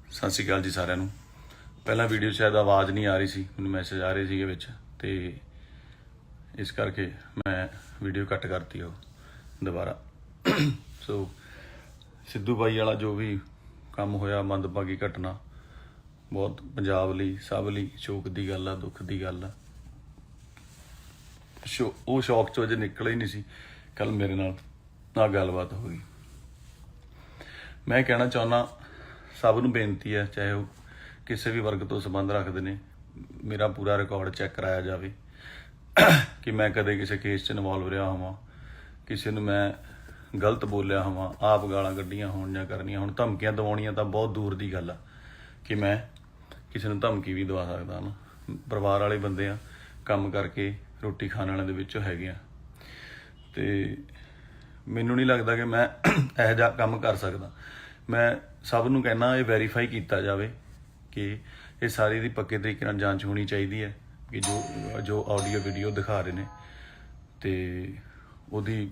ਸਤਿ ਸ਼੍ਰੀ ਅਕਾਲ ਜੀ ਸਾਰਿਆਂ ਨੂੰ। ਪਹਿਲਾਂ ਵੀਡੀਓ ਸ਼ਾਇਦ ਆਵਾਜ਼ ਨਹੀਂ ਆ ਰਹੀ ਸੀ, ਮੈਨੂੰ ਮੈਸੇਜ ਆ ਰਹੇ ਸੀਗੇ ਵਿੱਚ, ਤੇ ਇਸ ਕਰਕੇ ਮੈਂ ਵੀਡੀਓ ਕੱਟ ਕਰਤੀ ਉਹ ਦੁਬਾਰਾ। ਸੋ ਸਿੱਧੂ ਬਾਈ ਵਾਲਾ ਜੋ ਵੀ ਕੰਮ ਹੋਇਆ, ਮੰਦਭਾਗੀ ਘਟਨਾ, ਬਹੁਤ ਪੰਜਾਬ ਲਈ, ਸਭ ਲਈ ਸ਼ੋਕ ਦੀ ਗੱਲ ਆ, ਦੁੱਖ ਦੀ ਗੱਲ ਆ। ਉਹ ਸ਼ੌਕ ਚੋਂ ਅਜੇ ਨਿਕਲ ਹੀ ਨਹੀਂ ਸੀ। ਕੱਲ ਮੇਰੇ ਨਾਲ ਆ ਗੱਲਬਾਤ ਹੋ ਗਈ। ਮੈਂ ਕਹਿਣਾ ਚਾਹੁੰਦਾ, ਸਭ ਨੂੰ ਬੇਨਤੀ ਹੈ, ਚਾਹੇ ਉਹ ਕਿਸੇ ਵੀ ਵਰਗ ਤੋਂ ਸੰਬੰਧ ਰੱਖਦੇ ਨੇ, ਮੇਰਾ ਪੂਰਾ ਰਿਕਾਰਡ ਚੈੱਕ ਕਰਾਇਆ ਜਾਵੇ ਕਿ ਮੈਂ ਕਦੇ ਕਿਸੇ ਕੇਸ 'ਚ ਇਨਵੋਲਵ ਰਿਹਾ ਹੋਵਾਂ, ਕਿਸੇ ਨੂੰ ਮੈਂ ਗਲਤ ਬੋਲਿਆ ਹੋਵਾਂ, ਆਪ ਗਾਲਾਂ ਕੱਢੀਆਂ ਹੋਣ ਜਾਂ ਕਰਨੀਆਂ ਹੁਣ। ਧਮਕੀਆਂ ਦਿਵਾਉਣੀਆਂ ਤਾਂ ਬਹੁਤ ਦੂਰ ਦੀ ਗੱਲ ਆ ਕਿ ਮੈਂ ਕਿਸੇ ਨੂੰ ਧਮਕੀ ਵੀ ਦਵਾ ਸਕਦਾ ਨਾ। ਪਰਿਵਾਰ ਵਾਲੇ ਬੰਦੇ ਆ, ਕੰਮ ਕਰਕੇ ਰੋਟੀ ਖਾਣ ਵਾਲਿਆਂ ਦੇ ਵਿੱਚੋਂ ਹੈਗੇ ਆ, ਤੇ ਮੈਨੂੰ ਨਹੀਂ ਲੱਗਦਾ ਕਿ ਮੈਂ ਇਹੋ ਜਿਹਾ ਕੰਮ ਕਰ ਸਕਦਾ। ਮੈਂ ਸਭ ਨੂੰ ਕਹਿਣਾ, ਇਹ ਵੈਰੀਫਾਈ ਕੀਤਾ ਜਾਵੇ ਕਿ ਇਹ ਸਾਰੀ ਦੀ ਪੱਕੇ ਤਰੀਕੇ ਨਾਲ ਜਾਂਚ ਹੋਣੀ ਚਾਹੀਦੀ ਹੈ ਕਿ ਜੋ ਆਡੀਓ ਵੀਡੀਓ ਦਿਖਾ ਰਹੇ ਨੇ, ਤੇ ਉਹਦੀ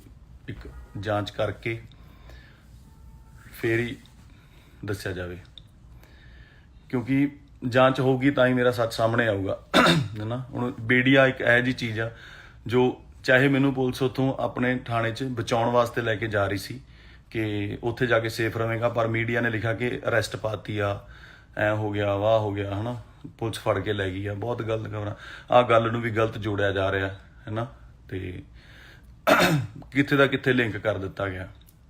ਇੱਕ ਜਾਂਚ ਕਰਕੇ ਫੇਰ ਹੀ ਦੱਸਿਆ ਜਾਵੇ, ਕਿਉਂਕਿ ਜਾਂਚ ਹੋਊਗੀ ਤਾਂ ਹੀ ਮੇਰਾ ਸੱਚ ਸਾਹਮਣੇ ਆਊਗਾ, ਹੈ ਨਾ। ਹੁਣ ਮੀਡੀਆ ਇੱਕ ਇਹੋ ਜਿਹੀ ਚੀਜ਼ ਆ ਜੋ, ਚਾਹੇ ਮੈਨੂੰ ਪੁਲਿਸ ਉੱਥੋਂ ਆਪਣੇ ਥਾਣੇ 'ਚ ਬਚਾਉਣ ਵਾਸਤੇ ਲੈ ਕੇ ਜਾ ਰਹੀ ਸੀ ਕਿ ਉੱਥੇ ਜਾ ਕੇ ਸੇਫ ਰਹੇਗਾ, ਪਰ ਮੀਡੀਆ ਨੇ ਲਿਖਿਆ ਕਿ ਅਰੈਸਟ ਪਾਤੀ ਆ, ਐ ਹੋ ਗਿਆ, ਵਾਹ ਹੋ ਗਿਆ, ਹੈ ਨਾ, ਪੁਲਿਸ ਫੜ ਕੇ ਲੈ ਗਈ ਆ। ਬਹੁਤ ਗਲਤ ਖਬਰਾਂ, ਆਹ ਗੱਲ ਨੂੰ ਵੀ ਗਲਤ ਜੋੜਿਆ ਜਾ ਰਿਹਾ, ਹੈ ਨਾ, ਤੇ ਕਿੱਥੇ ਦਾ ਕਿੱਥੇ ਲਿੰਕ ਕਰ ਦਿੱਤਾ ਗਿਆ।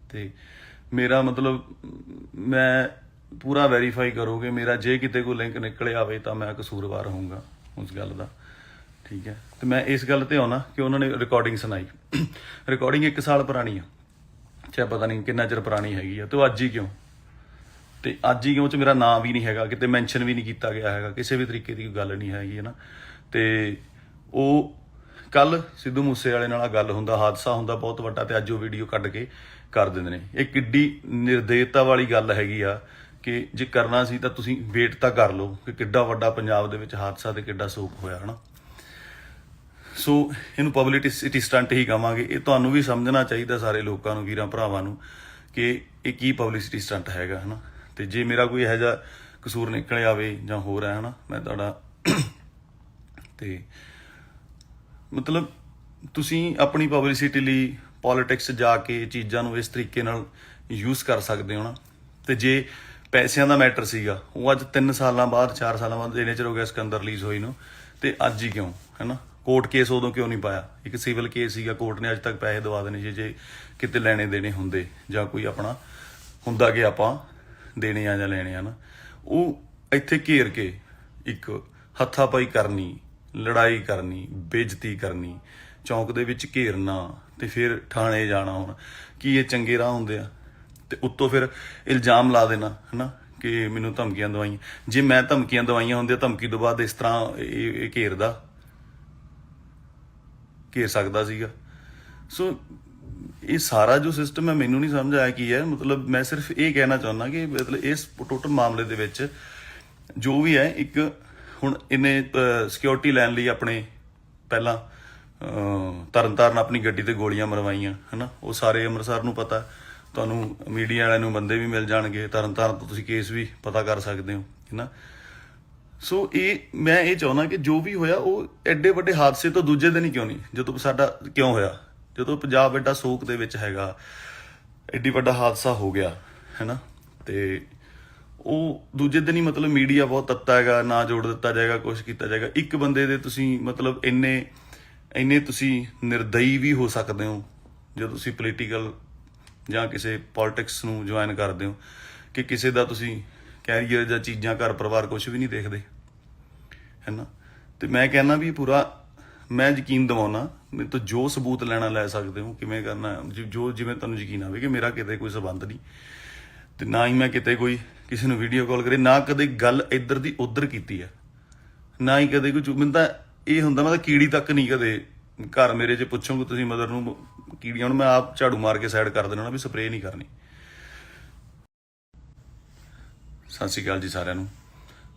ਤੇ ਮੇਰਾ ਮਤਲਬ, ਮੈਂ ਪੂਰਾ ਵੈਰੀਫਾਈ ਕਰੋਗੇ ਮੇਰਾ, ਜੇ ਕਿਤੇ ਕੋਈ ਲਿੰਕ ਨਿਕਲਿਆ ਆਵੇ ਤਾਂ ਮੈਂ ਕਸੂਰਵਾਰ ਹੋਊਂਗਾ ਉਸ ਗੱਲ ਦਾ, ਠੀਕ ਹੈ। ਤੇ ਮੈਂ ਇਸ ਗੱਲ ਤੇ ਆਉਣਾ ਕਿ ਉਹਨਾਂ ਨੇ ਰਿਕਾਰਡਿੰਗ ਸੁਣਾਈ। ਰਿਕਾਰਡਿੰਗ 1 ਸਾਲ ਪੁਰਾਣੀ ਆ, ਚਾਹੇ ਪਤਾ ਨਹੀਂ ਕਿੰਨਾ ਚਿਰ ਪੁਰਾਣੀ ਹੈਗੀ ਆ, ਤੇ ਅੱਜ ਹੀ ਕਿਉਂ, ਤੇ ਅੱਜ ਹੀ ਕਿਉਂ 'ਚ ਮੇਰਾ ਨਾਂ ਵੀ ਨਹੀਂ ਹੈਗਾ, ਕਿਤੇ ਮੈਂਸ਼ਨ ਵੀ ਨਹੀਂ ਕੀਤਾ ਗਿਆ ਹੈਗਾ, ਕਿਸੇ ਵੀ ਤਰੀਕੇ ਦੀ ਗੱਲ ਨਹੀਂ ਹੈਗੀ, ਹੈ ਨਾ। ਤੇ ਉਹ ਕੱਲ ਸਿੱਧੂ ਮੂਸੇ ਵਾਲੇ ਨਾਲ ਗੱਲ ਹੁੰਦਾ, ਹਾਦਸਾ ਹੁੰਦਾ ਬਹੁਤ ਵੱਡਾ, ਤੇ ਅੱਜ ਉਹ ਵੀਡੀਓ ਕੱਢ ਕੇ ਕਰ ਦਿੰਦੇ ਨੇ। ਇਹ ਕਿੱਡੀ ਨਿਰਦੇਤਾ ਵਾਲੀ ਗੱਲ ਹੈਗੀ ਆ ਕਿ ਜੇ ਕਰਨਾ ਸੀ ਤਾਂ ਤੁਸੀਂ ਵੇਟ ਤਾਂ ਕਰ ਲਓ ਕਿ ਕਿੱਡਾ ਵੱਡਾ ਪੰਜਾਬ ਦੇ ਵਿੱਚ ਹਾਦਸਾ ਤੇ ਕਿੱਡਾ ਸੋਕ ਹੋਇਆ, ਹੈ ਨਾ। ਸੋ ਇਹਨੂੰ ਪਬਲਿਸਿਟੀ ਸਟੰਟ ਹੀ ਕਹਾਂਗੇ। ਇਹ ਤੁਹਾਨੂੰ ਵੀ ਸਮਝਣਾ ਚਾਹੀਦਾ, ਸਾਰੇ ਲੋਕਾਂ ਨੂੰ, ਵੀਰਾਂ ਭਰਾਵਾਂ ਨੂੰ, ਕਿ ਇਹ ਕੀ ਪਬਲਿਸਿਟੀ ਸਟੰਟ ਹੈਗਾ, ਹੈ ਨਾ। ਤੇ ਜੇ ਮੇਰਾ ਕੋਈ ਇਹੋ ਜਿਹਾ ਕਸੂਰ ਨਿਕਲ ਆਵੇ ਜਾਂ ਹੋਰ ਹੈ, ਹੈ ਨਾ, ਮੈਂ ਤੁਹਾਡਾ ਤੇ ਮਤਲਬ ਤੁਸੀਂ ਆਪਣੀ ਪਬਲਿਸਿਟੀ ਲਈ ਪੋਲੀਟਿਕਸ ਜਾ ਕੇ ਚੀਜ਼ਾਂ ਨੂੰ ਇਸ ਤਰੀਕੇ ਨਾਲ ਯੂਜ਼ ਕਰ ਸਕਦੇ ਹੋ ਨਾ। ਤੇ ਜੇ ਪੈਸਿਆਂ ਦਾ ਮੈਟਰ ਸੀਗਾ, ਉਹ ਅੱਜ 3 ਸਾਲਾਂ ਬਾਅਦ, 4 ਸਾਲਾਂ ਬਾਅਦ, ਇੰਨੇ ਚਿਰ ਹੋ ਗਿਆ ਸਿਕੰਦਰ ਰਿਲੀਜ਼ ਹੋਈ ਨੂੰ, ਤੇ ਅੱਜ ਹੀ ਕਿਉਂ, ਹੈ ਨਾ। ਕੋਰਟ ਕੇਸ ਉਦੋਂ ਕਿਉਂ ਨਹੀਂ ਪਾਇਆ? ਇੱਕ ਸਿਵਲ ਕੇਸ ਸੀਗਾ, ਕੋਰਟ ਨੇ ਅੱਜ ਤੱਕ ਪੈਸੇ ਦਵਾ ਦੇਣੇ ਸੀ ਜੇ ਕਿਤੇ ਲੈਣੇ ਦੇਣੇ ਹੁੰਦੇ, ਜਾਂ ਕੋਈ ਆਪਣਾ ਹੁੰਦਾ ਕਿ ਆਪਾਂ ਦੇਣੇ ਆ ਜਾਂ ਲੈਣੇ ਆ ਨਾ। ਉਹ ਇੱਥੇ ਘੇਰ ਕੇ ਇੱਕ ਹੱਥਾਪਾਈ ਕਰਨੀ, ਲੜਾਈ ਕਰਨੀ, ਬੇਇੱਜ਼ਤੀ ਕਰਨੀ, ਚੌਂਕ ਦੇ ਵਿੱਚ ਘੇਰਨਾ, ਤੇ ਫਿਰ ਥਾਣੇ ਜਾਣਾ। ਹੁਣ ਕੀ ਇਹ ਚੰਗੇ ਰਾਹ ਹੁੰਦੇ ਆ? ਤੇ ਉੱਤੋਂ ਫਿਰ ਇਲਜ਼ਾਮ ਲਾ ਦੇਣਾ, ਹੈ ਨਾ, ਕਿ ਮੈਨੂੰ ਧਮਕੀਆਂ ਦਵਾਈਆਂ। ਜੇ ਮੈਂ ਧਮਕੀਆਂ ਦਵਾਈਆਂ ਹੁੰਦੀਆਂ, ਧਮਕੀ ਤੋਂ ਬਾਅਦ ਇਸ ਤਰ੍ਹਾਂ ਇਹ ਘੇਰ ਸਕਦਾ ਸੀਗਾ। ਸੋ ਇਹ ਸਾਰਾ ਜੋ ਸਿਸਟਮ ਹੈ, ਮੈਨੂੰ ਨਹੀਂ ਸਮਝ ਆਇਆ ਕੀ ਹੈ। ਮਤਲਬ ਮੈਂ ਸਿਰਫ ਇਹ ਕਹਿਣਾ ਚਾਹੁੰਦਾ ਕਿ ਮਤਲਬ ਇਸ ਟੋਟਲ ਮਾਮਲੇ ਦੇ ਵਿੱਚ ਜੋ ਵੀ ਹੈ, ਇੱਕ ਹੁਣ ਇਹਨੇ ਸਿਕਿਉਰਿਟੀ ਲੈਣ ਲਈ ਆਪਣੇ ਪਹਿਲਾਂ ਤਰਨਤਾਰਨ ਆਪਣੀ ਗੱਡੀ ਤੇ ਗੋਲੀਆਂ ਮਰਵਾਈਆਂ, ਹੈ ਨਾ। ਉਹ ਸਾਰੇ ਅੰਮ੍ਰਿਤਸਰ ਨੂੰ ਪਤਾ, ਤੁਹਾਨੂੰ ਮੀਡੀਆ ਵਾਲਿਆਂ ਨੂੰ ਬੰਦੇ ਵੀ ਮਿਲ ਜਾਣਗੇ, ਤਰਨਤਾਰਨ ਤੋਂ ਤੁਸੀਂ ਕੇਸ ਵੀ ਪਤਾ ਕਰ ਸਕਦੇ ਹੋ, ਹੈ ਨਾ। ਸੋ ਮੈਂ ਇਹ ਚਾਹੁੰਦਾ ਕਿ ਜੋ ਵੀ ਹੋਇਆ, ਉਹ ਐਡੇ ਵੱਡੇ ਹਾਦਸੇ ਤੋਂ ਦੂਜੇ ਦਿਨ ਹੀ ਕਿਉਂ ਨਹੀਂ, ਜਦੋਂ ਸਾਡਾ ਕਿਉਂ ਹੋਇਆ, ਜਦੋਂ ਪੰਜਾਬ ਐਡਾ ਸੋਕ ਦੇ ਵਿੱਚ ਹੈਗਾ, ਐਡੀ ਵੱਡਾ ਹਾਦਸਾ ਹੋ ਗਿਆ, ਹੈ ਨਾ, ਤੇ ਉਹ ਦੂਜੇ ਦਿਨ ਹੀ ਮਤਲਬ ਮੀਡੀਆ ਬਹੁਤ ਤੱਤਾ ਹੈਗਾ, ਨਾ ਜੋੜ ਦਿੱਤਾ ਜਾਏਗਾ, ਕੁਛ ਕੀਤਾ ਜਾਏਗਾ। ਇੱਕ ਬੰਦੇ ਦੇ ਤੁਸੀਂ ਮਤਲਬ ਇੰਨੇ ਤੁਸੀਂ ਨਿਰਦਈ ਵੀ ਹੋ ਸਕਦੇ ਹੋ ਜਦੋਂ ਤੁਸੀਂ ਪੋਲੀਟੀਕਲ ਜਾਂ ਕਿਸੇ ਪੋਲੀਟਿਕਸ ਨੂੰ ਜੁਆਇਨ ਕਰਦੇ ਹੋ, ਕਿ ਕਿਸੇ ਦਾ ਤੁਸੀਂ ਕੈਰੀਅਰ ਜਾਂ ਚੀਜ਼ਾਂ, ਘਰ ਪਰਿਵਾਰ ਕੁਛ ਵੀ ਨਹੀਂ ਦੇਖਦੇ, ਹੈ ਨਾ। ਤੇ ਮੈਂ ਕਹਿੰਦਾ ਵੀ ਪੂਰਾ ਮੈਂ ਯਕੀਨ ਦਿਵਾਉਣਾ, ਮੇਰੇ ਤੋਂ ਜੋ ਸਬੂਤ ਲੈਣਾ ਲੈ ਸਕਦੇ ਹੋ, ਕਿਵੇਂ ਕਰਨਾ, ਜੋ ਜਿਵੇਂ ਤੁਹਾਨੂੰ ਯਕੀਨ ਆਵੇ ਕਿ ਮੇਰਾ ਕਿਤੇ ਕੋਈ ਸਬੰਧ ਨਹੀਂ, ਤੇ ਨਾ ਹੀ ਮੈਂ ਕਿਤੇ ਕੋਈ ਕਿਸੇ ਨੂੰ ਵੀਡੀਓ ਕਾਲ ਕਰੇ, ਨਾ ਕਦੇ ਗੱਲ ਇੱਧਰ ਦੀ ਉੱਧਰ ਕੀਤੀ ਹੈ, ਨਾ ਹੀ ਕਦੇ ਕੋਈ। ਮੈਨੂੰ ਤਾਂ ਇਹ ਹੁੰਦਾ, ਮੈਂ ਤਾਂ ਕੀੜੀ ਤੱਕ ਨਹੀਂ ਕਦੇ ਘਰ ਮੇਰੇ 'ਚ ਪੁੱਛੋਗੇ ਤੁਸੀਂ ਮਦਰ ਨੂੰ ਕੀੜੀਆਂ, ਹੁਣ ਮੈਂ ਆਪ ਝਾੜੂ ਮਾਰ ਕੇ ਸਾਈਡ ਕਰ ਦੇਣਾ ਵੀ ਸਪਰੇਅ ਨਹੀਂ ਕਰਨੀ। ਸਤਿ ਸ਼੍ਰੀ ਅਕਾਲ ਜੀ ਸਾਰਿਆਂ ਨੂੰ।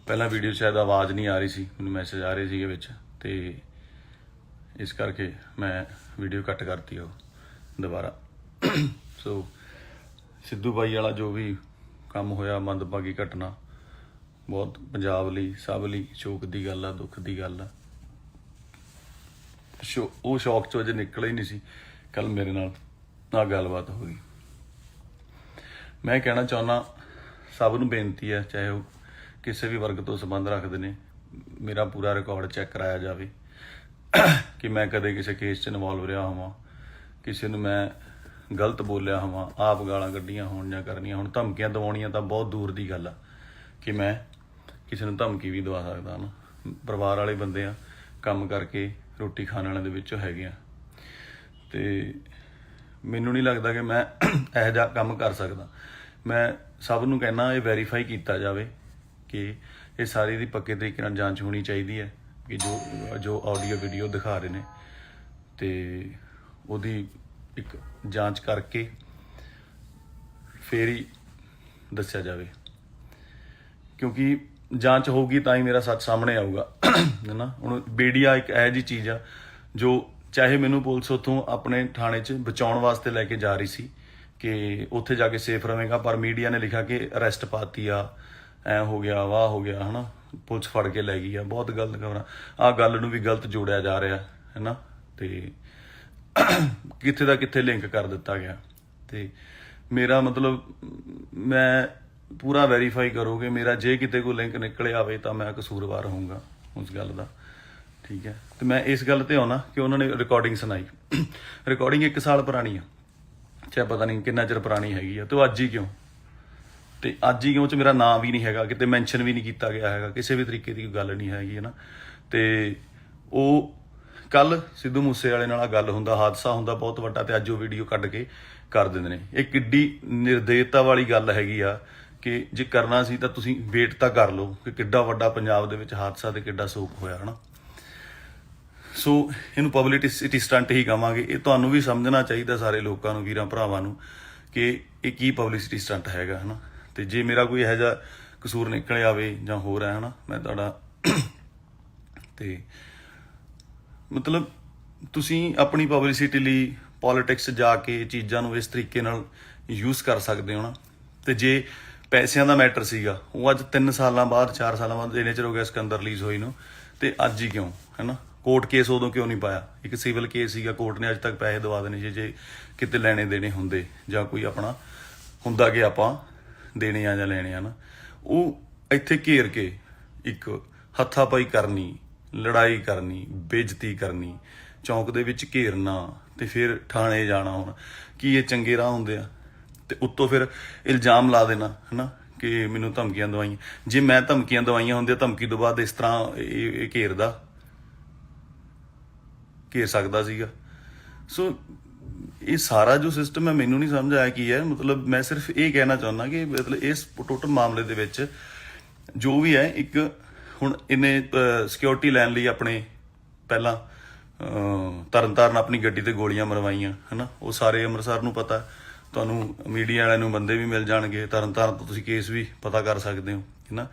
ਪਹਿਲਾਂ ਵੀਡੀਓ ਸ਼ਾਇਦ ਆਵਾਜ਼ ਨਹੀਂ ਆ ਰਹੀ ਸੀ, ਮੈਨੂੰ ਮੈਸੇਜ ਆ ਰਹੇ ਸੀਗੇ ਵਿੱਚ, ਤੇ ਇਸ ਕਰਕੇ ਮੈਂ ਵੀਡੀਓ ਕੱਟ ਕਰਤੀ ਉਹ ਦੁਬਾਰਾ। ਸੋ ਸਿੱਧੂ ਬਾਈ ਵਾਲਾ ਜੋ ਵੀ ਕੰਮ ਹੋਇਆ, ਮੰਦਭਾਗੀ ਘਟਨਾ, ਬਹੁਤ ਪੰਜਾਬ ਲਈ, ਸਭ ਲਈ ਸ਼ੋਕ ਦੀ ਗੱਲ ਆ, ਦੁੱਖ ਦੀ ਗੱਲ ਆ। ਉਹ ਸ਼ੌਕ ਚੋਂ ਅਜੇ ਨਿਕਲਿਆ ਹੀ ਨਹੀਂ ਸੀ, ਕੱਲ ਮੇਰੇ ਨਾਲ ਆ ਗੱਲਬਾਤ ਹੋ ਗਈ। ਮੈਂ ਕਹਿਣਾ ਚਾਹੁੰਦਾ ਸਭ ਨੂੰ ਬੇਨਤੀ ਹੈ, ਚਾਹੇ ਉਹ ਕਿਸੇ ਵੀ ਵਰਗ ਤੋਂ ਸੰਬੰਧ ਰੱਖਦੇ ਨੇ, ਮੇਰਾ ਪੂਰਾ ਰਿਕਾਰਡ ਚੈੱਕ ਕਰਾਇਆ ਜਾਵੇ ਕਿ ਮੈਂ ਕਦੇ ਕਿਸੇ ਕੇਸ 'ਚ ਇਨਵੋਲਵ ਰਿਹਾ ਹੋਵਾਂ, ਕਿਸੇ ਨੂੰ ਮੈਂ ਗਲਤ ਬੋਲਿਆ ਹੋਵਾਂ, ਆਪ ਗਾਲਾਂ ਕੱਢੀਆਂ ਹੋਣ ਜਾਂ ਕਰਨੀਆਂ ਹੁਣ। ਧਮਕੀਆਂ ਦਿਵਾਉਣੀਆਂ ਤਾਂ ਬਹੁਤ ਦੂਰ ਦੀ ਗੱਲ ਆ ਕਿ ਮੈਂ ਕਿਸੇ ਨੂੰ ਧਮਕੀ ਵੀ ਦਵਾ ਸਕਦਾ ਨਾ। ਪਰਿਵਾਰ ਵਾਲੇ ਬੰਦੇ ਆ, ਕੰਮ ਕਰਕੇ ਰੋਟੀ ਖਾਣ ਵਾਲਿਆਂ ਦੇ ਵਿੱਚੋਂ ਹੈਗੇ ਆ, ਤੇ ਮੈਨੂੰ ਨਹੀਂ ਲੱਗਦਾ ਕਿ ਮੈਂ ਇਹੋ ਜਿਹਾ ਕੰਮ ਕਰ ਸਕਦਾ। ਮੈਂ ਸਭ ਨੂੰ ਕਹਿਣਾ ਇਹ ਵੈਰੀਫਾਈ ਕੀਤਾ ਜਾਵੇ ਕਿ ਇਹ ਸਾਰੀ ਦੀ ਪੱਕੇ ਤਰੀਕੇ ਨਾਲ ਜਾਂਚ ਹੋਣੀ ਚਾਹੀਦੀ ਹੈ ਕਿ ਜੋ ਆਡੀਓ ਵੀਡੀਓ ਦਿਖਾ ਰਹੇ ਨੇ, ਤੇ ਉਹਦੀ ਇੱਕ ਜਾਂਚ ਕਰਕੇ ਫੇਰ ਹੀ ਦੱਸਿਆ ਜਾਵੇ, ਕਿਉਂਕਿ ਜਾਂਚ ਹੋਊਗੀ ਤਾਂ ਹੀ ਮੇਰਾ ਸੱਚ ਸਾਹਮਣੇ ਆਊਗਾ ਹੈ ਨਾ। ਹੁਣ ਮੀਡੀਆ ਇੱਕ ਇਹੋ ਜਿਹੀ ਚੀਜ਼ ਆ ਜੋ ਚਾਹੇ ਮੈਨੂੰ ਪੁਲਿਸ ਉੱਥੋਂ ਆਪਣੇ ਥਾਣੇ 'ਚ ਬਚਾਉਣ ਵਾਸਤੇ ਲੈ ਕੇ ਜਾ ਰਹੀ ਸੀ ਕਿ ਉੱਥੇ ਜਾ ਕੇ ਸੇਫ ਰਵੇਂਗਾ, ਪਰ ਮੀਡੀਆ ਨੇ ਲਿਖਿਆ ਕਿ ਅਰੈਸਟ ਪਾਤੀ ਆ, ਐ ਹੋ ਗਿਆ, ਵਾਹ ਹੋ ਗਿਆ, ਹੈ ਨਾ, ਪੁਲਿਸ ਫੜ ਕੇ ਲੈ ਗਈ ਆ। ਬਹੁਤ ਗਲਤ ਖਬਰਾਂ, ਆਹ ਗੱਲ ਨੂੰ ਵੀ ਗਲਤ ਜੋੜਿਆ ਜਾ ਰਿਹਾ ਹੈ ਨਾ, ਤੇ ਕਿੱਥੇ ਦਾ ਕਿੱਥੇ ਲਿੰਕ ਕਰ ਦਿੱਤਾ ਗਿਆ। ਤੇ ਮੇਰਾ ਮਤਲਬ ਮੈਂ ਪੂਰਾ ਵੈਰੀਫਾਈ ਕਰੋਗੇ ਮੇਰਾ, ਜੇ ਕਿਤੇ ਕੋਈ ਲਿੰਕ ਨਿਕਲੇ ਆਵੇ ਤਾਂ ਮੈਂ ਕਸੂਰਵਾਰ ਹੋਊਂਗਾ ਉਸ ਗੱਲ ਦਾ, ਠੀਕ ਹੈ। ਤੇ ਮੈਂ ਇਸ ਗੱਲ ਤੇ ਆਉਣਾ ਕਿ ਉਹਨਾਂ ਨੇ ਰਿਕਾਰਡਿੰਗ ਸੁਣਾਈ, ਰਿਕਾਰਡਿੰਗ 1 ਸਾਲ ਪੁਰਾਣੀ ਆ, ਚਾਹੇ ਪਤਾ ਨਹੀਂ ਕਿੰਨਾ ਚਿਰ ਪੁਰਾਣੀ ਹੈਗੀ ਆ, ਤੇ ਅੱਜ ਹੀ ਕਿਉਂ, ਤੇ ਅੱਜ ਹੀ ਕਿਉਂ ਚ ਮੇਰਾ ਨਾਂ ਵੀ ਨਹੀਂ ਹੈਗਾ, ਕਿਤੇ ਮੈਂਸ਼ਨ ਵੀ ਨਹੀਂ ਕੀਤਾ ਗਿਆ ਹੈਗਾ, ਕਿਸੇ ਵੀ ਤਰੀਕੇ ਦੀ ਕੋਈ ਗੱਲ ਨਹੀਂ ਹੈਗੀ ਹੈ ਨਾ। ਤੇ ਉਹ ਕੱਲ ਸਿੱਧੂ ਮੂਸੇ ਵਾਲੇ ਨਾਲ ਗੱਲ ਹੁੰਦਾ, ਹਾਦਸਾ ਹੁੰਦਾ ਬਹੁਤ ਵੱਡਾ, ਤੇ ਅੱਜ ਉਹ ਵੀਡੀਓ ਕੱਢ ਕੇ ਕਰ ਦਿੰਦੇ ਨੇ। ਇਹ ਕਿੱਡੀ ਨਿਰਦੇਤਾ ਵਾਲੀ ਗੱਲ ਹੈਗੀ ਆ ਕਿ ਜੇ ਕਰਨਾ ਸੀ ਤਾਂ ਤੁਸੀਂ ਵੇਟ ਤਾਂ ਕਰ ਲਓ ਕਿ ਕਿੱਡਾ ਵੱਡਾ ਪੰਜਾਬ ਦੇ ਵਿੱਚ ਹਾਦਸਾ ਤੇ ਕਿੱਡਾ ਸੋਕ ਹੋਇਆ ਹੈ ਨਾ। ਸੋ ਇਹਨੂੰ ਪਬਲਿਸਿਟੀ ਸਟੰਟ ਹੀ ਕਹਾਂਗੇ। ਇਹ ਤੁਹਾਨੂੰ ਵੀ ਸਮਝਣਾ ਚਾਹੀਦਾ, ਸਾਰੇ ਲੋਕਾਂ ਨੂੰ, ਵੀਰਾਂ ਭਰਾਵਾਂ ਨੂੰ, ਕਿ ਇਹ ਕੀ ਪਬਲਿਸਿਟੀ ਸਟੰਟ ਹੈਗਾ ਹੈ ਨਾ। ਤੇ ਜੇ ਮੇਰਾ ਕੋਈ ਇਹੋ ਜਿਹਾ ਕਸੂਰ ਨਿਕਲ ਆਵੇ ਜਾਂ ਹੋਰ ਹੈ ਨਾ, ਮੈਂ ਤੁਹਾਡਾ ਤੇ ਮਤਲਬ ਤੁਸੀਂ ਆਪਣੀ ਪਬਲਿਸਿਟੀ ਲਈ ਪੋਲੀਟਿਕਸ ਜਾ ਕੇ ਚੀਜ਼ਾਂ ਨੂੰ ਇਸ ਤਰੀਕੇ ਨਾਲ ਯੂਜ਼ ਕਰ ਸਕਦੇ ਹੋ ਨਾ। ਤੇ ਜੇ ਪੈਸਿਆਂ ਦਾ ਮੈਟਰ ਸੀਗਾ, ਉਹ ਅੱਜ 3 ਸਾਲਾਂ ਬਾਅਦ 4 ਸਾਲਾਂ ਬਾਅਦ ਇੰਨੇ ਚਿਰ ਹੋ ਗਿਆ ਸਿਕੰਦਰ ਰਿਲੀਜ਼ ਹੋਈ ਨੂੰ, ਤੇ ਅੱਜ ਹੀ ਕਿਉਂ ਹੈ ਨਾ। ਕੋਰਟ ਕੇਸ ਉਦੋਂ ਕਿਉਂ ਨਹੀਂ ਪਾਇਆ? ਇੱਕ ਸਿਵਲ ਕੇਸ ਸੀਗਾ, ਕੋਰਟ ਨੇ ਅੱਜ ਤੱਕ ਪੈਸੇ ਦਵਾ ਦੇਣੇ ਜੇ ਕਿਤੇ ਲੈਣੇ ਦੇਣੇ ਹੁੰਦੇ, ਜਾਂ ਕੋਈ ਆਪਣਾ ਹੁੰਦਾ ਕਿ ਆਪਾਂ ਦੇਣੇ ਆ ਜਾਂ ਲੈਣੇ ਆ ਨਾ, ਉਹ ਇੱਥੇ ਘੇਰ ਕੇ ਇੱਕ ਹੱਥਾਪਾਈ ਕਰਨੀ, ਲੜਾਈ ਕਰਨੀ, ਬੇਇੱਜ਼ਤੀ ਕਰਨੀ, ਚੌਂਕ ਦੇ ਵਿੱਚ ਘੇਰਨਾ, ਤੇ ਫਿਰ ਥਾਣੇ ਜਾਣਾ। ਹੁਣ ਕੀ ਇਹ ਚੰਗੇ ਰਾਹ ਹੁੰਦੇ ਆ? ਤੇ ਉੱਤੋਂ ਫਿਰ ਇਲਜ਼ਾਮ ਲਾ ਦੇਣਾ ਹੈ ਨਾ ਕਿ ਮੈਨੂੰ ਧਮਕੀਆਂ ਦਵਾਈਆਂ। ਜੇ ਮੈਂ ਧਮਕੀਆਂ ਦਵਾਈਆਂ ਹੁੰਦੀਆਂ, ਧਮਕੀ ਤੋਂ ਬਾਅਦ ਇਸ ਤਰ੍ਹਾਂ ਇਹ ਘੇਰ ਸਕਦਾ ਸੀਗਾ। ਸੋ ਇਹ ਸਾਰਾ ਜੋ ਸਿਸਟਮ ਹੈ ਮੈਨੂੰ ਨਹੀਂ ਸਮਝ ਆਇਆ ਕੀ ਹੈ। ਮਤਲਬ ਮੈਂ ਸਿਰਫ ਇਹ ਕਹਿਣਾ ਚਾਹੁੰਦਾ ਕਿ ਮਤਲਬ ਇਸ ਟੋਟਲ ਮਾਮਲੇ ਦੇ ਵਿੱਚ ਜੋ ਵੀ ਹੈ, ਇੱਕ ਹੁਣ ਇਹਨੇ ਸਿਕਿਉਰਿਟੀ ਲੈਣ ਲਈ ਆਪਣੇ ਪਹਿਲਾਂ ਤਰਨਤਾਰਨ ਆਪਣੀ ਗੱਡੀ ਤੇ ਗੋਲੀਆਂ ਮਰਵਾਈਆਂ ਹੈ ਨਾ। ਉਹ ਸਾਰੇ ਅੰਮ੍ਰਿਤਸਰ ਨੂੰ ਪਤਾ, ਤੁਹਾਨੂੰ ਮੀਡੀਆ ਵਾਲਿਆਂ ਨੂੰ ਬੰਦੇ ਵੀ ਮਿਲ ਜਾਣਗੇ, ਤਰਨਤਾਰਨ ਤੋਂ ਤੁਸੀਂ ਕੇਸ ਵੀ ਪਤਾ ਕਰ ਸਕਦੇ ਹੋ ਹੈ ਨਾ।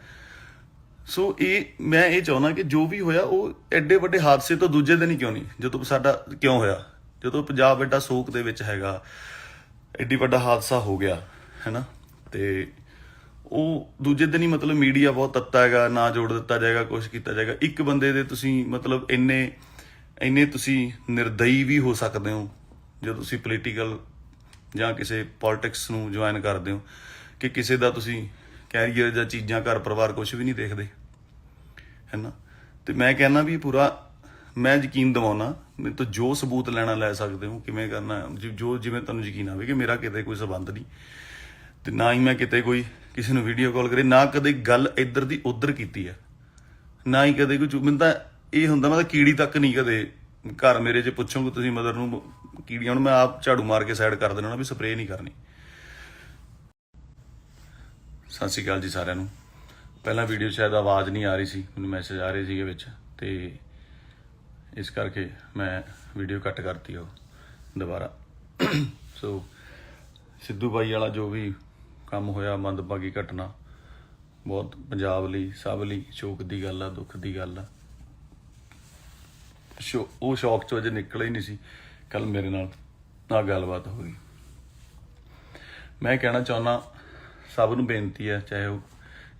ਸੋ ਮੈਂ ਇਹ ਚਾਹੁੰਦਾ ਕਿ ਜੋ ਵੀ ਹੋਇਆ ਉਹ ਐਡੇ ਵੱਡੇ ਹਾਦਸੇ ਤੋਂ ਦੂਜੇ ਦਿਨ ਹੀ ਕਿਉਂ ਨਹੀਂ, ਜਦੋਂ ਸਾਡਾ ਕਿਉਂ ਹੋਇਆ, ਜਦੋਂ ਪੰਜਾਬ ਐਡਾ ਸੋਕ ਦੇ ਵਿੱਚ ਹੈਗਾ, ਐਡੀ ਵੱਡਾ ਹਾਦਸਾ ਹੋ ਗਿਆ ਹੈ ਨਾ, ਤੇ ਉਹ ਦੂਜੇ ਦਿਨ ਹੀ ਮਤਲਬ ਮੀਡੀਆ ਬਹੁਤ ਤੱਤਾ ਹੈਗਾ, ਨਾ ਜੋੜ ਦਿੱਤਾ ਜਾਏਗਾ, ਕੁਛ ਕੀਤਾ ਜਾਏਗਾ। ਇੱਕ ਬੰਦੇ ਦੇ ਤੁਸੀਂ ਮਤਲਬ ਇੰਨੇ ਤੁਸੀਂ ਨਿਰਦਈ ਵੀ ਹੋ ਸਕਦੇ ਹੋ ਜਦੋਂ ਤੁਸੀਂ ਪੋਲੀਟੀਕਲ ਜਾਂ ਕਿਸੇ ਪੋਲਿਟਿਕਸ ਨੂੰ ਜੁਆਇਨ ਕਰਦੇ ਹੋ, ਕਿ ਕਿਸੇ ਦਾ ਤੁਸੀਂ ਕੈਰੀਅਰ ਜਾਂ ਚੀਜ਼ਾਂ, ਘਰ ਪਰਿਵਾਰ ਕੁਛ ਵੀ ਨਹੀਂ ਦੇਖਦੇ ਹੈ ਨਾ। ਤੇ ਮੈਂ ਕਹਿੰਦਾ ਵੀ ਪੂਰਾ ਮੈਂ ਯਕੀਨ ਦਿਵਾਉਣਾ, ਮੇਰੇ ਤੋਂ ਜੋ ਸਬੂਤ ਲੈਣਾ ਲੈ ਸਕਦੇ ਹੋ, ਕਿਵੇਂ ਕਰਨਾ ਜੋ ਜਿਵੇਂ ਤੁਹਾਨੂੰ ਯਕੀਨ ਆਵੇ ਕਿ ਮੇਰਾ ਕਿਤੇ ਕੋਈ ਸੰਬੰਧ ਨਹੀਂ, ਤੇ ਨਾ ਹੀ ਮੈਂ ਕਿਤੇ ਕੋਈ ਕਿਸੇ ਨੂੰ ਵੀਡੀਓ ਕਾਲ ਕਰੇ, ਨਾ ਕਦੇ ਗੱਲ ਇੱਧਰ ਦੀ ਉੱਧਰ ਕੀਤੀ ਹੈ, ਨਾ ਹੀ ਕਦੇ ਕੋਈ। ਮੈਨੂੰ ਤਾਂ ਇਹ ਹੁੰਦਾ, ਮੈਂ ਤਾਂ ਕੀੜੀ ਤੱਕ ਨਹੀਂ ਕਦੇ ਘਰ ਮੇਰੇ 'ਚ ਪੁੱਛੋਗੇ ਤੁਸੀਂ ਮਦਰ ਨੂੰ ਕੀੜੀਆਂ, ਹੁਣ ਮੈਂ ਆਪ ਝਾੜੂ ਮਾਰ ਕੇ ਸਾਈਡ ਕਰ ਦੇਣਾ ਵੀ ਸਪਰੇਅ ਨਹੀਂ ਕਰਨੀ। ਸਤਿ ਸ਼੍ਰੀ ਅਕਾਲ ਜੀ ਸਾਰਿਆਂ ਨੂੰ। ਪਹਿਲਾਂ ਵੀਡੀਓ ਸ਼ਾਇਦ ਆਵਾਜ਼ ਨਹੀਂ ਆ ਰਹੀ ਸੀ, ਮੈਨੂੰ ਮੈਸੇਜ ਆ ਰਹੇ ਸੀਗੇ ਵਿੱਚ, ਤੇ ਇਸ ਕਰਕੇ ਮੈਂ ਵੀਡੀਓ ਕੱਟ ਕਰਤੀ ਉਹ ਦੁਬਾਰਾ। ਸੋ ਸਿੱਧੂ ਬਾਈ ਵਾਲਾ ਜੋ ਵੀ ਕੰਮ ਹੋਇਆ, ਮੰਦਭਾਗੀ ਘਟਨਾ, ਬਹੁਤ ਪੰਜਾਬ ਲਈ, ਸਭ ਲਈ ਸ਼ੋਕ ਦੀ ਗੱਲ ਆ, ਦੁੱਖ ਦੀ ਗੱਲ ਆ। ਉਹ ਸ਼ੌਕ ਚੋਂ ਅਜੇ ਨਿਕਲਿਆ ਹੀ ਨਹੀਂ ਸੀ, ਕੱਲ ਮੇਰੇ ਨਾਲ ਆਹ ਗੱਲਬਾਤ ਹੋ ਗਈ। ਮੈਂ ਕਹਿਣਾ ਚਾਹੁੰਦਾ ਸਭ ਨੂੰ ਬੇਨਤੀ ਹੈ, ਚਾਹੇ ਉਹ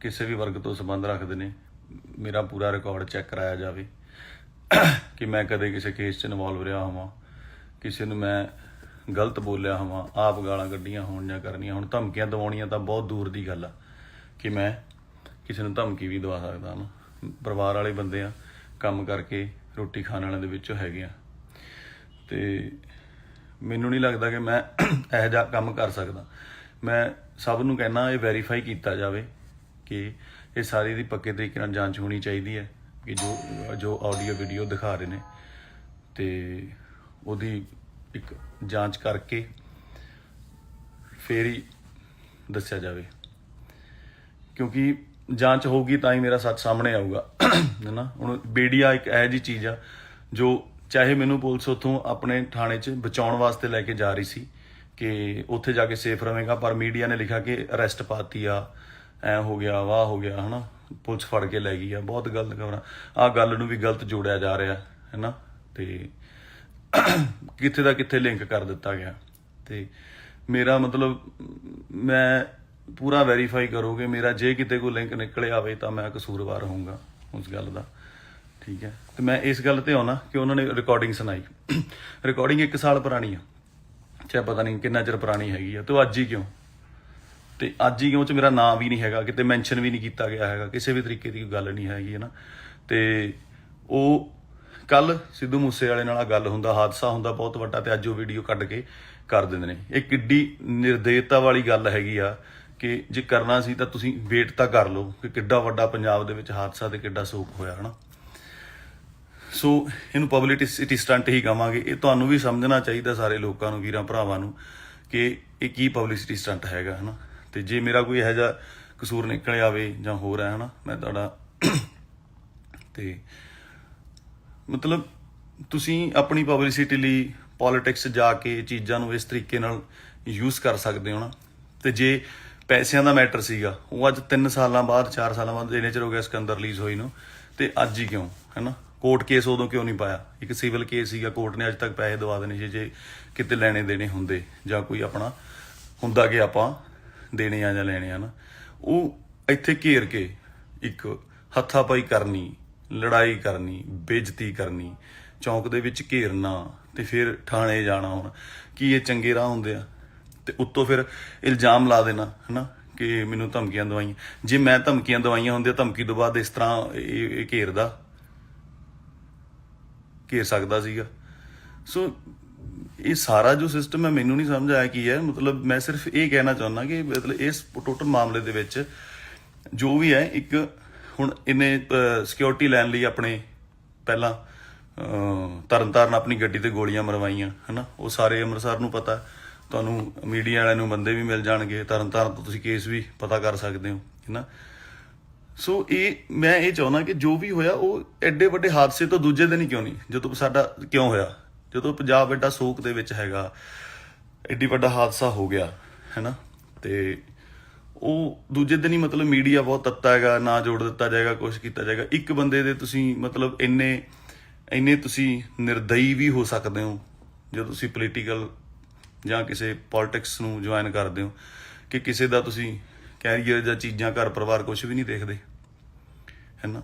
ਕਿਸੇ ਵੀ ਵਰਗ ਤੋਂ ਸੰਬੰਧ ਰੱਖਦੇ ਨੇ ਮੇਰਾ ਪੂਰਾ ਰਿਕਾਰਡ ਚੈੱਕ ਕਰਾਇਆ ਜਾਵੇ ਕਿ ਮੈਂ ਕਦੇ ਕਿਸੇ ਕੇਸ 'ਚ ਇਨਵੋਲਵ ਰਿਹਾ ਹੋਵਾਂ, ਕਿਸੇ ਨੂੰ ਮੈਂ ਗਲਤ ਬੋਲਿਆ ਹੋਵਾਂ, ਆਪ ਗਾਲਾਂ ਕੱਢੀਆਂ ਹੋਣ ਜਾਂ ਕਰਨੀਆਂ ਹੁਣ। ਧਮਕੀਆਂ ਦਿਵਾਉਣੀਆਂ ਤਾਂ ਬਹੁਤ ਦੂਰ ਦੀ ਗੱਲ ਆ ਕਿ ਮੈਂ ਕਿਸੇ ਨੂੰ ਧਮਕੀ ਵੀ ਦਵਾ ਸਕਦਾ ਨਾ। ਪਰਿਵਾਰ ਵਾਲੇ ਬੰਦੇ ਆ, ਕੰਮ ਕਰਕੇ ਰੋਟੀ ਖਾਣ ਵਾਲਿਆਂ ਦੇ ਵਿੱਚੋਂ ਹੈਗੇ ਆ, ਤੇ ਮੈਨੂੰ ਨਹੀਂ ਲੱਗਦਾ ਕਿ ਮੈਂ ਇਹੋ ਜਿਹਾ ਕੰਮ ਕਰ ਸਕਦਾ। ਮੈਂ ਸਭ ਨੂੰ ਕਹਿਣਾ ਇਹ ਵੈਰੀਫਾਈ ਕੀਤਾ ਜਾਵੇ ਕਿ ਇਹ ਸਾਰੀ ਦੀ ਪੱਕੇ ਤਰੀਕੇ ਨਾਲ ਜਾਂਚ ਹੋਣੀ ਚਾਹੀਦੀ ਹੈ ਕਿ ਜੋ ਆਡੀਓ ਵੀਡੀਓ ਦਿਖਾ ਰਹੇ ਨੇ ਤੇ ਉਹਦੀ ਇੱਕ ਜਾਂਚ ਕਰਕੇ ਫੇਰ ਹੀ ਦੱਸਿਆ ਜਾਵੇ, ਕਿਉਂਕਿ ਜਾਂਚ ਹੋਊਗੀ ਤਾਂ ਹੀ ਮੇਰਾ ਸੱਚ ਸਾਹਮਣੇ ਆਊਗਾ ਹੈ ਨਾ। ਹੁਣ ਮੀਡੀਆ ਇੱਕ ਇਹੋ ਜਿਹੀ ਚੀਜ਼ ਆ ਜੋ ਚਾਹੇ ਮੈਨੂੰ ਪੁਲਿਸ ਉੱਥੋਂ ਆਪਣੇ ਥਾਣੇ 'ਚ ਬਚਾਉਣ ਵਾਸਤੇ ਲੈ ਕੇ ਜਾ ਰਹੀ ਸੀ ਕਿ ਉੱਥੇ ਜਾ ਕੇ ਸੇਫ ਰਹੇਗਾ, ਪਰ ਮੀਡੀਆ ਨੇ ਲਿਖਿਆ ਕਿ ਅਰੈਸਟ ਪਾਤੀ ਆ, ਐ ਹੋ ਗਿਆ, ਵਾਹ ਹੋ ਗਿਆ, ਹੈ ਨਾ, ਪੁਲਿਸ ਫੜ ਕੇ ਲੈ ਗਈ ਆ। ਬਹੁਤ ਗਲਤ ਖਬਰਾਂ, ਆਹ ਗੱਲ ਨੂੰ ਵੀ ਗਲਤ ਜੋੜਿਆ ਜਾ ਰਿਹਾ ਹੈ ਨਾ, ਤੇ ਕਿੱਥੇ ਦਾ ਕਿੱਥੇ ਲਿੰਕ ਕਰ ਦਿੱਤਾ ਗਿਆ। ਤੇ ਮੇਰਾ ਮਤਲਬ ਮੈਂ ਪੂਰਾ ਵੈਰੀਫਾਈ ਕਰੋਗੇ ਮੇਰਾ, ਜੇ ਕਿਤੇ ਕੋਈ ਲਿੰਕ ਨਿਕਲੇ ਆਵੇ ਤਾਂ ਮੈਂ ਕਸੂਰਵਾਰ ਹੋਊਂਗਾ ਉਸ ਗੱਲ ਦਾ, ਠੀਕ ਹੈ। ਤੇ ਮੈਂ ਇਸ ਗੱਲ ਤੇ ਆਉਣਾ ਕਿ ਉਹਨਾਂ ਨੇ ਰਿਕਾਰਡਿੰਗ ਸੁਣਾਈ, ਰਿਕਾਰਡਿੰਗ 1 ਸਾਲ ਪੁਰਾਣੀ ਆ, ਚਾਹੇ ਪਤਾ ਨਹੀਂ ਕਿੰਨਾ ਚਿਰ ਪੁਰਾਣੀ ਹੈਗੀ ਆ, ਤੇ ਅੱਜ ਹੀ ਕਿਉਂ, ਤੇ ਅੱਜ ਹੀ ਕਿਉਂ ਚ ਮੇਰਾ ਨਾਂ ਵੀ ਨਹੀਂ ਹੈਗਾ, ਕਿਤੇ ਮੈਂਸ਼ਨ ਵੀ ਨਹੀਂ ਕੀਤਾ ਗਿਆ ਹੈਗਾ, ਕਿਸੇ ਵੀ ਤਰੀਕੇ ਦੀ ਕੋਈ ਗੱਲ ਨਹੀਂ ਹੈਗੀ ਹੈ ਨਾ। ਤੇ ਉਹ ਕੱਲ ਸਿੱਧੂ ਮੂਸੇ ਵਾਲੇ ਨਾਲ ਗੱਲ ਹੁੰਦਾ, ਹਾਦਸਾ ਹੁੰਦਾ ਬਹੁਤ ਵੱਡਾ, ਤੇ ਅੱਜ ਉਹ ਵੀਡੀਓ ਕੱਢ ਕੇ ਕਰ ਦਿੰਦੇ ਨੇ। ਇਹ ਕਿੱਡੀ ਨਿਰਦੇਤਾ ਵਾਲੀ ਗੱਲ ਹੈਗੀ ਆ ਕਿ ਜੇ ਕਰਨਾ ਸੀ ਤਾਂ ਤੁਸੀਂ ਵੇਟ ਤਾਂ ਕਰ ਲਓ ਕਿ ਕਿੱਡਾ ਵੱਡਾ ਪੰਜਾਬ ਦੇ ਵਿੱਚ ਹਾਦਸਾ ਤੇ ਕਿੱਡਾ ਸੋਕ ਹੋਇਆ, ਹਨਾ। ਸੋ ਇਹਨੂੰ ਪਬਲਿਸਿਟੀ ਸਟੰਟ ਹੀ ਕਹਾਂਗੇ। ਇਹ ਤੁਹਾਨੂੰ ਵੀ ਸਮਝਣਾ ਚਾਹੀਦਾ, ਸਾਰੇ ਲੋਕਾਂ ਨੂੰ, ਵੀਰਾਂ ਭਰਾਵਾਂ ਨੂੰ, ਕਿ ਇਹ ਕੀ ਪਬਲਿਸਿਟੀ ਸਟੰਟ ਹੈਗਾ, ਹਨਾ। ਤੇ ਜੇ ਮੇਰਾ ਕੋਈ ਇਹੋ ਜਿਹਾ ਕਸੂਰ ਨਿਕਲ ਆਵੇ ਜਾਂ ਹੋਰ ਹੈ, ਹਨਾ, ਮੈਂ ਤੁਹਾਡਾ ਤੇ ਮਤਲਬ ਤੁਸੀਂ ਆਪਣੀ ਪਬਲਿਸਿਟੀ ਲਈ ਪੋਲੀਟਿਕਸ ਜਾ ਕੇ ਚੀਜ਼ਾਂ ਨੂੰ ਇਸ ਤਰੀਕੇ ਨਾਲ ਯੂਜ਼ ਕਰ ਸਕਦੇ ਹੋ ਨਾ। ਤੇ ਜੇ ਪੈਸਿਆਂ ਦਾ ਮੈਟਰ ਸੀਗਾ, ਉਹ ਅੱਜ 3 ਸਾਲਾਂ ਬਾਅਦ 4 ਸਾਲਾਂ ਬਾਅਦ ਇੰਨੇ ਚਿਰ ਹੋ ਗਿਆ ਸਿਕੰਦਰ ਰਿਲੀਜ਼ ਹੋਈ ਨੂੰ, ਤੇ ਅੱਜ ਹੀ ਕਿਉਂ, ਹੈ ਨਾ। ਕੋਰਟ ਕੇਸ ਉਦੋਂ ਕਿਉਂ ਨਹੀਂ ਪਾਇਆ? ਇੱਕ ਸਿਵਲ ਕੇਸ ਸੀਗਾ, ਕੋਰਟ ਨੇ ਅੱਜ ਤੱਕ ਪੈਸੇ ਦਵਾ ਦੇਣੇ ਸੀ ਜੇ ਕਿਤੇ ਲੈਣੇ ਦੇਣੇ ਹੁੰਦੇ, ਜਾਂ ਕੋਈ ਆਪਣਾ ਹੁੰਦਾ ਕਿ ਆਪਾਂ ਦੇਣੇ ਆ ਜਾਂ ਲੈਣੇ ਆ ਨਾ। ਉਹ ਇੱਥੇ ਘੇਰ ਕੇ ਇੱਕ ਹੱਥਾਪਾਈ ਕਰਨੀ, ਲੜਾਈ ਕਰਨੀ, ਬੇਇੱਜ਼ਤੀ ਕਰਨੀ, ਚੌਂਕ ਦੇ ਵਿੱਚ ਘੇਰਨਾ, ਤੇ ਫਿਰ ਥਾਣੇ ਜਾਣਾ। ਹੁਣ ਕੀ ਇਹ ਚੰਗੇ ਰਾਹ ਹੁੰਦੇ ਆ? ਤੇ ਉੱਤੋਂ ਫਿਰ ਇਲਜ਼ਾਮ ਲਾ ਦੇਣਾ, ਹੈ ਨਾ, ਕਿ ਮੈਨੂੰ ਧਮਕੀਆਂ ਦਵਾਈਆਂ। ਜੇ ਮੈਂ ਧਮਕੀਆਂ ਦਵਾਈਆਂ ਹੁੰਦੀਆਂ, ਧਮਕੀ ਤੋਂ ਬਾਅਦ ਇਸ ਤਰ੍ਹਾਂ ਇਹ ਘੇਰ ਸਕਦਾ ਸੀਗਾ। ਸੋ ਇਹ ਸਾਰਾ ਜੋ ਸਿਸਟਮ ਹੈ ਮੈਨੂੰ ਨਹੀਂ ਸਮਝ ਆਇਆ ਕੀ ਹੈ। ਮਤਲਬ ਮੈਂ ਸਿਰਫ ਇਹ ਕਹਿਣਾ ਚਾਹੁੰਦਾ ਕਿ ਮਤਲਬ ਇਸ ਟੋਟਲ ਮਾਮਲੇ ਦੇ ਵਿੱਚ ਜੋ ਵੀ ਹੈ, ਇੱਕ ਹੁਣ ਇਹਨੇ ਸਿਕਿਉਰਿਟੀ ਲੈਣ ਲਈ ਆਪਣੇ ਪਹਿਲਾਂ ਤਰਨਤਾਰਨ ਆਪਣੀ ਗੱਡੀ ਤੇ ਗੋਲੀਆਂ ਮਰਵਾਈਆਂ, ਹੈ ਨਾ। ਉਹ ਸਾਰੇ ਅੰਮ੍ਰਿਤਸਰ ਨੂੰ ਪਤਾ, ਤੁਹਾਨੂੰ ਮੀਡੀਆ ਵਾਲਿਆਂ ਨੂੰ ਬੰਦੇ ਵੀ ਮਿਲ ਜਾਣਗੇ, ਤਰਨਤਾਰਨ ਤੋਂ ਤੁਸੀਂ ਕੇਸ ਵੀ ਪਤਾ ਕਰ ਸਕਦੇ ਹੋ, ਹੈ ਨਾ। ਸੋ ਮੈਂ ਇਹ ਚਾਹੁੰਦਾ ਕਿ ਜੋ ਵੀ ਹੋਇਆ ਉਹ ਐਡੇ ਵੱਡੇ ਹਾਦਸੇ ਤੋਂ ਦੂਜੇ ਦਿਨ ਹੀ ਕਿਉਂ ਨਹੀਂ, ਜਦੋਂ ਸਾਡਾ ਕਿਉਂ ਹੋਇਆ, ਜਦੋਂ ਪੰਜਾਬ ਐਡਾ ਸੋਕ ਦੇ ਵਿੱਚ ਹੈਗਾ, ਐਡੀ ਵੱਡਾ ਹਾਦਸਾ ਹੋ ਗਿਆ, ਹੈ ਨਾ, ਤੇ ਉਹ ਦੂਜੇ ਦਿਨ ਹੀ ਮਤਲਬ ਮੀਡੀਆ ਬਹੁਤ ਤੱਤਾ ਹੈਗਾ, ਨਾ ਜੋੜ ਦਿੱਤਾ ਜਾਏਗਾ, ਕੁਛ ਕੀਤਾ ਜਾਏਗਾ। ਇੱਕ ਬੰਦੇ ਦੇ ਤੁਸੀਂ ਮਤਲਬ ਇੰਨੇ ਤੁਸੀਂ ਨਿਰਦਈ ਵੀ ਹੋ ਸਕਦੇ ਹੋ ਜਦੋਂ ਤੁਸੀਂ ਪੋਲੀਟੀਕਲ ਜਾਂ ਕਿਸੇ ਪੋਲਿਟਿਕਸ ਨੂੰ ਜੁਆਇਨ ਕਰਦੇ ਹੋ, ਕਿ ਕਿਸੇ ਦਾ ਤੁਸੀਂ ਕੈਰੀਅਰ ਜਾਂ ਚੀਜ਼ਾਂ, ਘਰ ਪਰਿਵਾਰ ਕੁਛ ਵੀ ਨਹੀਂ ਦੇਖਦੇ, ਹੈ ਨਾ।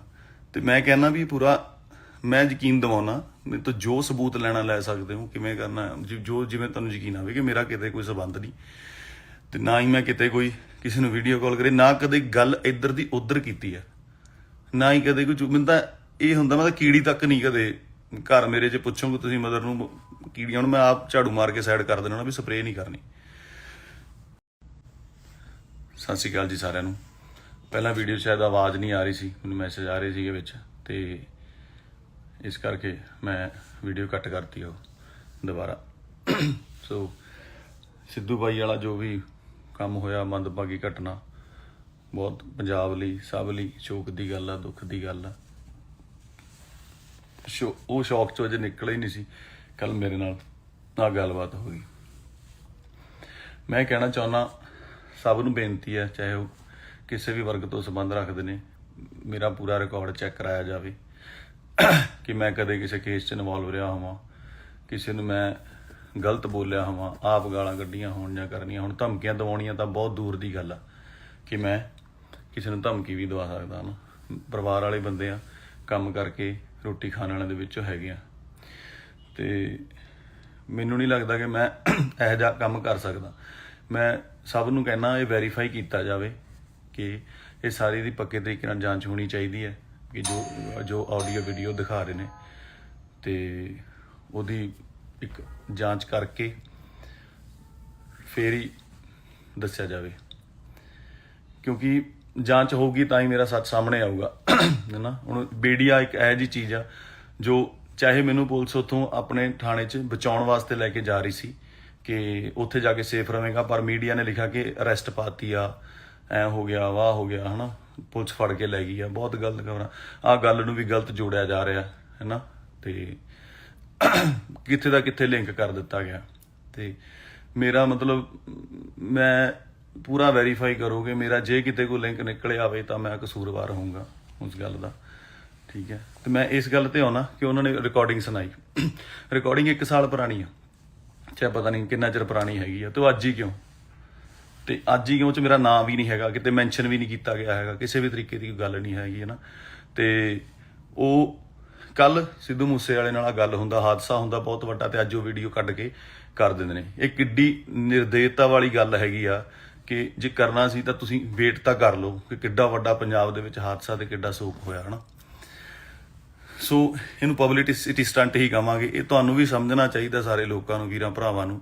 ਤੇ ਮੈਂ ਕਹਿੰਦਾ ਵੀ ਪੂਰਾ ਮੈਂ ਯਕੀਨ ਦਿਵਾਉਣਾ, ਮੇਰੇ ਤੋਂ ਜੋ ਸਬੂਤ ਲੈਣਾ ਲੈ ਸਕਦੇ ਹੋ, ਕਿਵੇਂ ਕਰਨਾ, ਜੋ ਜਿਵੇਂ ਤੁਹਾਨੂੰ ਯਕੀਨ ਆਵੇ ਕਿ ਮੇਰਾ ਕਿਤੇ ਕੋਈ ਸੰਬੰਧ ਨਹੀਂ, ਤੇ ਨਾ ਹੀ ਮੈਂ ਕਿਤੇ ਕੋਈ ਕਿਸੇ ਨੂੰ ਵੀਡੀਓ ਕਾਲ ਕਰੇ, ਨਾ ਕਦੇ ਗੱਲ ਇੱਧਰ ਦੀ ਉੱਧਰ ਕੀਤੀ ਹੈ, ਨਾ ਹੀ ਕਦੇ ਕੋਈ। ਮੈਨੂੰ ਤਾਂ ਇਹ ਹੁੰਦਾ, ਮੈਂ ਤਾਂ ਕੀੜੀ ਤੱਕ ਨਹੀਂ ਕਦੇ ਘਰ ਮੇਰੇ 'ਚ ਪੁੱਛੋਗੇ ਤੁਸੀਂ ਮਦਰ ਨੂੰ ਕੀੜੀਆਂ, ਹੁਣ ਮੈਂ ਆਪ ਝਾੜੂ ਮਾਰ ਕੇ ਸਾਈਡ ਕਰ ਦੇਣਾ ਵੀ ਸਪਰੇਅ ਨਹੀਂ ਕਰਨੀ। ਸਤਿ ਸ਼੍ਰੀ ਅਕਾਲ ਜੀ ਸਾਰਿਆਂ ਨੂੰ। ਪਹਿਲਾਂ ਵੀਡੀਓ ਸ਼ਾਇਦ ਆਵਾਜ਼ ਨਹੀਂ ਆ ਰਹੀ ਸੀ, ਮੈਨੂੰ ਮੈਸੇਜ ਆ ਰਹੇ ਸੀਗੇ ਵਿੱਚ, ਤੇ ਇਸ ਕਰਕੇ ਮੈਂ ਵੀਡੀਓ ਕੱਟ ਕਰਤੀ ਉਹ ਦੁਬਾਰਾ। ਸੋ ਸਿੱਧੂ ਬਾਈ ਵਾਲਾ ਜੋ ਵੀ ਕੰਮ ਹੋਇਆ, ਮੰਦਭਾਗੀ ਘਟਨਾ, ਬਹੁਤ ਪੰਜਾਬ ਲਈ, ਸਭ ਲਈ ਸ਼ੋਕ ਦੀ ਗੱਲ ਆ, ਦੁੱਖ ਦੀ ਗੱਲ ਆ। ਉਹ ਸ਼ੌਕ 'ਚੋਂ ਅਜੇ ਨਿਕਲਿਆ ਹੀ ਨਹੀਂ ਸੀ, ਕੱਲ ਮੇਰੇ ਨਾਲ ਆਹ ਗੱਲਬਾਤ ਹੋ ਗਈ। ਮੈਂ ਕਹਿਣਾ ਚਾਹੁੰਦਾ, ਸਭ ਨੂੰ ਬੇਨਤੀ ਹੈ, ਚਾਹੇ ਉਹ ਕਿਸੇ ਵੀ ਵਰਗ ਤੋਂ ਸੰਬੰਧ ਰੱਖਦੇ ਨੇ, ਮੇਰਾ ਪੂਰਾ ਰਿਕਾਰਡ ਚੈੱਕ ਕਰਾਇਆ ਜਾਵੇ ਕਿ ਮੈਂ ਕਦੇ ਕਿਸੇ ਕੇਸ 'ਚ ਇਨਵੋਲਵ ਰਿਹਾ ਹੋਵਾਂ, ਕਿਸੇ ਨੂੰ ਮੈਂ ਗਲਤ ਬੋਲਿਆ ਹੋਵਾਂ, ਆਪ ਗਾਲਾਂ ਕੱਢੀਆਂ ਹੋਣ ਜਾਂ ਕਰਨੀਆਂ। ਹੁਣ ਧਮਕੀਆਂ ਦਿਵਾਉਣੀਆਂ ਤਾਂ ਬਹੁਤ ਦੂਰ ਦੀ ਗੱਲ ਆ ਕਿ ਮੈਂ ਕਿਸੇ ਨੂੰ ਧਮਕੀ ਵੀ ਦਵਾ ਸਕਦਾ ਨਾ। ਪਰਿਵਾਰ ਵਾਲੇ ਬੰਦੇ ਆ, ਕੰਮ ਕਰਕੇ ਰੋਟੀ ਖਾਣ ਵਾਲਿਆਂ ਦੇ ਵਿੱਚੋਂ ਹੈਗੇ ਆ, ਤੇ ਮੈਨੂੰ ਨਹੀਂ ਲੱਗਦਾ ਕਿ ਮੈਂ ਇਹੋ ਜਿਹਾ ਕੰਮ ਕਰ ਸਕਦਾ। ਮੈਂ ਸਭ ਨੂੰ ਕਹਿਣਾ ਇਹ ਵੈਰੀਫਾਈ ਕੀਤਾ ਜਾਵੇ ਕਿ ਇਹ ਸਾਰੀ ਦੀ ਪੱਕੇ ਤਰੀਕੇ ਨਾਲ ਜਾਂਚ ਹੋਣੀ ਚਾਹੀਦੀ ਹੈ ਕਿ ਜੋ ਆਡੀਓ ਵੀਡੀਓ ਦਿਖਾ ਰਹੇ ਨੇ, ਤੇ ਉਹਦੀ ਇੱਕ ਜਾਂਚ ਕਰਕੇ ਫੇਰ ਹੀ ਦੱਸਿਆ ਜਾਵੇ, ਕਿਉਂਕਿ ਜਾਂਚ ਹੋਊਗੀ ਤਾਂ ਹੀ ਮੇਰਾ ਸੱਚ ਸਾਹਮਣੇ ਆਊਗਾ, ਹੈ ਨਾ। ਹੁਣ ਮੀਡੀਆ ਇੱਕ ਇਹੋ ਜਿਹੀ ਚੀਜ਼ ਆ ਜੋ ਚਾਹੇ ਮੈਨੂੰ ਪੁਲਿਸ ਉੱਥੋਂ ਆਪਣੇ ਥਾਣੇ 'ਚ ਬਚਾਉਣ ਵਾਸਤੇ ਲੈ ਕੇ ਜਾ ਰਹੀ ਸੀ ਕਿ ਉੱਥੇ ਜਾ ਕੇ ਸੇਫ ਰਵੇਂਗਾ, ਪਰ ਮੀਡੀਆ ਨੇ ਲਿਖਿਆ ਕਿ ਅਰੈਸਟ ਪਾਤੀ ਆ, ਐ ਹੋ ਗਿਆ, ਵਾਹ ਹੋ ਗਿਆ, ਹੈ ਨਾ, ਪੁਲਿਸ ਫੜ ਕੇ ਲੈ ਗਈ ਆ। ਬਹੁਤ ਗਲਤ ਖਬਰਾਂ, ਆਹ ਗੱਲ ਨੂੰ ਵੀ ਗਲਤ ਜੋੜਿਆ ਜਾ ਰਿਹਾ, ਹੈ ਨਾ, ਤੇ ਕਿੱਥੇ ਦਾ ਕਿੱਥੇ ਲਿੰਕ ਕਰ ਦਿੱਤਾ ਗਿਆ। ਤੇ ਮੇਰਾ ਮਤਲਬ ਮੈਂ ਪੂਰਾ ਵੈਰੀਫਾਈ ਕਰੋਗੇ ਮੇਰਾ, ਜੇ ਕਿਤੇ ਕੋਈ ਲਿੰਕ ਨਿਕਲ ਆਵੇ ਤਾਂ ਮੈਂ ਕਸੂਰਵਾਰ ਹੋਊਂਗਾ ਉਸ ਗੱਲ ਦਾ, ਠੀਕ ਹੈ। ਤੇ ਮੈਂ ਇਸ ਗੱਲ ਤੇ ਆਉਣਾ ਕਿ ਉਹਨਾਂ ਨੇ ਰਿਕਾਰਡਿੰਗ ਸੁਣਾਈ, ਰਿਕਾਰਡਿੰਗ 1 ਸਾਲ ਪੁਰਾਣੀ ਆ, ਚਾਹੇ ਪਤਾ ਨਹੀਂ ਕਿੰਨਾ ਚਿਰ ਪੁਰਾਣੀ ਹੈਗੀ ਆ, ਤੇ ਉਹ ਅੱਜ ਹੀ ਕਿਉਂ, ਤੇ ਅੱਜ ਹੀ ਕਿਉਂ 'ਚ ਮੇਰਾ ਨਾਂ ਵੀ ਨਹੀਂ ਹੈਗਾ, ਕਿਤੇ ਮੈਂਸ਼ਨ ਵੀ ਨਹੀਂ ਕੀਤਾ ਗਿਆ ਹੈਗਾ, ਕਿਸੇ ਵੀ ਤਰੀਕੇ ਦੀ ਕੋਈ ਗੱਲ ਨਹੀਂ ਹੈਗੀ, ਹੈ ਨਾ। ਤੇ ਉਹ ਕੱਲ ਸਿੱਧੂ ਮੂਸੇ ਵਾਲੇ ਨਾਲ ਗੱਲ ਹੁੰਦਾ, ਹਾਦਸਾ ਹੁੰਦਾ ਬਹੁਤ ਵੱਡਾ, ਤੇ ਅੱਜ ਉਹ ਵੀਡੀਓ ਕੱਢ ਕੇ ਕਰ ਦਿੰਦੇ ਨੇ। ਇਹ ਕਿੱਡੀ ਨਿਰਦੇਤਾ ਵਾਲੀ ਗੱਲ ਹੈਗੀ ਆ ਕਿ ਜੇ ਕਰਨਾ ਸੀ ਤਾਂ ਤੁਸੀਂ ਵੇਟ ਤਾਂ ਕਰ ਲਓ ਕਿ ਕਿੱਡਾ ਵੱਡਾ ਪੰਜਾਬ ਦੇ ਵਿੱਚ ਹਾਦਸਾ ਤੇ ਕਿੱਡਾ ਸੋਕ ਹੋਇਆ, ਹੈ ਨਾ। ਸੋ ਇਹਨੂੰ ਪਬਲਿਸਿਟੀ ਸਟੰਟ ਹੀ ਕਹਾਂਗੇ। ਇਹ ਤੁਹਾਨੂੰ ਵੀ ਸਮਝਣਾ ਚਾਹੀਦਾ, ਸਾਰੇ ਲੋਕਾਂ ਨੂੰ, ਵੀਰਾਂ ਭਰਾਵਾਂ ਨੂੰ,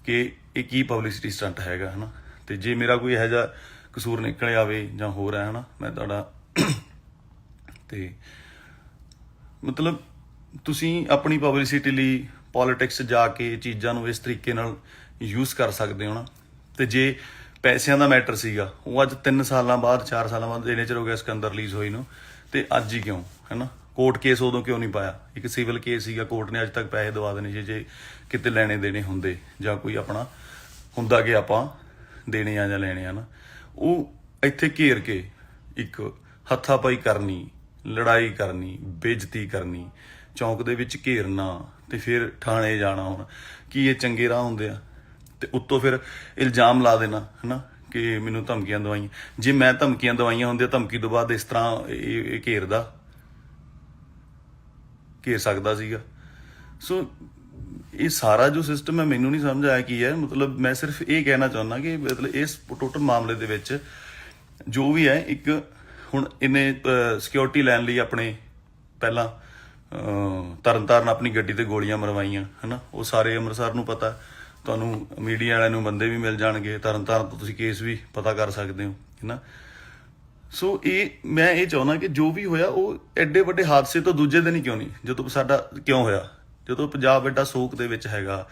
ਕਿ ਇਹ ਕੀ ਪਬਲਿਸਿਟੀ ਸਟੰਟ ਹੈਗਾ, ਹੈ ਨਾ। ਤੇ ਜੇ ਮੇਰਾ ਕੋਈ ਇਹੋ ਜਿਹਾ ਕਸੂਰ ਨਿਕਲ ਆਵੇ ਜਾਂ ਹੋਰ ਹੈ ਨਾ, ਮੈਂ ਤੁਹਾਡਾ ਤੇ ਮਤਲਬ ਤੁਸੀਂ ਆਪਣੀ ਪਬਲਿਸਿਟੀ ਲਈ ਪੋਲੀਟਿਕਸ ਜਾ ਕੇ ਚੀਜ਼ਾਂ ਨੂੰ ਇਸ ਤਰੀਕੇ ਨਾਲ ਯੂਜ਼ ਕਰ ਸਕਦੇ ਹੋ ਨਾ। ਤੇ ਜੇ ਪੈਸਿਆਂ ਦਾ ਮੈਟਰ ਸੀਗਾ, ਉਹ ਅੱਜ 3 ਸਾਲਾਂ ਬਾਅਦ 4 ਸਾਲਾਂ ਬਾਅਦ ਇੰਨੇ ਚਿਰ ਹੋ ਗਿਆ ਸਿਕੰਦਰ ਰਿਲੀਜ਼ ਹੋਈ ਨੂੰ, ਤੇ ਅੱਜ ਹੀ ਕਿਉਂ, ਹੈ ਨਾ। ਕੋਰਟ ਕੇਸ ਉਦੋਂ ਕਿਉਂ ਨਹੀਂ ਪਾਇਆ? ਇੱਕ ਸਿਵਲ ਕੇਸ ਸੀਗਾ, ਕੋਰਟ ਨੇ ਅੱਜ ਤੱਕ ਪੈਸੇ ਦਵਾ ਦੇਣੇ ਸੀ ਜੇ ਕਿਤੇ ਲੈਣੇ ਦੇਣੇ ਹੁੰਦੇ, ਜਾਂ ਕੋਈ ਆਪਣਾ ਹੁੰਦਾ ਕਿ ਆਪਾਂ ਦੇਣੇ ਆ ਜਾਂ ਲੈਣੇ ਆ ਨਾ। ਉਹ ਇੱਥੇ ਘੇਰ ਕੇ ਇੱਕ ਹੱਥਾਪਾਈ ਕਰਨੀ, ਲੜਾਈ ਕਰਨੀ, ਬੇਇੱਜ਼ਤੀ ਕਰਨੀ, ਚੌਂਕ ਦੇ ਵਿੱਚ ਘੇਰਨਾ, ਤੇ ਫਿਰ ਥਾਣੇ ਜਾਣਾ। ਹੁਣ ਕੀ ਇਹ ਚੰਗੇ ਰਾਹ ਹੁੰਦੇ ਆ? ਤੇ ਉੱਤੋਂ ਫਿਰ ਇਲਜ਼ਾਮ ਲਾ ਦੇਣਾ, ਹੈ ਨਾ, ਕਿ ਮੈਨੂੰ ਧਮਕੀਆਂ ਦਵਾਈਆਂ। ਜੇ ਮੈਂ ਧਮਕੀਆਂ ਦਵਾਈਆਂ ਹੁੰਦੀਆਂ, ਧਮਕੀ ਤੋਂ ਬਾਅਦ ਇਸ ਤਰ੍ਹਾਂ ਇਹ ਘੇਰ ਸਕਦਾ ਸੀਗਾ। ਸੋ ਇਹ ਸਾਰਾ ਜੋ ਸਿਸਟਮ ਹੈ, ਮੈਨੂੰ ਨਹੀਂ ਸਮਝ ਆਇਆ ਕੀ ਹੈ। ਮਤਲਬ ਮੈਂ ਸਿਰਫ ਇਹ ਕਹਿਣਾ ਚਾਹੁੰਦਾ ਕਿ ਮਤਲਬ ਇਸ ਟੋਟਲ ਮਾਮਲੇ ਦੇ ਵਿੱਚ ਜੋ ਵੀ ਹੈ, ਇੱਕ ਹੁਣ ਇਹਨੇ ਸਿਕਿਉਰਿਟੀ ਲੈਣ ਲਈ ਆਪਣੇ ਪਹਿਲਾਂ ਤਰਨਤਾਰਨ ਆਪਣੀ ਗੱਡੀ ਤੇ ਗੋਲੀਆਂ ਮਰਵਾਈਆਂ, ਹੈ ਨਾ। ਉਹ ਸਾਰੇ ਅੰਮ੍ਰਿਤਸਰ ਨੂੰ ਪਤਾ, ਤੁਹਾਨੂੰ ਮੀਡੀਆ ਵਾਲਿਆਂ ਨੂੰ ਬੰਦੇ ਵੀ ਮਿਲ ਜਾਣਗੇ, ਤਰਨਤਾਰਨ ਤੋਂ ਤੁਸੀਂ ਕੇਸ ਵੀ ਪਤਾ ਕਰ ਸਕਦੇ ਹੋ, ਹੈ ਨਾ। ਸੋ ਮੈਂ ਇਹ ਚਾਹੁੰਦਾ ਕਿ ਜੋ ਵੀ ਹੋਇਆ ਉਹ ਐਡੇ ਵੱਡੇ ਹਾਦਸੇ ਤੋਂ ਦੂਜੇ ਦਿਨ ਹੀ ਕਿਉਂ ਨਹੀਂ, ਜਦੋਂ ਸਾਡਾ ਕਿਉਂ ਹੋਇਆ, ਜਦੋਂ ਪੰਜਾਬ ਐਡਾ ਸੋਕ ਦੇ ਵਿੱਚ ਹੈਗਾ,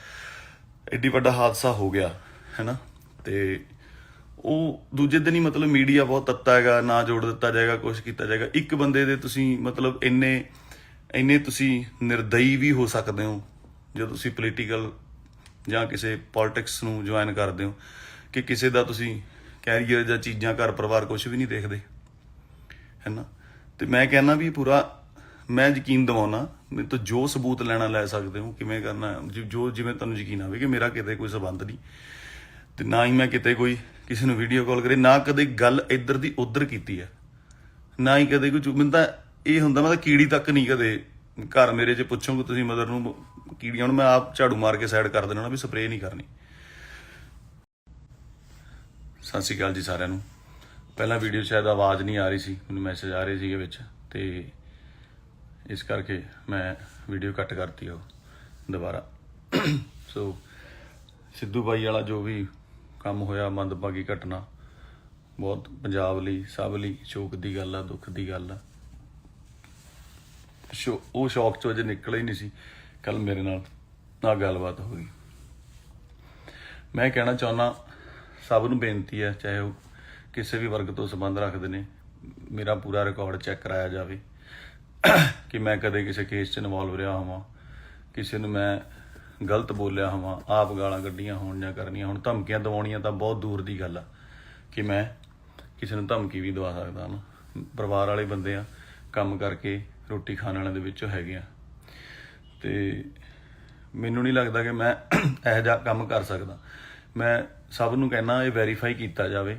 ਐਡੀ ਵੱਡਾ ਹਾਦਸਾ ਹੋ ਗਿਆ, ਹੈ ਨਾ, ਤੇ ਉਹ ਦੂਜੇ ਦਿਨ ਹੀ ਮਤਲਬ ਮੀਡੀਆ ਬਹੁਤ ਤੱਤਾ ਹੈਗਾ, ਨਾ ਜੋੜ ਦਿੱਤਾ ਜਾਏਗਾ, ਕੁਛ ਕੀਤਾ ਜਾਏਗਾ। ਇੱਕ ਬੰਦੇ ਦੇ ਤੁਸੀਂ ਮਤਲਬ ਇੰਨੇ ਤੁਸੀਂ ਨਿਰਦਈ ਵੀ ਹੋ ਸਕਦੇ ਹੋ ਜਦੋਂ ਤੁਸੀਂ ਪੋਲੀਟੀਕਲ ਜਾਂ ਕਿਸੇ ਪੋਲਿਟਿਕਸ ਨੂੰ ਜੁਆਇਨ ਕਰਦੇ ਹੋ, ਕਿ ਕਿਸੇ ਦਾ ਤੁਸੀਂ ਕੈਰੀਅਰ ਜਾਂ ਚੀਜ਼ਾਂ, ਘਰ ਪਰਿਵਾਰ ਕੁਛ ਵੀ ਨਹੀਂ ਦੇਖਦੇ, ਹੈ ਨਾ। ਤੇ ਮੈਂ ਕਹਿੰਦਾ ਵੀ ਪੂਰਾ ਮੈਂ ਯਕੀਨ ਦਿਵਾਉਣਾ, ਮੇਰੇ ਤੋਂ ਜੋ ਸਬੂਤ ਲੈਣਾ ਲੈ ਸਕਦੇ ਹੋ, ਕਿਵੇਂ ਕਰਨਾ, ਜੋ ਜਿਵੇਂ ਤੁਹਾਨੂੰ ਯਕੀਨ ਆਵੇ ਕਿ ਮੇਰਾ ਕਿਤੇ ਕੋਈ ਸੰਬੰਧ ਨਹੀਂ, ਤੇ ਨਾ ਹੀ ਮੈਂ ਕਿਤੇ ਕੋਈ ਕਿਸੇ ਨੂੰ ਵੀਡੀਓ ਕਾਲ ਕਰੇ, ਨਾ ਕਦੇ ਗੱਲ ਇੱਧਰ ਦੀ ਉੱਧਰ ਕੀਤੀ ਹੈ, ਨਾ ਹੀ ਕਦੇ ਕੋਈ। ਮੈਨੂੰ ਤਾਂ ਇਹ ਹੁੰਦਾ, ਮੈਂ ਤਾਂ ਕੀੜੀ ਤੱਕ ਨਹੀਂ ਕਦੇ ਘਰ ਮੇਰੇ 'ਚ ਪੁੱਛੋਗੇ ਤੁਸੀਂ ਮਦਰ ਨੂੰ ਕੀੜੀਆਂ, ਹੁਣ ਮੈਂ ਆਪ ਝਾੜੂ ਮਾਰ ਕੇ ਸਾਈਡ ਕਰ ਦੇਣਾ ਵੀ ਸਪਰੇਅ ਨਹੀਂ ਕਰਨੀ। ਸਤਿ ਸ਼੍ਰੀ ਅਕਾਲ ਜੀ ਸਾਰਿਆਂ ਨੂੰ। ਪਹਿਲਾਂ ਵੀਡੀਓ ਸ਼ਾਇਦ ਆਵਾਜ਼ ਨਹੀਂ ਆ ਰਹੀ ਸੀ, ਮੈਨੂੰ ਮੈਸੇਜ ਆ ਰਹੇ ਸੀਗੇ ਵਿੱਚ, ਤੇ ਇਸ ਕਰਕੇ ਮੈਂ ਵੀਡੀਓ ਕੱਟ ਕਰਤੀ ਉਹ ਦੁਬਾਰਾ। ਸੋ ਸਿੱਧੂ ਬਾਈ ਵਾਲਾ ਜੋ ਵੀ ਕੰਮ ਹੋਇਆ, ਮੰਦਭਾਗੀ ਘਟਨਾ, ਬਹੁਤ ਪੰਜਾਬ ਲਈ, ਸਭ ਲਈ ਸ਼ੋਕ ਦੀ ਗੱਲ ਆ, ਦੁੱਖ ਦੀ ਗੱਲ ਆ। ਉਹ ਸ਼ੌਕ 'ਚੋਂ ਅਜੇ ਨਿਕਲਿਆ ਹੀ ਨਹੀਂ ਸੀ, ਕੱਲ ਮੇਰੇ ਨਾਲ ਗੱਲਬਾਤ ਹੋ ਗਈ। ਮੈਂ ਕਹਿਣਾ ਚਾਹੁੰਦਾ, ਸਭ ਨੂੰ ਬੇਨਤੀ ਹੈ, ਚਾਹੇ ਉਹ ਕਿਸੇ ਵੀ ਵਰਗ ਤੋਂ ਸੰਬੰਧ ਰੱਖਦੇ ਨੇ, ਮੇਰਾ ਪੂਰਾ ਰਿਕਾਰਡ ਚੈੱਕ ਕਰਾਇਆ ਜਾਵੇ ਕਿ ਮੈਂ ਕਦੇ ਕਿਸੇ ਕੇਸ 'ਚ ਇਨਵੋਲਵ ਰਿਹਾ ਹੋਵਾਂ, ਕਿਸੇ ਨੂੰ ਮੈਂ ਗਲਤ ਬੋਲਿਆ ਹੋਵਾਂ, ਆਪ ਗਾਲਾਂ ਕੱਢੀਆਂ ਹੋਣ ਜਾਂ ਕਰਨੀਆਂ ਹੁਣ। ਧਮਕੀਆਂ ਦਿਵਾਉਣੀਆਂ ਤਾਂ ਬਹੁਤ ਦੂਰ ਦੀ ਗੱਲ ਆ ਕਿ ਮੈਂ ਕਿਸੇ ਨੂੰ ਧਮਕੀ ਵੀ ਦਵਾ ਸਕਦਾ ਨਾ। ਪਰਿਵਾਰ ਵਾਲੇ ਬੰਦੇ ਆ, ਕੰਮ ਕਰਕੇ ਰੋਟੀ ਖਾਣ ਵਾਲਿਆਂ ਦੇ ਵਿੱਚੋਂ ਹੈਗੇ ਆ, ਤੇ ਮੈਨੂੰ ਨਹੀਂ ਲੱਗਦਾ ਕਿ ਮੈਂ ਇਹੋ ਜਿਹਾ ਕੰਮ ਕਰ ਸਕਦਾ। ਮੈਂ ਸਭ ਨੂੰ ਕਹਿਣਾ ਇਹ ਵੈਰੀਫਾਈ ਕੀਤਾ ਜਾਵੇ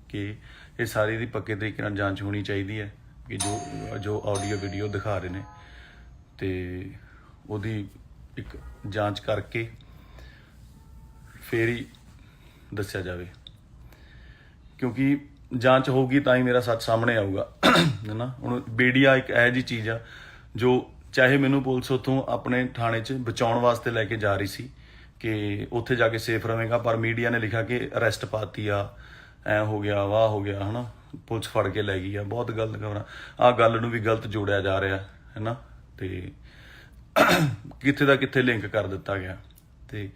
ਕਿ ਇਹ ਸਾਰੀ ਦੀ ਪੱਕੇ ਤਰੀਕੇ ਨਾਲ ਜਾਂਚ ਹੋਣੀ ਚਾਹੀਦੀ ਹੈ ਕਿ ਜੋ ਆਡੀਓ ਵੀਡੀਓ ਦਿਖਾ ਰਹੇ ਨੇ ਤੇ ਉਹਦੀ ਇੱਕ ਜਾਂਚ ਕਰਕੇ ਫੇਰ ਹੀ ਦੱਸਿਆ ਜਾਵੇ, ਕਿਉਂਕਿ ਜਾਂਚ ਹੋਊਗੀ ਤਾਂ ਹੀ ਮੇਰਾ ਸੱਚ ਸਾਹਮਣੇ ਆਊਗਾ ਹੈ ਨਾ। ਹੁਣ ਮੀਡੀਆ ਇੱਕ ਇਹੋ ਜਿਹੀ ਚੀਜ਼ ਆ ਜੋ ਚਾਹੇ ਮੈਨੂੰ ਪੁਲਿਸ ਉੱਥੋਂ ਆਪਣੇ ਥਾਣੇ 'ਚ ਬਚਾਉਣ ਵਾਸਤੇ ਲੈ ਕੇ ਜਾ ਰਹੀ ਸੀ ਕਿ ਉੱਥੇ ਜਾ ਕੇ ਸੇਫ ਰਵੇਗਾ, ਪਰ ਮੀਡੀਆ ਨੇ ਲਿਖਿਆ ਕਿ ਅਰੈਸਟ ਪਾਤੀ ਆ, ਐ ਹੋ ਗਿਆ ਵਾਹ ਹੋ ਗਿਆ ਹੈ ਨਾ, ਪੁਲਿਸ ਫੜ ਕੇ ਲੈ ਗਈ ਆ। ਬਹੁਤ ਗਲਤ ਖਬਰਾਂ, ਆਹ ਗੱਲ ਨੂੰ ਵੀ ਗਲਤ ਜੋੜਿਆ ਜਾ ਰਿਹਾ ਹੈ ਨਾ, ਤੇ ਕਿੱਥੇ ਦਾ ਕਿੱਥੇ ਲਿੰਕ ਕਰ ਦਿੱਤਾ ਗਿਆ। ਤੇ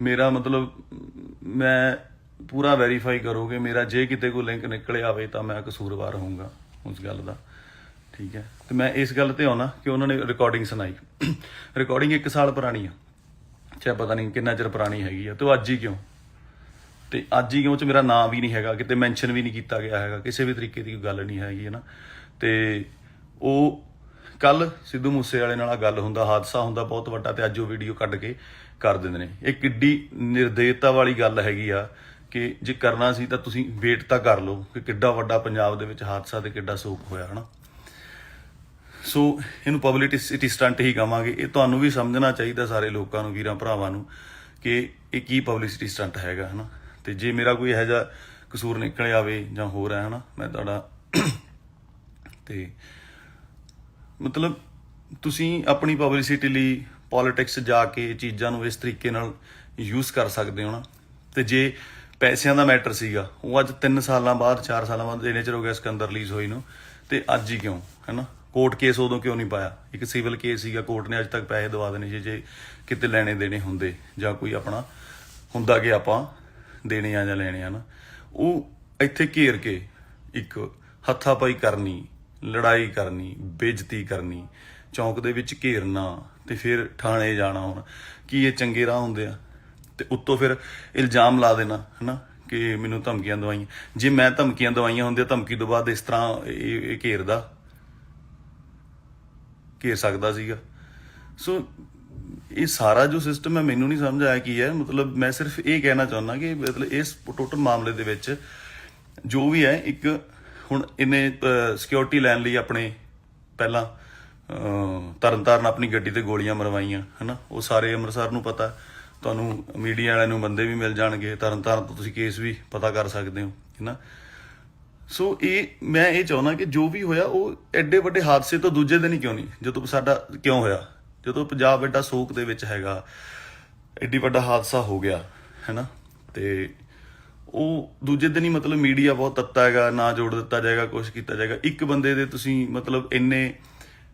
ਮੇਰਾ ਮਤਲਬ ਮੈਂ ਪੂਰਾ ਵੈਰੀਫਾਈ ਕਰੋਗੇ ਮੇਰਾ, ਜੇ ਕਿਤੇ ਕੋਈ ਲਿੰਕ ਨਿਕਲੇ ਆਵੇ ਤਾਂ ਮੈਂ ਕਸੂਰਵਾਰ ਹੋਊਂਗਾ ਉਸ ਗੱਲ ਦਾ, ਠੀਕ ਹੈ। ਤੇ ਮੈਂ ਇਸ ਗੱਲ ਤੇ ਆਉਣਾ ਕਿ ਉਹਨਾਂ ਨੇ ਰਿਕਾਰਡਿੰਗ ਸੁਣਾਈ, ਰਿਕਾਰਡਿੰਗ 1 ਸਾਲ ਪੁਰਾਣੀ ਆ, ਚਾਹੇ ਪਤਾ ਨਹੀਂ ਕਿੰਨਾ ਚਿਰ ਪੁਰਾਣੀ ਹੈਗੀ ਆ, ਤੇ ਉਹ ਅੱਜ ਹੀ ਕਿਉਂ, ਤੇ ਅੱਜ ਹੀ ਕਿਉਂ 'ਚ ਮੇਰਾ ਨਾਂ ਵੀ ਨਹੀਂ ਹੈਗਾ, ਕਿਤੇ ਮੈਂਸ਼ਨ ਵੀ ਨਹੀਂ ਕੀਤਾ ਗਿਆ ਹੈਗਾ, ਕਿਸੇ ਵੀ ਤਰੀਕੇ ਦੀ ਕੋਈ ਗੱਲ ਨਹੀਂ ਹੈਗੀ ਹੈ ਨਾ। ਤੇ ਉਹ ਕੱਲ ਸਿੱਧੂ ਮੂਸੇ ਵਾਲੇ ਨਾਲ ਗੱਲ ਹੁੰਦਾ, ਹਾਦਸਾ ਹੁੰਦਾ ਬਹੁਤ ਵੱਡਾ, ਤੇ ਅੱਜ ਉਹ ਵੀਡੀਓ ਕੱਢ ਕੇ ਕਰ ਦਿੰਦੇ ਨੇ। ਇਹ ਕਿੱਡੀ ਨਿਰਦੇਤਾ ਵਾਲੀ ਗੱਲ ਹੈਗੀ ਆ ਕਿ ਜੇ ਕਰਨਾ ਸੀ ਤਾਂ ਤੁਸੀਂ ਵੇਟ ਤਾਂ ਕਰ ਲਓ ਕਿ ਕਿੱਡਾ ਵੱਡਾ ਪੰਜਾਬ ਦੇ ਵਿੱਚ ਹਾਦਸਾ ਤੇ ਕਿੱਡਾ ਸੋਕ ਹੋਇਆ ਹੈ ਨਾ। ਸੋ ਇਹਨੂੰ ਪਬਲਿਸਿਟੀ ਸਟੰਟ ਹੀ ਕਹਾਂਗੇ। ਇਹ ਤੁਹਾਨੂੰ ਵੀ ਸਮਝਣਾ ਚਾਹੀਦਾ, ਸਾਰੇ ਲੋਕਾਂ ਨੂੰ, ਵੀਰਾਂ ਭਰਾਵਾਂ ਨੂੰ, ਕਿ ਇਹ ਕੀ ਪਬਲਿਸਿਟੀ ਸਟੰਟ ਹੈਗਾ ਹੈ ਨਾ। ਤੇ ਜੇ ਮੇਰਾ ਕੋਈ ਇਹੋ ਜਿਹਾ ਕਸੂਰ ਨਿਕਲ ਆਵੇ ਜਾਂ ਹੋਰ ਹੈ ਨਾ, ਮੈਂ ਤੁਹਾਡਾ ਤੇ ਮਤਲਬ ਤੁਸੀਂ ਆਪਣੀ ਪਬਲਿਸਿਟੀ ਲਈ ਪੋਲੀਟਿਕਸ ਜਾ ਕੇ ਚੀਜ਼ਾਂ ਨੂੰ ਇਸ ਤਰੀਕੇ ਨਾਲ ਯੂਜ਼ ਕਰ ਸਕਦੇ ਹੋ ਨਾ। ਤੇ ਜੇ ਪੈਸਿਆਂ ਦਾ ਮੈਟਰ ਸੀਗਾ, ਉਹ ਅੱਜ 3 ਸਾਲਾਂ ਬਾਅਦ 4 ਸਾਲਾਂ ਬਾਅਦ ਇੰਨੇ ਚਿਰ ਹੋ ਗਿਆ ਸਿਕੰਦਰ ਰਿਲੀਜ਼ ਹੋਈ ਨੂੰ, ਤੇ ਅੱਜ ਹੀ ਕਿਉਂ ਹੈ ਨਾ। ਕੋਰਟ ਕੇਸ ਉਦੋਂ ਕਿਉਂ ਨਹੀਂ ਪਾਇਆ, ਇੱਕ ਸਿਵਲ ਕੇਸ ਸੀਗਾ, ਕੋਰਟ ਨੇ ਅੱਜ ਤੱਕ ਪੈਸੇ ਦਵਾ ਦੇਣੇ ਸੀ ਜੇ ਕਿਤੇ ਲੈਣੇ ਦੇਣੇ ਹੁੰਦੇ, ਜਾਂ ਕੋਈ ਆਪਣਾ ਹੁੰਦਾ ਕਿ ਆਪਾਂ ਦੇਣੇ ਆ ਜਾਂ ਲੈਣੇ ਆ ਨਾ। ਉਹ ਇੱਥੇ ਘੇਰ ਕੇ ਇੱਕ ਹੱਥਾਪਾਈ ਕਰਨੀ, ਲੜਾਈ ਕਰਨੀ, ਬੇਇੱਜ਼ਤੀ ਕਰਨੀ, ਚੌਂਕ ਦੇ ਵਿੱਚ ਘੇਰਨਾ, ਤੇ ਫਿਰ ਥਾਣੇ ਜਾਣਾ। ਹੁਣ ਕੀ ਇਹ ਚੰਗੇ ਰਾਹ ਹੁੰਦੇ ਆ? ਤੇ ਉੱਤੋਂ ਫਿਰ ਇਲਜ਼ਾਮ ਲਾ ਦੇਣਾ ਹੈ ਨਾ ਕਿ ਮੈਨੂੰ ਧਮਕੀਆਂ ਦਵਾਈਆਂ। ਜੇ ਮੈਂ ਧਮਕੀਆਂ ਦਵਾਈਆਂ ਹੁੰਦੀਆਂ, ਧਮਕੀ ਤੋਂ ਬਾਅਦ ਇਸ ਤਰ੍ਹਾਂ ਇਹ ਘੇਰ ਸਕਦਾ ਸੀਗਾ। ਸੋ ਇਹ ਸਾਰਾ ਜੋ ਸਿਸਟਮ ਹੈ ਮੈਨੂੰ ਨਹੀਂ ਸਮਝ ਆਇਆ ਕੀ ਹੈ। ਮਤਲਬ ਮੈਂ ਸਿਰਫ ਇਹ ਕਹਿਣਾ ਚਾਹੁੰਦਾ ਕਿ ਮਤਲਬ ਇਸ ਟੋਟਲ ਮਾਮਲੇ ਦੇ ਵਿੱਚ ਜੋ ਵੀ ਹੈ, ਇੱਕ ਹੁਣ ਇਹਨੇ ਸਿਕਿਉਰਿਟੀ ਲੈਣ ਲਈ ਆਪਣੇ ਪਹਿਲਾਂ ਤਰਨਤਾਰਨ ਆਪਣੀ ਗੱਡੀ ਤੇ ਗੋਲੀਆਂ ਮਰਵਾਈਆਂ ਹੈ ਨਾ। ਉਹ ਸਾਰੇ ਅੰਮ੍ਰਿਤਸਰ ਨੂੰ ਪਤਾ, ਤੁਹਾਨੂੰ ਮੀਡੀਆ ਵਾਲਿਆਂ ਨੂੰ ਬੰਦੇ ਵੀ ਮਿਲ ਜਾਣਗੇ, ਤਰਨਤਾਰਨ ਤੋਂ ਤੁਸੀਂ ਕੇਸ ਵੀ ਪਤਾ ਕਰ ਸਕਦੇ ਹੋ ਹੈ ਨਾ। ਸੋ ਮੈਂ ਇਹ ਚਾਹੁੰਦਾ ਕਿ ਜੋ ਵੀ ਹੋਇਆ ਉਹ ਐਡੇ ਵੱਡੇ ਹਾਦਸੇ ਤੋਂ ਦੂਜੇ ਦਿਨ ਹੀ ਕਿਉਂ ਨਹੀਂ, ਜਦੋਂ ਸਾਡਾ ਕਿਉਂ ਹੋਇਆ, ਜਦੋਂ ਪੰਜਾਬ ਐਡਾ ਸੋਕ ਦੇ ਵਿੱਚ ਹੈਗਾ, ਐਡੀ ਵੱਡਾ ਹਾਦਸਾ ਹੋ ਗਿਆ ਹੈ ਨਾ, ਤੇ ਉਹ ਦੂਜੇ ਦਿਨ ਹੀ ਮਤਲਬ ਮੀਡੀਆ ਬਹੁਤ ਤੱਤਾ ਹੈਗਾ, ਨਾ ਜੋੜ ਦਿੱਤਾ ਜਾਏਗਾ, ਕੁਛ ਕੀਤਾ ਜਾਏਗਾ। ਇੱਕ ਬੰਦੇ ਦੇ ਤੁਸੀਂ ਮਤਲਬ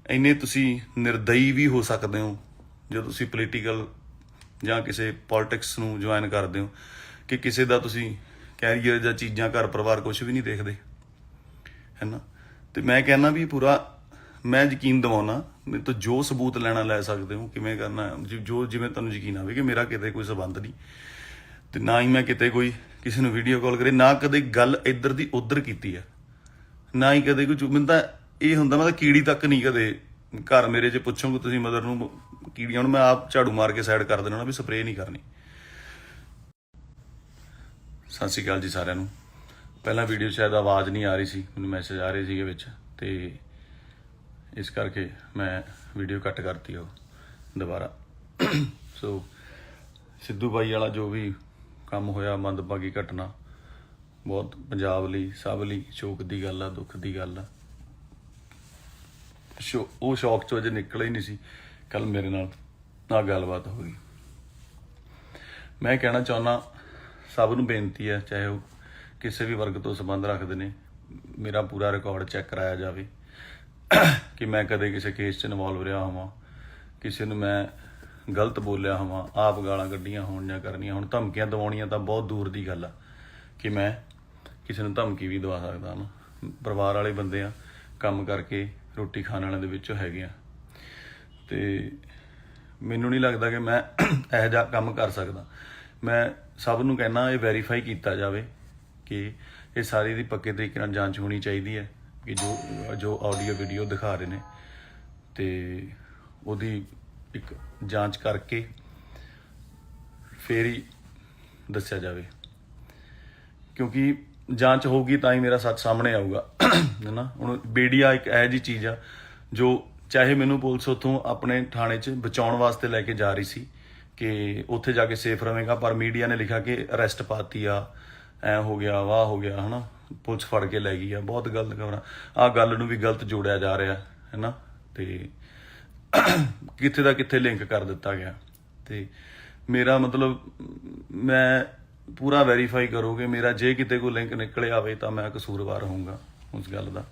ਇੰਨੇ ਤੁਸੀਂ ਨਿਰਦਈ ਵੀ ਹੋ ਸਕਦੇ ਹੋ ਜਦੋਂ ਤੁਸੀਂ ਪੋਲੀਟੀਕਲ ਜਾਂ ਕਿਸੇ ਪੋਲਿਟਿਕਸ ਨੂੰ ਜੁਆਇਨ ਕਰਦੇ ਹੋ, ਕਿ ਕਿਸੇ ਦਾ ਤੁਸੀਂ ਕੈਰੀਅਰ ਜਾਂ ਚੀਜ਼ਾਂ, ਘਰ ਪਰਿਵਾਰ ਕੁਛ ਵੀ ਨਹੀਂ ਦੇਖਦੇ ਹੈ ਨਾ। ਤੇ ਮੈਂ ਕਹਿੰਦਾ ਵੀ ਪੂਰਾ ਮੈਂ ਯਕੀਨ ਦਿਵਾਉਣਾ, ਮੇਰੇ ਤੋਂ ਜੋ ਸਬੂਤ ਲੈਣਾ ਲੈ ਸਕਦੇ ਹੋ, ਕਿਵੇਂ ਕਰਨਾ ਜੋ ਜਿਵੇਂ ਤੁਹਾਨੂੰ ਯਕੀਨ ਆਵੇ ਕਿ ਮੇਰਾ ਕਿਤੇ ਕੋਈ ਸੰਬੰਧ ਨਹੀਂ, ਤੇ ਨਾ ਹੀ ਮੈਂ ਕਿਤੇ ਕੋਈ ਕਿਸੇ ਨੂੰ ਵੀਡੀਓ ਕਾਲ ਕਰੇ, ਨਾ ਕਦੇ ਗੱਲ ਇੱਧਰ ਦੀ ਉੱਧਰ ਕੀਤੀ ਹੈ, ਨਾ ਹੀ ਕਦੇ ਕੋਈ। ਮੈਨੂੰ ਤਾਂ ਇਹ ਹੁੰਦਾ, ਮੈਂ ਤਾਂ ਕੀੜੀ ਤੱਕ ਨਹੀਂ ਕਦੇ ਘਰ ਮੇਰੇ 'ਚ ਪੁੱਛੋਗੇ ਤੁਸੀਂ ਮਦਰ ਨੂੰ ਕੀੜੀਆਂ ਨੂੰ, ਮੈਂ ਆਪ ਝਾੜੂ ਮਾਰ ਕੇ ਸਾਈਡ ਕਰ ਦੇਣਾ ਵੀ ਸਪਰੇਅ ਨਹੀਂ ਕਰਨੀ। ਸਤਿ ਸ਼੍ਰੀ ਅਕਾਲ ਜੀ ਸਾਰਿਆਂ ਨੂੰ। ਪਹਿਲਾਂ ਵੀਡੀਓ ਸ਼ਾਇਦ ਆਵਾਜ਼ ਨਹੀਂ ਆ ਰਹੀ ਸੀ, ਮੈਨੂੰ ਮੈਸੇਜ ਆ ਰਹੇ ਸੀਗੇ ਵਿੱਚ, ਤੇ ਇਸ ਕਰਕੇ ਮੈਂ ਵੀਡੀਓ ਕੱਟ ਕਰਤੀ ਉਹ ਦੁਬਾਰਾ। ਸੋ ਸਿੱਧੂ ਬਾਈ ਵਾਲਾ ਜੋ ਵੀ ਕੰਮ ਹੋਇਆ, ਮੰਦਭਾਗੀ ਘਟਨਾ, ਬਹੁਤ ਪੰਜਾਬ ਲਈ, ਸਭ ਲਈ ਸ਼ੋਕ ਦੀ ਗੱਲ ਆ, ਦੁੱਖ ਦੀ ਗੱਲ ਆ। ਉਹ ਸ਼ੌਕ 'ਚੋਂ ਅਜੇ ਨਿਕਲਿਆ ਹੀ ਨਹੀਂ ਸੀ, ਕੱਲ ਮੇਰੇ ਨਾਲ ਗੱਲਬਾਤ ਹੋ ਗਈ। ਮੈਂ ਕਹਿਣਾ ਚਾਹੁੰਦਾ, ਸਭ ਨੂੰ ਬੇਨਤੀ ਹੈ, ਚਾਹੇ ਉਹ ਕਿਸੇ ਵੀ ਵਰਗ ਤੋਂ ਸੰਬੰਧ ਰੱਖਦੇ ਨੇ, ਮੇਰਾ ਪੂਰਾ ਰਿਕਾਰਡ ਚੈੱਕ ਕਰਾਇਆ ਜਾਵੇ ਕਿ ਮੈਂ ਕਦੇ ਕਿਸੇ ਕੇਸ 'ਚ ਇਨਵੋਲਵ ਰਿਹਾ ਹੋਵਾਂ, ਕਿਸੇ ਨੂੰ ਮੈਂ ਗਲਤ ਬੋਲਿਆ ਹੋਵਾਂ, ਆਪ ਗਾਲਾਂ ਕੱਢੀਆਂ ਹੋਣ ਜਾਂ ਕਰਨੀਆਂ ਹੁਣ। ਧਮਕੀਆਂ ਦਿਵਾਉਣੀਆਂ ਤਾਂ ਬਹੁਤ ਦੂਰ ਦੀ ਗੱਲ ਆ ਕਿ ਮੈਂ ਕਿਸੇ ਨੂੰ ਧਮਕੀ ਵੀ ਦਵਾ ਸਕਦਾ ਨਾ। ਪਰਿਵਾਰ ਵਾਲੇ ਬੰਦੇ ਆ, ਕੰਮ ਕਰਕੇ ਰੋਟੀ ਖਾਣ ਵਾਲਿਆਂ ਦੇ ਵਿੱਚੋਂ ਹੈਗੇ ਆ, ਤੇ ਮੈਨੂੰ ਨਹੀਂ ਲੱਗਦਾ ਕਿ ਮੈਂ ਇਹੋ ਜਿਹਾ ਕੰਮ ਕਰ ਸਕਦਾ। ਮੈਂ ਸਭ ਨੂੰ ਕਹਿਣਾ, ਇਹ ਵੈਰੀਫਾਈ ਕੀਤਾ ਜਾਵੇ ਕਿ ਇਹ ਸਾਰੀ ਦੀ ਪੱਕੇ ਤਰੀਕੇ ਨਾਲ ਜਾਂਚ ਹੋਣੀ ਚਾਹੀਦੀ ਹੈ ਕਿ ਜੋ ਆਡੀਓ ਵੀਡੀਓ ਦਿਖਾ ਰਹੇ ਨੇ, ਤੇ ਉਹਦੀ ਇੱਕ ਜਾਂਚ ਕਰਕੇ ਫੇਰ ਹੀ ਦੱਸਿਆ ਜਾਵੇ, ਕਿਉਂਕਿ ਜਾਂਚ ਹੋਊਗੀ ਤਾਂ ਹੀ ਮੇਰਾ ਸੱਚ ਸਾਹਮਣੇ ਆਊਗਾ ਹੈ ਨਾ। ਹੁਣ ਮੀਡੀਆ ਇੱਕ ਇਹੋ ਜਿਹੀ ਚੀਜ਼ ਆ ਜੋ ਚਾਹੇ ਮੈਨੂੰ ਪੁਲਿਸ ਉੱਥੋਂ ਆਪਣੇ ਥਾਣੇ 'ਚ ਬਚਾਉਣ ਵਾਸਤੇ ਲੈ ਕੇ ਜਾ ਰਹੀ ਸੀ ਕਿ ਉੱਥੇ ਜਾ ਕੇ ਸੇਫ ਰਵੇਂਗਾ, ਪਰ ਮੀਡੀਆ ਨੇ ਲਿਖਿਆ ਕਿ ਅਰੈਸਟ ਪਾਤੀ ਆ, ਐ ਹੋ ਗਿਆ, ਵਾਹ ਹੋ ਗਿਆ, ਹਨਾ, ਪੁਲਿਸ ਫੜ ਕੇ ਲੈ ਗਈ ਆ। ਬਹੁਤ ਗਲਤ ਖਬਰਾਂ, ਆਹ ਗੱਲ ਨੂੰ ਵੀ ਗਲਤ ਜੋੜਿਆ ਜਾ ਰਿਹਾ ਹੈ ਨਾ, ਤੇ ਕਿੱਥੇ ਦਾ ਕਿੱਥੇ ਲਿੰਕ ਕਰ ਦਿੱਤਾ ਗਿਆ। ਤੇ ਮੇਰਾ ਮਤਲਬ ਮੈਂ ਪੂਰਾ ਵੈਰੀਫਾਈ ਕਰੋਗੇ ਮੇਰਾ, ਜੇ ਕਿਤੇ ਕੋਈ ਲਿੰਕ ਨਿਕਲ ਆਵੇ ਤਾਂ ਮੈਂ ਕਸੂਰਵਾਰ ਹੋਊਂਗਾ ਉਸ ਗੱਲ ਦਾ,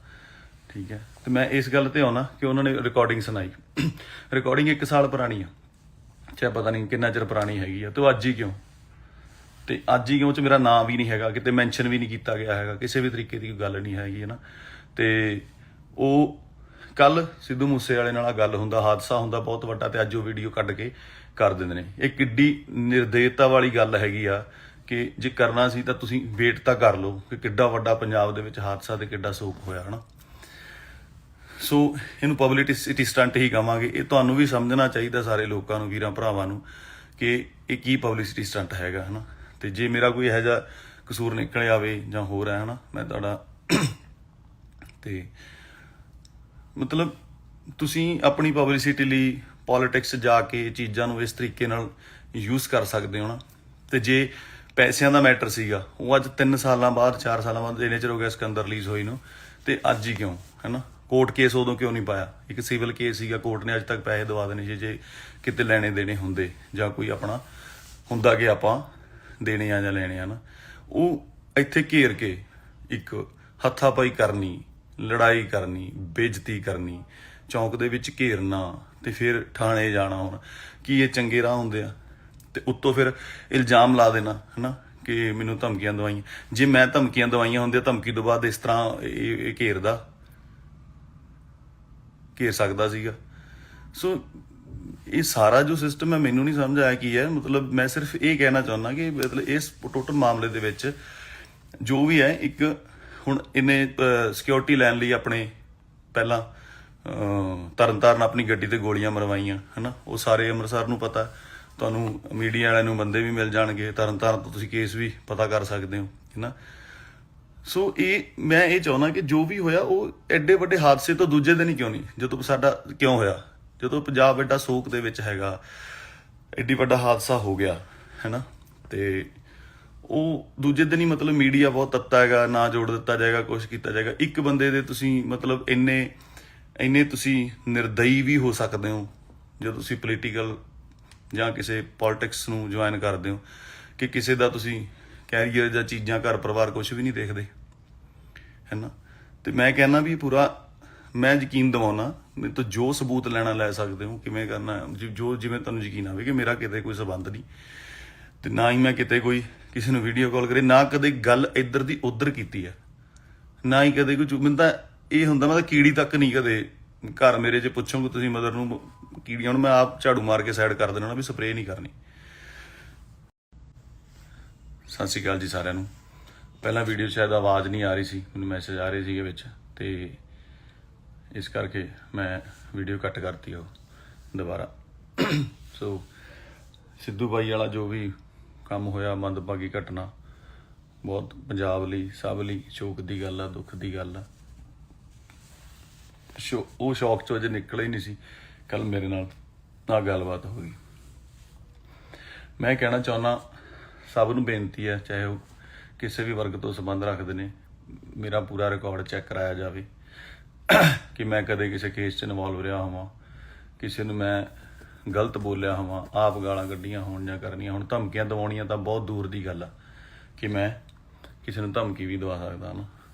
ਠੀਕ ਹੈ। ਤੇ ਮੈਂ ਇਸ ਗੱਲ ਤੇ ਆਉਣਾ ਕਿ ਉਹਨਾਂ ਨੇ ਰਿਕਾਰਡਿੰਗ ਸੁਣਾਈ, ਰਿਕਾਰਡਿੰਗ 1 ਸਾਲ ਪੁਰਾਣੀ ਆ, ਚਾਹੇ ਪਤਾ ਨਹੀਂ ਕਿੰਨਾ ਚਿਰ ਪੁਰਾਣੀ ਹੈਗੀ ਆ, ਤੇ ਉਹ ਅੱਜ ਹੀ ਕਿਉਂ, ਤੇ ਅੱਜ ਹੀ ਕਿਉਂ ਚ ਮੇਰਾ ਨਾਮ ਵੀ ਨਹੀਂ ਹੈਗਾ, ਕਿਤੇ ਮੈਂਸ਼ਨ ਵੀ ਨਹੀਂ ਕੀਤਾ ਗਿਆ ਹੈਗਾ, ਕਿਸੇ ਵੀ ਤਰੀਕੇ ਦੀ ਕੋਈ ਗੱਲ ਨਹੀਂ ਹੈਗੀ ਹੈ ਨਾ। ਤੇ ਉਹ ਕੱਲ ਸਿੱਧੂ ਮੂਸੇਵਾਲੇ ਨਾਲ ਗੱਲ ਹੁੰਦਾ, ਹਾਦਸਾ ਹੁੰਦਾ ਬਹੁਤ ਵੱਡਾ, ਤੇ ਅੱਜ ਉਹ ਵੀਡੀਓ ਕੱਢ ਕੇ ਕਰ ਦਿੰਦੇ ਨੇ। ਇਹ ਕਿੱਡੀ ਨਿਰਦੇਤਾ ਵਾਲੀ ਗੱਲ ਹੈਗੀ ਆ ਕਿ ਜੇ ਕਰਨਾ ਸੀ ਤਾਂ ਤੁਸੀਂ ਵੇਟ ਤਾਂ ਕਰ ਲਓ ਕਿ ਕਿੱਡਾ ਵੱਡਾ ਪੰਜਾਬ ਦੇ ਵਿੱਚ ਹਾਦਸਾ ਤੇ ਕਿੱਡਾ ਸੋਕ ਹੋਇਆ ਹਨਾ। ਸੋ ਇਹਨੂੰ ਪਬਲਿਸਿਟੀ ਸਟੰਟ ਹੀ ਕਵਾਂਗੇ। ਇਹ ਤੁਹਾਨੂੰ ਵੀ ਸਮਝਣਾ ਚਾਹੀਦਾ, ਸਾਰੇ ਲੋਕਾਂ ਨੂੰ, ਵੀਰਾਂ ਭਰਾਵਾਂ ਨੂੰ, ਕਿ ਇਹ ਕੀ ਪਬਲਿਸਿਟੀ ਸਟੰਟ ਹੈਗਾ ਹਨਾ। ਤੇ ਜੇ ਮੇਰਾ ਕੋਈ ਇਹੋ ਜਿਹਾ ਕਸੂਰ ਨਿਕਲ ਆਵੇ ਜਾਂ ਹੋਰ ਹੈ ਹਨਾ, ਮੈਂ ਤੁਹਾਡਾ ਤੇ ਮਤਲਬ ਤੁਸੀਂ ਆਪਣੀ ਪਬਲਿਸਿਟੀ ਲਈ ਪੋਲਿਟਿਕਸ ਜਾ ਕੇ ਚੀਜ਼ਾਂ ਨੂੰ ਇਸ ਤਰੀਕੇ ਨਾਲ ਯੂਜ਼ ਕਰ ਸਕਦੇ ਹੋ ਨਾ। ਤੇ ਜੇ ਪੈਸਿਆਂ ਦਾ ਮੈਟਰ ਸੀਗਾ, ਉਹ ਅੱਜ 3 ਸਾਲਾਂ ਬਾਅਦ 4 ਸਾਲਾਂ ਬਾਅਦ ਇੰਨੇ ਚਿਰ ਹੋ ਗਿਆ ਸਿਕੰਦਰ ਰਿਲੀਜ਼ ਹੋਈ ਨੂੰ, ਤੇ ਅੱਜ ਹੀ ਕਿਉਂ ਹੈ ਨਾ। ਕੋਰਟ ਕੇਸ ਉਦੋਂ ਕਿਉਂ ਨਹੀਂ ਪਾਇਆ, ਇੱਕ ਸਿਵਲ ਕੇਸ ਸੀਗਾ, ਕੋਰਟ ਨੇ ਅੱਜ ਤੱਕ ਪੈਸੇ ਦਵਾ ਦੇਣੇ ਸੀ ਜੇ ਕਿਤੇ ਲੈਣੇ ਦੇਣੇ ਹੁੰਦੇ, ਜਾਂ ਕੋਈ ਆਪਣਾ ਹੁੰਦਾ ਕਿ ਆਪਾਂ ਦੇਣੇ ਆ ਜਾਂ ਲੈਣੇ ਆ ਨਾ। ਉਹ ਇੱਥੇ ਘੇਰ ਕੇ ਇੱਕ ਹੱਥਾਪਾਈ ਕਰਨੀ, ਲੜਾਈ ਕਰਨੀ, ਬੇਇੱਜ਼ਤੀ ਕਰਨੀ, ਚੌਂਕ ਦੇ ਵਿੱਚ ਘੇਰਨਾ, ਤੇ ਫਿਰ ਥਾਣੇ ਜਾਣਾ, ਹੁਣ ਕੀ ਇਹ ਚੰਗੇ ਰਾਹ ਹੁੰਦੇ ਆ। ਤੇ ਉੱਤੋਂ ਫਿਰ ਇਲਜ਼ਾਮ ਲਾ ਦੇਣਾ ਹਨਾ ਕਿ ਮੈਨੂੰ ਧਮਕੀਆਂ ਦਵਾਈਆਂ। ਜੇ ਮੈਂ ਧਮਕੀਆਂ ਦਵਾਈਆਂ ਹੁੰਦੀਆਂ, ਧਮਕੀ ਤੋਂ ਬਾਅਦ ਇਸ ਤਰ੍ਹਾਂ ਇਹ ਘੇਰ ਸਕਦਾ ਸੀਗਾ। ਸੋ ਇਹ ਸਾਰਾ ਜੋ ਸਿਸਟਮ ਹੈ ਮੈਨੂੰ ਨਹੀਂ ਸਮਝ ਆਇਆ ਕੀ ਹੈ। ਮਤਲਬ ਮੈਂ ਸਿਰਫ ਇਹ ਕਹਿਣਾ ਚਾਹੁੰਦਾ ਕਿ ਮਤਲਬ ਇਸ ਟੋਟਲ ਮਾਮਲੇ ਦੇ ਵਿੱਚ ਜੋ ਵੀ ਹੈ, ਇੱਕ ਹੁਣ ਇਹਨੇ ਸਿਕਿਉਰਿਟੀ ਲੈਣ ਲਈ ਆਪਣੇ ਪਹਿਲਾਂ ਤਰਨਤਾਰਨ ਆਪਣੀ ਗੱਡੀ ਤੇ ਗੋਲੀਆਂ ਮਰਵਾਈਆਂ ਹਨਾ। ਉਹ ਸਾਰੇ ਅੰਮ੍ਰਿਤਸਰ ਨੂੰ ਪਤਾ, ਤੁਹਾਨੂੰ ਮੀਡੀਆ ਵਾਲਿਆਂ ਨੂੰ ਬੰਦੇ ਵੀ ਮਿਲ ਜਾਣਗੇ, ਤਰਨਤਾਰਨ ਤੋਂ ਤੁਸੀਂ ਕੇਸ ਵੀ ਪਤਾ ਕਰ ਸਕਦੇ ਹੋ ਹੈ। ਸੋ ਮੈਂ ਇਹ ਚਾਹੁੰਦਾ ਕਿ ਜੋ ਵੀ ਹੋਇਆ ਉਹ ਐਡੇ ਵੱਡੇ ਹਾਦਸੇ ਤੋਂ ਦੂਜੇ ਦਿਨ ਹੀ ਕਿਉਂ ਨਹੀਂ, ਜਦੋਂ ਸਾਡਾ ਕਿਉਂ ਹੋਇਆ, ਜਦੋਂ ਪੰਜਾਬ ਐਡਾ ਸੋਕ ਦੇ ਵਿੱਚ ਹੈਗਾ, ਐਡੀ ਵੱਡਾ ਹਾਦਸਾ ਹੋ ਗਿਆ ਹੈ ਨਾ, ਤੇ ਉਹ ਦੂਜੇ ਦਿਨ ਹੀ ਮਤਲਬ ਮੀਡੀਆ ਬਹੁਤ ਤੱਤਾ ਹੈਗਾ, ਨਾ ਜੋੜ ਦਿੱਤਾ ਜਾਏਗਾ, ਕੁਛ ਕੀਤਾ ਜਾਏਗਾ। ਇੱਕ ਬੰਦੇ ਦੇ ਤੁਸੀਂ ਮਤਲਬ ਇੰਨੇ ਤੁਸੀਂ ਨਿਰਦਈ ਵੀ ਹੋ ਸਕਦੇ ਹੋ ਜਦੋਂ ਤੁਸੀਂ ਪੋਲੀਟੀਕਲ ਜਾਂ ਕਿਸੇ ਪੋਲਿਟਿਕਸ ਨੂੰ ਜੁਆਇਨ ਕਰਦੇ ਹੋ, ਕਿ ਕਿਸੇ ਦਾ ਤੁਸੀਂ ਕੈਰੀਅਰ ਜਾਂ ਚੀਜ਼ਾਂ, ਘਰ ਪਰਿਵਾਰ ਕੁਛ ਵੀ ਨਹੀਂ ਦੇਖਦੇ ਹੈ ਨਾ। ਤੇ ਮੈਂ ਕਹਿੰਦਾ ਵੀ ਪੂਰਾ ਮੈਂ ਯਕੀਨ ਦਿਵਾਉਣਾ, ਮੇਰੇ ਤੋਂ ਜੋ ਸਬੂਤ ਲੈਣਾ ਲੈ ਸਕਦੇ ਹੋ, ਕਿਵੇਂ ਕਰਨਾ ਜੋ ਜਿਵੇਂ ਤੁਹਾਨੂੰ ਯਕੀਨ ਆਵੇ ਕਿ ਮੇਰਾ ਕਿਤੇ ਕੋਈ ਸੰਬੰਧ ਨਹੀਂ, ਤੇ ਨਾ ਹੀ ਮੈਂ ਕਿਤੇ ਕੋਈ ਕਿਸੇ ਨੂੰ ਵੀਡੀਓ ਕਾਲ ਕਰੇ, ਨਾ ਕਦੇ ਗੱਲ ਇੱਧਰ ਦੀ ਉੱਧਰ ਕੀਤੀ ਹੈ, ਨਾ ਹੀ ਕਦੇ ਕੋਈ। ਮੈਨੂੰ ਤਾਂ ਇਹ ਹੁੰਦਾ, ਮੈਂ ਤਾਂ ਕੀੜੀ ਤੱਕ ਨਹੀਂ ਕਦੇ ਘਰ ਮੇਰੇ 'ਚ ਪੁੱਛੋਗੇ ਤੁਸੀਂ ਮਦਰ ਨੂੰ ਕੀੜੀਆਂ ਨੂੰ, ਮੈਂ ਆਪ ਝਾੜੂ ਮਾਰ ਕੇ ਸਾਈਡ ਕਰ ਦੇਣਾ ਵੀ ਸਪਰੇਅ ਨਹੀਂ ਕਰਨੀ। ਸਤਿ ਸ਼੍ਰੀ ਅਕਾਲ ਜੀ ਸਾਰਿਆਂ ਨੂੰ। ਪਹਿਲਾਂ ਵੀਡੀਓ ਸ਼ਾਇਦ ਆਵਾਜ਼ ਨਹੀਂ ਆ ਰਹੀ ਸੀ, ਮੈਨੂੰ ਮੈਸੇਜ ਆ ਰਹੇ ਸੀਗੇ ਵਿੱਚ, ਤੇ ਇਸ ਕਰਕੇ ਮੈਂ ਵੀਡੀਓ ਕੱਟ ਕਰਤੀ ਉਹ ਦੁਬਾਰਾ। ਸੋ ਸਿੱਧੂ ਬਾਈ ਵਾਲਾ ਜੋ ਵੀ ਕੰਮ ਹੋਇਆ, ਮੰਦਭਾਗੀ ਘਟਨਾ, ਬਹੁਤ ਪੰਜਾਬ ਲਈ, ਸਭ ਲਈ ਸ਼ੋਕ ਦੀ ਗੱਲ ਆ, ਦੁੱਖ ਦੀ ਗੱਲ ਆ। ਉਹ ਸ਼ੌਕ ਚੋਂ ਅਜੇ ਨਿਕਲ ਹੀ ਨਹੀਂ ਸੀ, ਕੱਲ ਮੇਰੇ ਨਾਲ ਆਹ ਗੱਲਬਾਤ ਹੋ ਗਈ। ਮੈਂ ਕਹਿਣਾ ਚਾਹੁੰਦਾ, ਸਭ ਨੂੰ ਬੇਨਤੀ ਹੈ, ਚਾਹੇ ਉਹ ਕਿਸੇ ਵੀ ਵਰਗ ਤੋਂ ਸੰਬੰਧ ਰੱਖਦੇ ਨੇ, ਮੇਰਾ ਪੂਰਾ ਰਿਕਾਰਡ ਚੈੱਕ ਕਰਾਇਆ ਜਾਵੇ ਕਿ ਮੈਂ ਕਦੇ ਕਿਸੇ ਕੇਸ 'ਚ ਇਨਵੋਲਵ ਰਿਹਾ ਹੋਵਾਂ, ਕਿਸੇ ਨੂੰ ਮੈਂ ਗਲਤ ਬੋਲਿਆ ਹੋਵਾਂ, ਆਪ ਗਾਲਾਂ ਕੱਢੀਆਂ ਹੋਣ ਜਾਂ ਕਰਨੀਆਂ। ਹੁਣ ਧਮਕੀਆਂ ਦਿਵਾਉਣੀਆਂ ਤਾਂ ਬਹੁਤ ਦੂਰ ਦੀ ਗੱਲ ਆ ਕਿ ਮੈਂ ਕਿਸੇ ਨੂੰ ਧਮਕੀ ਵੀ ਦਵਾ ਸਕਦਾ ਨਾ।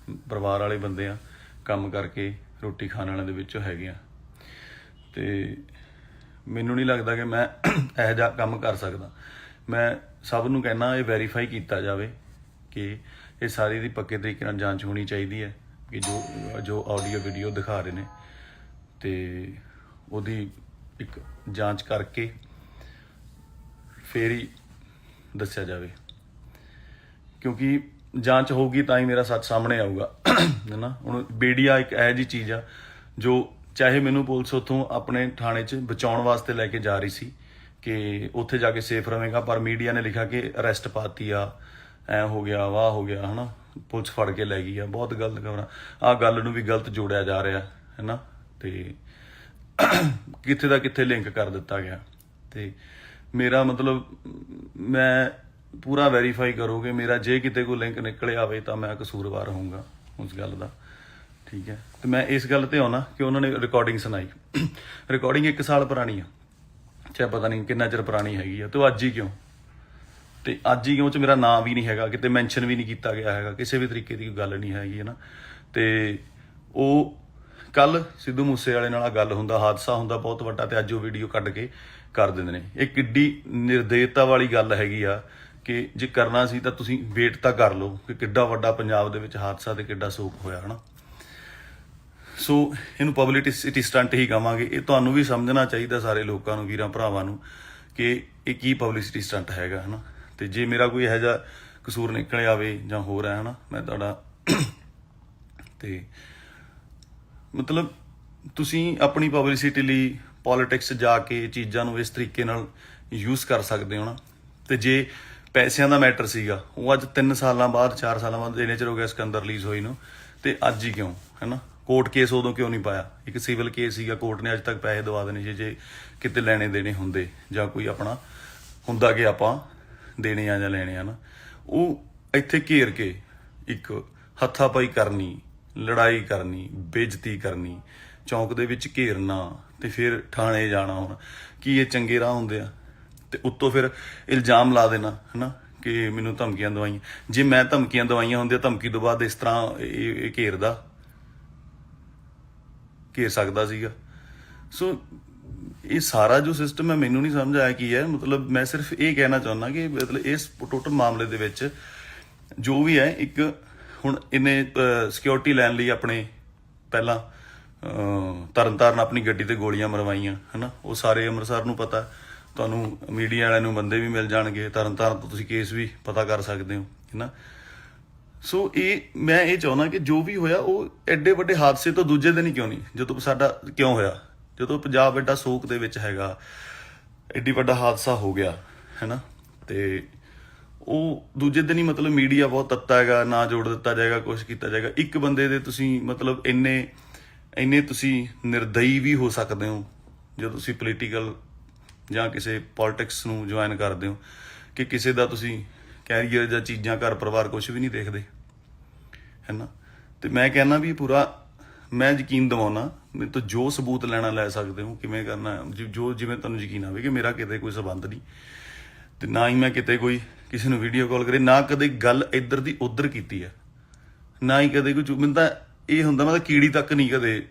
ਪਰਿਵਾਰ ਵਾਲੇ ਬੰਦੇ ਆ, ਕੰਮ ਕਰਕੇ ਰੋਟੀ ਖਾਣ ਵਾਲਿਆਂ ਦੇ ਵਿੱਚੋਂ ਹੈਗੇ ਆ, ਤੇ ਮੈਨੂੰ ਨਹੀਂ ਲੱਗਦਾ ਕਿ ਮੈਂ ਇਹੋ ਜਿਹਾ ਕੰਮ ਕਰ ਸਕਦਾ। ਮੈਂ ਸਭ ਨੂੰ ਕਹਿਣਾ, ਇਹ ਵੈਰੀਫਾਈ ਕੀਤਾ ਜਾਵੇ ਕਿ ਇਹ ਸਾਰੀ ਦੀ ਪੱਕੇ ਤਰੀਕੇ ਨਾਲ ਜਾਂਚ ਹੋਣੀ ਚਾਹੀਦੀ ਹੈ ਕਿ ਜੋ ਆਡੀਓ ਵੀਡੀਓ ਦਿਖਾ ਰਹੇ ਨੇ, ਤੇ ਉਹਦੀ ਇੱਕ ਜਾਂਚ ਕਰਕੇ ਫੇਰ ਹੀ ਦੱਸਿਆ ਜਾਵੇ, ਕਿਉਂਕਿ ਜਾਂਚ ਹੋਊਗੀ ਤਾਂ ਹੀ ਮੇਰਾ ਸੱਚ ਸਾਹਮਣੇ ਆਊਗਾ ਹੈ ਨਾ। ਹੁਣ ਮੀਡੀਆ ਇੱਕ ਇਹੋ ਜਿਹੀ ਚੀਜ਼ ਆ ਜੋ ਚਾਹੇ ਮੈਨੂੰ ਪੁਲਿਸ ਉੱਥੋਂ ਆਪਣੇ ਥਾਣੇ 'ਚ ਬਚਾਉਣ ਵਾਸਤੇ ਲੈ ਕੇ ਜਾ ਰਹੀ ਸੀ ਕਿ ਉੱਥੇ ਜਾ ਕੇ ਸੇਫ ਰਵੇਂਗਾ, ਪਰ ਮੀਡੀਆ ਨੇ ਲਿਖਿਆ ਕਿ ਅਰੈਸਟ ਪਾਤੀ ਆ, ਐ ਹੋ ਗਿਆ, ਵਾਹ ਹੋ ਗਿਆ, ਹਨਾ, ਪੁਲਿਸ ਫੜ ਕੇ ਲੈ ਗਈ ਆ, ਬਹੁਤ ਗਲਤ ਖਬਰਾਂ। ਆਹ ਗੱਲ ਨੂੰ ਵੀ ਗਲਤ ਜੋੜਿਆ ਜਾ ਰਿਹਾ ਹੈ ਨਾ, ਤੇ ਕਿੱਥੇ ਦਾ ਕਿੱਥੇ ਲਿੰਕ ਕਰ ਦਿੱਤਾ ਗਿਆ। ਤੇ ਮੇਰਾ ਮਤਲਬ ਮੈਂ ਪੂਰਾ ਵੈਰੀਫਾਈ ਕਰੋਗੇ ਮੇਰਾ, ਜੇ ਕਿਤੇ ਕੋਈ ਲਿੰਕ ਨਿਕਲ ਆਵੇ ਤਾਂ ਮੈਂ ਕਸੂਰਵਾਰ ਹੋਊਂਗਾ ਉਸ ਗੱਲ ਦਾ, ਠੀਕ ਹੈ। ਤੇ ਮੈਂ ਇਸ ਗੱਲ ਤੇ ਆਉਣਾ ਕਿ ਉਹਨਾਂ ਨੇ ਰਿਕਾਰਡਿੰਗ ਸੁਣਾਈ, ਰਿਕਾਰਡਿੰਗ 1 ਸਾਲ ਪੁਰਾਣੀ ਆ, ਚਾਹੇ ਪਤਾ ਨਹੀਂ ਕਿੰਨਾ ਚਿਰ ਪੁਰਾਣੀ ਹੈਗੀ ਆ, ਤੇ ਅੱਜ ਹੀ ਕਿਉਂ, ਤੇ ਅੱਜ ਹੀ ਕਿਉਂ ਚ ਮੇਰਾ ਨਾਂ ਵੀ ਨਹੀਂ ਹੈਗਾ, ਕਿਤੇ ਮੈਂਸ਼ਨ ਵੀ ਨਹੀਂ ਕੀਤਾ ਗਿਆ ਹੈਗਾ, ਕਿਸੇ ਵੀ ਤਰੀਕੇ ਦੀ ਕੋਈ ਗੱਲ ਨਹੀਂ ਹੈਗੀ ਹੈ ਨਾ। ਤੇ ਉਹ ਕੱਲ ਸਿੱਧੂ ਮੂਸੇਵਾਲੇ ਨਾਲ ਗੱਲ ਹੁੰਦਾ, ਹਾਦਸਾ ਹੁੰਦਾ ਬਹੁਤ ਵੱਡਾ, ਤੇ ਅੱਜ ਉਹ ਵੀਡੀਓ ਕੱਢ ਕੇ ਕਰ ਦਿੰਦੇ ਨੇ। ਇਹ ਕਿੱਡੀ ਨਿਰਦੇਤਾ ਵਾਲੀ ਗੱਲ ਹੈਗੀ ਆ ਕਿ ਜੇ ਕਰਨਾ ਸੀ ਤਾਂ ਤੁਸੀਂ ਵੇਟ ਤਾਂ ਕਰ ਲਓ ਕਿ ਕਿੱਡਾ ਵੱਡਾ ਪੰਜਾਬ ਦੇ ਵਿੱਚ ਹਾਦਸਾ ਤੇ ਕਿੱਡਾ ਸੋਕ ਹੋਇਆ ਹਨਾ। ਸੋ ਇਹਨੂੰ ਪਬਲਿਸਿਟੀ ਸਟੰਟ ਹੀ ਕਹਾਂਗੇ। ਇਹ ਤੁਹਾਨੂੰ ਵੀ ਸਮਝਣਾ ਚਾਹੀਦਾ, ਸਾਰੇ ਲੋਕਾਂ ਨੂੰ, ਵੀਰਾਂ ਭਰਾਵਾਂ ਨੂੰ, ਕਿ ਇਹ ਕੀ ਪਬਲਿਸਿਟੀ ਸਟੰਟ ਹੈਗਾ ਹਨਾ। ਤੇ ਜੇ ਮੇਰਾ ਕੋਈ ਇਹੋ ਜਿਹਾ ਕਸੂਰ ਨਿਕਲ ਆਵੇ ਜਾਂ ਹੋਰ ਹੈ ਹਨਾ, ਮੈਂ ਤੁਹਾਡਾ ਤੇ ਮਤਲਬ ਤੁਸੀਂ ਆਪਣੀ ਪਬਲਿਸਿਟੀ ਲਈ ਪੋਲਿਟਿਕਸ ਜਾ ਕੇ ਚੀਜ਼ਾਂ ਨੂੰ ਇਸ ਤਰੀਕੇ ਨਾਲ ਯੂਜ਼ ਕਰ ਸਕਦੇ ਹੋ ਨਾ। ਤੇ ਜੇ ਪੈਸਿਆਂ ਦਾ ਮੈਟਰ ਸੀਗਾ, ਉਹ ਅੱਜ 3 ਸਾਲਾਂ ਬਾਅਦ 4 ਸਾਲਾਂ ਬਾਅਦ ਇੰਨੇ ਚਿਰ ਹੋ ਗਿਆ ਸਿਕੰਦਰ ਰਿਲੀਜ਼ ਹੋਈ ਨੂੰ, ਤੇ ਅੱਜ ਹੀ ਕਿਉਂ ਹੈ ਨਾ। ਕੋਰਟ ਕੇਸ ਉਦੋਂ ਕਿਉਂ ਨਹੀਂ ਪਾਇਆ, ਇੱਕ ਸਿਵਲ ਕੇਸ ਸੀਗਾ, ਕੋਰਟ ਨੇ ਅੱਜ ਤੱਕ ਪੈਸੇ ਦਵਾ ਦੇਣੇ ਸੀ ਜੇ ਕਿਤੇ ਲੈਣੇ ਦੇਣੇ ਹੁੰਦੇ, ਜਾਂ ਕੋਈ ਆਪਣਾ ਹੁੰਦਾ ਕਿ ਆਪਾਂ ਦੇਣੇ ਆ ਜਾਂ ਲੈਣੇ ਆ ਨਾ। ਉਹ ਇੱਥੇ ਘੇਰ ਕੇ ਇੱਕ ਹੱਥਾਪਾਈ ਕਰਨੀ, ਲੜਾਈ ਕਰਨੀ, ਬੇਇੱਜ਼ਤੀ ਕਰਨੀ, ਚੌਂਕ ਦੇ ਵਿੱਚ ਘੇਰਨਾ, ਤੇ ਫਿਰ ਥਾਣੇ ਜਾਣਾ। ਹੁਣ ਕੀ ਇਹ ਚੰਗੇ ਰਾਹ ਹੁੰਦੇ ਆ? ਤੇ ਉੱਤੋਂ ਫਿਰ ਇਲਜ਼ਾਮ ਲਾ ਦੇਣਾ ਹਨਾ ਕਿ ਮੈਨੂੰ ਧਮਕੀਆਂ ਦਵਾਈਆਂ। ਜੇ ਮੈਂ ਧਮਕੀਆਂ ਦਵਾਈਆਂ ਹੁੰਦੀਆਂ, ਧਮਕੀ ਤੋਂ ਬਾਅਦ ਇਸ ਤਰ੍ਹਾਂ ਇਹ ਘੇਰ ਸਕਦਾ ਸੀਗਾ। ਸੋ ਇਹ ਸਾਰਾ ਜੋ ਸਿਸਟਮ ਹੈ ਮੈਨੂੰ ਨਹੀਂ ਸਮਝ ਆਇਆ ਕੀ ਹੈ। ਮਤਲਬ ਮੈਂ ਸਿਰਫ ਇਹ ਕਹਿਣਾ ਚਾਹੁੰਦਾ ਕਿ ਮਤਲਬ ਇਸ ਟੋਟਲ ਮਾਮਲੇ ਦੇ ਵਿੱਚ ਜੋ ਵੀ ਹੈ, ਇੱਕ ਹੁਣ ਇਹਨੇ ਸਿਕਿਉਰਿਟੀ ਲੈਣ ਲਈ ਆਪਣੇ ਪਹਿਲਾਂ ਤਰਨਤਾਰਨ ਆਪਣੀ ਗੱਡੀ ਤੇ ਗੋਲੀਆਂ ਮਰਵਾਈਆਂ ਹਨਾ। ਉਹ ਸਾਰੇ ਅੰਮ੍ਰਿਤਸਰ ਨੂੰ ਪਤਾ, ਤੁਹਾਨੂੰ ਮੀਡੀਆ ਵਾਲਿਆਂ ਨੂੰ ਬੰਦੇ ਵੀ ਮਿਲ ਜਾਣਗੇ, ਤਰਨਤਾਰਨ ਤੋਂ ਤੁਸੀਂ ਕੇਸ ਵੀ ਪਤਾ ਕਰ ਸਕਦੇ ਹੋ ਹਨਾ। ਸੋ ਮੈਂ ਇਹ ਚਾਹੁੰਦਾ ਕਿ ਜੋ ਵੀ ਹੋਇਆ ਉਹ ਐਡੇ ਵੱਡੇ ਹਾਦਸੇ ਤੋਂ ਦੂਜੇ ਦਿਨ ਹੀ ਕਿਉਂ ਨਹੀਂ, ਜਦੋਂ ਸਾਡਾ ਕਿਉਂ ਹੋਇਆ, ਜਦੋਂ ਪੰਜਾਬ ਐਡਾ ਸੋਕ ਦੇ ਵਿੱਚ ਹੈਗਾ, ਐਡੀ ਵੱਡਾ ਹਾਦਸਾ ਹੋ ਗਿਆ ਹੈਨਾ, ਤੇ ਉਹ ਦੂਜੇ ਦਿਨ ਹੀ ਮਤਲਬ ਮੀਡੀਆ ਬਹੁਤ ਤੱਤਾ ਹੈਗਾ, ਨਾ ਜੋੜ ਦਿੱਤਾ ਜਾਏਗਾ, ਕੁਛ ਕੀਤਾ ਜਾਏਗਾ। ਇੱਕ ਬੰਦੇ ਦੇ ਤੁਸੀਂ ਮਤਲਬ ਇੰਨੇ ਤੁਸੀਂ ਨਿਰਦਈ ਵੀ ਹੋ ਸਕਦੇ ਹੋ ਜਦੋਂ ਤੁਸੀਂ ਪੋਲੀਟੀਕਲ ਜਾਂ ਕਿਸੇ ਪੋਲਿਟਿਕਸ ਨੂੰ ਜੁਆਇਨ ਕਰਦੇ ਹੋ, ਕਿ ਕਿਸੇ ਦਾ ਤੁਸੀਂ ਕੈਰੀਅਰ ਜਾਂ ਚੀਜ਼ਾਂ, ਘਰ ਪਰਿਵਾਰ ਕੁਛ ਵੀ ਨਹੀਂ ਦੇਖਦੇ ਹੈ ਨਾ। ਤੇ ਮੈਂ ਕਹਿੰਦਾ ਵੀ ਪੂਰਾ ਮੈਂ ਯਕੀਨ ਦਿਵਾਉਣਾ, ਮੇਰੇ ਤੋਂ ਜੋ ਸਬੂਤ ਲੈਣਾ ਲੈ ਸਕਦੇ ਹੋ, ਕਿਵੇਂ ਕਰਨਾ ਜੋ ਜਿਵੇਂ ਤੁਹਾਨੂੰ ਯਕੀਨ ਆਵੇ ਕਿ ਮੇਰਾ ਕਿਤੇ ਕੋਈ ਸਬੰਧ ਨਹੀਂ, ਤੇ ਨਾ ਹੀ ਮੈਂ ਕਿਤੇ ਕੋਈ ਕਿਸੇ ਨੂੰ ਵੀਡੀਓ ਕਾਲ ਕਰੇ, ਨਾ ਕਦੇ ਗੱਲ ਇੱਧਰ ਦੀ ਉੱਧਰ ਕੀਤੀ ਹੈ, ਨਾ ਹੀ ਕਦੇ ਕੋਈ। ਮੈਨੂੰ ਤਾਂ ਇਹ ਹੁੰਦਾ, ਮੈਂ ਤਾਂ ਕੀੜੀ ਤੱਕ ਨਹੀਂ ਕਦੇ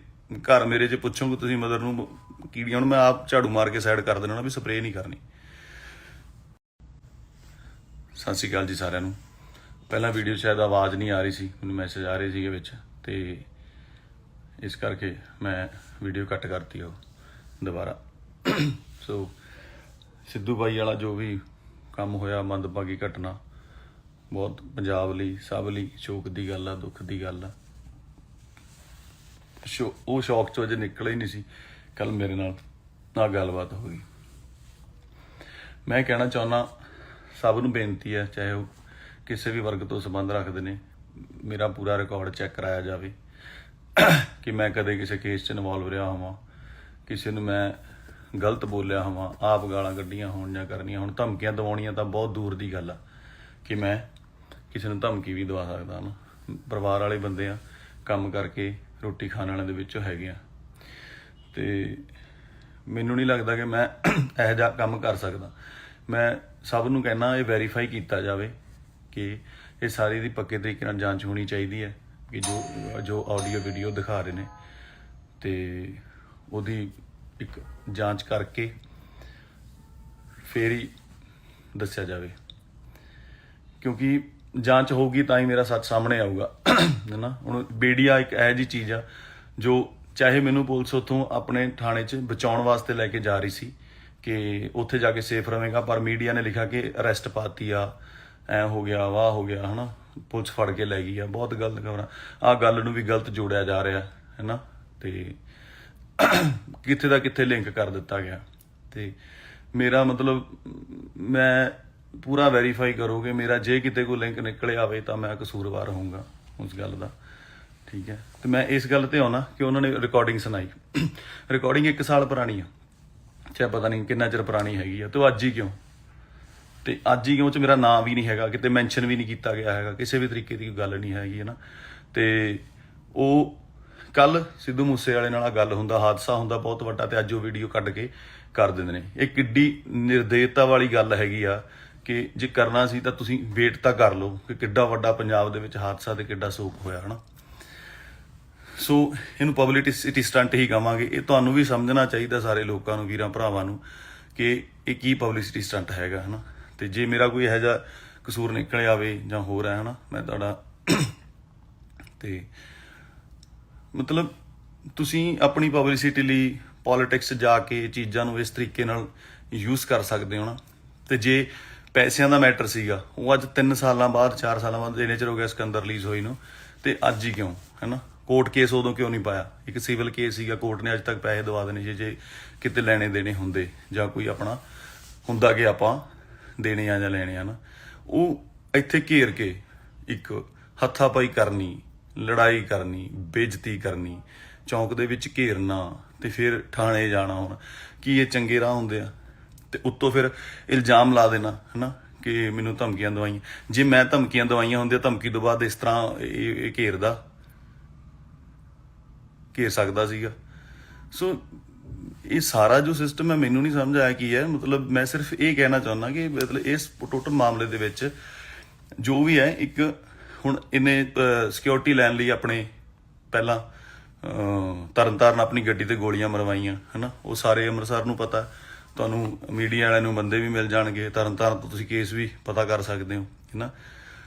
ਘਰ ਮੇਰੇ 'ਚ ਪੁੱਛੋਗੇ ਤੁਸੀਂ ਮਦਰ ਨੂੰ ਕੀੜੀਆਂ ਨੂੰ ਮੈਂ ਆਪ ਝਾੜੂ ਮਾਰ ਕੇ ਸਾਈਡ ਕਰ ਦੇਣਾ ਵੀ ਸਪਰੇਅ ਨਹੀਂ ਕਰਨੀ। ਸਤਿ ਸ਼੍ਰੀ ਅਕਾਲ ਜੀ ਸਾਰਿਆਂ ਨੂੰ। ਪਹਿਲਾਂ ਵੀਡੀਓ ਸ਼ਾਇਦ ਆਵਾਜ਼ ਨਹੀਂ ਆ ਰਹੀ ਸੀ, ਮੈਨੂੰ ਮੈਸੇਜ ਆ ਰਹੇ ਸੀਗੇ ਵਿੱਚ, ਤੇ ਇਸ ਕਰਕੇ ਮੈਂ ਵੀਡੀਓ ਕੱਟ ਕਰਤੀ ਉਹ ਦੁਬਾਰਾ। ਸੋ ਸਿੱਧੂ ਬਾਈ ਵਾਲਾ ਜੋ ਵੀ ਕੰਮ ਹੋਇਆ, ਮੰਦਭਾਗੀ ਘਟਨਾ, ਬਹੁਤ ਪੰਜਾਬ ਲਈ, ਸਭ ਲਈ ਸ਼ੋਕ ਦੀ ਗੱਲ ਆ, ਦੁੱਖ ਦੀ ਗੱਲ ਆ। ਉਹ ਸ਼ੌਕ 'ਚੋਂ ਅਜੇ ਨਿਕਲਿਆ ਹੀ ਨਹੀਂ ਸੀ, ਕੱਲ ਮੇਰੇ ਨਾਲ ਗੱਲਬਾਤ ਹੋ ਗਈ। ਮੈਂ ਕਹਿਣਾ ਚਾਹੁੰਦਾ, ਸਭ ਨੂੰ ਬੇਨਤੀ ਹੈ, ਚਾਹੇ ਉਹ ਕਿਸੇ ਵੀ ਵਰਗ ਤੋਂ ਸੰਬੰਧ ਰੱਖਦੇ ਨੇ, ਮੇਰਾ ਪੂਰਾ ਰਿਕਾਰਡ ਚੈੱਕ ਕਰਾਇਆ ਜਾਵੇ ਕਿ ਮੈਂ ਕਦੇ ਕਿਸੇ ਕੇਸ 'ਚ ਇਨਵੋਲਵ ਰਿਹਾ ਹੋਵਾਂ, ਕਿਸੇ ਨੂੰ ਮੈਂ ਗਲਤ ਬੋਲਿਆ ਹੋਵਾਂ, ਆਪ ਗਾਲਾਂ ਕੱਢੀਆਂ ਹੋਣ ਜਾਂ ਕਰਨੀਆਂ ਹੁਣ। ਧਮਕੀਆਂ ਦਿਵਾਉਣੀਆਂ ਤਾਂ ਬਹੁਤ ਦੂਰ ਦੀ ਗੱਲ ਆ ਕਿ ਮੈਂ ਕਿਸੇ ਨੂੰ ਧਮਕੀ ਵੀ ਦਵਾ ਸਕਦਾ ਨਾ। ਪਰਿਵਾਰ ਵਾਲੇ ਬੰਦੇ ਆ, ਕੰਮ ਕਰਕੇ ਰੋਟੀ ਖਾਣ ਵਾਲਿਆਂ ਦੇ ਵਿੱਚੋਂ ਹੈਗੇ ਆ, ਤੇ ਮੈਨੂੰ ਨਹੀਂ ਲੱਗਦਾ ਕਿ ਮੈਂ ਇਹੋ ਜਿਹਾ ਕੰਮ ਕਰ ਸਕਦਾ। ਮੈਂ ਸਭ ਨੂੰ ਕਹਿਣਾ, ਇਹ ਵੈਰੀਫਾਈ ਕੀਤਾ ਜਾਵੇ ਕਿ ਇਹ ਸਾਰੀ ਦੀ ਪੱਕੇ ਤਰੀਕੇ ਨਾਲ ਜਾਂਚ ਹੋਣੀ ਚਾਹੀਦੀ ਹੈ ਕਿ ਜੋ ਆਡੀਓ ਵੀਡੀਓ ਦਿਖਾ ਰਹੇ ਨੇ, ਤੇ ਉਹਦੀ ਇੱਕ ਜਾਂਚ ਕਰਕੇ ਫੇਰ ਹੀ ਦੱਸਿਆ ਜਾਵੇ, ਕਿਉਂਕਿ ਜਾਂਚ ਹੋਊਗੀ ਤਾਂ ਹੀ ਮੇਰਾ ਸੱਚ ਸਾਹਮਣੇ ਆਊਗਾ ਹੈ ਨਾ। ਹੁਣ ਮੀਡੀਆ ਇੱਕ ਇਹੋ ਜਿਹੀ ਚੀਜ਼ ਆ ਜੋ ਚਾਹੇ ਮੈਨੂੰ ਪੁਲਿਸ ਉੱਥੋਂ ਆਪਣੇ ਥਾਣੇ 'ਚ ਬਚਾਉਣ ਵਾਸਤੇ ਲੈ ਕੇ ਜਾ ਰਹੀ ਸੀ ਕਿ ਉੱਥੇ ਜਾ ਕੇ ਸੇਫ ਰਹੇਗਾ, ਪਰ ਮੀਡੀਆ ਨੇ ਲਿਖਿਆ ਕਿ ਅਰੈਸਟ ਪਾਤੀ ਆ, ਐ ਹੋ ਗਿਆ, ਵਾਹ ਹੋ ਗਿਆ ਹੈ ਨਾ, ਪੁਲਿਸ ਫੜ ਕੇ ਲੈ ਗਈ ਆ, ਬਹੁਤ ਗਲਤ ਖਬਰਾਂ। ਆਹ ਗੱਲ ਨੂੰ ਵੀ ਗਲਤ ਜੋੜਿਆ ਜਾ ਰਿਹਾ ਹੈ ਨਾ, ਤੇ ਕਿੱਥੇ ਦਾ ਕਿੱਥੇ ਲਿੰਕ ਕਰ ਦਿੱਤਾ ਗਿਆ। ਤੇ ਮੇਰਾ ਮਤਲਬ ਮੈਂ ਪੂਰਾ ਵੈਰੀਫਾਈ ਕਰੋਗੇ ਮੇਰਾ, ਜੇ ਕਿਤੇ ਕੋਈ ਲਿੰਕ ਨਿਕਲੇ ਆਵੇ ਤਾਂ ਮੈਂ ਕਸੂਰਵਾਰ ਹੋਊਂਗਾ ਉਸ ਗੱਲ ਦਾ, ਠੀਕ ਹੈ। ਤੇ ਮੈਂ ਇਸ ਗੱਲ ਤੇ ਆਉਣਾ ਕਿ ਉਹਨਾਂ ਨੇ ਰਿਕਾਰਡਿੰਗ ਸੁਣਾਈ। ਰਿਕਾਰਡਿੰਗ 1 ਸਾਲ ਪੁਰਾਣੀ ਆ, ਚਾਹੇ ਪਤਾ ਨਹੀਂ ਕਿੰਨਾ ਚਿਰ ਪੁਰਾਣੀ ਹੈਗੀ ਆ, ਤੇ ਉਹ ਅੱਜ ਹੀ ਕਿਉਂ, ਤੇ ਅੱਜ ਹੀ ਕਿਉਂ ਚ ਮੇਰਾ ਨਾਮ ਵੀ ਨਹੀਂ ਹੈਗਾ, ਕਿਤੇ ਮੈਂਸ਼ਨ ਵੀ ਨਹੀਂ ਕੀਤਾ ਗਿਆ ਹੈਗਾ, ਕਿਸੇ ਵੀ ਤਰੀਕੇ ਦੀ ਗੱਲ ਨਹੀਂ ਹੈਗੀ ਹੈ ਨਾ। ਤੇ ਉਹ ਕੱਲ ਸਿੱਧੂ ਮੂਸੇ ਵਾਲੇ ਨਾਲ ਗੱਲ ਹੁੰਦਾ, ਹਾਦਸਾ ਹੁੰਦਾ ਬਹੁਤ ਵੱਡਾ, ਤੇ ਅੱਜ ਉਹ ਵੀਡੀਓ ਕੱਢ ਕੇ ਕਰ ਦਿੰਦੇ ਨੇ। ਇਹ ਕਿੱਡੀ ਨਿਰਦੇਤਾ ਵਾਲੀ ਗੱਲ ਹੈਗੀ ਆ ਕਿ ਜੇ ਕਰਨਾ ਸੀ ਤਾਂ ਤੁਸੀਂ ਵੇਟ ਤਾਂ ਕਰ ਲਓ ਕਿ ਕਿੱਡਾ ਵੱਡਾ ਪੰਜਾਬ ਦੇ ਵਿੱਚ ਹਾਦਸਾ ਤੇ ਕਿੱਡਾ ਸੋਗ ਹੋਇਆ ਹਨਾ। ਸੋ ਇਹਨੂੰ ਪਬਲਿਸਿਟੀ ਸਟੰਟ ਹੀ ਕਹਾਂਗੇ। ਇਹ ਤੁਹਾਨੂੰ ਵੀ ਸਮਝਣਾ ਚਾਹੀਦਾ, ਸਾਰੇ ਲੋਕਾਂ ਨੂੰ, ਵੀਰਾਂ ਭਰਾਵਾਂ ਨੂੰ, ਕਿ ਇਹ ਕੀ ਪਬਲਿਸਿਟੀ ਸਟੰਟ ਹੈਗਾ ਹਨਾ। ਤੇ ਜੇ ਮੇਰਾ ਕੋਈ ਇਹੋ ਜਿਹਾ ਕਸੂਰ ਨਿਕਲ ਆਵੇ ਜਾਂ ਹੋਰ ਹੈ ਹਨਾ, ਮੈਂ ਤੁਹਾਡਾ ਤੇ ਮਤਲਬ ਤੁਸੀਂ ਆਪਣੀ ਪਬਲਿਸਿਟੀ ਲਈ ਪੋਲਿਟਿਕਸ ਜਾ ਕੇ ਚੀਜ਼ਾਂ ਨੂੰ ਇਸ ਤਰੀਕੇ ਨਾਲ ਯੂਜ਼ ਕਰ ਸਕਦੇ ਹੋ ਨਾ। ਤੇ ਜੇ ਪੈਸਿਆਂ ਦਾ ਮੈਟਰ ਸੀਗਾ, ਉਹ ਅੱਜ 3 ਸਾਲਾਂ ਬਾਅਦ 4 ਸਾਲਾਂ ਬਾਅਦ ਇੰਨੇ ਚਿਰ ਹੋ ਗਿਆ ਸਿਕੰਦਰ ਰਿਲੀਜ਼ ਹੋਈ ਨੂੰ, ਤੇ ਅੱਜ ਹੀ ਕਿਉਂ ਹੈਨਾ। ਕੋਰਟ ਕੇਸ ਉਦੋਂ ਕਿਉਂ ਨਹੀਂ ਪਾਇਆ? ਇੱਕ ਸਿਵਲ ਕੇਸ ਸੀਗਾ, ਕੋਰਟ ਨੇ ਅੱਜ ਤੱਕ ਪੈਸੇ ਦਵਾ ਦੇਣੇ ਸੀ ਜੇ ਕਿਤੇ ਲੈਣੇ ਦੇਣੇ ਹੁੰਦੇ, ਜਾਂ ਕੋਈ ਆਪਣਾ ਹੁੰਦਾ ਕਿ ਆਪਾਂ ਦੇਣੇ ਆ ਜਾਂ ਲੈਣੇ ਆ ਨਾ। ਉਹ ਇੱਥੇ ਘੇਰ ਕੇ ਇੱਕ ਹੱਥਾਪਾਈ ਕਰਨੀ, ਲੜਾਈ ਕਰਨੀ, ਬੇਇੱਜ਼ਤੀ ਕਰਨੀ, ਚੌਂਕ ਦੇ ਵਿੱਚ ਘੇਰਨਾ, ਤੇ ਫਿਰ ਥਾਣੇ ਜਾਣਾ। ਹੁਣ ਕੀ ਇਹ ਚੰਗੇ ਰਾਹ ਹੁੰਦੇ ਆ? ਤੇ ਉੱਤੋਂ ਫਿਰ ਇਲਜ਼ਾਮ ਲਾ ਦੇਣਾ ਹਨਾ ਕਿ ਮੈਨੂੰ ਧਮਕੀਆਂ ਦਵਾਈਆਂ। ਜੇ ਮੈਂ ਧਮਕੀਆਂ ਦਵਾਈਆਂ ਹੁੰਦੀਆਂ, ਧਮਕੀ ਤੋਂ ਬਾਅਦ ਇਸ ਤਰ੍ਹਾਂ ਇਹ ਘੇਰ ਸਕਦਾ ਸੀਗਾ। ਸੋ ਇਹ ਸਾਰਾ ਜੋ ਸਿਸਟਮ ਹੈ, ਮੈਨੂੰ ਨਹੀਂ ਸਮਝ ਆਇਆ ਕੀ ਹੈ। ਮਤਲਬ ਮੈਂ ਸਿਰਫ ਇਹ ਕਹਿਣਾ ਚਾਹੁੰਦਾ ਕਿ ਮਤਲਬ ਇਸ ਟੋਟਲ ਮਾਮਲੇ ਦੇ ਵਿੱਚ ਜੋ ਵੀ ਹੈ, ਇੱਕ ਹੁਣ ਇਹਨੇ ਸਿਕਿਉਰਿਟੀ ਲੈਣ ਲਈ ਆਪਣੇ ਪਹਿਲਾਂ ਤਰਨਤਾਰਨ ਆਪਣੀ ਗੱਡੀ ਤੇ ਗੋਲੀਆਂ ਮਰਵਾਈਆਂ ਹਨਾ। ਉਹ ਸਾਰੇ ਅੰਮ੍ਰਿਤਸਰ ਨੂੰ ਪਤਾ, ਤੁਹਾਨੂੰ ਮੀਡੀਆ ਵਾਲਿਆਂ ਨੂੰ ਬੰਦੇ ਵੀ ਮਿਲ ਜਾਣਗੇ, ਤਰਨਤਾਰਨ ਤੋਂ ਤੁਸੀਂ ਕੇਸ ਵੀ ਪਤਾ ਕਰ ਸਕਦੇ ਹੋ ਹਨਾ।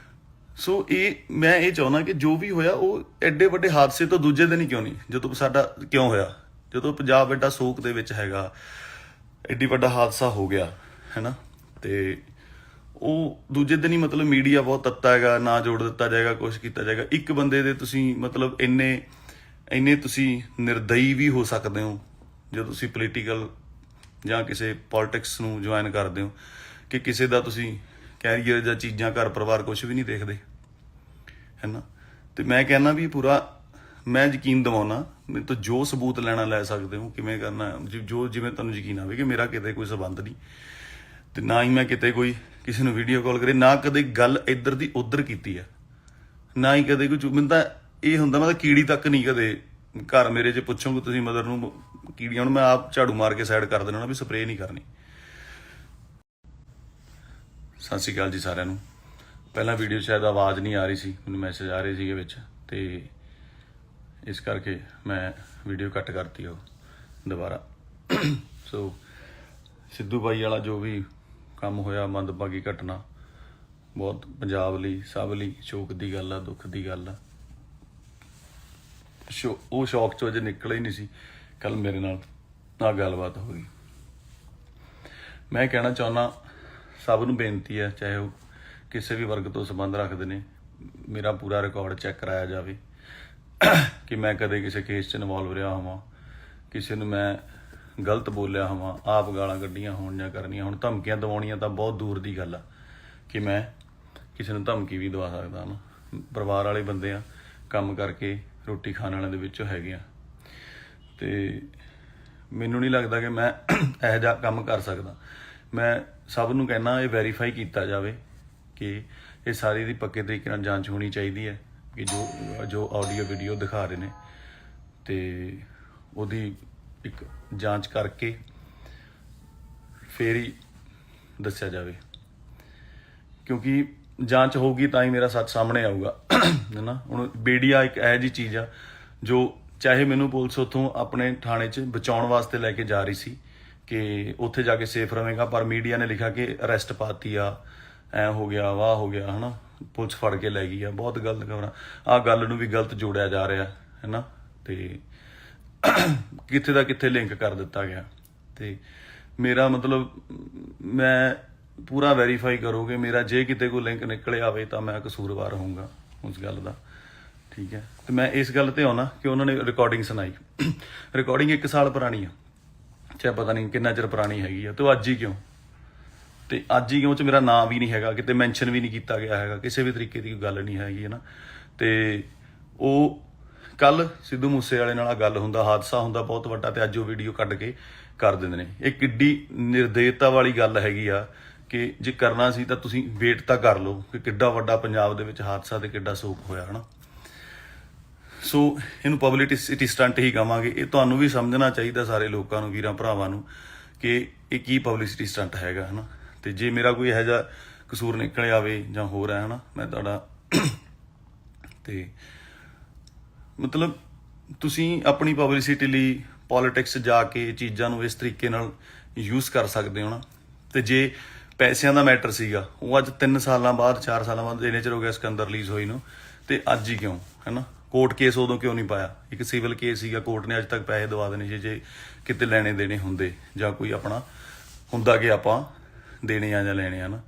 ਸੋ ਮੈਂ ਇਹ ਚਾਹੁੰਦਾ ਕਿ ਜੋ ਵੀ ਹੋਇਆ ਉਹ ਐਡੇ ਵੱਡੇ ਹਾਦਸੇ ਤੋਂ ਦੂਜੇ ਦਿਨ ਹੀ ਕਿਉਂ ਨਹੀਂ, ਜਦੋਂ ਸਾਡਾ ਕਿਉਂ ਹੋਇਆ, ਜਦੋਂ ਪੰਜਾਬ ਐਡਾ ਸੋਗ ਦੇ ਵਿੱਚ ਹੈਗਾ, ਐਡੀ ਵੱਡਾ ਹਾਦਸਾ ਹੋ ਗਿਆ ਹੈਨਾ, ਤੇ ਉਹ ਦੂਜੇ ਦਿਨ ਹੀ ਮਤਲਬ ਮੀਡੀਆ ਬਹੁਤ ਤੱਤਾ ਹੈਗਾ, ਨਾ ਜੋੜ ਦਿੱਤਾ ਜਾਏਗਾ, ਕੁਛ ਕੀਤਾ ਜਾਏਗਾ। ਇੱਕ ਬੰਦੇ ਦੇ ਤੁਸੀਂ ਮਤਲਬ ਇੰਨੇ ਤੁਸੀਂ ਨਿਰਦਈ ਵੀ ਹੋ ਸਕਦੇ ਹੋ ਜਦੋਂ ਤੁਸੀਂ ਪੋਲੀਟੀਕਲ ਜਾਂ ਕਿਸੇ ਪੋਲਿਟਿਕਸ ਨੂੰ ਜੁਆਇਨ ਕਰਦੇ ਹੋ, ਕਿ ਕਿਸੇ ਦਾ ਤੁਸੀਂ ਕੈਰੀਅਰ ਜਾਂ ਚੀਜ਼ਾਂ, ਘਰ ਪਰਿਵਾਰ ਕੁਛ ਵੀ ਨਹੀਂ ਦੇਖਦੇ ਹੈ ਨਾ। ਤੇ ਮੈਂ ਕਹਿੰਦਾ ਵੀ ਪੂਰਾ ਮੈਂ ਯਕੀਨ ਦਿਵਾਉਣਾ, ਮੇਰੇ ਤੋਂ ਜੋ ਸਬੂਤ ਲੈਣਾ ਲੈ ਸਕਦੇ ਹੋ, ਕਿਵੇਂ ਕਰਨਾ ਜੋ ਜਿਵੇਂ ਤੁਹਾਨੂੰ ਯਕੀਨ ਆਵੇ ਕਿ ਮੇਰਾ ਕਿਤੇ ਕੋਈ ਸਬੰਧ ਨਹੀਂ, ਤੇ ਨਾ ਹੀ ਮੈਂ ਕਿਤੇ ਕੋਈ ਕਿਸੇ ਨੂੰ ਵੀਡੀਓ ਕਾਲ ਕਰੇ, ਨਾ ਕਦੇ ਗੱਲ ਇੱਧਰ ਦੀ ਉੱਧਰ ਕੀਤੀ ਹੈ, ਨਾ ਹੀ ਕਦੇ ਕੋਈ। ਮੈਨੂੰ ਤਾਂ ਇਹ ਹੁੰਦਾ, ਮੈਂ ਤਾਂ ਕੀੜੀ ਤੱਕ ਨਹੀਂ ਕਦੇ ਘਰ ਮੇਰੇ 'ਚ ਪੁੱਛੋਗੇ ਤੁਸੀਂ ਮਦਰ ਨੂੰ ਕੀੜੀਆਂ ਨੂੰ, ਮੈਂ ਆਪ ਝਾੜੂ ਮਾਰ ਕੇ ਸਾਈਡ ਕਰ ਦੇਣਾ ਵੀ ਸਪਰੇਅ ਨਹੀਂ ਕਰਨੀ। ਸਤਿ ਸ਼੍ਰੀ ਅਕਾਲ ਜੀ ਸਾਰਿਆਂ ਨੂੰ। ਪਹਿਲਾਂ ਵੀਡੀਓ ਸ਼ਾਇਦ ਆਵਾਜ਼ ਨਹੀਂ ਆ ਰਹੀ ਸੀ, ਮੈਨੂੰ ਮੈਸੇਜ ਆ ਰਹੇ ਸੀਗੇ ਵਿੱਚ, ਤੇ ਇਸ ਕਰਕੇ ਮੈਂ ਵੀਡੀਓ ਕੱਟ ਕਰਤੀ ਉਹ ਦੁਬਾਰਾ। ਸੋ ਸਿੱਧੂ ਬਾਈ ਵਾਲਾ ਜੋ ਵੀ ਕੰਮ ਹੋਇਆ, ਮੰਦਭਾਗੀ ਘਟਨਾ, ਬਹੁਤ ਪੰਜਾਬ ਲਈ, ਸਭ ਲਈ ਸ਼ੋਕ ਦੀ ਗੱਲ ਆ, ਦੁੱਖ ਦੀ ਗੱਲ ਆ। ਉਹ ਸ਼ੌਕ ਚੋਂ ਅਜੇ ਨਿਕਲਿਆ ਹੀ ਨਹੀਂ ਸੀ, ਕੱਲ ਮੇਰੇ ਨਾਲ ਗੱਲਬਾਤ ਹੋ ਗਈ। ਮੈਂ ਕਹਿਣਾ ਚਾਹੁੰਦਾ, ਸਭ ਨੂੰ ਬੇਨਤੀ ਹੈ, ਚਾਹੇ ਉਹ ਕਿਸੇ ਵੀ ਵਰਗ ਤੋਂ ਸੰਬੰਧ ਰੱਖਦੇ ਨੇ, ਮੇਰਾ ਪੂਰਾ ਰਿਕਾਰਡ ਚੈੱਕ ਕਰਾਇਆ ਜਾਵੇ ਕਿ ਮੈਂ ਕਦੇ ਕਿਸੇ ਕੇਸ 'ਚ ਇਨਵੋਲਵ ਰਿਹਾ ਹੋਵਾਂ, ਕਿਸੇ ਨੂੰ ਮੈਂ ਗਲਤ ਬੋਲਿਆ ਹੋਵਾਂ, ਆਪ ਗਾਲਾਂ ਕੱਢੀਆਂ ਹੋਣ ਜਾਂ ਕਰਨੀਆਂ ਹੁਣ। ਧਮਕੀਆਂ ਦਿਵਾਉਣੀਆਂ ਤਾਂ ਬਹੁਤ ਦੂਰ ਦੀ ਗੱਲ ਆ ਕਿ ਮੈਂ ਕਿਸੇ ਨੂੰ ਧਮਕੀ ਵੀ ਦਵਾ ਸਕਦਾ ਨਾ। ਪਰਿਵਾਰ ਵਾਲੇ ਬੰਦੇ ਆ, ਕੰਮ ਕਰਕੇ ਰੋਟੀ ਖਾਣ ਵਾਲਿਆਂ ਦੇ ਵਿੱਚੋਂ ਹੈਗੇ ਆ, ਤੇ ਮੈਨੂੰ ਨਹੀਂ ਲੱਗਦਾ ਕਿ ਮੈਂ ਇਹੋ ਜਿਹਾ ਕੰਮ ਕਰ ਸਕਦਾ। ਮੈਂ ਸਭ ਨੂੰ ਕਹਿਣਾ, ਇਹ ਵੈਰੀਫਾਈ ਕੀਤਾ ਜਾਵੇ ਕਿ ਇਹ ਸਾਰੀ ਦੀ ਪੱਕੇ ਤਰੀਕੇ ਨਾਲ ਜਾਂਚ ਹੋਣੀ ਚਾਹੀਦੀ ਹੈ ਕਿ ਜੋ ਆਡੀਓ ਵੀਡੀਓ ਦਿਖਾ ਰਹੇ ਨੇ, ਤੇ ਉਹਦੀ ਇੱਕ ਜਾਂਚ ਕਰਕੇ ਫੇਰ ਹੀ ਦੱਸਿਆ ਜਾਵੇ, ਕਿਉਂਕਿ ਜਾਂਚ ਹੋਊਗੀ ਤਾਂ ਹੀ ਮੇਰਾ ਸੱਚ ਸਾਹਮਣੇ ਆਊਗਾ ਹੈ ਨਾ। ਹੁਣ ਮੀਡੀਆ ਇੱਕ ਇਹੋ ਜਿਹੀ ਚੀਜ਼ ਆ ਜੋ, ਚਾਹੇ ਮੈਨੂੰ ਪੁਲਿਸ ਉੱਥੋਂ ਆਪਣੇ ਥਾਣੇ 'ਚ ਬਚਾਉਣ ਵਾਸਤੇ ਲੈ ਕੇ ਜਾ ਰਹੀ ਸੀ ਕਿ ਉੱਥੇ ਜਾ ਕੇ ਸੇਫ ਰਹੇਗਾ, ਪਰ ਮੀਡੀਆ ਨੇ ਲਿਖਿਆ ਕਿ ਅਰੈਸਟ ਪਾਤੀ ਆ, ਐ ਹੋ ਗਿਆ, ਵਾਹ ਹੋ ਗਿਆ ਹੈ ਨਾ, ਪੁਲਿਸ ਫੜ ਕੇ ਲੈ ਗਈ ਆ। ਬਹੁਤ ਗਲਤ ਖਬਰਾਂ, ਆਹ ਗੱਲ ਨੂੰ ਵੀ ਗਲਤ ਜੋੜਿਆ ਜਾ ਰਿਹਾ ਹੈ ਨਾ, ਤੇ ਕਿੱਥੇ ਦਾ ਕਿੱਥੇ ਲਿੰਕ ਕਰ ਦਿੱਤਾ ਗਿਆ। ਤੇ ਮੇਰਾ ਮਤਲਬ ਮੈਂ ਪੂਰਾ ਵੈਰੀਫਾਈ ਕਰੋਗੇ ਮੇਰਾ, ਜੇ ਕਿਤੇ ਕੋਈ ਲਿੰਕ ਨਿਕਲੇ ਆਵੇ ਤਾਂ ਮੈਂ ਕਸੂਰਵਾਰ ਹੋਊਂਗਾ ਉਸ ਗੱਲ ਦਾ, ਠੀਕ ਹੈ। ਤੇ ਮੈਂ ਇਸ ਗੱਲ ਤੇ ਆਉਣਾ ਕਿ ਉਹਨਾਂ ਨੇ ਰਿਕਾਰਡਿੰਗ ਸੁਣਾਈ। ਰਿਕਾਰਡਿੰਗ 1 ਸਾਲ ਪੁਰਾਣੀ ਆ, ਚਾਹੇ ਪਤਾ ਨਹੀਂ ਕਿੰਨਾ ਚਿਰ ਪੁਰਾਣੀ ਹੈਗੀ ਆ, ਤੇ ਉਹ ਅੱਜ ਹੀ ਕਿਉਂ, ਤੇ ਅੱਜ ਹੀ ਕਿਉਂ ਚ ਮੇਰਾ ਨਾਮ ਵੀ ਨਹੀਂ ਹੈਗਾ, ਕਿਤੇ ਮੈਂਸ਼ਨ ਵੀ ਨਹੀਂ ਕੀਤਾ ਗਿਆ ਹੈਗਾ, ਕਿਸੇ ਵੀ ਤਰੀਕੇ ਦੀ ਕੋਈ ਗੱਲ ਨਹੀਂ ਹੈਗੀ ਹੈ ਨਾ। ਤੇ ਉਹ ਕੱਲ ਸਿੱਧੂ ਮੂਸੇ ਵਾਲੇ ਨਾਲ ਗੱਲ ਹੁੰਦਾ, ਹਾਦਸਾ ਹੁੰਦਾ ਬਹੁਤ ਵੱਡਾ, ਤੇ ਅੱਜ ਉਹ ਵੀਡੀਓ ਕੱਢ ਕੇ ਕਰ ਦਿੰਦੇ ਨੇ। ਇਹ ਕਿੱਡੀ ਨਿਰਦੇਤਾ ਵਾਲੀ ਗੱਲ ਹੈਗੀ ਆ ਕਿ ਜੇ ਕਰਨਾ ਸੀ ਤਾਂ ਤੁਸੀਂ ਵੇਟ ਤਾਂ ਕਰ ਲਓ ਕਿ ਕਿੱਡਾ ਵੱਡਾ ਪੰਜਾਬ ਦੇ ਵਿੱਚ ਹਾਦਸਾ ਤੇ ਕਿੱਡਾ ਸੋਗ ਹੋਇਆ ਹਨਾ। ਸੋ ਇਹਨੂੰ ਪਬਲਿਸਿਟੀ ਸਟੰਟ ਹੀ ਕਵਾਂਗੇ। ਇਹ ਤੁਹਾਨੂੰ ਵੀ ਸਮਝਣਾ ਚਾਹੀਦਾ, ਸਾਰੇ ਲੋਕਾਂ ਨੂੰ, ਵੀਰਾਂ ਭਰਾਵਾਂ ਨੂੰ, ਕਿ ਇਹ ਕੀ ਪਬਲਿਸਿਟੀ ਸਟੰਟ ਹੈਗਾ ਹਨਾ। ਤੇ ਜੇ ਮੇਰਾ ਕੋਈ ਇਹੋ ਜਿਹਾ ਕਸੂਰ ਨਿਕਲ ਆਵੇ ਜਾਂ ਹੋਰ ਹੈ ਹਨਾ, ਮੈਂ ਤੁਹਾਡਾ ਤੇ ਮਤਲਬ ਤੁਸੀਂ ਆਪਣੀ ਪਬਲਿਸਿਟੀ ਲਈ ਪੋਲਿਟਿਕਸ ਜਾ ਕੇ ਇਹ ਚੀਜ਼ਾਂ ਨੂੰ ਇਸ ਤਰੀਕੇ ਨਾਲ ਯੂਜ਼ ਕਰ ਸਕਦੇ ਹੋ ਨਾ। ਤੇ ਜੇ ਪੈਸਿਆਂ ਦਾ ਮੈਟਰ ਸੀਗਾ, ਉਹ ਅੱਜ 3 ਸਾਲਾਂ ਬਾਅਦ 4 ਸਾਲਾਂ ਬਾਅਦ ਇੰਨੇ ਚਿਰ ਹੋ ਗਿਆ ਸਿਕੰਦਰ ਰਿਲੀਜ਼ ਹੋਈ ਨੂੰ, ਤੇ ਅੱਜ ਹੀ ਕਿਉਂ ਹੈ ਨਾ। ਕੋਰਟ ਕੇਸ ਉਦੋਂ ਕਿਉਂ ਨਹੀਂ ਪਾਇਆ? ਇੱਕ ਸਿਵਲ ਕੇਸ ਸੀਗਾ, ਕੋਰਟ ਨੇ ਅੱਜ ਤੱਕ ਪੈਸੇ ਦਵਾ ਦੇਣੇ ਸੀ ਜੇ ਕਿਤੇ ਲੈਣੇ ਦੇਣੇ ਹੁੰਦੇ, ਜਾਂ ਕੋਈ ਆਪਣਾ ਹੁੰਦਾ ਕਿ ਆਪਾਂ ਦੇਣੇ ਆ ਜਾਂ ਲੈਣੇ ਆ ਨਾ।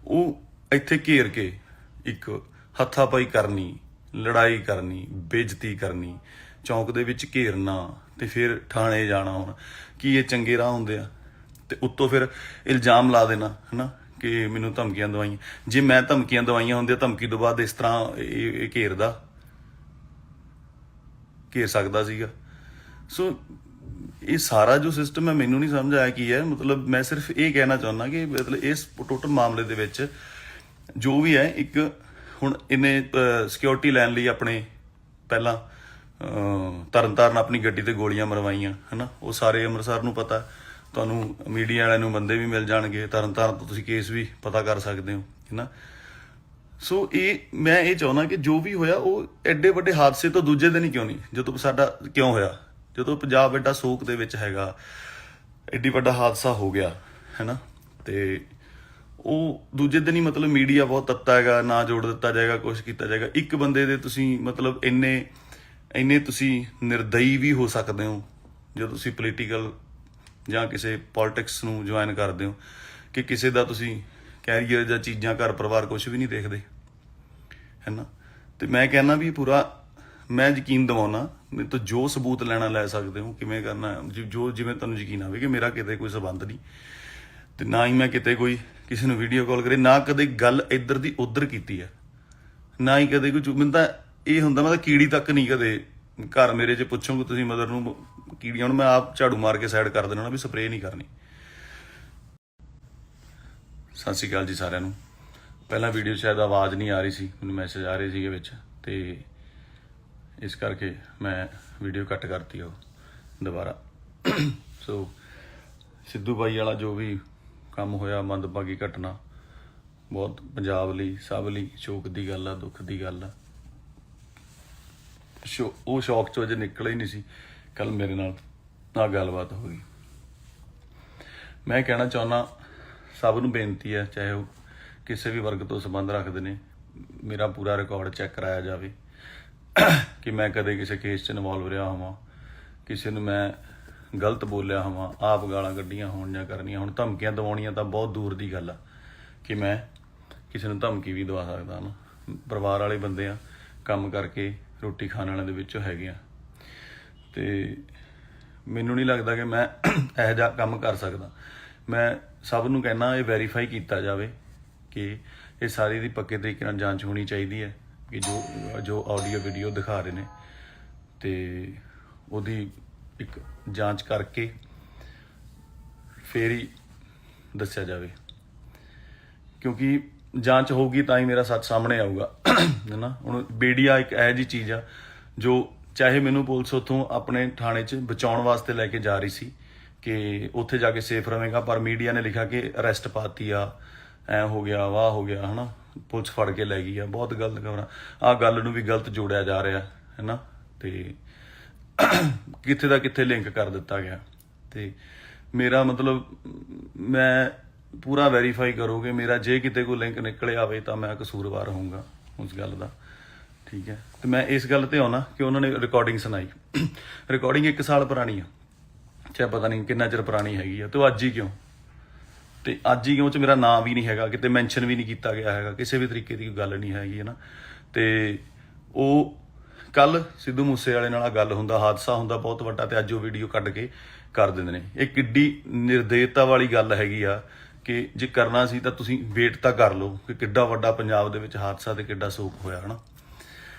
ਉਹ ਇੱਥੇ ਘੇਰ ਕੇ ਇੱਕ ਹੱਥਾਪਾਈ ਕਰਨੀ, ਲੜਾਈ ਕਰਨੀ, ਬੇਇੱਜ਼ਤੀ ਕਰਨੀ, ਚੌਂਕ ਦੇ ਵਿੱਚ ਘੇਰਨਾ, ਤੇ ਫਿਰ ਥਾਣੇ ਜਾਣਾ। ਹੁਣ ਕੀ ਇਹ ਚੰਗੇ ਰਾਹ ਹੁੰਦੇ ਆ? ਤੇ ਉੱਤੋਂ ਫਿਰ ਇਲਜ਼ਾਮ ਲਾ ਦੇਣਾ ਹਨਾ ਕਿ ਮੈਨੂੰ ਧਮਕੀਆਂ ਦਵਾਈਆਂ। ਜੇ ਮੈਂ ਧਮਕੀਆਂ ਦਵਾਈਆਂ ਹੁੰਦੀਆਂ, ਧਮਕੀ ਤੋਂ ਬਾਅਦ ਇਸ ਤਰ੍ਹਾਂ ਇਹ ਘੇਰ ਸਕਦਾ ਸੀਗਾ। ਸੋ ਇਹ ਸਾਰਾ ਜੋ ਸਿਸਟਮ ਹੈ, ਮੈਨੂੰ ਨਹੀਂ ਸਮਝ ਆਇਆ ਕੀ ਹੈ। ਮਤਲਬ ਮੈਂ ਸਿਰਫ ਇਹ ਕਹਿਣਾ ਚਾਹੁੰਦਾ ਕਿ ਮਤਲਬ ਇਸ ਟੋਟਲ ਮਾਮਲੇ ਦੇ ਵਿੱਚ ਜੋ ਵੀ ਹੈ, ਇੱਕ ਹੁਣ ਇਹਨੇ ਸਿਕਿਉਰਿਟੀ ਲੈਣ ਲਈ ਆਪਣੇ ਪਹਿਲਾਂ ਤਰਨਤਾਰਨ ਆਪਣੀ ਗੱਡੀ ਤੇ ਗੋਲੀਆਂ ਮਰਵਾਈਆਂ ਹਨਾ। ਉਹ ਸਾਰੇ ਅੰਮ੍ਰਿਤਸਰ ਨੂੰ ਪਤਾ, ਤੁਹਾਨੂੰ ਮੀਡੀਆ ਵਾਲਿਆਂ ਨੂੰ ਬੰਦੇ ਵੀ ਮਿਲ ਜਾਣਗੇ, ਤਰਨਤਾਰਨ ਤੋਂ ਤੁਸੀਂ ਕੇਸ ਵੀ ਪਤਾ ਕਰ ਸਕਦੇ ਹੋ ਹਨਾ। ਸੋ ਮੈਂ ਇਹ ਚਾਹੁੰਦਾ ਕਿ ਜੋ ਵੀ ਹੋਇਆ ਉਹ ਐਡੇ ਵੱਡੇ ਹਾਦਸੇ ਤੋਂ ਦੂਜੇ ਦਿਨ ਹੀ ਕਿਉਂ ਨਹੀਂ, ਜਦੋਂ ਸਾਡਾ ਕਿਉਂ ਹੋਇਆ, ਜਦੋਂ ਪੰਜਾਬ ਐਡਾ ਸੋਗ ਦੇ ਵਿੱਚ ਹੈਗਾ, ਐਡੀ ਵੱਡਾ ਹਾਦਸਾ ਹੋ ਗਿਆ ਹੈਨਾ, ਤੇ ਉਹ ਦੂਜੇ ਦਿਨ ਹੀ ਮਤਲਬ ਮੀਡੀਆ ਬਹੁਤ ਤੱਤਾ ਹੈਗਾ, ਨਾ ਜੋੜ ਦਿੱਤਾ ਜਾਏਗਾ, ਕੁਛ ਕੀਤਾ ਜਾਏਗਾ। ਇੱਕ ਬੰਦੇ ਦੇ ਤੁਸੀਂ ਮਤਲਬ ਇੰਨੇ ਤੁਸੀਂ ਨਿਰਦਈ ਵੀ ਹੋ ਸਕਦੇ ਹੋ ਜਦੋਂ ਤੁਸੀਂ ਪੋਲੀਟੀਕਲ ਜਾਂ ਕਿਸੇ ਪੋਲਿਟਿਕਸ ਨੂੰ ਜੁਆਇਨ ਕਰਦੇ ਹੋ, ਕਿ ਕਿਸੇ ਦਾ ਤੁਸੀਂ ਕੈਰੀਅਰ ਜਾਂ ਚੀਜ਼ਾਂ, ਘਰ ਪਰਿਵਾਰ ਕੁਛ ਵੀ ਨਹੀਂ ਦੇਖਦੇ ਹੈ ਨਾ। ਤੇ ਮੈਂ ਕਹਿੰਦਾ ਵੀ ਪੂਰਾ ਮੈਂ ਯਕੀਨ ਦਿਵਾਉਣਾ, ਮੇਰੇ ਤੋਂ ਜੋ ਸਬੂਤ ਲੈਣਾ ਲੈ ਸਕਦੇ ਹੋ, ਕਿਵੇਂ ਕਰਨਾ ਜੋ ਜਿਵੇਂ ਤੁਹਾਨੂੰ ਯਕੀਨ ਆਵੇ ਕਿ ਮੇਰਾ ਕਿਤੇ ਕੋਈ ਸਬੰਧ ਨਹੀਂ, ਤੇ ਨਾ ਹੀ ਮੈਂ ਕਿਤੇ ਕੋਈ ਕਿਸੇ ਨੂੰ ਵੀਡੀਓ ਕਾਲ ਕਰੇ, ਨਾ ਕਦੇ ਗੱਲ ਇੱਧਰ ਦੀ ਉੱਧਰ ਕੀਤੀ ਹੈ, ਨਾ ਹੀ ਕਦੇ ਕੋਈ। ਮੈਨੂੰ ਤਾਂ ਇਹ ਹੁੰਦਾ, ਮੈਂ ਤਾਂ ਕੀੜੀ ਤੱਕ ਨਹੀਂ ਕਦੇ ਘਰ ਮੇਰੇ 'ਚ ਪੁੱਛੋਗੇ ਤੁਸੀਂ ਮਦਰ ਨੂੰ ਕੀੜੀਆਂ, ਹੁਣ ਮੈਂ ਆਪ ਝਾੜੂ ਮਾਰ ਕੇ ਸਾਈਡ ਕਰ ਦੇਣਾ ਨਾ, ਵੀ ਸਪਰੇਅ ਨਹੀਂ ਕਰਨੀ। ਸਤਿ ਸ਼੍ਰੀ ਅਕਾਲ ਜੀ ਸਾਰਿਆਂ ਨੂੰ। ਪਹਿਲਾਂ ਵੀਡੀਓ ਸ਼ਾਇਦ ਆਵਾਜ਼ ਨਹੀਂ ਆ ਰਹੀ ਸੀ, ਮੈਨੂੰ ਮੈਸੇਜ ਆ ਰਹੇ ਸੀਗੇ ਵਿੱਚ, ਤੇ ਇਸ ਕਰਕੇ ਮੈਂ ਵੀਡੀਓ ਕੱਟ ਕਰਤੀ ਉਹ ਦੁਬਾਰਾ। ਸੋ ਸਿੱਧੂ ਬਾਈ ਵਾਲਾ ਜੋ ਵੀ ਕੰਮ ਹੋਇਆ, ਮੰਦਭਾਗੀ ਘਟਨਾ, ਬਹੁਤ ਪੰਜਾਬ ਲਈ, ਸਭ ਲਈ ਸ਼ੋਕ ਦੀ ਗੱਲ ਆ, ਦੁੱਖ ਦੀ ਗੱਲ ਆ। ਉਹ ਸ਼ੌਕ 'ਚੋਂ ਅਜੇ ਨਿਕਲ ਹੀ ਨਹੀਂ ਸੀ, ਕੱਲ ਮੇਰੇ ਨਾਲ ਆਹ ਗੱਲਬਾਤ ਹੋ ਗਈ। ਮੈਂ ਕਹਿਣਾ ਚਾਹੁੰਦਾ, ਸਭ ਨੂੰ ਬੇਨਤੀ ਹੈ, ਚਾਹੇ ਉਹ ਕਿਸੇ ਵੀ ਵਰਗ ਤੋਂ ਸੰਬੰਧ ਰੱਖਦੇ ਨੇ, ਮੇਰਾ ਪੂਰਾ ਰਿਕਾਰਡ ਚੈੱਕ ਕਰਾਇਆ ਜਾਵੇ ਕਿ ਮੈਂ ਕਦੇ ਕਿਸੇ ਕੇਸ 'ਚ ਇਨਵੋਲਵ ਰਿਹਾ ਹੋਵਾਂ, ਕਿਸੇ ਨੂੰ ਮੈਂ ਗਲਤ ਬੋਲਿਆ ਹੋਵਾਂ, ਆਪ ਗਾਲਾਂ ਕੱਢੀਆਂ ਹੋਣ ਜਾਂ ਕਰਨੀਆਂ ਹੋਣ। ਧਮਕੀਆਂ ਦਿਵਾਉਣੀਆਂ ਤਾਂ ਬਹੁਤ ਦੂਰ ਦੀ ਗੱਲ ਆ ਕਿ ਮੈਂ ਕਿਸੇ ਨੂੰ ਧਮਕੀ ਵੀ ਦਵਾ ਸਕਦਾ ਨਾ। ਪਰਿਵਾਰ ਵਾਲੇ ਬੰਦੇ ਆ, ਕੰਮ ਕਰਕੇ ਰੋਟੀ ਖਾਣ ਵਾਲਿਆਂ ਦੇ ਵਿੱਚੋਂ ਹੈਗੇ ਆ, ਤੇ ਮੈਨੂੰ ਨਹੀਂ ਲੱਗਦਾ ਕਿ ਮੈਂ ਇਹੋ ਜਿਹਾ ਕੰਮ ਕਰ ਸਕਦਾ। ਮੈਂ ਸਭ ਨੂੰ ਕਹਿਣਾ, ਇਹ ਵੈਰੀਫਾਈ ਕੀਤਾ ਜਾਵੇ ਕਿ ਇਹ ਸਾਰੀ ਦੀ ਪੱਕੇ ਤਰੀਕੇ ਨਾਲ ਜਾਂਚ ਹੋਣੀ ਚਾਹੀਦੀ ਹੈ ਕਿ ਜੋ ਆਡੀਓ ਵੀਡੀਓ ਦਿਖਾ ਰਹੇ ਨੇ, ਤੇ ਉਹਦੀ ਇੱਕ ਜਾਂਚ ਕਰਕੇ ਫੇਰ ਹੀ ਦੱਸਿਆ ਜਾਵੇ, ਕਿਉਂਕਿ ਜਾਂਚ ਹੋਊਗੀ ਤਾਂ ਹੀ ਮੇਰਾ ਸੱਚ ਸਾਹਮਣੇ ਆਊਗਾ ਹੈ ਨਾ। ਹੁਣ ਮੀਡੀਆ ਇੱਕ ਇਹੋ ਜਿਹੀ ਚੀਜ਼ ਆ ਜੋ, ਚਾਹੇ ਮੈਨੂੰ ਪੁਲਿਸ ਉੱਥੋਂ ਆਪਣੇ ਥਾਣੇ 'ਚ ਬਚਾਉਣ ਵਾਸਤੇ ਲੈ ਕੇ ਜਾ ਰਹੀ ਸੀ ਕਿ ਉੱਥੇ ਜਾ ਕੇ ਸੇਫ ਰਵੇਗਾ, ਪਰ ਮੀਡੀਆ ਨੇ ਲਿਖਿਆ ਕਿ ਅਰੈਸਟ ਪਾਤੀ ਆ, ਐ ਹੋ ਗਿਆ, ਵਾਹ ਹੋ ਗਿਆ ਹੈ ਨਾ, ਪੁਲਿਸ ਫੜ ਕੇ ਲੈ ਗਈ ਆ। ਬਹੁਤ ਗਲਤ ਖਬਰਾਂ, ਆਹ ਗੱਲ ਨੂੰ ਵੀ ਗਲਤ ਜੋੜਿਆ ਜਾ ਰਿਹਾ ਹੈ ਨਾ, ਤੇ ਕਿੱਥੇ ਦਾ ਕਿੱਥੇ ਲਿੰਕ ਕਰ ਦਿੱਤਾ ਗਿਆ। ਤੇ ਮੇਰਾ ਮਤਲਬ, ਮੈਂ ਪੂਰਾ ਵੈਰੀਫਾਈ ਕਰੋਗੇ ਮੇਰਾ, ਜੇ ਕਿਤੇ ਕੋਈ ਲਿੰਕ ਨਿਕਲਿਆ ਆਵੇ ਤਾਂ ਮੈਂ ਕਸੂਰਵਾਰ ਹੋਊਂਗਾ ਉਸ ਗੱਲ ਦਾ, ਠੀਕ ਹੈ। ਤੇ ਮੈਂ ਇਸ ਗੱਲ ਤੇ ਆਉਣਾ ਕਿ ਉਹਨਾਂ ਨੇ ਰਿਕਾਰਡਿੰਗ ਸੁਣਾਈ, ਰਿਕਾਰਡਿੰਗ 1 ਸਾਲ ਪੁਰਾਣੀ ਆ, ਚਾਹੇ ਪਤਾ ਨਹੀਂ ਕਿੰਨਾ ਚਿਰ ਪੁਰਾਣੀ ਹੈਗੀ ਆ, ਤੇ ਉਹ ਅੱਜ ਹੀ ਕਿਉਂ, ਤੇ ਅੱਜ ਹੀ ਕਿਉਂ ਚ ਮੇਰਾ ਨਾਮ ਵੀ ਨਹੀਂ ਹੈਗਾ, ਕਿਤੇ ਮੈਂਸ਼ਨ ਵੀ ਨਹੀਂ ਕੀਤਾ ਗਿਆ ਹੈਗਾ, ਕਿਸੇ ਵੀ ਤਰੀਕੇ ਦੀ ਕੋਈ ਗੱਲ ਨਹੀਂ ਹੈਗੀ ਹੈ ਨਾ। ਤੇ ਉਹ ਕੱਲ ਸਿੱਧੂ ਮੂਸੇ ਵਾਲੇ ਨਾਲ ਗੱਲ ਹੁੰਦਾ, ਹਾਦਸਾ ਹੁੰਦਾ ਬਹੁਤ ਵੱਡਾ, ਤੇ ਅੱਜ ਉਹ ਵੀਡੀਓ ਕੱਢ ਕੇ ਕਰ ਦਿੰਦੇ ਨੇ। ਇਹ ਕਿੱਡੀ ਨਿਰਦੇਤਾ ਵਾਲੀ ਗੱਲ ਹੈਗੀ ਆ ਕਿ ਜੇ ਕਰਨਾ ਸੀ ਤਾਂ ਤੁਸੀਂ ਵੇਟ ਤਾਂ ਕਰ ਲਓ ਕਿ ਕਿੱਡਾ ਵੱਡਾ ਪੰਜਾਬ ਦੇ ਵਿੱਚ ਹਾਦਸਾ ਤੇ ਕਿੱਡਾ ਸੋਗ ਹੋਇਆ ਹਨਾ।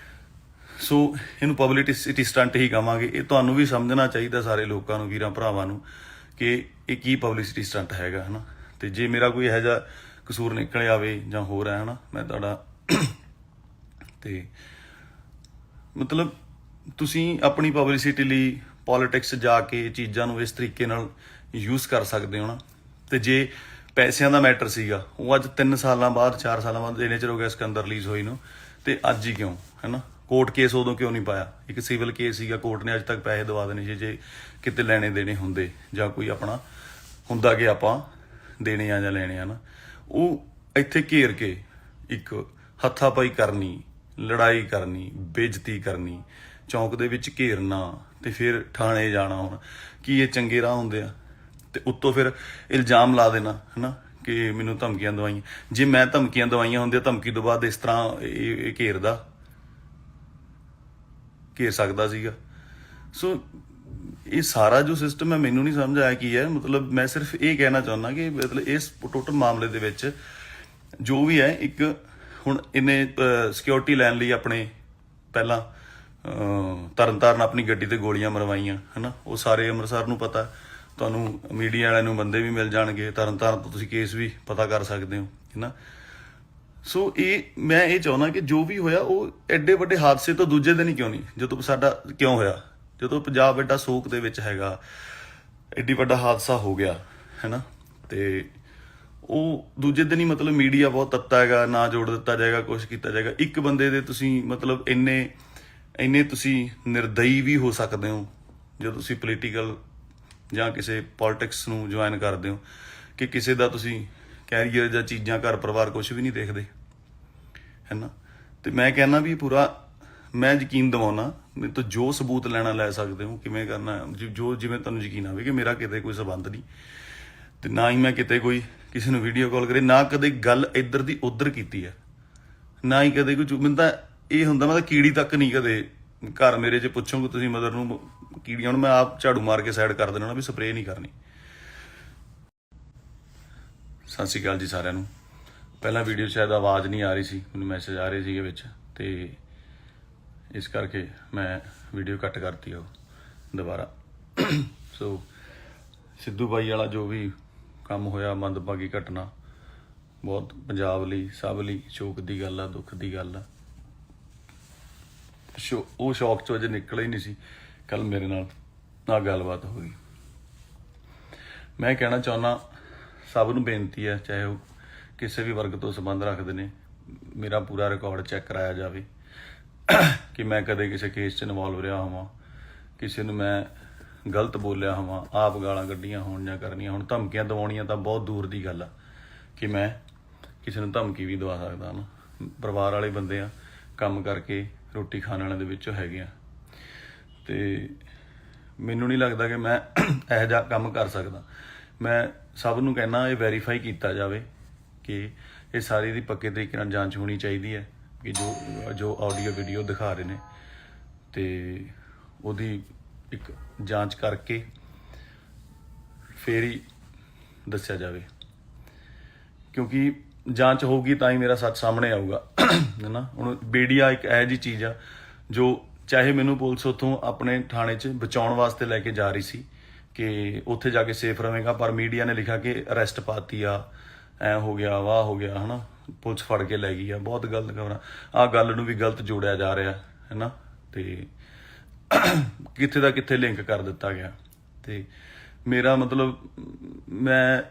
ਸੋ ਇਹਨੂੰ ਪਬਲਿਸਿਟੀ ਸਟੰਟ ਹੀ ਕਹਾਂਗੇ। ਇਹ ਤੁਹਾਨੂੰ ਵੀ ਸਮਝਣਾ ਚਾਹੀਦਾ ਸਾਰੇ ਲੋਕਾਂ ਨੂੰ, ਵੀਰਾਂ ਭਰਾਵਾਂ ਨੂੰ, ਕਿ ਇਹ ਕੀ ਪਬਲਿਸਿਟੀ ਸਟੰਟ ਹੈਗਾ ਹਨਾ। ਤੇ ਜੇ ਮੇਰਾ ਕੋਈ ਇਹੋ ਜਿਹਾ ਕਸੂਰ ਨਿਕਲ ਆਵੇ ਜਾਂ ਹੋਰ ਹੈ ਹਨਾ, ਮੈਂ ਤੁਹਾਡਾ ਤੇ ਮਤਲਬ ਤੁਸੀਂ ਆਪਣੀ ਪਬਲਿਸਿਟੀ ਲਈ ਪੋਲਿਟਿਕਸ ਜਾ ਕੇ ਚੀਜ਼ਾਂ ਨੂੰ ਇਸ ਤਰੀਕੇ ਨਾਲ ਯੂਜ਼ ਕਰ ਸਕਦੇ ਹੋ ਨਾ। ਤੇ ਜੇ ਪੈਸਿਆਂ ਦਾ ਮੈਟਰ ਸੀਗਾ, ਉਹ ਅੱਜ 3 ਸਾਲਾਂ ਬਾਅਦ 4 ਸਾਲਾਂ ਬਾਅਦ ਇੰਨੇ ਚਿਰ ਹੋ ਗਿਆ ਸਿਕੰਦਰ ਰਿਲੀਜ਼ ਹੋਈ ਨੂੰ, ਤੇ ਅੱਜ ਹੀ ਕਿਉਂ ਹੈਨਾ? ਕੋਰਟ ਕੇਸ ਉਦੋਂ ਕਿਉਂ ਨਹੀਂ ਪਾਇਆ? ਇੱਕ ਸਿਵਲ ਕੇਸ ਸੀਗਾ, ਕੋਰਟ ਨੇ ਅੱਜ ਤੱਕ ਪੈਸੇ ਦਵਾ ਦੇਣੇ ਸੀ ਜੇ ਕਿਤੇ ਲੈਣੇ ਦੇਣੇ ਹੁੰਦੇ, ਜਾਂ ਕੋਈ ਆਪਣਾ ਹੁੰਦਾ ਕਿ ਆਪਾਂ ਦੇਣੇ ਆ ਜਾਂ ਲੈਣੇ ਆ ਨਾ। ਉਹ ਇੱਥੇ ਘੇਰ ਕੇ ਇੱਕ ਹੱਥਾਪਾਈ ਕਰਨੀ, ਲੜਾਈ ਕਰਨੀ, ਬੇਇੱਜ਼ਤੀ ਕਰਨੀ, ਚੌਂਕ ਦੇ ਵਿੱਚ ਘੇਰਨਾ ਤੇ ਫਿਰ ਥਾਣੇ ਜਾਣਾ। ਹੁਣ ਕੀ ਇਹ ਚੰਗੇ ਰਾਹ ਹੁੰਦੇ ਆ? ਤੇ ਉੱਤੋਂ ਫਿਰ ਇਲਜ਼ਾਮ ਲਾ ਦੇਣਾ ਹਨਾ ਕਿ ਮੈਨੂੰ ਧਮਕੀਆਂ ਦਵਾਈਆਂ। ਜੇ ਮੈਂ ਧਮਕੀਆਂ ਦਵਾਈਆਂ ਹੁੰਦੀਆਂ, ਧਮਕੀ ਤੋਂ ਬਾਅਦ ਇਸ ਤਰ੍ਹਾਂ ਇਹ ਘੇਰ ਸਕਦਾ ਸੀਗਾ। ਸੋ ਇਹ ਸਾਰਾ ਜੋ ਸਿਸਟਮ ਹੈ ਮੈਨੂੰ ਨਹੀਂ ਸਮਝ ਆਇਆ ਕੀ ਹੈ। ਮਤਲਬ ਮੈਂ ਸਿਰਫ ਇਹ ਕਹਿਣਾ ਚਾਹੁੰਦਾ ਕਿ ਮਤਲਬ ਇਸ ਟੋਟਲ ਮਾਮਲੇ ਦੇ ਵਿੱਚ ਜੋ ਵੀ ਹੈ, ਇੱਕ ਹੁਣ ਇਹਨੇ ਸਿਕਿਉਰਿਟੀ ਲੈਣ ਲਈ ਆਪਣੇ ਪਹਿਲਾਂ ਤਰਨਤਾਰਨ ਆਪਣੀ ਗੱਡੀ ਤੇ ਗੋਲੀਆਂ ਮਰਵਾਈਆਂ ਹਨਾ। ਉਹ ਸਾਰੇ ਅੰਮ੍ਰਿਤਸਰ ਨੂੰ ਪਤਾ, ਤੁਹਾਨੂੰ ਮੀਡੀਆ ਵਾਲਿਆਂ ਨੂੰ ਬੰਦੇ ਵੀ ਮਿਲ ਜਾਣਗੇ, ਤਰਨਤਾਰਨ ਤੋਂ ਤੁਸੀਂ ਕੇਸ ਵੀ ਪਤਾ ਕਰ ਸਕਦੇ ਹੋ ਹਨਾ। ਸੋ ਮੈਂ ਇਹ ਚਾਹੁੰਦਾ ਕਿ ਜੋ ਵੀ ਹੋਇਆ ਉਹ ਐਡੇ ਵੱਡੇ ਹਾਦਸੇ ਤੋਂ ਦੂਜੇ ਦਿਨ ਹੀ ਕਿਉਂ ਨਹੀਂ, ਜਦੋਂ ਸਾਡਾ ਕਿਉਂ ਹੋਇਆ, ਜਦੋਂ ਪੰਜਾਬ ਐਡਾ ਸੋਗ ਦੇ ਵਿੱਚ ਹੈਗਾ, ਐਡੀ ਵੱਡਾ ਹਾਦਸਾ ਹੋ ਗਿਆ ਹੈਨਾ, ਤੇ ਉਹ ਦੂਜੇ ਦਿਨ ਹੀ ਮਤਲਬ ਮੀਡੀਆ ਬਹੁਤ ਤੱਤਾ ਹੈਗਾ, ਨਾ ਜੋੜ ਦਿੱਤਾ ਜਾਏਗਾ, ਕੁਛ ਕੀਤਾ ਜਾਏਗਾ। ਇੱਕ ਬੰਦੇ ਦੇ ਤੁਸੀਂ ਮਤਲਬ ਇੰਨੇ ਤੁਸੀਂ ਨਿਰਦਈ ਵੀ ਹੋ ਸਕਦੇ ਹੋ ਜਦੋਂ ਤੁਸੀਂ ਪੋਲੀਟੀਕਲ ਜਾਂ ਕਿਸੇ ਪੋਲਿਟਿਕਸ ਨੂੰ ਜੁਆਇਨ ਕਰਦੇ ਹੋ, ਕਿ ਕਿਸੇ ਦਾ ਤੁਸੀਂ ਕੈਰੀਅਰ ਜਾਂ ਚੀਜ਼ਾਂ, ਘਰ ਪਰਿਵਾਰ ਕੁਛ ਵੀ ਨਹੀਂ ਦੇਖਦੇ ਹੈਨਾ। ਤੇ ਮੈਂ ਕਹਿੰਦਾ ਵੀ ਪੂਰਾ ਮੈਂ ਯਕੀਨ ਦਿਵਾਉਣਾ, ਮੇਰੇ ਤੋਂ ਜੋ ਸਬੂਤ ਲੈਣਾ ਲੈ ਸਕਦੇ ਹੋ, ਕਿਵੇਂ ਕਰਨਾ ਜੋ ਜਿਵੇਂ ਤੁਹਾਨੂੰ ਯਕੀਨ ਆਵੇ ਕਿ ਮੇਰਾ ਕਿਤੇ ਕੋਈ ਸੰਬੰਧ ਨਹੀਂ, ਤੇ ਨਾ ਹੀ ਮੈਂ ਕਿਤੇ ਕੋਈ ਕਿਸੇ ਨੂੰ ਵੀਡੀਓ ਕਾਲ ਕਰੇ, ਨਾ ਕਦੇ ਗੱਲ ਇੱਧਰ ਦੀ ਉੱਧਰ ਕੀਤੀ ਹੈ, ਨਾ ਹੀ ਕਦੇ ਕੋਈ। ਮੈਨੂੰ ਤਾਂ ਇਹ ਹੁੰਦਾ, ਮੈਂ ਤਾਂ ਕੀੜੀ ਤੱਕ ਨਹੀਂ ਕਦੇ ਘਰ ਮੇਰੇ 'ਚ ਪੁੱਛੋਗੇ ਤੁਸੀਂ ਮਦਰ ਨੂੰ ਕੀੜੀਆਂ ਨੂੰ ਮੈਂ ਆਪ ਝਾੜੂ ਮਾਰ ਕੇ ਸਾਈਡ ਕਰ ਦੇਣਾ ਵੀ ਸਪਰੇਅ ਨਹੀਂ ਕਰਨੀ। ਸਤਿ ਸ਼੍ਰੀ ਅਕਾਲ ਜੀ ਸਾਰਿਆਂ ਨੂੰ। ਪਹਿਲਾਂ ਵੀਡੀਓ ਸ਼ਾਇਦ ਆਵਾਜ਼ ਨਹੀਂ ਆ ਰਹੀ ਸੀ, ਮੈਨੂੰ ਮੈਸੇਜ ਆ ਰਹੇ ਸੀਗੇ ਵਿੱਚ, ਤੇ ਇਸ ਕਰਕੇ ਮੈਂ ਵੀਡੀਓ ਕੱਟ ਕਰਤੀ ਉਹ ਦੁਬਾਰਾ। ਸੋ ਸਿੱਧੂ ਬਾਈ ਵਾਲਾ ਜੋ ਵੀ ਕੰਮ ਹੋਇਆ, ਮੰਦਭਾਗੀ ਘਟਨਾ, ਬਹੁਤ ਪੰਜਾਬ ਲਈ, ਸਭ ਲਈ ਸ਼ੋਕ ਦੀ ਗੱਲ ਆ, ਦੁੱਖ ਦੀ ਗੱਲ ਆ। ਉਹ ਸ਼ੌਕ 'ਚੋਂ ਅਜੇ ਨਿਕਲ ਹੀ ਨਹੀਂ ਸੀ। ਕੱਲ ਮੇਰੇ ਨਾਲ ਗੱਲਬਾਤ ਹੋ ਗਈ। ਮੈਂ ਕਹਿਣਾ ਚਾਹੁੰਦਾ, ਸਭ ਨੂੰ ਬੇਨਤੀ ਹੈ, ਚਾਹੇ ਉਹ ਕਿਸੇ ਵੀ ਵਰਗ ਤੋਂ ਸੰਬੰਧ ਰੱਖਦੇ ਨੇ, ਮੇਰਾ ਪੂਰਾ ਰਿਕਾਰਡ ਚੈੱਕ ਕਰਾਇਆ ਜਾਵੇ ਕਿ ਮੈਂ ਕਦੇ ਕਿਸੇ ਕੇਸ 'ਚ ਇਨਵੋਲਵ ਰਿਹਾ ਹੋਵਾਂ, ਕਿਸੇ ਨੂੰ ਮੈਂ ਗਲਤ ਬੋਲਿਆ ਹੋਵਾਂ, ਆਪ ਗਾਲਾਂ ਕੱਢੀਆਂ ਹੋਣ ਜਾਂ ਕਰਨੀਆਂ ਹੋਣ। ਧਮਕੀਆਂ ਦਵਾਉਣੀਆਂ ਤਾਂ ਬਹੁਤ ਦੂਰ ਦੀ ਗੱਲ ਆ ਕਿ ਮੈਂ ਕਿਸੇ ਨੂੰ ਧਮਕੀ ਵੀ ਦਵਾ ਸਕਦਾ ਨਾ। ਪਰਿਵਾਰ ਵਾਲੇ ਬੰਦੇ ਆ, ਕੰਮ ਕਰਕੇ ਰੋਟੀ ਖਾਣ ਵਾਲਿਆਂ ਦੇ ਵਿੱਚੋਂ ਹੈਗੇ ਆ, ਤੇ ਮੈਨੂੰ ਨਹੀਂ ਲੱਗਦਾ ਕਿ ਮੈਂ ਇਹੋ ਜਿਹਾ ਕੰਮ ਕਰ ਸਕਦਾ। ਮੈਂ ਸਭ ਨੂੰ ਕਹਿਣਾ, ਇਹ ਵੈਰੀਫਾਈ ਕੀਤਾ ਜਾਵੇ ਕਿ ਇਹ ਸਾਰੀ ਦੀ ਪੱਕੇ ਤਰੀਕੇ ਨਾਲ ਜਾਂਚ ਹੋਣੀ ਚਾਹੀਦੀ ਹੈ ਕਿ ਜੋ ਆਡੀਓ ਵੀਡੀਓ ਦਿਖਾ ਰਹੇ ਨੇ, ਤੇ ਉਹਦੀ ਇੱਕ ਜਾਂਚ ਕਰਕੇ ਫੇਰ ਹੀ ਦੱਸਿਆ ਜਾਵੇ, ਕਿਉਂਕਿ ਜਾਂਚ ਹੋਊਗੀ ਤਾਂ ਹੀ ਮੇਰਾ ਸੱਚ ਸਾਹਮਣੇ ਆਊਗਾ ਹੈ ਨਾ। ਹੁਣ ਮੀਡੀਆ ਇੱਕ ਇਹੋ ਜਿਹੀ ਚੀਜ਼ ਆ ਜੋ ਚਾਹੇ ਮੈਨੂੰ ਪੁਲਿਸ ਉੱਥੋਂ ਆਪਣੇ ਥਾਣੇ 'ਚ ਬਚਾਉਣ ਵਾਸਤੇ ਲੈ ਕੇ ਜਾ ਰਹੀ ਸੀ ਕਿ ਉੱਥੇ ਜਾ ਕੇ ਸੇਫ ਰਵੇਗਾ, ਪਰ ਮੀਡੀਆ ਨੇ ਲਿਖਿਆ ਕਿ ਅਰੈਸਟ ਪਾਤੀ ਆ, ਐ ਹੋ ਗਿਆ, ਵਾਹ ਹੋ ਗਿਆ ਹੈ ਨਾ, ਪੁਲਿਸ ਫੜ ਕੇ ਲੈ ਗਈ ਆ। ਬਹੁਤ ਗਲਤ ਖਬਰਾਂ, ਆਹ ਗੱਲ ਨੂੰ ਵੀ ਗਲਤ ਜੋੜਿਆ ਜਾ ਰਿਹਾ ਹੈ ਨਾ, ਤੇ ਕਿੱਥੇ ਦਾ ਕਿੱਥੇ ਲਿੰਕ ਕਰ ਦਿੱਤਾ ਗਿਆ। ਤੇ ਮੇਰਾ ਮਤਲਬ ਮੈਂ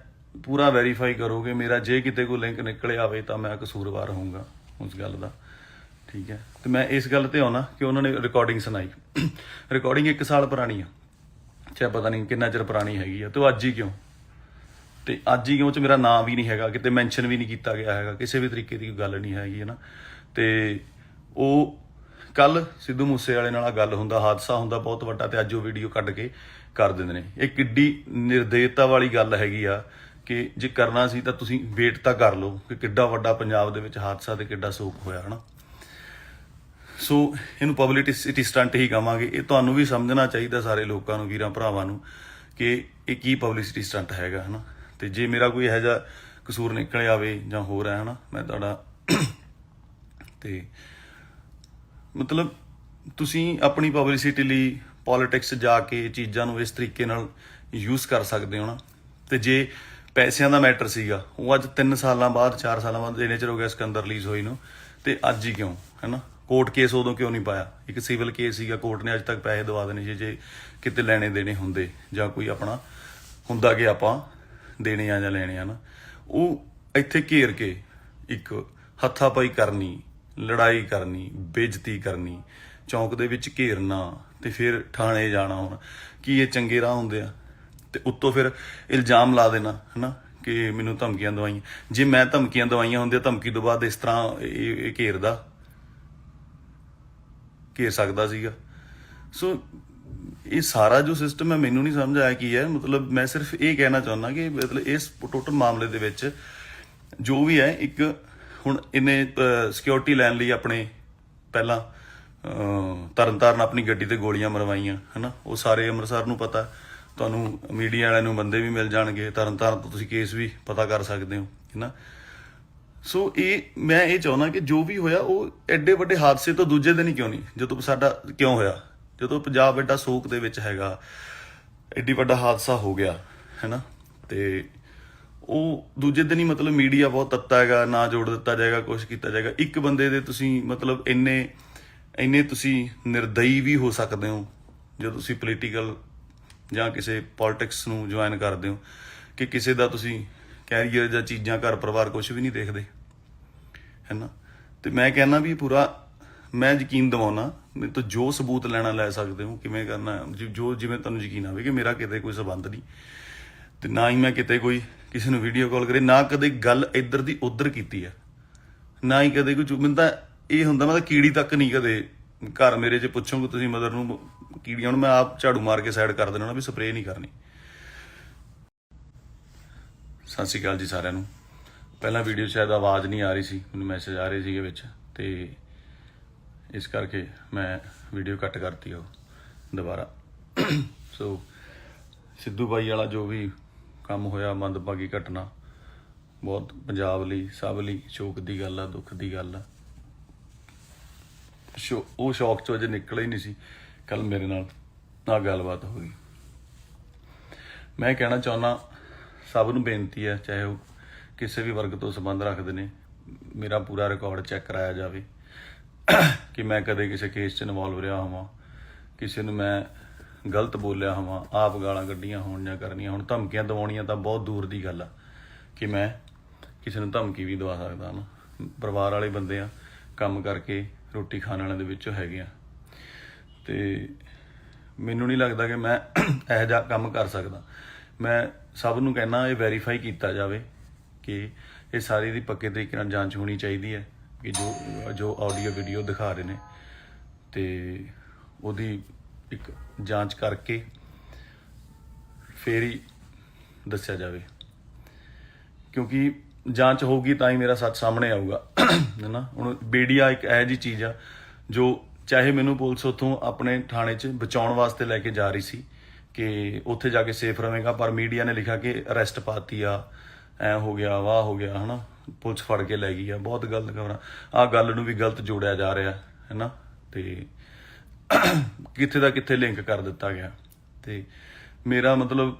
ਪੂਰਾ ਵੈਰੀਫਾਈ ਕਰੋਗੇ ਮੇਰਾ, ਜੇ ਕਿਤੇ ਕੋਈ ਲਿੰਕ ਨਿਕਲਿਆ ਆਵੇ ਤਾਂ ਮੈਂ ਕਸੂਰਵਾਰ ਹੋਊਂਗਾ ਉਸ ਗੱਲ ਦਾ, ਠੀਕ ਹੈ। ਤੇ ਮੈਂ ਇਸ ਗੱਲ ਤੇ ਆਉਣਾ ਕਿ ਉਹਨਾਂ ਨੇ ਰਿਕਾਰਡਿੰਗ ਸੁਣਾਈ, ਰਿਕਾਰਡਿੰਗ 1 ਸਾਲ ਪੁਰਾਣੀ ਆ, ਚਾਹੇ ਪਤਾ ਨਹੀਂ ਕਿੰਨਾ ਚਿਰ ਪੁਰਾਣੀ ਹੈਗੀ ਆ, ਤੇ ਉਹ ਅੱਜ ਹੀ ਕਿਉਂ, ਤੇ ਅੱਜ ਹੀ ਕਿਉਂ 'ਚ ਮੇਰਾ ਨਾਂ ਵੀ ਨਹੀਂ ਹੈਗਾ, ਕਿਤੇ ਮੈਂਸ਼ਨ ਵੀ ਨਹੀਂ ਕੀਤਾ ਗਿਆ ਹੈਗਾ, ਕਿਸੇ ਵੀ ਤਰੀਕੇ ਦੀ ਗੱਲ ਨਹੀਂ ਹੈਗੀ ਹੈ ਨਾ। ਤੇ ਉਹ ਕੱਲ ਸਿੱਧੂ ਮੂਸੇ ਵਾਲੇ ਨਾਲ ਗੱਲ ਹੁੰਦਾ, ਹਾਦਸਾ ਹੁੰਦਾ ਬਹੁਤ ਵੱਡਾ, ਤੇ ਅੱਜ ਉਹ ਵੀਡੀਓ ਕੱਢ ਕੇ ਕਰ ਦਿੰਦੇ ਨੇ। ਇਹ ਕਿੱਡੀ ਨਿਰਦੇਤਾ ਵਾਲੀ ਗੱਲ ਹੈਗੀ ਆ ਕਿ ਜੇ ਕਰਨਾ ਸੀ ਤਾਂ ਤੁਸੀਂ ਵੇਟ ਤਾਂ ਕਰ ਲਓ ਕਿ ਕਿੱਡਾ ਵੱਡਾ ਪੰਜਾਬ ਦੇ ਵਿੱਚ ਹਾਦਸਾ ਤੇ ਕਿੱਡਾ ਸੋਗ ਹੋਇਆ ਹਨਾ। ਸੋ ਇਹਨੂੰ ਪਬਲਿਸਿਟੀ ਸਟੰਟ ਹੀ ਕਹਾਂਗੇ। ਇਹ ਤੁਹਾਨੂੰ ਵੀ ਸਮਝਣਾ ਚਾਹੀਦਾ ਸਾਰੇ ਲੋਕਾਂ ਨੂੰ, ਵੀਰਾਂ ਭਰਾਵਾਂ ਨੂੰ, ਕਿ ਇਹ ਕੀ ਪਬਲਿਸਿਟੀ ਸਟੰਟ ਹੈਗਾ ਹਨਾ। ਤੇ ਜੇ ਮੇਰਾ ਕੋਈ ਇਹੋ ਜਿਹਾ ਕਸੂਰ ਨਿਕਲ ਆਵੇ ਜਾਂ ਹੋਰ ਹੈ ਹਨਾ, ਮੈਂ ਤੁਹਾਡਾ ਤੇ ਮਤਲਬ ਤੁਸੀਂ ਆਪਣੀ ਪਬਲਿਸਿਟੀ ਲਈ ਪੋਲਿਟਿਕਸ ਜਾ ਕੇ ਚੀਜ਼ਾਂ ਨੂੰ ਇਸ ਤਰੀਕੇ ਨਾਲ ਯੂਜ਼ ਕਰ ਸਕਦੇ ਹੋ ਨਾ। ਤੇ ਜੇ ਪੈਸਿਆਂ ਦਾ ਮੈਟਰ ਸੀਗਾ, ਉਹ ਅੱਜ 3 ਸਾਲਾਂ ਬਾਅਦ 4 ਸਾਲਾਂ ਬਾਅਦ ਇੰਨੇ ਚਿਰ ਹੋ ਗਿਆ ਸਿਕੰਦਰ ਰਿਲੀਜ਼ ਹੋਈ ਨੂੰ, ਤੇ ਅੱਜ ਹੀ ਕਿਉਂ ਹੈ ਨਾ? ਕੋਰਟ ਕੇਸ ਉਦੋਂ ਕਿਉਂ ਨਹੀਂ ਪਾਇਆ? ਇੱਕ ਸਿਵਲ ਕੇਸ ਸੀਗਾ, ਕੋਰਟ ਨੇ ਅੱਜ ਤੱਕ ਪੈਸੇ ਦਵਾ ਦੇਣੇ ਸੀ ਜੇ ਕਿਤੇ ਲੈਣੇ ਦੇਣੇ ਹੁੰਦੇ, ਜਾਂ ਕੋਈ ਆਪਣਾ ਹੁੰਦਾ ਕਿ ਆਪਾਂ ਦੇਣੇ ਆ ਜਾਂ ਲੈਣੇ ਆ ਨਾ। ਉਹ ਇੱਥੇ ਘੇਰ ਕੇ ਇੱਕ ਹੱਥਾਪਾਈ ਕਰਨੀ, ਲੜਾਈ ਕਰਨੀ, ਬੇਇੱਜ਼ਤੀ ਕਰਨੀ, ਚੌਂਕ ਦੇ ਵਿੱਚ ਘੇਰਨਾ ਤੇ ਫਿਰ ਥਾਣੇ ਜਾਣਾ। ਹੁਣ ਕੀ ਇਹ ਚੰਗੇ ਰਾਹ ਹੁੰਦੇ ਆ? ਤੇ ਉੱਤੋਂ ਫਿਰ ਇਲਜ਼ਾਮ ਲਾ ਦੇਣਾ ਹਨਾ ਕਿ ਮੈਨੂੰ ਧਮਕੀਆਂ ਦਵਾਈਆਂ। ਜੇ ਮੈਂ ਧਮਕੀਆਂ ਦਵਾਈਆਂ ਹੁੰਦੀਆਂ, ਧਮਕੀ ਤੋਂ ਬਾਅਦ ਇਸ ਤਰ੍ਹਾਂ ਇਹ ਘੇਰ ਸਕਦਾ ਸੀਗਾ। ਸੋ ਇਹ ਸਾਰਾ ਜੋ ਸਿਸਟਮ ਹੈ ਮੈਨੂੰ ਨਹੀਂ ਸਮਝ ਆਇਆ ਕੀ ਹੈ। ਮਤਲਬ ਮੈਂ ਸਿਰਫ ਇਹ ਕਹਿਣਾ ਚਾਹੁੰਦਾ ਕਿ ਮਤਲਬ ਇਸ ਟੋਟਲ ਮਾਮਲੇ ਦੇ ਵਿੱਚ ਜੋ ਵੀ ਹੈ, ਇੱਕ ਹੁਣ ਇਹਨੇ ਸਿਕਿਉਰਿਟੀ ਲੈਣ ਲਈ ਆਪਣੇ ਪਹਿਲਾਂ ਤਰਨਤਾਰਨ ਆਪਣੀ ਗੱਡੀ ਤੇ ਗੋਲੀਆਂ ਮਰਵਾਈਆਂ ਹਨਾ। ਉਹ ਸਾਰੇ ਅੰਮ੍ਰਿਤਸਰ ਨੂੰ ਪਤਾ, ਤੁਹਾਨੂੰ ਮੀਡੀਆ ਵਾਲਿਆਂ ਨੂੰ ਬੰਦੇ ਵੀ ਮਿਲ ਜਾਣਗੇ, ਤਰਨਤਾਰਨ ਤੋਂ ਤੁਸੀਂ ਕੇਸ ਵੀ ਪਤਾ ਕਰ ਸਕਦੇ ਹੋ ਹਨਾ। ਸੋ ਮੈਂ ਇਹ ਚਾਹੁੰਦਾ ਕਿ ਜੋ ਵੀ ਹੋਇਆ ਉਹ ਐਡੇ ਵੱਡੇ ਹਾਦਸੇ ਤੋਂ ਦੂਜੇ ਦਿਨ ਹੀ ਕਿਉਂ ਨਹੀਂ, ਜਦੋਂ ਸਾਡਾ ਕਿਉਂ ਹੋਇਆ, ਜਦੋਂ ਪੰਜਾਬ ਐਡਾ ਸੋਕ ਦੇ ਵਿੱਚ ਹੈਗਾ, ਐਡੀ ਵੱਡਾ ਹਾਦਸਾ ਹੋ ਗਿਆ ਹੈਨਾ, ਤੇ ਉਹ ਦੂਜੇ ਦਿਨ ਹੀ ਮਤਲਬ ਮੀਡੀਆ ਬਹੁਤ ਤੱਤਾ ਹੈਗਾ, ਨਾ ਜੋੜ ਦਿੱਤਾ ਜਾਏਗਾ, ਕੁਛ ਕੀਤਾ ਜਾਏਗਾ। ਇੱਕ ਬੰਦੇ ਦੇ ਤੁਸੀਂ ਮਤਲਬ ਇੰਨੇ ਤੁਸੀਂ ਨਿਰਦਈ ਵੀ ਹੋ ਸਕਦੇ ਹੋ ਜਦੋਂ ਤੁਸੀਂ ਪੋਲੀਟੀਕਲ ਜਾਂ ਕਿਸੇ ਪੋਲਿਟਿਕਸ ਨੂੰ ਜੁਆਇਨ ਕਰਦੇ ਹੋ, ਕਿ ਕਿਸੇ ਦਾ ਤੁਸੀਂ ਕੈਰੀਅਰ ਜਾਂ ਚੀਜ਼ਾਂ, ਘਰ ਪਰਿਵਾਰ ਕੁਛ ਵੀ ਨਹੀਂ ਦੇਖਦੇ ਹੈ ਨਾ। ਤੇ ਮੈਂ ਕਹਿੰਦਾ ਵੀ ਪੂਰਾ ਮੈਂ ਯਕੀਨ ਦਿਵਾਉਣਾ, ਮੇਰੇ ਤੋਂ ਜੋ ਸਬੂਤ ਲੈਣਾ ਲੈ ਸਕਦੇ ਹੋ, ਕਿਵੇਂ ਕਰਨਾ ਜੋ ਜਿਵੇਂ ਤੁਹਾਨੂੰ ਯਕੀਨ ਆਵੇ ਕਿ ਮੇਰਾ ਕਿਤੇ ਕੋਈ ਸੰਬੰਧ ਨਹੀਂ, ਤੇ ਨਾ ਹੀ ਮੈਂ ਕਿਤੇ ਕੋਈ ਕਿਸੇ ਨੂੰ ਵੀਡੀਓ ਕਾਲ ਕਰੇ, ਨਾ ਕਦੇ ਗੱਲ ਇੱਧਰ ਦੀ ਉੱਧਰ ਕੀਤੀ ਹੈ, ਨਾ ਹੀ ਕਦੇ ਕੋਈ ਮੈਨੂੰ ਤਾਂ ਇਹ ਹੁੰਦਾ, ਮੈਂ ਤਾਂ ਕੀੜੀ ਤੱਕ ਨਹੀਂ ਕਦੇ ਘਰ ਮੇਰੇ 'ਚ ਪੁੱਛੋਗੇ ਤੁਸੀਂ ਮਦਰ ਨੂੰ ਕੀੜੀਆਂ ਨੂੰ ਮੈਂ ਆਪ ਝਾੜੂ ਮਾਰ ਕੇ ਸਾਈਡ ਕਰ ਦੇਣਾ ਵੀ ਸਪਰੇਅ ਨਹੀਂ ਕਰਨੀ। ਸਤਿ ਸ਼੍ਰੀ ਅਕਾਲ ਜੀ ਸਾਰਿਆਂ ਨੂੰ। ਪਹਿਲਾਂ ਵੀਡੀਓ ਸ਼ਾਇਦ ਆਵਾਜ਼ ਨਹੀਂ ਆ ਰਹੀ ਸੀ, ਮੈਨੂੰ ਮੈਸੇਜ ਆ ਰਹੇ ਸੀਗੇ ਵਿੱਚ, ਤੇ ਇਸ ਕਰਕੇ ਮੈਂ ਵੀਡੀਓ ਕੱਟ ਕਰਤੀ ਉਹ ਦੁਬਾਰਾ। ਸੋ ਸਿੱਧੂ ਬਾਈ ਵਾਲਾ ਜੋ ਵੀ ਕੰਮ ਹੋਇਆ, ਮੰਦਭਾਗੀ ਘਟਨਾ, ਬਹੁਤ ਪੰਜਾਬ ਲਈ, ਸਭ ਲਈ ਸ਼ੋਕ ਦੀ ਗੱਲ ਆ, ਦੁੱਖ ਦੀ ਗੱਲ ਆ। ਉਹ ਸ਼ੌਕ ਚੋਂ ਅਜੇ ਨਿਕਲ ਹੀ ਨਹੀਂ ਸੀ, ਕੱਲ ਮੇਰੇ ਨਾਲ ਆ ਗੱਲਬਾਤ ਹੋ ਗਈ। ਮੈਂ ਕਹਿਣਾ ਚਾਹੁੰਦਾ, ਸਭ ਨੂੰ ਬੇਨਤੀ ਹੈ, ਚਾਹੇ ਉਹ ਕਿਸੇ ਵੀ ਵਰਗ ਤੋਂ ਸੰਬੰਧ ਰੱਖਦੇ ਨੇ, ਮੇਰਾ ਪੂਰਾ ਰਿਕਾਰਡ ਚੈੱਕ ਕਰਾਇਆ ਜਾਵੇ ਕਿ ਮੈਂ ਕਦੇ ਕਿਸੇ ਕੇਸ 'ਚ ਇਨਵੋਲਵ ਰਿਹਾ ਹੋਵਾਂ, ਕਿਸੇ ਨੂੰ ਮੈਂ ਗਲਤ ਬੋਲਿਆ ਹੋਵਾਂ, ਆਪ ਗਾਲਾਂ ਕੱਢੀਆਂ ਹੋਣ ਜਾਂ ਕਰਨੀਆਂ ਹੋਣ। ਧਮਕੀਆਂ ਦਿਵਾਉਣੀਆਂ ਤਾਂ ਬਹੁਤ ਦੂਰ ਦੀ ਗੱਲ ਆ ਕਿ ਮੈਂ ਕਿਸੇ ਨੂੰ ਧਮਕੀ ਵੀ ਦਵਾ ਸਕਦਾ ਨਾ। ਪਰਿਵਾਰ ਵਾਲੇ ਬੰਦੇ ਆ, ਕੰਮ ਕਰਕੇ ਰੋਟੀ ਖਾਣ ਵਾਲਿਆਂ ਦੇ ਵਿੱਚੋਂ ਹੈਗੇ ਆ, ਤੇ ਮੈਨੂੰ ਨਹੀਂ ਲੱਗਦਾ ਕਿ ਮੈਂ ਇਹੋ ਜਿਹਾ ਕੰਮ ਕਰ ਸਕਦਾ। ਮੈਂ ਸਭ ਨੂੰ ਕਹਿਣਾ, ਇਹ ਵੈਰੀਫਾਈ ਕੀਤਾ ਜਾਵੇ ਕਿ ਇਹ ਸਾਰੀ ਦੀ ਪੱਕੇ ਤਰੀਕੇ ਨਾਲ ਜਾਂਚ ਹੋਣੀ ਚਾਹੀਦੀ ਹੈ ਕਿ ਜੋ ਆਡੀਓ ਵੀਡੀਓ ਦਿਖਾ ਰਹੇ ਨੇ, ਤੇ ਉਹਦੀ ਇੱਕ ਜਾਂਚ ਕਰਕੇ ਫੇਰ ਹੀ ਦੱਸਿਆ ਜਾਵੇ, ਕਿਉਂਕਿ ਜਾਂਚ ਹੋਊਗੀ ਤਾਂ ਹੀ ਮੇਰਾ ਸੱਚ ਸਾਹਮਣੇ ਆਊਗਾ ਹੈ ਨਾ। ਹੁਣ ਮੀਡੀਆ ਇੱਕ ਇਹੋ ਜਿਹੀ ਚੀਜ਼ ਆ ਜੋ ਚਾਹੇ ਮੈਨੂੰ ਪੁਲਿਸ ਉੱਥੋਂ ਆਪਣੇ ਥਾਣੇ 'ਚ ਬਚਾਉਣ ਵਾਸਤੇ ਲੈ ਕੇ ਜਾ ਰਹੀ ਸੀ ਕਿ ਉੱਥੇ ਜਾ ਕੇ ਸੇਫ ਰਵੇਗਾ, ਪਰ ਮੀਡੀਆ ਨੇ ਲਿਖਿਆ ਕਿ ਅਰੈਸਟ ਪਾਤੀ ਆ, ਐ ਹੋ ਗਿਆ, ਵਾਹ ਹੋ ਗਿਆ ਹੈ ਨਾ, ਪੁਲਿਸ ਫੜ ਕੇ ਲੈ ਗਈ ਆ। ਬਹੁਤ ਗਲਤ ਖਬਰਾਂ, ਆਹ ਗੱਲ ਨੂੰ ਵੀ ਗਲਤ ਜੋੜਿਆ ਜਾ ਰਿਹਾ ਹੈ ਨਾ, ਤੇ ਕਿੱਥੇ ਦਾ ਕਿੱਥੇ ਲਿੰਕ ਕਰ ਦਿੱਤਾ ਗਿਆ। ਤੇ ਮੇਰਾ ਮਤਲਬ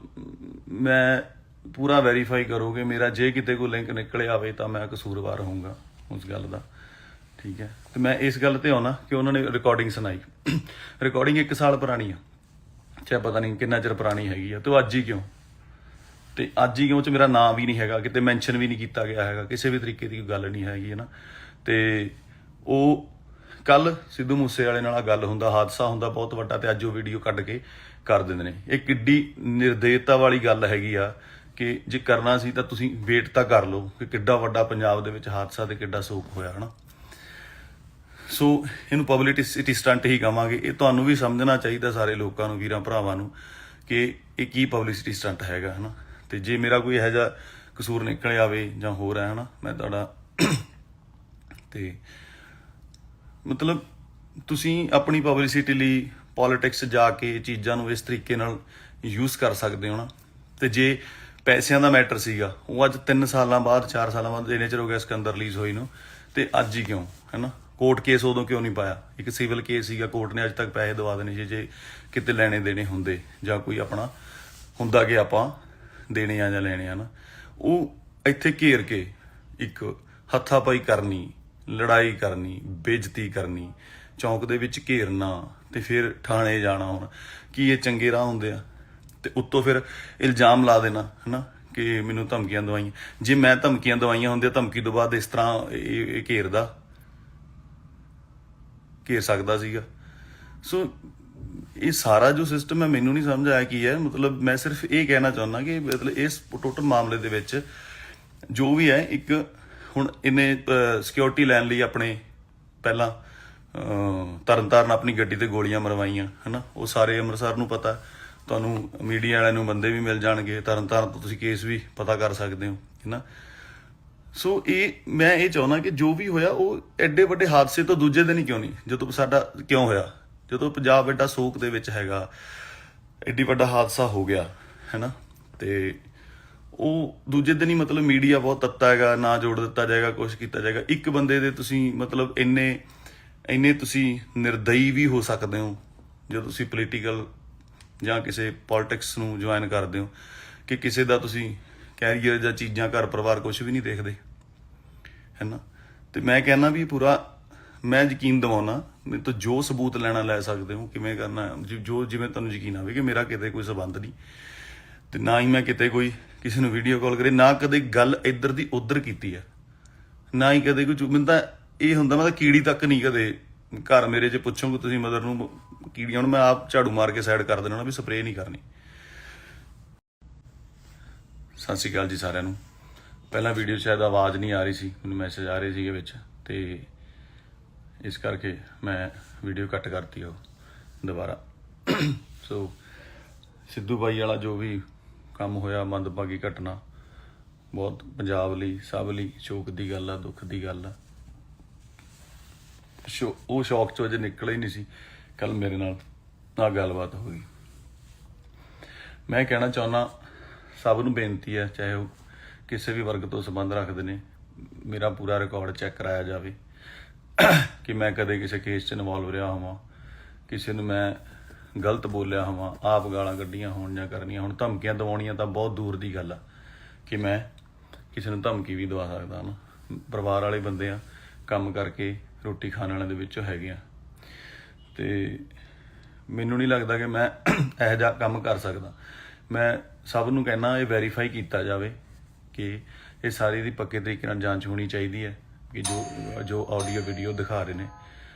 ਮੈਂ ਪੂਰਾ ਵੈਰੀਫਾਈ ਕਰੋਗੇ ਮੇਰਾ, ਜੇ ਕਿਤੇ ਕੋਈ ਲਿੰਕ ਨਿਕਲਿਆ ਆਵੇ ਤਾਂ ਮੈਂ ਕਸੂਰਵਾਰ ਹੋਊਂਗਾ ਉਸ ਗੱਲ ਦਾ, ਠੀਕ ਹੈ। ਤੇ ਮੈਂ ਇਸ ਗੱਲ ਤੇ ਆਉਣਾ ਕਿ ਉਹਨਾਂ ਨੇ ਰਿਕਾਰਡਿੰਗ ਸੁਣਾਈ, ਰਿਕਾਰਡਿੰਗ 1 ਸਾਲ ਪੁਰਾਣੀ ਆ, ਚਾਹੇ ਪਤਾ ਨਹੀਂ ਕਿੰਨਾ ਚਿਰ ਪੁਰਾਣੀ ਹੈਗੀ ਆ, ਤੇ ਉਹ ਅੱਜ ਹੀ ਕਿਉਂ, ਤੇ ਅੱਜ ਹੀ ਕਿਉਂ 'ਚ ਮੇਰਾ ਨਾਂ ਵੀ ਨਹੀਂ ਹੈਗਾ, ਕਿਤੇ ਮੈਂਸ਼ਨ ਵੀ ਨਹੀਂ ਕੀਤਾ ਗਿਆ ਹੈਗਾ, ਕਿਸੇ ਵੀ ਤਰੀਕੇ ਦੀ ਗੱਲ ਨਹੀਂ ਹੈਗੀ ਹੈ ਨਾ। ਤੇ ਉਹ ਕੱਲ ਸਿੱਧੂ ਮੂਸੇ ਵਾਲੇ ਨਾਲ ਗੱਲ ਹੁੰਦਾ, ਹਾਦਸਾ ਹੁੰਦਾ ਬਹੁਤ ਵੱਡਾ, ਤੇ ਅੱਜ ਉਹ ਵੀਡੀਓ ਕੱਢ ਕੇ ਕਰ ਦਿੰਦੇ ਨੇ। ਇਹ ਕਿੱਡੀ ਨਿਰਦੇਤਾ ਵਾਲੀ ਗੱਲ ਹੈਗੀ ਆ ਕਿ ਜੇ ਕਰਨਾ ਸੀ ਤਾਂ ਤੁਸੀਂ ਵੇਟ ਤਾਂ ਕਰ ਲਓ ਕਿ ਕਿੱਡਾ ਵੱਡਾ ਪੰਜਾਬ ਦੇ ਵਿੱਚ ਹਾਦਸਾ ਤੇ ਕਿੱਡਾ ਸੋਕ ਹੋਇਆ ਹੈ ਨਾ। ਸੋ ਇਹਨੂੰ ਪਬਲਿਸਿਟੀ ਸਟੰਟ ਹੀ ਕਹਾਂਗੇ। ਇਹ ਤੁਹਾਨੂੰ ਵੀ ਸਮਝਣਾ ਚਾਹੀਦਾ, ਸਾਰੇ ਲੋਕਾਂ ਨੂੰ, ਵੀਰਾਂ ਭਰਾਵਾਂ ਨੂੰ, ਕਿ ਇਹ ਕੀ ਪਬਲਿਸਿਟੀ ਸਟੰਟ ਹੈਗਾ ਹੈ ਨਾ। ਤੇ ਜੇ ਮੇਰਾ ਕੋਈ ਇਹੋ ਜਿਹਾ ਕਸੂਰ ਨਿਕਲ ਆਵੇ ਜਾਂ ਹੋਰ ਹੈ ਨਾ, ਮੈਂ ਤੁਹਾਡਾ ਤੇ ਮਤਲਬ ਤੁਸੀਂ ਆਪਣੀ ਪਬਲਿਸਿਟੀ ਲਈ ਪੋਲਿਟਿਕਸ ਜਾ ਕੇ ਚੀਜ਼ਾਂ ਨੂੰ ਇਸ ਤਰੀਕੇ ਨਾਲ ਯੂਜ਼ ਕਰ ਸਕਦੇ ਹੋ ਨਾ। ਤੇ ਜੇ ਪੈਸਿਆਂ ਦਾ ਮੈਟਰ ਸੀਗਾ ਉਹ ਅੱਜ 3 ਸਾਲਾਂ ਬਾਅਦ 4 ਸਾਲਾਂ ਬਾਅਦ ਇੰਨੇ ਚਿਰ ਹੋ ਗਿਆ ਸਿਕੰਦਰ ਰਿਲੀਜ਼ ਹੋਈ ਨੂੰ, ਤੇ ਅੱਜ ਹੀ ਕਿਉਂ, ਹੈਨਾ? ਕੋਰਟ ਕੇਸ ਉਦੋਂ ਕਿਉਂ ਨਹੀਂ ਪਾਇਆ? ਇੱਕ ਸਿਵਲ ਕੇਸ ਸੀਗਾ, ਕੋਰਟ ਨੇ ਅੱਜ ਤੱਕ ਪੈਸੇ ਦਵਾ ਦੇਣੇ ਸੀ ਜੇ ਕਿਤੇ ਲੈਣੇ ਦੇਣੇ ਹੁੰਦੇ, ਜਾਂ ਕੋਈ ਆਪਣਾ ਹੁੰਦਾ ਕਿ ਆਪਾਂ ਦੇਣੇ ਆ ਜਾਂ ਲੈਣੇ ਆ ਨਾ। ਉਹ ਇੱਥੇ ਘੇਰ ਕੇ ਇੱਕ ਹੱਥਾਪਾਈ ਕਰਨੀ, ਲੜਾਈ ਕਰਨੀ, ਬੇਇੱਜ਼ਤੀ ਕਰਨੀ, ਚੌਂਕ ਦੇ ਵਿੱਚ ਘੇਰਨਾ, ਤੇ ਫਿਰ ਥਾਣੇ ਜਾਣਾ। ਹੁਣ ਕੀ ਇਹ ਚੰਗੇ ਰਾਹ ਹੁੰਦੇ ਆ? ਤੇ ਉੱਤੋਂ ਫਿਰ ਇਲਜ਼ਾਮ ਲਾ ਦੇਣਾ, ਹੈਨਾ, ਕਿ ਮੈਨੂੰ ਧਮਕੀਆਂ ਦਵਾਈਆਂ। ਜੇ ਮੈਂ ਧਮਕੀਆਂ ਦਵਾਈਆਂ ਹੁੰਦੀਆਂ, ਧਮਕੀ ਤੋਂ ਬਾਅਦ ਇਸ ਤਰ੍ਹਾਂ ਇਹ ਘੇਰ ਸਕਦਾ ਸੀਗਾ। ਸੋ ਇਹ ਸਾਰਾ ਜੋ ਸਿਸਟਮ ਹੈ ਮੈਨੂੰ ਨਹੀਂ ਸਮਝ ਆਇਆ ਕੀ ਹੈ। ਮਤਲਬ ਮੈਂ ਸਿਰਫ ਇਹ ਕਹਿਣਾ ਚਾਹੁੰਦਾ ਕਿ ਮਤਲਬ ਇਸ ਟੋਟਲ ਮਾਮਲੇ ਦੇ ਵਿੱਚ ਜੋ ਵੀ ਹੈ, ਇੱਕ ਹੁਣ ਇਹਨੇ ਸਿਕਿਉਰਿਟੀ ਲੈਣ ਲਈ ਆਪਣੇ ਪਹਿਲਾਂ ਤਰਨਤਾਰਨ ਆਪਣੀ ਗੱਡੀ ਤੇ ਗੋਲੀਆਂ ਮਰਵਾਈਆਂ, ਹੈਨਾ। ਉਹ ਸਾਰੇ ਅੰਮ੍ਰਿਤਸਰ ਨੂੰ ਪਤਾ, ਤੁਹਾਨੂੰ ਮੀਡੀਆ ਵਾਲਿਆਂ ਨੂੰ ਬੰਦੇ ਵੀ ਮਿਲ ਜਾਣਗੇ, ਤਰਨਤਾਰਨ ਤੋਂ ਤੁਸੀਂ ਕੇਸ ਵੀ ਪਤਾ ਕਰ ਸਕਦੇ ਹੋ, ਹੈਨਾ। ਸੋ ਮੈਂ ਇਹ ਚਾਹੁੰਦਾ ਕਿ ਜੋ ਵੀ ਹੋਇਆ ਉਹ ਐਡੇ ਵੱਡੇ ਹਾਦਸੇ ਤੋਂ ਦੂਜੇ ਦਿਨ ਹੀ ਕਿਉਂ ਨਹੀਂ, ਜਦੋਂ ਸਾਡਾ ਕਿਉਂ ਹੋਇਆ, ਜਦੋਂ ਪੰਜਾਬ ਐਡਾ ਸੋਗ ਦੇ ਵਿੱਚ ਹੈਗਾ, ਐਡੀ ਵੱਡਾ ਹਾਦਸਾ ਹੋ ਗਿਆ, ਹੈਨਾ, ਤੇ ਉਹ ਦੂਜੇ ਦਿਨ ਹੀ ਮਤਲਬ ਮੀਡੀਆ ਬਹੁਤ ਤੱਤਾ ਹੈਗਾ, ਨਾ ਜੋੜ ਦਿੱਤਾ ਜਾਏਗਾ, ਕੁਛ ਕੀਤਾ ਜਾਏਗਾ। ਇੱਕ ਬੰਦੇ ਦੇ ਤੁਸੀਂ ਮਤਲਬ ਇੰਨੇ ਤੁਸੀਂ ਨਿਰਦਈ ਵੀ ਹੋ ਸਕਦੇ ਹੋ ਜਦੋਂ ਤੁਸੀਂ ਪੋਲੀਟੀਕਲ ਜਾਂ ਕਿਸੇ ਪੋਲਿਟਿਕਸ ਨੂੰ ਜੁਆਇਨ ਕਰਦੇ ਹੋ, ਕਿ ਕਿਸੇ ਦਾ ਤੁਸੀਂ ਕੈਰੀਅਰ ਜਾਂ ਚੀਜ਼ਾਂ, ਘਰ ਪਰਿਵਾਰ ਕੁਛ ਵੀ ਨਹੀਂ ਦੇਖਦੇ, ਹੈ ਨਾ। ਤੇ ਮੈਂ ਕਹਿੰਦਾ ਵੀ ਪੂਰਾ ਮੈਂ ਯਕੀਨ ਦਿਵਾਉਣਾ, ਮੇਰੇ ਤੋਂ ਜੋ ਸਬੂਤ ਲੈਣਾ ਲੈ ਸਕਦੇ ਹੋ, ਕਿਵੇਂ ਕਰਨਾ, ਜੋ ਜਿਵੇਂ ਤੁਹਾਨੂੰ ਯਕੀਨ ਆਵੇ ਕਿ ਮੇਰਾ ਕਿਤੇ ਕੋਈ ਸੰਬੰਧ ਨਹੀਂ, ਤੇ ਨਾ ਹੀ ਮੈਂ ਕਿਤੇ ਕੋਈ ਕਿਸੇ ਨੂੰ ਵੀਡੀਓ ਕਾਲ ਕਰੇ, ਨਾ ਕਦੇ ਗੱਲ ਇੱਧਰ ਦੀ ਉੱਧਰ ਕੀਤੀ ਹੈ, ਨਾ ਹੀ ਕਦੇ ਕੋਈ। ਮੈਨੂੰ ਤਾਂ ਇਹ ਹੁੰਦਾ, ਮੈਂ ਤਾਂ ਕੀੜੀ ਤੱਕ ਨਹੀਂ ਕਦੇ ਘਰ ਮੇਰੇ 'ਚ ਪੁੱਛੋਗੇ ਤੁਸੀਂ ਮਦਰ ਨੂੰ ਕੀੜੀਆਂ, ਹੁਣ ਮੈਂ ਆਪ ਝਾੜੂ ਮਾਰ ਕੇ ਸਾਈਡ ਕਰ ਦੇਣਾ ਵੀ ਸਪਰੇਅ ਨਹੀਂ ਕਰਨੀ। ਸਤਿ ਸ਼੍ਰੀ ਅਕਾਲ ਜੀ ਸਾਰਿਆਂ ਨੂੰ। ਪਹਿਲਾਂ ਵੀਡੀਓ ਸ਼ਾਇਦ ਆਵਾਜ਼ ਨਹੀਂ ਆ ਰਹੀ ਸੀ, ਮੈਨੂੰ ਮੈਸੇਜ ਆ ਰਹੇ ਸੀਗੇ ਵਿੱਚ, ਤੇ ਇਸ ਕਰਕੇ ਮੈਂ ਵੀਡੀਓ ਕੱਟ ਕਰਤੀ ਉਹ ਦੁਬਾਰਾ। ਸੋ ਸਿੱਧੂ ਬਾਈ ਵਾਲਾ ਜੋ ਵੀ ਕੰਮ ਹੋਇਆ, ਮੰਦਭਾਗੀ ਘਟਨਾ, ਬਹੁਤ ਪੰਜਾਬ ਲਈ, ਸਭ ਲਈ ਸ਼ੋਕ ਦੀ ਗੱਲ ਆ, ਦੁੱਖ ਦੀ ਗੱਲ ਆ। ਉਹ ਸ਼ੌਕ 'ਚੋਂ ਅਜੇ ਨਿਕਲ ਹੀ ਨਹੀਂ ਸੀ, ਕੱਲ ਮੇਰੇ ਨਾਲ ਆਹ ਗੱਲਬਾਤ ਹੋ ਗਈ। ਮੈਂ ਕਹਿਣਾ ਚਾਹੁੰਦਾ, ਸਭ ਨੂੰ ਬੇਨਤੀ ਹੈ, ਚਾਹੇ ਉਹ ਕਿਸੇ ਵੀ ਵਰਗ ਤੋਂ ਸੰਬੰਧ ਰੱਖਦੇ ਨੇ, ਮੇਰਾ ਪੂਰਾ ਰਿਕਾਰਡ ਚੈੱਕ ਕਰਾਇਆ ਜਾਵੇ ਕਿ ਮੈਂ ਕਦੇ ਕਿਸੇ ਕੇਸ 'ਚ ਇਨਵੋਲਵ ਰਿਹਾ ਹੋਵਾਂ, ਕਿਸੇ ਨੂੰ ਮੈਂ ਗਲਤ ਬੋਲਿਆ ਹੋਵਾਂ, ਆਪ ਗਾਲਾਂ ਕੱਢੀਆਂ ਹੋਣ ਜਾਂ ਕਰਨੀਆਂ ਹੋਣ। ਧਮਕੀਆਂ ਦਿਵਾਉਣੀਆਂ ਤਾਂ ਬਹੁਤ ਦੂਰ ਦੀ ਗੱਲ ਆ ਕਿ ਮੈਂ ਕਿਸੇ ਨੂੰ ਧਮਕੀ ਵੀ ਦਵਾ ਸਕਦਾ ਨਾ। ਪਰਿਵਾਰ ਵਾਲੇ ਬੰਦੇ ਆ, ਕੰਮ ਕਰਕੇ ਰੋਟੀ ਖਾਣ ਵਾਲਿਆਂ ਦੇ ਵਿੱਚੋਂ ਹੈਗੇ ਆ, ਤੇ ਮੈਨੂੰ ਨਹੀਂ ਲੱਗਦਾ ਕਿ ਮੈਂ ਇਹੋ ਜਿਹਾ ਕੰਮ ਕਰ ਸਕਦਾ। ਮੈਂ ਸਭ ਨੂੰ ਕਹਿਣਾ, ਇਹ ਵੈਰੀਫਾਈ ਕੀਤਾ ਜਾਵੇ ਕਿ ਇਹ ਸਾਰੀ ਦੀ ਪੱਕੇ ਤਰੀਕੇ ਨਾਲ ਜਾਂਚ ਹੋਣੀ ਚਾਹੀਦੀ ਹੈ ਕਿ ਜੋ ਆਡੀਓ ਵੀਡੀਓ ਦਿਖਾ ਰਹੇ ਨੇ,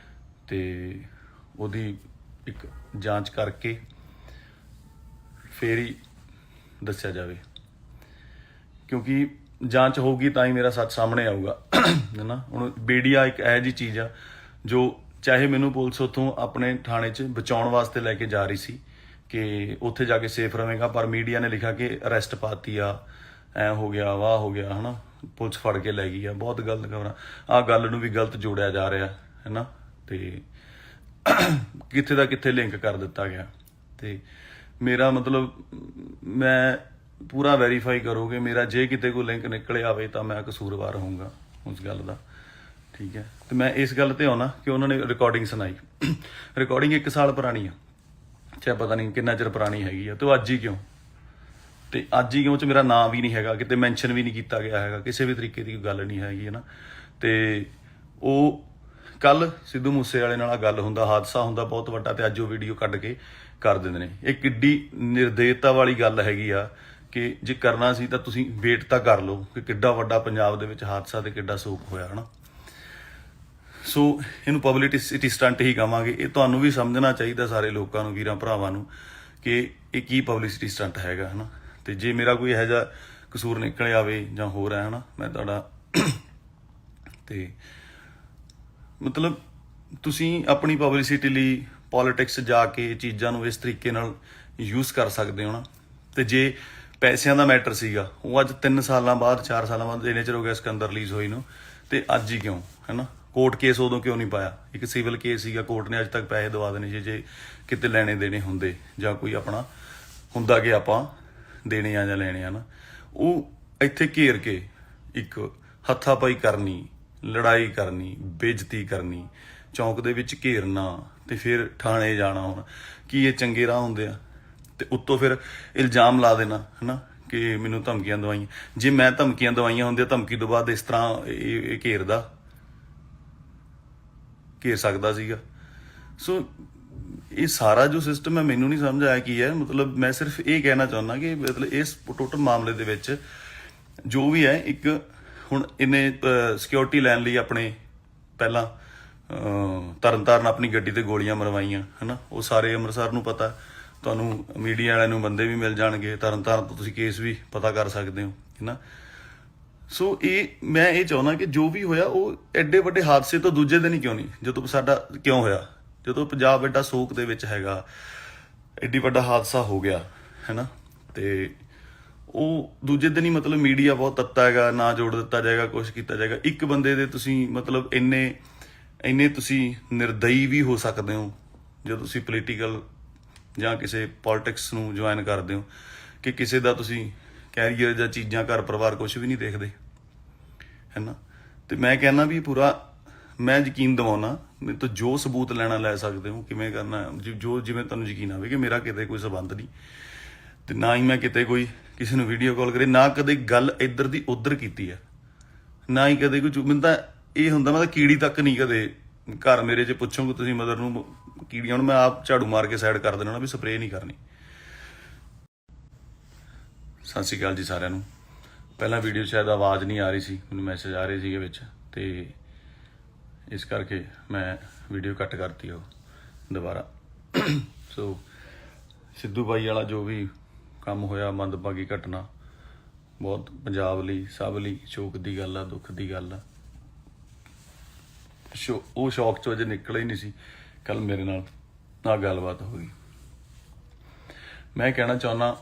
ਤੇ ਉਹਦੀ ਇੱਕ ਜਾਂਚ ਕਰਕੇ ਫੇਰ ਹੀ ਦੱਸਿਆ ਜਾਵੇ, ਕਿਉਂਕਿ ਜਾਂਚ ਹੋਊਗੀ ਤਾਂ ਹੀ ਮੇਰਾ ਸੱਚ ਸਾਹਮਣੇ ਆਊਗਾ, ਹੈ ਨਾ। ਹੁਣ ਮੀਡੀਆ ਇੱਕ ਇਹੋ ਜਿਹੀ ਚੀਜ਼ ਆ ਜੋ ਚਾਹੇ ਮੈਨੂੰ ਪੁਲਿਸ ਉੱਥੋਂ ਆਪਣੇ ਥਾਣੇ 'ਚ ਬਚਾਉਣ ਵਾਸਤੇ ਲੈ ਕੇ ਜਾ ਰਹੀ ਸੀ ਕਿ ਉੱਥੇ ਜਾ ਕੇ ਸੇਫ ਰਵੇਗਾ, ਪਰ ਮੀਡੀਆ ਨੇ ਲਿਖਿਆ ਕਿ ਅਰੈਸਟ ਪਾਤੀ ਆ, ਐ ਹੋ ਗਿਆ, ਵਾਹ ਹੋ ਗਿਆ, ਹੈ ਨਾ, ਪੁਲਿਸ ਫੜ ਕੇ ਲੈ ਗਈ ਆ। ਬਹੁਤ ਗਲਤ ਖਬਰਾਂ, ਆਹ ਗੱਲ ਨੂੰ ਵੀ ਗਲਤ ਜੋੜਿਆ ਜਾ ਰਿਹਾ, ਹੈ ਨਾ, ਤੇ ਕਿੱਥੇ ਦਾ ਕਿੱਥੇ ਲਿੰਕ ਕਰ ਦਿੱਤਾ ਗਿਆ। ਤੇ ਮੇਰਾ ਮਤਲਬ ਮੈਂ ਪੂਰਾ ਵੈਰੀਫਾਈ ਕਰੋਗੇ ਮੇਰਾ, ਜੇ ਕਿਤੇ ਕੋਈ ਲਿੰਕ ਨਿਕਲਿਆ ਆਵੇ ਤਾਂ ਮੈਂ ਕਸੂਰਵਾਰ ਹੋਊਂਗਾ ਉਸ ਗੱਲ ਦਾ, ਠੀਕ ਹੈ। ਤੇ ਮੈਂ ਇਸ ਗੱਲ ਤੇ ਆਉਣਾ ਕਿ ਉਹਨਾਂ ਨੇ ਰਿਕਾਰਡਿੰਗ ਸੁਣਾਈ, ਰਿਕਾਰਡਿੰਗ 1 ਸਾਲ ਪੁਰਾਣੀ ਆ, ਚਾਹੇ ਪਤਾ ਨਹੀਂ ਕਿੰਨਾ ਚਿਰ ਪੁਰਾਣੀ ਹੈਗੀ ਆ, ਤੇ ਉਹ ਅੱਜ ਹੀ ਕਿਉਂ, ਤੇ ਅੱਜ ਹੀ ਕਿਉਂ 'ਚ ਮੇਰਾ ਨਾਂ ਵੀ ਨਹੀਂ ਹੈਗਾ, ਕਿਤੇ ਮੈਂਸ਼ਨ ਵੀ ਨਹੀਂ ਕੀਤਾ ਗਿਆ ਹੈਗਾ, ਕਿਸੇ ਵੀ ਤਰੀਕੇ ਦੀ ਕੋਈ ਗੱਲ ਨਹੀਂ ਹੈਗੀ, ਹੈ ਨਾ। ਤੇ ਉਹ ਕੱਲ ਸਿੱਧੂ ਮੂਸੇ ਵਾਲੇ ਨਾਲ ਗੱਲ ਹੁੰਦਾ, ਹਾਦਸਾ ਹੁੰਦਾ ਬਹੁਤ ਵੱਡਾ, ਤੇ ਅੱਜ ਉਹ ਵੀਡੀਓ ਕੱਢ ਕੇ ਕਰ ਦਿੰਦੇ ਨੇ। ਇਹ ਕਿੱਡੀ ਨਿਰਦੇਤਾ ਵਾਲੀ ਗੱਲ ਹੈਗੀ ਆ ਕਿ ਜੇ ਕਰਨਾ ਸੀ ਤਾਂ ਤੁਸੀਂ ਵੇਟ ਤਾਂ ਕਰ ਲਓ ਕਿ ਕਿੱਡਾ ਵੱਡਾ ਪੰਜਾਬ ਦੇ ਵਿੱਚ ਹਾਦਸਾ ਤੇ ਕਿੱਡਾ ਸੋਗ ਹੋਇਆ, ਹੈ ਨਾ। ਸੋ ਇਹਨੂੰ ਪਬਲਿਸਿਟੀ ਸਟੰਟ ਹੀ ਕਹਾਂਗੇ। ਇਹ ਤੁਹਾਨੂੰ ਵੀ ਸਮਝਣਾ ਚਾਹੀਦਾ, ਸਾਰੇ ਲੋਕਾਂ ਨੂੰ, ਵੀਰਾਂ ਭਰਾਵਾਂ ਨੂੰ, ਕਿ ਇਹ ਕੀ ਪਬਲਿਸਿਟੀ ਸਟੰਟ ਹੈਗਾ, ਹੈ ਨਾ। ਤੇ ਜੇ ਮੇਰਾ ਕੋਈ ਇਹੋ ਜਿਹਾ ਕਸੂਰ ਨਿਕਲ ਆਵੇ ਜਾਂ ਹੋ ਰਿਹਾ, ਹੈ ਨਾ, ਮੈਂ ਤੁਹਾਡਾ ਤੇ ਮਤਲਬ ਤੁਸੀਂ ਆਪਣੀ ਪਬਲਿਸਿਟੀ ਲਈ ਪੋਲਿਟਿਕਸ ਜਾ ਕੇ ਚੀਜ਼ਾਂ ਨੂੰ ਇਸ ਤਰੀਕੇ ਨਾਲ ਯੂਜ਼ ਕਰ ਸਕਦੇ ਹੋ ਨਾ। ਤੇ ਜੇ ਪੈਸਿਆਂ ਦਾ ਮੈਟਰ ਸੀਗਾ ਉਹ ਅੱਜ 3 ਸਾਲਾਂ ਬਾਅਦ 4 ਸਾਲਾਂ ਬਾਅਦ ਇੰਨੇ ਚਿਰ ਹੋ ਗਿਆ ਸਿਕੰਦਰ ਰਿਲੀਜ਼ ਹੋਈ ਨੂੰ, ਤੇ ਅੱਜ ਹੀ ਕਿਉਂ, ਹੈ ਨਾ। ਕੋਰਟ ਕੇਸ ਉਦੋਂ ਕਿਉਂ ਨਹੀਂ ਪਾਇਆ? ਇੱਕ ਸਿਵਲ ਕੇਸ ਸੀਗਾ, ਕੋਰਟ ਨੇ ਅੱਜ ਤੱਕ ਪੈਸੇ ਦਵਾ ਦੇਣੇ ਸੀ ਜੇ ਕਿਤੇ ਲੈਣੇ ਦੇਣੇ ਹੁੰਦੇ, ਜਾਂ ਕੋਈ ਆਪਣਾ ਹੁੰਦਾ ਕਿ ਆਪਾਂ ਦੇਣੇ ਆ ਜਾਂ ਲੈਣੇ ਆ ਨਾ। ਉਹ ਇੱਥੇ ਘੇਰ ਕੇ ਇੱਕ ਹੱਥਾਪਾਈ ਕਰਨੀ, ਲੜਾਈ ਕਰਨੀ, ਬੇਇੱਜ਼ਤੀ ਕਰਨੀ, ਚੌਂਕ ਦੇ ਵਿੱਚ ਘੇਰਨਾ ਤੇ ਫਿਰ ਥਾਣੇ ਜਾਣਾ। ਹੁਣ ਕੀ ਇਹ ਚੰਗੇ ਰਾਹ ਹੁੰਦੇ ਆ? ਤੇ ਉੱਤੋਂ ਫਿਰ ਇਲਜ਼ਾਮ ਲਾ ਦੇਣਾ ਹਨਾ ਕਿ ਮੈਨੂੰ ਧਮਕੀਆਂ ਦਵਾਈਆਂ। ਜੇ ਮੈਂ ਧਮਕੀਆਂ ਦਵਾਈਆਂ ਹੁੰਦੀਆਂ, ਧਮਕੀ ਤੋਂ ਬਾਅਦ ਇਸ ਤਰ੍ਹਾਂ ਇਹ ਘੇਰ ਸਕਦਾ ਸੀਗਾ। ਸੋ ਇਹ ਸਾਰਾ ਜੋ ਸਿਸਟਮ ਹੈ ਮੈਨੂੰ ਨਹੀਂ ਸਮਝ ਆਇਆ ਕੀ ਹੈ। ਮਤਲਬ ਮੈਂ ਸਿਰਫ ਇਹ ਕਹਿਣਾ ਚਾਹੁੰਦਾ ਕਿ ਮਤਲਬ ਇਸ ਟੋਟਲ ਮਾਮਲੇ ਦੇ ਵਿੱਚ ਜੋ ਵੀ ਹੈ, ਇੱਕ ਹੁਣ ਇਹਨੇ ਸਿਕਿਉਰਿਟੀ ਲੈਣ ਲਈ ਆਪਣੇ ਪਹਿਲਾਂ ਤਰਨਤਾਰਨ ਆਪਣੀ ਗੱਡੀ ਤੇ ਗੋਲੀਆਂ ਮਰਵਾਈਆਂ ਹਨਾ। ਉਹ ਸਾਰੇ ਅੰਮ੍ਰਿਤਸਰ ਨੂੰ ਪਤਾ, ਤੁਹਾਨੂੰ ਮੀਡੀਆ ਵਾਲਿਆਂ ਨੂੰ ਬੰਦੇ ਵੀ ਮਿਲ ਜਾਣਗੇ, ਤਰਨਤਾਰਨ ਤੋਂ ਤੁਸੀਂ ਕੇਸ ਵੀ ਪਤਾ ਕਰ ਸਕਦੇ ਹੋ ਹਨਾ। ਸੋ ਮੈਂ ਇਹ ਚਾਹੁੰਦਾ ਕਿ ਜੋ ਵੀ ਹੋਇਆ ਉਹ ਐਡੇ ਵੱਡੇ ਹਾਦਸੇ ਤੋਂ ਦੂਜੇ ਦਿਨ ਹੀ ਕਿਉਂ ਨਹੀਂ, ਜਦੋਂ ਸਾਡਾ ਕਿਉਂ ਹੋਇਆ, ਜਦੋਂ ਪੰਜਾਬ ਐਡਾ ਸੋਗ ਦੇ ਵਿੱਚ ਹੈਗਾ, ਐਡੀ ਵੱਡਾ ਹਾਦਸਾ ਹੋ ਗਿਆ ਹੈਨਾ, ਤੇ ਉਹ ਦੂਜੇ ਦਿਨ ਹੀ ਮਤਲਬ ਮੀਡੀਆ ਬਹੁਤ ਤੱਤਾ ਹੈਗਾ, ਨਾ ਜੋੜ ਦਿੱਤਾ ਜਾਏਗਾ, ਕੁਛ ਕੀਤਾ ਜਾਏਗਾ। ਇੱਕ ਬੰਦੇ ਦੇ ਤੁਸੀਂ ਮਤਲਬ ਇੰਨੇ ਤੁਸੀਂ ਨਿਰਦਈ ਵੀ ਹੋ ਸਕਦੇ ਹੋ ਜਦੋਂ ਤੁਸੀਂ ਪੋਲੀਟੀਕਲ ਜਾਂ ਕਿਸੇ ਪੋਲਿਟਿਕਸ ਨੂੰ ਜੁਆਇਨ ਕਰਦੇ ਹੋ ਕਿ ਕਿਸੇ ਦਾ ਤੁਸੀਂ ਕੈਰੀਅਰ ਜਾਂ ਚੀਜ਼ਾਂ, ਘਰ ਪਰਿਵਾਰ ਕੁਛ ਵੀ ਨਹੀਂ ਦੇਖਦੇ ਹੈ ਨਾ। ਤੇ ਮੈਂ ਕਹਿੰਦਾ ਵੀ ਪੂਰਾ ਮੈਂ ਯਕੀਨ ਦਿਵਾਉਣਾ, ਮੇਰੇ ਤੋਂ ਜੋ ਸਬੂਤ ਲੈਣਾ ਲੈ ਸਕਦੇ ਹੋ, ਕਿਵੇਂ ਕਰਨਾ ਜੋ ਜਿਵੇਂ ਤੁਹਾਨੂੰ ਯਕੀਨ ਆਵੇ ਕਿ ਮੇਰਾ ਕਿਤੇ ਕੋਈ ਸੰਬੰਧ ਨਹੀਂ, ਤੇ ਨਾ ਹੀ ਮੈਂ ਕਿਤੇ ਕੋਈ ਕਿਸੇ ਨੂੰ ਵੀਡੀਓ ਕਾਲ ਕਰੇ, ਨਾ ਕਦੇ ਗੱਲ ਇੱਧਰ ਦੀ ਉੱਧਰ ਕੀਤੀ ਹੈ, ਨਾ ਹੀ ਕਦੇ ਕੋਈ ਮੈਨੂੰ ਤਾਂ ਇਹ ਹੁੰਦਾ ਮੈਂ ਤਾਂ ਕੀੜੀ ਤੱਕ ਨਹੀਂ ਕਦੇ ਘਰ ਮੇਰੇ 'ਚ ਪੁੱਛੋਗੇ ਤੁਸੀਂ ਮਦਰ ਨੂੰ ਕੀੜੀਆਂ ਨੂੰ ਮੈਂ ਆਪ ਝਾੜੂ ਮਾਰ ਕੇ ਸਾਈਡ ਕਰ ਦੇਣਾ ਵੀ ਸਪਰੇਅ ਨਹੀਂ ਕਰਨੀ। ਸਤਿ ਸ਼੍ਰੀ ਅਕਾਲ ਜੀ ਸਾਰਿਆਂ ਨੂੰ। ਪਹਿਲਾਂ ਵੀਡੀਓ ਸ਼ਾਇਦ ਆਵਾਜ਼ ਨਹੀਂ ਆ ਰਹੀ ਸੀ, ਮੈਨੂੰ ਮੈਸੇਜ ਆ ਰਹੇ ਸੀਗੇ ਵਿੱਚ, ਤੇ ਇਸ ਕਰਕੇ ਮੈਂ ਵੀਡੀਓ ਕੱਟ ਕਰਤੀ ਉਹ ਦੁਬਾਰਾ। ਸੋ ਸਿੱਧੂ ਬਾਈ ਵਾਲਾ ਜੋ ਵੀ ਕੰਮ ਹੋਇਆ, ਮੰਦਭਾਗੀ ਘਟਨਾ, ਬਹੁਤ ਪੰਜਾਬ ਲਈ, ਸਭ ਲਈ ਸ਼ੋਕ ਦੀ ਗੱਲ ਆ, ਦੁੱਖ ਦੀ ਗੱਲ ਆ। ਉਹ ਸ਼ੌਕ 'ਚੋਂ ਅਜੇ ਨਿਕਲ ਹੀ ਨਹੀਂ ਸੀ, ਕੱਲ ਮੇਰੇ ਨਾਲ ਗੱਲਬਾਤ ਹੋ ਗਈ। ਮੈਂ ਕਹਿਣਾ ਚਾਹੁੰਦਾ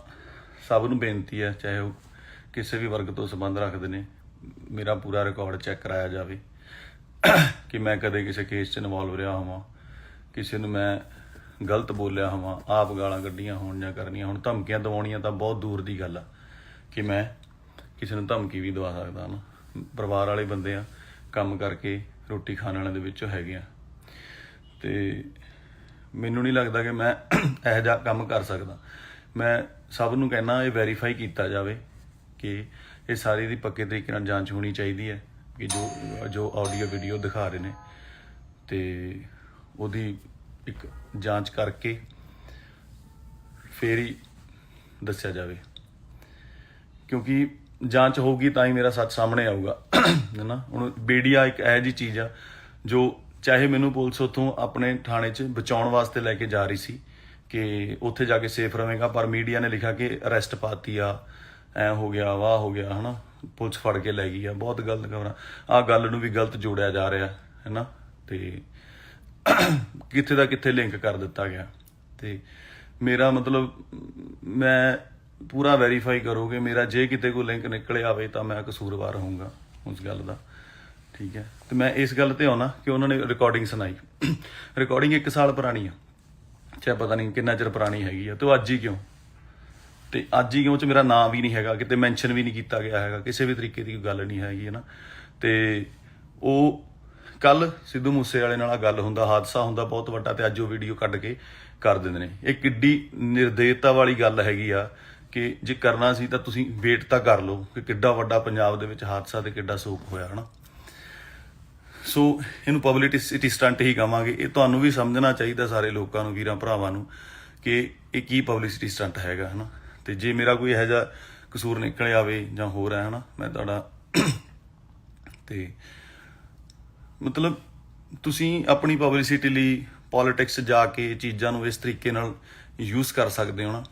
ਸਭ ਨੂੰ ਬੇਨਤੀ ਹੈ, ਚਾਹੇ ਉਹ ਕਿਸੇ ਵੀ ਵਰਗ ਤੋਂ ਸੰਬੰਧ ਰੱਖਦੇ ਨੇ, ਮੇਰਾ ਪੂਰਾ ਰਿਕਾਰਡ ਚੈੱਕ ਕਰਾਇਆ ਜਾਵੇ ਕਿ ਮੈਂ ਕਦੇ ਕਿਸੇ ਕੇਸ 'ਚ ਇਨਵੋਲਵ ਰਿਹਾ ਹੋਵਾਂ, ਕਿਸੇ ਨੂੰ ਮੈਂ ਗਲਤ ਬੋਲਿਆ ਹੋਵਾਂ, ਆਪ ਗਾਲਾਂ ਕੱਢੀਆਂ ਹੋਣ ਜਾਂ ਕਰਨੀਆਂ ਹੋਣ। ਧਮਕੀਆਂ ਦਿਵਾਉਣੀਆਂ ਤਾਂ ਬਹੁਤ ਦੂਰ ਦੀ ਗੱਲ ਆ ਕਿ ਮੈਂ ਕਿਸੇ ਨੂੰ ਧਮਕੀ ਵੀ ਦਵਾ ਸਕਦਾ ਨਾ। ਪਰਿਵਾਰ ਵਾਲੇ ਬੰਦੇ ਆ, ਕੰਮ ਕਰਕੇ ਰੋਟੀ ਖਾਣ ਵਾਲਿਆਂ ਦੇ ਵਿੱਚੋਂ ਹੈਗੇ ਆ, ਤੇ ਮੈਨੂੰ ਨਹੀਂ ਲੱਗਦਾ ਕਿ ਮੈਂ ਇਹੋ ਜਿਹਾ ਕੰਮ ਕਰ ਸਕਦਾ। ਮੈਂ ਸਭ ਨੂੰ ਕਹਿਣਾ ਇਹ ਵੈਰੀਫਾਈ ਕੀਤਾ ਜਾਵੇ ਕਿ ਇਹ ਸਾਰੀ ਦੀ ਪੱਕੇ ਤਰੀਕੇ ਨਾਲ ਜਾਂਚ ਹੋਣੀ ਚਾਹੀਦੀ ਹੈ ਕਿ ਜੋ ਆਡੀਓ ਵੀਡੀਓ ਦਿਖਾ ਰਹੇ ਨੇ, ਤੇ ਉਹਦੀ ਇੱਕ ਜਾਂਚ ਕਰਕੇ ਫੇਰ ਹੀ ਦੱਸਿਆ ਜਾਵੇ, ਕਿਉਂਕਿ ਜਾਂਚ ਹੋਊਗੀ ਤਾਂ ਹੀ ਮੇਰਾ ਸੱਚ ਸਾਹਮਣੇ ਆਊਗਾ ਹੈ ਨਾ। ਹੁਣ ਮੀਡੀਆ ਇੱਕ ਇਹੋ ਜਿਹੀ ਚੀਜ਼ ਆ ਜੋ ਚਾਹੇ ਮੈਨੂੰ ਪੁਲਿਸ ਉੱਥੋਂ ਆਪਣੇ ਥਾਣੇ 'ਚ ਬਚਾਉਣ ਵਾਸਤੇ ਲੈ ਕੇ ਜਾ ਰਹੀ ਸੀ ਕਿ ਉੱਥੇ ਜਾ ਕੇ ਸੇਫ ਰਵੇਂਗਾ, ਪਰ ਮੀਡੀਆ ਨੇ ਲਿਖਿਆ ਕਿ ਅਰੈਸਟ ਪਾਤੀ ਆ, ਐ ਹੋ ਗਿਆ, ਵਾਹ ਹੋ ਗਿਆ ਹੈ ਨਾ, ਪੁਲਿਸ ਫੜ ਕੇ ਲੈ ਗਈ ਆ। ਬਹੁਤ ਗਲਤ ਖਬਰਾਂ, ਆਹ ਗੱਲ ਨੂੰ ਵੀ ਗਲਤ ਜੋੜਿਆ ਜਾ ਰਿਹਾ ਹੈ ਨਾ, ਤੇ ਕਿੱਥੇ ਦਾ ਕਿੱਥੇ ਲਿੰਕ ਕਰ ਦਿੱਤਾ ਗਿਆ। ਤੇ ਮੇਰਾ ਮਤਲਬ ਮੈਂ ਪੂਰਾ ਵੈਰੀਫਾਈ ਕਰੋਗੇ ਮੇਰਾ, ਜੇ ਕਿਤੇ ਕੋਈ ਲਿੰਕ ਨਿਕਲੇ ਆਵੇ ਤਾਂ ਮੈਂ ਕਸੂਰਵਾਰ ਹੋਊਂਗਾ ਉਸ ਗੱਲ ਦਾ, ਠੀਕ ਹੈ। ਤੇ ਮੈਂ ਇਸ ਗੱਲ ਤੇ ਆਉਣਾ ਕਿ ਉਹਨਾਂ ਨੇ ਰਿਕਾਰਡਿੰਗ ਸੁਣਾਈ, ਰਿਕਾਰਡਿੰਗ 1 ਸਾਲ ਪੁਰਾਣੀ ਆ, ਚਾਹੇ ਪਤਾ ਨਹੀਂ ਕਿੰਨਾ ਚਿਰ ਪੁਰਾਣੀ ਹੈਗੀ ਆ, ਤੇ ਉਹ ਅੱਜ ਹੀ ਕਿਉਂ, ਤੇ ਅੱਜ ਹੀ ਕਿਉਂ 'ਚ ਮੇਰਾ ਨਾਂ ਵੀ ਨਹੀਂ ਹੈਗਾ, ਕਿਤੇ ਮੈਂਸ਼ਨ ਵੀ ਨਹੀਂ ਕੀਤਾ ਗਿਆ ਹੈਗਾ, ਕਿਸੇ ਵੀ ਤਰੀਕੇ ਦੀ ਕੋਈ ਗੱਲ ਨਹੀਂ ਹੈਗੀ ਹੈ ਨਾ। ਤੇ ਉਹ ਕੱਲ ਸਿੱਧੂ ਮੂਸੇ ਵਾਲੇ ਨਾਲ ਗੱਲ ਹੁੰਦਾ, ਹਾਦਸਾ ਹੁੰਦਾ ਬਹੁਤ ਵੱਡਾ, ਤੇ ਅੱਜ ਉਹ ਵੀਡੀਓ ਕੱਢ ਕੇ ਕਰ ਦਿੰਦੇ ਨੇ। ਇਹ ਕਿੱਡੀ ਨਿਰਦੇਤਾ ਵਾਲੀ ਗੱਲ ਹੈਗੀ ਆ ਕਿ ਜੇ ਕਰਨਾ ਸੀ ਤਾਂ ਤੁਸੀਂ ਵੇਟ ਤਾਂ ਕਰ ਲਓ ਕਿ ਕਿੱਡਾ ਵੱਡਾ ਪੰਜਾਬ ਦੇ ਵਿੱਚ ਹਾਦਸਾ ਤੇ ਕਿੱਡਾ ਸੋਗ ਹੋਇਆ ਹੈ ਨਾ। ਸੋ ਇਹਨੂੰ ਪਬਲਿਸਿਟੀ ਸਟੰਟ ਹੀ ਕਹਾਂਗੇ। ਇਹ ਤੁਹਾਨੂੰ ਵੀ ਸਮਝਣਾ ਚਾਹੀਦਾ, ਸਾਰੇ ਲੋਕਾਂ ਨੂੰ, ਵੀਰਾਂ ਭਰਾਵਾਂ ਨੂੰ, ਕਿ ਇਹ ਕੀ ਪਬਲਿਸਿਟੀ ਸਟੰਟ ਹੈਗਾ ਹੈ ਨਾ। ਤੇ ਜੇ ਮੇਰਾ ਕੋਈ ਇਹੋ ਜਿਹਾ ਕਸੂਰ ਨਿਕਲ ਆਵੇ ਜਾਂ ਹੋਰ ਹੈ ਨਾ, ਮੈਂ ਤੁਹਾਡਾ ਤੇ ਮਤਲਬ ਤੁਸੀਂ ਆਪਣੀ ਪਬਲਿਸਿਟੀ ਲਈ ਪੋਲੀਟਿਕਸ ਜਾ ਕੇ ਚੀਜ਼ਾਂ ਨੂੰ ਇਸ ਤਰੀਕੇ ਨਾਲ ਯੂਜ਼ ਕਰ ਸਕਦੇ ਹੋ ਨਾ।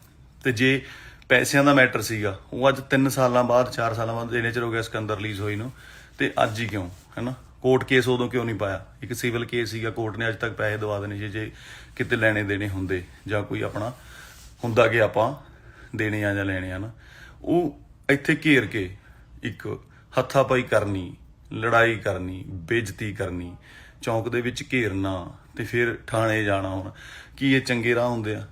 ਤੇ ਜੇ ਪੈਸਿਆਂ ਦਾ ਮੈਟਰ ਸੀਗਾ, ਉਹ ਅੱਜ 3 ਸਾਲਾਂ ਬਾਅਦ, 4 ਸਾਲਾਂ ਬਾਅਦ, ਇੰਨੇ ਚਿਰ ਹੋ ਗਿਆ ਸਿਕੰਦਰ ਰਿਲੀਜ਼ ਹੋਈ ਨੂੰ, ਤੇ ਅੱਜ ਹੀ ਕਿਉਂ ਹੈ ਨਾ। ਕੋਰਟ ਕੇਸ ਉਦੋਂ ਕਿਉਂ ਨਹੀਂ ਪਾਇਆ? ਇੱਕ ਸਿਵਲ ਕੇਸ ਸੀਗਾ, ਕੋਰਟ ਨੇ ਅੱਜ ਤੱਕ ਪੈਸੇ ਦਵਾ ਦੇਣੇ ਸੀ ਜੇ ਕਿਤੇ ਲੈਣੇ ਦੇਣੇ ਹੁੰਦੇ, ਜਾਂ ਕੋਈ ਆਪਣਾ ਹੁੰਦਾ ਕਿ ਆਪਾਂ ਦੇਣੇ ਆ ਜਾਂ ਲੈਣੇ ਆ ਨਾ। ਉਹ ਇੱਥੇ ਘੇਰ ਕੇ ਇੱਕ ਹੱਥਾਪਾਈ ਕਰਨੀ, ਲੜਾਈ ਕਰਨੀ, ਬੇਇੱਜ਼ਤੀ ਕਰਨੀ, ਚੌਂਕ ਦੇ ਵਿੱਚ ਘੇਰਨਾ ਤੇ ਫਿਰ ਥਾਣੇ ਜਾਣਾ। ਹੁਣ ਕੀ ਇਹ ਚੰਗੇ ਰਾਹ ਹੁੰਦੇ ਆ?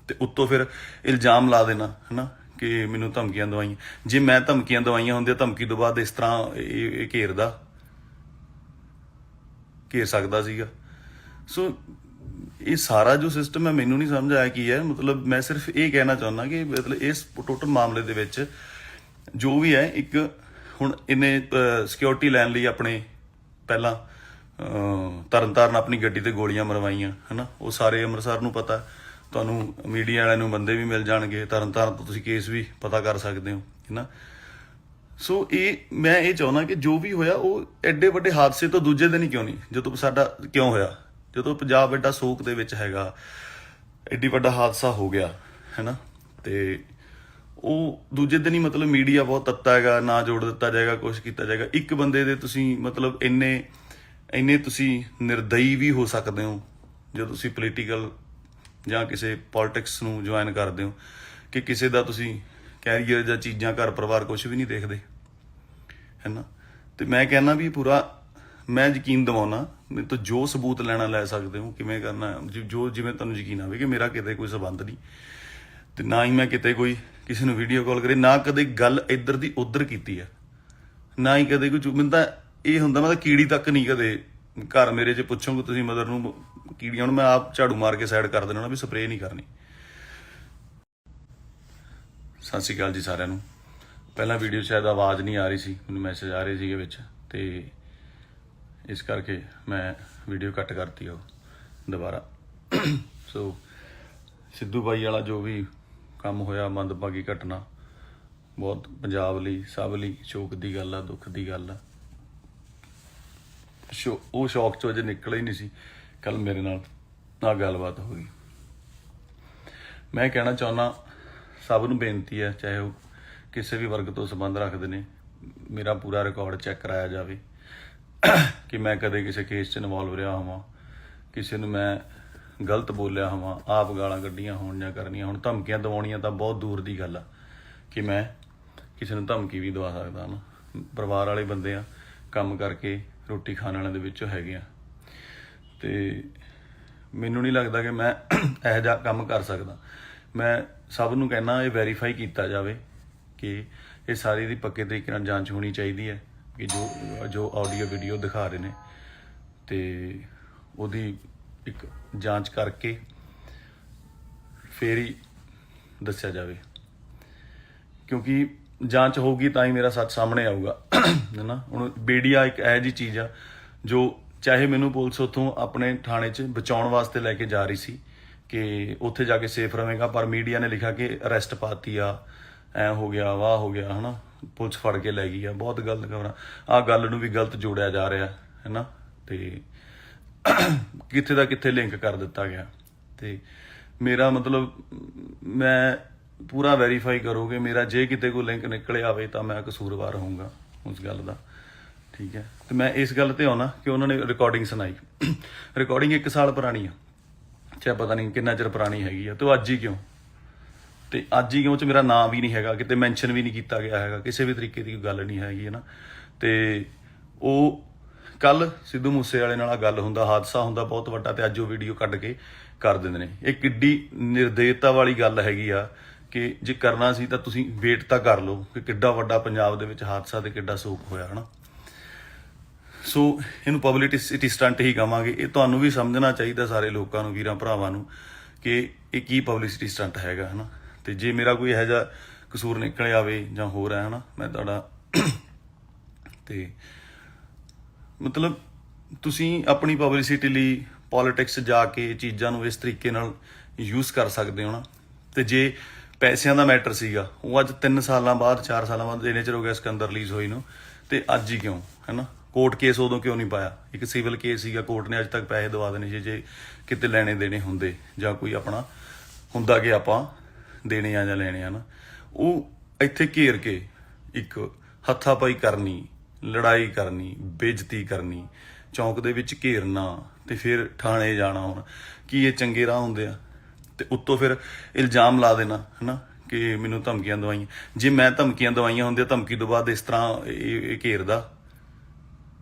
ਤੇ ਉੱਤੋਂ ਫਿਰ ਇਲਜ਼ਾਮ ਲਾ ਦੇਣਾ ਹੈ ਨਾ ਕਿ ਮੈਨੂੰ ਧਮਕੀਆਂ ਦਵਾਈਆਂ। ਜੇ ਮੈਂ ਧਮਕੀਆਂ ਦਵਾਈਆਂ ਹੁੰਦੀਆਂ, ਧਮਕੀ ਤੋਂ ਬਾਅਦ ਇਸ ਤਰ੍ਹਾਂ ਇਹ ਘੇਰ ਸਕਦਾ ਸੀਗਾ। ਸੋ ਇਹ ਸਾਰਾ ਜੋ ਸਿਸਟਮ ਹੈ ਮੈਨੂੰ ਨਹੀਂ ਸਮਝ ਆਇਆ ਕੀ ਹੈ। ਮਤਲਬ ਮੈਂ ਸਿਰਫ ਇਹ ਕਹਿਣਾ ਚਾਹੁੰਦਾ ਕਿ ਮਤਲਬ ਇਸ ਟੋਟਲ ਮਾਮਲੇ ਦੇ ਵਿੱਚ ਜੋ ਵੀ ਹੈ, ਇੱਕ ਹੁਣ ਇਹਨੇ ਸਿਕਿਉਰਿਟੀ ਲੈਣ ਲਈ ਆਪਣੇ ਪਹਿਲਾਂ ਤਰਨਤਾਰਨ ਆਪਣੀ ਗੱਡੀ ਤੇ ਗੋਲੀਆਂ ਮਰਵਾਈਆਂ, ਹੈ ਨਾ। ਉਹ ਸਾਰੇ ਅੰਮ੍ਰਿਤਸਰ ਨੂੰ ਪਤਾ, ਤੁਹਾਨੂੰ ਮੀਡੀਆ ਵਾਲਿਆਂ ਨੂੰ ਬੰਦੇ ਵੀ ਮਿਲ ਜਾਣਗੇ, ਤਰਨਤਾਰਨ ਤੋਂ ਤੁਸੀਂ ਕੇਸ ਵੀ ਪਤਾ ਕਰ ਸਕਦੇ ਹੋ, ਹੈ ਨਾ। ਸੋ ਮੈਂ ਇਹ ਚਾਹੁੰਦਾ ਕਿ ਜੋ ਵੀ ਹੋਇਆ ਉਹ ਐਡੇ ਵੱਡੇ ਹਾਦਸੇ ਤੋਂ ਦੂਜੇ ਦਿਨ ਹੀ ਕਿਉਂ ਨਹੀਂ, ਜਦੋਂ ਸਾਡਾ ਕਿਉਂ ਹੋਇਆ, ਜਦੋਂ ਪੰਜਾਬ ਐਡਾ ਸੋਕ ਦੇ ਵਿੱਚ ਹੈਗਾ, ਐਡੀ ਵੱਡਾ ਹਾਦਸਾ ਹੋ ਗਿਆ, ਹੈ ਨਾ, ਤੇ ਉਹ ਦੂਜੇ ਦਿਨ ਹੀ ਮਤਲਬ ਮੀਡੀਆ ਬਹੁਤ ਤੱਤਾ ਹੈਗਾ, ਨਾ ਜੋੜ ਦਿੱਤਾ ਜਾਏਗਾ, ਕੁਛ ਕੀਤਾ ਜਾਏਗਾ। ਇੱਕ ਬੰਦੇ ਦੇ ਤੁਸੀਂ ਮਤਲਬ ਇੰਨੇ ਤੁਸੀਂ ਨਿਰਦਈ ਵੀ ਹੋ ਸਕਦੇ ਹੋ ਜਦੋਂ ਤੁਸੀਂ ਪੋਲੀਟੀਕਲ ਜਾਂ ਕਿਸੇ ਪੋਲਿਟਿਕਸ ਨੂੰ ਜੁਆਇਨ ਕਰਦੇ ਹੋ, ਕਿ ਕਿਸੇ ਦਾ ਤੁਸੀਂ ਕੈਰੀਅਰ ਜਾਂ ਚੀਜ਼ਾਂ, ਘਰ ਪਰਿਵਾਰ ਕੁਛ ਵੀ ਨਹੀਂ ਦੇਖਦੇ, ਹੈ ਨਾ। ਤੇ ਮੈਂ ਕਹਿੰਦਾ ਵੀ ਪੂਰਾ ਮੈਂ ਯਕੀਨ ਦਿਵਾਉਣਾ, ਮੇਰੇ ਤੋਂ ਜੋ ਸਬੂਤ ਲੈਣਾ ਲੈ ਸਕਦੇ ਹੋ, ਕਿਵੇਂ ਕਰਨਾ ਜੋ ਜਿਵੇਂ ਤੁਹਾਨੂੰ ਯਕੀਨ ਆਵੇ ਕਿ ਮੇਰਾ ਕਿਤੇ ਕੋਈ ਸੰਬੰਧ ਨਹੀਂ, ਤੇ ਨਾ ਹੀ ਮੈਂ ਕਿਤੇ ਕੋਈ ਕਿਸੇ ਨੂੰ ਵੀਡੀਓ ਕਾਲ ਕਰੇ, ਨਾ ਕਦੇ ਗੱਲ ਇੱਧਰ ਦੀ ਉੱਧਰ ਕੀਤੀ ਹੈ, ਨਾ ਹੀ ਕਦੇ ਕੋਈ ਮੈਨੂੰ ਤਾਂ ਇਹ ਹੁੰਦਾ ਮੈਂ ਤਾਂ ਕੀੜੀ ਤੱਕ ਨਹੀਂ ਕਦੇ ਘਰ ਮੇਰੇ 'ਚ ਪੁੱਛੋਗੇ ਤੁਸੀਂ ਮਦਰ ਨੂੰ ਕੀੜੀਆਂ, ਹੁਣ ਮੈਂ ਆਪ ਝਾੜੂ ਮਾਰ ਕੇ ਸਾਈਡ ਕਰ ਦੇਣਾ ਵੀ ਸਪਰੇਅ ਨਹੀਂ ਕਰਨੀ। ਸਤਿ ਸ਼੍ਰੀ ਅਕਾਲ ਜੀ ਸਾਰਿਆਂ ਨੂੰ। ਪਹਿਲਾਂ ਵੀਡੀਓ ਸ਼ਾਇਦ ਆਵਾਜ਼ ਨਹੀਂ ਆ ਰਹੀ ਸੀ, ਮੈਨੂੰ ਮੈਸੇਜ ਆ ਰਹੇ ਸੀਗੇ ਵਿੱਚ, ਤੇ ਇਸ ਕਰਕੇ ਮੈਂ ਵੀਡੀਓ ਕੱਟ ਕਰਤੀ ਉਹ ਦੁਬਾਰਾ। ਸੋ ਸਿੱਧੂ ਬਾਈ ਵਾਲਾ ਜੋ ਵੀ ਕੰਮ ਹੋਇਆ, ਮੰਦਭਾਗੀ ਘਟਨਾ, ਬਹੁਤ ਪੰਜਾਬ ਲਈ, ਸਭ ਲਈ ਸ਼ੋਕ ਦੀ ਗੱਲ ਆ, ਦੁੱਖ ਦੀ ਗੱਲ ਆ। ਉਹ ਸ਼ੌਕ ਚੋਂ ਅਜੇ ਨਿਕਲਿਆ ਹੀ ਨਹੀਂ ਸੀ, ਕੱਲ ਮੇਰੇ ਨਾਲ ਗੱਲਬਾਤ ਹੋ ਗਈ। ਮੈਂ ਕਹਿਣਾ ਚਾਹੁੰਦਾ, ਸਭ ਨੂੰ ਬੇਨਤੀ ਹੈ, ਚਾਹੇ ਉਹ ਕਿਸੇ ਵੀ ਵਰਗ ਤੋਂ ਸੰਬੰਧ ਰੱਖਦੇ ਨੇ, ਮੇਰਾ ਪੂਰਾ ਰਿਕਾਰਡ ਚੈੱਕ ਕਰਾਇਆ ਜਾਵੇ ਕਿ ਮੈਂ ਕਦੇ ਕਿਸੇ ਕੇਸ 'ਚ ਇਨਵੋਲਵ ਰਿਹਾ ਹੋਵਾਂ, ਕਿਸੇ ਨੂੰ ਮੈਂ ਗਲਤ ਬੋਲਿਆ ਹੋਵਾਂ, ਆਪ ਗਾਲਾਂ ਕੱਢੀਆਂ ਹੋਣ ਜਾਂ ਕਰਨੀਆਂ ਹੁਣ। ਧਮਕੀਆਂ ਦਿਵਾਉਣੀਆਂ ਤਾਂ ਬਹੁਤ ਦੂਰ ਦੀ ਗੱਲ ਆ ਕਿ ਮੈਂ ਕਿਸੇ ਨੂੰ ਧਮਕੀ ਵੀ ਦਵਾ ਸਕਦਾ ਨਾ। ਪਰਿਵਾਰ ਵਾਲੇ ਬੰਦੇ ਆ, ਕੰਮ ਕਰਕੇ ਰੋਟੀ ਖਾਣ ਵਾਲਿਆਂ ਦੇ ਵਿੱਚੋਂ ਹੈਗੇ ਆ, ਤੇ ਮੈਨੂੰ ਨਹੀਂ ਲੱਗਦਾ ਕਿ ਮੈਂ ਇਹੋ ਜਿਹਾ ਕੰਮ ਕਰ ਸਕਦਾ। ਮੈਂ ਸਭ ਨੂੰ ਕਹਿਣਾ ਇਹ ਵੈਰੀਫਾਈ ਕੀਤਾ ਜਾਵੇ ਕਿ ਇਹ ਸਾਰੀ ਦੀ ਪੱਕੇ ਤਰੀਕੇ ਨਾਲ ਜਾਂਚ ਹੋਣੀ ਚਾਹੀਦੀ ਹੈ ਕਿ ਜੋ ਆਡੀਓ ਵੀਡੀਓ ਦਿਖਾ ਰਹੇ ਨੇ, ਤੇ ਉਹਦੀ ਇੱਕ ਜਾਂਚ ਕਰਕੇ ਫੇਰ ਹੀ ਦੱਸਿਆ ਜਾਵੇ, ਕਿਉਂਕਿ ਜਾਂਚ ਹੋਊਗੀ ਤਾਂ ਹੀ ਮੇਰਾ ਸੱਚ ਸਾਹਮਣੇ ਆਊਗਾ, ਹੈ ਨਾ। ਹੁਣ ਮੀਡੀਆ ਇੱਕ ਇਹੋ ਜਿਹੀ ਚੀਜ਼ ਆ ਜੋ ਚਾਹੇ ਮੈਨੂੰ ਪੁਲਿਸ ਉੱਥੋਂ ਆਪਣੇ ਥਾਣੇ 'ਚ ਬਚਾਉਣ ਵਾਸਤੇ ਲੈ ਕੇ ਜਾ ਰਹੀ ਸੀ ਕਿ ਉੱਥੇ ਜਾ ਕੇ ਸੇਫ ਰਵੇਗਾ, ਪਰ ਮੀਡੀਆ ਨੇ ਲਿਖਿਆ ਕਿ ਅਰੈਸਟ ਪਾਤੀ ਆ, ਐ ਹੋ ਗਿਆ, ਵਾਹ ਹੋ ਗਿਆ, ਹੈ ਨਾ, ਪੁਲਿਸ ਫੜ ਕੇ ਲੈ ਗਈ ਆ। ਬਹੁਤ ਗਲਤ ਖਬਰਾਂ, ਆਹ ਗੱਲ ਨੂੰ ਵੀ ਗਲਤ ਜੋੜਿਆ ਜਾ ਰਿਹਾ, ਹੈ ਨਾ, ਤੇ ਕਿੱਥੇ ਦਾ ਕਿੱਥੇ ਲਿੰਕ ਕਰ ਦਿੱਤਾ ਗਿਆ। ਤੇ ਮੇਰਾ ਮਤਲਬ ਮੈਂ ਪੂਰਾ ਵੈਰੀਫਾਈ ਕਰੋਗੇ ਮੇਰਾ, ਜੇ ਕਿਤੇ ਕੋਈ ਲਿੰਕ ਨਿਕਲੇ ਆਵੇ ਤਾਂ ਮੈਂ ਕਸੂਰਵਾਰ ਹੋਊਂਗਾ ਉਸ ਗੱਲ ਦਾ, ਠੀਕ ਹੈ। ਤੇ ਮੈਂ ਇਸ ਗੱਲ ਤੇ ਆਉਣਾ ਕਿ ਉਹਨਾਂ ਨੇ ਰਿਕਾਰਡਿੰਗ ਸੁਣਾਈ, ਰਿਕਾਰਡਿੰਗ 1 ਸਾਲ ਪੁਰਾਣੀ ਆ, ਚਾਹੇ ਪਤਾ ਨਹੀਂ ਕਿੰਨਾ ਚਿਰ ਪੁਰਾਣੀ ਹੈਗੀ ਆ, ਤੇ ਉਹ ਅੱਜ ਹੀ ਕਿਉਂ, ਤੇ ਅੱਜ ਹੀ ਕਿਉਂ 'ਚ ਮੇਰਾ ਨਾਂ ਵੀ ਨਹੀਂ ਹੈਗਾ, ਕਿਤੇ ਮੈਂਸ਼ਨ ਵੀ ਨਹੀਂ ਕੀਤਾ ਗਿਆ ਹੈਗਾ, ਕਿਸੇ ਵੀ ਤਰੀਕੇ ਦੀ ਕੋਈ ਗੱਲ ਨਹੀਂ ਹੈਗੀ, ਹੈ ਨਾ। ਤੇ ਉਹ ਕੱਲ ਸਿੱਧੂ ਮੂਸੇ ਵਾਲੇ ਨਾਲ ਗੱਲ ਹੁੰਦਾ, ਹਾਦਸਾ ਹੁੰਦਾ ਬਹੁਤ ਵੱਡਾ, ਤੇ ਅੱਜ ਉਹ ਵੀਡੀਓ ਕੱਢ ਕੇ ਕਰ ਦਿੰਦੇ ਨੇ। ਇਹ ਕਿੱਡੀ ਨਿਰਦੇਤਾ ਵਾਲੀ ਗੱਲ ਹੈਗੀ ਆ ਕਿ ਜੇ ਕਰਨਾ ਸੀ ਤਾਂ ਤੁਸੀਂ ਵੇਟ ਤਾਂ ਕਰ ਲਓ ਕਿ ਕਿੱਡਾ ਵੱਡਾ ਪੰਜਾਬ ਦੇ ਵਿੱਚ ਹਾਦਸਾ ਤੇ ਕਿੱਡਾ ਸੋਕ ਹੋਇਆ, ਹੈ ਨਾ। ਸੋ ਇਹਨੂੰ ਪਬਲਿਸਿਟੀ ਸਟੰਟ ਹੀ ਕਹਾਂਗੇ। ਇਹ ਤੁਹਾਨੂੰ ਵੀ ਸਮਝਣਾ ਚਾਹੀਦਾ, ਸਾਰੇ ਲੋਕਾਂ ਨੂੰ, ਵੀਰਾਂ ਭਰਾਵਾਂ ਨੂੰ, ਕਿ ਇਹ ਕੀ ਪਬਲਿਸਿਟੀ ਸਟੰਟ ਹੈਗਾ, ਹੈ ਨਾ। ਤੇ ਜੇ ਮੇਰਾ ਕੋਈ ਇਹੋ ਜਿਹਾ ਕਸੂਰ ਨਿਕਲ ਆਵੇ ਜਾਂ ਹੋਰ ਹੈ, ਹੈ ਨਾ, ਮੈਂ ਤੁਹਾਡਾ ਤੇ ਮਤਲਬ ਤੁਸੀਂ ਆਪਣੀ ਪਬਲਿਸਿਟੀ ਲਈ ਪੋਲੀਟਿਕਸ ਜਾ ਕੇ ਚੀਜ਼ਾਂ ਨੂੰ ਇਸ ਤਰੀਕੇ ਨਾਲ ਯੂਜ਼ ਕਰ ਸਕਦੇ ਹੋ ਨਾ। ਤੇ ਜੇ ਪੈਸਿਆਂ ਦਾ ਮੈਟਰ ਸੀਗਾ, ਉਹ ਅੱਜ 3 ਸਾਲਾਂ ਬਾਅਦ 4 ਸਾਲਾਂ ਬਾਅਦ ਇੰਨੇ ਚਿਰ ਹੋ ਗਿਆ ਸਿਕੰਦਰ ਰਿਲੀਜ਼ ਹੋਈ ਨੂੰ, ਤੇ ਅੱਜ ਹੀ ਕਿਉਂ, ਹੈ ਨਾ। ਕੋਰਟ ਕੇਸ ਉਦੋਂ ਕਿਉਂ ਨਹੀਂ ਪਾਇਆ, ਇੱਕ ਸਿਵਲ ਕੇਸ ਸੀਗਾ, ਕੋਰਟ ਨੇ ਅੱਜ ਤੱਕ ਪੈਸੇ ਦਵਾ ਦੇਣੇ ਸੀ ਜੇ ਕਿਤੇ ਲੈਣੇ ਦੇਣੇ ਹੁੰਦੇ, ਜਾਂ ਕੋਈ ਆਪਣਾ ਹੁੰਦਾ ਕਿ ਆਪਾਂ ਦੇਣੇ ਆ ਜਾਂ ਲੈਣੇ ਆ ਨਾ। ਉਹ ਇੱਥੇ ਘੇਰ ਕੇ ਇੱਕ ਹੱਥਾਪਾਈ ਕਰਨੀ, ਲੜਾਈ ਕਰਨੀ, ਬੇਇੱਜ਼ਤੀ ਕਰਨੀ, ਚੌਂਕ ਦੇ ਵਿੱਚ ਘੇਰਨਾ, ਤੇ ਫਿਰ ਥਾਣੇ ਜਾਣਾ, ਹੁਣ ਕੀ ਇਹ ਚੰਗੇ ਰਾਹ ਹੁੰਦੇ ਆ। ਤੇ ਉੱਤੋਂ ਫਿਰ ਇਲਜ਼ਾਮ ਲਾ ਦੇਣਾ, ਹੈ ਨਾ, ਕਿ ਮੈਨੂੰ ਧਮਕੀਆਂ ਦਵਾਈਆਂ। ਜੇ ਮੈਂ ਧਮਕੀਆਂ ਦਵਾਈਆਂ ਹੁੰਦੀਆਂ, ਧਮਕੀ ਤੋਂ ਬਾਅਦ ਇਸ ਤਰ੍ਹਾਂ ਇਹ ਘੇਰ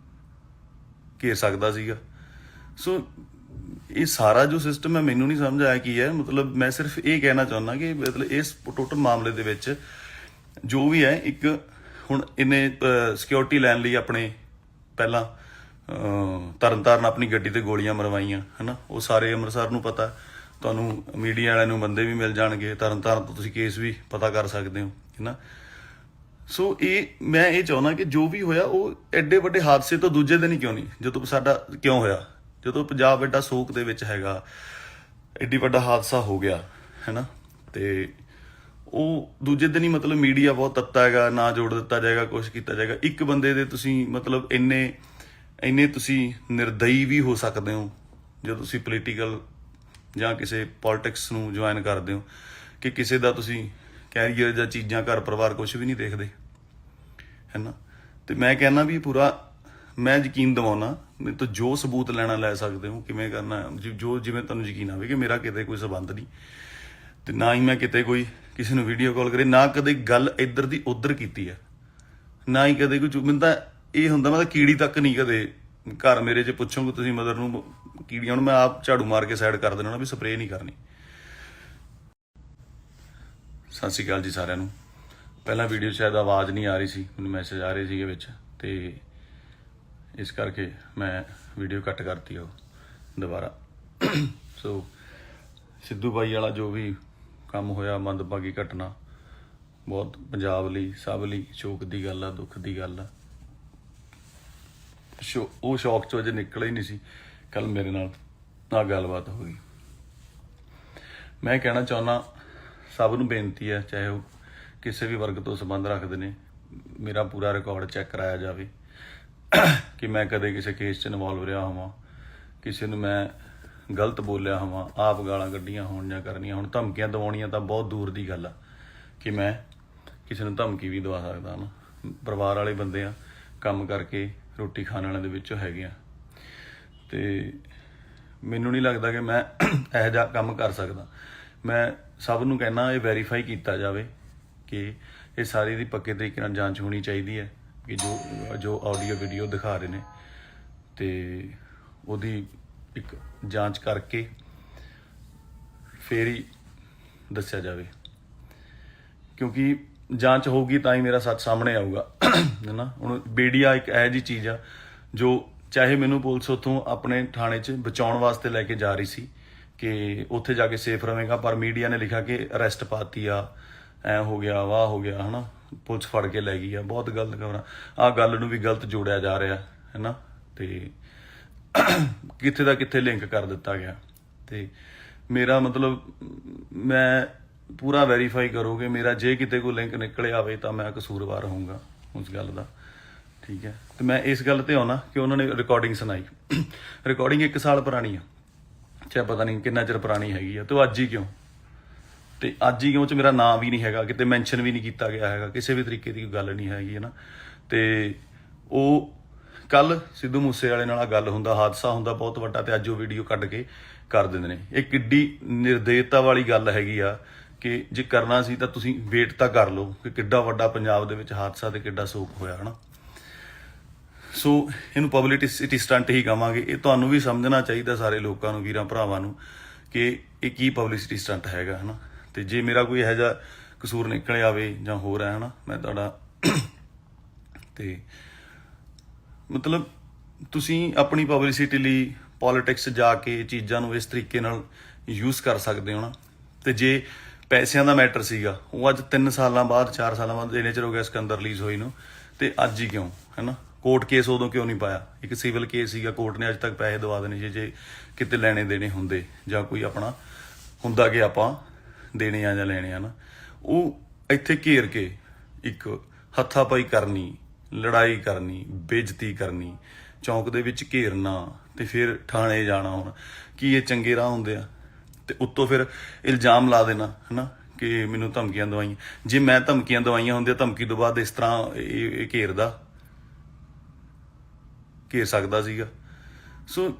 ਸਕਦਾ ਸੀਗਾ। ਸੋ ਇਹ ਸਾਰਾ ਜੋ ਸਿਸਟਮ ਹੈ ਮੈਨੂੰ ਨਹੀਂ ਸਮਝ ਆਇਆ ਕੀ ਹੈ। ਮਤਲਬ ਮੈਂ ਸਿਰਫ ਇਹ ਕਹਿਣਾ ਚਾਹੁੰਦਾ ਕਿ ਮਤਲਬ ਇਸ ਟੋਟਲ ਮਾਮਲੇ ਦੇ ਵਿੱਚ ਜੋ ਵੀ ਹੈ, ਇੱਕ ਹੁਣ ਇਹਨੇ ਸਿਕਿਉਰਿਟੀ ਲੈਣ ਲਈ ਆਪਣੇ ਪਹਿਲਾਂ ਤਰਨਤਾਰਨ ਆਪਣੀ ਗੱਡੀ ਤੇ ਗੋਲੀਆਂ ਮਰਵਾਈਆਂ ਹਨਾ, ਉਹ ਸਾਰੇ ਅੰਮ੍ਰਿਤਸਰ ਨੂੰ ਪਤਾ, ਤੁਹਾਨੂੰ ਮੀਡੀਆ ਵਾਲਿਆਂ ਨੂੰ ਬੰਦੇ ਵੀ ਮਿਲ ਜਾਣਗੇ, ਤਰਨਤਾਰਨ ਤੋਂ ਤੁਸੀਂ ਕੇਸ ਵੀ ਪਤਾ ਕਰ ਸਕਦੇ ਹੋ ਹਨਾ। ਸੋ ਮੈਂ ਇਹ ਚਾਹੁੰਦਾ ਕਿ ਜੋ ਵੀ ਹੋਇਆ ਉਹ ਐਡੇ ਵੱਡੇ ਹਾਦਸੇ ਤੋਂ ਦੂਜੇ ਦਿਨ ਹੀ ਕਿਉਂ ਨਹੀਂ, ਜਦੋਂ ਸਾਡਾ ਕਿਉਂ ਹੋਇਆ, ਜਦੋਂ ਪੰਜਾਬ ਐਡਾ ਸੋਕ ਦੇ ਵਿੱਚ ਹੈਗਾ, ਐਡੀ ਵੱਡਾ ਹਾਦਸਾ ਹੋ ਗਿਆ ਹੈਨਾ, ਤੇ ਉਹ ਦੂਜੇ ਦਿਨ ਹੀ ਮਤਲਬ ਮੀਡੀਆ ਬਹੁਤ ਤੱਤਾ ਹੈਗਾ, ਨਾ ਜੋੜ ਦਿੱਤਾ ਜਾਏਗਾ, ਕੁਛ ਕੀਤਾ ਜਾਏਗਾ। ਇੱਕ ਬੰਦੇ ਦੇ ਤੁਸੀਂ ਮਤਲਬ ਇੰਨੇ ਤੁਸੀਂ ਨਿਰਦਈ ਵੀ ਹੋ ਸਕਦੇ ਹੋ ਜਦੋਂ ਤੁਸੀਂ ਪੋਲੀਟੀਕਲ ਜਾਂ ਕਿਸੇ ਪੋਲਿਟਿਕਸ ਨੂੰ ਜੁਆਇਨ ਕਰਦੇ ਹੋ, ਕਿ ਕਿਸੇ ਦਾ ਤੁਸੀਂ ਕੈਰੀਅਰ ਜਾਂ ਚੀਜ਼ਾਂ, ਘਰ ਪਰਿਵਾਰ ਕੁਛ ਵੀ ਨਹੀਂ ਦੇਖਦੇ ਹੈ ਨਾ। ਤੇ ਮੈਂ ਕਹਿੰਦਾ ਵੀ ਪੂਰਾ ਮੈਂ ਯਕੀਨ ਦਿਵਾਉਣਾ, ਮੇਰੇ ਤੋਂ ਜੋ ਸਬੂਤ ਲੈਣਾ ਲੈ ਸਕਦੇ ਹੋ, ਕਿਵੇਂ ਕਰਨਾ ਜੋ ਜਿਵੇਂ ਤੁਹਾਨੂੰ ਯਕੀਨ ਆਵੇ ਕਿ ਮੇਰਾ ਕਿਤੇ ਕੋਈ ਸੰਬੰਧ ਨਹੀਂ, ਤੇ ਨਾ ਹੀ ਮੈਂ ਕਿਤੇ ਕੋਈ ਕਿਸੇ ਨੂੰ ਵੀਡੀਓ ਕਾਲ ਕਰੇ, ਨਾ ਕਦੇ ਗੱਲ ਇੱਧਰ ਦੀ ਉੱਧਰ ਕੀਤੀ ਹੈ, ਨਾ ਹੀ ਕਦੇ ਕੋਈ ਮੈਨੂੰ ਤਾਂ ਇਹ ਹੁੰਦਾ ਮੈਂ ਤਾਂ ਕੀੜੀ ਤੱਕ ਨਹੀਂ ਕਦੇ ਘਰ ਮੇਰੇ 'ਚ ਪੁੱਛੋਗੇ ਤੁਸੀਂ ਮਦਰ ਨੂੰ ਕੀੜੀਆਂ ਨੂੰ ਮੈਂ ਆਪ ਝਾੜੂ ਮਾਰ ਕੇ ਸਾਈਡ ਕਰ ਦੇਣਾ ਵੀ ਸਪਰੇਅ ਨਹੀਂ ਕਰਨੀ। ਸਤਿ ਸ਼੍ਰੀ ਅਕਾਲ ਜੀ ਸਾਰਿਆਂ ਨੂੰ। ਪਹਿਲਾਂ ਵੀਡੀਓ ਸ਼ਾਇਦ ਆਵਾਜ਼ ਨਹੀਂ ਆ ਰਹੀ ਸੀ, ਮੈਨੂੰ ਮੈਸੇਜ ਆ ਰਹੇ ਸੀਗੇ ਵਿੱਚ, ਤੇ ਇਸ ਕਰਕੇ ਮੈਂ ਵੀਡੀਓ ਕੱਟ ਕਰਤੀ ਉਹ ਦੁਬਾਰਾ। ਸੋ ਸਿੱਧੂ ਬਾਈ ਵਾਲਾ ਜੋ ਵੀ ਕੰਮ ਹੋਇਆ, ਮੰਦਭਾਗੀ ਘਟਨਾ, ਬਹੁਤ ਪੰਜਾਬ ਲਈ ਸਭ ਲਈ ਸ਼ੋਕ ਦੀ ਗੱਲ ਆ, ਦੁੱਖ ਦੀ ਗੱਲ ਆ। ਉਹ ਸ਼ੌਕ ਚੋਂ ਅਜੇ ਨਿਕਲਿਆ ਹੀ ਨਹੀਂ ਸੀ, ਕੱਲ ਮੇਰੇ ਨਾਲ ਆਹ ਗੱਲਬਾਤ ਹੋ ਗਈ। ਮੈਂ ਕਹਿਣਾ ਚਾਹੁੰਦਾ ਸਭ ਨੂੰ ਬੇਨਤੀ ਹੈ, ਚਾਹੇ ਉਹ ਕਿਸੇ ਵੀ ਵਰਗ ਤੋਂ ਸੰਬੰਧ ਰੱਖਦੇ ਨੇ, ਮੇਰਾ ਪੂਰਾ ਰਿਕਾਰਡ ਚੈੱਕ ਕਰਾਇਆ ਜਾਵੇ ਕਿ ਮੈਂ ਕਦੇ ਕਿਸੇ ਕੇਸ 'ਚ ਇਨਵੋਲਵ ਰਿਹਾ ਹੋਵਾਂ, ਕਿਸੇ ਨੂੰ ਮੈਂ ਗਲਤ ਬੋਲਿਆ ਹੋਵਾਂ, ਆਪ ਗਾਲਾਂ ਕੱਢੀਆਂ ਹੋਣ ਜਾਂ ਕਰਨੀਆਂ ਹੁਣ। ਧਮਕੀਆਂ ਦਿਵਾਉਣੀਆਂ ਤਾਂ ਬਹੁਤ ਦੂਰ ਦੀ ਗੱਲ ਆ ਕਿ ਮੈਂ ਕਿਸੇ ਨੂੰ ਧਮਕੀ ਵੀ ਦਵਾ ਸਕਦਾ ਨਾ। ਪਰਿਵਾਰ ਵਾਲੇ ਬੰਦੇ ਆ, ਕੰਮ ਕਰਕੇ ਰੋਟੀ ਖਾਣ ਵਾਲਿਆਂ ਦੇ ਵਿੱਚੋਂ ਹੈਗੇ ਆ, ਤੇ ਮੈਨੂੰ ਨਹੀਂ ਲੱਗਦਾ ਕਿ ਮੈਂ ਇਹੋ ਜਿਹਾ ਕੰਮ ਕਰ ਸਕਦਾ। ਮੈਂ ਸਭ ਨੂੰ ਕਹਿਣਾ ਇਹ ਵੈਰੀਫਾਈ ਕੀਤਾ ਜਾਵੇ ਕਿ ਇਹ ਸਾਰੀ ਦੀ ਪੱਕੇ ਤਰੀਕੇ ਨਾਲ ਜਾਂਚ ਹੋਣੀ ਚਾਹੀਦੀ ਹੈ ਕਿ ਜੋ ਆਡੀਓ ਵੀਡੀਓ ਦਿਖਾ ਰਹੇ ਨੇ, ਤੇ ਉਹਦੀ ਇੱਕ ਜਾਂਚ ਕਰਕੇ ਫੇਰ ਹੀ ਦੱਸਿਆ ਜਾਵੇ, ਕਿਉਂਕਿ ਜਾਂਚ ਹੋਊਗੀ ਤਾਂ ਹੀ ਮੇਰਾ ਸੱਚ ਸਾਹਮਣੇ ਆਊਗਾ ਹੈ ਨਾ। ਹੁਣ ਮੀਡੀਆ ਇੱਕ ਇਹੋ ਜਿਹੀ ਚੀਜ਼ ਆ ਜੋ ਚਾਹੇ ਮੈਨੂੰ ਪੁਲਿਸ ਉੱਥੋਂ ਆਪਣੇ ਥਾਣੇ 'ਚ ਬਚਾਉਣ ਵਾਸਤੇ ਲੈ ਕੇ ਜਾ ਰਹੀ ਸੀ ਕਿ ਉੱਥੇ ਜਾ ਕੇ ਸੇਫ ਰਵੇਂਗਾ, ਪਰ ਮੀਡੀਆ ਨੇ ਲਿਖਿਆ ਕਿ ਅਰੈਸਟ ਪਾਤੀ ਆ, ਐ ਹੋ ਗਿਆ, ਵਾਹ ਹੋ ਗਿਆ ਹੈ ਨਾ, ਪੁਲਿਸ ਫੜ ਕੇ ਲੈ ਗਈ ਆ। ਬਹੁਤ ਗਲਤ ਖਬਰਾਂ, ਆਹ ਗੱਲ ਨੂੰ ਵੀ ਗਲਤ ਜੋੜਿਆ ਜਾ ਰਿਹਾ ਹੈ ਨਾ, ਤੇ ਕਿੱਥੇ ਦਾ ਕਿੱਥੇ ਲਿੰਕ ਕਰ ਦਿੱਤਾ ਗਿਆ। ਤੇ ਮੇਰਾ ਮਤਲਬ ਮੈਂ ਪੂਰਾ ਵੈਰੀਫਾਈ ਕਰੋਗੇ, ਮੇਰਾ ਜੇ ਕਿਤੇ ਕੋਈ ਲਿੰਕ ਨਿਕਲੇ ਆਵੇ ਤਾਂ ਮੈਂ ਕਸੂਰਵਾਰ ਹੋਊਂਗਾ ਉਸ ਗੱਲ ਦਾ, ਠੀਕ ਹੈ। ਤੇ ਮੈਂ ਇਸ ਗੱਲ ਤੇ ਆਉਣਾ ਕਿ ਉਹਨਾਂ ਨੇ ਰਿਕਾਰਡਿੰਗ ਸੁਣਾਈ, ਰਿਕਾਰਡਿੰਗ 1 ਸਾਲ ਪੁਰਾਣੀ ਆ, ਚਾਹੇ ਪਤਾ ਨਹੀਂ ਕਿੰਨਾ ਚਿਰ ਪੁਰਾਣੀ ਹੈਗੀ ਆ, ਤੇ ਅੱਜ ਹੀ ਕਿਉਂ, ਤੇ ਅੱਜ ਹੀ ਕਿਉਂ 'ਚ ਮੇਰਾ ਨਾਂ ਵੀ ਨਹੀਂ ਹੈਗਾ, ਕਿਤੇ ਮੈਂਸ਼ਨ ਵੀ ਨਹੀਂ ਕੀਤਾ ਗਿਆ ਹੈਗਾ, ਕਿਸੇ ਵੀ ਤਰੀਕੇ ਦੀ ਕੋਈ ਗੱਲ ਨਹੀਂ ਹੈਗੀ ਹੈ ਨਾ। ਤੇ ਉਹ ਕੱਲ ਸਿੱਧੂ ਮੂਸੇ ਵਾਲੇ ਨਾਲ ਗੱਲ ਹੁੰਦਾ, ਹਾਦਸਾ ਹੁੰਦਾ ਬਹੁਤ ਵੱਡਾ, ਤੇ ਅੱਜ ਉਹ ਵੀਡੀਓ ਕੱਢ ਕੇ ਕਰ ਦਿੰਦੇ ਨੇ। ਇਹ ਕਿੱਡੀ ਨਿਰਦੇਤਾ ਵਾਲੀ ਗੱਲ ਹੈਗੀ ਆ ਕਿ ਜੇ ਕਰਨਾ ਸੀ ਤਾਂ ਤੁਸੀਂ ਵੇਟ ਤਾਂ ਕਰ ਲਓ ਕਿ ਕਿੱਡਾ ਵੱਡਾ ਪੰਜਾਬ ਦੇ ਵਿੱਚ ਹਾਦਸਾ ਤੇ ਕਿੱਡਾ ਸੋਕ ਹੋਇਆ ਹੈ ਨਾ। ਸੋ ਇਹਨੂੰ ਪਬਲਿਸਿਟੀ ਸਟੰਟ ਹੀ ਕਹਾਂਗੇ। ਇਹ ਤੁਹਾਨੂੰ ਵੀ ਸਮਝਣਾ ਚਾਹੀਦਾ, ਸਾਰੇ ਲੋਕਾਂ ਨੂੰ, ਵੀਰਾਂ ਭਰਾਵਾਂ ਨੂੰ, ਕਿ ਇਹ ਕੀ ਪਬਲਿਸਿਟੀ ਸਟੰਟ ਹੈਗਾ ਹੈ ਨਾ। ਤੇ ਜੇ ਮੇਰਾ ਕੋਈ ਇਹੋ ਜਿਹਾ ਕਸੂਰ ਨਿਕਲ ਆਵੇ ਜਾਂ ਹੋਰ ਹੈ ਨਾ, ਮੈਂ ਤੁਹਾਡਾ ਤੇ ਮਤਲਬ ਤੁਸੀਂ ਆਪਣੀ ਪਬਲਿਸਿਟੀ ਲਈ ਪੋਲਿਟਿਕਸ ਜਾ ਕੇ ਚੀਜ਼ਾਂ ਨੂੰ ਇਸ ਤਰੀਕੇ ਨਾਲ ਯੂਜ਼ ਕਰ ਸਕਦੇ ਹੋ ਨਾ। ਤੇ ਜੇ ਪੈਸਿਆਂ ਦਾ ਮੈਟਰ ਸੀਗਾ, ਉਹ ਅੱਜ 3 ਸਾਲਾਂ ਬਾਅਦ 4 ਸਾਲਾਂ ਬਾਅਦ ਇੰਨੇ ਚਿਰ ਹੋ ਗਿਆ ਸਿਕੰਦਰ ਰਿਲੀਜ਼ ਹੋਈ ਨੂੰ, ਤੇ ਅੱਜ ਹੀ ਕਿਉਂ ਹੈ ਨਾ। ਕੋਰਟ ਕੇਸ ਉਦੋਂ ਕਿਉਂ ਨਹੀਂ ਪਾਇਆ, ਇੱਕ ਸਿਵਲ ਕੇਸ ਸੀਗਾ, ਕੋਰਟ ਨੇ ਅੱਜ ਤੱਕ ਪੈਸੇ ਦਵਾ ਦੇਣੇ ਜੇ ਕਿਤੇ ਲੈਣੇ ਦੇਣੇ ਹੁੰਦੇ, ਜਾਂ ਕੋਈ ਆਪਣਾ ਹੁੰਦਾ ਕਿ ਆਪਾਂ ਦੇਣੇ ਆ ਜਾਂ ਲੈਣੇ ਆ ਨਾ, ਉਹ ਇੱਥੇ ਘੇਰ ਕੇ ਇੱਕ ਹੱਥਾਪਾਈ ਕਰਨੀ, ਲੜਾਈ ਕਰਨੀ, ਬੇਇੱਜ਼ਤੀ ਕਰਨੀ, ਚੌਂਕ ਦੇ ਵਿੱਚ ਘੇਰਨਾ, ਤੇ ਫਿਰ ਥਾਣੇ ਜਾਣਾ। ਹੁਣ ਕੀ ਇਹ ਚੰਗੇ ਰਾਹ ਹੁੰਦੇ ਆ? ਤੇ ਉੱਤੋਂ ਫਿਰ ਇਲਜ਼ਾਮ ਲਾ ਦੇਣਾ ਹੈ ਨਾ ਕਿ ਮੈਨੂੰ ਧਮਕੀਆਂ ਦਵਾਈਆਂ। ਜੇ ਮੈਂ ਧਮਕੀਆਂ ਦਵਾਈਆਂ ਹੁੰਦੀਆਂ, ਧਮਕੀ ਤੋਂ ਬਾਅਦ ਇਸ ਤਰ੍ਹਾਂ ਇਹ ਘੇਰ ਸਕਦਾ ਸੀਗਾ। ਸੋ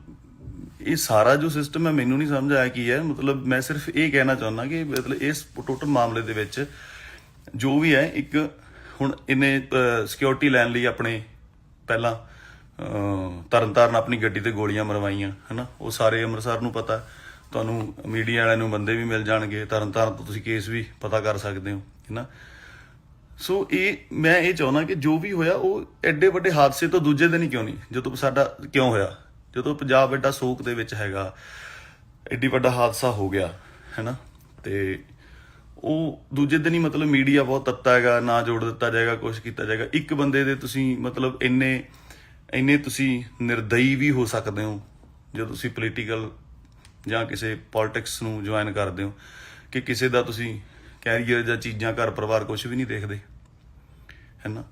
ਇਹ ਸਾਰਾ ਜੋ ਸਿਸਟਮ ਹੈ ਮੈਨੂੰ ਨਹੀਂ ਸਮਝ ਆਇਆ ਕੀ ਹੈ। ਮਤਲਬ ਮੈਂ ਸਿਰਫ ਇਹ ਕਹਿਣਾ ਚਾਹੁੰਦਾ ਕਿ ਮਤਲਬ ਇਸ ਟੋਟਲ ਮਾਮਲੇ ਦੇ ਵਿੱਚ ਜੋ ਵੀ ਹੈ, ਇੱਕ ਹੁਣ ਇਹਨੇ ਸਿਕਿਉਰਿਟੀ ਲੈਣ ਲਈ ਆਪਣੇ ਪਹਿਲਾਂ ਤਰਨਤਾਰਨ ਆਪਣੀ ਗੱਡੀ ਤੇ ਗੋਲੀਆਂ ਮਰਵਾਈਆਂ ਹਨਾ, ਉਹ ਸਾਰੇ ਅੰਮ੍ਰਿਤਸਰ ਨੂੰ ਪਤਾ। ਤੁਹਾਨੂੰ ਮੀਡੀਆ ਵਾਲਿਆਂ ਨੂੰ ਬੰਦੇ ਵੀ ਮਿਲ ਜਾਣਗੇ, ਤਰਨਤਾਰਨ ਤੋਂ ਤੁਸੀਂ ਕੇਸ ਵੀ ਪਤਾ ਕਰ ਸਕਦੇ ਹੋ ਹਨਾ। ਸੋ ਮੈਂ ਇਹ ਚਾਹੁੰਦਾ ਕਿ ਜੋ ਵੀ ਹੋਇਆ ਉਹ ਐਡੇ ਵੱਡੇ ਹਾਦਸੇ ਤੋਂ ਦੂਜੇ ਦਿਨ ਹੀ ਕਿਉਂ ਨਹੀਂ, ਜਦੋਂ ਸਾਡਾ ਕਿਉਂ ਹੋਇਆ, ਜਦੋਂ ਪੰਜਾਬ ਐਡਾ ਸੋਕ ਦੇ ਵਿੱਚ ਹੈਗਾ, ਐਡੀ ਵੱਡਾ ਹਾਦਸਾ ਹੋ ਗਿਆ ਹੈਨਾ, ਤੇ ਉਹ ਦੂਜੇ ਦਿਨ ਹੀ ਮਤਲਬ ਮੀਡੀਆ ਬਹੁਤ ਤੱਤਾ ਹੈਗਾ, ਨਾ ਜੋੜ ਦਿੱਤਾ ਜਾਏਗਾ, ਕੁਛ ਕੀਤਾ ਜਾਏਗਾ। ਇੱਕ ਬੰਦੇ ਦੇ ਤੁਸੀਂ ਮਤਲਬ ਇੰਨੇ ਤੁਸੀਂ ਨਿਰਦਈ ਵੀ ਹੋ ਸਕਦੇ ਹੋ ਜਦੋਂ ਤੁਸੀਂ ਪੋਲੀਟੀਕਲ ਜਾਂ ਕਿਸੇ ਪੋਲਿਟਿਕਸ ਨੂੰ ਜੁਆਇਨ ਕਰਦੇ ਹੋ, ਕਿ ਕਿਸੇ ਦਾ ਤੁਸੀਂ ਕੈਰੀਅਰ ਜਾਂ ਚੀਜ਼ਾਂ, ਘਰ ਪਰਿਵਾਰ ਕੁਛ ਵੀ ਨਹੀਂ ਦੇਖਦੇ ਹੈ ਨਾ।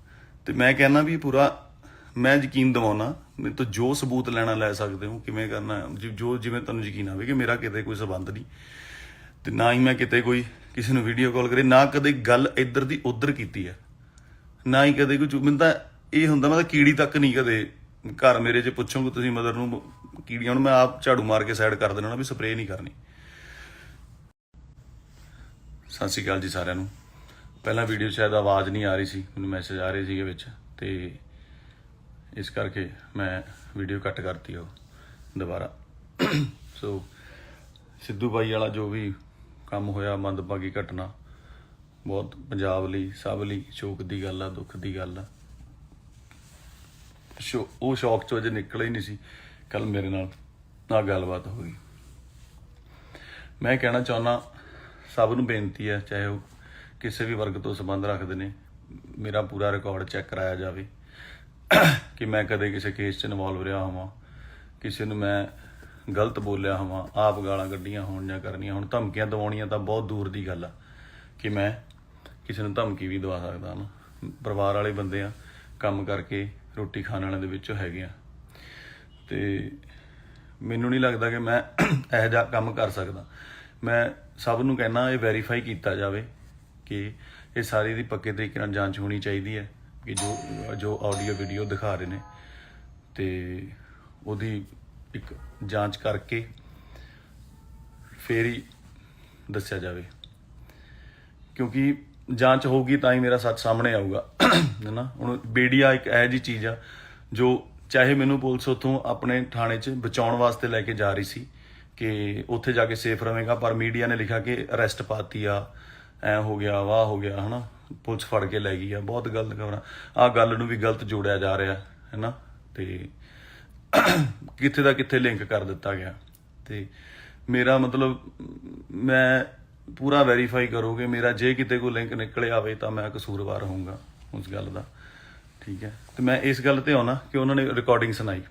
ਤੇ ਮੈਂ ਕਹਿੰਦਾ ਵੀ ਪੂਰਾ ਮੈਂ ਯਕੀਨ ਦਿਵਾਉਣਾ, ਮੇਰੇ ਤੋਂ ਜੋ ਸਬੂਤ ਲੈਣਾ ਲੈ ਸਕਦੇ ਹੋ, ਕਿਵੇਂ ਕਰਨਾ ਜੋ ਜਿਵੇਂ ਤੁਹਾਨੂੰ ਯਕੀਨ ਆਵੇ ਕਿ ਮੇਰਾ ਕਿਤੇ ਕੋਈ ਸੰਬੰਧ ਨਹੀਂ, ਤੇ ਨਾ ਹੀ ਮੈਂ ਕਿਤੇ ਕੋਈ ਕਿਸੇ ਨੂੰ ਵੀਡੀਓ ਕਾਲ ਕਰੇ, ਨਾ ਕਦੇ ਗੱਲ ਇੱਧਰ ਦੀ ਉੱਧਰ ਕੀਤੀ ਹੈ, ਨਾ ਹੀ ਕਦੇ ਕੋਈ ਮੈਨੂੰ ਤਾਂ ਇਹ ਹੁੰਦਾ ਮੈਂ ਤਾਂ ਕੀੜੀ ਤੱਕ ਨਹੀਂ ਕਦੇ ਘਰ ਮੇਰੇ 'ਚ ਪੁੱਛੋਗੇ ਤੁਸੀਂ ਮਦਰ ਨੂੰ ਕੀੜੀਆਂ ਨੂੰ ਮੈਂ ਆਪ ਝਾੜੂ ਮਾਰ ਕੇ ਸਾਈਡ ਕਰ ਦੇਣਾ ਵੀ ਸਪਰੇਅ ਨਹੀਂ ਕਰਨੀ। ਸਤਿ ਸ਼੍ਰੀ ਅਕਾਲ ਜੀ ਸਾਰਿਆਂ ਨੂੰ। ਪਹਿਲਾਂ ਵੀਡੀਓ ਸ਼ਾਇਦ ਆਵਾਜ਼ ਨਹੀਂ ਆ ਰਹੀ ਸੀ, ਮੈਨੂੰ ਮੈਸੇਜ ਆ ਰਹੇ ਸੀਗੇ ਵਿੱਚ, ਤੇ ਇਸ ਕਰਕੇ ਮੈਂ ਵੀਡੀਓ ਕੱਟ ਕਰਤੀ ਉਹ ਦੁਬਾਰਾ। ਸੋ ਸਿੱਧੂ ਬਾਈ ਵਾਲਾ ਜੋ ਵੀ ਕੰਮ ਹੋਇਆ, ਮੰਦਭਾਗੀ ਘਟਨਾ, ਬਹੁਤ ਪੰਜਾਬ ਲਈ ਸਭ ਲਈ ਸ਼ੋਕ ਦੀ ਗੱਲ ਆ, ਦੁੱਖ ਦੀ ਗੱਲ ਆ। ਉਹ ਸ਼ੌਕ ਚੋਂ ਅਜੇ ਨਿਕਲਿਆ ਹੀ ਨਹੀਂ ਸੀ, ਕੱਲ ਮੇਰੇ ਨਾਲ ਗੱਲਬਾਤ ਹੋ ਗਈ। ਮੈਂ ਕਹਿਣਾ ਚਾਹੁੰਦਾ ਸਭ ਨੂੰ ਬੇਨਤੀ ਹੈ, ਚਾਹੇ ਉਹ ਕਿਸੇ ਵੀ ਵਰਗ ਤੋਂ ਸੰਬੰਧ ਰੱਖਦੇ ਨੇ, ਮੇਰਾ ਪੂਰਾ ਰਿਕਾਰਡ ਚੈੱਕ ਕਰਾਇਆ ਜਾਵੇ ਕਿ ਮੈਂ ਕਦੇ ਕਿਸੇ ਕੇਸ 'ਚ ਇਨਵੋਲਵ ਰਿਹਾ ਹੋਵਾਂ, ਕਿਸੇ ਨੂੰ ਮੈਂ ਗਲਤ ਬੋਲਿਆ ਹੋਵਾਂ, ਆਪ ਗਾਲਾਂ ਕੱਢੀਆਂ ਹੋਣ ਜਾਂ ਕਰਨੀਆਂ ਹੁਣ। ਧਮਕੀਆਂ ਦਿਵਾਉਣੀਆਂ ਤਾਂ ਬਹੁਤ ਦੂਰ ਦੀ ਗੱਲ ਆ ਕਿ ਮੈਂ ਕਿਸੇ ਨੂੰ ਧਮਕੀ ਵੀ ਦਵਾ ਸਕਦਾ ਨਾ। ਪਰਿਵਾਰ ਵਾਲੇ ਬੰਦੇ ਆ, ਕੰਮ ਕਰਕੇ ਰੋਟੀ ਖਾਣ ਵਾਲਿਆਂ ਦੇ ਵਿੱਚੋਂ ਹੈਗੇ ਆ, ਤੇ ਮੈਨੂੰ ਨਹੀਂ ਲੱਗਦਾ ਕਿ ਮੈਂ ਇਹੋ ਜਿਹਾ ਕੰਮ ਕਰ ਸਕਦਾ। ਮੈਂ ਸਭ ਨੂੰ ਕਹਿਣਾ ਇਹ ਵੈਰੀਫਾਈ ਕੀਤਾ ਜਾਵੇ ਕਿ ਇਹ ਸਾਰੀ ਦੀ ਪੱਕੇ ਤਰੀਕੇ ਨਾਲ ਜਾਂਚ ਹੋਣੀ ਚਾਹੀਦੀ ਹੈ ਕਿ ਜੋ ਆਡੀਓ ਵੀਡੀਓ ਦਿਖਾ ਰਹੇ ਨੇ, ਤੇ ਉਹਦੀ ਇੱਕ ਜਾਂਚ ਕਰਕੇ ਫੇਰ ਹੀ ਦੱਸਿਆ ਜਾਵੇ, ਕਿਉਂਕਿ ਜਾਂਚ ਹੋਊਗੀ ਤਾਂ ਹੀ ਮੇਰਾ ਸੱਚ ਸਾਹਮਣੇ ਆਊਗਾ ਹੈ ਨਾ। ਹੁਣ ਮੀਡੀਆ ਇੱਕ ਇਹੋ ਜਿਹੀ ਚੀਜ਼ ਆ ਜੋ ਚਾਹੇ ਮੈਨੂੰ ਪੁਲਿਸ ਉੱਥੋਂ ਆਪਣੇ ਥਾਣੇ 'ਚ ਬਚਾਉਣ ਵਾਸਤੇ ਲੈ ਕੇ ਜਾ ਰਹੀ ਸੀ ਕਿ ਉੱਥੇ ਜਾ ਕੇ ਸੇਫ ਰਵੇਗਾ, ਪਰ ਮੀਡੀਆ ਨੇ ਲਿਖਿਆ ਕਿ ਅਰੈਸਟ ਪਾਤੀ ਆ, ਐ ਹੋ ਗਿਆ, ਵਾਹ ਹੋ ਗਿਆ ਹੈ ਨਾ, ਪੁਲਿਸ ਫੜ ਕੇ ਲੈ ਗਈ ਆ। ਬਹੁਤ ਗਲਤ ਖਬਰਾਂ, ਆਹ ਗੱਲ ਨੂੰ ਵੀ ਗਲਤ ਜੋੜਿਆ ਜਾ ਰਿਹਾ ਹੈ ਨਾ, ਤੇ ਕਿੱਥੇ ਦਾ ਕਿੱਥੇ ਲਿੰਕ ਕਰ ਦਿੱਤਾ ਗਿਆ। ਤੇ ਮੇਰਾ ਮਤਲਬ ਮੈਂ ਪੂਰਾ ਵੈਰੀਫਾਈ ਕਰੋਗੇ, ਮੇਰਾ ਜੇ ਕਿਤੇ ਕੋਈ ਲਿੰਕ ਨਿਕਲਿਆ ਆਵੇ ਤਾਂ ਮੈਂ ਕਸੂਰਵਾਰ ਹੋਊਂਗਾ ਉਸ ਗੱਲ ਦਾ, ਠੀਕ ਹੈ। ਤੇ ਮੈਂ ਇਸ ਗੱਲ ਤੇ ਆਉਣਾ ਕਿ ਉਹਨਾਂ ਨੇ ਰਿਕਾਰਡਿੰਗ ਸੁਣਾਈ,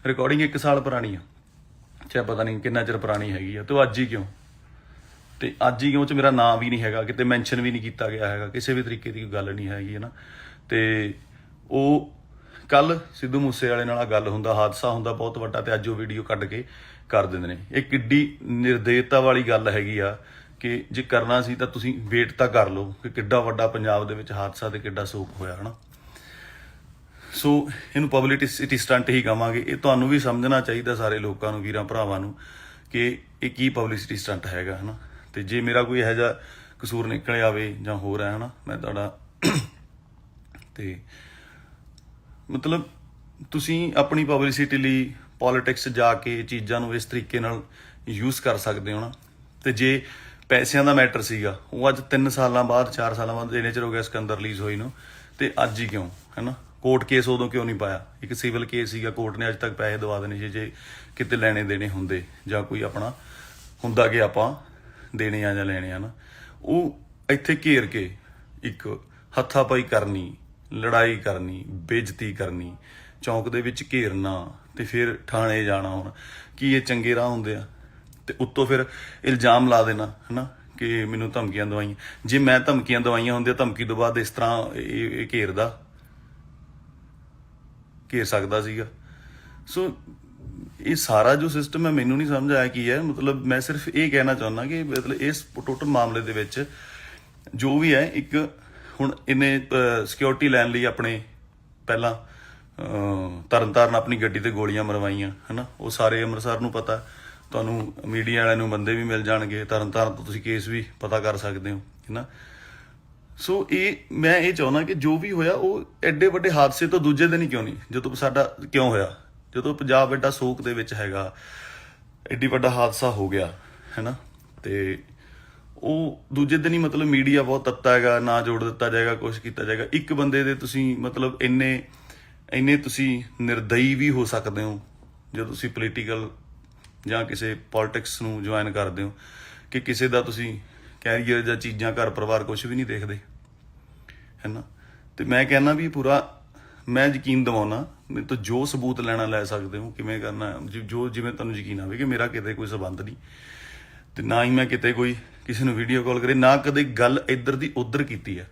ਰਿਕਾਰਡਿੰਗ 1 ਸਾਲ ਪੁਰਾਣੀ ਆ, ਚਾਹੇ ਪਤਾ ਨਹੀਂ ਕਿੰਨਾ ਚਿਰ ਪੁਰਾਣੀ ਹੈਗੀ ਆ, ਤੇ ਅੱਜ ਹੀ ਕਿਉਂ, ਤੇ ਅੱਜ ਹੀ ਕਿਉਂ 'ਚ ਮੇਰਾ ਨਾਂ ਵੀ ਨਹੀਂ ਹੈਗਾ, ਕਿਤੇ ਮੈਂਸ਼ਨ ਵੀ ਨਹੀਂ ਕੀਤਾ ਗਿਆ ਹੈਗਾ, ਕਿਸੇ ਵੀ ਤਰੀਕੇ ਦੀ ਕੋਈ ਗੱਲ ਨਹੀਂ ਹੈਗੀ ਹੈ ਨਾ। ਤੇ ਉਹ ਕੱਲ ਸਿੱਧੂ ਮੂਸੇ ਵਾਲੇ ਨਾਲ ਗੱਲ ਹੁੰਦਾ, ਹਾਦਸਾ ਹੁੰਦਾ ਬਹੁਤ ਵੱਡਾ, ਤੇ ਅੱਜ ਉਹ ਵੀਡੀਓ ਕੱਢ ਕੇ ਕਰ ਦਿੰਦੇ ਨੇ। ਇਹ ਕਿੱਡੀ ਨਿਰਦੇਤਾ ਵਾਲੀ ਗੱਲ ਹੈਗੀ ਆ ਕਿ ਜੇ ਕਰਨਾ ਸੀ ਤਾਂ ਤੁਸੀਂ ਵੇਟ ਤਾਂ ਕਰ ਲਓ ਕਿ ਕਿੱਡਾ ਵੱਡਾ ਪੰਜਾਬ ਦੇ ਵਿੱਚ ਹਾਦਸਾ ਤੇ ਕਿੱਡਾ ਸੋਕ ਹੋਇਆ ਹੈ ਨਾ। ਸੋ ਇਹਨੂੰ ਪਬਲਿਸਿਟੀ ਸਟੰਟ ਹੀ ਕਹਾਂਗੇ। ਇਹ ਤੁਹਾਨੂੰ ਵੀ ਸਮਝਣਾ ਚਾਹੀਦਾ, ਸਾਰੇ ਲੋਕਾਂ ਨੂੰ, ਵੀਰਾਂ ਭਰਾਵਾਂ ਨੂੰ, ਕਿ ਇਹ ਕੀ ਪਬਲਿਸਿਟੀ ਸਟੰਟ ਹੈਗਾ ਹੈ ਨਾ। ਤੇ ਜੇ ਮੇਰਾ ਕੋਈ ਇਹੋ ਜਿਹਾ ਕਸੂਰ ਨਿਕਲ ਆਵੇ ਜਾਂ ਹੋਰ ਹੈ ਨਾ, ਮੈਂ ਤੁਹਾਡਾ ਤੇ ਮਤਲਬ ਤੁਸੀਂ ਆਪਣੀ ਪਬਲਿਸਿਟੀ ਲਈ ਪੋਲਿਟਿਕਸ ਜਾ ਕੇ ਚੀਜ਼ਾਂ ਨੂੰ ਇਸ ਤਰੀਕੇ ਨਾਲ ਯੂਜ਼ ਕਰ ਸਕਦੇ ਹੋ ਨਾ। ਤੇ ਜੇ ਪੈਸਿਆਂ ਦਾ ਮੈਟਰ ਸੀਗਾ, ਉਹ ਅੱਜ 3 ਸਾਲਾਂ ਬਾਅਦ 4 ਸਾਲਾਂ ਬਾਅਦ ਇੰਨੇ ਚਿਰ ਹੋ ਗਿਆ ਸਿਕੰਦਰ ਰਿਲੀਜ਼ ਹੋਈ ਨੂੰ, ਤੇ ਅੱਜ ਹੀ ਕਿਉਂ ਹੈ ਨਾ। ਕੋਰਟ ਕੇਸ ਉਦੋਂ ਕਿਉਂ ਨਹੀਂ ਪਾਇਆ? ਇੱਕ ਸਿਵਲ ਕੇਸ ਸੀਗਾ, ਕੋਰਟ ਨੇ ਅੱਜ ਤੱਕ ਪੈਸੇ ਦਵਾ ਦੇਣੇ ਸੀ ਜੇ ਕਿਤੇ ਲੈਣੇ ਦੇਣੇ ਹੁੰਦੇ, ਜਾਂ ਕੋਈ ਆਪਣਾ ਹੁੰਦਾ ਕਿ ਆਪਾਂ ਦੇਣੇ ਆ ਜਾਂ ਲੈਣੇ ਆ ਨਾ। ਉਹ ਇੱਥੇ ਘੇਰ ਕੇ ਇੱਕ ਹੱਥਾਪਾਈ ਕਰਨੀ, ਲੜਾਈ ਕਰਨੀ, ਬੇਇੱਜ਼ਤੀ ਕਰਨੀ, ਚੌਂਕ ਦੇ ਵਿੱਚ ਘੇਰਨਾ, ਤੇ ਫਿਰ ਥਾਣੇ ਜਾਣਾ। ਹੁਣ ਕੀ ਇਹ ਚੰਗੇ ਰਾਹ ਹੁੰਦੇ ਆ? ਤੇ ਉੱਤੋਂ ਫਿਰ ਇਲਜ਼ਾਮ ਲਾ ਦੇਣਾ ਹੈ ਨਾ ਕਿ ਮੈਨੂੰ ਧਮਕੀਆਂ ਦਵਾਈਆਂ। ਜੇ ਮੈਂ ਧਮਕੀਆਂ ਦਵਾਈਆਂ ਹੁੰਦੀਆਂ, ਧਮਕੀ ਤੋਂ ਬਾਅਦ ਇਸ ਤਰ੍ਹਾਂ ਇਹ ਘੇਰ ਸਕਦਾ ਸੀਗਾ। ਸੋ ਇਹ ਸਾਰਾ ਜੋ ਸਿਸਟਮ ਹੈ ਮੈਨੂੰ ਨਹੀਂ ਸਮਝ ਆਇਆ ਕੀ ਹੈ। ਮਤਲਬ ਮੈਂ ਸਿਰਫ ਇਹ ਕਹਿਣਾ ਚਾਹੁੰਦਾ ਕਿ ਮਤਲਬ ਇਸ ਟੋਟਲ ਮਾਮਲੇ ਦੇ ਵਿੱਚ ਜੋ ਵੀ ਹੈ, ਇੱਕ ਹੁਣ ਇਹਨੇ ਸਿਕਿਉਰਿਟੀ ਲੈਣ ਲਈ ਆਪਣੇ ਪਹਿਲਾਂ ਤਰਨਤਾਰਨ ਆਪਣੀ ਗੱਡੀ ਤੇ ਗੋਲੀਆਂ ਮਰਵਾਈਆਂ ਹੈ ਨਾ, ਉਹ ਸਾਰੇ ਅੰਮ੍ਰਿਤਸਰ ਨੂੰ ਪਤਾ। ਤੁਹਾਨੂੰ ਮੀਡੀਆ ਵਾਲਿਆਂ ਨੂੰ ਬੰਦੇ ਵੀ ਮਿਲ ਜਾਣਗੇ, ਤਰਨਤਾਰਨ ਤੋਂ ਤੁਸੀਂ ਕੇਸ ਵੀ ਪਤਾ ਕਰ ਸਕਦੇ ਹੋ ਹੈ ਨਾ। ਸੋ ਮੈਂ ਇਹ ਚਾਹੁੰਦਾ ਕਿ ਜੋ ਵੀ ਹੋਇਆ ਉਹ ਐਡੇ ਵੱਡੇ ਹਾਦਸੇ ਤੋਂ ਦੂਜੇ ਦਿਨ ਹੀ ਕਿਉਂ ਨਹੀਂ, ਜਦੋਂ ਸਾਡਾ ਕਿਉਂ ਹੋਇਆ, ਜਦੋਂ ਪੰਜਾਬ ਐਡਾ ਸੋਗ ਦੇ ਵਿੱਚ ਹੈਗਾ, ਐਡੀ ਵੱਡਾ ਹਾਦਸਾ ਹੋ ਗਿਆ ਹੈ ਨਾ, ਤੇ ਉਹ ਦੂਜੇ ਦਿਨ ਹੀ ਮਤਲਬ ਮੀਡੀਆ ਬਹੁਤ ਤੱਤਾ ਹੈਗਾ, ਨਾ ਜੋੜ ਦਿੱਤਾ ਜਾਏਗਾ, ਕੁਛ ਕੀਤਾ ਜਾਏਗਾ। ਇੱਕ ਬੰਦੇ ਦੇ ਤੁਸੀਂ ਮਤਲਬ ਇੰਨੇ ਤੁਸੀਂ ਨਿਰਦਈ ਵੀ ਹੋ ਸਕਦੇ ਹੋ ਜਦੋਂ ਤੁਸੀਂ ਪੋਲੀਟੀਕਲ ਜਾਂ ਕਿਸੇ ਪੋਲਿਟਿਕਸ ਨੂੰ ਜੁਆਇਨ ਕਰਦੇ ਹੋ, ਕਿ ਕਿਸੇ ਦਾ ਤੁਸੀਂ ਕੈਰੀਅਰ ਜਾਂ ਚੀਜ਼ਾਂ, ਘਰ ਪਰਿਵਾਰ ਕੁਛ ਵੀ ਨਹੀਂ ਦੇਖਦੇ ਹੈ ਨਾ। ਤੇ ਮੈਂ ਕਹਿੰਦਾ ਵੀ ਪੂਰਾ ਮੈਂ ਯਕੀਨ ਦਿਵਾਉਣਾ, ਮੇਰੇ ਤੋਂ ਜੋ ਸਬੂਤ ਲੈਣਾ ਲੈ ਸਕਦੇ ਹੋ, ਕਿਵੇਂ ਕਰਨਾ ਜੋ ਜਿਵੇਂ ਤੁਹਾਨੂੰ ਯਕੀਨ ਆਵੇ ਕਿ ਮੇਰਾ ਕਿਤੇ ਕੋਈ ਸੰਬੰਧ ਨਹੀਂ, ਤੇ ਨਾ ਹੀ ਮੈਂ ਕਿਤੇ ਕੋਈ ਕਿਸੇ ਨੂੰ ਵੀਡੀਓ ਕਾਲ ਕਰੇ, ਨਾ ਕਦੇ ਗੱਲ ਇੱਧਰ ਦੀ ਉੱਧਰ ਕੀਤੀ ਹੈ,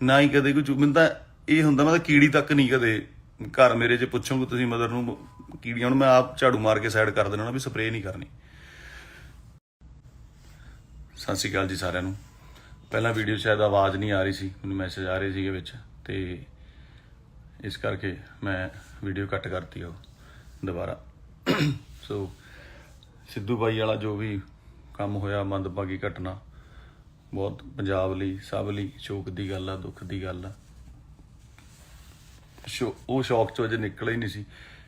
ਨਾ ਹੀ ਕਦੇ ਕੋਈ ਮੈਨੂੰ ਤਾਂ ਇਹ ਹੁੰਦਾ ਮੈਂ ਤਾਂ ਕੀੜੀ ਤੱਕ ਨਹੀਂ ਕਦੇ ਘਰ ਮੇਰੇ 'ਚ ਪੁੱਛੋਗੇ ਤੁਸੀਂ ਮਦਰ ਨੂੰ ਕੀੜੀਆਂ ਨੂੰ ਮੈਂ ਆਪ ਝਾੜੂ ਮਾਰ ਕੇ ਸਾਈਡ ਕਰ ਦੇਣਾ ਵੀ ਸਪਰੇਅ ਨਹੀਂ ਕਰਨੀ। ਸਤਿ ਸ਼੍ਰੀ ਅਕਾਲ ਜੀ ਸਾਰਿਆਂ ਨੂੰ। ਪਹਿਲਾਂ ਵੀਡੀਓ ਸ਼ਾਇਦ ਆਵਾਜ਼ ਨਹੀਂ ਆ ਰਹੀ ਸੀ, ਮੈਨੂੰ ਮੈਸੇਜ ਆ ਰਹੇ ਸੀਗੇ ਵਿੱਚ, ਤੇ ਇਸ ਕਰਕੇ ਮੈਂ ਵੀਡੀਓ ਕੱਟ ਕਰਤੀ ਉਹ ਦੁਬਾਰਾ। ਸੋ ਸਿੱਧੂ ਬਾਈ ਵਾਲਾ ਜੋ ਵੀ ਕੰਮ ਹੋਇਆ, ਮੰਦਭਾਗੀ ਘਟਨਾ, ਬਹੁਤ ਪੰਜਾਬ ਲਈ, ਸਭ ਲਈ ਸ਼ੋਕ ਦੀ ਗੱਲ ਆ, ਦੁੱਖ ਦੀ ਗੱਲ ਆ। ਉਹ ਸ਼ੌਕ ਚੋਂ ਅਜੇ ਨਿਕਲਿਆ ਹੀ ਨਹੀਂ ਸੀ,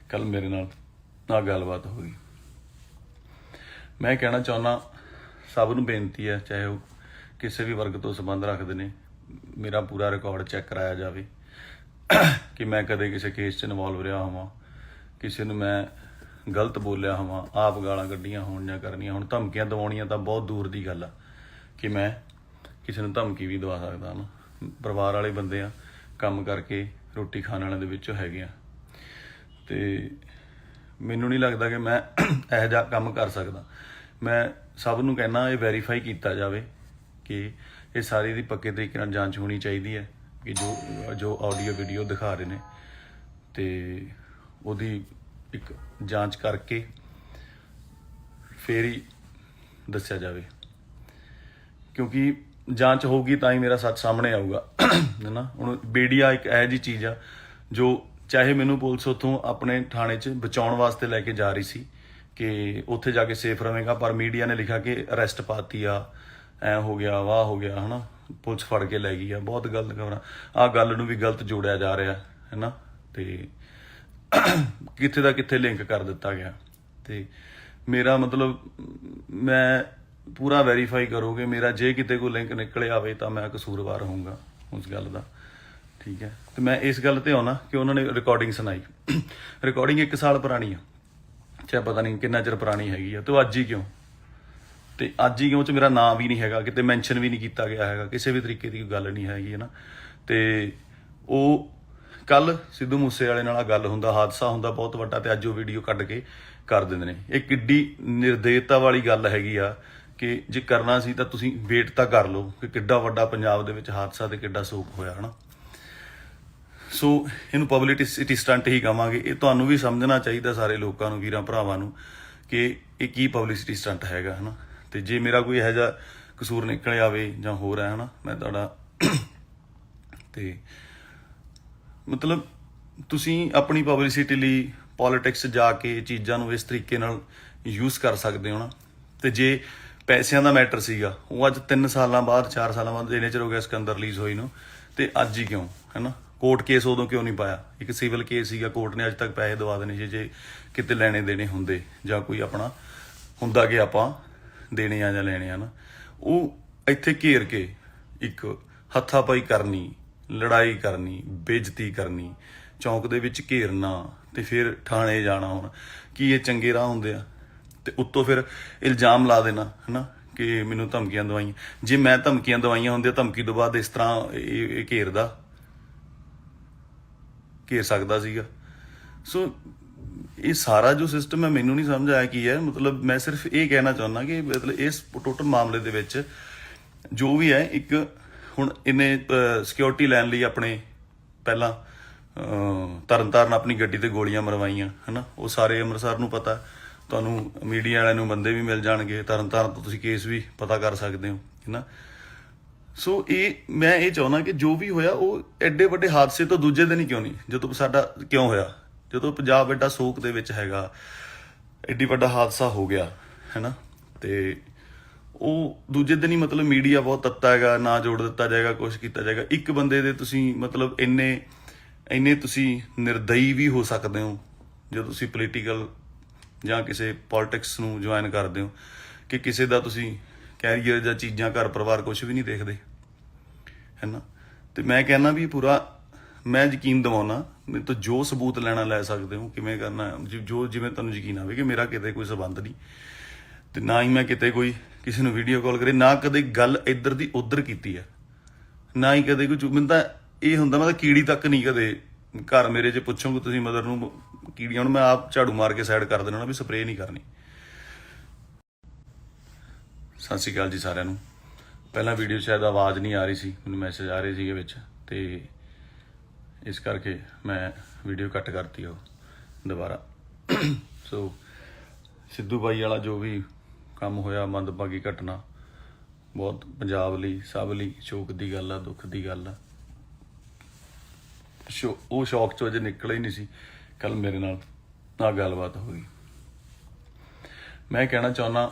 ਕੱਲ ਮੇਰੇ ਨਾਲ ਗੱਲਬਾਤ ਹੋ ਗਈ। ਮੈਂ ਕਹਿਣਾ ਚਾਹੁੰਦਾ, ਸਭ ਨੂੰ ਬੇਨਤੀ ਹੈ, ਚਾਹੇ ਉਹ ਕਿਸੇ ਵੀ ਵਰਗ ਤੋਂ ਸੰਬੰਧ ਰੱਖਦੇ ਨੇ, ਮੇਰਾ ਪੂਰਾ ਰਿਕਾਰਡ ਚੈੱਕ ਕਰਾਇਆ ਜਾਵੇ ਕਿ ਮੈਂ ਕਦੇ ਕਿਸੇ ਕੇਸ 'ਚ ਇਨਵੋਲਵ ਰਿਹਾ ਹੋਵਾਂ, ਕਿਸੇ ਨੂੰ ਮੈਂ ਗਲਤ ਬੋਲਿਆ ਹੋਵਾਂ, ਆਪ ਗਾਲਾਂ ਕੱਢੀਆਂ ਹੋਣ ਜਾਂ ਕਰਨੀਆਂ ਹੁਣ। ਧਮਕੀਆਂ ਦਿਵਾਉਣੀਆਂ ਤਾਂ ਬਹੁਤ ਦੂਰ ਦੀ ਗੱਲ ਆ ਕਿ ਮੈਂ ਕਿਸੇ ਨੂੰ ਧਮਕੀ ਵੀ ਦਵਾ ਸਕਦਾ ਨਾ। ਪਰਿਵਾਰ ਵਾਲੇ ਬੰਦੇ ਆ, ਕੰਮ ਕਰਕੇ ਰੋਟੀ ਖਾਣ ਵਾਲਿਆਂ ਦੇ ਵਿੱਚੋਂ ਹੈਗੇ ਆ, ਤੇ ਮੈਨੂੰ ਨਹੀਂ ਲੱਗਦਾ ਕਿ ਮੈਂ ਇਹੋ ਜਿਹਾ ਕੰਮ ਕਰ ਸਕਦਾ। ਮੈਂ ਸਭ ਨੂੰ ਕਹਿਣਾ ਇਹ ਵੈਰੀਫਾਈ ਕੀਤਾ ਜਾਵੇ ਕਿ ਇਹ ਸਾਰੀ ਦੀ ਪੱਕੇ ਤਰੀਕੇ ਨਾਲ ਜਾਂਚ ਹੋਣੀ ਚਾਹੀਦੀ ਹੈ ਕਿ ਜੋ ਆਡੀਓ ਵੀਡੀਓ ਦਿਖਾ ਰਹੇ ਨੇ, ਤੇ ਉਹਦੀ ਇੱਕ ਜਾਂਚ ਕਰਕੇ ਫੇਰ ਹੀ ਦੱਸਿਆ ਜਾਵੇ, ਕਿਉਂਕਿ ਜਾਂਚ ਹੋਊਗੀ ਤਾਂ ਹੀ ਮੇਰਾ ਸੱਚ ਸਾਹਮਣੇ ਆਊਗਾ ਹੈ ਨਾ। ਹੁਣ ਮੀਡੀਆ ਇੱਕ ਇਹੋ ਜਿਹੀ ਚੀਜ਼ ਆ ਜੋ ਚਾਹੇ ਮੈਨੂੰ ਪੁਲਿਸ ਉੱਥੋਂ ਆਪਣੇ ਥਾਣੇ 'ਚ ਬਚਾਉਣ ਵਾਸਤੇ ਲੈ ਕੇ ਜਾ ਰਹੀ ਸੀ ਕਿ ਉੱਥੇ ਜਾ ਕੇ ਸੇਫ ਰਹੇਗਾ, ਪਰ ਮੀਡੀਆ ਨੇ ਲਿਖਿਆ ਕਿ ਅਰੈਸਟ ਪਾਤੀ ਆ, ਐ ਹੋ ਗਿਆ, ਵਾਹ ਹੋ ਗਿਆ ਹੈ ਨਾ, ਪੁਲਿਸ ਫੜ ਕੇ ਲੈ ਗਈ ਆ। ਬਹੁਤ ਗਲਤ ਖਬਰਾਂ, ਆਹ ਗੱਲ ਨੂੰ ਵੀ ਗਲਤ ਜੋੜਿਆ ਜਾ ਰਿਹਾ ਹੈ ਨਾ, ਤੇ ਕਿੱਥੇ ਦਾ ਕਿੱਥੇ ਲਿੰਕ ਕਰ ਦਿੱਤਾ ਗਿਆ। ਤੇ ਮੇਰਾ ਮਤਲਬ ਮੈਂ ਪੂਰਾ ਵੈਰੀਫਾਈ ਕਰੋਗੇ ਮੇਰਾ, ਜੇ ਕਿਤੇ ਕੋਈ ਲਿੰਕ ਨਿਕਲ ਆਵੇ ਤਾਂ ਮੈਂ ਕਸੂਰਵਾਰ ਹੋਊਂਗਾ ਉਸ ਗੱਲ ਦਾ, ਠੀਕ ਹੈ। ਤੇ ਮੈਂ ਇਸ ਗੱਲ ਤੇ ਆਉਣਾ ਕਿ ਉਹਨਾਂ ਨੇ ਰਿਕਾਰਡਿੰਗ ਸੁਣਾਈ, ਰਿਕਾਰਡਿੰਗ 1 ਸਾਲ ਪੁਰਾਣੀ ਆ, ਚਾਹੇ ਪਤਾ ਨਹੀਂ ਕਿੰਨਾ ਚਿਰ ਪੁਰਾਣੀ ਹੈਗੀ ਆ, ਤੇ ਅੱਜ ਹੀ ਕਿਉਂ, ਤੇ ਅੱਜ ਹੀ ਕਿਉਂ 'ਚ ਮੇਰਾ ਨਾਂ ਵੀ ਨਹੀਂ ਹੈਗਾ, ਕਿਤੇ ਮੈਂਸ਼ਨ ਵੀ ਨਹੀਂ ਕੀਤਾ ਗਿਆ ਹੈਗਾ, ਕਿਸੇ ਵੀ ਤਰੀਕੇ ਦੀ ਗੱਲ ਨਹੀਂ ਹੈਗੀ ਹੈ ਨਾ। ਤੇ ਉਹ ਕੱਲ ਸਿੱਧੂ ਮੂਸੇ ਵਾਲੇ ਨਾਲ ਗੱਲ ਹੁੰਦਾ, ਹਾਦਸਾ ਹੁੰਦਾ ਬਹੁਤ ਵੱਡਾ, ਤੇ ਅੱਜ ਉਹ ਵੀਡੀਓ ਕੱਢ ਕੇ ਕਰ ਦਿੰਦੇ ਨੇ। ਇਹ ਕਿੱਡੀ ਨਿਰਦੇਤਾ ਵਾਲੀ ਗੱਲ ਹੈਗੀ ਆ ਕਿ ਜੇ ਕਰਨਾ ਸੀ ਤਾਂ ਤੁਸੀਂ ਵੇਟ ਤਾਂ ਕਰ ਲਓ ਕਿ ਕਿੱਡਾ ਵੱਡਾ ਪੰਜਾਬ ਦੇ ਵਿੱਚ ਹਾਦਸਾ ਤੇ ਕਿੱਡਾ ਸੋਗ ਹੋਇਆ ਹੈ ਨਾ। ਸੋ ਇਹਨੂੰ ਪਬਲਿਸਿਟੀ ਸਟੰਟ ਹੀ ਕਹਾਂਗੇ। ਇਹ ਤੁਹਾਨੂੰ ਵੀ ਸਮਝਣਾ ਚਾਹੀਦਾ, ਸਾਰੇ ਲੋਕਾਂ ਨੂੰ, ਵੀਰਾਂ ਭਰਾਵਾਂ ਨੂੰ, ਕਿ ਇਹ ਕੀ ਪਬਲਿਸਿਟੀ ਸਟੰਟ ਹੈਗਾ ਹੈ ਨਾ। ਤੇ ਜੇ ਮੇਰਾ ਕੋਈ ਇਹੋ ਜਿਹਾ ਕਸੂਰ ਨਿਕਲ ਆਵੇ ਜਾਂ ਹੋਰ ਹੈ ਨਾ, ਮੈਂ ਤੁਹਾਡਾ ਤੇ ਮਤਲਬ ਤੁਸੀਂ ਆਪਣੀ ਪਬਲਿਸਿਟੀ ਲਈ ਪੋਲੀਟਿਕਸ ਜਾ ਕੇ ਚੀਜ਼ਾਂ ਨੂੰ ਇਸ ਤਰੀਕੇ ਨਾਲ ਯੂਜ਼ ਕਰ ਸਕਦੇ ਹੋ ਨਾ। ਤੇ ਜੇ ਪੈਸਿਆਂ ਦਾ ਮੈਟਰ ਸੀਗਾ, ਉਹ ਅੱਜ 3 ਸਾਲਾਂ ਬਾਅਦ, 4 ਸਾਲਾਂ ਬਾਅਦ, ਇੰਨੇ ਚਿਰ ਹੋ ਗਿਆ ਸਿਕੰਦਰ ਰਿਲੀਜ਼ ਹੋਈ ਨੂੰ, ਤੇ ਅੱਜ ਹੀ ਕਿਉਂ ਹੈ ਨਾ। ਕੋਰਟ ਕੇਸ ਉਦੋਂ ਕਿਉਂ ਨਹੀਂ ਪਾਇਆ? ਇੱਕ ਸਿਵਲ ਕੇਸ ਸੀਗਾ, ਕੋਰਟ ਨੇ ਅੱਜ ਤੱਕ ਪੈਸੇ ਦਵਾ ਦੇਣੇ ਸੀ ਜੇ ਕਿਤੇ ਲੈਣੇ ਦੇਣੇ ਹੁੰਦੇ, ਜਾਂ ਕੋਈ ਆਪਣਾ ਹੁੰਦਾ ਕਿ ਆਪਾਂ ਦੇਣੇ ਆ ਜਾਂ ਲੈਣੇ ਆ ਨਾ। ਉਹ ਇੱਥੇ ਘੇਰ ਕੇ ਇੱਕ ਹੱਥਾਪਾਈ ਕਰਨੀ, ਲੜਾਈ ਕਰਨੀ, ਬੇਇੱਜ਼ਤੀ ਕਰਨੀ, ਚੌਂਕ ਦੇ ਵਿੱਚ ਘੇਰਨਾ, ਤੇ ਫਿਰ ਥਾਣੇ ਜਾਣਾ। ਹੁਣ ਕੀ ਇਹ ਚੰਗੇ ਰਾਹ ਹੁੰਦੇ ਆ? ਤੇ ਉੱਤੋਂ ਫਿਰ ਇਲਜ਼ਾਮ ਲਾ ਦੇਣਾ ਹੈ ਨਾ ਕਿ ਮੈਨੂੰ ਧਮਕੀਆਂ ਦਵਾਈਆਂ। ਜੇ ਮੈਂ ਧਮਕੀਆਂ ਦਵਾਈਆਂ ਹੁੰਦੀਆਂ, ਧਮਕੀ ਤੋਂ ਬਾਅਦ ਇਸ ਤਰ੍ਹਾਂ ਇਹ ਘੇਰ ਸਕਦਾ ਸੀਗਾ। ਸੋ ਇਹ ਸਾਰਾ ਜੋ ਸਿਸਟਮ ਹੈ, ਮੈਨੂੰ ਨਹੀਂ ਸਮਝ ਆਇਆ ਕੀ ਹੈ। ਮਤਲਬ ਮੈਂ ਸਿਰਫ ਇਹ ਕਹਿਣਾ ਚਾਹੁੰਦਾ ਕਿ ਮਤਲਬ ਇਸ ਟੋਟਲ ਮਾਮਲੇ ਦੇ ਵਿੱਚ ਜੋ ਵੀ ਹੈ, ਇੱਕ ਹੁਣ ਇਹਨੇ ਸਿਕਿਉਰਿਟੀ ਲੈਣ ਲਈ ਆਪਣੇ ਪਹਿਲਾਂ ਤਰਨਤਾਰਨ ਆਪਣੀ ਗੱਡੀ ਤੇ ਗੋਲੀਆਂ ਮਰਵਾਈਆਂ ਹੈ ਨਾ। ਉਹ ਸਾਰੇ ਅੰਮ੍ਰਿਤਸਰ ਨੂੰ ਪਤਾ, ਤੁਹਾਨੂੰ ਮੀਡੀਆ ਵਾਲਿਆਂ ਨੂੰ ਬੰਦੇ ਵੀ ਮਿਲ ਜਾਣਗੇ, ਤਰਨਤਾਰਨ ਤੋਂ ਤੁਸੀਂ ਕੇਸ ਵੀ ਪਤਾ ਕਰ ਸਕਦੇ ਹੋ ਹੈ ਨਾ। ਸੋ ਮੈਂ ਇਹ ਚਾਹੁੰਦਾ ਕਿ ਜੋ ਵੀ ਹੋਇਆ ਉਹ ਐਡੇ ਵੱਡੇ ਹਾਦਸੇ ਤੋਂ ਦੂਜੇ ਦਿਨ ਹੀ ਕਿਉਂ ਨਹੀਂ, ਜਦੋਂ ਸਾਡਾ ਕਿਉਂ ਹੋਇਆ, ਜਦੋਂ ਪੰਜਾਬ ਐਡਾ ਸੋਗ ਦੇ ਵਿੱਚ ਹੈਗਾ, ਐਡੀ ਵੱਡਾ ਹਾਦਸਾ ਹੋ ਗਿਆ ਹੈ ਨਾ। ਤੇ ਉਹ ਦੂਜੇ ਦਿਨ ਹੀ ਮਤਲਬ ਮੀਡੀਆ ਬਹੁਤ ਤੱਤਾ ਹੈਗਾ, ਨਾ ਜੋੜ ਦਿੱਤਾ ਜਾਏਗਾ, ਕੁਛ ਕੀਤਾ ਜਾਏਗਾ। ਇੱਕ ਬੰਦੇ ਦੇ ਤੁਸੀਂ ਮਤਲਬ ਇੰਨੇ ਤੁਸੀਂ ਨਿਰਦਈ ਵੀ ਹੋ ਸਕਦੇ ਹੋ ਜਦੋਂ ਤੁਸੀਂ ਪੋਲੀਟੀਕਲ ਜਾਂ ਕਿਸੇ ਪੋਲਿਟਿਕਸ ਨੂੰ ਜੁਆਇਨ ਕਰਦੇ ਹੋ ਕਿ ਕਿਸੇ ਦਾ ਤੁਸੀਂ ਕੈਰੀਅਰ ਜਾਂ ਚੀਜ਼ਾਂ ਘਰ ਪਰਿਵਾਰ ਕੁਝ ਵੀ ਨਹੀਂ ਦੇਖਦੇ, ਹੈ ਨਾ। ਤੇ ਮੈਂ ਕਹਿੰਦਾ ਵੀ ਪੂਰਾ ਮੈਂ ਯਕੀਨ ਦਿਵਾਉਣਾ, ਮੇਰੇ ਤੋਂ ਜੋ ਸਬੂਤ ਲੈਣਾ ਲੈ ਸਕਦੇ ਹੋ, ਕਿਵੇਂ ਕਰਨਾ ਜੋ ਜਿਵੇਂ ਤੁਹਾਨੂੰ ਯਕੀਨ ਆਵੇ ਕਿ ਮੇਰਾ ਕਿਤੇ ਕੋਈ ਸਬੰਧ ਨਹੀਂ ਤੇ ਨਾ ਹੀ ਮੈਂ ਕਿਤੇ ਕੋਈ ਕਿਸੇ ਨੂੰ ਵੀਡੀਓ ਕਾਲ ਕਰੇ, ਨਾ ਕਦੇ ਗੱਲ ਇੱਧਰ ਦੀ ਉੱਧਰ ਕੀਤੀ ਹੈ, ਨਾ ਹੀ ਕਦੇ ਕੋਈ ਮੈਨੂੰ ਤਾਂ ਇਹ ਹੁੰਦਾ ਮੈਂ ਤਾਂ ਕੀੜੀ ਤੱਕ ਨਹੀਂ ਕਦੇ ਘਰ ਮੇਰੇ 'ਚ ਪੁੱਛੋਗੇ ਤੁਸੀਂ ਮਦਰ ਨੂੰ ਕੀੜੀਆਂ ਨੂੰ ਮੈਂ ਆਪ ਝਾੜੂ ਮਾਰ ਕੇ ਸਾਈਡ ਕਰ ਦੇਣਾ ਵੀ ਸਪਰੇਅ ਨਹੀਂ ਕਰਨੀ। ਸਤਿ ਸ਼੍ਰੀ ਅਕਾਲ ਜੀ ਸਾਰਿਆਂ ਨੂੰ। ਪਹਿਲਾਂ ਵੀਡੀਓ ਸ਼ਾਇਦ ਆਵਾਜ਼ ਨਹੀਂ ਆ ਰਹੀ ਸੀ, ਮੈਨੂੰ ਮੈਸੇਜ ਆ ਰਹੇ ਸੀਗੇ ਵਿੱਚ ਤੇ ਇਸ ਕਰਕੇ ਮੈਂ ਵੀਡੀਓ ਕੱਟ ਕਰਤੀ ਉਹ ਦੁਬਾਰਾ। ਸੋ ਸਿੱਧੂ ਬਾਈ ਵਾਲਾ ਜੋ ਵੀ ਕੰਮ ਹੋਇਆ, ਮੰਦਭਾਗੀ ਘਟਨਾ, ਬਹੁਤ ਪੰਜਾਬ ਲਈ ਸਭ ਲਈ ਸ਼ੋਕ ਦੀ ਗੱਲ ਆ, ਦੁੱਖ ਦੀ ਗੱਲ ਆ। ਉਹ ਸ਼ੌਕ ਚੋਂ ਅਜੇ ਨਿਕਲਿਆ ਹੀ ਨਹੀਂ ਸੀ, ਕੱਲ ਮੇਰੇ ਨਾਲ ਆ ਗੱਲਬਾਤ ਹੋ ਗਈ। ਮੈਂ ਕਹਿਣਾ ਚਾਹੁੰਦਾ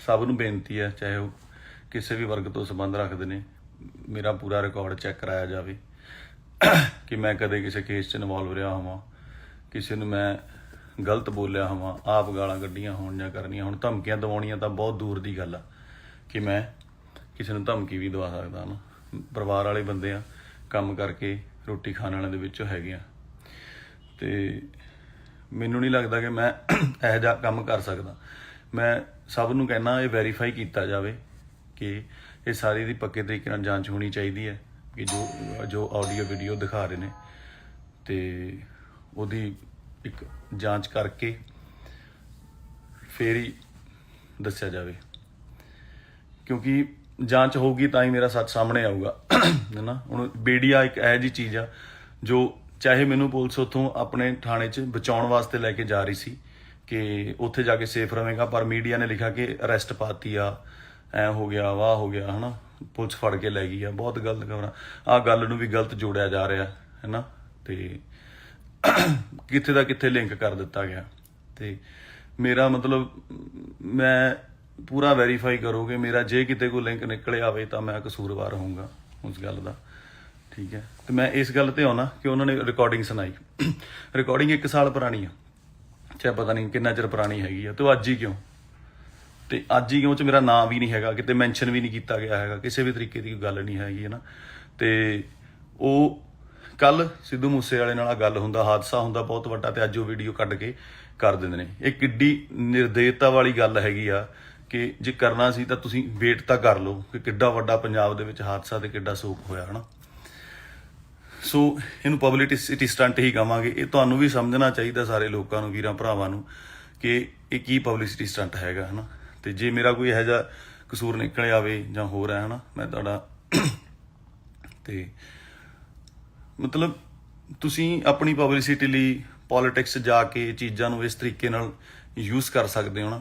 ਸਭ ਨੂੰ ਬੇਨਤੀ ਹੈ, ਚਾਹੇ ਉਹ ਕਿਸੇ ਵੀ ਵਰਗ ਤੋਂ ਸੰਬੰਧ ਰੱਖਦੇ ਨੇ, ਮੇਰਾ ਪੂਰਾ ਰਿਕਾਰਡ ਚੈੱਕ ਕਰਾਇਆ ਜਾਵੇ ਕਿ ਮੈਂ ਕਦੇ ਕਿਸੇ ਕੇਸ 'ਚ ਇਨਵੋਲਵ ਰਿਹਾ ਹੋਵਾਂ, ਕਿਸੇ ਨੂੰ ਮੈਂ ਗਲਤ ਬੋਲਿਆ ਹੋਵਾਂ, ਆਪ ਗਾਲਾਂ ਕੱਢੀਆਂ ਹੋਣ ਜਾਂ ਕਰਨੀਆਂ ਹੁਣ। ਧਮਕੀਆਂ ਦਿਵਾਉਣੀਆਂ ਤਾਂ ਬਹੁਤ ਦੂਰ ਦੀ ਗੱਲ ਆ ਕਿ ਮੈਂ ਕਿਸੇ ਨੂੰ ਧਮਕੀ ਵੀ ਦਵਾ ਸਕਦਾ ਨਾ। ਪਰਿਵਾਰ ਵਾਲੇ ਬੰਦੇ ਆ, ਕੰਮ ਕਰਕੇ ਰੋਟੀ ਖਾਣ ਵਾਲਿਆਂ ਦੇ ਵਿੱਚੋਂ ਹੈਗੇ ਆ ਤੇ ਮੈਨੂੰ ਨਹੀਂ ਲੱਗਦਾ ਕਿ ਮੈਂ ਇਹੋ ਜਿਹਾ ਕੰਮ ਕਰ ਸਕਦਾ। ਮੈਂ ਸਭ ਨੂੰ ਕਹਿਣਾ ਇਹ ਵੈਰੀਫਾਈ ਕੀਤਾ ਜਾਵੇ ਕਿ ਇਹ ਸਾਰੀ ਦੀ ਪੱਕੇ ਤਰੀਕੇ ਨਾਲ ਜਾਂਚ ਹੋਣੀ ਚਾਹੀਦੀ ਹੈ ਕਿ ਜੋ ਆਡੀਓ ਵੀਡੀਓ ਦਿਖਾ ਰਹੇ ਨੇ ਤੇ ਉਹਦੀ ਇੱਕ ਜਾਂਚ ਕਰਕੇ ਫੇਰ ਹੀ ਦੱਸਿਆ ਜਾਵੇ, ਕਿਉਂਕਿ ਜਾਂਚ ਹੋਊਗੀ ਤਾਂ ਹੀ ਮੇਰਾ ਸੱਚ ਸਾਹਮਣੇ ਆਊਗਾ, ਹੈ ਨਾ। ਹੁਣ ਮੀਡੀਆ ਇੱਕ ਇਹੋ ਜਿਹੀ ਚੀਜ਼ ਆ ਜੋ ਚਾਹੇ ਮੈਨੂੰ ਪੁਲਿਸ ਉੱਥੋਂ ਆਪਣੇ ਥਾਣੇ 'ਚ ਬਚਾਉਣ ਵਾਸਤੇ ਲੈ ਕੇ ਜਾ ਰਹੀ ਸੀ ਕਿ ਉੱਥੇ ਜਾ ਕੇ ਸੇਫ ਰਹੇਗਾ, ਪਰ ਮੀਡੀਆ ਨੇ ਲਿਖਿਆ ਕਿ ਅਰੈਸਟ ਪਾਤੀ ਆ, ਐ ਹੋ ਗਿਆ, ਵਾਹ ਹੋ ਗਿਆ, ਹੈ ਨਾ, ਪੁਲਿਸ ਫੜ ਕੇ ਲੈ ਗਈ ਆ। ਬਹੁਤ ਗਲਤ ਖਬਰਾਂ, ਆਹ ਗੱਲ ਨੂੰ ਵੀ ਗਲਤ ਜੋੜਿਆ ਜਾ ਰਿਹਾ, ਹੈ ਨਾ, ਤੇ ਕਿੱਥੇ ਦਾ ਕਿੱਥੇ ਲਿੰਕ ਕਰ ਦਿੱਤਾ ਗਿਆ। ਤੇ ਮੇਰਾ ਮਤਲਬ ਮੈਂ ਪੂਰਾ ਵੈਰੀਫਾਈ ਕਰੋਗੇ ਮੇਰਾ, ਜੇ ਕਿਤੇ ਕੋਈ ਲਿੰਕ ਨਿਕਲਿਆ ਆਵੇ ਤਾਂ ਮੈਂ ਕਸੂਰਵਾਰ ਹੋਊਂਗਾ ਉਸ ਗੱਲ ਦਾ, ਠੀਕ ਹੈ। ਤੇ ਮੈਂ ਇਸ ਗੱਲ ਤੇ ਆਉਣਾ ਕਿ ਉਹਨਾਂ ਨੇ ਰਿਕਾਰਡਿੰਗ ਸੁਣਾਈ, ਰਿਕਾਰਡਿੰਗ 1 ਸਾਲ ਪੁਰਾਣੀ ਆ, ਚਾਹੇ ਪਤਾ ਨਹੀਂ ਕਿੰਨਾ ਚਿਰ ਪੁਰਾਣੀ ਹੈਗੀ ਆ, ਤੇ ਅੱਜ ਹੀ ਕਿਉਂ, ਤੇ ਅੱਜ ਹੀ ਕਿਉਂ 'ਚ ਮੇਰਾ ਨਾਂ ਵੀ ਨਹੀਂ ਹੈਗਾ, ਕਿਤੇ ਮੈਂਸ਼ਨ ਵੀ ਨਹੀਂ ਕੀਤਾ ਗਿਆ ਹੈਗਾ, ਕਿਸੇ ਵੀ ਤਰੀਕੇ ਦੀ ਗੱਲ ਨਹੀਂ ਹੈਗੀ, ਹੈ ਨਾ। ਤੇ ਉਹ ਕੱਲ ਸਿੱਧੂ ਮੂਸੇ ਵਾਲੇ ਨਾਲ ਗੱਲ ਹੁੰਦਾ, ਹਾਦਸਾ ਹੁੰਦਾ ਬਹੁਤ ਵੱਡਾ, ਤੇ ਅੱਜ ਉਹ ਵੀਡੀਓ ਕੱਢ ਕੇ ਕਰ ਦਿੰਦੇ ਨੇ। ਇਹ ਕਿੱਡੀ ਨਿਰਦੇਤਾ ਵਾਲੀ ਗੱਲ ਹੈਗੀ ਆ ਕਿ ਜੇ ਕਰਨਾ ਸੀ ਤਾਂ ਤੁਸੀਂ ਵੇਟ ਤਾਂ ਕਰ ਲਓ ਕਿ ਕਿੱਡਾ ਵੱਡਾ ਪੰਜਾਬ ਦੇ ਵਿੱਚ ਹਾਦਸਾ ਤੇ ਕਿੱਡਾ ਸੋਕ ਹੋਇਆ, ਹੈ ਨਾ। ਸੋ ਇਹਨੂੰ ਪਬਲਿਸਿਟੀ ਸਟੰਟ ਹੀ ਕਹਾਂਗੇ। ਇਹ ਤੁਹਾਨੂੰ ਵੀ ਸਮਝਣਾ ਚਾਹੀਦਾ, ਸਾਰੇ ਲੋਕਾਂ ਨੂੰ, ਵੀਰਾਂ ਭਰਾਵਾਂ ਨੂੰ, ਕਿ ਇਹ ਕੀ ਪਬਲਿਸਿਟੀ ਸਟੰਟ ਹੈਗਾ, ਹੈ ਨਾ। ਤੇ ਜੇ ਮੇਰਾ ਕੋਈ ਇਹੋ ਜਿਹਾ ਕਸੂਰ ਨਿਕਲ ਆਵੇ ਜਾਂ ਹੋਰ ਹੈ, ਹੈ ਨਾ, ਮੈਂ ਤੁਹਾਡਾ ਤੇ ਮਤਲਬ ਤੁਸੀਂ ਆਪਣੀ ਪਬਲਿਸਿਟੀ ਲਈ ਪੋਲਿਟਿਕਸ ਜਾ ਕੇ ਚੀਜ਼ਾਂ ਨੂੰ ਇਸ ਤਰੀਕੇ ਨਾਲ ਯੂਜ਼ ਕਰ ਸਕਦੇ ਹੋ ਨਾ।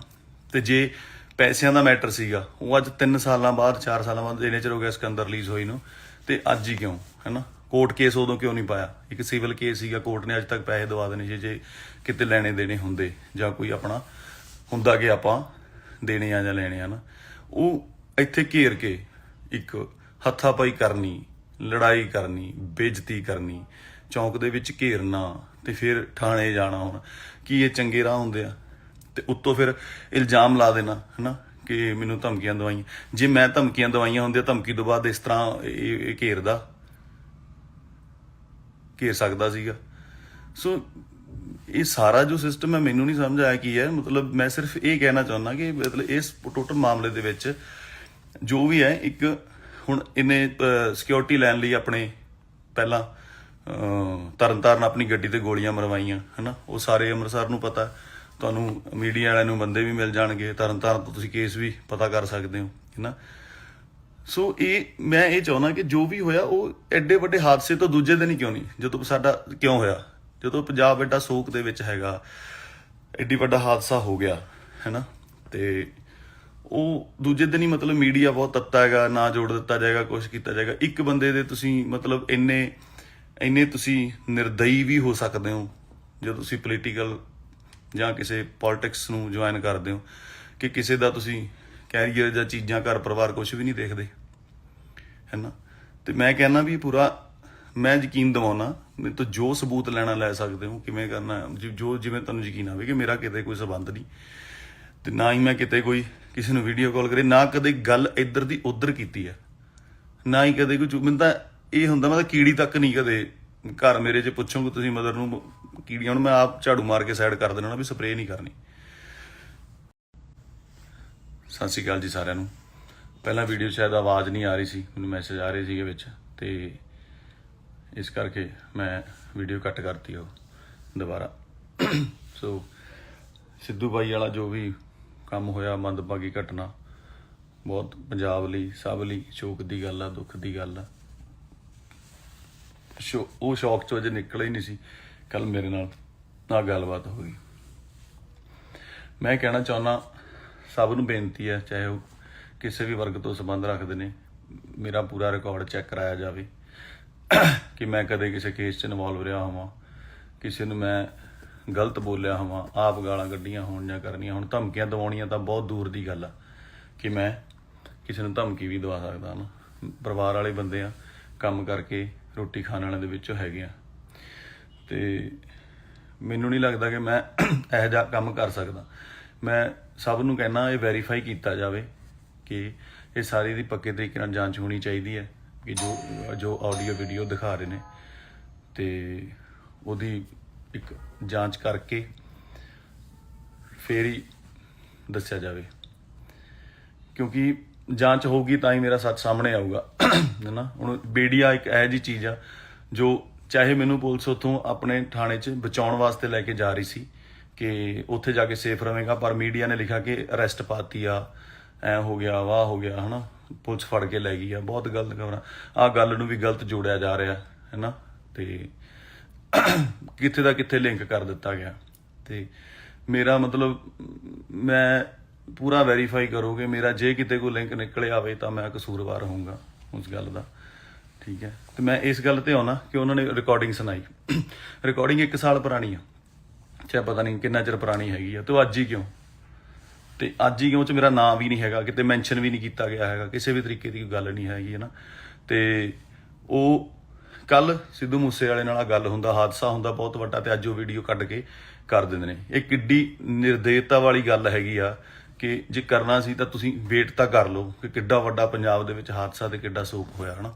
ਤੇ ਜੇ ਪੈਸਿਆਂ ਦਾ ਮੈਟਰ ਸੀਗਾ, ਉਹ ਅੱਜ 3 ਸਾਲਾਂ ਬਾਅਦ 4 ਸਾਲਾਂ ਬਾਅਦ ਇੰਨੇ ਚਿਰ ਹੋ ਗਿਆ ਸਿਕੰਦਰ ਰਿਲੀਜ਼ ਹੋਈ ਨੂੰ, ਤੇ ਅੱਜ ਹੀ ਕਿਉਂ, ਹੈ ਨਾ। ਕੋਰਟ ਕੇਸ ਉਦੋਂ ਕਿਉਂ ਨਹੀਂ ਪਾਇਆ, ਇੱਕ ਸਿਵਲ ਕੇਸ ਸੀਗਾ, ਕੋਰਟ ਨੇ ਅੱਜ ਤੱਕ ਪੈਸੇ ਦਵਾ ਦੇਣੇ ਸੀ ਜੇ ਕਿਤੇ ਲੈਣੇ ਦੇਣੇ ਹੁੰਦੇ ਜਾਂ ਕੋਈ ਆਪਣਾ ਹੁੰਦਾ ਕਿ ਆਪਾਂ ਦੇਣੇ ਆ ਜਾਂ ਲੈਣੇ ਆ ਨਾ। ਉਹ ਇੱਥੇ ਘੇਰ ਕੇ ਇੱਕ ਹੱਥਾਪਾਈ ਕਰਨੀ, ਲੜਾਈ ਕਰਨੀ, ਬੇਇੱਜ਼ਤੀ ਕਰਨੀ, ਚੌਂਕ ਦੇ ਵਿੱਚ ਘੇਰਨਾ ਤੇ ਫਿਰ ਥਾਣੇ ਜਾਣਾ, ਹੁਣ ਕੀ ਇਹ ਚੰਗੇ ਰਾਹ ਹੁੰਦੇ ਆ। ਤੇ ਉੱਤੋਂ ਫਿਰ ਇਲਜ਼ਾਮ ਲਾ ਦੇਣਾ, ਹੈ ਨਾ, ਕਿ ਮੈਨੂੰ ਧਮਕੀਆਂ ਦਵਾਈਆਂ। ਜੇ ਮੈਂ ਧਮਕੀਆਂ ਦਵਾਈਆਂ ਹੁੰਦੀਆਂ, ਧਮਕੀ ਤੋਂ ਬਾਅਦ ਇਸ ਤਰ੍ਹਾਂ ਇਹ ਘੇਰ ਸਕਦਾ ਸੀਗਾ। ਸੋ ਇਹ ਸਾਰਾ ਜੋ ਸਿਸਟਮ ਹੈ ਮੈਨੂੰ ਨਹੀਂ ਸਮਝ ਆਇਆ ਕੀ ਹੈ। ਮਤਲਬ ਮੈਂ ਸਿਰਫ ਇਹ ਕਹਿਣਾ ਚਾਹੁੰਦਾ ਕਿ ਮਤਲਬ ਇਸ ਟੋਟਲ ਮਾਮਲੇ ਦੇ ਵਿੱਚ ਜੋ ਵੀ ਹੈ, ਇੱਕ ਹੁਣ ਇਹਨੇ ਸਿਕਿਉਰਿਟੀ ਲੈਣ ਲਈ ਆਪਣੇ ਪਹਿਲਾਂ ਤਰਨਤਾਰਨ ਆਪਣੀ ਗੱਡੀ ਤੇ ਗੋਲੀਆਂ ਮਰਵਾਈਆਂ, ਹੈ ਨਾ। ਉਹ ਸਾਰੇ ਅੰਮ੍ਰਿਤਸਰ ਨੂੰ ਪਤਾ, ਤੁਹਾਨੂੰ ਮੀਡੀਆ ਵਾਲਿਆਂ ਨੂੰ ਬੰਦੇ ਵੀ ਮਿਲ ਜਾਣਗੇ, ਤਰਨਤਾਰਨ ਤੋਂ ਤੁਸੀਂ ਕੇਸ ਵੀ ਪਤਾ ਕਰ ਸਕਦੇ ਹੋ, ਹੈ ਨਾ। ਸੋ ਮੈਂ ਇਹ ਚਾਹੁੰਦਾ ਕਿ ਜੋ ਵੀ ਹੋਇਆ ਉਹ ਐਡੇ ਵੱਡੇ ਹਾਦਸੇ ਤੋਂ ਦੂਜੇ ਦਿਨ ਹੀ ਕਿਉਂ ਨਹੀਂ, ਜਦੋਂ ਸਾਡਾ ਕਿਉਂ ਹੋਇਆ, ਜਦੋਂ ਪੰਜਾਬ ਐਡਾ ਸੋਕ ਦੇ ਵਿੱਚ ਹੈਗਾ, ਐਡੀ ਵੱਡਾ ਹਾਦਸਾ ਹੋ ਗਿਆ, ਹੈ ਨਾ, ਤੇ ਉਹ ਦੂਜੇ ਦਿਨ ਹੀ ਮਤਲਬ ਮੀਡੀਆ ਬਹੁਤ ਤੱਤਾ ਹੈਗਾ, ਨਾ ਜੋੜ ਦਿੱਤਾ ਜਾਏਗਾ, ਕੁਛ ਕੀਤਾ ਜਾਏਗਾ। ਇੱਕ ਬੰਦੇ ਦੇ ਤੁਸੀਂ ਮਤਲਬ ਇੰਨੇ ਤੁਸੀਂ ਨਿਰਦਈ ਵੀ ਹੋ ਸਕਦੇ ਹੋ ਜਦੋਂ ਤੁਸੀਂ ਪੋਲੀਟੀਕਲ ਜਾਂ ਕਿਸੇ ਪੋਲਿਟਿਕਸ ਨੂੰ ਜੁਆਇਨ ਕਰਦੇ ਹੋ ਕਿ ਕਿਸੇ ਦਾ ਤੁਸੀਂ ਕੈਰੀਅਰ ਜਾਂ ਚੀਜ਼ਾਂ ਘਰ ਪਰਿਵਾਰ ਕੁਝ ਵੀ ਨਹੀਂ ਦੇਖਦੇ ਹੈ ਨਾ। ਤੇ ਮੈਂ ਕਹਿੰਦਾ ਵੀ ਪੂਰਾ ਮੈਂ ਯਕੀਨ ਦਿਵਾਉਣਾ, ਮੇਰੇ ਤੋਂ ਜੋ ਸਬੂਤ ਲੈਣਾ ਲੈ ਸਕਦੇ ਹੋ, ਕਿਵੇਂ ਕਰਨਾ ਜੋ ਜਿਵੇਂ ਤੁਹਾਨੂੰ ਯਕੀਨ ਆਵੇ ਕਿ ਮੇਰਾ ਕਿਤੇ ਕੋਈ ਸਬੰਧ ਨਹੀਂ, ਤੇ ਨਾ ਹੀ ਮੈਂ ਕਿਤੇ ਕੋਈ ਕਿਸੇ ਨੂੰ ਵੀਡੀਓ ਕਾਲ ਕਰੇ, ਨਾ ਕਦੇ ਗੱਲ ਇੱਧਰ ਦੀ ਉੱਧਰ ਕੀਤੀ ਹੈ, ਨਾ ਹੀ ਕਦੇ ਕੋਈ ਮੈਨੂੰ ਤਾਂ ਇਹ ਹੁੰਦਾ ਮੈਂ ਤਾਂ ਕੀੜੀ ਤੱਕ ਨਹੀਂ ਕਦੇ ਘਰ ਮੇਰੇ 'ਚ ਪੁੱਛੋਗੇ ਤੁਸੀਂ ਮਦਰ ਨੂੰ ਕੀੜੀਆਂ ਨੂੰ ਮੈਂ ਆਪ ਝਾੜੂ ਮਾਰ ਕੇ ਸਾਈਡ ਕਰ ਦੇਣਾ ਵੀ ਸਪਰੇਅ ਨਹੀਂ ਕਰਨੀ। ਸਤਿ ਸ਼੍ਰੀ ਅਕਾਲ ਜੀ ਸਾਰਿਆਂ ਨੂੰ। ਪਹਿਲਾਂ ਵੀਡੀਓ ਸ਼ਾਇਦ ਆਵਾਜ਼ ਨਹੀਂ ਆ ਰਹੀ ਸੀ, ਮੈਨੂੰ ਮੈਸੇਜ ਆ ਰਹੇ ਸੀਗੇ ਵਿੱਚ, ਤੇ ਇਸ ਕਰਕੇ ਮੈਂ ਵੀਡੀਓ ਕੱਟ ਕਰਤੀ ਉਹ ਦੁਬਾਰਾ। ਸੋ ਸਿੱਧੂ ਬਾਈ ਵਾਲਾ ਜੋ ਵੀ ਕੰਮ ਹੋਇਆ, ਮੰਦਭਾਗੀ ਘਟਨਾ, ਬਹੁਤ ਪੰਜਾਬ ਲਈ ਸਭ ਲਈ ਸ਼ੋਕ ਦੀ ਗੱਲ ਆ, ਦੁੱਖ ਦੀ ਗੱਲ ਆ। ਉਹ ਸ਼ੌਕ ਚੋਂ ਅਜੇ ਨਿਕਲਿਆ ਹੀ ਨਹੀਂ ਸੀ, ਕੱਲ ਮੇਰੇ ਨਾਲ ਗੱਲਬਾਤ ਹੋ ਗਈ। ਮੈਂ ਕਹਿਣਾ ਚਾਹੁੰਦਾ ਸਭ ਨੂੰ ਬੇਨਤੀ ਹੈ, ਚਾਹੇ ਉਹ ਕਿਸੇ ਵੀ ਵਰਗ ਤੋਂ ਸੰਬੰਧ ਰੱਖਦੇ ਨੇ, ਮੇਰਾ ਪੂਰਾ ਰਿਕਾਰਡ ਚੈੱਕ ਕਰਾਇਆ ਜਾਵੇ ਕਿ ਮੈਂ ਕਦੇ ਕਿਸੇ ਕੇਸ 'ਚ ਇਨਵੋਲਵ ਰਿਹਾ ਹੋਵਾਂ, ਕਿਸੇ ਨੂੰ ਮੈਂ ਗਲਤ ਬੋਲਿਆ ਹੋਵਾਂ, ਆਪ ਗਾਲਾਂ ਕੱਢੀਆਂ ਹੋਣ ਜਾਂ ਕਰਨੀਆਂ ਹੁਣ। ਧਮਕੀਆਂ ਦਿਵਾਉਣੀਆਂ ਤਾਂ ਬਹੁਤ ਦੂਰ ਦੀ ਗੱਲ ਆ ਕਿ ਮੈਂ ਕਿਸੇ ਨੂੰ ਧਮਕੀ ਵੀ ਦਵਾ ਸਕਦਾ ਨਾ। ਪਰਿਵਾਰ ਵਾਲੇ ਬੰਦੇ ਆ, ਕੰਮ ਕਰਕੇ ਰੋਟੀ ਖਾਣ ਵਾਲਿਆਂ ਦੇ ਵਿੱਚੋਂ ਹੈਗੇ ਆ, ਤੇ ਮੈਨੂੰ ਨਹੀਂ ਲੱਗਦਾ ਕਿ ਮੈਂ ਇਹੋ ਜਿਹਾ ਕੰਮ ਕਰ ਸਕਦਾ। ਮੈਂ ਸਭ ਨੂੰ ਕਹਿਣਾ ਇਹ ਵੈਰੀਫਾਈ ਕੀਤਾ ਜਾਵੇ ਕਿ ਇਹ ਸਾਰੀ ਦੀ ਪੱਕੇ ਤਰੀਕੇ ਨਾਲ ਜਾਂਚ ਹੋਣੀ ਚਾਹੀਦੀ ਹੈ ਕਿ ਜੋ ਆਡੀਓ ਵੀਡੀਓ ਦਿਖਾ ਰਹੇ ਨੇ, ਤੇ ਉਹਦੀ ਇੱਕ ਜਾਂਚ ਕਰਕੇ ਫੇਰ ਹੀ ਦੱਸਿਆ ਜਾਵੇ, ਕਿਉਂਕਿ ਜਾਂਚ ਹੋਊਗੀ ਤਾਂ ਹੀ ਮੇਰਾ ਸੱਚ ਸਾਹਮਣੇ ਆਊਗਾ ਹੈ ਨਾ। ਹੁਣ ਮੀਡੀਆ ਇੱਕ ਇਹੋ ਜਿਹੀ ਚੀਜ਼ ਆ ਜੋ ਚਾਹੇ ਮੈਨੂੰ ਪੁਲਿਸ ਉੱਥੋਂ ਆਪਣੇ ਥਾਣੇ 'ਚ ਬਚਾਉਣ ਵਾਸਤੇ ਲੈ ਕੇ ਜਾ ਰਹੀ ਸੀ ਕਿ ਉੱਥੇ ਜਾ ਕੇ ਸੇਫ ਰਹੇਗਾ, ਪਰ ਮੀਡੀਆ ਨੇ ਲਿਖਿਆ ਕਿ ਅਰੈਸਟ ਪਾਤੀ ਆ, ਐ ਹੋ ਗਿਆ, ਵਾਹ ਹੋ ਗਿਆ ਹੈ ਨਾ, ਪੁਲਿਸ ਫੜ ਕੇ ਲੈ ਗਈ ਆ। ਬਹੁਤ ਗਲਤ ਖਬਰਾਂ, ਆਹ ਗੱਲ ਨੂੰ ਵੀ ਗਲਤ ਜੋੜਿਆ ਜਾ ਰਿਹਾ ਹੈ ਨਾ, ਤੇ ਕਿੱਥੇ ਦਾ ਕਿੱਥੇ ਲਿੰਕ ਕਰ ਦਿੱਤਾ ਗਿਆ। ਤੇ ਮੇਰਾ ਮਤਲਬ ਮੈਂ ਪੂਰਾ ਵੈਰੀਫਾਈ ਕਰੋਗੇ ਮੇਰਾ, ਜੇ ਕਿਤੇ ਕੋਈ ਲਿੰਕ ਨਿਕਲਿਆ ਆਵੇ ਤਾਂ ਮੈਂ ਕਸੂਰਵਾਰ ਹੋਊਂਗਾ ਉਸ ਗੱਲ ਦਾ, ਠੀਕ ਹੈ। ਤੇ ਮੈਂ ਇਸ ਗੱਲ ਤੇ ਆਉਣਾ ਕਿ ਉਹਨਾਂ ਨੇ ਰਿਕਾਰਡਿੰਗ ਸੁਣਾਈ, ਰਿਕਾਰਡਿੰਗ 1 ਸਾਲ ਪੁਰਾਣੀ ਆ, ਚਾਹੇ ਪਤਾ ਨਹੀਂ ਕਿੰਨਾ ਚਿਰ ਪੁਰਾਣੀ ਹੈਗੀ ਆ, ਤੇ ਅੱਜ ਹੀ ਕਿਉਂ, ਤੇ ਅੱਜ ਹੀ ਕਿਉਂ 'ਚ ਮੇਰਾ ਨਾਂ ਵੀ ਨਹੀਂ ਹੈਗਾ, ਕਿਤੇ ਮੈਂਸ਼ਨ ਵੀ ਨਹੀਂ ਕੀਤਾ ਗਿਆ ਹੈਗਾ, ਕਿਸੇ ਵੀ ਤਰੀਕੇ ਦੀ ਗੱਲ ਨਹੀਂ ਹੈਗੀ ਹੈ ਨਾ। ਤੇ ਉਹ ਕੱਲ ਸਿੱਧੂ ਮੂਸੇ ਵਾਲੇ ਨਾਲ ਗੱਲ ਹੁੰਦਾ, ਹਾਦਸਾ ਹੁੰਦਾ ਬਹੁਤ ਵੱਡਾ, ਤੇ ਅੱਜ ਉਹ ਵੀਡੀਓ ਕੱਢ ਕੇ ਕਰ ਦਿੰਦੇ ਨੇ। ਇਹ ਕਿੱਡੀ ਨਿਰਦੇਤਾ ਵਾਲੀ ਗੱਲ ਹੈਗੀ ਆ ਕਿ ਜੇ ਕਰਨਾ ਸੀ ਤਾਂ ਤੁਸੀਂ ਵੇਟ ਤਾਂ ਕਰ ਲਓ ਕਿ ਕਿੱਡਾ ਵੱਡਾ ਪੰਜਾਬ ਦੇ ਵਿੱਚ ਹਾਦਸਾ ਤੇ ਕਿੱਡਾ ਸੋਕ ਹੋਇਆ ਹੈ ਨਾ।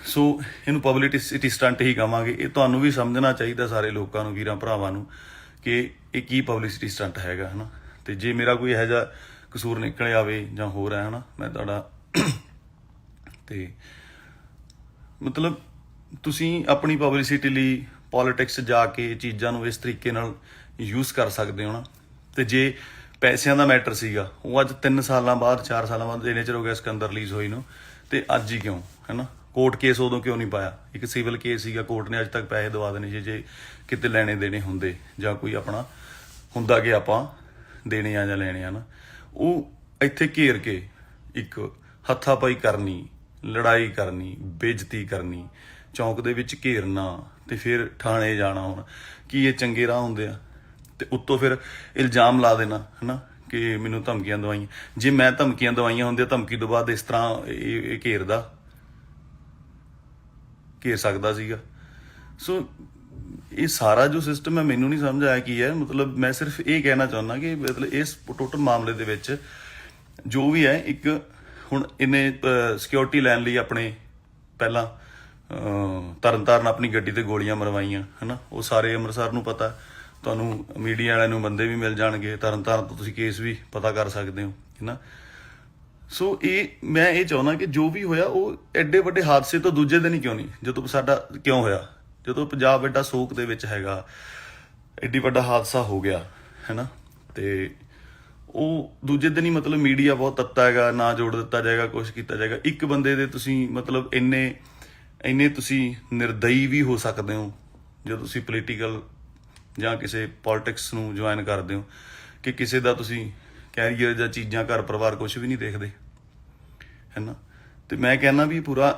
ਸੋ ਇਹਨੂੰ ਪਬਲਿਸਿਟੀ ਸਟੰਟ ਹੀ ਕਹਾਂਗੇ। ਇਹ ਤੁਹਾਨੂੰ ਵੀ ਸਮਝਣਾ ਚਾਹੀਦਾ, ਸਾਰੇ ਲੋਕਾਂ ਨੂੰ, ਵੀਰਾਂ ਭਰਾਵਾਂ ਨੂੰ, ਕਿ ਇਹ ਕੀ ਪਬਲਿਸਿਟੀ ਸਟੰਟ ਹੈਗਾ ਹੈ ਨਾ। ਤੇ ਜੇ ਮੇਰਾ ਕੋਈ ਇਹੋ ਜਿਹਾ ਕਸੂਰ ਨਿਕਲ ਆਵੇ ਜਾਂ ਹੋਰ ਹੈ ਨਾ, ਮੈਂ ਤੁਹਾਡਾ ਤੇ ਮਤਲਬ ਤੁਸੀਂ ਆਪਣੀ ਪਬਲਿਸਿਟੀ ਲਈ ਪੋਲੀਟਿਕਸ ਜਾ ਕੇ ਚੀਜ਼ਾਂ ਨੂੰ ਇਸ ਤਰੀਕੇ ਨਾਲ ਯੂਜ਼ ਕਰ ਸਕਦੇ ਹੋ ਨਾ। ਤੇ ਜੇ ਪੈਸਿਆਂ ਦਾ ਮੈਟਰ ਸੀਗਾ, ਉਹ ਅੱਜ 3 ਸਾਲਾਂ ਬਾਅਦ 4 ਸਾਲਾਂ ਬਾਅਦ ਇੰਨੇ ਚਿਰ ਹੋ ਗਿਆ ਸਿਕੰਦਰ ਰਿਲੀਜ਼ ਹੋਈ ਨੂੰ, ਤੇ ਅੱਜ ਹੀ ਕਿਉਂ ਹੈ ਨਾ। ਕੋਰਟ ਕੇਸ ਉਦੋਂ ਕਿਉਂ ਨਹੀਂ ਪਾਇਆ, ਇੱਕ ਸਿਵਲ ਕੇਸ ਸੀਗਾ, ਕੋਰਟ ਨੇ ਅੱਜ ਤੱਕ ਪੈਸੇ ਦਵਾ ਦੇਣੇ ਸੀ ਜੇ ਕਿਤੇ ਲੈਣੇ ਦੇਣੇ ਹੁੰਦੇ, ਜਾਂ ਕੋਈ ਆਪਣਾ ਹੁੰਦਾ ਕਿ ਆਪਾਂ ਦੇਣੇ ਆ ਜਾਂ ਲੈਣੇ ਆ ਨਾ। ਉਹ ਇੱਥੇ ਘੇਰ ਕੇ ਇੱਕ ਹੱਥਾਪਾਈ ਕਰਨੀ, ਲੜਾਈ ਕਰਨੀ, ਬੇਇੱਜ਼ਤੀ ਕਰਨੀ, ਚੌਂਕ ਦੇ ਵਿੱਚ ਘੇਰਨਾ, ਤੇ ਫਿਰ ਥਾਣੇ ਜਾਣਾ, ਹੁਣ ਕੀ ਇਹ ਚੰਗੇ ਰਾਹ ਹੁੰਦੇ ਆ। ਤੇ ਉੱਤੋਂ ਫਿਰ ਇਲਜ਼ਾਮ ਲਾ ਦੇਣਾ ਹੈ ਨਾ ਕਿ ਮੈਨੂੰ ਧਮਕੀਆਂ ਦਵਾਈਆਂ। ਜੇ ਮੈਂ ਧਮਕੀਆਂ ਦਵਾਈਆਂ ਹੁੰਦੀਆਂ, ਧਮਕੀ ਤੋਂ ਬਾਅਦ ਇਸ ਤਰ੍ਹਾਂ ਇਹ ਘੇਰ ਸਕਦਾ ਸੀਗਾ। ਸੋ ਇਹ ਸਾਰਾ ਜੋ ਸਿਸਟਮ ਹੈ ਮੈਨੂੰ ਨਹੀਂ ਸਮਝ ਆਇਆ ਕੀ ਹੈ। ਮਤਲਬ ਮੈਂ ਸਿਰਫ ਇਹ ਕਹਿਣਾ ਚਾਹੁੰਦਾ ਕਿ ਮਤਲਬ ਇਸ ਟੋਟਲ ਮਾਮਲੇ ਦੇ ਵਿੱਚ ਜੋ ਵੀ ਹੈ, ਇੱਕ ਹੁਣ ਇਹਨੇ ਸਿਕਿਉਰਿਟੀ ਲੈਣ ਲਈ ਆਪਣੇ ਪਹਿਲਾਂ ਤਰਨਤਾਰਨ ਆਪਣੀ ਗੱਡੀ ਤੇ ਗੋਲੀਆਂ ਮਰਵਾਈਆਂ ਹੈ ਨਾ। ਉਹ ਸਾਰੇ ਅੰਮ੍ਰਿਤਸਰ ਨੂੰ ਪਤਾ, ਤੁਹਾਨੂੰ ਮੀਡੀਆ ਵਾਲਿਆਂ ਨੂੰ ਬੰਦੇ ਵੀ ਮਿਲ ਜਾਣਗੇ, ਤਰਨਤਾਰਨ ਤੋਂ ਤੁਸੀਂ ਕੇਸ ਵੀ ਪਤਾ ਕਰ ਸਕਦੇ ਹੋ ਹੈ ਨਾ। ਸੋ ਮੈਂ ਇਹ ਚਾਹੁੰਦਾ ਕਿ ਜੋ ਵੀ ਹੋਇਆ ਉਹ ਐਡੇ ਵੱਡੇ ਹਾਦਸੇ ਤੋਂ ਦੂਜੇ ਦਿਨ ਹੀ ਕਿਉਂ ਨਹੀਂ, ਜਦੋਂ ਸਾਡਾ ਕਿਉਂ ਹੋਇਆ, ਜਦੋਂ ਪੰਜਾਬ ਐਡਾ ਸੋਕ ਦੇ ਵਿੱਚ ਹੈਗਾ, ਐਡੀ ਵੱਡਾ ਹਾਦਸਾ ਹੋ ਗਿਆ ਹੈ ਨਾ, ਤੇ ਉਹ ਦੂਜੇ ਦਿਨ ਹੀ ਮਤਲਬ ਮੀਡੀਆ ਬਹੁਤ ਤੱਤਾ ਹੈਗਾ, ਨਾ ਜੋੜ ਦਿੱਤਾ ਜਾਏਗਾ, ਕੁਛ ਕੀਤਾ ਜਾਏਗਾ। ਇੱਕ ਬੰਦੇ ਦੇ ਤੁਸੀਂ ਮਤਲਬ ਇੰਨੇ ਤੁਸੀਂ ਨਿਰਦਈ ਵੀ ਹੋ ਸਕਦੇ ਹੋ ਜਦੋਂ ਤੁਸੀਂ ਪੋਲੀਟੀਕਲ ਜਾਂ ਕਿਸੇ ਪੋਲਿਟਿਕਸ ਨੂੰ ਜੁਆਇਨ ਕਰਦੇ ਹੋ, ਕਿ ਕਿਸੇ ਦਾ ਤੁਸੀਂ ਕੈਰੀਅਰ ਜਾਂ ਚੀਜ਼ਾਂ ਘਰ ਪਰਿਵਾਰ ਕੁਛ ਵੀ ਨਹੀਂ ਦੇਖਦੇ ਹੈ ਨਾ। ਤੇ ਮੈਂ ਕਹਿੰਦਾ ਵੀ ਪੂਰਾ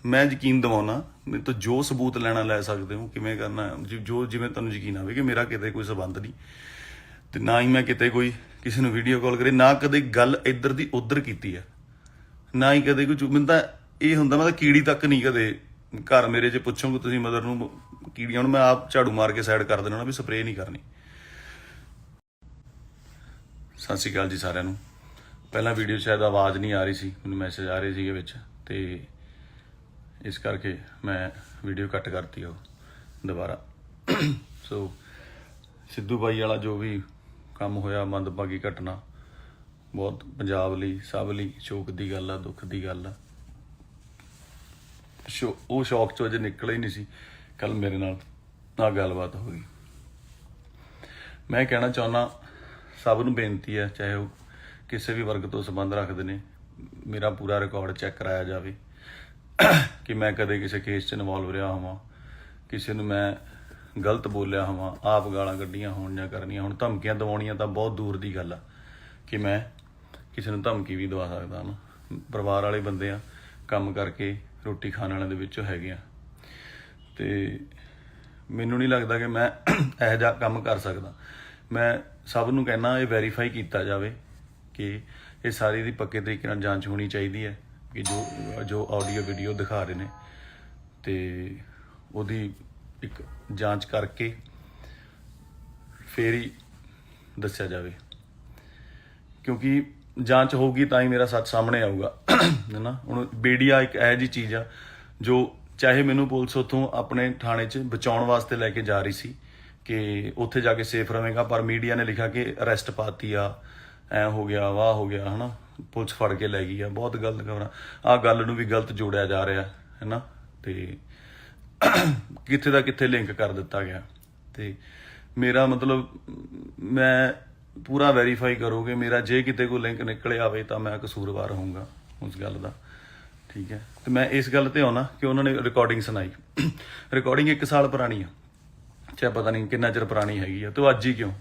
ਮੈਂ ਯਕੀਨ ਦਿਵਾਉਣਾ, ਮੇਰੇ ਤੋਂ ਜੋ ਸਬੂਤ ਲੈਣਾ ਲੈ ਸਕਦੇ ਹੋ, ਕਿਵੇਂ ਕਰਨਾ ਜੋ ਜਿਵੇਂ ਤੁਹਾਨੂੰ ਯਕੀਨ ਆਵੇ ਕਿ ਮੇਰਾ ਕਿਤੇ ਕੋਈ ਸਬੰਧ ਨਹੀਂ, ਤੇ ਨਾ ਹੀ ਮੈਂ ਕਿਤੇ ਕੋਈ ਕਿਸੇ ਨੂੰ ਵੀਡੀਓ ਕਾਲ ਕਰੇ, ਨਾ ਕਦੇ ਗੱਲ ਇੱਧਰ ਦੀ ਉੱਧਰ ਕੀਤੀ ਆ, ਨਾ ਹੀ ਕਦੇ ਕੋਈ ਮੈਨੂੰ ਤਾਂ ਇਹ ਹੁੰਦਾ ਮੈਂ ਤਾਂ ਕੀੜੀ ਤੱਕ ਨਹੀਂ ਕਦੇ ਘਰ ਮੇਰੇ 'ਚ ਪੁੱਛੋਗੇ ਤੁਸੀਂ ਮਦਰ ਨੂੰ ਕੀੜੀਆਂ ਨੂੰ ਮੈਂ ਆਪ ਝਾੜੂ ਮਾਰ ਕੇ ਸਾਈਡ ਕਰ ਦੇਣਾ ਵੀ ਸਪਰੇਅ ਨਹੀਂ ਕਰਨੀ। ਸਤਿ ਸ਼੍ਰੀ ਅਕਾਲ ਜੀ ਸਾਰਿਆਂ ਨੂੰ। ਪਹਿਲਾਂ ਵੀਡੀਓ ਸ਼ਾਇਦ ਆਵਾਜ਼ ਨਹੀਂ ਆ ਰਹੀ ਸੀ, ਮੈਨੂੰ ਮੈਸੇਜ ਆ ਰਹੇ ਸੀਗੇ ਵਿੱਚ, ਤੇ ਇਸ ਕਰਕੇ ਮੈਂ ਵੀਡੀਓ ਕੱਟ ਕਰਤੀ ਉਹ ਦੁਬਾਰਾ। ਸੋ ਸਿੱਧੂ ਬਾਈ ਵਾਲਾ ਜੋ ਵੀ ਕੰਮ ਹੋਇਆ, ਮੰਦਭਾਗੀ ਘਟਨਾ, ਬਹੁਤ ਪੰਜਾਬ ਲਈ ਸਭ ਲਈ ਸ਼ੋਕ ਦੀ ਗੱਲ ਆ, ਦੁੱਖ ਦੀ ਗੱਲ ਆ। ਉਹ ਸ਼ੌਕ ਚੋਂ ਅਜੇ ਨਿਕਲਿਆ ਹੀ ਨਹੀਂ ਸੀ, ਕੱਲ ਮੇਰੇ ਨਾਲ ਆ ਗੱਲਬਾਤ ਹੋ ਗਈ। ਮੈਂ ਕਹਿਣਾ ਚਾਹੁੰਦਾ ਸਭ ਨੂੰ ਬੇਨਤੀ ਹੈ, ਚਾਹੇ ਉਹ ਕਿਸੇ ਵੀ ਵਰਗ ਤੋਂ ਸੰਬੰਧ ਰੱਖਦੇ ਨੇ, ਮੇਰਾ ਪੂਰਾ ਰਿਕਾਰਡ ਚੈੱਕ ਕਰਾਇਆ ਜਾਵੇ ਕਿ ਮੈਂ ਕਦੇ ਕਿਸੇ ਕੇਸ 'ਚ ਇਨਵੋਲਵ ਰਿਹਾ ਹੋਵਾਂ, ਕਿਸੇ ਨੂੰ ਮੈਂ ਗਲਤ ਬੋਲਿਆ ਹੋਵਾਂ, ਆਪ ਗਾਲਾਂ ਕੱਢੀਆਂ ਹੋਣ ਜਾਂ ਕਰਨੀਆਂ ਹੁਣ। ਧਮਕੀਆਂ ਦਿਵਾਉਣੀਆਂ ਤਾਂ ਬਹੁਤ ਦੂਰ ਦੀ ਗੱਲ ਆ ਕਿ ਮੈਂ ਕਿਸੇ ਨੂੰ ਧਮਕੀ ਵੀ ਦਵਾ ਸਕਦਾ ਨਾ। ਪਰਿਵਾਰ ਵਾਲੇ ਬੰਦੇ ਆ, ਕੰਮ ਕਰਕੇ ਰੋਟੀ ਖਾਣ ਵਾਲਿਆਂ ਦੇ ਵਿੱਚੋਂ ਹੈਗੇ ਆ, ਤੇ ਮੈਨੂੰ ਨਹੀਂ ਲੱਗਦਾ ਕਿ ਮੈਂ ਇਹੋ ਜਿਹਾ ਕੰਮ ਕਰ ਸਕਦਾ। ਮੈਂ ਸਭ ਨੂੰ ਕਹਿਣਾ ਇਹ ਵੈਰੀਫਾਈ ਕੀਤਾ ਜਾਵੇ ਕਿ ਇਹ ਸਾਰੀ ਦੀ ਪੱਕੇ ਤਰੀਕੇ ਨਾਲ ਜਾਂਚ ਹੋਣੀ ਚਾਹੀਦੀ ਹੈ ਕਿ ਜੋ ਆਡੀਓ ਵੀਡੀਓ ਦਿਖਾ ਰਹੇ ਨੇ, ਤੇ ਉਹਦੀ ਇੱਕ ਜਾਂਚ ਕਰਕੇ ਫੇਰ ਹੀ ਦੱਸਿਆ ਜਾਵੇ, ਕਿਉਂਕਿ ਜਾਂਚ ਹੋਊਗੀ ਤਾਂ ਹੀ ਮੇਰਾ ਸੱਚ ਸਾਹਮਣੇ ਆਊਗਾ, ਹੈ ਨਾ। ਹੁਣ ਮੀਡੀਆ ਇੱਕ ਇਹੋ ਜਿਹੀ ਚੀਜ਼ ਆ ਜੋ ਚਾਹੇ ਮੈਨੂੰ ਪੁਲਿਸ ਉੱਥੋਂ ਆਪਣੇ ਥਾਣੇ 'ਚ ਬਚਾਉਣ ਵਾਸਤੇ ਲੈ ਕੇ ਜਾ ਰਹੀ ਸੀ ਕਿ ਉੱਥੇ ਜਾ ਕੇ ਸੇਫ ਰਹੇਗਾ, ਪਰ ਮੀਡੀਆ ਨੇ ਲਿਖਿਆ ਕਿ ਅਰੈਸਟ ਪਾਤੀ ਆ, ਐ ਹੋ ਗਿਆ, ਵਾਹ ਹੋ ਗਿਆ, ਹੈ ਨਾ, ਪੁਲਿਸ ਫੜ ਕੇ ਲੈ ਗਈ ਆ। ਬਹੁਤ ਗਲਤ ਖਬਰਾਂ, ਆਹ ਗੱਲ ਨੂੰ ਵੀ ਗਲਤ ਜੋੜਿਆ ਜਾ ਰਿਹਾ, ਹੈ ਨਾ, ਤੇ ਕਿੱਥੇ ਦਾ ਕਿੱਥੇ ਲਿੰਕ ਕਰ ਦਿੱਤਾ ਗਿਆ। ਤੇ ਮੇਰਾ ਮਤਲਬ ਮੈਂ ਪੂਰਾ ਵੈਰੀਫਾਈ ਕਰੋਗੇ, ਮੇਰਾ ਜੇ ਕਿਤੇ ਕੋਈ ਲਿੰਕ ਨਿਕਲਿਆ ਆਵੇ ਤਾਂ ਮੈਂ ਕਸੂਰਵਾਰ ਹੋਊਂਗਾ ਉਸ ਗੱਲ ਦਾ, ਠੀਕ ਹੈ। ਤੇ ਮੈਂ ਇਸ ਗੱਲ ਤੇ ਆਉਣਾ ਕਿ ਉਹਨਾਂ ਨੇ ਰਿਕਾਰਡਿੰਗ ਸੁਣਾਈ, ਰਿਕਾਰਡਿੰਗ 1 ਸਾਲ ਪੁਰਾਣੀ ਆ, ਚਾਹੇ ਪਤਾ ਨਹੀਂ ਕਿੰਨਾ ਚਿਰ ਪੁਰਾਣੀ ਹੈਗੀ ਆ, ਤੇ ਅੱਜ ਹੀ ਕਿਉਂ,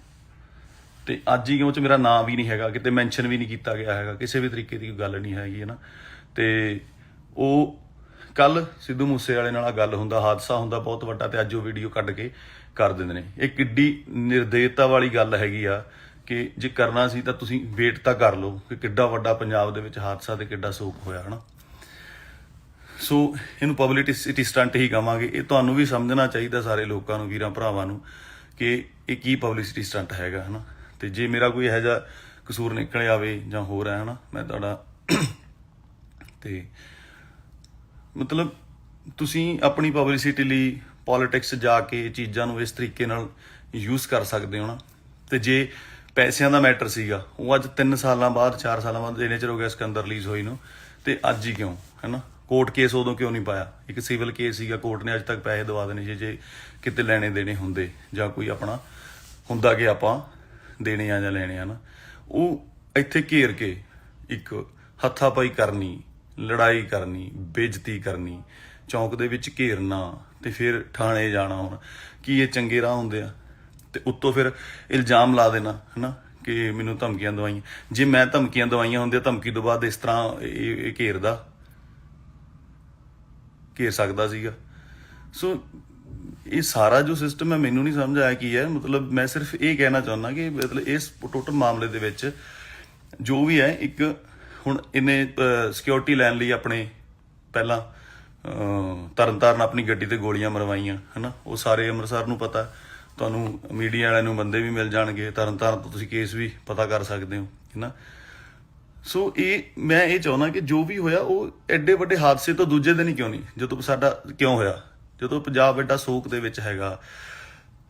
ਤੇ ਅੱਜ ਹੀ ਕਿਉਂ 'ਚ ਮੇਰਾ ਨਾਂ ਵੀ ਨਹੀਂ ਹੈਗਾ, ਕਿਤੇ ਮੈਂਸ਼ਨ ਵੀ ਨਹੀਂ ਕੀਤਾ ਗਿਆ ਹੈਗਾ, ਕਿਸੇ ਵੀ ਤਰੀਕੇ ਦੀ ਗੱਲ ਨਹੀਂ ਹੈਗੀ, ਹੈ ਨਾ। ਤੇ ਉਹ ਕੱਲ ਸਿੱਧੂ ਮੂਸੇ ਵਾਲੇ ਨਾਲ ਗੱਲ ਹੁੰਦਾ, ਹਾਦਸਾ ਹੁੰਦਾ ਬਹੁਤ ਵੱਡਾ, ਤੇ ਅੱਜ ਉਹ ਵੀਡੀਓ ਕੱਢ ਕੇ ਕਰ ਦਿੰਦੇ ਨੇ। ਇਹ ਕਿੱਡੀ ਨਿਰਦੇਤਾ ਵਾਲੀ ਗੱਲ ਹੈਗੀ ਆ ਕਿ ਜੇ ਕਰਨਾ ਸੀ ਤਾਂ ਤੁਸੀਂ ਵੇਟ ਤਾਂ ਕਰ ਲਓ ਕਿ ਕਿੱਡਾ ਵੱਡਾ ਪੰਜਾਬ ਦੇ ਵਿੱਚ ਹਾਦਸਾ ਤੇ ਕਿੱਡਾ ਸੋਗ ਹੋਇਆ, ਹੈ ਨਾ। ਸੋ ਇਹਨੂੰ ਪਬਲਿਸਿਟੀ ਸਟੰਟ ਹੀ ਕਵਾਂਗੇ। ਇਹ ਤੁਹਾਨੂੰ ਵੀ ਸਮਝਣਾ ਚਾਹੀਦਾ, ਸਾਰੇ ਲੋਕਾਂ ਨੂੰ, ਵੀਰਾਂ ਭਰਾਵਾਂ ਨੂੰ, ਕਿ ਇਹ ਕੀ ਪਬਲਿਸਿਟੀ ਸਟੰਟ ਹੈਗਾ, ਹੈ ਨਾ। ਤੇ ਜੇ ਮੇਰਾ ਕੋਈ ਇਹੋ ਜਿਹਾ ਕਸੂਰ ਨਿਕਲ ਆਵੇ ਜਾਂ ਹੋਰ ਹੈ, ਹੈ ਨਾ, ਮੈਂ ਤੁਹਾਡਾ ਤੇ ਮਤਲਬ ਤੁਸੀਂ ਆਪਣੀ ਪਬਲਿਸਿਟੀ ਲਈ ਪੋਲੀਟਿਕਸ ਜਾ ਕੇ ਇਹ ਚੀਜ਼ਾਂ ਨੂੰ ਇਸ ਤਰੀਕੇ ਨਾਲ ਯੂਜ਼ ਕਰ ਸਕਦੇ ਹੋ ਨਾ। ਤੇ ਜੇ ਪੈਸਿਆਂ ਦਾ ਮੈਟਰ ਸੀਗਾ, ਉਹ ਅੱਜ 3 ਸਾਲਾਂ ਬਾਅਦ 4 ਸਾਲਾਂ ਬਾਅਦ ਇੰਨੇ ਚਿਰ ਹੋ ਗਿਆ ਸਿਕੰਦਰ ਰਿਲੀਜ਼ ਹੋਈ ਨੂੰ, ਤੇ ਅੱਜ ਹੀ ਕਿਉਂ, ਹੈ ਨਾ। ਕੋਰਟ ਕੇਸ ਉਦੋਂ ਕਿਉਂ ਨਹੀਂ ਪਾਇਆ? ਇੱਕ ਸਿਵਲ ਕੇਸ ਸੀਗਾ, ਕੋਰਟ ਨੇ ਅੱਜ ਤੱਕ ਪੈਸੇ ਦਵਾ ਦੇਣੇ ਸੀ ਜੇ ਕਿਤੇ ਲੈਣੇ ਦੇਣੇ ਹੁੰਦੇ, ਜਾਂ ਕੋਈ ਆਪਣਾ ਹੁੰਦਾ ਕਿ ਆਪਾਂ ਦੇਣੇ ਆ ਜਾਂ ਲੈਣੇ ਆ ਨਾ। ਉਹ ਇੱਥੇ ਘੇਰ ਕੇ ਇੱਕ ਹੱਥਾਪਾਈ ਕਰਨੀ, ਲੜਾਈ ਕਰਨੀ, ਬੇਇੱਜ਼ਤੀ ਕਰਨੀ, ਚੌਂਕ ਦੇ ਵਿੱਚ ਘੇਰਨਾ, ਤੇ ਫਿਰ ਥਾਣੇ ਜਾਣਾ। ਹੁਣ ਕੀ ਇਹ ਚੰਗੇ ਰਾਹ ਹੁੰਦੇ ਆ? ਤੇ ਉੱਤੋਂ ਫਿਰ ਇਲਜ਼ਾਮ ਲਾ ਦੇਣਾ, ਹੈ ਨਾ, ਕਿ ਮੈਨੂੰ ਧਮਕੀਆਂ ਦਵਾਈਆਂ। ਜੇ ਮੈਂ ਧਮਕੀਆਂ ਦਵਾਈਆਂ ਹੁੰਦੀਆਂ, ਧਮਕੀ ਤੋਂ ਬਾਅਦ ਇਸ ਤਰ੍ਹਾਂ ਇਹ ਘੇਰ ਸਕਦਾ ਸੀਗਾ। ਸੋ ਇਹ ਸਾਰਾ ਜੋ ਸਿਸਟਮ ਹੈ, ਮੈਨੂੰ ਨਹੀਂ ਸਮਝ ਆਇਆ ਕੀ ਹੈ। ਮਤਲਬ ਮੈਂ ਸਿਰਫ ਇਹ ਕਹਿਣਾ ਚਾਹੁੰਦਾ ਕਿ ਮਤਲਬ ਇਸ ਟੋਟਲ ਮਾਮਲੇ ਦੇ ਵਿੱਚ ਜੋ ਵੀ ਹੈ, ਇੱਕ ਹੁਣ ਇਹਨੇ ਸਿਕਿਉਰਿਟੀ ਲੈਣ ਲਈ ਆਪਣੇ ਪਹਿਲਾਂ ਤਰਨਤਾਰਨ ਆਪਣੀ ਗੱਡੀ ਤੇ ਗੋਲੀਆਂ ਮਰਵਾਈਆਂ, ਹੈ ਨਾ। ਉਹ ਸਾਰੇ ਅੰਮ੍ਰਿਤਸਰ ਨੂੰ ਪਤਾ, ਤੁਹਾਨੂੰ ਮੀਡੀਆ ਵਾਲਿਆਂ ਨੂੰ ਬੰਦੇ ਵੀ ਮਿਲ ਜਾਣਗੇ, ਤਰਨਤਾਰਨ ਤੋਂ ਤੁਸੀਂ ਕੇਸ ਵੀ ਪਤਾ ਕਰ ਸਕਦੇ ਹੋ, ਹੈ ਨਾ। ਸੋ ਮੈਂ ਇਹ ਚਾਹੁੰਦਾ ਕਿ ਜੋ ਵੀ ਹੋਇਆ ਉਹ ਐਡੇ ਵੱਡੇ ਹਾਦਸੇ ਤੋਂ ਦੂਜੇ ਦਿਨ ਹੀ ਕਿਉਂ ਨਹੀਂ, ਜਦੋਂ ਸਾਡਾ ਕਿਉਂ ਹੋਇਆ, ਜਦੋਂ ਪੰਜਾਬ ਐਡਾ ਸੋਗ ਦੇ ਵਿੱਚ ਹੈਗਾ,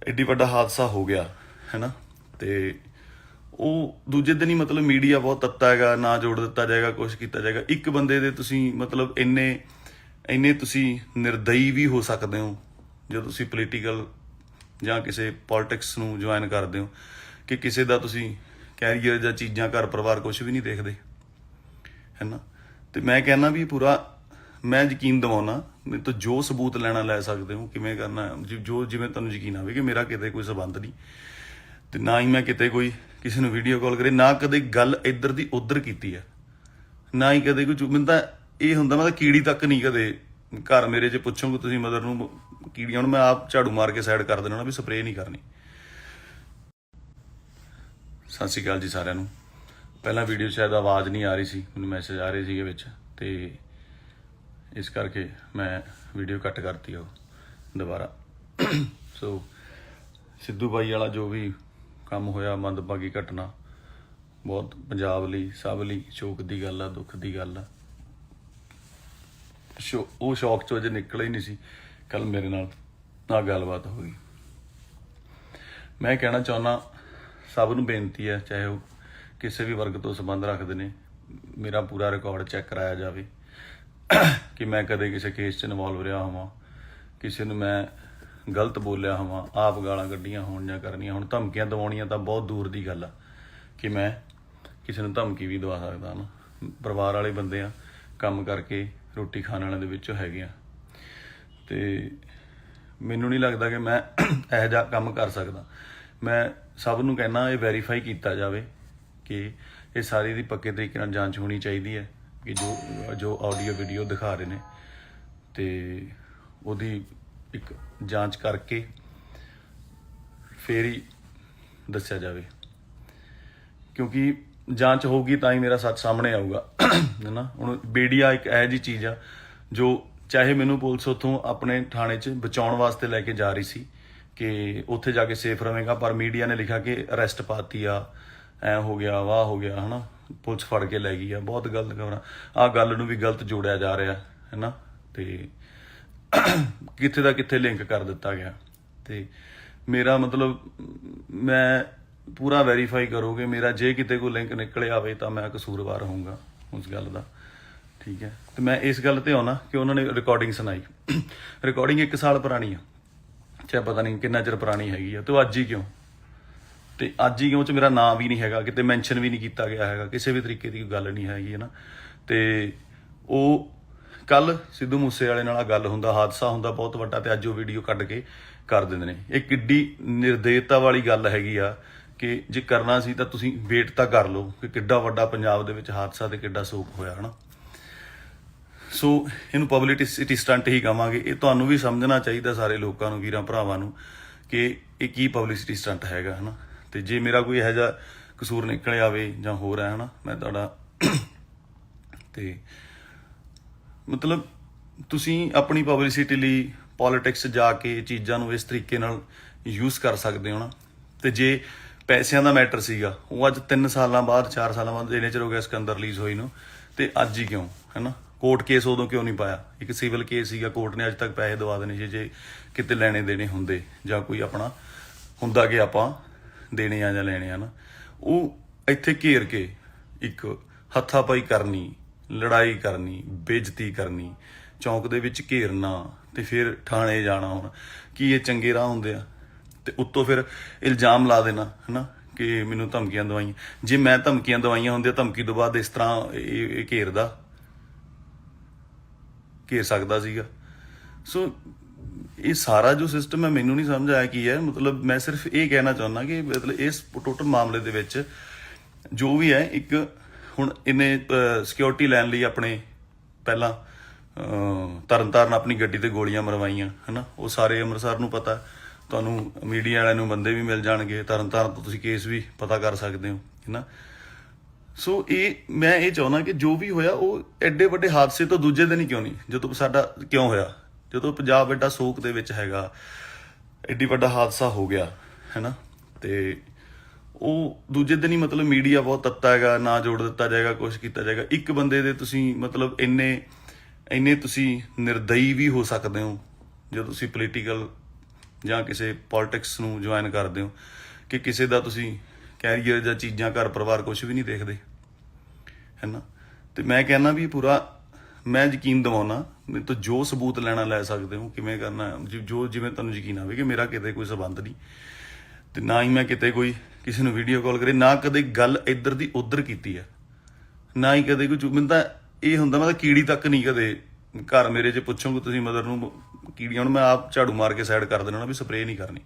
ਐਡੀ ਵੱਡਾ ਹਾਦਸਾ ਹੋ ਗਿਆ, ਹੈ ਨਾ, ਤੇ ਉਹ ਦੂਜੇ ਦਿਨ ਹੀ ਮਤਲਬ ਮੀਡੀਆ ਬਹੁਤ ਤੱਤਾ ਹੈਗਾ, ਨਾ ਜੋੜ ਦਿੱਤਾ ਜਾਏਗਾ, ਕੁਛ ਕੀਤਾ ਜਾਏਗਾ। ਇੱਕ ਬੰਦੇ ਦੇ ਤੁਸੀਂ ਮਤਲਬ ਇੰਨੇ ਤੁਸੀਂ ਨਿਰਦਈ ਵੀ ਹੋ ਸਕਦੇ ਹੋ ਜਦੋਂ ਤੁਸੀਂ ਪੋਲੀਟੀਕਲ ਜਾਂ ਕਿਸੇ ਪੋਲਿਟਿਕਸ ਨੂੰ ਜੁਆਇਨ ਕਰਦੇ ਹੋ, ਕਿ ਕਿਸੇ ਦਾ ਤੁਸੀਂ ਕੈਰੀਅਰ ਜਾਂ ਚੀਜ਼ਾਂ, ਘਰ ਪਰਿਵਾਰ ਕੁਛ ਵੀ ਨਹੀਂ ਦੇਖਦੇ, ਹੈ ਨਾ। ਤੇ ਮੈਂ ਕਹਿੰਦਾ ਵੀ ਪੂਰਾ ਮੈਂ ਯਕੀਨ ਦਿਵਾਉਣਾ, ਮੇਰੇ ਤੋਂ ਜੋ ਸਬੂਤ ਲੈਣਾ ਲੈ ਸਕਦੇ ਹੋ, ਕਿਵੇਂ ਕਰਨਾ, ਜਿਵੇਂ ਤੁਹਾਨੂੰ ਯਕੀਨ ਆਵੇ ਕਿ ਮੇਰਾ ਕਿਤੇ ਕੋਈ ਸੰਬੰਧ ਨਹੀਂ, ਤੇ ਨਾ ਹੀ ਮੈਂ ਕਿਤੇ ਕੋਈ ਕਿਸੇ ਨੂੰ ਵੀਡੀਓ ਕਾਲ ਕਰੇ, ਨਾ ਕਦੇ ਗੱਲ ਇੱਧਰ ਦੀ ਉੱਧਰ ਕੀਤੀ ਆ, ਨਾ ਹੀ ਕਦੇ ਕੋਈ ਮੈਨੂੰ ਤਾਂ ਇਹ ਹੁੰਦਾ ਮੈਂ ਤਾਂ ਕੀੜੀ ਤੱਕ ਨਹੀਂ ਕਦੇ ਘਰ ਮੇਰੇ 'ਚ ਪੁੱਛੋਗੇ ਤੁਸੀਂ ਮਦਰ ਨੂੰ ਕੀੜੀਆਂ ਨੂੰ ਮੈਂ ਆਪ ਝਾੜੂ ਮਾਰ ਕੇ ਸਾਈਡ ਕਰ ਦੇਣਾ ਵੀ ਸਪਰੇਅ ਨਹੀਂ ਕਰਨੀ। ਸਤਿ ਸ਼੍ਰੀ ਅਕਾਲ ਜੀ ਸਾਰਿਆਂ ਨੂੰ। ਪਹਿਲਾਂ ਵੀਡੀਓ ਸ਼ਾਇਦ ਆਵਾਜ਼ ਨਹੀਂ ਆ ਰਹੀ ਸੀ, ਮੈਨੂੰ ਮੈਸੇਜ ਆ ਰਹੇ ਸੀਗੇ ਵਿੱਚ, ਤੇ ਇਸ ਕਰਕੇ ਮੈਂ ਵੀਡੀਓ ਕੱਟ ਕਰਤੀ ਉਹ ਦੁਬਾਰਾ। ਸੋ ਸਿੱਧੂ ਬਾਈ ਵਾਲਾ ਜੋ ਵੀ ਕੰਮ ਹੋਇਆ, ਮੰਦਭਾਗੀ ਘਟਨਾ, ਬਹੁਤ ਪੰਜਾਬ ਲਈ, ਸਭ ਲਈ ਸ਼ੋਕ ਦੀ ਗੱਲ ਆ, ਦੁੱਖ ਦੀ ਗੱਲ ਆ। ਉਹ ਸ਼ੌਕ ਚੋਂ ਅਜੇ ਨਿਕਲਿਆ ਹੀ ਨਹੀਂ ਸੀ। ਕੱਲ ਮੇਰੇ ਨਾਲ ਆ ਗੱਲਬਾਤ ਹੋ ਗਈ। ਮੈਂ ਕਹਿਣਾ ਚਾਹੁੰਦਾ, ਸਭ ਨੂੰ ਬੇਨਤੀ ਹੈ, ਚਾਹੇ ਉਹ ਕਿਸੇ ਵੀ ਵਰਗ ਤੋਂ ਸੰਬੰਧ ਰੱਖਦੇ ਨੇ, ਮੇਰਾ ਪੂਰਾ ਰਿਕਾਰਡ ਚੈੱਕ ਕਰਾਇਆ ਜਾਵੇ ਕਿ ਮੈਂ ਕਦੇ ਕਿਸੇ ਕੇਸ 'ਚ ਇਨਵੋਲਵ ਰਿਹਾ ਹੋਵਾਂ, ਕਿਸੇ ਨੂੰ ਮੈਂ ਗਲਤ ਬੋਲਿਆ ਹੋਵਾਂ, ਆਪ ਗਾਲਾਂ ਕੱਢੀਆਂ ਹੋਣ ਜਾਂ ਕਰਨੀਆਂ ਹੁਣ। ਧਮਕੀਆਂ ਦਿਵਾਉਣੀਆਂ ਤਾਂ ਬਹੁਤ ਦੂਰ ਦੀ ਗੱਲ ਆ ਕਿ ਮੈਂ ਕਿਸੇ ਨੂੰ ਧਮਕੀ ਵੀ ਦਵਾ ਸਕਦਾ ਨਾ। ਪਰਿਵਾਰ ਵਾਲੇ ਬੰਦੇ ਆ, ਕੰਮ ਕਰਕੇ ਰੋਟੀ ਖਾਣ ਵਾਲਿਆਂ ਦੇ ਵਿੱਚੋਂ ਹੈਗੇ ਆ, ਤੇ ਮੈਨੂੰ ਨਹੀਂ ਲੱਗਦਾ ਕਿ ਮੈਂ ਇਹੋ ਜਿਹਾ ਕੰਮ ਕਰ ਸਕਦਾ। ਮੈਂ ਸਭ ਨੂੰ ਕਹਿਣਾ, ਇਹ ਵੈਰੀਫਾਈ ਕੀਤਾ ਜਾਵੇ ਕਿ ਇਹ ਸਾਰੀ ਦੀ ਪੱਕੇ ਤਰੀਕੇ ਨਾਲ ਜਾਂਚ ਹੋਣੀ ਚਾਹੀਦੀ ਹੈ ਕਿ ਜੋ ਆਡੀਓ ਵੀਡੀਓ ਦਿਖਾ ਰਹੇ ਨੇ, ਤੇ ਉਹਦੀ ਇੱਕ ਜਾਂਚ ਕਰਕੇ ਫੇਰ ਹੀ ਦੱਸਿਆ ਜਾਵੇ, ਕਿਉਂਕਿ ਜਾਂਚ ਹੋਊਗੀ ਤਾਂ ਹੀ ਮੇਰਾ ਸੱਚ ਸਾਹਮਣੇ ਆਊਗਾ, ਹੈ ਨਾ। ਹੁਣ ਮੀਡੀਆ ਇੱਕ ਇਹੋ ਜਿਹੀ ਚੀਜ਼ ਆ ਜੋ, ਚਾਹੇ ਮੈਨੂੰ ਪੁਲਿਸ ਉੱਥੋਂ ਆਪਣੇ ਥਾਣੇ 'ਚ ਬਚਾਉਣ ਵਾਸਤੇ ਲੈ ਕੇ ਜਾ ਰਹੀ ਸੀ ਕਿ ਉੱਥੇ ਜਾ ਕੇ ਸੇਫ ਰਵੇਗਾ, ਪਰ ਮੀਡੀਆ ਨੇ ਲਿਖਿਆ ਕਿ ਅਰੈਸਟ ਪਾਤੀ ਆ, ਐ ਹੋ ਗਿਆ, ਵਾਹ ਹੋ ਗਿਆ, ਹੈ ਨਾ, ਪੁਲਿਸ ਫੜ ਕੇ ਲੈ ਗਈ ਆ। ਬਹੁਤ ਗਲਤ ਖਬਰਾਂ, ਆਹ ਗੱਲ ਨੂੰ ਵੀ ਗਲਤ ਜੋੜਿਆ ਜਾ ਰਿਹਾ, ਹੈ ਨਾ, ਤੇ ਕਿੱਥੇ ਦਾ ਕਿੱਥੇ ਲਿੰਕ ਕਰ ਦਿੱਤਾ ਗਿਆ। ਤੇ ਮੇਰਾ ਮਤਲਬ, ਮੈਂ ਪੂਰਾ ਵੈਰੀਫਾਈ ਕਰੋਗੇ ਮੇਰਾ, ਜੇ ਕਿਤੇ ਕੋਈ ਲਿੰਕ ਨਿਕਲਿਆ ਆਵੇ ਤਾਂ ਮੈਂ ਕਸੂਰਵਾਰ ਹੋਊਂਗਾ ਉਸ ਗੱਲ ਦਾ, ਠੀਕ ਹੈ। ਤੇ ਮੈਂ ਇਸ ਗੱਲ ਤੇ ਆਉਣਾ ਕਿ ਉਹਨਾਂ ਨੇ ਰਿਕਾਰਡਿੰਗ ਸੁਣਾਈ। ਰਿਕਾਰਡਿੰਗ 1 ਸਾਲ ਪੁਰਾਣੀ ਆ, ਚਾਹੇ ਪਤਾ ਨਹੀਂ ਕਿੰਨਾ ਚਿਰ ਪੁਰਾਣੀ ਹੈਗੀ ਆ, ਤੇ ਉਹ ਅੱਜ ਹੀ ਕਿਉਂ, ਤੇ ਅੱਜ ਹੀ ਕਿਉਂ ਚ ਮੇਰਾ ਨਾਮ ਵੀ ਨਹੀਂ ਹੈਗਾ, ਕਿਤੇ ਮੈਂਸ਼ਨ ਵੀ ਨਹੀਂ ਕੀਤਾ ਗਿਆ ਹੈਗਾ, ਕਿਸੇ ਵੀ ਤਰੀਕੇ ਦੀ ਕੋਈ ਗੱਲ ਨਹੀਂ ਹੈਗੀ, ਹੈ ਨਾ। ਤੇ ਉਹ ਕੱਲ ਸਿੱਧੂ ਮੂਸੇ ਵਾਲੇ ਨਾਲ ਗੱਲ ਹੁੰਦਾ, ਹਾਦਸਾ ਹੁੰਦਾ ਬਹੁਤ ਵੱਡਾ, ਤੇ ਅੱਜ ਉਹ ਵੀਡੀਓ ਕੱਢ ਕੇ ਕਰ ਦਿੰਦੇ ਨੇ। ਇਹ ਕਿੱਡੀ ਨਿਰਦੇਤਾ ਵਾਲੀ ਗੱਲ ਹੈਗੀ ਆ ਕਿ ਜੇ ਕਰਨਾ ਸੀ ਤਾਂ ਤੁਸੀਂ ਵੇਟ ਤਾਂ ਕਰ ਲਓ ਕਿ ਕਿੱਡਾ ਵੱਡਾ ਪੰਜਾਬ ਦੇ ਵਿੱਚ ਹਾਦਸਾ ਤੇ ਕਿੱਡਾ ਸੋਗ ਹੋਇਆ, ਹੈ ਨਾ। ਸੋ ਇਹਨੂੰ ਪਬਲਿਸਿਟੀ ਸਟੰਟ ਹੀ ਕਹਾਂਗੇ। ਇਹ ਤੁਹਾਨੂੰ ਵੀ ਸਮਝਣਾ ਚਾਹੀਦਾ, ਸਾਰੇ ਲੋਕਾਂ ਨੂੰ, ਵੀਰਾਂ ਭਰਾਵਾਂ ਨੂੰ, ਕਿ ਇਹ ਕੀ ਪਬਲਿਸਿਟੀ ਸਟੰਟ ਹੈਗਾ, ਹੈ ਨਾ। ਤੇ ਜੇ ਮੇਰਾ ਕੋਈ ਇਹੋ ਜਿਹਾ ਕਸੂਰ ਨਿਕਲ ਆਵੇ ਜਾਂ ਹੋਰ ਹੈ, ਹੈ ਨਾ, ਮੈਂ ਤੁਹਾਡਾ ਤੇ ਮਤਲਬ ਤੁਸੀਂ ਆਪਣੀ ਪਬਲਿਸਿਟੀ ਲਈ ਪੋਲੀਟਿਕਸ ਜਾ ਕੇ ਚੀਜ਼ਾਂ ਨੂੰ ਇਸ ਤਰੀਕੇ ਨਾਲ ਯੂਜ਼ ਕਰ ਸਕਦੇ ਹੋ ਨਾ। ਤੇ ਜੇ ਪੈਸਿਆਂ ਦਾ ਮੈਟਰ ਸੀਗਾ, ਉਹ ਅੱਜ 3 ਸਾਲਾਂ ਬਾਅਦ, 4 ਸਾਲਾਂ ਬਾਅਦ, ਇੰਨੇ ਚਿਰ ਹੋ ਗਿਆ ਸਿਕੰਦਰ ਰਿਲੀਜ਼ ਹੋਈ ਨੂੰ, ਤੇ ਅੱਜ ਹੀ ਕਿਉਂ, ਹੈ ਨਾ। ਕੋਰਟ ਕੇਸ ਉਦੋਂ ਕਿਉਂ ਨਹੀਂ ਪਾਇਆ? ਇੱਕ ਸਿਵਲ ਕੇਸ ਸੀਗਾ, ਕੋਰਟ ਨੇ ਅੱਜ ਤੱਕ ਪੈਸੇ ਦਵਾ ਦੇਣੇ ਸੀ ਜੇ ਕਿਤੇ ਲੈਣੇ ਦੇਣੇ ਹੁੰਦੇ, ਜਾਂ ਕੋਈ ਆਪਣਾ ਹੁੰਦਾ ਕਿ ਆਪਾਂ ਦੇਣੇ ਆ ਜਾਂ ਲੈਣੇ ਆ ਨਾ। ਉਹ ਇੱਥੇ ਘੇਰ ਕੇ ਇੱਕ ਹੱਥਾਪਾਈ ਕਰਨੀ, ਲੜਾਈ ਕਰਨੀ, ਬੇਇੱਜ਼ਤੀ ਕਰਨੀ, ਚੌਂਕ ਦੇ ਵਿੱਚ ਘੇਰਨਾ, ਤੇ ਫਿਰ ਥਾਣੇ ਜਾਣਾ। ਹੁਣ ਕੀ ਇਹ ਚੰਗੇ ਰਾਹ ਹੁੰਦੇ ਆ? ਤੇ ਉੱਤੋਂ ਫਿਰ ਇਲਜ਼ਾਮ ਲਾ ਦੇਣਾ, ਹੈ ਨਾ, ਕਿ ਮੈਨੂੰ ਧਮਕੀਆਂ ਦਵਾਈਆਂ। ਜੇ ਮੈਂ ਧਮਕੀਆਂ ਦਵਾਈਆਂ ਹੁੰਦੀਆਂ, ਧਮਕੀ ਤੋਂ ਬਾਅਦ ਇਸ ਤਰ੍ਹਾਂ ਇਹ ਘੇਰ ਸਕਦਾ ਸੀਗਾ। ਸੋ ਇਹ ਸਾਰਾ ਜੋ ਸਿਸਟਮ ਹੈ, ਮੈਨੂੰ ਨਹੀਂ ਸਮਝ ਆਇਆ ਕੀ ਹੈ। ਮਤਲਬ ਮੈਂ ਸਿਰਫ ਇਹ ਕਹਿਣਾ ਚਾਹੁੰਦਾ ਕਿ ਮਤਲਬ ਇਸ ਟੋਟਲ ਮਾਮਲੇ ਦੇ ਵਿੱਚ ਜੋ ਵੀ ਹੈ, ਇੱਕ ਹੁਣ ਇਹਨੇ ਸਿਕਿਉਰਿਟੀ ਲੈਣ ਲਈ ਆਪਣੇ ਪਹਿਲਾਂ ਤਰਨਤਾਰਨ ਆਪਣੀ ਗੱਡੀ ਤੇ ਗੋਲੀਆਂ ਮਰਵਾਈਆਂ, ਹੈ ਨਾ। ਉਹ ਸਾਰੇ ਅੰਮ੍ਰਿਤਸਰ ਨੂੰ ਪਤਾ, ਤੁਹਾਨੂੰ ਮੀਡੀਆ ਵਾਲਿਆਂ ਨੂੰ ਬੰਦੇ ਵੀ ਮਿਲ ਜਾਣਗੇ, ਤਰਨਤਾਰਨ ਤੋਂ ਤੁਸੀਂ ਕੇਸ ਵੀ ਪਤਾ ਕਰ ਸਕਦੇ ਹੋ, ਹੈ ਨਾ। ਸੋ ਮੈਂ ਇਹ ਚਾਹੁੰਦਾ ਕਿ ਜੋ ਵੀ ਹੋਇਆ, ਉਹ ਐਡੇ ਵੱਡੇ ਹਾਦਸੇ ਤੋਂ ਦੂਜੇ ਦਿਨ ਹੀ ਕਿਉਂ ਨਹੀਂ, ਜਦੋਂ ਸਾਡਾ ਕਿਉਂ ਹੋਇਆ, ਜਦੋਂ ਪੰਜਾਬ ਐਡਾ ਸੋਗ ਦੇ ਵਿੱਚ ਹੈਗਾ, ਐਡੀ ਵੱਡਾ ਹਾਦਸਾ ਹੋ ਗਿਆ, ਹੈ ਨਾ, ਤੇ ਉਹ ਦੂਜੇ ਦਿਨ ਹੀ ਮਤਲਬ ਮੀਡੀਆ ਬਹੁਤ ਤੱਤਾ ਹੈਗਾ, ਨਾ ਜੋੜ ਦਿੱਤਾ ਜਾਏਗਾ, ਕੁਛ ਕੀਤਾ ਜਾਏਗਾ। ਇੱਕ ਬੰਦੇ ਦੇ ਤੁਸੀਂ ਮਤਲਬ ਇੰਨੇ ਤੁਸੀਂ ਨਿਰਦਈ ਵੀ ਹੋ ਸਕਦੇ ਹੋ ਜਦੋਂ ਤੁਸੀਂ ਪੋਲੀਟੀਕਲ ਜਾਂ ਕਿਸੇ ਪੋਲਿਟਿਕਸ ਨੂੰ ਜੁਆਇਨ ਕਰਦੇ ਹੋ, ਕਿ ਕਿਸੇ ਦਾ ਤੁਸੀਂ ਕੈਰੀਅਰ ਜਾਂ ਚੀਜ਼ਾਂ, ਘਰ ਪਰਿਵਾਰ ਕੁਛ ਵੀ ਨਹੀਂ ਦੇਖਦੇ, ਹੈ ਨਾ। ਤੇ ਮੈਂ ਕਹਿੰਦਾ ਵੀ ਪੂਰਾ ਮੈਂ ਯਕੀਨ ਦਿਵਾਉਣਾ, ਮੇਰੇ ਤੋਂ ਜੋ ਸਬੂਤ ਲੈਣਾ ਲੈ ਸਕਦੇ ਹੋ, ਕਿਵੇਂ ਕਰਨਾ, ਜਿਵੇਂ ਤੁਹਾਨੂੰ ਯਕੀਨ ਆਵੇ ਕਿ ਮੇਰਾ ਕਿਤੇ ਕੋਈ ਸੰਬੰਧ ਨਹੀਂ, ਤੇ ਨਾ ਹੀ ਮੈਂ ਕਿਤੇ ਕੋਈ ਕਿਸੇ ਨੂੰ ਵੀਡੀਓ ਕਾਲ ਕਰੇ, ਨਾ ਕਦੇ ਗੱਲ ਇੱਧਰ ਦੀ ਉੱਧਰ ਕੀਤੀ ਹੈ, ਨਾ ਹੀ ਕਦੇ ਕੋਈ। ਮੈਨੂੰ ਤਾਂ ਇਹ ਹੁੰਦਾ, ਮੈਂ ਤਾਂ ਕੀੜੀ ਤੱਕ ਨਹੀਂ ਕਦੇ ਘਰ ਮੇਰੇ 'ਚ ਪੁੱਛੋਗੇ ਤੁਸੀਂ ਮਦਰ ਨੂੰ ਕੀੜੀਆਂ, ਹੁਣ ਮੈਂ ਆਪ ਝਾੜੂ ਮਾਰ ਕੇ ਸਾਈਡ ਕਰ ਦੇਣਾ ਵੀ ਸਪਰੇਅ ਨਹੀਂ ਕਰਨੀ।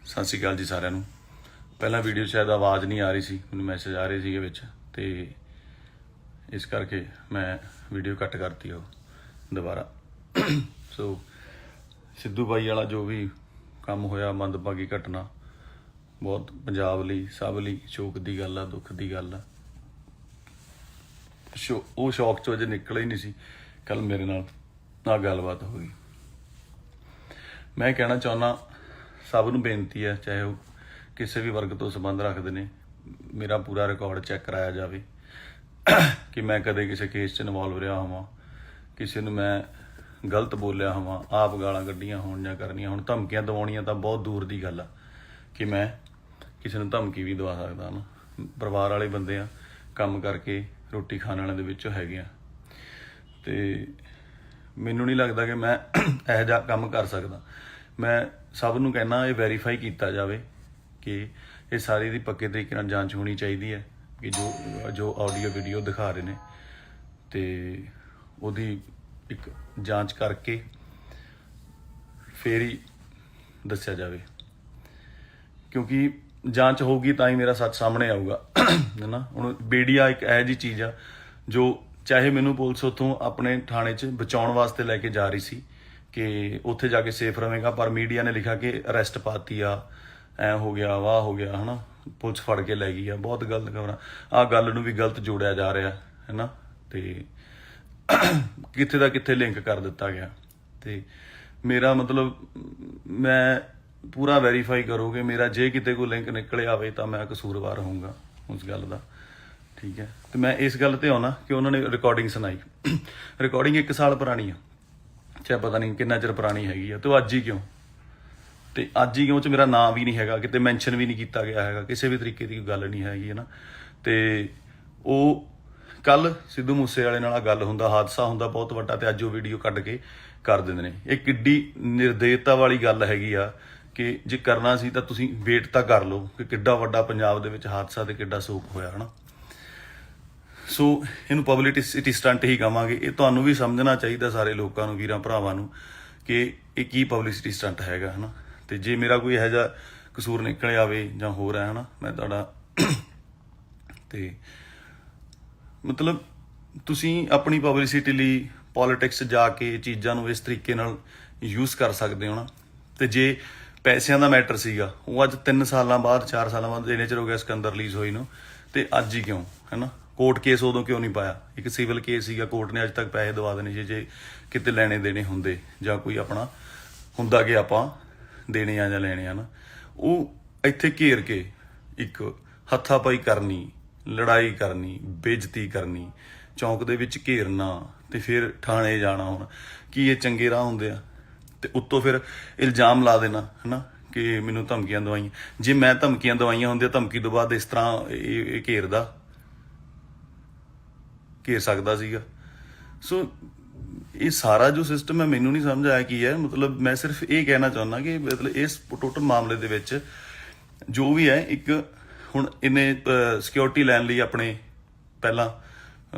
ਸਤਿ ਸ਼੍ਰੀ ਅਕਾਲ ਜੀ ਸਾਰਿਆਂ ਨੂੰ। ਪਹਿਲਾਂ ਵੀਡੀਓ ਸ਼ਾਇਦ ਆਵਾਜ਼ ਨਹੀਂ ਆ ਰਹੀ ਸੀ, ਮੈਨੂੰ ਮੈਸੇਜ ਆ ਰਹੇ ਸੀਗੇ ਵਿੱਚ, ਤੇ ਇਸ ਕਰਕੇ ਮੈਂ ਵੀਡੀਓ ਕੱਟ ਕਰਤੀ ਉਹ ਦੁਬਾਰਾ। ਸੋ ਸਿੱਧੂ ਬਾਈ ਵਾਲਾ ਜੋ ਵੀ ਕੰਮ ਹੋਇਆ, ਮੰਦਭਾਗੀ ਘਟਨਾ, ਬਹੁਤ ਪੰਜਾਬ ਲਈ ਸਭ ਲਈ ਸ਼ੋਕ ਦੀ ਗੱਲ ਆ, ਦੁੱਖ ਦੀ ਗੱਲ ਆ। ਉਹ ਸ਼ੌਕ ਚੋਂ ਅਜੇ ਨਿਕਲਿਆ ਹੀ ਨਹੀਂ ਸੀ, ਕੱਲ ਮੇਰੇ ਨਾਲ ਆ ਗੱਲਬਾਤ ਹੋ ਗਈ। ਮੈਂ ਕਹਿਣਾ ਚਾਹੁੰਦਾ ਸਭ ਨੂੰ ਬੇਨਤੀ ਹੈ, ਚਾਹੇ ਉਹ ਕਿਸੇ ਵੀ ਵਰਗ ਤੋਂ ਸੰਬੰਧ ਰੱਖਦੇ ਨੇ, ਮੇਰਾ ਪੂਰਾ ਰਿਕਾਰਡ ਚੈੱਕ ਕਰਾਇਆ ਜਾਵੇ ਕਿ ਮੈਂ ਕਦੇ ਕਿਸੇ ਕੇਸ 'ਚ ਇਨਵੋਲਵ ਰਿਹਾ ਹੋਵਾਂ, ਕਿਸੇ ਨੂੰ ਮੈਂ ਗਲਤ ਬੋਲਿਆ ਹੋਵਾਂ, ਆਪ ਗਾਲਾਂ ਕੱਢੀਆਂ ਹੋਣ ਜਾਂ ਕਰਨੀਆਂ ਹੋਣ। ਧਮਕੀਆਂ ਦਿਵਾਉਣੀਆਂ ਤਾਂ ਬਹੁਤ ਦੂਰ ਦੀ ਗੱਲ ਆ ਕਿ ਮੈਂ ਕਿਸੇ ਨੂੰ ਧਮਕੀ ਵੀ ਦਵਾ ਸਕਦਾ ਨਾ। ਪਰਿਵਾਰ ਵਾਲੇ ਬੰਦੇ ਆ, ਕੰਮ ਕਰਕੇ ਰੋਟੀ ਖਾਣ ਵਾਲਿਆਂ ਦੇ ਵਿੱਚੋਂ ਹੈਗੇ ਆ, ਤੇ ਮੈਨੂੰ ਨਹੀਂ ਲੱਗਦਾ ਕਿ ਮੈਂ ਇਹੋ ਜਿਹਾ ਕੰਮ ਕਰ ਸਕਦਾ। ਮੈਂ ਸਭ ਨੂੰ ਕਹਿਣਾ ਇਹ ਵੈਰੀਫਾਈ ਕੀਤਾ ਜਾਵੇ ਕਿ ਇਹ ਸਾਰੀ ਦੀ ਪੱਕੇ ਤਰੀਕੇ ਨਾਲ ਜਾਂਚ ਹੋਣੀ ਚਾਹੀਦੀ ਹੈ ਕਿ ਜੋ ਆਡੀਓ ਵੀਡੀਓ ਦਿਖਾ ਰਹੇ ਨੇ, ਤੇ ਉਹਦੀ ਇੱਕ ਜਾਂਚ ਕਰਕੇ ਫੇਰ ਹੀ ਦੱਸਿਆ ਜਾਵੇ, ਕਿਉਂਕਿ ਜਾਂਚ ਹੋਊਗੀ ਤਾਂ ਹੀ ਮੇਰਾ ਸੱਚ ਸਾਹਮਣੇ ਆਊਗਾ ਹੈ ਨਾ। ਹੁਣ ਮੀਡੀਆ ਇੱਕ ਇਹੋ ਜਿਹੀ ਚੀਜ਼ ਆ ਜੋ ਚਾਹੇ ਮੈਨੂੰ ਪੁਲਿਸ ਉੱਥੋਂ ਆਪਣੇ ਥਾਣੇ 'ਚ ਬਚਾਉਣ ਵਾਸਤੇ ਲੈ ਕੇ ਜਾ ਰਹੀ ਸੀ ਕਿ ਉੱਥੇ ਜਾ ਕੇ ਸੇਫ ਰਵੇਗਾ, ਪਰ ਮੀਡੀਆ ਨੇ ਲਿਖਿਆ ਕਿ ਅਰੈਸਟ ਪਾਤੀ ਆ, ਐ ਹੋ ਗਿਆ, ਵਾਹ ਹੋ ਗਿਆ ਹੈ ਨਾ, ਪੁਲਿਸ ਫੜ ਕੇ ਲੈ ਗਈ ਆ। ਬਹੁਤ ਗਲਤ ਖਬਰਾਂ, ਆਹ ਗੱਲ ਨੂੰ ਵੀ ਗਲਤ ਜੋੜਿਆ ਜਾ ਰਿਹਾ ਹੈ ਨਾ, ਤੇ ਕਿੱਥੇ ਦਾ ਕਿੱਥੇ ਲਿੰਕ ਕਰ ਦਿੱਤਾ ਗਿਆ। ਤੇ ਮੇਰਾ ਮਤਲਬ ਮੈਂ ਪੂਰਾ ਵੈਰੀਫਾਈ ਕਰੋਗੇ, ਮੇਰਾ ਜੇ ਕਿਤੇ ਕੋਈ ਲਿੰਕ ਨਿਕਲਿਆ ਆਵੇ ਤਾਂ ਮੈਂ ਕਸੂਰਵਾਰ ਹੋਊਂਗਾ ਉਸ ਗੱਲ ਦਾ, ਠੀਕ ਹੈ। ਤੇ ਮੈਂ ਇਸ ਗੱਲ ਤੇ ਆਉਣਾ ਕਿ ਉਹਨਾਂ ਨੇ ਰਿਕਾਰਡਿੰਗ ਸੁਣਾਈ, ਰਿਕਾਰਡਿੰਗ 1 ਸਾਲ ਪੁਰਾਣੀ ਆ, ਚਾਹੇ ਪਤਾ ਨਹੀਂ ਕਿੰਨਾ ਚਿਰ ਪੁਰਾਣੀ ਹੈਗੀ ਆ, ਤੇ ਉਹ ਅੱਜ ਹੀ ਕਿਉਂ, ਤੇ ਅੱਜ ਹੀ ਕਿਉਂ ਚ ਮੇਰਾ ਨਾਂ ਵੀ ਨਹੀਂ ਹੈਗਾ, ਕਿਤੇ ਮੈਂਸ਼ਨ ਵੀ ਨਹੀਂ ਕੀਤਾ ਗਿਆ ਹੈਗਾ, ਕਿਸੇ ਵੀ ਤਰੀਕੇ ਦੀ ਕੋਈ ਗੱਲ ਨਹੀਂ ਹੈਗੀ ਹੈ ਨਾ। ਤੇ ਉਹ ਕੱਲ ਸਿੱਧੂ ਮੂਸੇ ਵਾਲੇ ਨਾਲ ਗੱਲ ਹੁੰਦਾ, ਹਾਦਸਾ ਹੁੰਦਾ ਬਹੁਤ ਵੱਡਾ, ਤੇ ਅੱਜ ਉਹ ਵੀਡੀਓ ਕੱਢ ਕੇ ਕਰ ਦਿੰਦੇ ਨੇ। ਇਹ ਕਿੱਡੀ ਨਿਰਦੇਤਾ ਵਾਲੀ ਗੱਲ ਹੈਗੀ ਆ ਕਿ ਜੇ ਕਰਨਾ ਸੀ ਤਾਂ ਤੁਸੀਂ ਵੇਟ ਤਾਂ ਕਰ ਲਓ ਕਿ ਕਿੱਡਾ ਵੱਡਾ ਪੰਜਾਬ ਦੇ ਵਿੱਚ ਹਾਦਸਾ ਤੇ ਕਿੱਡਾ ਸੋਕ ਹੋਇਆ ਹੈ ਨਾ। ਸੋ ਇਹਨੂੰ ਪਬਲਿਸਿਟੀ ਸਟੰਟ ਹੀ ਕਹਾਂਗੇ। ਇਹ ਤੁਹਾਨੂੰ ਵੀ ਸਮਝਣਾ ਚਾਹੀਦਾ, ਸਾਰੇ ਲੋਕਾਂ ਨੂੰ, ਵੀਰਾਂ ਭਰਾਵਾਂ ਨੂੰ, ਕਿ ਇਹ ਕੀ ਪਬਲਿਸਿਟੀ ਸਟੰਟ ਹੈਗਾ ਹੈ ਨਾ। ਤੇ ਜੇ ਮੇਰਾ ਕੋਈ ਇਹੋ ਜਿਹਾ ਕਸੂਰ ਨਿਕਲ ਆਵੇ ਜਾਂ ਹੋ ਰਿਹਾ ਹੈ ਨਾ, ਮੈਂ ਤੁਹਾਡਾ ਤੇ ਮਤਲਬ ਤੁਸੀਂ ਆਪਣੀ ਪਬਲਿਸਿਟੀ ਲਈ ਪੋਲੀਟਿਕਸ ਜਾ ਕੇ ਚੀਜ਼ਾਂ ਨੂੰ ਇਸ ਤਰੀਕੇ ਨਾਲ ਯੂਜ਼ ਕਰ ਸਕਦੇ ਹੋ ਨਾ। ਤੇ ਜੇ ਪੈਸਿਆਂ ਦਾ ਮੈਟਰ ਸੀਗਾ, ਉਹ ਅੱਜ 3 ਸਾਲਾਂ ਬਾਅਦ 4 ਸਾਲਾਂ ਬਾਅਦ ਇੰਨੇ ਚਿਰ ਹੋ ਗਿਆ ਸਿਕੰਦਰ ਰਿਲੀਜ਼ ਹੋਈ ਨੂੰ, ਤੇ ਅੱਜ ਹੀ ਕਿਉਂ ਹੈ ਨਾ। ਕੋਰਟ ਕੇਸ ਉਦੋਂ ਕਿਉਂ ਨਹੀਂ ਪਾਇਆ? ਇੱਕ ਸਿਵਲ ਕੇਸ ਸੀਗਾ, ਕੋਰਟ ਨੇ ਅੱਜ ਤੱਕ ਪੈਸੇ ਦਵਾ ਦੇਣੇ ਜੇ ਕਿਤੇ ਲੈਣੇ ਦੇਣੇ ਹੁੰਦੇ, ਜਾਂ ਕੋਈ ਆਪਣਾ ਹੁੰਦਾ ਕਿ ਆਪਾਂ ਦੇਣੇ ਆ ਜਾਂ ਲੈਣੇ ਆ ਨਾ, ਉਹ ਇੱਥੇ ਘੇਰ ਕੇ ਇੱਕ ਹੱਥਾਪਾਈ ਕਰਨੀ, ਲੜਾਈ ਕਰਨੀ, ਬੇਇੱਜ਼ਤੀ ਕਰਨੀ, ਚੌਂਕ ਦੇ ਵਿੱਚ ਘੇਰਨਾ, ਤੇ ਫਿਰ ਥਾਣੇ ਜਾਣਾ। ਹੁਣ ਕੀ ਇਹ ਚੰਗੇ ਰਾਹ ਹੁੰਦੇ ਆ? ਤੇ ਉੱਤੋਂ ਫਿਰ ਇਲਜ਼ਾਮ ਲਾ ਦੇਣਾ ਹੈ ਨਾ ਕਿ ਮੈਨੂੰ ਧਮਕੀਆਂ ਦਵਾਈਆਂ। ਜੇ ਮੈਂ ਧਮਕੀਆਂ ਦਵਾਈਆਂ ਹੁੰਦੀਆਂ, ਧਮਕੀ ਤੋਂ ਬਾਅਦ ਇਸ ਤਰ੍ਹਾਂ ਇਹ ਘੇਰ ਸਕਦਾ ਸੀਗਾ। ਸੋ ਇਹ ਸਾਰਾ ਜੋ ਸਿਸਟਮ ਹੈ, ਮੈਨੂੰ ਨਹੀਂ ਸਮਝ ਆਇਆ ਕੀ ਹੈ। ਮਤਲਬ ਮੈਂ ਸਿਰਫ ਇਹ ਕਹਿਣਾ ਚਾਹੁੰਦਾ ਕਿ ਮਤਲਬ ਇਸ ਟੋਟਲ ਮਾਮਲੇ ਦੇ ਵਿੱਚ ਜੋ ਵੀ ਹੈ, ਇੱਕ ਹੁਣ ਇਹਨੇ ਸਿਕਿਉਰਿਟੀ ਲੈਣ ਲਈ ਆਪਣੇ ਪਹਿਲਾਂ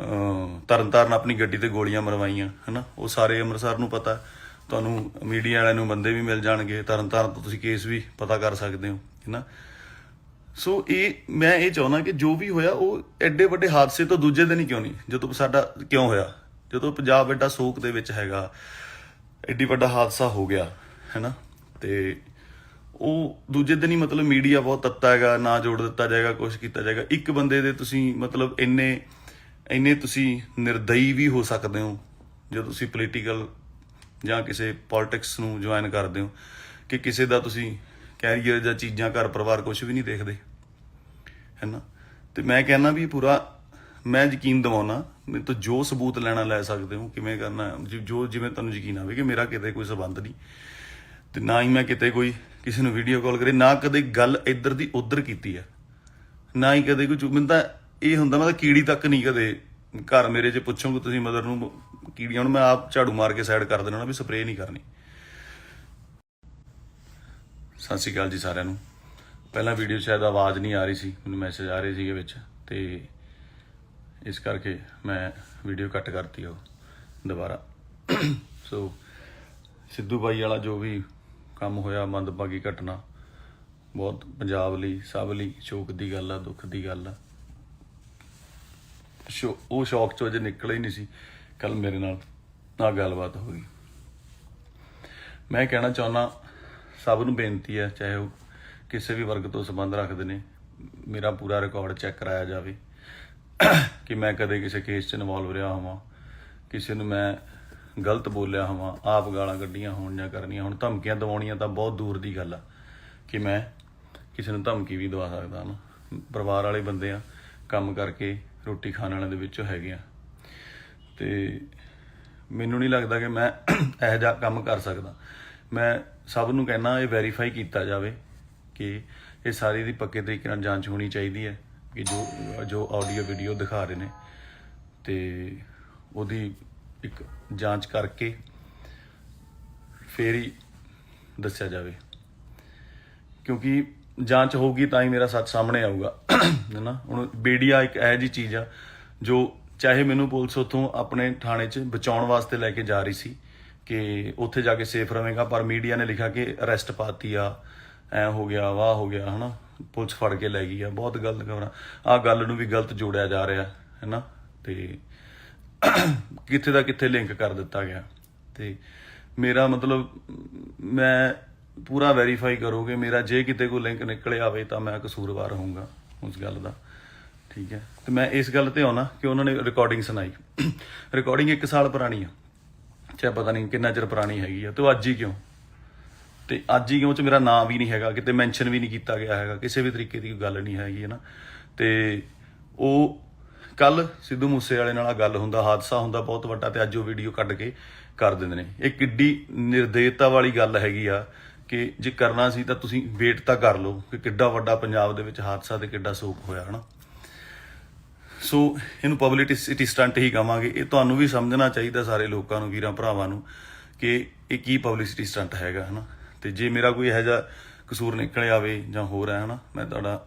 ਤਰਨਤਾਰਨ ਆਪਣੀ ਗੱਡੀ ਤੇ ਗੋਲੀਆਂ ਮਰਵਾਈਆਂ ਹੈ ਨਾ। ਉਹ ਸਾਰੇ ਅੰਮ੍ਰਿਤਸਰ ਨੂੰ ਪਤਾ, ਤੁਹਾਨੂੰ ਮੀਡੀਆ ਵਾਲਿਆਂ ਨੂੰ ਬੰਦੇ ਵੀ ਮਿਲ ਜਾਣਗੇ, ਤਰਨਤਾਰਨ ਤੋਂ ਤੁਸੀਂ ਕੇਸ ਵੀ ਪਤਾ ਕਰ ਸਕਦੇ ਹੋ ਹੈ ਨਾ। ਸੋ ਮੈਂ ਇਹ ਚਾਹੁੰਦਾ ਕਿ ਜੋ ਵੀ ਹੋਇਆ ਉਹ ਐਡੇ ਵੱਡੇ ਹਾਦਸੇ ਤੋਂ ਦੂਜੇ ਦਿਨ ਹੀ ਕਿਉਂ ਨਹੀਂ, ਜਦੋਂ ਸਾਡਾ ਕਿਉਂ ਹੋਇਆ, ਜਦੋਂ ਪੰਜਾਬ ਐਡਾ ਸੋਕ ਦੇ ਵਿੱਚ ਹੈਗਾ, ਐਡੀ ਵੱਡਾ ਹਾਦਸਾ ਹੋ ਗਿਆ ਹੈ ਨਾ, ਤੇ ਉਹ ਦੂਜੇ ਦਿਨ ਹੀ ਮਤਲਬ ਮੀਡੀਆ ਬਹੁਤ ਤੱਤਾ ਹੈਗਾ, ਨਾ ਜੋੜ ਦਿੱਤਾ ਜਾਏਗਾ, ਕੁਛ ਕੀਤਾ ਜਾਏਗਾ। ਇੱਕ ਬੰਦੇ ਦੇ ਤੁਸੀਂ ਮਤਲਬ ਇੰਨੇ ਤੁਸੀਂ ਨਿਰਦਈ ਵੀ ਹੋ ਸਕਦੇ ਹੋ ਜਦੋਂ ਤੁਸੀਂ ਪੋਲੀਟੀਕਲ ਜਾਂ ਕਿਸੇ ਪੋਲਿਟਿਕਸ ਨੂੰ ਜੁਆਇਨ ਕਰਦੇ ਹੋ, ਕਿ ਕਿਸੇ ਦਾ ਤੁਸੀਂ ਕੈਰੀਅਰ ਜਾਂ ਚੀਜ਼ਾਂ, ਘਰ ਪਰਿਵਾਰ ਕੁਛ ਵੀ ਨਹੀਂ ਦੇਖਦੇ ਹੈ ਨਾ। ਤੇ ਮੈਂ ਕਹਿੰਦਾ ਵੀ ਪੂਰਾ ਮੈਂ ਯਕੀਨ ਦਿਵਾਉਣਾ, ਮੇਰੇ ਤੋਂ ਜੋ ਸਬੂਤ ਲੈਣਾ ਲੈ ਸਕਦੇ ਹੋ, ਕਿਵੇਂ ਕਰਨਾ ਜਿਵੇਂ ਤੁਹਾਨੂੰ ਯਕੀਨ ਆਵੇ ਕਿ ਮੇਰਾ ਕਿਤੇ ਕੋਈ ਸੰਬੰਧ ਨਹੀਂ, ਤੇ ਨਾ ਹੀ ਮੈਂ ਕਿਤੇ ਕੋਈ ਕਿਸੇ ਨੂੰ ਵੀਡੀਓ ਕਾਲ ਕਰੇ, ਨਾ ਕਦੇ ਗੱਲ ਇੱਧਰ ਦੀ ਉੱਧਰ ਕੀਤੀ ਹੈ, ਨਾ ਹੀ ਕਦੇ ਕੋਈ। ਮੈਨੂੰ ਤਾਂ ਇਹ ਹੁੰਦਾ, ਮੈਂ ਤਾਂ ਕੀੜੀ ਤੱਕ ਨਹੀਂ ਕਦੇ ਘਰ ਮੇਰੇ 'ਚ ਪੁੱਛੋਗੇ ਤੁਸੀਂ ਮਦਰ ਨੂੰ ਕੀੜੀਆਂ ਨੂੰ, ਮੈਂ ਆਪ ਝਾੜੂ ਮਾਰ ਕੇ ਸਾਈਡ ਕਰ ਦੇਣਾ ਵੀ ਸਪਰੇਅ ਨਹੀਂ ਕਰਨੀ। ਸਤਿ ਸ਼੍ਰੀ ਅਕਾਲ ਜੀ ਸਾਰਿਆਂ ਨੂੰ। ਪਹਿਲਾਂ ਵੀਡੀਓ ਸ਼ਾਇਦ ਆਵਾਜ਼ ਨਹੀਂ ਆ ਰਹੀ ਸੀ, ਮੈਨੂੰ ਮੈਸੇਜ ਆ ਰਹੇ ਸੀਗੇ ਵਿੱਚ, ਤੇ ਇਸ ਕਰਕੇ ਮੈਂ ਵੀਡੀਓ ਕੱਟ ਕਰਤੀ ਉਹ ਦੁਬਾਰਾ। ਸੋ ਸਿੱਧੂ ਬਾਈ ਵਾਲਾ ਜੋ ਵੀ ਕੰਮ ਹੋਇਆ, ਮੰਦਭਾਗੀ ਘਟਨਾ, ਬਹੁਤ ਪੰਜਾਬ ਲਈ ਸਭ ਲਈ ਸ਼ੋਕ ਦੀ ਗੱਲ ਆ, ਦੁੱਖ ਦੀ ਗੱਲ ਆ। ਉਹ ਸ਼ੌਕ ਚੋਂ ਅਜੇ ਨਿਕਲਿਆ ਹੀ ਨਹੀਂ ਸੀ, ਕੱਲ ਮੇਰੇ ਨਾਲ ਆਹ ਗੱਲਬਾਤ ਹੋ ਗਈ। ਮੈਂ ਕਹਿਣਾ ਚਾਹੁੰਦਾ ਸਭ ਨੂੰ ਬੇਨਤੀ ਹੈ, ਚਾਹੇ ਉਹ ਕਿਸੇ ਵੀ ਵਰਗ ਤੋਂ ਸੰਬੰਧ ਰੱਖਦੇ ਨੇ ਮੇਰਾ ਪੂਰਾ ਰਿਕਾਰਡ ਚੈੱਕ ਕਰਾਇਆ ਜਾਵੇ ਕਿ ਮੈਂ ਕਦੇ ਕਿਸੇ ਕੇਸ 'ਚ ਇਨਵੋਲਵ ਰਿਹਾ ਹੋਵਾਂ, ਕਿਸੇ ਨੂੰ ਮੈਂ ਗਲਤ ਬੋਲਿਆ ਹੋਵਾਂ, ਆਪ ਗਾਲਾਂ ਕੱਢੀਆਂ ਹੋਣ ਜਾਂ ਕਰਨੀਆਂ ਹੁਣ। ਧਮਕੀਆਂ ਦਿਵਾਉਣੀਆਂ ਤਾਂ ਬਹੁਤ ਦੂਰ ਦੀ ਗੱਲ ਆ ਕਿ ਮੈਂ ਕਿਸੇ ਨੂੰ ਧਮਕੀ ਵੀ ਦਵਾ ਸਕਦਾ ਨਾ। ਪਰਿਵਾਰ ਵਾਲੇ ਬੰਦੇ ਆ, ਕੰਮ ਕਰਕੇ ਰੋਟੀ ਖਾਣ ਵਾਲਿਆਂ ਦੇ ਵਿੱਚੋਂ ਹੈਗੇ ਆ, ਤੇ ਮੈਨੂੰ ਨਹੀਂ ਲੱਗਦਾ ਕਿ ਮੈਂ ਇਹੋ ਜਿਹਾ ਕੰਮ ਕਰ ਸਕਦਾ। ਮੈਂ ਸਭ ਨੂੰ ਕਹਿਣਾ ਇਹ ਵੈਰੀਫਾਈ ਕੀਤਾ ਜਾਵੇ ਕਿ ਇਹ ਸਾਰੀ ਦੀ ਪੱਕੇ ਤਰੀਕੇ ਨਾਲ ਜਾਂਚ ਹੋਣੀ ਚਾਹੀਦੀ ਹੈ ਕਿ ਜੋ ਆਡੀਓ ਵੀਡੀਓ ਦਿਖਾ ਰਹੇ ਨੇ ਤੇ ਉਹਦੀ ਇੱਕ ਜਾਂਚ ਕਰਕੇ ਫੇਰ ਹੀ ਦੱਸਿਆ ਜਾਵੇ, ਕਿਉਂਕਿ ਜਾਂਚ ਹੋਊਗੀ ਤਾਂ ਹੀ ਮੇਰਾ ਸੱਚ ਸਾਹਮਣੇ ਆਊਗਾ ਹੈ ਨਾ। ਹੁਣ ਮੀਡੀਆ ਇੱਕ ਇਹੋ ਜਿਹੀ ਚੀਜ਼ ਆ ਜੋ ਚਾਹੇ ਮੈਨੂੰ ਪੁਲਿਸ ਉੱਥੋਂ ਆਪਣੇ ਥਾਣੇ 'ਚ ਬਚਾਉਣ ਵਾਸਤੇ ਲੈ ਕੇ ਜਾ ਰਹੀ ਸੀ ਕਿ ਉੱਥੇ ਜਾ ਕੇ ਸੇਫ ਰਵੇਗਾ, ਪਰ ਮੀਡੀਆ ਨੇ ਲਿਖਿਆ ਕਿ ਅਰੈਸਟ ਪਾਤੀ ਆ, ਐ ਹੋ ਗਿਆ, ਵਾਹ ਹੋ ਗਿਆ ਹੈ ਨਾ, ਪੁਲਿਸ ਫੜ ਕੇ ਲੈ ਗਈ ਆ। ਬਹੁਤ ਗਲਤ ਖਬਰਾਂ, ਆਹ ਗੱਲ ਨੂੰ ਵੀ ਗਲਤ ਜੋੜਿਆ ਜਾ ਰਿਹਾ ਹੈ ਨਾ, ਤੇ ਕਿੱਥੇ ਦਾ ਕਿੱਥੇ ਲਿੰਕ ਕਰ ਦਿੱਤਾ ਗਿਆ। ਤੇ ਮੇਰਾ ਮਤਲਬ ਮੈਂ ਪੂਰਾ ਵੈਰੀਫਾਈ ਕਰੋਗੇ ਮੇਰਾ, ਜੇ ਕਿਤੇ ਕੋਈ ਲਿੰਕ ਨਿਕਲਿਆ ਆਵੇ ਤਾਂ ਮੈਂ ਕਸੂਰਵਾਰ ਹੋਊਂਗਾ ਉਸ ਗੱਲ ਦਾ, ਠੀਕ ਹੈ। ਤੇ ਮੈਂ ਇਸ ਗੱਲ ਤੇ ਆਉਣਾ ਕਿ ਉਹਨਾਂ ਨੇ ਰਿਕਾਰਡਿੰਗ ਸੁਣਾਈ, ਰਿਕਾਰਡਿੰਗ 1 ਸਾਲ ਪੁਰਾਣੀ ਆ, ਚਾਹੇ ਪਤਾ ਨਹੀਂ ਕਿੰਨਾ ਚਿਰ ਪੁਰਾਣੀ ਹੈਗੀ ਆ, ਤੇ ਉਹ ਅੱਜ ਹੀ ਕਿਉਂ, ਤੇ ਅੱਜ ਹੀ ਕਿਉਂ ਚ ਮੇਰਾ ਨਾਮ ਵੀ ਨਹੀਂ ਹੈਗਾ, ਕਿਤੇ ਮੈਂਸ਼ਨ ਵੀ ਨਹੀਂ ਕੀਤਾ ਗਿਆ ਹੈਗਾ, ਕਿਸੇ ਵੀ ਤਰੀਕੇ ਦੀ ਕੋਈ ਗੱਲ ਨਹੀਂ ਹੈਗੀ ਹੈ ਨਾ। ਤੇ ਉਹ ਕੱਲ ਸਿੱਧੂ ਮੂਸੇ ਵਾਲੇ ਨਾਲ ਗੱਲ ਹੁੰਦਾ, ਹਾਦਸਾ ਹੁੰਦਾ ਬਹੁਤ ਵੱਡਾ, ਤੇ ਅੱਜ ਉਹ ਵੀਡੀਓ ਕੱਢ ਕੇ ਕਰ ਦਿੰਦੇ ਨੇ। ਇਹ ਕਿੱਡੀ ਨਿਰਦੇਤਾ ਵਾਲੀ ਗੱਲ ਹੈਗੀ ਆ ਕਿ ਜੇ ਕਰਨਾ ਸੀ ਤਾਂ ਤੁਸੀਂ ਵੇਟ ਤਾਂ ਕਰ ਲਓ ਕਿ ਕਿੱਡਾ ਵੱਡਾ ਪੰਜਾਬ ਦੇ ਵਿੱਚ ਹਾਦਸਾ ਤੇ ਕਿੱਡਾ ਸੋਕ ਹੋਇਆ ਹੈ ਨਾ। ਸੋ ਇਹਨੂੰ ਪਬਲਿਸਿਟੀ ਸਟੰਟ ਹੀ ਕਹਾਂਗੇ। ਇਹ ਤੁਹਾਨੂੰ ਵੀ ਸਮਝਣਾ ਚਾਹੀਦਾ, ਸਾਰੇ ਲੋਕਾਂ ਨੂੰ, ਵੀਰਾਂ ਭਰਾਵਾਂ ਨੂੰ, ਕਿ ਇਹ ਕੀ ਪਬਲਿਸਿਟੀ ਸਟੰਟ ਹੈਗਾ ਹੈ ਨਾ। ਤੇ ਜੇ ਮੇਰਾ ਕੋਈ ਇਹੋ ਜਿਹਾ ਕਸੂਰ ਨਿਕਲ ਆਵੇ ਜਾਂ ਹੋਰ ਹੈ ਨਾ, ਮੈਂ ਤੁਹਾਡਾ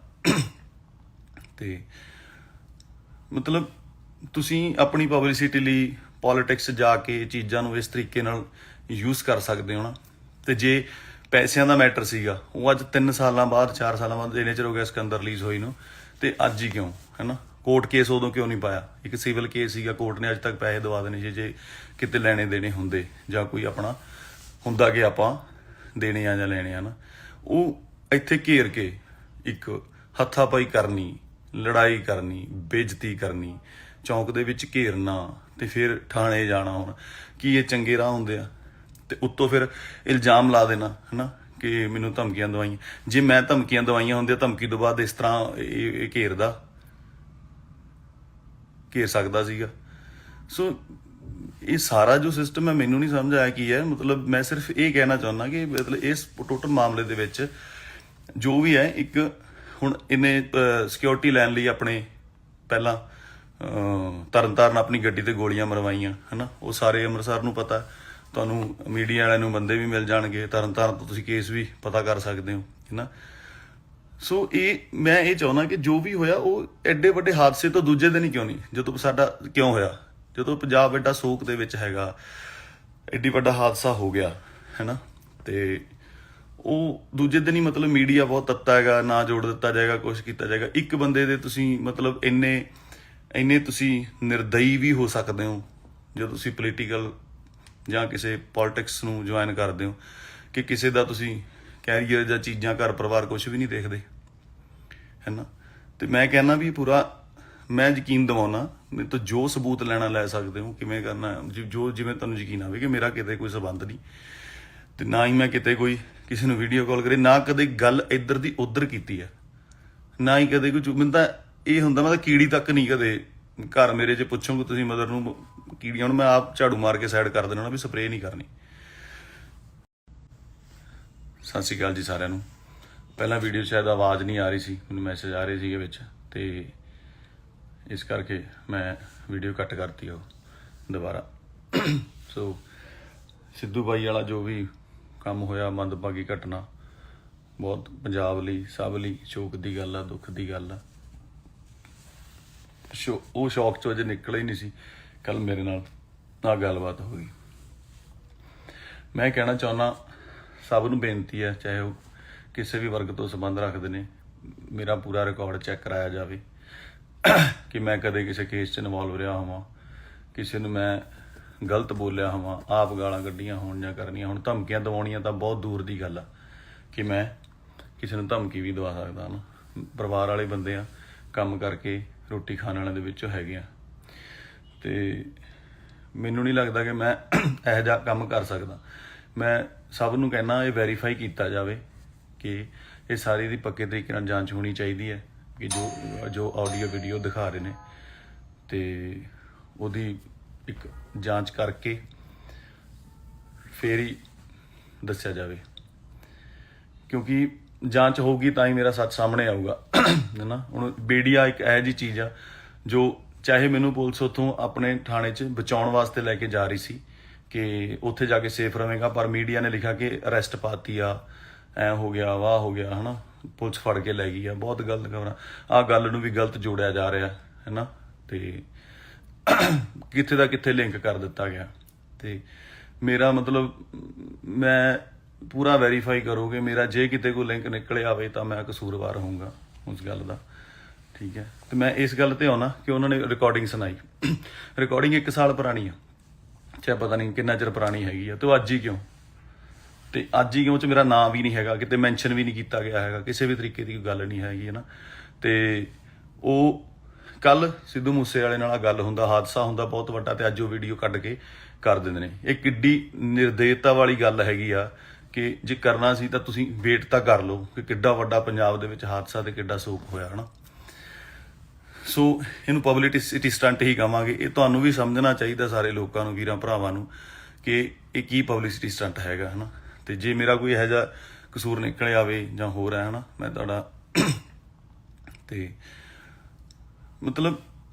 ਤੇ ਮਤਲਬ ਤੁਸੀਂ ਆਪਣੀ ਪਬਲਿਸਿਟੀ ਲਈ ਪੋਲੀਟਿਕਸ ਜਾ ਕੇ ਚੀਜ਼ਾਂ ਨੂੰ ਇਸ ਤਰੀਕੇ ਨਾਲ ਯੂਜ਼ ਕਰ ਸਕਦੇ ਹੋ ਨਾ। ਤੇ ਜੇ ਪੈਸਿਆਂ ਦਾ ਮੈਟਰ ਸੀਗਾ, ਉਹ ਅੱਜ 3 ਸਾਲਾਂ ਬਾਅਦ 4 ਸਾਲਾਂ ਬਾਅਦ ਇੰਨੇ ਚਿਰ ਹੋ ਗਿਆ ਸਿਕੰਦਰ ਰਿਲੀਜ਼ ਹੋਈ ਨੂੰ, ਤੇ ਅੱਜ ਹੀ ਕਿਉਂ ਹੈ ਨਾ। ਕੋਰਟ ਕੇਸ ਉਦੋਂ ਕਿਉਂ ਨਹੀਂ ਪਾਇਆ? ਇੱਕ ਸਿਵਲ ਕੇਸ ਸੀਗਾ, ਕੋਰਟ ਨੇ ਅੱਜ ਤੱਕ ਪੈਸੇ ਦਵਾ ਦੇਣੇ ਸੀ ਜੇ ਕਿਤੇ ਲੈਣੇ ਦੇਣੇ ਹੁੰਦੇ, ਜਾਂ ਕੋਈ ਆਪਣਾ ਹੁੰਦਾ ਕਿ ਆਪਾਂ ਦੇਣੇ ਆ ਜਾਂ ਲੈਣੇ ਆ ਨਾ। ਉਹ ਇੱਥੇ ਘੇਰ ਕੇ ਇੱਕ ਹੱਥਾਪਾਈ ਕਰਨੀ, ਲੜਾਈ ਕਰਨੀ, ਬੇਇੱਜ਼ਤੀ ਕਰਨੀ, ਚੌਂਕ ਦੇ ਵਿੱਚ ਘੇਰਨਾ, ਤੇ ਫਿਰ ਥਾਣੇ ਜਾਣਾ। ਹੁਣ ਕੀ ਇਹ ਚੰਗੇ ਰਾਹ ਹੁੰਦੇ ਆ? ਤੇ ਉੱਤੋਂ ਫਿਰ ਇਲਜ਼ਾਮ ਲਾ ਦੇਣਾ ਹੈ ਨਾ ਕਿ ਮੈਨੂੰ ਧਮਕੀਆਂ ਦਵਾਈਆਂ। ਜੇ ਮੈਂ ਧਮਕੀਆਂ ਦਵਾਈਆਂ ਹੁੰਦੀਆਂ, ਧਮਕੀ ਤੋਂ ਬਾਅਦ ਇਸ ਤਰ੍ਹਾਂ ਇਹ ਘੇਰ ਸਕਦਾ ਸੀਗਾ। ਸੋ ਇਹ ਸਾਰਾ ਜੋ ਸਿਸਟਮ ਹੈ ਮੈਨੂੰ ਨਹੀਂ ਸਮਝ ਆਇਆ ਕੀ ਹੈ। ਮਤਲਬ ਮੈਂ ਸਿਰਫ ਇਹ ਕਹਿਣਾ ਚਾਹੁੰਦਾ ਕਿ ਮਤਲਬ ਇਸ ਟੋਟਲ ਮਾਮਲੇ ਦੇ ਵਿੱਚ ਜੋ ਵੀ ਹੈ, ਇੱਕ ਹੁਣ ਇਹਨੇ ਸਿਕਿਉਰਿਟੀ ਲੈਣ ਲਈ ਆਪਣੇ ਪਹਿਲਾਂ ਤਰਨਤਾਰਨ ਆਪਣੀ ਗੱਡੀ ਤੇ ਗੋਲੀਆਂ ਮਰਵਾਈਆਂ ਹੈ ਨਾ। ਉਹ ਸਾਰੇ ਅੰਮ੍ਰਿਤਸਰ ਨੂੰ ਪਤਾ, ਤੁਹਾਨੂੰ ਮੀਡੀਆ ਵਾਲਿਆਂ ਨੂੰ ਬੰਦੇ ਵੀ ਮਿਲ ਜਾਣਗੇ, ਤਰਨਤਾਰਨ ਤੋਂ ਤੁਸੀਂ ਕੇਸ ਵੀ ਪਤਾ ਕਰ ਸਕਦੇ ਹੋ ਹੈ ਨਾ। ਸੋ ਮੈਂ ਇਹ ਚਾਹੁੰਦਾ ਕਿ ਜੋ ਵੀ ਹੋਇਆ ਉਹ ਐਡੇ ਵੱਡੇ ਹਾਦਸੇ ਤੋਂ ਦੂਜੇ ਦਿਨ ਹੀ ਕਿਉਂ ਨਹੀਂ, ਜਦੋਂ ਸਾਡਾ ਕਿਉਂ ਹੋਇਆ, ਜਦੋਂ ਪੰਜਾਬ ਐਡਾ ਸੋਕ ਦੇ ਵਿੱਚ ਹੈਗਾ, ਐਡੀ ਵੱਡਾ ਹਾਦਸਾ ਹੋ ਗਿਆ ਹੈ ਨਾ, ਤੇ ਉਹ ਦੂਜੇ ਦਿਨ ਹੀ ਮਤਲਬ ਮੀਡੀਆ ਬਹੁਤ ਤੱਤਾ ਹੈਗਾ, ਨਾ ਜੋੜ ਦਿੱਤਾ ਜਾਏਗਾ, ਕੁਛ ਕੀਤਾ ਜਾਏਗਾ। ਇੱਕ ਬੰਦੇ ਦੇ ਤੁਸੀਂ ਮਤਲਬ ਇੰਨੇ ਤੁਸੀਂ ਨਿਰਦਈ ਵੀ ਹੋ ਸਕਦੇ ਹੋ ਜਦੋਂ ਤੁਸੀਂ ਪੋਲੀਟੀਕਲ ਜਾਂ ਕਿਸੇ ਪੋਲਿਟਿਕਸ ਨੂੰ ਜੁਆਇਨ ਕਰਦੇ ਹੋ, ਕਿ ਕਿਸੇ ਦਾ ਤੁਸੀਂ ਕੈਰੀਅਰ ਜਾਂ ਚੀਜ਼ਾਂ, ਘਰ ਪਰਿਵਾਰ ਕੁਛ ਵੀ ਨਹੀਂ ਦੇਖਦੇ ਹੈ ਨਾ। ਤੇ ਮੈਂ ਕਹਿੰਦਾ ਵੀ ਪੂਰਾ ਮੈਂ ਯਕੀਨ ਦਿਵਾਉਣਾ, ਮੇਰੇ ਤੋਂ ਜੋ ਸਬੂਤ ਲੈਣਾ ਲੈ ਸਕਦੇ ਹੋ, ਕਿਵੇਂ ਕਰਨਾ ਜੋ ਜਿਵੇਂ ਤੁਹਾਨੂੰ ਯਕੀਨ ਆਵੇ ਕਿ ਮੇਰਾ ਕਿਤੇ ਕੋਈ ਸੰਬੰਧ ਨਹੀਂ, ਤੇ ਨਾ ਹੀ ਮੈਂ ਕਿਤੇ ਕੋਈ ਕਿਸੇ ਨੂੰ ਵੀਡੀਓ ਕਾਲ ਕਰੇ, ਨਾ ਕਦੇ ਗੱਲ ਇੱਧਰ ਦੀ ਉੱਧਰ ਕੀਤੀ ਹੈ, ਨਾ ਹੀ ਕਦੇ ਕੋਈ। ਮੈਨੂੰ ਤਾਂ ਇਹ ਹੁੰਦਾ, ਮੈਂ ਤਾਂ ਕੀੜੀ ਤੱਕ ਨਹੀਂ ਕਦੇ ਘਰ ਮੇਰੇ 'ਚ ਪੁੱਛੋਗੇ ਤੁਸੀਂ ਮਦਰ ਨੂੰ ਕੀੜੀਆਂ ਨੂੰ, ਮੈਂ ਆਪ ਝਾੜੂ ਮਾਰ ਕੇ ਸਾਈਡ ਕਰ ਦੇਣਾ ਵੀ ਸਪਰੇਅ ਨਹੀਂ ਕਰਨੀ। ਸਤਿ ਸ਼੍ਰੀ ਅਕਾਲ ਜੀ ਸਾਰਿਆਂ ਨੂੰ। ਪਹਿਲਾਂ ਵੀਡੀਓ ਸ਼ਾਇਦ ਆਵਾਜ਼ ਨਹੀਂ ਆ ਰਹੀ ਸੀ, ਮੈਨੂੰ ਮੈਸੇਜ ਆ ਰਹੇ ਸੀਗੇ ਵਿੱਚ, ਤੇ ਇਸ ਕਰਕੇ ਮੈਂ ਵੀਡੀਓ ਕੱਟ ਕਰਤੀ ਉਹ ਦੁਬਾਰਾ। ਸੋ ਸਿੱਧੂ ਬਾਈ ਵਾਲਾ ਜੋ ਵੀ ਕੰਮ ਹੋਇਆ, ਮੰਦਭਾਗੀ ਘਟਨਾ, ਬਹੁਤ ਪੰਜਾਬ ਲਈ, ਸਭ ਲਈ ਸ਼ੋਕ ਦੀ ਗੱਲ ਆ, ਦੁੱਖ ਦੀ ਗੱਲ ਆ। ਉਹ ਸ਼ੌਕ 'ਚੋਂ ਅਜੇ ਨਿਕਲ ਹੀ ਨਹੀਂ ਸੀ, ਕੱਲ ਮੇਰੇ ਨਾਲ ਆਹ ਗੱਲਬਾਤ ਹੋ ਗਈ। ਮੈਂ ਕਹਿਣਾ ਚਾਹੁੰਦਾ, ਸਭ ਨੂੰ ਬੇਨਤੀ ਹੈ, ਚਾਹੇ ਉਹ ਕਿਸੇ ਵੀ ਵਰਗ ਤੋਂ ਸੰਬੰਧ ਰੱਖਦੇ ਨੇ, ਮੇਰਾ ਪੂਰਾ ਰਿਕਾਰਡ ਚੈੱਕ ਕਰਾਇਆ ਜਾਵੇ ਕਿ ਮੈਂ ਕਦੇ ਕਿਸੇ ਕੇਸ 'ਚ ਇਨਵੋਲਵ ਰਿਹਾ ਹੋਵਾਂ, ਕਿਸੇ ਨੂੰ ਮੈਂ ਗਲਤ ਬੋਲਿਆ ਹੋਵਾਂ, ਆਪ ਗਾਲਾਂ ਕੱਢੀਆਂ ਹੋਣ ਜਾਂ ਕਰਨੀਆਂ ਹੁਣ। ਧਮਕੀਆਂ ਦਿਵਾਉਣੀਆਂ ਤਾਂ ਬਹੁਤ ਦੂਰ ਦੀ ਗੱਲ ਆ ਕਿ ਮੈਂ ਕਿਸੇ ਨੂੰ ਧਮਕੀ ਵੀ ਦਵਾ ਸਕਦਾ ਨਾ। ਪਰਿਵਾਰ ਵਾਲੇ ਬੰਦੇ ਆ, ਕੰਮ ਕਰਕੇ ਰੋਟੀ ਖਾਣ ਵਾਲਿਆਂ ਦੇ ਵਿੱਚੋਂ ਹੈਗੇ ਆ, ਤੇ ਮੈਨੂੰ ਨਹੀਂ ਲੱਗਦਾ ਕਿ ਮੈਂ ਇਹੋ ਜਿਹਾ ਕੰਮ ਕਰ ਸਕਦਾ। ਮੈਂ ਸਭ ਨੂੰ ਕਹਿਣਾ ਇਹ ਵੈਰੀਫਾਈ ਕੀਤਾ ਜਾਵੇ ਕਿ ਇਹ ਸਾਰੀ ਦੀ ਪੱਕੇ ਤਰੀਕੇ ਨਾਲ ਜਾਂਚ ਹੋਣੀ ਚਾਹੀਦੀ ਹੈ ਕਿ ਜੋ ਆਡੀਓ ਵੀਡੀਓ ਦਿਖਾ ਰਹੇ ਨੇ, ਤੇ ਉਹਦੀ ਇੱਕ ਜਾਂਚ ਕਰਕੇ ਫੇਰ ਹੀ ਦੱਸਿਆ ਜਾਵੇ, ਕਿਉਂਕਿ ਜਾਂਚ ਹੋਊਗੀ ਤਾਂ ਹੀ ਮੇਰਾ ਸੱਚ ਸਾਹਮਣੇ ਆਊਗਾ, ਹੈ ਨਾ। ਹੁਣ ਮੀਡੀਆ ਇੱਕ ਇਹੋ ਜਿਹੀ ਚੀਜ਼ ਆ ਜੋ ਚਾਹੇ ਮੈਨੂੰ ਪੁਲਿਸ ਉੱਥੋਂ ਆਪਣੇ ਥਾਣੇ 'ਚ ਬਚਾਉਣ ਵਾਸਤੇ ਲੈ ਕੇ ਜਾ ਰਹੀ ਸੀ ਕਿ ਉੱਥੇ ਜਾ ਕੇ ਸੇਫ ਰਵੇਗਾ, ਪਰ ਮੀਡੀਆ ਨੇ ਲਿਖਿਆ ਕਿ ਅਰੈਸਟ ਪਾਤੀ ਆ, ਐ ਹੋ ਗਿਆ, ਵਾਹ ਹੋ ਗਿਆ, ਹੈ ਨਾ, ਪੁਲਿਸ ਫੜ ਕੇ ਲੈ ਗਈ ਆ। ਬਹੁਤ ਗਲਤ ਖਬਰਾਂ, ਆਹ ਗੱਲ ਨੂੰ ਵੀ ਗਲਤ ਜੋੜਿਆ ਜਾ ਰਿਹਾ, ਹੈ ਨਾ, ਤੇ ਕਿੱਥੇ ਦਾ ਕਿੱਥੇ ਲਿੰਕ ਕਰ ਦਿੱਤਾ ਗਿਆ। ਤੇ ਮੇਰਾ ਮਤਲਬ ਮੈਂ ਪੂਰਾ ਵੈਰੀਫਾਈ ਕਰੋਗੇ ਮੇਰਾ, ਜੇ ਕਿਤੇ ਕੋਈ ਲਿੰਕ ਨਿਕਲ ਆਵੇ ਤਾਂ ਮੈਂ ਕਸੂਰਵਾਰ ਹੋਊਂਗਾ ਉਸ ਗੱਲ ਦਾ, ਠੀਕ ਹੈ। ਤੇ ਮੈਂ ਇਸ ਗੱਲ ਤੇ ਆਉਣਾ ਕਿ ਉਹਨਾਂ ਨੇ ਰਿਕਾਰਡਿੰਗ ਸੁਣਾਈ, ਰਿਕਾਰਡਿੰਗ 1 ਸਾਲ ਪੁਰਾਣੀ ਆ, ਚਾਹੇ ਪਤਾ ਨਹੀਂ ਕਿੰਨਾ ਚਿਰ ਪੁਰਾਣੀ ਹੈਗੀ ਆ, ਤੇ ਉਹ ਅੱਜ ਹੀ ਕਿਉਂ, ਤੇ ਅੱਜ ਹੀ ਕਿਉਂ ਚ ਮੇਰਾ ਨਾਂ ਵੀ ਨਹੀਂ ਹੈਗਾ, ਕਿਤੇ ਮੈਂਸ਼ਨ ਵੀ ਨਹੀਂ ਕੀਤਾ ਗਿਆ ਹੈਗਾ, ਕਿਸੇ ਵੀ ਤਰੀਕੇ ਦੀ ਕੋਈ ਗੱਲ ਨਹੀਂ ਹੈਗੀ, ਹੈ ਨਾ। ਤੇ ਉਹ ਕੱਲ ਸਿੱਧੂ ਮੂਸੇ ਵਾਲੇ ਨਾਲ ਗੱਲ ਹੁੰਦਾ, ਹਾਦਸਾ ਹੁੰਦਾ ਬਹੁਤ ਵੱਡਾ, ਤੇ ਅੱਜ ਉਹ ਵੀਡੀਓ ਕੱਢ ਕੇ ਕਰ ਦਿੰਦੇ ਨੇ। ਇਹ ਕਿੱਡੀ ਨਿਰਦੇਤਾ ਵਾਲੀ ਗੱਲ ਹੈਗੀ ਆ ਕਿ ਜੇ ਕਰਨਾ ਸੀ ਤਾਂ ਤੁਸੀਂ ਵੇਟ ਤਾਂ ਕਰ ਲਓ ਕਿ ਕਿੱਡਾ ਵੱਡਾ ਪੰਜਾਬ ਦੇ ਵਿੱਚ ਹਾਦਸਾ ਤੇ ਕਿੱਡਾ ਸੋਕ ਹੋਇਆ, ਹੈ ਨਾ। ਸੋ ਇਹਨੂੰ ਪਬਲਿਸਿਟੀ ਸਟੰਟ ਹੀ ਕਹਾਂਗੇ। ਇਹ ਤੁਹਾਨੂੰ ਵੀ ਸਮਝਣਾ ਚਾਹੀਦਾ, ਸਾਰੇ ਲੋਕਾਂ ਨੂੰ, ਵੀਰਾਂ ਭਰਾਵਾਂ ਨੂੰ, ਕਿ ਇਹ ਕੀ ਪਬਲਿਸਿਟੀ ਸਟੰਟ ਹੈਗਾ, ਹੈ ਨਾ। ਤੇ ਜੇ ਮੇਰਾ ਕੋਈ ਇਹੋ ਜਿਹਾ ਕਸੂਰ ਨਿਕਲ ਆਵੇ ਜਾਂ ਹੋ ਰਿਹਾ, ਹੈ ਨਾ, ਮੈਂ ਤੁਹਾਡਾ ਤੇ ਮਤਲਬ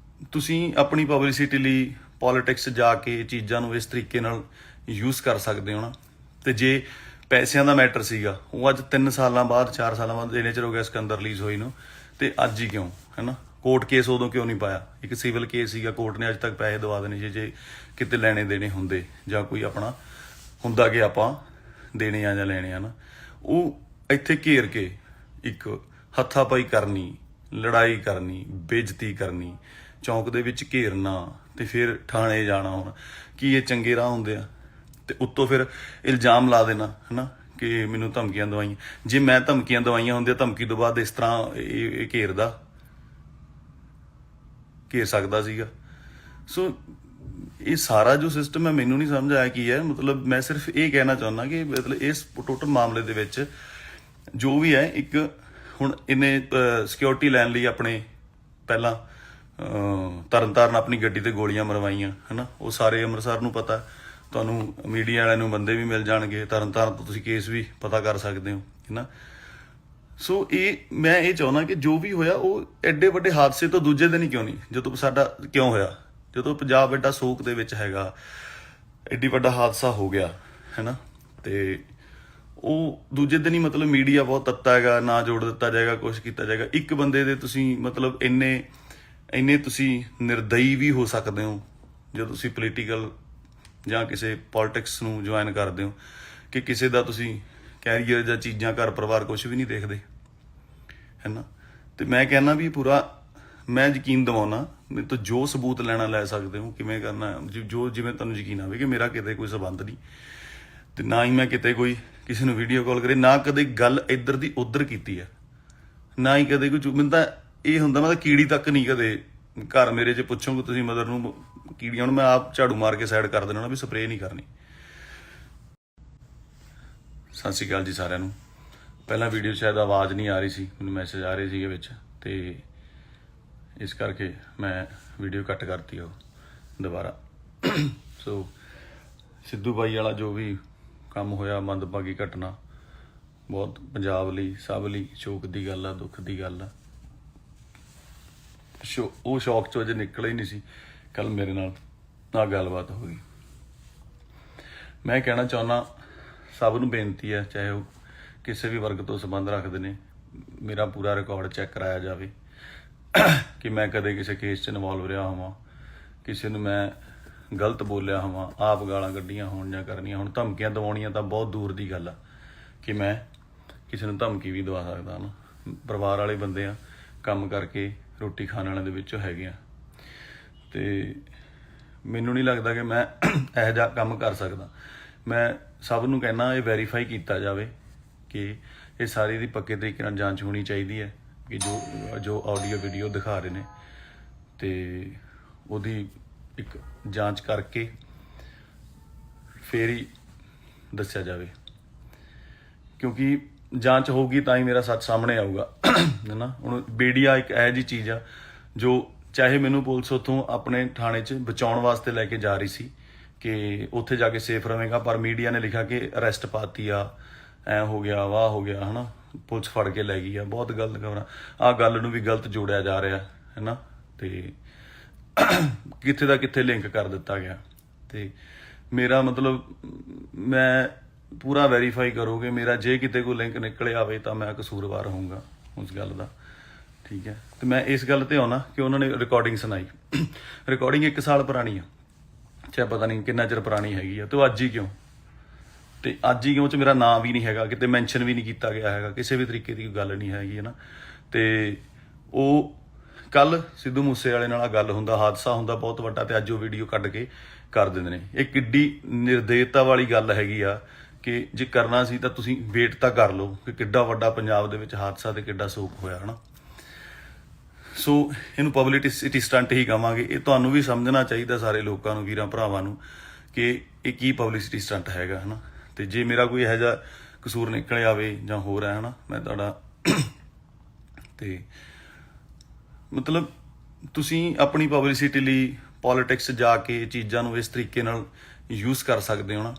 ਤੁਸੀਂ ਆਪਣੀ ਪਬਲਿਸਿਟੀ ਲਈ ਪੋਲੀਟਿਕਸ ਜਾ ਕੇ ਚੀਜ਼ਾਂ ਨੂੰ ਇਸ ਤਰੀਕੇ ਨਾਲ ਯੂਜ਼ ਕਰ ਸਕਦੇ ਹੋ ਨਾ। ਤੇ ਜੇ ਪੈਸਿਆਂ ਦਾ ਮੈਟਰ ਸੀਗਾ, ਉਹ ਅੱਜ 3 ਸਾਲਾਂ ਬਾਅਦ 4 ਸਾਲਾਂ ਬਾਅਦ ਇੰਨੇ ਚਿਰ ਹੋ ਗਿਆ ਸਿਕੰਦਰ ਰਿਲੀਜ਼ ਹੋਈ ਨੂੰ, ਤੇ ਅੱਜ ਹੀ ਕਿਉਂ, ਹੈ ਨਾ। ਕੋਰਟ ਕੇਸ ਉਦੋਂ ਕਿਉਂ ਨਹੀਂ ਪਾਇਆ, ਇੱਕ ਸਿਵਲ ਕੇਸ ਸੀਗਾ, ਕੋਰਟ ਨੇ ਅੱਜ ਤੱਕ ਪੈਸੇ ਦਵਾ ਦੇਣੇ ਜੇ ਕਿਤੇ ਲੈਣੇ ਦੇਣੇ ਹੁੰਦੇ, ਜਾਂ ਕੋਈ ਆਪਣਾ ਹੁੰਦਾ ਕਿ ਆਪਾਂ ਦੇਣੇ ਆ ਜਾਂ ਲੈਣੇ ਆ ਨਾ, ਉਹ ਇੱਥੇ ਘੇਰ ਕੇ ਇੱਕ ਹੱਥਾਪਾਈ ਕਰਨੀ, ਲੜਾਈ ਕਰਨੀ, ਬੇਇੱਜ਼ਤੀ ਕਰਨੀ, ਚੌਂਕ ਦੇ ਵਿੱਚ ਘੇਰਨਾ, ਤੇ ਫਿਰ ਥਾਣੇ ਜਾਣਾ। ਹੁਣ ਕੀ ਇਹ ਚੰਗੇ ਰਾਹ ਹੁੰਦੇ ਆ? ਤੇ ਉੱਤੋਂ ਫਿਰ ਇਲਜ਼ਾਮ ਲਾ ਦੇਣਾ, ਹੈ ਨਾ, ਕਿ ਮੈਨੂੰ ਧਮਕੀਆਂ ਦਵਾਈਆਂ। ਜੇ ਮੈਂ ਧਮਕੀਆਂ ਦਵਾਈਆਂ ਹੁੰਦੀਆਂ, ਧਮਕੀ ਤੋਂ ਬਾਅਦ ਇਸ ਤਰ੍ਹਾਂ ਇਹ ਘੇਰ ਸਕਦਾ ਸੀਗਾ। ਸੋ ਇਹ ਸਾਰਾ ਜੋ ਸਿਸਟਮ ਹੈ ਮੈਨੂੰ ਨਹੀਂ ਸਮਝ ਆਇਆ ਕੀ ਹੈ। ਮਤਲਬ ਮੈਂ ਸਿਰਫ ਇਹ ਕਹਿਣਾ ਚਾਹੁੰਦਾ ਕਿ ਮਤਲਬ ਇਸ ਟੋਟਲ ਮਾਮਲੇ ਦੇ ਵਿੱਚ ਜੋ ਵੀ ਹੈ, ਇੱਕ ਹੁਣ ਇਹਨੇ ਸਿਕਿਉਰਿਟੀ ਲੈਣ ਲਈ ਆਪਣੇ ਪਹਿਲਾਂ ਤਰਨਤਾਰਨ ਆਪਣੀ ਗੱਡੀ ਤੇ ਗੋਲੀਆਂ ਮਰਵਾਈਆਂ, ਹੈ ਨਾ। ਉਹ ਸਾਰੇ ਅੰਮ੍ਰਿਤਸਰ ਨੂੰ ਪਤਾ, ਤੁਹਾਨੂੰ ਮੀਡੀਆ ਵਾਲਿਆਂ ਨੂੰ ਬੰਦੇ ਵੀ ਮਿਲ ਜਾਣਗੇ, ਤਰਨਤਾਰਨ ਤੋਂ ਤੁਸੀਂ ਕੇਸ ਵੀ ਪਤਾ ਕਰ ਸਕਦੇ ਹੋ, ਹੈ ਨਾ। ਸੋ ਮੈਂ ਇਹ ਚਾਹੁੰਦਾ ਕਿ ਜੋ ਵੀ ਹੋਇਆ ਉਹ ਐਡੇ ਵੱਡੇ ਹਾਦਸੇ ਤੋਂ ਦੂਜੇ ਦਿਨ ਹੀ ਕਿਉਂ ਨਹੀਂ, ਜਦੋਂ ਸਾਡਾ ਕਿਉਂ ਹੋਇਆ, ਜਦੋਂ ਪੰਜਾਬ ਐਡਾ ਸੋਕ ਦੇ ਵਿੱਚ ਹੈਗਾ, ਐਡੀ ਵੱਡਾ ਹਾਦਸਾ ਹੋ ਗਿਆ, ਹੈ ਨਾ, ਤੇ ਉਹ ਦੂਜੇ ਦਿਨ ਹੀ ਮਤਲਬ ਮੀਡੀਆ ਬਹੁਤ ਤੱਤਾ ਹੈਗਾ, ਨਾ ਜੋੜ ਦਿੱਤਾ ਜਾਏਗਾ, ਕੁਛ ਕੀਤਾ ਜਾਏਗਾ। ਇੱਕ ਬੰਦੇ ਦੇ ਤੁਸੀਂ ਮਤਲਬ ਇੰਨੇ ਤੁਸੀਂ ਨਿਰਦਈ ਵੀ ਹੋ ਸਕਦੇ ਹੋ ਜਦੋਂ ਤੁਸੀਂ ਪੋਲੀਟੀਕਲ ਜਾਂ ਕਿਸੇ ਪੋਲਿਟਿਕਸ ਨੂੰ ਜੁਆਇਨ ਕਰਦੇ ਹੋ, ਕਿ ਕਿਸੇ ਦਾ ਤੁਸੀਂ ਕੈਰੀਅਰ ਜਾਂ ਚੀਜ਼ਾਂ, ਘਰ ਪਰਿਵਾਰ ਕੁਛ ਵੀ ਨਹੀਂ ਦੇਖਦੇ, ਹੈ ਨਾ। ਤੇ ਮੈਂ ਕਹਿੰਦਾ ਵੀ ਪੂਰਾ ਮੈਂ ਯਕੀਨ ਦਿਵਾਉਣਾ, ਮੇਰੇ ਤੋਂ ਜੋ ਸਬੂਤ ਲੈਣਾ ਲੈ ਸਕਦੇ ਹੋ, ਕਿਵੇਂ ਕਰਨਾ, ਜਿਵੇਂ ਤੁਹਾਨੂੰ ਯਕੀਨ ਆਵੇ ਕਿ ਮੇਰਾ ਕਿਤੇ ਕੋਈ ਸੰਬੰਧ ਨਹੀਂ, ਤੇ ਨਾ ਹੀ ਮੈਂ ਕਿਤੇ ਕੋਈ ਕਿਸੇ ਨੂੰ ਵੀਡੀਓ ਕਾਲ ਕਰੇ, ਨਾ ਕਦੇ ਗੱਲ ਇੱਧਰ ਦੀ ਉੱਧਰ ਕੀਤੀ ਹੈ, ਨਾ ਹੀ ਕਦੇ ਕੋਈ ਮੈਨੂੰ ਤਾਂ ਇਹ ਹੁੰਦਾ, ਮੈਂ ਤਾਂ ਕੀੜੀ ਤੱਕ ਨਹੀਂ ਕਦੇ ਘਰ ਮੇਰੇ 'ਚ ਪੁੱਛੋਗੇ ਤੁਸੀਂ ਮਦਰ ਨੂੰ ਕੀੜੀਆਂ ਨੂੰ, ਮੈਂ ਆਪ ਝਾੜੂ ਮਾਰ ਕੇ ਸਾਈਡ ਕਰ ਦੇਣਾ ਵੀ ਸਪਰੇਅ ਨਹੀਂ ਕਰਨੀ। ਸਤਿ ਸ਼੍ਰੀ ਅਕਾਲ ਜੀ ਸਾਰਿਆਂ ਨੂੰ। ਪਹਿਲਾਂ ਵੀਡੀਓ ਸ਼ਾਇਦ ਆਵਾਜ਼ ਨਹੀਂ ਆ ਰਹੀ ਸੀ, ਮੈਨੂੰ ਮੈਸੇਜ ਆ ਰਹੇ ਸੀਗੇ ਵਿੱਚ, ਤੇ ਇਸ ਕਰਕੇ ਮੈਂ ਵੀਡੀਓ ਕੱਟ ਕਰਤੀ ਉਹ ਦੁਬਾਰਾ। ਸੋ ਸਿੱਧੂ ਬਾਈ ਵਾਲਾ ਜੋ ਵੀ ਕੰਮ ਹੋਇਆ, ਮੰਦਭਾਗੀ ਘਟਨਾ, ਬਹੁਤ ਪੰਜਾਬ ਲਈ, ਸਭ ਲਈ ਸ਼ੋਕ ਦੀ ਗੱਲ ਆ, ਦੁੱਖ ਦੀ ਗੱਲ ਆ। ਉਹ ਸ਼ੌਕ 'ਚੋਂ ਅਜੇ ਨਿਕਲ ਹੀ ਨਹੀਂ ਸੀ, ਕੱਲ ਮੇਰੇ ਨਾਲ ਆਹ ਗੱਲਬਾਤ ਹੋ ਗਈ। ਮੈਂ ਕਹਿਣਾ ਚਾਹੁੰਦਾ, ਸਭ ਨੂੰ ਬੇਨਤੀ ਹੈ, ਚਾਹੇ ਉਹ ਕਿਸੇ ਵੀ ਵਰਗ ਤੋਂ ਸੰਬੰਧ ਰੱਖਦੇ ਨੇ, ਮੇਰਾ ਪੂਰਾ ਰਿਕਾਰਡ ਚੈੱਕ ਕਰਾਇਆ ਜਾਵੇ ਕਿ ਮੈਂ ਕਦੇ ਕਿਸੇ ਕੇਸ 'ਚ ਇਨਵੋਲਵ ਰਿਹਾ ਹੋਵਾਂ, ਕਿਸੇ ਨੂੰ ਮੈਂ ਗਲਤ ਬੋਲਿਆ ਹੋਵਾਂ, ਆਪ ਗਾਲਾਂ ਕੱਢੀਆਂ ਹੋਣ ਜਾਂ ਕਰਨੀਆਂ ਹੋਣ। ਧਮਕੀਆਂ ਦਿਵਾਉਣੀਆਂ ਤਾਂ ਬਹੁਤ ਦੂਰ ਦੀ ਗੱਲ ਆ ਕਿ ਮੈਂ ਕਿਸੇ ਨੂੰ ਧਮਕੀ ਵੀ ਦਵਾ ਸਕਦਾ ਨਾ। ਪਰਿਵਾਰ ਵਾਲੇ ਬੰਦੇ ਆ, ਕੰਮ ਕਰਕੇ ਰੋਟੀ ਖਾਣ ਵਾਲਿਆਂ ਦੇ ਵਿੱਚੋਂ ਹੈਗੇ ਆ, ਤੇ ਮੈਨੂੰ ਨਹੀਂ ਲੱਗਦਾ ਕਿ ਮੈਂ ਇਹੋ ਜਿਹਾ ਕੰਮ ਕਰ ਸਕਦਾ। ਮੈਂ ਸਭ ਨੂੰ ਕਹਿਣਾ ਇਹ ਵੈਰੀਫਾਈ ਕੀਤਾ ਜਾਵੇ ਕਿ ਇਹ ਸਾਰੀ ਦੀ ਪੱਕੇ ਤਰੀਕੇ ਨਾਲ ਜਾਂਚ ਹੋਣੀ ਚਾਹੀਦੀ ਹੈ ਕਿ ਜੋ ਆਡੀਓ ਵੀਡੀਓ ਦਿਖਾ ਰਹੇ ਨੇ ਤੇ ਉਹਦੀ ਇੱਕ ਜਾਂਚ ਕਰਕੇ ਫੇਰ ਹੀ ਦੱਸਿਆ ਜਾਵੇ, ਕਿਉਂਕਿ ਜਾਂਚ ਹੋਊਗੀ ਤਾਂ ਹੀ ਮੇਰਾ ਸੱਚ ਸਾਹਮਣੇ ਆਊਗਾ ਹੈ ਨਾ। ਹੁਣ ਮੀਡੀਆ ਇੱਕ ਇਹੋ ਜਿਹੀ ਚੀਜ਼ ਆ ਜੋ ਚਾਹੇ ਮੈਨੂੰ ਪੁਲਿਸ ਉੱਥੋਂ ਆਪਣੇ ਥਾਣੇ 'ਚ ਬਚਾਉਣ ਵਾਸਤੇ ਲੈ ਕੇ ਜਾ ਰਹੀ ਸੀ ਕਿ ਉੱਥੇ ਜਾ ਕੇ ਸੇਫ ਰਵੇਂਗਾ, ਪਰ ਮੀਡੀਆ ਨੇ ਲਿਖਿਆ ਕਿ ਅਰੈਸਟ ਪਾਤੀ ਆ, ਐ ਹੋ ਗਿਆ ਵਾਹ ਹੋ ਗਿਆ ਹੈ ਨਾ, ਪੁਲਿਸ ਫੜ ਕੇ ਲੈ ਗਈ ਆ। ਬਹੁਤ ਗਲਤ ਖਬਰਾਂ, ਆਹ ਗੱਲ ਨੂੰ ਵੀ ਗਲਤ ਜੋੜਿਆ ਜਾ ਰਿਹਾ ਹੈ ਨਾ, ਤੇ ਕਿੱਥੇ ਦਾ ਕਿੱਥੇ ਲਿੰਕ ਕਰ ਦਿੱਤਾ ਗਿਆ। ਤੇ ਮੇਰਾ ਮਤਲਬ ਮੈਂ ਪੂਰਾ ਵੈਰੀਫਾਈ ਕਰੋਗੇ ਮੇਰਾ, ਜੇ ਕਿਤੇ ਕੋਈ ਲਿੰਕ ਨਿਕਲੇ ਆਵੇ ਤਾਂ ਮੈਂ ਕਸੂਰਵਾਰ ਹੋਊਂਗਾ ਉਸ ਗੱਲ ਦਾ, ਠੀਕ ਹੈ। ਤੇ ਮੈਂ ਇਸ ਗੱਲ ਤੇ ਆਉਣਾ ਕਿ ਉਹਨਾਂ ਨੇ ਰਿਕਾਰਡਿੰਗ ਸੁਣਾਈ, ਰਿਕਾਰਡਿੰਗ 1 ਸਾਲ ਪੁਰਾਣੀ ਆ, ਚਾਹੇ ਪਤਾ ਨਹੀਂ ਕਿੰਨਾ ਚਿਰ ਪੁਰਾਣੀ ਹੈਗੀ ਆ, ਤੇ ਅੱਜ ਹੀ ਕਿਉਂ, ਤੇ ਅੱਜ ਹੀ ਕਿਉਂ ਚ ਮੇਰਾ ਨਾਮ ਵੀ ਨਹੀਂ ਹੈਗਾ, ਕਿਤੇ ਮੈਂਸ਼ਨ ਵੀ ਨਹੀਂ ਕੀਤਾ ਗਿਆ ਹੈਗਾ, ਕਿਸੇ ਵੀ ਤਰੀਕੇ ਦੀ ਕੋਈ ਗੱਲ ਨਹੀਂ ਹੈਗੀ ਹੈ ਨਾ। ਤੇ ਉਹ ਕੱਲ ਸਿੱਧੂ ਮੂਸੇ ਵਾਲੇ ਨਾਲ ਗੱਲ ਹੁੰਦਾ, ਹਾਦਸਾ ਹੁੰਦਾ ਬਹੁਤ ਵੱਡਾ, ਤੇ ਅੱਜ ਉਹ ਵੀਡੀਓ ਕੱਢ ਕੇ ਕਰ ਦਿੰਦੇ ਨੇ। ਇਹ ਕਿੱਡੀ ਨਿਰਦੇਤਾ ਵਾਲੀ ਗੱਲ ਹੈਗੀ ਆ ਕਿ ਜੇ ਕਰਨਾ ਸੀ ਤਾਂ ਤੁਸੀਂ ਵੇਟ ਤਾਂ ਕਰ ਲਓ ਕਿ ਕਿੱਡਾ ਵੱਡਾ ਪੰਜਾਬ ਦੇ ਵਿੱਚ ਹਾਦਸਾ ਤੇ ਕਿੱਡਾ ਸੋਕ ਹੋਇਆ ਹੈ ਨਾ। ਸੋ ਇਹਨੂੰ ਪਬਲਿਸਿਟੀ ਸਟੰਟ ਹੀ ਕਹਾਂਗੇ। ਇਹ ਤੁਹਾਨੂੰ ਵੀ ਸਮਝਣਾ ਚਾਹੀਦਾ ਸਾਰੇ ਲੋਕਾਂ ਨੂੰ, ਵੀਰਾਂ ਭਰਾਵਾਂ ਨੂੰ, ਕਿ ਇਹ ਕੀ ਪਬਲਿਸਿਟੀ ਸਟੰਟ ਹੈਗਾ ਹੈ ਨਾ। ਤੇ ਜੇ ਮੇਰਾ ਕੋਈ ਇਹੋ ਜਿਹਾ ਕਸੂਰ ਨਿਕਲ ਆਵੇ ਜਾਂ ਹੋਰ ਹੈ ਨਾ, ਮੈਂ ਤੁਹਾਡਾ ਤੇ ਮਤਲਬ ਤੁਸੀਂ ਆਪਣੀ ਪਬਲਿਸਿਟੀ ਲਈ ਪੋਲੀਟਿਕਸ ਜਾ ਕੇ ਚੀਜ਼ਾਂ ਨੂੰ ਇਸ ਤਰੀਕੇ ਨਾਲ ਯੂਜ਼ ਕਰ ਸਕਦੇ ਹੋ ਨਾ।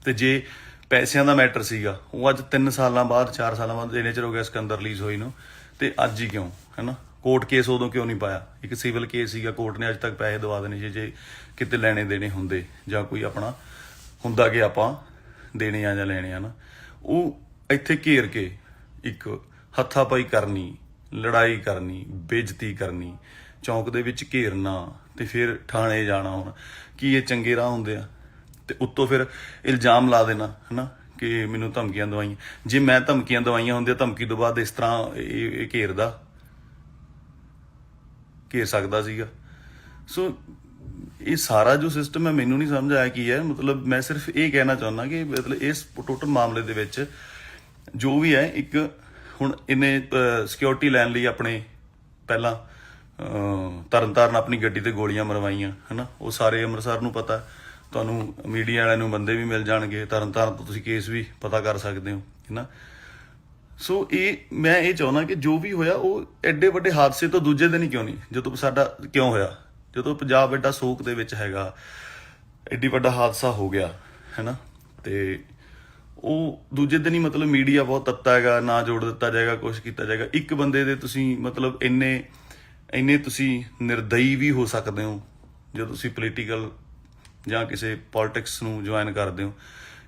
ਤੇ ਜੇ ਪੈਸਿਆਂ ਦਾ ਮੈਟਰ ਸੀਗਾ, ਉਹ ਅੱਜ 3 ਸਾਲਾਂ ਬਾਅਦ 4 ਸਾਲਾਂ ਬਾਅਦ ਇੰਨੇ ਚਿਰ ਹੋ ਗਿਆ ਸਿਕੰਦਰ ਰਿਲੀਜ਼ ਹੋਈ ਨੂੰ, ਤੇ ਅੱਜ ਹੀ ਕਿਉਂ ਹੈ ਨਾ। ਕੋਰਟ ਕੇਸ ਉਦੋਂ ਕਿਉਂ ਨਹੀਂ ਪਾਇਆ, ਇੱਕ ਸਿਵਲ ਕੇਸ ਸੀਗਾ, ਕੋਰਟ ਨੇ ਅੱਜ ਤੱਕ ਪੈਸੇ ਦਵਾ ਦੇਣੇ ਜੇ ਕਿਤੇ ਲੈਣੇ ਦੇਣੇ ਹੁੰਦੇ, ਜਾਂ ਕੋਈ ਆਪਣਾ ਹੁੰਦਾ ਕਿ ਆਪਾਂ ਦੇਣੇ ਆ ਜਾਂ ਲੈਣੇ ਆ ਨਾ, ਉਹ ਇੱਥੇ ਘੇਰ ਕੇ ਇੱਕ ਹੱਥਾਪਾਈ ਕਰਨੀ, ਲੜਾਈ ਕਰਨੀ, ਬੇਇੱਜ਼ਤੀ ਕਰਨੀ, ਚੌਂਕ ਦੇ ਵਿੱਚ ਘੇਰਨਾ, ਤੇ ਫਿਰ ਥਾਣੇ ਜਾਣਾ। ਹੁਣ ਕੀ ਇਹ ਚੰਗੇ ਰਾਹ ਹੁੰਦੇ ਆ? ਤੇ ਉੱਤੋਂ ਫਿਰ ਇਲਜ਼ਾਮ ਲਾ ਦੇਣਾ ਹੈ ਨਾ ਕਿ ਮੈਨੂੰ ਧਮਕੀਆਂ ਦਵਾਈਆਂ। ਜੇ ਮੈਂ ਧਮਕੀਆਂ ਦਵਾਈਆਂ ਹੁੰਦੀਆਂ, ਧਮਕੀ ਤੋਂ ਬਾਅਦ ਇਸ ਤਰ੍ਹਾਂ ਇਹ ਘੇਰ ਸਕਦਾ ਸੀਗਾ। ਸੋ ਇਹ ਸਾਰਾ ਜੋ ਸਿਸਟਮ ਹੈ ਮੈਨੂੰ ਨਹੀਂ ਸਮਝ ਆਇਆ ਕੀ ਹੈ। ਮਤਲਬ ਮੈਂ ਸਿਰਫ ਇਹ ਕਹਿਣਾ ਚਾਹੁੰਦਾ ਕਿ ਮਤਲਬ ਇਸ ਟੋਟਲ ਮਾਮਲੇ ਦੇ ਵਿੱਚ ਜੋ ਵੀ ਹੈ, ਇੱਕ ਹੁਣ ਇਹਨੇ ਸਿਕਿਉਰਿਟੀ ਲੈਣ ਲਈ ਆਪਣੇ ਪਹਿਲਾਂ ਤਰਨਤਾਰਨ ਆਪਣੀ ਗੱਡੀ ਤੇ ਗੋਲੀਆਂ ਮਰਵਾਈਆਂ ਹੈ ਨਾ। ਉਹ ਸਾਰੇ ਅੰਮ੍ਰਿਤਸਰ ਨੂੰ ਪਤਾ, ਤੁਹਾਨੂੰ ਮੀਡੀਆ ਵਾਲਿਆਂ ਨੂੰ ਬੰਦੇ ਵੀ ਮਿਲ ਜਾਣਗੇ, ਤਰਨਤਾਰਨ ਤੋਂ ਤੁਸੀਂ ਕੇਸ ਵੀ ਪਤਾ ਕਰ ਸਕਦੇ ਹੋ ਹੈ ਨਾ। ਸੋ ਮੈਂ ਇਹ ਚਾਹੁੰਦਾ ਕਿ ਜੋ ਵੀ ਹੋਇਆ ਉਹ ਐਡੇ ਵੱਡੇ ਹਾਦਸੇ ਤੋਂ ਦੂਜੇ ਦਿਨ ਹੀ ਕਿਉਂ ਨਹੀਂ, ਜਦੋਂ ਸਾਡਾ ਕਿਉਂ ਹੋਇਆ, ਜਦੋਂ ਪੰਜਾਬ ਐਡਾ ਸੋਕ ਦੇ ਵਿੱਚ ਹੈਗਾ, ਐਡੀ ਵੱਡਾ ਹਾਦਸਾ ਹੋ ਗਿਆ ਹੈ ਨਾ, ਤੇ ਉਹ ਦੂਜੇ ਦਿਨ ਹੀ ਮਤਲਬ ਮੀਡੀਆ ਬਹੁਤ ਤੱਤਾ ਹੈਗਾ, ਨਾ ਜੋੜ ਦਿੱਤਾ ਜਾਏਗਾ, ਕੁਛ ਕੀਤਾ ਜਾਏਗਾ। ਇੱਕ ਬੰਦੇ ਦੇ ਤੁਸੀਂ ਮਤਲਬ ਇੰਨੇ ਤੁਸੀਂ ਨਿਰਦਈ ਵੀ ਹੋ ਸਕਦੇ ਹੋ ਜਦੋਂ ਤੁਸੀਂ ਪੋਲੀਟੀਕਲ ਜਾਂ ਕਿਸੇ ਪੋਲਿਟਿਕਸ ਨੂੰ ਜੁਆਇਨ ਕਰਦੇ ਹੋ,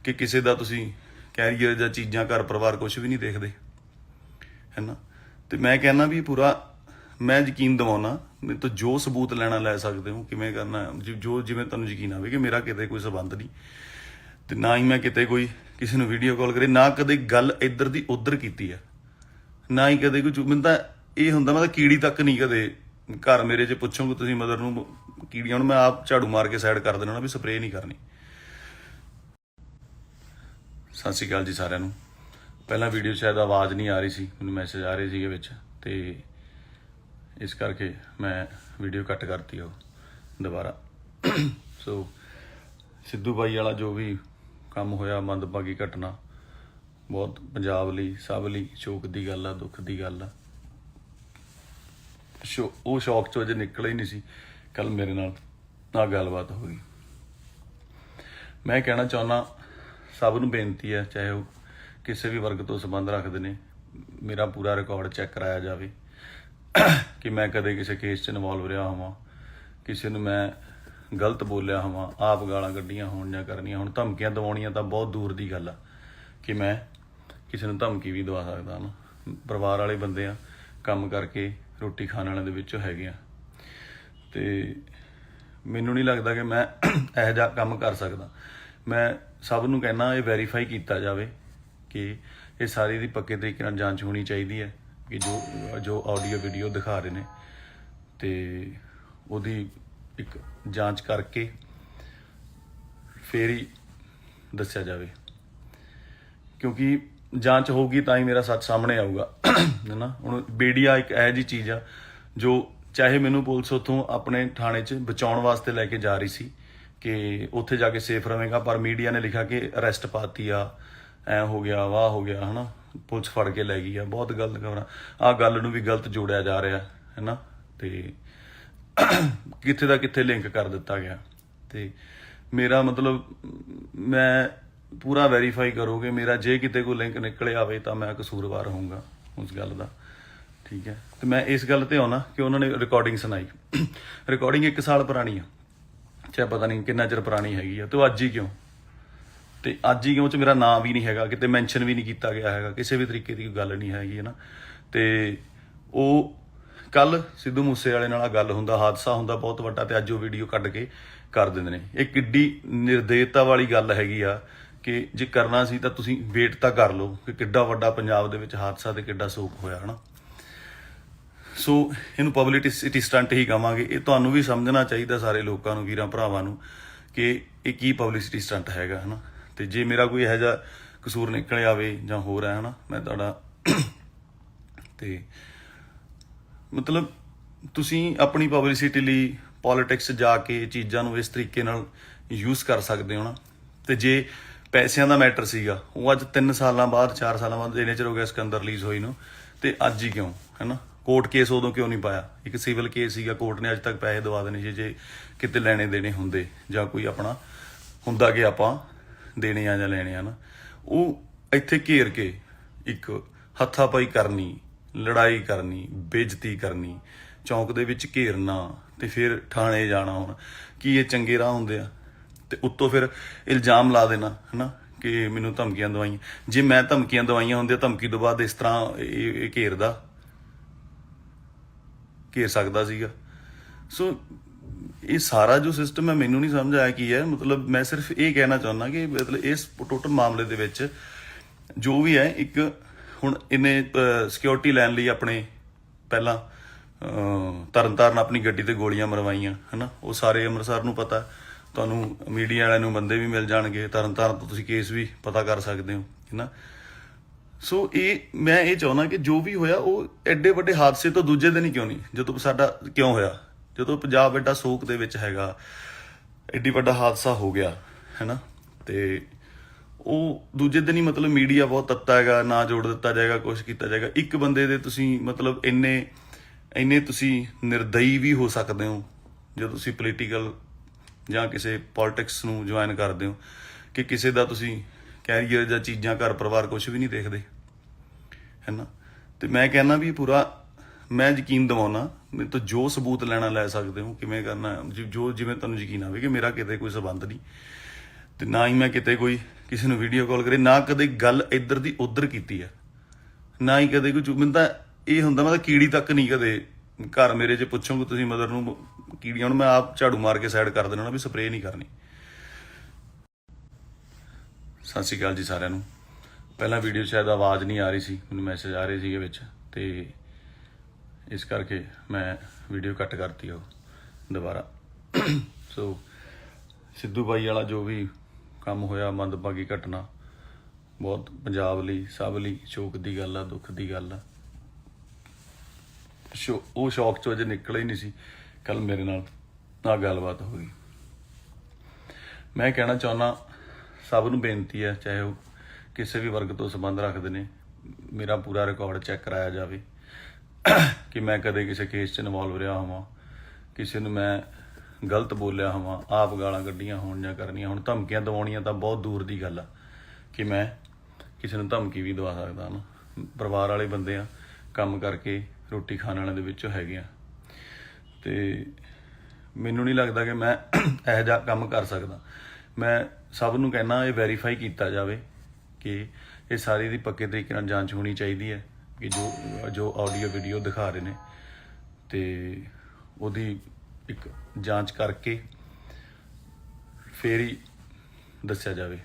ਕਿ ਕਿਸੇ ਦਾ ਤੁਸੀਂ ਕੈਰੀਅਰ ਜਾਂ ਚੀਜ਼ਾਂ, ਘਰ ਪਰਿਵਾਰ ਕੁਛ ਵੀ ਨਹੀਂ ਦੇਖਦੇ ਹੈ ਨਾ। ਤੇ ਮੈਂ ਕਹਿੰਦਾ ਵੀ ਪੂਰਾ ਮੈਂ ਯਕੀਨ ਦਿਵਾਉਣਾ, ਮੇਰੇ ਤੋਂ ਜੋ ਸਬੂਤ ਲੈਣਾ ਲੈ ਸਕਦੇ ਹੋ, ਕਿਵੇਂ ਕਰਨਾ ਜੋ ਜਿਵੇਂ ਤੁਹਾਨੂੰ ਯਕੀਨ ਆਵੇ ਕਿ ਮੇਰਾ ਕਿਤੇ ਕੋਈ ਸੰਬੰਧ ਨਹੀਂ, ਤੇ ਨਾ ਹੀ ਮੈਂ ਕਿਤੇ ਕੋਈ ਕਿਸੇ ਨੂੰ ਵੀਡੀਓ ਕਾਲ ਕਰੇ, ਨਾ ਕਦੇ ਗੱਲ ਇੱਧਰ ਦੀ ਉੱਧਰ ਕੀਤੀ ਹੈ, ਨਾ ਹੀ ਕਦੇ ਕੋਈ। ਮੈਨੂੰ ਤਾਂ ਇਹ ਹੁੰਦਾ, ਮੈਂ ਤਾਂ ਕੀੜੀ ਤੱਕ ਨਹੀਂ ਕਦੇ ਘਰ ਮੇਰੇ 'ਚ ਪੁੱਛੋਗੇ ਤੁਸੀਂ ਮਦਰ ਨੂੰ ਕੀੜੀਆਂ, ਹੁਣ ਮੈਂ ਆਪ ਝਾੜੂ ਮਾਰ ਕੇ ਸਾਈਡ ਕਰ ਦੇਣਾ ਵੀ ਸਪਰੇਅ ਨਹੀਂ ਕਰਨੀ। ਸਤਿ ਸ਼੍ਰੀ ਅਕਾਲ ਜੀ ਸਾਰਿਆਂ ਨੂੰ। ਪਹਿਲਾਂ ਵੀਡੀਓ ਸ਼ਾਇਦ ਆਵਾਜ਼ ਨਹੀਂ ਆ ਰਹੀ ਸੀ, ਮੈਨੂੰ ਮੈਸੇਜ ਆ ਰਹੇ ਸੀਗੇ ਵਿੱਚ, ਤੇ ਇਸ ਕਰਕੇ ਮੈਂ ਵੀਡੀਓ ਕੱਟ ਕਰਤੀ ਉਹ ਦੁਬਾਰਾ। ਸੋ ਸਿੱਧੂ ਬਾਈ ਵਾਲਾ ਜੋ ਵੀ ਕੰਮ ਹੋਇਆ, ਮੰਦਭਾਗੀ ਘਟਨਾ, ਬਹੁਤ ਪੰਜਾਬ ਲਈ, ਸਭ ਲਈ ਸ਼ੋਕ ਦੀ ਗੱਲ ਆ, ਦੁੱਖ ਦੀ ਗੱਲ ਆ। ਉਹ ਸ਼ੌਕ 'ਚੋਂ ਅਜੇ ਨਿਕਲਿਆ ਹੀ ਨਹੀਂ ਸੀ, ਕੱਲ ਮੇਰੇ ਨਾਲ ਆਹ ਗੱਲਬਾਤ ਹੋ ਗਈ। ਮੈਂ ਕਹਿਣਾ ਚਾਹੁੰਦਾ ਸਭ ਨੂੰ ਬੇਨਤੀ ਹੈ, ਚਾਹੇ ਉਹ ਕਿਸੇ ਵੀ ਵਰਗ ਤੋਂ ਸੰਬੰਧ ਰੱਖਦੇ ਨੇ, ਮੇਰਾ ਪੂਰਾ ਰਿਕਾਰਡ ਚੈੱਕ ਕਰਾਇਆ ਜਾਵੇ ਕਿ ਮੈਂ ਕਦੇ ਕਿਸੇ ਕੇਸ 'ਚ ਇਨਵੋਲਵ ਰਿਹਾ ਹੋਵਾਂ, ਕਿਸੇ ਨੂੰ ਮੈਂ ਗਲਤ ਬੋਲਿਆ ਹੋਵਾਂ, ਆਪ ਗਾਲਾਂ ਕੱਢੀਆਂ ਹੋਣ ਜਾਂ ਕਰਨੀਆਂ ਹੋਣ। ਧਮਕੀਆਂ ਦਿਵਾਉਣੀਆਂ ਤਾਂ ਬਹੁਤ ਦੂਰ ਦੀ ਗੱਲ ਆ ਕਿ ਮੈਂ ਕਿਸੇ ਨੂੰ ਧਮਕੀ ਵੀ ਦਵਾ ਸਕਦਾ ਨਾ। ਪਰਿਵਾਰ ਵਾਲੇ ਬੰਦੇ ਆ, ਕੰਮ ਕਰਕੇ ਰੋਟੀ ਖਾਣ ਵਾਲਿਆਂ ਦੇ ਵਿੱਚੋਂ ਹੈਗੇ ਆ, ਤੇ ਮੈਨੂੰ ਨਹੀਂ ਲੱਗਦਾ ਕਿ ਮੈਂ ਇਹੋ ਜਿਹਾ ਕੰਮ ਕਰ ਸਕਦਾ। ਮੈਂ ਸਭ ਨੂੰ ਕਹਿਣਾ ਇਹ ਵੈਰੀਫਾਈ ਕੀਤਾ ਜਾਵੇ ਕਿ ਇਹ ਸਾਰੀ ਦੀ ਪੱਕੇ ਤਰੀਕੇ ਨਾਲ ਜਾਂਚ ਹੋਣੀ ਚਾਹੀਦੀ ਹੈ ਕਿ ਜੋ ਆਡੀਓ ਵੀਡੀਓ ਦਿਖਾ ਰਹੇ ਨੇ, ਤੇ ਉਹਦੀ ਇੱਕ ਜਾਂਚ ਕਰਕੇ ਫੇਰ ਹੀ ਦੱਸਿਆ ਜਾਵੇ, ਕਿਉਂਕਿ ਜਾਂਚ ਹੋਊਗੀ ਤਾਂ ਹੀ ਮੇਰਾ ਸੱਚ ਸਾਹਮਣੇ ਆਊਗਾ ਹੈ ਨਾ। ਹੁਣ ਮੀਡੀਆ ਇੱਕ ਇਹੋ ਜਿਹੀ ਚੀਜ਼ ਆ ਜੋ ਚਾਹੇ ਮੈਨੂੰ ਪੁਲਿਸ ਉੱਥੋਂ ਆਪਣੇ ਥਾਣੇ 'ਚ ਬਚਾਉਣ ਵਾਸਤੇ ਲੈ ਕੇ ਜਾ ਰਹੀ ਸੀ ਕਿ ਉੱਥੇ ਜਾ ਕੇ ਸੇਫ ਰਵੇਂਗਾ, ਪਰ ਮੀਡੀਆ ਨੇ ਲਿਖਿਆ ਕਿ ਅਰੈਸਟ ਪਾਤੀ ਆ, ਐ ਹੋ ਗਿਆ, ਵਾਹ ਹੋ ਗਿਆ, ਹੈ ਨਾ, ਪੁਲਿਸ ਫੜ ਕੇ ਲੈ ਗਈ ਆ। ਬਹੁਤ ਗਲਤ ਖਬਰਾਂ, ਆਹ ਗੱਲ ਨੂੰ ਵੀ ਗਲਤ ਜੋੜਿਆ ਜਾ ਰਿਹਾ ਹੈ ਨਾ, ਤੇ ਕਿੱਥੇ ਦਾ ਕਿੱਥੇ ਲਿੰਕ ਕਰ ਦਿੱਤਾ ਗਿਆ। ਤੇ ਮੇਰਾ ਮਤਲਬ ਮੈਂ ਪੂਰਾ ਵੈਰੀਫਾਈ ਕਰੋਗੇ ਮੇਰਾ, ਜੇ ਕਿਤੇ ਕੋਈ ਲਿੰਕ ਨਿਕਲੇ ਆਵੇ ਤਾਂ ਮੈਂ ਕਸੂਰਵਾਰ ਹੋਊਂਗਾ ਉਸ ਗੱਲ ਦਾ, ਠੀਕ ਹੈ। ਤੇ ਮੈਂ ਇਸ ਗੱਲ ਤੇ ਆਉਣਾ ਕਿ ਉਹਨਾਂ ਨੇ ਰਿਕਾਰਡਿੰਗ ਸੁਣਾਈ, ਰਿਕਾਰਡਿੰਗ 1 ਸਾਲ ਪੁਰਾਣੀ ਆ, ਚਾਹੇ ਪਤਾ ਨਹੀਂ ਕਿੰਨਾ ਚਿਰ ਪੁਰਾਣੀ ਹੈਗੀ ਆ, ਤੇ ਉਹ ਅੱਜ ਹੀ ਕਿਉਂ, ਤੇ ਅੱਜ ਹੀ ਕਿਉਂ ਚ ਮੇਰਾ ਨਾਂ ਵੀ ਨਹੀਂ ਹੈਗਾ, ਕਿਤੇ ਮੈਂਸ਼ਨ ਵੀ ਨਹੀਂ ਕੀਤਾ ਗਿਆ ਹੈਗਾ, ਕਿਸੇ ਵੀ ਤਰੀਕੇ ਦੀ ਕੋਈ ਗੱਲ ਨਹੀਂ ਹੈਗੀ ਹੈ ਨਾ। ਤੇ ਉਹ ਕੱਲ ਸਿੱਧੂ ਮੂਸੇ ਵਾਲੇ ਨਾਲ ਗੱਲ ਹੁੰਦਾ, ਹਾਦਸਾ ਹੁੰਦਾ ਬਹੁਤ ਵੱਡਾ, ਤੇ ਅੱਜ ਉਹ ਵੀਡੀਓ ਕੱਢ ਕੇ ਕਰ ਦਿੰਦੇ ਨੇ। ਇਹ ਕਿੱਡੀ ਨਿਰਦੇਤਾ ਵਾਲੀ ਗੱਲ ਹੈਗੀ ਆ ਕਿ ਜੇ ਕਰਨਾ ਸੀ ਤਾਂ ਤੁਸੀਂ ਵੇਟ ਤਾਂ ਕਰ ਲਓ ਕਿ ਕਿੱਡਾ ਵੱਡਾ ਪੰਜਾਬ ਦੇ ਵਿੱਚ ਹਾਦਸਾ ਤੇ ਕਿੱਡਾ ਸੋਕ ਹੋਇਆ, ਹਨਾ। ਸੋ ਇਹਨੂੰ ਪਬਲਿਸਿਟੀ ਸਟੰਟ ਹੀ ਕਹਾਂਗੇ। ਇਹ ਤੁਹਾਨੂੰ ਵੀ ਸਮਝਣਾ ਚਾਹੀਦਾ, ਸਾਰੇ ਲੋਕਾਂ ਨੂੰ, ਵੀਰਾਂ ਭਰਾਵਾਂ ਨੂੰ, ਕਿ ਇਹ ਕੀ ਪਬਲਿਸਿਟੀ ਸਟੰਟ ਹੈਗਾ, ਹਨਾ। ਤੇ ਜੇ ਮੇਰਾ ਕੋਈ ਇਹੋ ਜਿਹਾ ਕਸੂਰ ਨਿਕਲ ਆਵੇ ਜਾਂ ਹੋਰ ਹੈ, ਹਨਾ, ਮੈਂ ਤੁਹਾਡਾ ਤੇ ਮਤਲਬ ਤੁਸੀਂ ਆਪਣੀ ਪਬਲਿਸਿਟੀ ਲਈ ਪੋਲੀਟਿਕਸ ਜਾ ਕੇ ਚੀਜ਼ਾਂ ਨੂੰ ਇਸ ਤਰੀਕੇ ਨਾਲ ਯੂਜ਼ ਕਰ ਸਕਦੇ ਹੋ ਨਾ। ਤੇ ਜੇ ਪੈਸਿਆਂ ਦਾ ਮੈਟਰ ਸੀਗਾ, ਉਹ ਅੱਜ 3 ਸਾਲਾਂ ਬਾਅਦ 4 ਸਾਲਾਂ ਬਾਅਦ ਇੰਨੇ ਚਿਰ ਹੋ ਗਿਆ ਸਿਕੰਦਰ ਰਿਲੀਜ਼ ਹੋਈ ਨੂੰ, ਤੇ ਅੱਜ ਹੀ ਕਿਉਂ, ਹੈ ਨਾ। ਕੋਰਟ ਕੇਸ ਉਦੋਂ ਕਿਉਂ ਨਹੀਂ ਪਾਇਆ, ਇੱਕ ਸਿਵਲ ਕੇਸ ਸੀਗਾ, ਕੋਰਟ ਨੇ ਅੱਜ ਤੱਕ ਪੈਸੇ ਦਵਾ ਦੇਣੇ ਸੀ ਜੇ ਕਿਤੇ ਲੈਣੇ ਦੇਣੇ ਹੁੰਦੇ, ਜਾਂ ਕੋਈ ਆਪਣਾ ਹੁੰਦਾ ਕਿ ਆਪਾਂ ਦੇਣੇ ਆ ਜਾਂ ਲੈਣੇ ਆ ਨਾ। ਉਹ ਇੱਥੇ ਘੇਰ ਕੇ ਇੱਕ ਹੱਥਾਪਾਈ ਕਰਨੀ, ਲੜਾਈ ਕਰਨੀ, ਬੇਇੱਜ਼ਤੀ ਕਰਨੀ, ਚੌਂਕ ਦੇ ਵਿੱਚ ਘੇਰਨਾ, ਤੇ ਫਿਰ ਥਾਣੇ ਜਾਣਾ, ਹੁਣ ਕੀ ਇਹ ਚੰਗੇ ਰਾਹ ਹੁੰਦੇ ਆ। ਤੇ ਉੱਤੋਂ ਫਿਰ ਇਲਜ਼ਾਮ ਲਾ ਦੇਣਾ, ਹੈ ਨਾ, ਕਿ ਮੈਨੂੰ ਧਮਕੀਆਂ ਦਵਾਈਆਂ। ਜੇ ਮੈਂ ਧਮਕੀਆਂ ਦਵਾਈਆਂ ਹੁੰਦੀਆਂ, ਧਮਕੀ ਤੋਂ ਬਾਅਦ ਇਸ ਤਰ੍ਹਾਂ ਇਹ ਘੇਰ ਸਕਦਾ ਸੀਗਾ। ਸੋ ਇਹ ਸਾਰਾ ਜੋ ਸਿਸਟਮ ਹੈ ਮੈਨੂੰ ਨਹੀਂ ਸਮਝ ਆਇਆ ਕੀ ਹੈ। ਮਤਲਬ ਮੈਂ ਸਿਰਫ ਇਹ ਕਹਿਣਾ ਚਾਹੁੰਦਾ ਕਿ ਮਤਲਬ ਇਸ ਟੋਟਲ ਮਾਮਲੇ ਦੇ ਵਿੱਚ ਜੋ ਵੀ ਹੈ, ਇੱਕ ਹੁਣ ਇਹਨੇ ਸਿਕਿਉਰਿਟੀ ਲੈਣ ਲਈ ਆਪਣੇ ਪਹਿਲਾਂ ਤਰਨਤਾਰਨ ਆਪਣੀ ਗੱਡੀ ਤੇ ਗੋਲੀਆਂ ਮਰਵਾਈਆਂ, ਹੈ ਨਾ। ਉਹ ਸਾਰੇ ਅੰਮ੍ਰਿਤਸਰ ਨੂੰ ਪਤਾ, ਤੁਹਾਨੂੰ ਮੀਡੀਆ ਵਾਲਿਆਂ ਨੂੰ ਬੰਦੇ ਵੀ ਮਿਲ ਜਾਣਗੇ, ਤਰਨਤਾਰਨ ਤੋਂ ਤੁਸੀਂ ਕੇਸ ਵੀ ਪਤਾ ਕਰ ਸਕਦੇ ਹੋ, ਹੈ ਨਾ। ਸੋ ਮੈਂ ਇਹ ਚਾਹੁੰਦਾ ਕਿ ਜੋ ਵੀ ਹੋਇਆ ਉਹ ਐਡੇ ਵੱਡੇ ਹਾਦਸੇ ਤੋਂ ਦੂਜੇ ਦਿਨ ਹੀ ਕਿਉਂ ਨਹੀਂ, ਜਦੋਂ ਸਾਡਾ ਕਿਉਂ ਹੋਇਆ, ਜਦੋਂ ਪੰਜਾਬ ਐਡਾ ਸੋਕ ਦੇ ਵਿੱਚ ਹੈਗਾ, ਐਡੀ ਵੱਡਾ ਹਾਦਸਾ ਹੋ ਗਿਆ, ਹੈ ਨਾ, ਤੇ ਉਹ ਦੂਜੇ ਦਿਨ ਹੀ ਮਤਲਬ ਮੀਡੀਆ ਬਹੁਤ ਤੱਤਾ ਹੈਗਾ, ਨਾ ਜੋੜ ਦਿੱਤਾ ਜਾਏਗਾ, ਕੁਛ ਕੀਤਾ ਜਾਏਗਾ। ਇੱਕ ਬੰਦੇ ਦੇ ਤੁਸੀਂ ਮਤਲਬ ਇੰਨੇ ਤੁਸੀਂ ਨਿਰਦਈ ਵੀ ਹੋ ਸਕਦੇ ਹੋ ਜਦੋਂ ਤੁਸੀਂ ਪੋਲੀਟੀਕਲ ਜਾਂ ਕਿਸੇ ਪੋਲਿਟਿਕਸ ਨੂੰ ਜੁਆਇਨ ਕਰਦੇ ਹੋ, ਕਿ ਕਿਸੇ ਦਾ ਤੁਸੀਂ ਕੈਰੀਅਰ ਜਾਂ ਚੀਜ਼ਾਂ, ਘਰ ਪਰਿਵਾਰ ਕੁਛ ਵੀ ਨਹੀਂ ਦੇਖਦੇ, ਹੈ ਨਾ। ਤੇ ਮੈਂ ਕਹਿੰਦਾ ਵੀ ਪੂਰਾ ਮੈਂ ਯਕੀਨ ਦਿਵਾਉਣਾ, ਮੇਰੇ ਤੋਂ ਜੋ ਸਬੂਤ ਲੈਣਾ ਲੈ ਸਕਦੇ ਹੋ, ਕਿਵੇਂ ਕਰਨਾ ਜੋ ਜਿਵੇਂ ਤੁਹਾਨੂੰ ਯਕੀਨ ਆਵੇ ਕਿ ਮੇਰਾ ਕਿਤੇ ਕੋਈ ਸੰਬੰਧ ਨਹੀਂ, ਤੇ ਨਾ ਹੀ ਮੈਂ ਕਿਤੇ ਕੋਈ ਕਿਸੇ ਨੂੰ ਵੀਡੀਓ ਕਾਲ ਕਰੇ, ਨਾ ਕਦੇ ਗੱਲ ਇੱਧਰ ਦੀ ਉੱਧਰ ਕੀਤੀ ਹੈ, ਨਾ ਹੀ ਕਦੇ ਕੋਈ ਮੈਨੂੰ ਤਾਂ ਇਹ ਹੁੰਦਾ, ਮੈਂ ਤਾਂ ਕੀੜੀ ਤੱਕ ਨਹੀਂ ਕਦੇ ਘਰ ਮੇਰੇ 'ਚ ਪੁੱਛੋਗੇ ਤੁਸੀਂ ਮਦਰ ਨੂੰ ਕੀੜੀਆਂ, ਹੁਣ ਮੈਂ ਆਪ ਝਾੜੂ ਮਾਰ ਕੇ ਸਾਈਡ ਕਰ ਦੇਣਾ ਵੀ ਸਪਰੇਅ ਨਹੀਂ ਕਰਨੀ। ਸਤਿ ਸ਼੍ਰੀ ਅਕਾਲ ਜੀ ਸਾਰਿਆਂ ਨੂੰ। ਪਹਿਲਾਂ ਵੀਡੀਓ ਸ਼ਾਇਦ ਆਵਾਜ਼ ਨਹੀਂ ਆ ਰਹੀ ਸੀ, ਮੈਨੂੰ ਮੈਸੇਜ ਆ ਰਹੇ ਸੀਗੇ ਵਿੱਚ, ਤੇ ਇਸ ਕਰਕੇ ਮੈਂ ਵੀਡੀਓ ਕੱਟ ਕਰਤੀ ਉਹ ਦੁਬਾਰਾ। ਸੋ ਸਿੱਧੂ ਬਾਈ ਵਾਲਾ ਜੋ ਵੀ ਕੰਮ ਹੋਇਆ, ਮੰਦਭਾਗੀ ਘਟਨਾ, ਬਹੁਤ ਪੰਜਾਬ ਲਈ, ਸਭ ਲਈ ਸ਼ੋਕ ਦੀ ਗੱਲ ਆ, ਦੁੱਖ ਦੀ ਗੱਲ ਆ। ਉਹ ਸ਼ੌਕ ਚੋਂ ਅਜੇ ਨਿਕਲਿਆ ਹੀ ਨਹੀਂ ਸੀ, ਕੱਲ ਮੇਰੇ ਨਾਲ ਆਹ ਗੱਲਬਾਤ ਹੋ ਗਈ। ਮੈਂ ਕਹਿਣਾ ਚਾਹੁੰਦਾ, ਸਭ ਨੂੰ ਬੇਨਤੀ ਹੈ, ਚਾਹੇ ਉਹ ਕਿਸੇ ਵੀ ਵਰਗ ਤੋਂ ਸੰਬੰਧ ਰੱਖਦੇ ਨੇ, ਮੇਰਾ ਪੂਰਾ ਰਿਕਾਰਡ ਚੈੱਕ ਕਰਾਇਆ ਜਾਵੇ ਕਿ ਮੈਂ ਕਦੇ ਕਿਸੇ ਕੇਸ 'ਚ ਇਨਵੋਲਵ ਰਿਹਾ ਹੋਵਾਂ, ਕਿਸੇ ਨੂੰ ਮੈਂ ਗਲਤ ਬੋਲਿਆ ਹੋਵਾਂ, ਆਪ ਗਾਲਾਂ ਕੱਢੀਆਂ ਹੋਣ ਜਾਂ ਕਰਨੀਆਂ ਹੁਣ। ਧਮਕੀਆਂ ਦਿਵਾਉਣੀਆਂ ਤਾਂ ਬਹੁਤ ਦੂਰ ਦੀ ਗੱਲ ਆ ਕਿ ਮੈਂ ਕਿਸੇ ਨੂੰ ਧਮਕੀ ਵੀ ਦਵਾ ਸਕਦਾ ਨਾ। ਪਰਿਵਾਰ ਵਾਲੇ ਬੰਦੇ ਆ, ਕੰਮ ਕਰਕੇ ਰੋਟੀ ਖਾਣ ਵਾਲਿਆਂ ਦੇ ਵਿੱਚੋਂ ਹੈਗੇ ਆ, ਤੇ ਮੈਨੂੰ ਨਹੀਂ ਲੱਗਦਾ ਕਿ ਮੈਂ ਇਹੋ ਜਿਹਾ ਕੰਮ ਕਰ ਸਕਦਾ। ਮੈਂ ਸਭ ਨੂੰ ਕਹਿਣਾ ਇਹ ਵੈਰੀਫਾਈ ਕੀਤਾ ਜਾਵੇ ਕਿ ਇਹ ਸਾਰੀ ਦੀ ਪੱਕੇ ਤਰੀਕੇ ਨਾਲ ਜਾਂਚ ਹੋਣੀ ਚਾਹੀਦੀ ਹੈ ਕਿ ਜੋ ਆਡੀਓ ਵੀਡੀਓ ਦਿਖਾ ਰਹੇ ਨੇ, ਤੇ ਉਹਦੀ ਇੱਕ ਜਾਂਚ ਕਰਕੇ ਫੇਰ ਹੀ ਦੱਸਿਆ ਜਾਵੇ,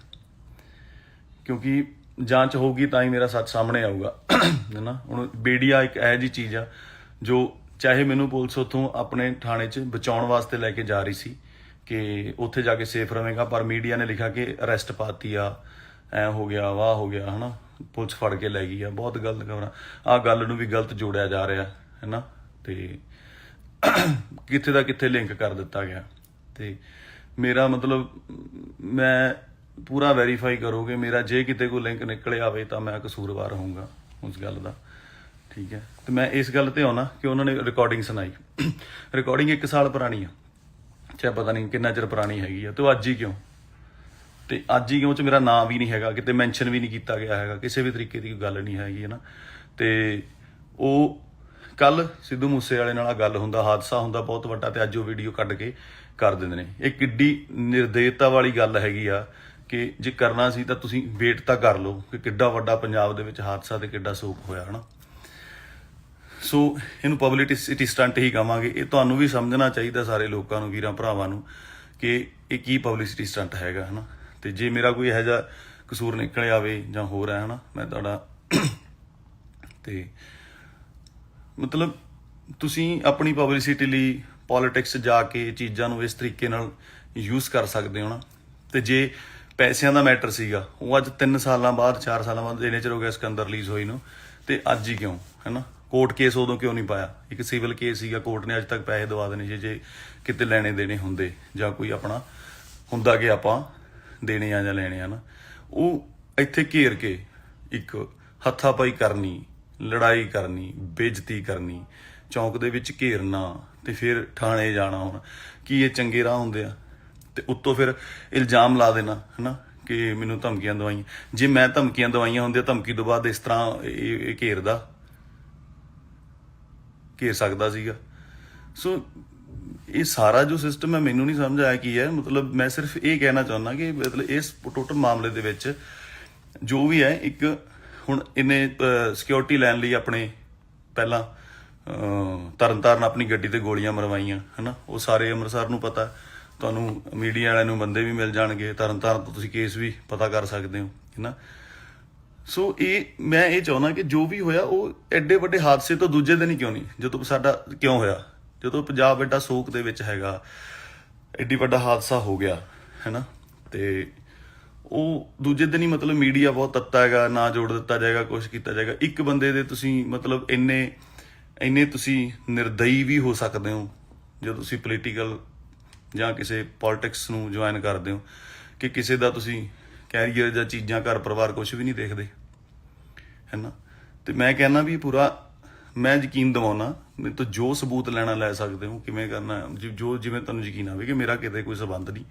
ਕਿਉਂਕਿ ਜਾਂਚ ਹੋਊਗੀ ਤਾਂ ਹੀ ਮੇਰਾ ਸੱਚ ਸਾਹਮਣੇ ਆਊਗਾ, ਹੈ ਨਾ। ਹੁਣ ਮੀਡੀਆ ਇੱਕ ਇਹੋ ਜਿਹੀ ਚੀਜ਼ ਆ ਜੋ ਚਾਹੇ ਮੈਨੂੰ ਪੁਲਿਸ ਉੱਥੋਂ ਆਪਣੇ ਥਾਣੇ 'ਚ ਬਚਾਉਣ ਵਾਸਤੇ ਲੈ ਕੇ ਜਾ ਰਹੀ ਸੀ ਕਿ ਉੱਥੇ ਜਾ ਕੇ ਸੇਫ ਰਵੇਂਗਾ, ਪਰ ਮੀਡੀਆ ਨੇ ਲਿਖਿਆ ਕਿ ਅਰੈਸਟ ਪਾਤੀ ਆ, ਐ ਹੋ ਗਿਆ, ਵਾਹ ਹੋ ਗਿਆ, ਹੈ ਨਾ, ਪੁਲਿਸ ਫੜ ਕੇ ਲੈ ਗਈ ਆ, ਬਹੁਤ ਗਲਤ ਖਬਰਾਂ। ਆਹ ਗੱਲ ਨੂੰ ਵੀ ਗਲਤ ਜੋੜਿਆ ਜਾ ਰਿਹਾ ਹੈ ਨਾ, ਤੇ ਕਿੱਥੇ ਦਾ ਕਿੱਥੇ ਲਿੰਕ ਕਰ ਦਿੱਤਾ ਗਿਆ। ਤੇ ਮੇਰਾ ਮਤਲਬ ਮੈਂ ਪੂਰਾ ਵੈਰੀਫਾਈ ਕਰੋਗੇ ਮੇਰਾ, ਜੇ ਕਿਤੇ ਕੋਈ ਲਿੰਕ ਨਿਕਲੇ ਆਵੇ ਤਾਂ ਮੈਂ ਕਸੂਰਵਾਰ ਹੋਊਂਗਾ ਉਸ ਗੱਲ ਦਾ, ਠੀਕ ਹੈ। ਤੇ ਮੈਂ ਇਸ ਗੱਲ ਤੇ ਆਉਣਾ ਕਿ ਉਹਨਾਂ ਨੇ ਰਿਕਾਰਡਿੰਗ ਸੁਣਾਈ, ਰਿਕਾਰਡਿੰਗ 1 ਸਾਲ ਪੁਰਾਣੀ ਆ, ਚਾਹੇ ਪਤਾ ਨਹੀਂ ਕਿੰਨਾ ਚਿਰ ਪੁਰਾਣੀ ਹੈਗੀ ਆ, ਤੇ ਉਹ ਅੱਜ ਹੀ ਕਿਉਂ, ਤੇ ਅੱਜ ਹੀ ਕਿਉਂ ਚ ਮੇਰਾ ਨਾਂ ਵੀ ਨਹੀਂ ਹੈਗਾ, ਕਿਤੇ ਮੈਂਸ਼ਨ ਵੀ ਨਹੀਂ ਕੀਤਾ ਗਿਆ ਹੈਗਾ, ਕਿਸੇ ਵੀ ਤਰੀਕੇ ਦੀ ਕੋਈ ਗੱਲ ਨਹੀਂ ਹੈਗੀ ਹੈ ਨਾ। ਤੇ ਉਹ ਕੱਲ ਸਿੱਧੂ ਮੂਸੇ ਵਾਲੇ ਨਾਲ ਗੱਲ ਹੁੰਦਾ, ਹਾਦਸਾ ਹੁੰਦਾ ਬਹੁਤ ਵੱਡਾ, ਤੇ ਅੱਜ ਉਹ ਵੀਡੀਓ ਕੱਢ ਕੇ ਕਰ ਦਿੰਦੇ ਨੇ। ਇਹ ਕਿੱਡੀ ਨਿਰਦੇਤਾ ਵਾਲੀ ਗੱਲ ਹੈਗੀ ਆ ਕਿ ਜੇ ਕਰਨਾ ਸੀ ਤਾਂ ਤੁਸੀਂ ਵੇਟ ਤਾਂ ਕਰ ਲਓ ਕਿ ਕਿੱਡਾ ਵੱਡਾ ਪੰਜਾਬ ਦੇ ਵਿੱਚ ਹਾਦਸਾ ਤੇ ਕਿੱਡਾ ਸੋਕ ਹੋਇਆ ਹਨਾ। ਸੋ ਇਹਨੂੰ ਪਬਲਿਸਿਟੀ ਸਟੰਟ ਹੀ ਕਹਾਂਗੇ। ਇਹ ਤੁਹਾਨੂੰ ਵੀ ਸਮਝਣਾ ਚਾਹੀਦਾ, ਸਾਰੇ ਲੋਕਾਂ ਨੂੰ, ਵੀਰਾਂ ਭਰਾਵਾਂ ਨੂੰ, ਕਿ ਇਹ ਕੀ ਪਬਲਿਸਿਟੀ ਸਟੰਟ ਹੈਗਾ ਹਨਾ। ਤੇ ਜੇ ਮੇਰਾ ਕੋਈ ਇਹੋ ਜਿਹਾ ਕਸੂਰ ਨਿਕਲ ਆਵੇ ਜਾਂ ਹੋਰ ਹੈ ਹਨਾ, ਮੈਂ ਤੁਹਾਡਾ ਤੇ ਮਤਲਬ ਤੁਸੀਂ ਆਪਣੀ ਪਬਲਿਸਿਟੀ ਲਈ ਪੋਲਿਟਿਕਸ ਜਾ ਕੇ ਚੀਜ਼ਾਂ ਨੂੰ ਇਸ ਤਰੀਕੇ ਨਾਲ ਯੂਜ਼ ਕਰ ਸਕਦੇ ਹੋ ਨਾ। ਤੇ ਜੇ ਪੈਸਿਆਂ ਦਾ ਮੈਟਰ ਸੀਗਾ, ਉਹ ਅੱਜ 3 ਸਾਲਾਂ ਬਾਅਦ 4 ਸਾਲਾਂ ਬਾਅਦ ਇੰਨੇ ਚਿਰ ਹੋ ਗਿਆ ਸਿਕੰਦਰ ਰਿਲੀਜ਼ ਹੋਈ ਨੂੰ, ਤੇ ਅੱਜ ਹੀ ਕਿਉਂ ਹੈ ਨਾ। ਕੋਰਟ ਕੇਸ ਉਦੋਂ ਕਿਉਂ ਨਹੀਂ ਪਾਇਆ? ਇੱਕ ਸਿਵਲ ਕੇਸ ਸੀਗਾ, ਕੋਰਟ ਨੇ ਅੱਜ ਤੱਕ ਪੈਸੇ ਦਵਾ ਦੇਣੇ ਸੀ ਜੇ ਕਿਤੇ ਲੈਣੇ ਦੇਣੇ ਹੁੰਦੇ, ਜਾਂ ਕੋਈ ਆਪਣਾ ਹੁੰਦਾ ਕਿ ਆਪਾਂ ਦੇਣੇ ਆ ਜਾਂ ਲੈਣੇ ਆ ਨਾ। ਉਹ ਇੱਥੇ ਘੇਰ ਕੇ ਇੱਕ ਹੱਥਾਪਾਈ ਕਰਨੀ, ਲੜਾਈ ਕਰਨੀ, ਬੇਇੱਜ਼ਤੀ ਕਰਨੀ, ਚੌਂਕ ਦੇ ਵਿੱਚ ਘੇਰਨਾ, ਤੇ ਫਿਰ ਥਾਣੇ ਜਾਣਾ। ਹੁਣ ਕੀ ਇਹ ਚੰਗੇ ਰਾਹ ਹੁੰਦੇ ਆ? ਤੇ ਉੱਤੋਂ ਫਿਰ ਇਲਜ਼ਾਮ ਲਾ ਦੇਣਾ ਹੈ ਨਾ ਕਿ ਮੈਨੂੰ ਧਮਕੀਆਂ ਦਵਾਈਆਂ। ਜੇ ਮੈਂ ਧਮਕੀਆਂ ਦਵਾਈਆਂ ਹੁੰਦੀਆਂ, ਧਮਕੀ ਤੋਂ ਬਾਅਦ ਇਸ ਤਰ੍ਹਾਂ ਇਹ ਘੇਰ ਸਕਦਾ ਸੀਗਾ। ਸੋ ਇਹ ਸਾਰਾ ਜੋ ਸਿਸਟਮ ਹੈ ਮੈਨੂੰ ਨਹੀਂ ਸਮਝ ਆਇਆ ਕੀ ਹੈ। ਮਤਲਬ ਮੈਂ ਸਿਰਫ ਇਹ ਕਹਿਣਾ ਚਾਹੁੰਦਾ ਕਿ ਮਤਲਬ ਇਸ ਟੋਟਲ ਮਾਮਲੇ ਦੇ ਵਿੱਚ ਜੋ ਵੀ ਹੈ, ਇੱਕ ਹੁਣ ਇਹਨੇ ਸਿਕਿਉਰਿਟੀ ਲੈਣ ਲਈ ਆਪਣੇ ਪਹਿਲਾਂ ਤਰਨਤਾਰਨ ਆਪਣੀ ਗੱਡੀ ਤੇ ਗੋਲੀਆਂ ਮਰਵਾਈਆਂ ਹੈ ਨਾ। ਉਹ ਸਾਰੇ ਅੰਮ੍ਰਿਤਸਰ ਨੂੰ ਪਤਾ, ਤੁਹਾਨੂੰ ਮੀਡੀਆ ਵਾਲਿਆਂ ਨੂੰ ਬੰਦੇ ਵੀ ਮਿਲ ਜਾਣਗੇ, ਤਰਨਤਾਰਨ ਤੋਂ ਤੁਸੀਂ ਕੇਸ ਵੀ ਪਤਾ ਕਰ ਸਕਦੇ ਹੋ ਹੈ ਨਾ। ਸੋ ਮੈਂ ਇਹ ਚਾਹੁੰਦਾ ਕਿ ਜੋ ਵੀ ਹੋਇਆ ਉਹ ਐਡੇ ਵੱਡੇ ਹਾਦਸੇ ਤੋਂ ਦੂਜੇ ਦਿਨ ਹੀ ਕਿਉਂ ਨਹੀਂ, ਜਦੋਂ ਸਾਡਾ ਕਿਉਂ ਹੋਇਆ, ਜਦੋਂ ਪੰਜਾਬ ਐਡਾ ਸੋਕ ਦੇ ਵਿੱਚ ਹੈਗਾ, ਐਡੀ ਵੱਡਾ ਹਾਦਸਾ ਹੋ ਗਿਆ ਹੈ ਨਾ, ਤੇ ਉਹ ਦੂਜੇ ਦਿਨ ਹੀ ਮਤਲਬ ਮੀਡੀਆ ਬਹੁਤ ਤੱਤਾ ਹੈਗਾ, ਨਾ ਜੋੜ ਦਿੱਤਾ ਜਾਏਗਾ, ਕੁਛ ਕੀਤਾ ਜਾਏਗਾ। ਇੱਕ ਬੰਦੇ ਦੇ ਤੁਸੀਂ ਮਤਲਬ ਇੰਨੇ ਤੁਸੀਂ ਨਿਰਦਈ ਵੀ ਹੋ ਸਕਦੇ ਹੋ ਜਦੋਂ ਤੁਸੀਂ ਪੋਲੀਟੀਕਲ ਜਾਂ ਕਿਸੇ ਪੋਲਿਟਿਕਸ ਨੂੰ ਜੁਆਇਨ ਕਰਦੇ ਹੋ, ਕਿ ਕਿਸੇ ਦਾ ਤੁਸੀਂ ਕੈਰੀਅਰ ਜਾਂ ਚੀਜ਼ਾਂ, ਘਰ ਪਰਿਵਾਰ ਕੁਛ ਵੀ ਨਹੀਂ ਦੇਖਦੇ ਹੈ ਨਾ। ਤੇ ਮੈਂ ਕਹਿੰਦਾ ਵੀ ਪੂਰਾ ਮੈਂ ਯਕੀਨ ਦਿਵਾਉਣਾ, ਮੇਰੇ ਤੋਂ ਜੋ ਸਬੂਤ ਲੈਣਾ ਲੈ ਸਕਦੇ ਹੋ, ਕਿਵੇਂ ਕਰਨਾ ਜੋ ਜਿਵੇਂ ਤੁਹਾਨੂੰ ਯਕੀਨ ਆਵੇ ਕਿ ਮੇਰਾ ਕਿਤੇ ਕੋਈ ਸੰਬੰਧ ਨਹੀਂ,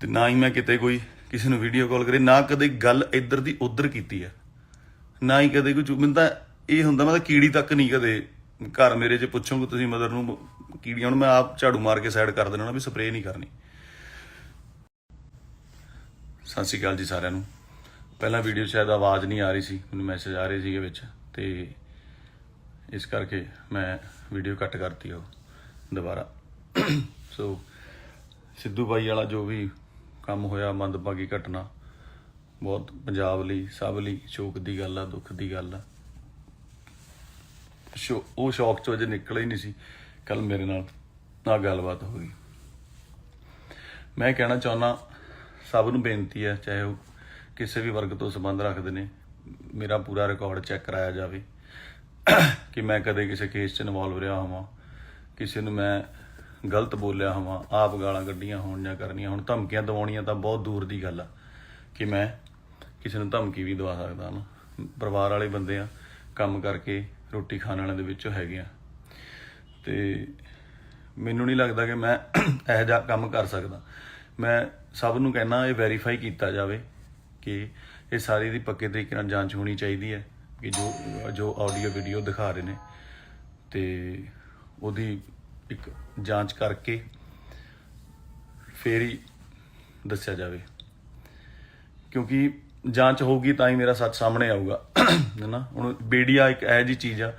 ਤੇ ਨਾ ਹੀ ਮੈਂ ਕਿਤੇ ਕੋਈ ਕਿਸੇ ਨੂੰ ਵੀਡੀਓ ਕਾਲ ਕਰੇ, ਨਾ ਕਦੇ ਗੱਲ ਇੱਧਰ ਦੀ ਉੱਧਰ ਕੀਤੀ ਹੈ, ਨਾ ਹੀ ਕਦੇ ਕੋਈ। ਮੈਨੂੰ ਤਾਂ ਇਹ ਹੁੰਦਾ, ਮੈਂ ਤਾਂ ਕੀੜੀ ਤੱਕ ਨਹੀਂ ਕਦੇ ਘਰ ਮੇਰੇ 'ਚ ਪੁੱਛੋਗੇ ਤੁਸੀਂ ਮਦਰ ਨੂੰ ਕੀੜੀਆਂ, ਹੁਣ ਮੈਂ ਆਪ ਝਾੜੂ ਮਾਰ ਕੇ ਸਾਈਡ ਕਰ ਦੇਣਾ ਵੀ ਸਪਰੇਅ ਨਹੀਂ ਕਰਨੀ। ਸਤਿ ਸ਼੍ਰੀ ਅਕਾਲ ਜੀ ਸਾਰਿਆਂ ਨੂੰ। ਪਹਿਲਾਂ ਵੀਡੀਓ ਸ਼ਾਇਦ ਆਵਾਜ਼ ਨਹੀਂ ਆ ਰਹੀ ਸੀ, ਮੈਨੂੰ ਮੈਸੇਜ ਆ ਰਹੇ ਸੀਗੇ ਵਿੱਚ, ਤੇ ਇਸ ਕਰਕੇ ਮੈਂ ਵੀਡੀਓ ਕੱਟ ਕਰਤੀ ਉਹ ਦੁਬਾਰਾ। ਸੋ ਸਿੱਧੂ ਬਾਈ ਵਾਲਾ ਜੋ ਵੀ ਕੰਮ ਹੋਇਆ, ਮੰਦਭਾਗੀ ਘਟਨਾ, ਬਹੁਤ ਪੰਜਾਬ ਲਈ, ਸਭ ਲਈ ਸ਼ੋਕ ਦੀ ਗੱਲ ਆ, ਦੁੱਖ ਦੀ ਗੱਲ ਆ। ਉਹ ਸ਼ੌਕ ਚੋਂ ਅਜੇ ਨਿਕਲਿਆ ਹੀ ਨਹੀਂ ਸੀ, ਕੱਲ ਮੇਰੇ ਨਾਲ ਗੱਲਬਾਤ ਹੋ ਗਈ। ਮੈਂ ਕਹਿਣਾ ਚਾਹੁੰਦਾ, ਸਭ ਨੂੰ ਬੇਨਤੀ ਹੈ, ਚਾਹੇ ਉਹ ਕਿਸੇ ਵੀ ਵਰਗ ਤੋਂ ਸੰਬੰਧ ਰੱਖਦੇ ਨੇ, ਮੇਰਾ ਪੂਰਾ ਰਿਕਾਰਡ ਚੈੱਕ ਕਰਾਇਆ ਜਾਵੇ ਕਿ ਮੈਂ ਕਦੇ ਕਿਸੇ ਕੇਸ 'ਚ ਇਨਵੋਲਵ ਰਿਹਾ ਹੋਵਾਂ, ਕਿਸੇ ਨੂੰ ਮੈਂ ਗਲਤ ਬੋਲਿਆ ਹੋਵਾਂ, ਆਪ ਗਾਲਾਂ ਕੱਢੀਆਂ ਹੋਣ ਜਾਂ ਕਰਨੀਆਂ ਹੁਣ। ਧਮਕੀਆਂ ਦਿਵਾਉਣੀਆਂ ਤਾਂ ਬਹੁਤ ਦੂਰ ਦੀ ਗੱਲ ਆ ਕਿ ਮੈਂ ਕਿਸੇ ਨੂੰ ਧਮਕੀ ਵੀ ਦਵਾ ਸਕਦਾ ਨਾ। ਪਰਿਵਾਰ ਵਾਲੇ ਬੰਦੇ ਆ, ਕੰਮ ਕਰਕੇ ਰੋਟੀ ਖਾਣ ਵਾਲਿਆਂ ਦੇ ਵਿੱਚੋਂ ਹੈਗੇ ਆ, ਤੇ ਮੈਨੂੰ ਨਹੀਂ ਲੱਗਦਾ ਕਿ ਮੈਂ ਇਹੋ ਜਿਹਾ ਕੰਮ ਕਰ ਸਕਦਾ। ਮੈਂ ਸਭ ਨੂੰ ਕਹਿਣਾ, ਇਹ ਵੈਰੀਫਾਈ ਕੀਤਾ ਜਾਵੇ ਕਿ ਇਹ ਸਾਰੀ ਦੀ ਪੱਕੇ ਤਰੀਕੇ ਨਾਲ ਜਾਂਚ ਹੋਣੀ ਚਾਹੀਦੀ ਹੈ ਕਿ ਜੋ ਆਡੀਓ ਵੀਡੀਓ ਦਿਖਾ ਰਹੇ ਨੇ, ਤੇ ਉਹਦੀ ਇੱਕ ਜਾਂਚ ਕਰਕੇ ਫੇਰ ਹੀ ਦੱਸਿਆ ਜਾਵੇ, ਕਿਉਂਕਿ ਜਾਂਚ ਹੋਊਗੀ ਤਾਂ ਹੀ ਮੇਰਾ ਸੱਚ ਸਾਹਮਣੇ ਆਊਗਾ ਹੈ ਨਾ। ਹੁਣ ਮੀਡੀਆ ਇੱਕ ਇਹੋ ਜਿਹੀ ਚੀਜ਼ ਆ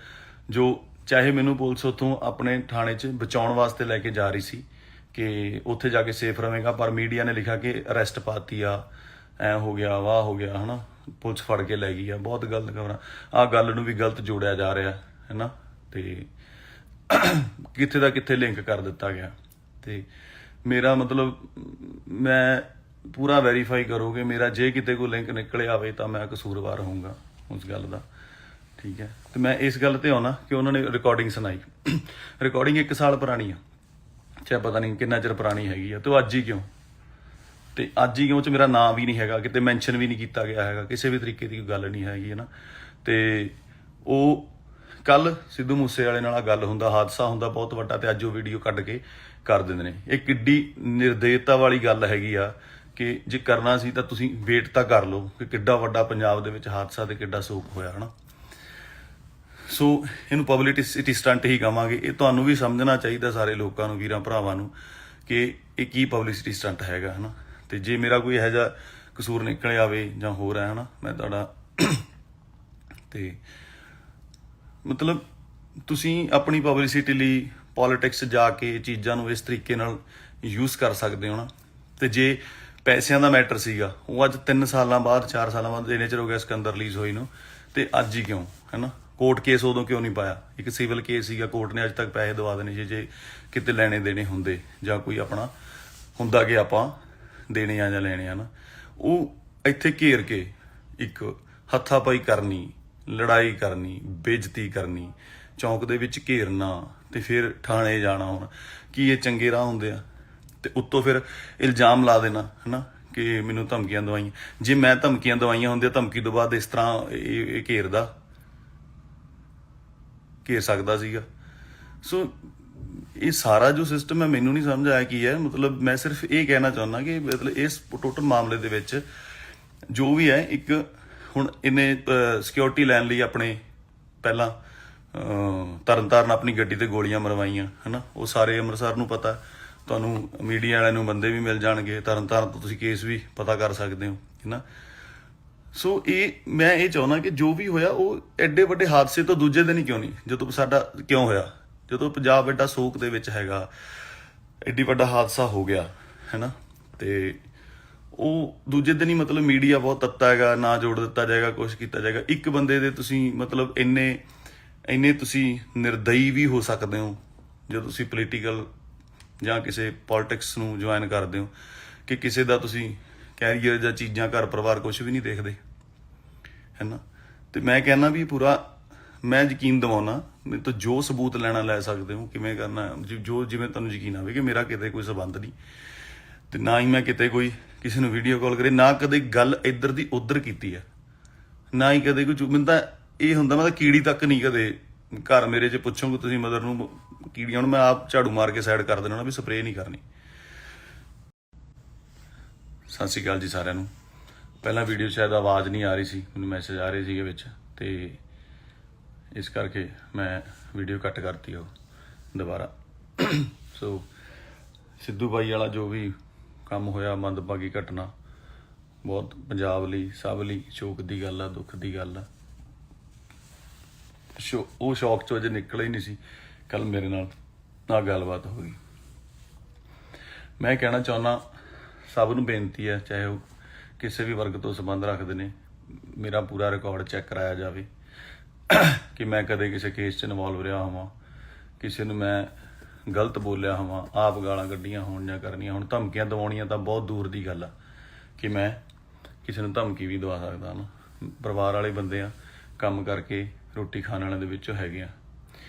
ਜੋ, ਚਾਹੇ ਮੈਨੂੰ ਪੁਲਿਸ ਉੱਥੋਂ ਆਪਣੇ ਥਾਣੇ 'ਚ ਬਚਾਉਣ ਵਾਸਤੇ ਲੈ ਕੇ ਜਾ ਰਹੀ ਸੀ ਕਿ ਉੱਥੇ ਜਾ ਕੇ ਸੇਫ ਰਵੇਗਾ, ਪਰ ਮੀਡੀਆ ਨੇ ਲਿਖਿਆ ਕਿ ਅਰੈਸਟ ਪਾਤੀ ਆ, ਐ ਹੋ ਗਿਆ, ਵਾਹ ਹੋ ਗਿਆ ਹੈ ਨਾ, ਪੁਲਿਸ ਫੜ ਕੇ ਲੈ ਗਈ ਆ, ਬਹੁਤ ਗਲਤ ਖਬਰਾਂ। ਆਹ ਗੱਲ ਨੂੰ ਵੀ ਗਲਤ ਜੋੜਿਆ ਜਾ ਰਿਹਾ ਹੈ ਨਾ, ਤੇ ਕਿੱਥੇ ਦਾ ਕਿੱਥੇ ਲਿੰਕ ਕਰ ਦਿੱਤਾ ਗਿਆ। ਤੇ ਮੇਰਾ ਮਤਲਬ ਮੈਂ ਪੂਰਾ ਵੈਰੀਫਾਈ ਕਰੋਗੇ ਮੇਰਾ, ਜੇ ਕਿਤੇ ਕੋਈ ਲਿੰਕ ਨਿਕਲਿਆ ਆਵੇ ਤਾਂ ਮੈਂ ਕਸੂਰਵਾਰ ਹੋਊਂਗਾ ਉਸ ਗੱਲ ਦਾ, ਠੀਕ ਹੈ। ਤੇ ਮੈਂ ਇਸ ਗੱਲ ਤੇ ਆਉਣਾ ਕਿ ਉਹਨਾਂ ਨੇ ਰਿਕਾਰਡਿੰਗ ਸੁਣਾਈ, ਰਿਕਾਰਡਿੰਗ 1 ਸਾਲ ਪੁਰਾਣੀ ਆ, ਚਾਹੇ ਪਤਾ ਨਹੀਂ ਕਿੰਨਾ ਚਿਰ ਪੁਰਾਣੀ ਹੈਗੀ ਆ, ਤੇ ਉਹ ਅੱਜ ਹੀ ਕਿਉਂ, ਤੇ ਅੱਜ ਹੀ ਕਿਉਂ ਚ ਮੇਰਾ ਨਾਂ ਵੀ ਨਹੀਂ ਹੈਗਾ, ਕਿਤੇ ਮੈਂਸ਼ਨ ਵੀ ਨਹੀਂ ਕੀਤਾ ਗਿਆ ਹੈਗਾ, ਕਿਸੇ ਵੀ ਤਰੀਕੇ ਦੀ ਕੋਈ ਗੱਲ ਨਹੀਂ ਹੈਗੀ ਹੈ ਨਾ। ਤੇ ਉਹ ਕੱਲ ਸਿੱਧੂ ਮੂਸੇ ਵਾਲੇ ਨਾਲ ਗੱਲ ਹੁੰਦਾ, ਹਾਦਸਾ ਹੁੰਦਾ ਬਹੁਤ ਵੱਡਾ, ਤੇ ਅੱਜ ਉਹ ਵੀਡੀਓ ਕੱਢ ਕੇ ਕਰ ਦਿੰਦੇ ਨੇ। ਇਹ ਕਿੱਡੀ ਨਿਰਦੇਤਾ ਵਾਲੀ ਗੱਲ ਹੈਗੀ ਆ ਕਿ ਜੇ ਕਰਨਾ ਸੀ ਤਾਂ ਤੁਸੀਂ ਵੇਟ ਤਾਂ ਕਰ ਲਓ ਕਿ ਕਿੱਡਾ ਵੱਡਾ ਪੰਜਾਬ ਦੇ ਵਿੱਚ ਹਾਦਸਾ ਤੇ ਕਿੱਡਾ ਸੋਕ ਹੋਇਆ ਹਨਾ। ਸੋ ਇਹਨੂੰ ਪਬਲਿਸਿਟੀ ਸਟੰਟ ਹੀ ਕਹਾਂਗੇ। ਇਹ ਤੁਹਾਨੂੰ ਵੀ ਸਮਝਣਾ ਚਾਹੀਦਾ ਸਾਰੇ ਲੋਕਾਂ ਨੂੰ, ਵੀਰਾਂ ਭਰਾਵਾਂ ਨੂੰ, ਕਿ ਇਹ ਕੀ ਪਬਲਿਸਿਟੀ ਸਟੰਟ ਹੈਗਾ ਹਨਾ। ਤੇ ਜੇ ਮੇਰਾ ਕੋਈ ਇਹੋ ਜਿਹਾ ਕਸੂਰ ਨਿਕਲ ਆਵੇ ਜਾਂ ਹੋਰ ਹੈ ਹਨਾ, ਮੈਂ ਤੁਹਾਡਾ ਤੇ ਮਤਲਬ ਤੁਸੀਂ ਆਪਣੀ ਪਬਲਿਸਿਟੀ ਲਈ ਪੋਲਿਟਿਕਸ ਜਾ ਕੇ ਚੀਜ਼ਾਂ ਨੂੰ ਇਸ ਤਰੀਕੇ ਨਾਲ ਯੂਜ਼ ਕਰ ਸਕਦੇ ਹੋ ਨਾ। ਤੇ ਜੇ ਪੈਸਿਆਂ ਦਾ ਮੈਟਰ ਸੀਗਾ, ਉਹ ਅੱਜ 3 ਸਾਲਾਂ ਬਾਅਦ 4 ਸਾਲਾਂ ਬਾਅਦ ਇੰਨੇ ਚਿਰ ਹੋ ਗਿਆ ਸਿਕੰਦਰ ਰਿਲੀਜ਼ ਹੋਈ ਨੂੰ, ਤੇ ਅੱਜ ਹੀ ਕਿਉਂ ਹੈ ਨਾ। ਕੋਰਟ ਕੇਸ ਉਦੋਂ ਕਿਉਂ ਨਹੀਂ ਪਾਇਆ, ਇੱਕ ਸਿਵਲ ਕੇਸ ਸੀਗਾ, ਕੋਰਟ ਨੇ ਅੱਜ ਤੱਕ ਪੈਸੇ ਦਵਾ ਦੇਣੇ ਸੀ ਜੇ ਕਿਤੇ ਲੈਣੇ ਦੇਣੇ ਹੁੰਦੇ, ਜਾਂ ਕੋਈ ਆਪਣਾ ਹੁੰਦਾ ਕਿ ਆਪਾਂ ਦੇਣੇ ਆ ਜਾਂ ਲੈਣੇ ਆ ਨਾ। ਉਹ ਇੱਥੇ ਘੇਰ ਕੇ ਇੱਕ ਹੱਥਾਪਾਈ ਕਰਨੀ, ਲੜਾਈ ਕਰਨੀ, ਬੇਇੱਜ਼ਤੀ ਕਰਨੀ, ਚੌਂਕ ਦੇ ਵਿੱਚ ਘੇਰਨਾ, ਤੇ ਫਿਰ ਥਾਣੇ ਜਾਣਾ। ਹੁਣ ਕੀ ਇਹ ਚੰਗੇ ਰਾਹ ਹੁੰਦੇ ਆ? ਤੇ ਉੱਤੋਂ ਫਿਰ ਇਲਜ਼ਾਮ ਲਾ ਦੇਣਾ ਹਨਾ ਕਿ ਮੈਨੂੰ ਧਮਕੀਆਂ ਦਵਾਈਆਂ। ਜੇ ਮੈਂ ਧਮਕੀਆਂ ਦਵਾਈਆਂ ਹੁੰਦੀਆਂ, ਧਮਕੀ ਤੋਂ ਬਾਅਦ ਇਸ ਤਰ੍ਹਾਂ ਇਹ ਘੇਰ ਸਕਦਾ ਸੀਗਾ। ਸੋ ਇਹ ਸਾਰਾ ਜੋ ਸਿਸਟਮ ਹੈ ਮੈਨੂੰ ਨਹੀਂ ਸਮਝ ਆਇਆ ਕੀ ਹੈ। ਮਤਲਬ ਮੈਂ ਸਿਰਫ ਇਹ ਕਹਿਣਾ ਚਾਹੁੰਦਾ ਕਿ ਮਤਲਬ ਇਸ ਟੋਟਲ ਮਾਮਲੇ ਦੇ ਵਿੱਚ ਜੋ ਵੀ ਹੈ, ਇੱਕ ਹੁਣ ਇਹਨੇ ਸਿਕਿਉਰਿਟੀ ਲੈਣ ਲਈ ਆਪਣੇ ਪਹਿਲਾਂ ਤਰਨਤਾਰਨ ਆਪਣੀ ਗੱਡੀ ਤੇ ਗੋਲੀਆਂ ਮਰਵਾਈਆਂ ਹਨਾ। ਉਹ ਸਾਰੇ ਅੰਮ੍ਰਿਤਸਰ ਨੂੰ ਪਤਾ, ਤੁਹਾਨੂੰ ਮੀਡੀਆ ਵਾਲਿਆਂ ਨੂੰ ਬੰਦੇ ਵੀ ਮਿਲ ਜਾਣਗੇ, ਤਰਨਤਾਰਨ ਤੋਂ ਤੁਸੀਂ ਕੇਸ ਵੀ ਪਤਾ ਕਰ ਸਕਦੇ ਹੋ ਹਨਾ। ਸੋ ਮੈਂ ਇਹ ਚਾਹੁੰਦਾ ਕਿ ਜੋ ਵੀ ਹੋਇਆ ਉਹ ਐਡੇ ਵੱਡੇ ਹਾਦਸੇ ਤੋਂ ਦੂਜੇ ਦਿਨ ਹੀ ਕਿਉਂ ਨਹੀਂ, ਜਦੋਂ ਸਾਡਾ ਕਿਉਂ ਹੋਇਆ, ਜਦੋਂ ਪੰਜਾਬ ਐਡਾ ਸੋਕ ਦੇ ਵਿੱਚ ਹੈਗਾ, ਐਡੀ ਵੱਡਾ ਹਾਦਸਾ ਹੋ ਗਿਆ ਹੈਨਾ, ਤੇ ਉਹ ਦੂਜੇ ਦਿਨ ਹੀ ਮਤਲਬ ਮੀਡੀਆ ਬਹੁਤ ਤੱਤਾ ਹੈਗਾ, ਨਾ ਜੋੜ ਦਿੱਤਾ ਜਾਏਗਾ, ਕੁਛ ਕੀਤਾ ਜਾਏਗਾ। ਇੱਕ ਬੰਦੇ ਦੇ ਤੁਸੀਂ ਮਤਲਬ ਇੰਨੇ ਤੁਸੀਂ ਨਿਰਦਈ ਵੀ ਹੋ ਸਕਦੇ ਹੋ ਜਦੋਂ ਤੁਸੀਂ ਪੋਲੀਟੀਕਲ ਜਾਂ ਕਿਸੇ ਪੋਲਿਟਿਕਸ ਨੂੰ ਜੁਆਇਨ ਕਰਦੇ ਹੋ, ਕਿ ਕਿਸੇ ਦਾ ਤੁਸੀਂ ਕੈਰੀਅਰ ਜਾਂ ਚੀਜ਼ਾਂ, ਘਰ ਪਰਿਵਾਰ ਕੁਛ ਵੀ ਨਹੀਂ ਦੇਖਦੇ ਹੈ ਨਾ। ਤੇ ਮੈਂ ਕਹਿੰਦਾ ਵੀ ਪੂਰਾ ਮੈਂ ਯਕੀਨ ਦਿਵਾਉਣਾ, ਮੇਰੇ ਤੋਂ ਜੋ ਸਬੂਤ ਲੈਣਾ ਲੈ ਸਕਦੇ ਹੋ, ਕਿਵੇਂ ਕਰਨਾ ਜੋ ਜਿਵੇਂ ਤੁਹਾਨੂੰ ਯਕੀਨ ਆਵੇ ਕਿ ਮੇਰਾ ਕਿਤੇ ਕੋਈ ਸੰਬੰਧ ਨਹੀਂ, ਤੇ ਨਾ ਹੀ ਮੈਂ ਕਿਤੇ ਕੋਈ ਕਿਸੇ ਨੂੰ ਵੀਡੀਓ ਕਾਲ ਕਰੇ, ਨਾ ਕਦੇ ਗੱਲ ਇੱਧਰ ਦੀ ਉੱਧਰ ਕੀਤੀ ਹੈ, ਨਾ ਹੀ ਕਦੇ ਕੋਈ। ਮੈਨੂੰ ਤਾਂ ਇਹ ਹੁੰਦਾ ਮੈਂ ਤਾਂ ਕੀੜੀ ਤੱਕ ਨਹੀਂ ਕਦੇ ਘਰ ਮੇਰੇ 'ਚ ਪੁੱਛੋਗੇ ਤੁਸੀਂ ਮਦਰ ਨੂੰ ਕੀੜੀਆਂ ਨੂੰ ਮੈਂ ਆਪ ਝਾੜੂ ਮਾਰ ਕੇ ਸਾਈਡ ਕਰ ਦੇਣਾ ਵੀ ਸਪਰੇਅ ਨਹੀਂ ਕਰਨੀ। ਸਤਿ ਸ਼੍ਰੀ ਅਕਾਲ ਜੀ ਸਾਰਿਆਂ ਨੂੰ। ਪਹਿਲਾਂ ਵੀਡੀਓ ਸ਼ਾਇਦ ਆਵਾਜ਼ ਨਹੀਂ ਆ ਰਹੀ ਸੀ, ਮੈਨੂੰ ਮੈਸੇਜ ਆ ਰਹੇ ਸੀਗੇ ਵਿੱਚ, ਤੇ ਇਸ ਕਰਕੇ ਮੈਂ ਵੀਡੀਓ ਕੱਟ ਕਰਤੀ ਉਹ ਦੁਬਾਰਾ। ਸੋ ਸਿੱਧੂ ਬਾਈ ਵਾਲਾ ਜੋ ਵੀ ਕੰਮ ਹੋਇਆ, ਮੰਦਭਾਗੀ ਘਟਨਾ, ਬਹੁਤ ਪੰਜਾਬ ਲਈ, ਸਭ ਲਈ ਸ਼ੋਕ ਦੀ ਗੱਲ ਆ, ਦੁੱਖ ਦੀ ਗੱਲ ਆ। ਉਹ ਸ਼ੌਕ ਚੋਂ ਅਜੇ ਨਿਕਲ ਹੀ ਨਹੀਂ ਸੀ, ਕੱਲ ਮੇਰੇ ਨਾਲ ਗੱਲਬਾਤ ਹੋ ਗਈ। ਮੈਂ ਕਹਿਣਾ ਚਾਹੁੰਦਾ ਸਭ ਨੂੰ ਬੇਨਤੀ ਹੈ, ਚਾਹੇ ਉਹ ਕਿਸੇ ਵੀ ਵਰਗ ਤੋਂ ਸੰਬੰਧ ਰੱਖਦੇ ਨੇ, ਮੇਰਾ ਪੂਰਾ ਰਿਕਾਰਡ ਚੈੱਕ ਕਰਾਇਆ ਜਾਵੇ ਕਿ ਮੈਂ ਕਦੇ ਕਿਸੇ ਕੇਸ 'ਚ ਇਨਵੋਲਵ ਰਿਹਾ ਹੋਵਾਂ, ਕਿਸੇ ਨੂੰ ਮੈਂ ਗਲਤ ਬੋਲਿਆ ਹੋਵਾਂ, ਆਪ ਗਾਲਾਂ ਕੱਢੀਆਂ ਹੋਣ ਜਾਂ ਕਰਨੀਆਂ ਹੁਣ। ਧਮਕੀਆਂ ਦਿਵਾਉਣੀਆਂ ਤਾਂ ਬਹੁਤ ਦੂਰ ਦੀ ਗੱਲ ਆ ਕਿ ਮੈਂ ਕਿਸੇ ਨੂੰ ਧਮਕੀ ਵੀ ਦਵਾ ਸਕਦਾ ਨਾ। ਪਰਿਵਾਰ ਵਾਲੇ ਬੰਦੇ ਆ, ਕੰਮ ਕਰਕੇ ਰੋਟੀ ਖਾਣ ਵਾਲਿਆਂ ਦੇ ਵਿੱਚੋਂ ਹੈਗੇ ਆ,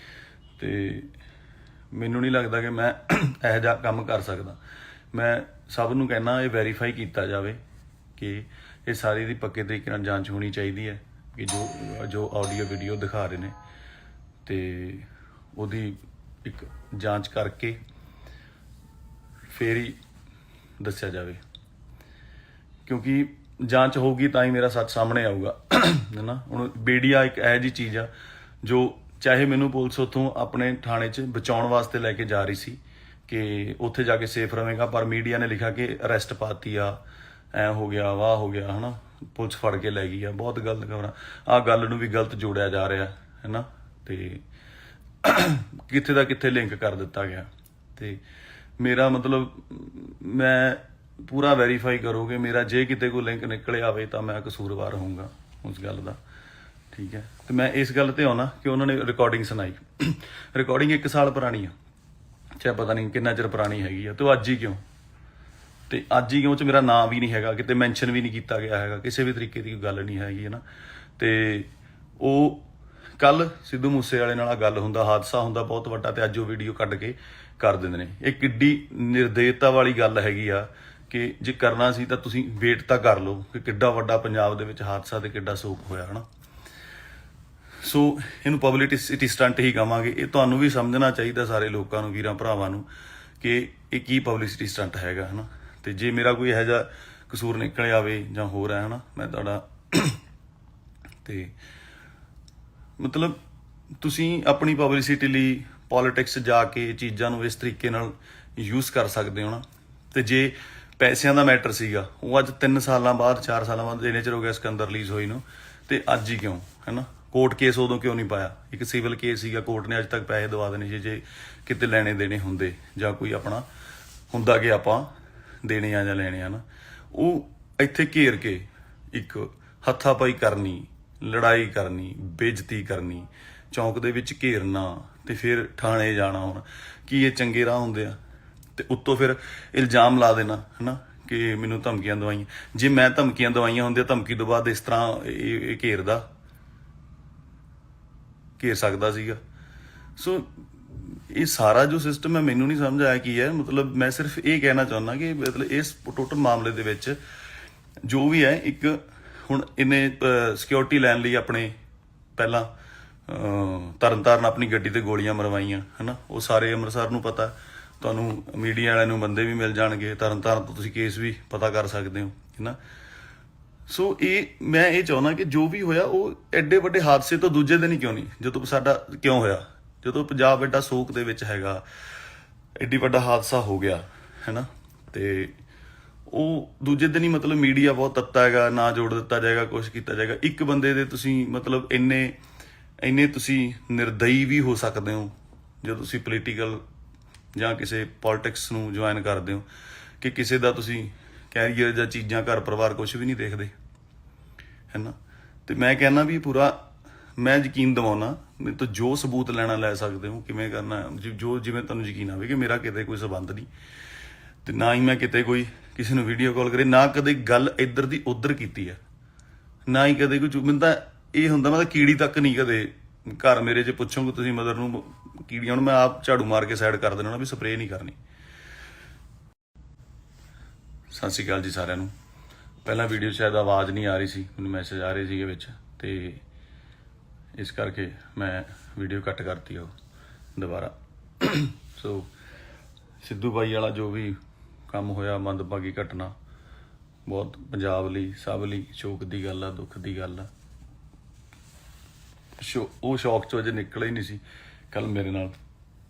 ਤੇ ਮੈਨੂੰ ਨਹੀਂ ਲੱਗਦਾ ਕਿ ਮੈਂ ਇਹੋ ਜਿਹਾ ਕੰਮ ਕਰ ਸਕਦਾ। ਮੈਂ ਸਭ ਨੂੰ ਕਹਿਣਾ ਇਹ ਵੈਰੀਫਾਈ ਕੀਤਾ ਜਾਵੇ ਕਿ ਇਹ ਸਾਰੀ ਦੀ ਪੱਕੇ ਤਰੀਕੇ ਨਾਲ ਜਾਂਚ ਹੋਣੀ ਚਾਹੀਦੀ ਹੈ ਕਿ ਜੋ ਆਡੀਓ ਵੀਡੀਓ ਦਿਖਾ ਰਹੇ ਨੇ, ਤੇ ਉਹਦੀ ਇੱਕ ਜਾਂਚ ਕਰਕੇ ਫੇਰ ਹੀ ਦੱਸਿਆ ਜਾਵੇ, ਕਿਉਂਕਿ ਜਾਂਚ ਹੋਊਗੀ ਤਾਂ ਹੀ ਮੇਰਾ ਸੱਚ ਸਾਹਮਣੇ ਆਊਗਾ ਹੈ ਨਾ। ਹੁਣ ਮੀਡੀਆ ਇੱਕ ਇਹੋ ਜਿਹੀ ਚੀਜ਼ ਆ ਜੋ ਚਾਹੇ ਮੈਨੂੰ ਪੁਲਿਸ ਉੱਥੋਂ ਆਪਣੇ ਥਾਣੇ 'ਚ ਬਚਾਉਣ ਵਾਸਤੇ ਲੈ ਕੇ ਜਾ ਰਹੀ ਸੀ ਕਿ ਉੱਥੇ ਜਾ ਕੇ ਸੇਫ ਰਹੇਗਾ, ਪਰ ਮੀਡੀਆ ਨੇ ਲਿਖਿਆ ਕਿ ਅਰੈਸਟ ਪਾਤੀ ਆ, ਐ ਹੋ ਗਿਆ, ਵਾਹ ਹੋ ਗਿਆ ਹੈ ਨਾ, ਪੁਲਿਸ ਫੜ ਕੇ ਲੈ ਗਈ ਆ। ਬਹੁਤ ਗਲਤ ਖਬਰਾਂ, ਆਹ ਗੱਲ ਨੂੰ ਵੀ ਗਲਤ ਜੋੜਿਆ ਜਾ ਰਿਹਾ ਹੈ ਨਾ, ਤੇ ਕਿੱਥੇ ਦਾ ਕਿੱਥੇ ਲਿੰਕ ਕਰ ਦਿੱਤਾ ਗਿਆ। ਤੇ ਮੇਰਾ ਮਤਲਬ ਮੈਂ ਪੂਰਾ ਵੈਰੀਫਾਈ ਕਰੋਗੇ ਮੇਰਾ, ਜੇ ਕਿਤੇ ਕੋਈ ਲਿੰਕ ਨਿਕਲ ਆਵੇ ਤਾਂ ਮੈਂ ਕਸੂਰਵਾਰ ਹੋਊਂਗਾ ਉਸ ਗੱਲ ਦਾ, ਠੀਕ ਹੈ। ਤੇ ਮੈਂ ਇਸ ਗੱਲ ਤੇ ਆਉਣਾ ਕਿ ਉਹਨਾਂ ਨੇ ਰਿਕਾਰਡਿੰਗ ਸੁਣਾਈ, ਰਿਕਾਰਡਿੰਗ 1 ਸਾਲ ਪੁਰਾਣੀ ਆ, ਚਾਹੇ ਪਤਾ ਨਹੀਂ ਕਿੰਨਾ ਚਿਰ ਪੁਰਾਣੀ ਹੈਗੀ ਆ, ਤੇ ਉਹ ਅੱਜ ਹੀ ਕਿਉਂ, ਤੇ ਅੱਜ ਹੀ ਉਹ 'ਚ ਮੇਰਾ ਨਾਂ ਵੀ ਨਹੀਂ ਹੈਗਾ, ਕਿਤੇ ਮੈਂਸ਼ਨ ਵੀ ਨਹੀਂ ਕੀਤਾ ਗਿਆ ਹੈਗਾ, ਕਿਸੇ ਵੀ ਤਰੀਕੇ ਦੀ ਕੋਈ ਗੱਲ ਨਹੀਂ ਹੈਗੀ ਹੈ ਨਾ। ਤੇ ਉਹ ਕੱਲ ਸਿੱਧੂ ਮੂਸੇਵਾਲੇ ਨਾਲ ਗੱਲ ਹੁੰਦਾ, ਹਾਦਸਾ ਹੁੰਦਾ ਬਹੁਤ ਵੱਡਾ, ਤੇ ਅੱਜ ਉਹ ਵੀਡੀਓ ਕੱਢ ਕੇ ਕਰ ਦਿੰਦੇ ਨੇ। ਇਹ ਕਿੱਡੀ ਨਿਰਦੇਤਾ ਵਾਲੀ ਗੱਲ ਹੈਗੀ ਆ ਕਿ ਜੇ ਕਰਨਾ ਸੀ ਤਾਂ ਤੁਸੀਂ ਵੇਟ ਤਾਂ ਕਰ ਲਓ ਕਿ ਕਿੱਡਾ ਵੱਡਾ ਪੰਜਾਬ ਦੇ ਵਿੱਚ ਹਾਦਸਾ ਤੇ ਕਿੱਡਾ ਸੋਕ ਹੋਇਆ ਹਨਾ। ਸੋ ਇਹਨੂੰ ਪਬਲਿਸਿਟੀ ਸਟੰਟ ਹੀ ਕਵਾਂਗੇ। ਇਹ ਤੁਹਾਨੂੰ ਵੀ ਸਮਝਣਾ ਚਾਹੀਦਾ, ਸਾਰੇ ਲੋਕਾਂ ਨੂੰ, ਵੀਰਾਂ ਭਰਾਵਾਂ ਨੂੰ, ਕਿ ਇਹ ਕੀ ਪਬਲਿਸਿਟੀ ਸਟੰਟ ਹੈਗਾ ਹਨਾ। ਤੇ ਜੇ ਮੇਰਾ ਕੋਈ ਇਹੋ ਜਿਹਾ ਕਸੂਰ ਨਿਕਲ ਆਵੇ ਜਾਂ ਹੋਰ ਹੈ ਹਨਾ, ਮੈਂ ਤੁਹਾਡਾ ਤੇ ਮਤਲਬ ਤੁਸੀਂ ਆਪਣੀ ਪਬਲਿਸਿਟੀ ਲਈ ਪੋਲਿਟਿਕਸ ਜਾ ਕੇ ਚੀਜ਼ਾਂ ਨੂੰ ਇਸ ਤਰੀਕੇ ਨਾਲ ਯੂਜ਼ ਕਰ ਸਕਦੇ ਹੋ ਨਾ। ਤੇ ਜੇ ਪੈਸਿਆਂ ਦਾ ਮੈਟਰ ਸੀਗਾ, ਉਹ ਅੱਜ 3 ਸਾਲਾਂ ਬਾਅਦ 4 ਸਾਲਾਂ ਬਾਅਦ ਇੰਨੇ ਚਿਰ ਹੋ ਗਿਆ ਸਿਕੰਦਰ ਰਿਲੀਜ਼ ਹੋਈ ਨੂੰ, ਤੇ ਅੱਜ ਹੀ ਕਿਉਂ ਹੈਨਾ? ਕੋਰਟ ਕੇਸ ਉਦੋਂ ਕਿਉਂ ਨਹੀਂ ਪਾਇਆ? ਇੱਕ ਸਿਵਲ ਕੇਸ ਸੀਗਾ, ਕੋਰਟ ਨੇ ਅੱਜ ਤੱਕ ਪੈਸੇ ਦਵਾ ਦੇਣੇ ਸੀ ਜੇ ਕਿਤੇ ਲੈਣੇ ਦੇਣੇ ਹੁੰਦੇ, ਜਾਂ ਕੋਈ ਆਪਣਾ ਹੁੰਦਾ ਕਿ ਆਪਾਂ ਦੇਣੇ ਆ ਜਾਂ ਲੈਣੇ ਆ ਨਾ। ਉਹ ਇੱਥੇ ਘੇਰ ਕੇ ਇੱਕ ਹੱਥਾਪਾਈ ਕਰਨੀ, ਲੜਾਈ ਕਰਨੀ, ਬੇਇੱਜ਼ਤੀ ਕਰਨੀ, ਚੌਂਕ ਦੇ ਵਿੱਚ ਘੇਰਨਾ, ਤੇ ਫਿਰ ਥਾਣੇ ਜਾਣਾ। ਹੁਣ ਕੀ ਇਹ ਚੰਗੇ ਰਾਹ ਹੁੰਦੇ ਆ? ਤੇ ਉੱਤੋਂ ਫਿਰ ਇਲਜ਼ਾਮ ਲਾ ਦੇਣਾ ਹਨਾ ਕਿ ਮੈਨੂੰ ਧਮਕੀਆਂ ਦਵਾਈਆਂ। ਜੇ ਮੈਂ ਧਮਕੀਆਂ ਦਵਾਈਆਂ ਹੁੰਦੀਆਂ, ਧਮਕੀ ਤੋਂ ਬਾਅਦ ਇਸ ਤਰ੍ਹਾਂ ਇਹ ਘੇਰ ਸਕਦਾ ਸੀਗਾ। ਸੋ ਇਹ ਸਾਰਾ ਜੋ ਸਿਸਟਮ ਹੈ, ਮੈਨੂੰ ਨਹੀਂ ਸਮਝ ਆਇਆ ਕੀ ਹੈ। ਮਤਲਬ ਮੈਂ ਸਿਰਫ ਇਹ ਕਹਿਣਾ ਚਾਹੁੰਦਾ ਕਿ ਮਤਲਬ ਇਸ ਟੋਟਲ ਮਾਮਲੇ ਦੇ ਵਿੱਚ ਜੋ ਵੀ ਹੈ, ਇੱਕ ਹੁਣ ਇਹਨੇ ਸਿਕਿਉਰਿਟੀ ਲੈਣ ਲਈ ਆਪਣੇ ਪਹਿਲਾਂ ਤਰਨਤਾਰਨ ਆਪਣੀ ਗੱਡੀ ਤੇ ਗੋਲੀਆਂ ਮਰਵਾਈਆਂ ਹਨਾ। ਉਹ ਸਾਰੇ ਅੰਮ੍ਰਿਤਸਰ ਨੂੰ ਪਤਾ, ਤੁਹਾਨੂੰ ਮੀਡੀਆ ਵਾਲਿਆਂ ਨੂੰ ਬੰਦੇ ਵੀ ਮਿਲ ਜਾਣਗੇ, ਤਰਨਤਾਰਨ ਤੋਂ ਤੁਸੀਂ ਕੇਸ ਵੀ ਪਤਾ ਕਰ ਸਕਦੇ ਹੋ ਹਨਾ। ਸੋ ਮੈਂ ਇਹ ਚਾਹੁੰਦਾ ਕਿ ਜੋ ਵੀ ਹੋਇਆ ਉਹ ਐਡੇ ਵੱਡੇ ਹਾਦਸੇ ਤੋਂ ਦੂਜੇ ਦਿਨ ਹੀ ਕਿਉਂ ਨਹੀਂ, ਜਦੋਂ ਸਾਡਾ ਕਿਉਂ ਹੋਇਆ, ਜਦੋਂ ਪੰਜਾਬ ਐਡਾ ਸੋਕ ਦੇ ਵਿੱਚ ਹੈਗਾ, ਐਡੀ ਵੱਡਾ ਹਾਦਸਾ ਹੋ ਗਿਆ ਹੈਨਾ, ਤੇ ਉਹ ਦੂਜੇ ਦਿਨ ਹੀ ਮਤਲਬ ਮੀਡੀਆ ਬਹੁਤ ਤੱਤਾ ਹੈਗਾ, ਨਾ ਜੋੜ ਦਿੱਤਾ ਜਾਏਗਾ, ਕੁਛ ਕੀਤਾ ਜਾਏਗਾ। ਇੱਕ ਬੰਦੇ ਦੇ ਤੁਸੀਂ ਮਤਲਬ ਇੰਨੇ ਤੁਸੀਂ ਨਿਰਦਈ ਵੀ ਹੋ ਸਕਦੇ ਹੋ ਜਦੋਂ ਤੁਸੀਂ ਪੋਲੀਟੀਕਲ ਜਾਂ ਕਿਸੇ ਪੋਲਿਟਿਕਸ ਨੂੰ ਜੁਆਇਨ ਕਰਦੇ ਹੋ, ਕਿ ਕਿਸੇ ਦਾ ਤੁਸੀਂ ਕੈਰੀਅਰ ਜਾਂ ਚੀਜ਼ਾਂ, ਘਰ ਪਰਿਵਾਰ ਕੁਛ ਵੀ ਨਹੀਂ ਦੇਖਦੇ ਹੈ ਨਾ। ਤੇ ਮੈਂ ਕਹਿੰਦਾ ਵੀ ਪੂਰਾ ਮੈਂ ਯਕੀਨ ਦਿਵਾਉਣਾ, ਮੇਰੇ ਤੋਂ ਜੋ ਸਬੂਤ ਲੈਣਾ ਲੈ ਸਕਦੇ ਹੋ, ਕਿਵੇਂ ਕਰਨਾ ਜੋ ਜਿਵੇਂ ਤੁਹਾਨੂੰ ਯਕੀਨ ਆਵੇ ਕਿ ਮੇਰਾ ਕਿਤੇ ਕੋਈ ਸਬੰਧ ਨਹੀਂ, ਤੇ ਨਾ ਹੀ ਮੈਂ ਕਿਤੇ ਕੋਈ ਕਿਸੇ ਨੂੰ ਵੀਡੀਓ ਕਾਲ ਕਰੇ, ਨਾ ਕਦੇ ਗੱਲ ਇੱਧਰ ਦੀ ਉੱਧਰ ਕੀਤੀ ਹੈ, ਨਾ ਹੀ ਕਦੇ ਕੋਈ। ਮੈਨੂੰ ਤਾਂ ਇਹ ਹੁੰਦਾ, ਮੈਂ ਤਾਂ ਕੀੜੀ ਤੱਕ ਨਹੀਂ ਕਦੇ ਘਰ ਮੇਰੇ 'ਚ ਪੁੱਛੋਗੇ ਤੁਸੀਂ ਮਦਰ ਨੂੰ ਕੀੜੀਆਂ ਨੂੰ, ਮੈਂ ਆਪ ਝਾੜੂ ਮਾਰ ਕੇ ਸਾਈਡ ਕਰ ਦੇਣਾ ਵੀ ਸਪਰੇਅ ਨਹੀਂ ਕਰਨੀ। ਸਤਿ ਸ਼੍ਰੀ ਅਕਾਲ ਜੀ ਸਾਰਿਆਂ ਨੂੰ। ਪਹਿਲਾਂ ਵੀਡੀਓ ਸ਼ਾਇਦ ਆਵਾਜ਼ ਨਹੀਂ ਆ ਰਹੀ ਸੀ, ਮੈਨੂੰ ਮੈਸੇਜ ਆ ਰਹੇ ਸੀਗੇ ਵਿੱਚ, ਤੇ ਇਸ ਕਰਕੇ ਮੈਂ ਵੀਡੀਓ ਕੱਟ ਕਰਤੀ ਉਹ ਦੁਬਾਰਾ। ਸੋ ਸਿੱਧੂ ਬਾਈ ਵਾਲਾ ਜੋ ਵੀ ਕੰਮ ਹੋਇਆ, ਮੰਦਭਾਗੀ ਘਟਨਾ, ਬਹੁਤ ਪੰਜਾਬ ਲਈ, ਸਭ ਲਈ ਸ਼ੋਕ ਦੀ ਗੱਲ ਆ, ਦੁੱਖ ਦੀ ਗੱਲ ਆ। ਉਹ ਸ਼ੌਕ 'ਚੋਂ ਅਜੇ ਨਿਕਲੇ ਹੀ ਨਹੀਂ ਸੀ, ਕੱਲ ਮੇਰੇ ਨਾਲ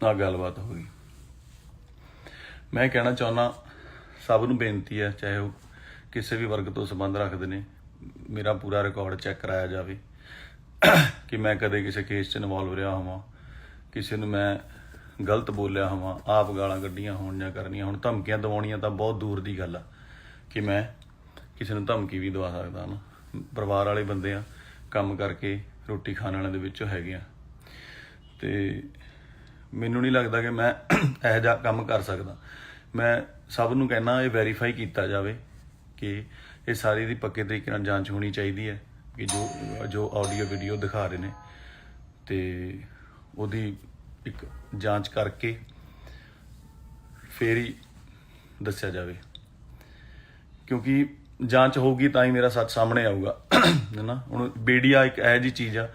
ਆਹ ਗੱਲਬਾਤ ਹੋ ਗਈ। ਮੈਂ ਕਹਿਣਾ ਚਾਹੁੰਦਾ, ਸਭ ਨੂੰ ਬੇਨਤੀ ਹੈ, ਚਾਹੇ ਉਹ ਕਿਸੇ ਵੀ ਵਰਗ ਤੋਂ ਸੰਬੰਧ ਰੱਖਦੇ ਨੇ, ਮੇਰਾ ਪੂਰਾ ਰਿਕਾਰਡ ਚੈੱਕ ਕਰਾਇਆ ਜਾਵੇ ਕਿ ਮੈਂ ਕਦੇ ਕਿਸੇ ਕੇਸ 'ਚ ਇਨਵੋਲਵ ਰਿਹਾ ਹੋਵਾਂ, ਕਿਸੇ ਨੂੰ ਮੈਂ ਗਲਤ ਬੋਲਿਆ ਹੋਵਾਂ, ਆਪ ਗਾਲਾਂ ਕੱਢੀਆਂ ਹੋਣ ਜਾਂ ਕਰਨੀਆਂ ਹੁਣ। ਧਮਕੀਆਂ ਦਿਵਾਉਣੀਆਂ ਤਾਂ ਬਹੁਤ ਦੂਰ ਦੀ ਗੱਲ ਆ ਕਿ ਮੈਂ ਕਿਸੇ ਨੂੰ ਧਮਕੀ ਵੀ ਦਵਾ ਸਕਦਾ ਨਾ। ਪਰਿਵਾਰ ਵਾਲੇ ਬੰਦੇ ਆ, ਕੰਮ ਕਰਕੇ ਰੋਟੀ ਖਾਣ ਵਾਲਿਆਂ ਦੇ ਵਿੱਚੋਂ ਹੈਗੇ ਆ, ਤੇ ਮੈਨੂੰ ਨਹੀਂ ਲੱਗਦਾ ਕਿ ਮੈਂ ਇਹੋ ਜਿਹਾ ਕੰਮ ਕਰ ਸਕਦਾ। ਮੈਂ ਸਭ ਨੂੰ ਕਹਿਣਾ, ਇਹ ਵੈਰੀਫਾਈ ਕੀਤਾ ਜਾਵੇ ਕਿ ਇਹ ਸਾਰੀ ਦੀ ਪੱਕੇ ਤਰੀਕੇ ਨਾਲ ਜਾਂਚ ਹੋਣੀ ਚਾਹੀਦੀ ਹੈ ਕਿ ਜੋ ਆਡੀਓ ਵੀਡੀਓ ਦਿਖਾ ਰਹੇ ਨੇ, ਤੇ ਉਹਦੀ ਇੱਕ ਜਾਂਚ ਕਰਕੇ ਫੇਰ ਹੀ ਦੱਸਿਆ ਜਾਵੇ, ਕਿਉਂਕਿ ਜਾਂਚ ਹੋਊਗੀ ਤਾਂ ਹੀ ਮੇਰਾ ਸੱਚ ਸਾਹਮਣੇ ਆਊਗਾ ਹੈ ਨਾ। ਹੁਣ ਮੀਡੀਆ ਇੱਕ ਇਹੋ ਜਿਹੀ ਚੀਜ਼ ਆ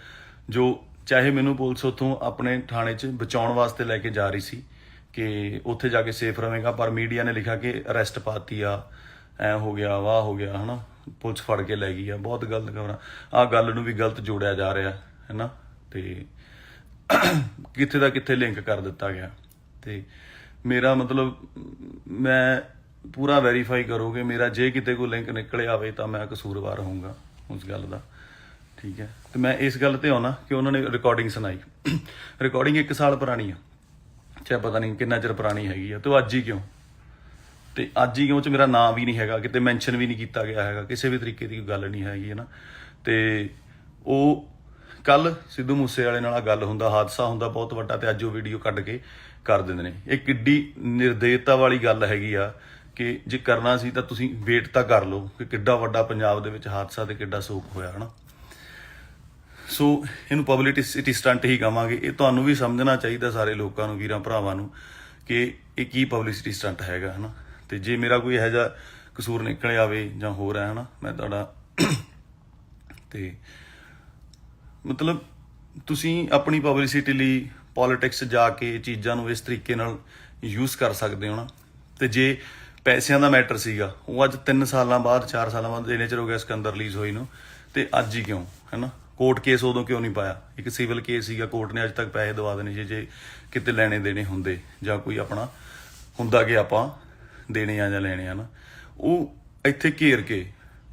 ਜੋ, ਚਾਹੇ ਮੈਨੂੰ ਪੁਲਿਸ ਉੱਥੋਂ ਆਪਣੇ ਥਾਣੇ 'ਚ ਬਚਾਉਣ ਵਾਸਤੇ ਲੈ ਕੇ ਜਾ ਰਹੀ ਸੀ ਕਿ ਉੱਥੇ ਜਾ ਕੇ ਸੇਫ ਰਹੇਗਾ, ਪਰ ਮੀਡੀਆ ਨੇ ਲਿਖਿਆ ਕਿ ਅਰੈਸਟ ਪਾਤੀ ਆ, ਐ ਹੋ ਗਿਆ, ਵਾਹ ਹੋ ਗਿਆ ਹੈ ਨਾ, ਪੁਲਿਸ ਫੜ ਕੇ ਲੈ ਗਈ ਆ। ਬਹੁਤ ਗਲਤ ਖਬਰਾਂ, ਆਹ ਗੱਲ ਨੂੰ ਵੀ ਗਲਤ ਜੋੜਿਆ ਜਾ ਰਿਹਾ ਹੈ ਨਾ, ਤੇ ਕਿੱਥੇ ਦਾ ਕਿੱਥੇ ਲਿੰਕ ਕਰ ਦਿੱਤਾ ਗਿਆ। ਤੇ ਮੇਰਾ ਮਤਲਬ, ਮੈਂ ਪੂਰਾ ਵੈਰੀਫਾਈ ਕਰੋਗੇ ਮੇਰਾ, ਜੇ ਕਿਤੇ ਕੋਈ ਲਿੰਕ ਨਿਕਲ ਆਵੇ ਤਾਂ ਮੈਂ ਕਸੂਰਵਾਰ ਹੋਊਂਗਾ ਉਸ ਗੱਲ ਦਾ, ਠੀਕ ਹੈ। ਤੇ ਮੈਂ ਇਸ ਗੱਲ ਤੇ ਆਉਣਾ ਕਿ ਉਹਨਾਂ ਨੇ ਰਿਕਾਰਡਿੰਗ ਸੁਣਾਈ, ਰਿਕਾਰਡਿੰਗ 1 ਸਾਲ ਪੁਰਾਣੀ ਆ, ਚਾਹੇ ਪਤਾ ਨਹੀਂ ਕਿੰਨਾ ਚਿਰ ਪੁਰਾਣੀ ਹੈਗੀ ਆ, ਤੇ ਅੱਜ ਹੀ ਕਿਉਂ? ਤੇ ਅੱਜ ਹੀ ਕਿਉਂ 'ਚ ਮੇਰਾ ਨਾਂ ਵੀ ਨਹੀਂ ਹੈਗਾ, ਕਿਤੇ ਮੈਂਸ਼ਨ ਵੀ ਨਹੀਂ ਕੀਤਾ ਗਿਆ ਹੈਗਾ, ਕਿਸੇ ਵੀ ਤਰੀਕੇ ਦੀ ਕੋਈ ਗੱਲ ਨਹੀਂ ਹੈਗੀ ਹੈ ਨਾ। ਤੇ ਉਹ ਕੱਲ ਸਿੱਧੂ ਮੂਸੇਵਾਲੇ ਨਾਲ ਗੱਲ ਹੁੰਦਾ, ਹਾਦਸਾ ਹੁੰਦਾ ਬਹੁਤ ਵੱਡਾ, ਤੇ ਅੱਜ ਉਹ ਵੀਡੀਓ ਕੱਢ ਕੇ ਕਰ ਦਿੰਦੇ ਨੇ। ਇਹ ਕਿੱਡੀ ਨਿਰਦੇਤਾ ਵਾਲੀ ਗੱਲ ਹੈਗੀ ਆ ਕਿ ਜੇ ਕਰਨਾ ਸੀ ਤਾਂ ਤੁਸੀਂ ਵੇਟ ਤਾਂ ਕਰ ਲਓ ਕਿ ਕਿੱਡਾ ਵੱਡਾ ਪੰਜਾਬ ਦੇ ਵਿੱਚ ਹਾਦਸਾ ਤੇ ਕਿੱਡਾ ਸੋਗ ਹੋਇਆ ਹਨਾ। ਸੋ ਇਹਨੂੰ ਪਬਲਿਸਿਟੀ ਸਟੰਟ ਹੀ ਕਹਾਂਗੇ। ਇਹ ਤੁਹਾਨੂੰ ਵੀ ਸਮਝਣਾ ਚਾਹੀਦਾ ਸਾਰੇ ਲੋਕਾਂ ਨੂੰ, ਵੀਰਾਂ ਭਰਾਵਾਂ ਨੂੰ, ਕਿ ਇਹ ਕੀ ਪਬਲਿਸਿਟੀ ਸਟੰਟ ਹੈਗਾ ਹਨਾ। ਤੇ ਜੇ ਮੇਰਾ ਕੋਈ ਇਹੋ ਜਿਹਾ ਕਸੂਰ ਨਿਕਲ ਆਵੇ ਜਾਂ ਹੋਰ ਹੈ ਹਨਾ, ਮੈਂ ਤੁਹਾਡਾ ਤੇ ਮਤਲਬ ਤੁਸੀਂ ਆਪਣੀ ਪਬਲਿਸਿਟੀ ਲਈ ਪੋਲਿਟਿਕਸ ਜਾ ਕੇ ਚੀਜ਼ਾਂ ਨੂੰ ਇਸ ਤਰੀਕੇ ਨਾਲ ਯੂਜ਼ ਕਰ ਸਕਦੇ ਹੋ ਨਾ। ਤੇ ਜੇ ਪੈਸਿਆਂ ਦਾ ਮੈਟਰ ਸੀਗਾ, ਉਹ ਅੱਜ 3 ਸਾਲਾਂ ਬਾਅਦ 4 ਸਾਲਾਂ ਬਾਅਦ ਇੰਨੇ ਚਿਰ ਹੋ ਗਿਆ ਸਿਕੰਦਰ ਰਿਲੀਜ਼ ਹੋਈ ਨੂੰ, ਤੇ ਅੱਜ ਹੀ ਕਿਉਂ ਹੈਨਾ? ਕੋਰਟ ਕੇਸ ਉਦੋਂ ਕਿਉਂ ਨਹੀਂ ਪਾਇਆ? ਇੱਕ ਸਿਵਲ ਕੇਸ ਸੀਗਾ, ਕੋਰਟ ਨੇ ਅੱਜ ਤੱਕ ਪੈਸੇ ਦਵਾ ਦੇਣੇ ਸੀ ਜੇ ਕਿਤੇ ਲੈਣੇ ਦੇਣੇ ਹੁੰਦੇ, ਜਾਂ ਕੋਈ ਆਪਣਾ ਹੁੰਦਾ ਕਿ ਆਪਾਂ ਦੇਣੇ ਆ ਜਾਂ ਲੈਣੇ ਆ ਨਾ। ਉਹ ਇੱਥੇ ਘੇਰ ਕੇ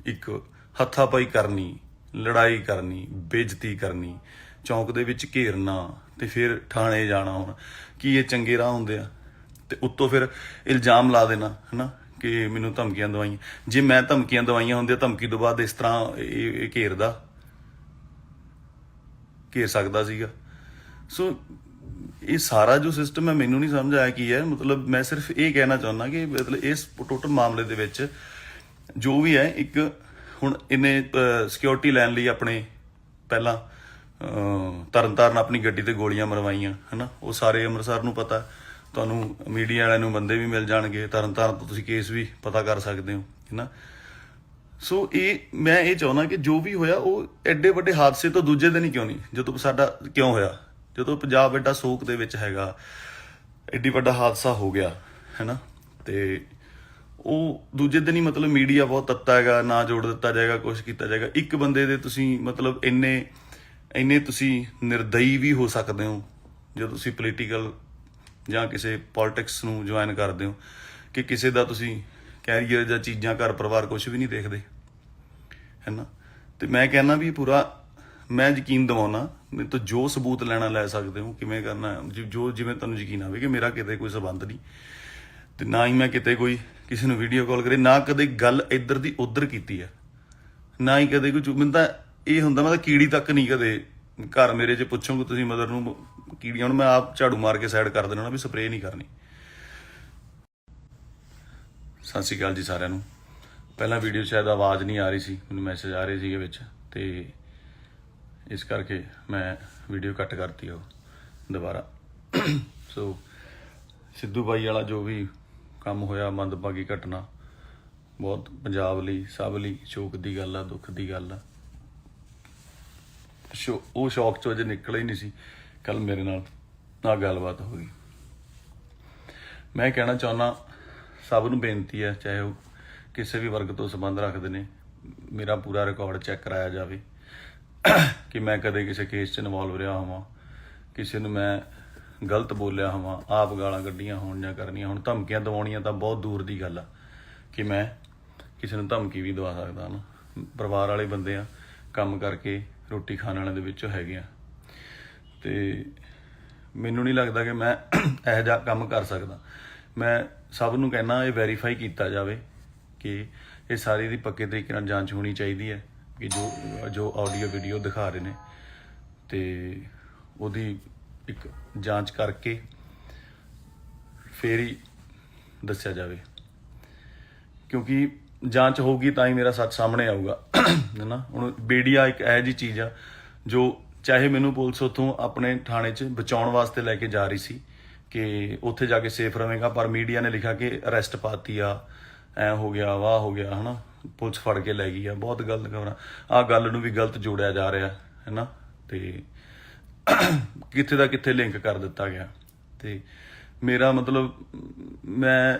ਇੱਕ ਹੱਥਾਪਾਈ ਕਰਨੀ, ਲੜਾਈ ਕਰਨੀ, ਬੇਇੱਜ਼ਤੀ ਕਰਨੀ, ਚੌਂਕ ਦੇ ਵਿੱਚ ਘੇਰਨਾ ਤੇ ਫਿਰ ਥਾਣੇ ਜਾਣਾ। ਹੁਣ ਕੀ ਇਹ ਚੰਗੇ ਰਾਹ ਹੁੰਦੇ ਆ? ਤੇ ਉੱਤੋਂ ਫਿਰ ਇਲਜ਼ਾਮ ਲਾ ਦੇਣਾ ਹਨਾ ਕਿ ਮੈਨੂੰ ਧਮਕੀਆਂ ਦਵਾਈਆਂ। ਜੇ ਮੈਂ ਧਮਕੀਆਂ ਦਵਾਈਆਂ ਹੁੰਦੀਆਂ, ਧਮਕੀ ਤੋਂ ਬਾਅਦ ਇਸ ਤਰ੍ਹਾਂ ਇਹ ਘੇਰ ਸਕਦਾ ਸੀਗਾ। ਸੋ ਇਹ ਸਾਰਾ ਜੋ ਸਿਸਟਮ ਹੈ ਮੈਨੂੰ ਨਹੀਂ ਸਮਝ ਆਇਆ ਕੀ ਹੈ। ਮਤਲਬ ਮੈਂ ਸਿਰਫ ਇਹ ਕਹਿਣਾ ਚਾਹੁੰਦਾ ਕਿ ਮਤਲਬ ਇਸ ਟੋਟਲ ਮਾਮਲੇ ਦੇ ਵਿੱਚ ਜੋ ਵੀ ਹੈ, ਇੱਕ ਹੁਣ ਇਹਨੇ ਸਿਕਿਉਰਿਟੀ ਲੈਣ ਲਈ ਆਪਣੇ ਪਹਿਲਾਂ ਤਰਨਤਾਰਨ ਆਪਣੀ ਗੱਡੀ ਤੇ ਗੋਲੀਆਂ ਮਰਵਾਈਆਂ ਹਨਾ। ਉਹ ਸਾਰੇ ਅੰਮ੍ਰਿਤਸਰ ਨੂੰ ਪਤਾ, ਤੁਹਾਨੂੰ ਮੀਡੀਆ ਵਾਲਿਆਂ ਨੂੰ ਬੰਦੇ ਵੀ ਮਿਲ ਜਾਣਗੇ, ਤਰਨਤਾਰਨ ਤੋਂ ਤੁਸੀਂ ਕੇਸ ਵੀ ਪਤਾ ਕਰ ਸਕਦੇ ਹੋ ਹਨਾ। ਸੋ ਮੈਂ ਇਹ ਚਾਹੁੰਦਾ ਕਿ ਜੋ ਵੀ ਹੋਇਆ ਉਹ ਐਡੇ ਵੱਡੇ ਹਾਦਸੇ ਤੋਂ ਦੂਜੇ ਦਿਨ ਹੀ ਕਿਉਂ ਨਹੀਂ, ਜਦੋਂ ਸਾਡਾ ਕਿਉਂ ਹੋਇਆ, ਜਦੋਂ ਪੰਜਾਬ ਐਡਾ ਸੋਗ ਦੇ ਵਿੱਚ ਹੈਗਾ, ਐਡੀ ਵੱਡਾ ਹਾਦਸਾ ਹੋ ਗਿਆ ਹੈਨਾ, ਤੇ ਉਹ ਦੂਜੇ ਦਿਨ ਹੀ ਮਤਲਬ ਮੀਡੀਆ ਬਹੁਤ ਤੱਤਾ ਹੈਗਾ, ਨਾ ਜੋੜ ਦਿੱਤਾ ਜਾਏਗਾ, ਕੁਛ ਕੀਤਾ ਜਾਏਗਾ। ਇੱਕ ਬੰਦੇ ਦੇ ਤੁਸੀਂ ਮਤਲਬ ਇੰਨੇ ਤੁਸੀਂ ਨਿਰਦਈ ਵੀ ਹੋ ਸਕਦੇ ਹੋ ਜਦੋਂ ਤੁਸੀਂ ਪੋਲੀਟੀਕਲ ਜਾਂ ਕਿਸੇ ਪੋਲਿਟਿਕਸ ਨੂੰ ਜੁਆਇਨ ਕਰਦੇ ਹੋ, ਕਿ ਕਿਸੇ ਦਾ ਤੁਸੀਂ ਕੈਰੀਅਰ ਜਾਂ ਚੀਜ਼ਾਂ, ਘਰ ਪਰਿਵਾਰ ਕੁਛ ਵੀ ਨਹੀਂ ਦੇਖਦੇ ਹੈ ਨਾ। ਤੇ ਮੈਂ ਕਹਿੰਦਾ ਵੀ ਪੂਰਾ ਮੈਂ ਯਕੀਨ ਦਿਵਾਉਣਾ, ਮੇਰੇ ਤੋਂ ਜੋ ਸਬੂਤ ਲੈਣਾ ਲੈ ਸਕਦੇ ਹੋ, ਕਿਵੇਂ ਕਰਨਾ ਜੋ ਜਿਵੇਂ ਤੁਹਾਨੂੰ ਯਕੀਨ ਆਵੇ ਕਿ ਮੇਰਾ ਕਿਤੇ ਕੋਈ ਸਬੰਧ ਨਹੀਂ, ਤੇ ਨਾ ਹੀ ਮੈਂ ਕਿਤੇ ਕੋਈ ਕਿਸੇ ਨੂੰ ਵੀਡੀਓ ਕਾਲ ਕਰੇ, ਨਾ ਕਦੇ ਗੱਲ ਇੱਧਰ ਦੀ ਉੱਧਰ ਕੀਤੀ ਹੈ, ਨਾ ਹੀ ਕਦੇ ਕੋਈ। ਮੈਨੂੰ ਤਾਂ ਇਹ ਹੁੰਦਾ, ਮੈਂ ਤਾਂ ਕੀੜੀ ਤੱਕ ਨਹੀਂ ਕਦੇ ਘਰ ਮੇਰੇ 'ਚ ਪੁੱਛੋਗੇ ਤੁਸੀਂ ਮਦਰ ਨੂੰ ਕੀੜੀਆਂ, ਹੁਣ ਮੈਂ ਆਪ ਝਾੜੂ ਮਾਰ ਕੇ ਸਾਈਡ ਕਰ ਦੇਣਾ ਨਾ, ਵੀ ਸਪਰੇਅ ਨਹੀਂ ਕਰਨੀ। ਸਤਿ ਸ਼੍ਰੀ ਅਕਾਲ ਜੀ ਸਾਰਿਆਂ ਨੂੰ। ਪਹਿਲਾਂ ਵੀਡੀਓ ਸ਼ਾਇਦ ਆਵਾਜ਼ ਨਹੀਂ ਆ ਰਹੀ ਸੀ, ਮੈਨੂੰ ਮੈਸੇਜ ਆ ਰਹੇ ਸੀਗੇ ਵਿੱਚ, ਤੇ ਇਸ ਕਰਕੇ ਮੈਂ ਵੀਡੀਓ ਕੱਟ ਕਰਤੀ ਉਹ ਦੁਬਾਰਾ। ਸੋ ਸਿੱਧੂ ਬਾਈ ਵਾਲਾ ਜੋ ਵੀ ਕੰਮ ਹੋਇਆ, ਮੰਦਭਾਗੀ ਘਟਨਾ, ਬਹੁਤ ਪੰਜਾਬ ਲਈ, ਸਭ ਲਈ ਸ਼ੋਕ ਦੀ ਗੱਲ ਆ, ਦੁੱਖ ਦੀ ਗੱਲ ਆ। ਉਹ ਸ਼ੌਕ 'ਚੋਂ ਅਜੇ ਨਿਕਲਿਆ ਹੀ ਨਹੀਂ ਸੀ, ਕੱਲ ਮੇਰੇ ਨਾਲ ਗੱਲਬਾਤ ਹੋ ਗਈ। ਮੈਂ ਕਹਿਣਾ ਚਾਹੁੰਦਾ, ਸਭ ਨੂੰ ਬੇਨਤੀ ਹੈ, ਚਾਹੇ ਉਹ ਕਿਸੇ ਵੀ ਵਰਗ ਤੋਂ ਸੰਬੰਧ ਰੱਖਦੇ ਨੇ, ਮੇਰਾ ਪੂਰਾ ਰਿਕਾਰਡ ਚੈੱਕ ਕਰਾਇਆ ਜਾਵੇ ਕਿ ਮੈਂ ਕਦੇ ਕਿਸੇ ਕੇਸ 'ਚ ਇਨਵੋਲਵ ਰਿਹਾ ਹੋਵਾਂ, ਕਿਸੇ ਨੂੰ ਮੈਂ ਗਲਤ ਬੋਲਿਆ ਹੋਵਾਂ, ਆਪ ਗਾਲਾਂ ਕੱਢੀਆਂ ਹੋਣ ਜਾਂ ਕਰਨੀਆਂ ਹੁਣ। ਧਮਕੀਆਂ ਦਿਵਾਉਣੀਆਂ ਤਾਂ ਬਹੁਤ ਦੂਰ ਦੀ ਗੱਲ ਆ ਕਿ ਮੈਂ ਕਿਸੇ ਨੂੰ ਧਮਕੀ ਵੀ ਦਵਾ ਸਕਦਾ ਨਾ। ਪਰਿਵਾਰ ਵਾਲੇ ਬੰਦੇ ਆ, ਕੰਮ ਕਰਕੇ ਰੋਟੀ ਖਾਣ ਵਾਲਿਆਂ ਦੇ ਵਿੱਚੋਂ ਹੈਗੇ ਆ, ਤੇ ਮੈਨੂੰ ਨਹੀਂ ਲੱਗਦਾ ਕਿ ਮੈਂ ਇਹੋ ਜਿਹਾ ਕੰਮ ਕਰ ਸਕਦਾ। ਮੈਂ ਸਭ ਨੂੰ ਕਹਿਣਾ, ਇਹ ਵੈਰੀਫਾਈ ਕੀਤਾ ਜਾਵੇ ਕਿ ਇਹ ਸਾਰੀ ਦੀ ਪੱਕੇ ਤਰੀਕੇ ਨਾਲ ਜਾਂਚ ਹੋਣੀ ਚਾਹੀਦੀ ਹੈ ਕਿ ਜੋ ਆਡੀਓ ਵੀਡੀਓ ਦਿਖਾ ਰਹੇ ਨੇ, ਤੇ ਉਹਦੀ ਇੱਕ ਜਾਂਚ ਕਰਕੇ ਫੇਰ ਹੀ ਦੱਸਿਆ ਜਾਵੇ, ਕਿਉਂਕਿ ਜਾਂਚ ਹੋਊਗੀ ਤਾਂ ਹੀ ਮੇਰਾ ਸੱਚ ਸਾਹਮਣੇ ਆਊਗਾ ਹੈ ਨਾ। ਹੁਣ ਮੀਡੀਆ ਇੱਕ ਇਹੋ ਜਿਹੀ ਚੀਜ਼ ਆ ਜੋ, ਚਾਹੇ ਮੈਨੂੰ ਪੁਲਿਸ ਉੱਥੋਂ ਆਪਣੇ ਥਾਣੇ 'ਚ ਬਚਾਉਣ ਵਾਸਤੇ ਲੈ ਕੇ ਜਾ ਰਹੀ ਸੀ ਕਿ ਉੱਥੇ ਜਾ ਕੇ ਸੇਫ ਰਹੇਗਾ, ਪਰ ਮੀਡੀਆ ਨੇ ਲਿਖਿਆ ਕਿ ਅਰੈਸਟ ਪਾਤੀ ਆ, ਐ ਹੋ ਗਿਆ, ਵਾਹ ਹੋ ਗਿਆ ਹੈ ਨਾ, ਪੁਲਿਸ ਫੜ ਕੇ ਲੈ ਗਈ ਆ। ਬਹੁਤ ਗਲਤ ਖਬਰਾਂ, ਆਹ ਗੱਲ ਨੂੰ ਵੀ ਗਲਤ ਜੋੜਿਆ ਜਾ ਰਿਹਾ ਹੈ ਨਾ, ਤੇ ਕਿੱਥੇ ਦਾ ਕਿੱਥੇ ਲਿੰਕ ਕਰ ਦਿੱਤਾ ਗਿਆ। ਤੇ ਮੇਰਾ ਮਤਲਬ, ਮੈਂ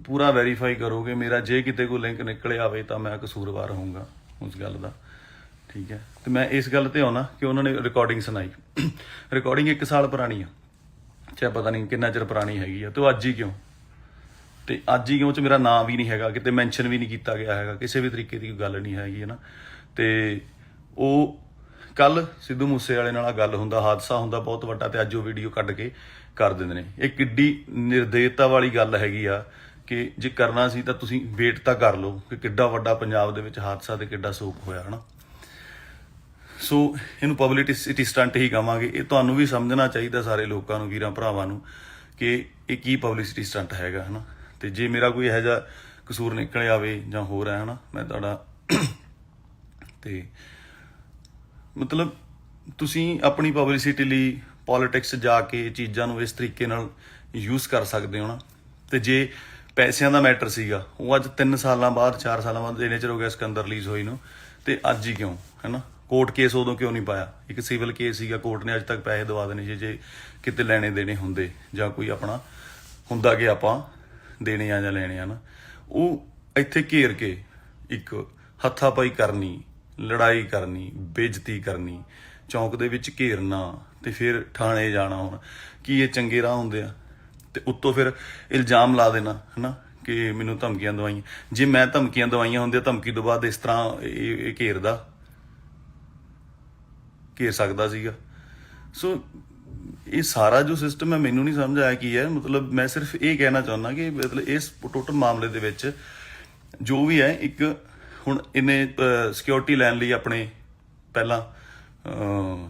ਪੂਰਾ ਵੈਰੀਫਾਈ ਕਰੋਗੇ ਮੇਰਾ, ਜੇ ਕਿਤੇ ਕੋਈ ਲਿੰਕ ਨਿਕਲਿਆ ਆਵੇ ਤਾਂ ਮੈਂ ਕਸੂਰਵਾਰ ਹੋਊਂਗਾ ਉਸ ਗੱਲ ਦਾ, ਠੀਕ ਹੈ। ਤੇ ਮੈਂ ਇਸ ਗੱਲ ਤੇ ਆਉਣਾ ਕਿ ਉਹਨਾਂ ਨੇ ਰਿਕਾਰਡਿੰਗ ਸੁਣਾਈ, ਰਿਕਾਰਡਿੰਗ 1 ਸਾਲ ਪੁਰਾਣੀ ਆ, ਚਾਹੇ ਪਤਾ ਨਹੀਂ ਕਿੰਨਾ ਚਿਰ ਪੁਰਾਣੀ ਹੈਗੀ ਆ, ਤੇ ਉਹ ਅੱਜ ਹੀ ਕਿਉਂ, ਤੇ ਅੱਜ ਹੀ ਕਿਉਂ 'ਚ ਮੇਰਾ ਨਾਂ ਵੀ ਨਹੀਂ ਹੈਗਾ, ਕਿਤੇ ਮੈਂਸ਼ਨ ਵੀ ਨਹੀਂ ਕੀਤਾ ਗਿਆ ਹੈਗਾ, ਕਿਸੇ ਵੀ ਤਰੀਕੇ ਦੀ ਗੱਲ ਨਹੀਂ ਹੈਗੀ ਹੈ ਨਾ। ਤੇ ਉਹ ਕੱਲ ਸਿੱਧੂ ਮੂਸੇ ਵਾਲੇ ਨਾਲ ਗੱਲ ਹੁੰਦਾ, ਹਾਦਸਾ ਹੁੰਦਾ ਬਹੁਤ ਵੱਡਾ, ਤੇ ਅੱਜ ਉਹ ਵੀਡੀਓ ਕੱਢ ਕੇ ਕਰ ਦਿੰਦੇ ਨੇ। ਇਹ ਕਿੱਡੀ ਨਿਰਦੇਤਾ ਵਾਲੀ ਗੱਲ ਹੈਗੀ ਆ ਕਿ ਜੇ ਕਰਨਾ ਸੀ ਤਾਂ ਤੁਸੀਂ ਵੇਟ ਤਾਂ ਕਰ ਲਓ ਕਿ ਕਿੱਡਾ ਵੱਡਾ ਪੰਜਾਬ ਦੇ ਵਿੱਚ ਹਾਦਸਾ ਤੇ ਕਿੱਡਾ ਸੋਗ ਹੋਇਆ ਹਨਾ। ਸੋ ਇਹਨੂੰ ਪਬਲਿਸਿਟੀ ਸਟੰਟ ਹੀ ਕਹਾਂਗੇ। ਇਹ ਤੁਹਾਨੂੰ ਵੀ ਸਮਝਣਾ ਚਾਹੀਦਾ ਸਾਰੇ ਲੋਕਾਂ ਨੂੰ, ਵੀਰਾਂ ਭਰਾਵਾਂ ਨੂੰ, ਕਿ ਇਹ ਕੀ ਪਬਲਿਸਿਟੀ ਸਟੰਟ ਹੈਗਾ ਹਨਾ। ਤੇ ਜੇ ਮੇਰਾ ਕੋਈ ਇਹੋ ਜਿਹਾ ਕਸੂਰ ਨਿਕਲ ਆਵੇ ਜਾਂ ਹੋਰ ਹੈ ਹਨਾ, ਮੈਂ ਤੁਹਾਡਾ ਤੇ ਮਤਲਬ ਤੁਸੀਂ ਆਪਣੀ ਪਬਲਿਸਿਟੀ ਲਈ ਪੋਲਿਟਿਕਸ ਜਾ ਕੇ ਇਹ ਚੀਜ਼ਾਂ ਨੂੰ ਇਸ ਤਰੀਕੇ ਨਾਲ ਯੂਜ਼ ਕਰ ਸਕਦੇ ਹੋ ਨਾ। ਤੇ ਜੇ ਪੈਸਿਆਂ ਦਾ ਮੈਟਰ ਸੀਗਾ ਉਹ ਅੱਜ 3 ਸਾਲਾਂ ਬਾਅਦ 4 ਸਾਲਾਂ ਬਾਅਦ ਇੰਨੇ ਚਿਰ ਹੋ ਗਿਆ ਸਿਕੰਦਰ ਰਿਲੀਜ਼ ਹੋਈ ਨੂੰ, ਤੇ ਅੱਜ ਹੀ ਕਿਉਂ ਹੈ ਨਾ? ਕੋਰਟ ਕੇਸ ਉਦੋਂ ਕਿਉਂ ਨਹੀਂ ਪਾਇਆ? ਇੱਕ ਸਿਵਲ ਕੇਸ ਸੀਗਾ, ਕੋਰਟ ਨੇ ਅੱਜ ਤੱਕ ਪੈਸੇ ਦਵਾ ਦੇਣੇ ਸੀ ਜੇ ਕਿਤੇ ਲੈਣੇ ਦੇਣੇ ਹੁੰਦੇ ਜਾਂ ਕੋਈ ਆਪਣਾ ਹੁੰਦਾ ਕਿ ਆਪਾਂ ਦੇਣੇ ਆ ਜਾਂ ਲੈਣੇ ਆ ਨਾ। ਉਹ ਇੱਥੇ ਘੇਰ ਕੇ ਇੱਕ ਹੱਥਾਪਾਈ ਕਰਨੀ, ਲੜਾਈ ਕਰਨੀ, ਬੇਇੱਜ਼ਤੀ ਕਰਨੀ, ਚੌਂਕ ਦੇ ਵਿੱਚ ਘੇਰਨਾ ਤੇ ਫਿਰ ਥਾਣੇ ਜਾਣਾ, ਹੁਣ ਕੀ ਇਹ ਚੰਗੇ ਰਾਹ ਹੁੰਦੇ ਆ? ਤੇ ਉੱਤੋਂ ਫਿਰ ਇਲਜ਼ਾਮ ਲਾ ਦੇਣਾ ਹਨਾ ਕਿ ਮੈਨੂੰ ਧਮਕੀਆਂ ਦਵਾਈਆਂ। ਜੇ ਮੈਂ ਧਮਕੀਆਂ ਦਵਾਈਆਂ ਹੁੰਦੀਆਂ, ਧਮਕੀ ਤੋਂ ਬਾਅਦ ਇਸ ਤਰ੍ਹਾਂ ਇਹ ਘੇਰ ਸਕਦਾ ਸੀਗਾ। ਸੋ ਇਹ ਸਾਰਾ ਜੋ ਸਿਸਟਮ ਹੈ ਮੈਨੂੰ ਨਹੀਂ ਸਮਝ ਆਇਆ ਕੀ ਹੈ। ਮਤਲਬ ਮੈਂ ਸਿਰਫ ਇਹ ਕਹਿਣਾ ਚਾਹੁੰਦਾ ਕਿ ਮਤਲਬ ਇਸ ਟੋਟਲ ਮਾਮਲੇ ਦੇ ਵਿੱਚ ਜੋ ਵੀ ਹੈ, ਇੱਕ ਹੁਣ ਇਹਨੇ ਸਿਕਿਉਰਿਟੀ ਲੈਣ ਲਈ ਆਪਣੇ ਪਹਿਲਾਂ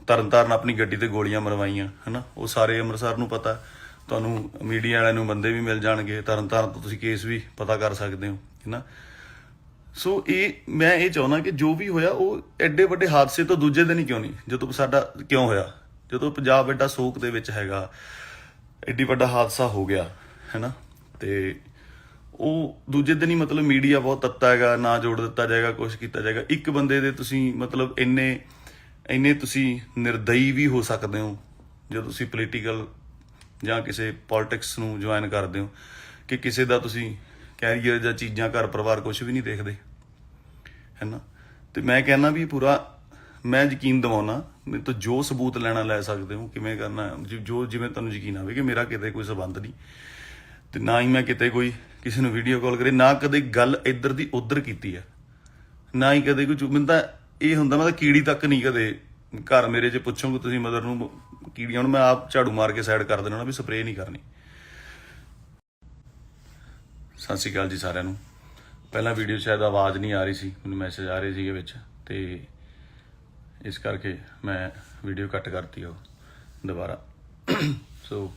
ਤਰਨਤਾਰਨ ਆਪਣੀ ਗੱਡੀ ਤੇ ਗੋਲੀਆਂ ਮਰਵਾਈਆਂ ਹਨਾ। ਉਹ ਸਾਰੇ ਅੰਮ੍ਰਿਤਸਰ ਨੂੰ ਪਤਾ, ਤੁਹਾਨੂੰ ਮੀਡੀਆ ਵਾਲਿਆਂ ਨੂੰ ਬੰਦੇ ਵੀ ਮਿਲ ਜਾਣਗੇ, ਤਰਨਤਾਰਨ ਤੋਂ ਤੁਸੀਂ ਕੇਸ ਵੀ ਪਤਾ ਕਰ ਸਕਦੇ ਹੋ ਹਨਾ। ਸੋ ਮੈਂ ਇਹ ਚਾਹੁੰਦਾ ਕਿ ਜੋ ਵੀ ਹੋਇਆ ਉਹ ਐਡੇ ਵੱਡੇ ਹਾਦਸੇ ਤੋਂ ਦੂਜੇ ਦਿਨ ਹੀ ਕਿਉਂ ਨਹੀਂ, ਜਦੋਂ ਸਾਡਾ ਕਿਉਂ ਹੋਇਆ, ਜਦੋਂ ਪੰਜਾਬ ਐਡਾ ਸੋਕ ਦੇ ਵਿੱਚ ਹੈਗਾ, ਐਡੀ ਵੱਡਾ ਹਾਦਸਾ ਹੋ ਗਿਆ ਹੈਨਾ, ਤੇ ਉਹ ਦੂਜੇ ਦਿਨ ਹੀ ਮਤਲਬ ਮੀਡੀਆ ਬਹੁਤ ਤੱਤਾ ਹੈਗਾ, ਨਾ ਜੋੜ ਦਿੱਤਾ ਜਾਏਗਾ, ਕੁਛ ਕੀਤਾ ਜਾਏਗਾ। ਇੱਕ ਬੰਦੇ ਦੇ ਤੁਸੀਂ ਮਤਲਬ ਇੰਨੇ ਤੁਸੀਂ ਨਿਰਦਈ ਵੀ ਹੋ ਸਕਦੇ ਹੋ ਜਦੋਂ ਤੁਸੀਂ ਪੋਲੀਟੀਕਲ ਜਾਂ ਕਿਸੇ ਪੋਲਿਟਿਕਸ ਨੂੰ ਜੁਆਇਨ ਕਰਦੇ ਹੋ, ਕਿ ਕਿਸੇ ਦਾ ਤੁਸੀਂ ਕੈਰੀਅਰ ਜਾਂ ਚੀਜ਼ਾਂ, ਘਰ ਪਰਿਵਾਰ ਕੁਛ ਵੀ ਨਹੀਂ ਦੇਖਦੇ ਹੈ ਨਾ। ਤੇ ਮੈਂ ਕਹਿੰਦਾ ਵੀ ਪੂਰਾ ਮੈਂ ਯਕੀਨ ਦਿਵਾਉਣਾ, ਮੇਰੇ ਤੋਂ ਜੋ ਸਬੂਤ ਲੈਣਾ ਲੈ ਸਕਦੇ ਹੋ, ਕਿਵੇਂ ਕਰਨਾ ਜੋ ਜਿਵੇਂ ਤੁਹਾਨੂੰ ਯਕੀਨ ਆਵੇ ਕਿ ਮੇਰਾ ਕਿਤੇ ਕੋਈ ਸਬੰਧ ਨਹੀਂ, ਤੇ ਨਾ ਹੀ ਮੈਂ ਕਿਤੇ ਕੋਈ ਕਿਸੇ ਨੂੰ ਵੀਡੀਓ ਕਾਲ ਕਰੇ, ਨਾ ਕਦੇ ਗੱਲ ਇੱਧਰ ਦੀ ਉੱਧਰ ਕੀਤੀ ਹੈ, ਨਾ ਹੀ ਕਦੇ ਕੋਈ। ਮੈਨੂੰ ਤਾਂ ਇਹ ਹੁੰਦਾ, ਮੈਂ ਤਾਂ ਕੀੜੀ ਤੱਕ ਨਹੀਂ ਕਦੇ ਘਰ ਮੇਰੇ 'ਚ ਪੁੱਛੋਗੇ ਤੁਸੀਂ ਮਦਰ ਨੂੰ ਕੀੜੀਆਂ, ਹੁਣ ਮੈਂ ਆਪ ਝਾੜੂ ਮਾਰ ਕੇ ਸਾਈਡ ਕਰ ਦੇਣਾ ਨਾ, ਵੀ ਸਪਰੇਅ ਨਹੀਂ ਕਰਨੀ। ਸਤਿ ਸ਼੍ਰੀ ਅਕਾਲ ਜੀ ਸਾਰਿਆਂ ਨੂੰ। ਪਹਿਲਾਂ ਵੀਡੀਓ ਸ਼ਾਇਦ ਆਵਾਜ਼ ਨਹੀਂ ਆ ਰਹੀ ਸੀ, ਮੈਨੂੰ ਮੈਸੇਜ ਆ ਰਹੇ ਸੀਗੇ ਵਿੱਚ, ਤੇ ਇਸ ਕਰਕੇ ਮੈਂ ਵੀਡੀਓ ਕੱਟ ਕਰਤੀ ਉਹ ਦੁਬਾਰਾ। ਸੋ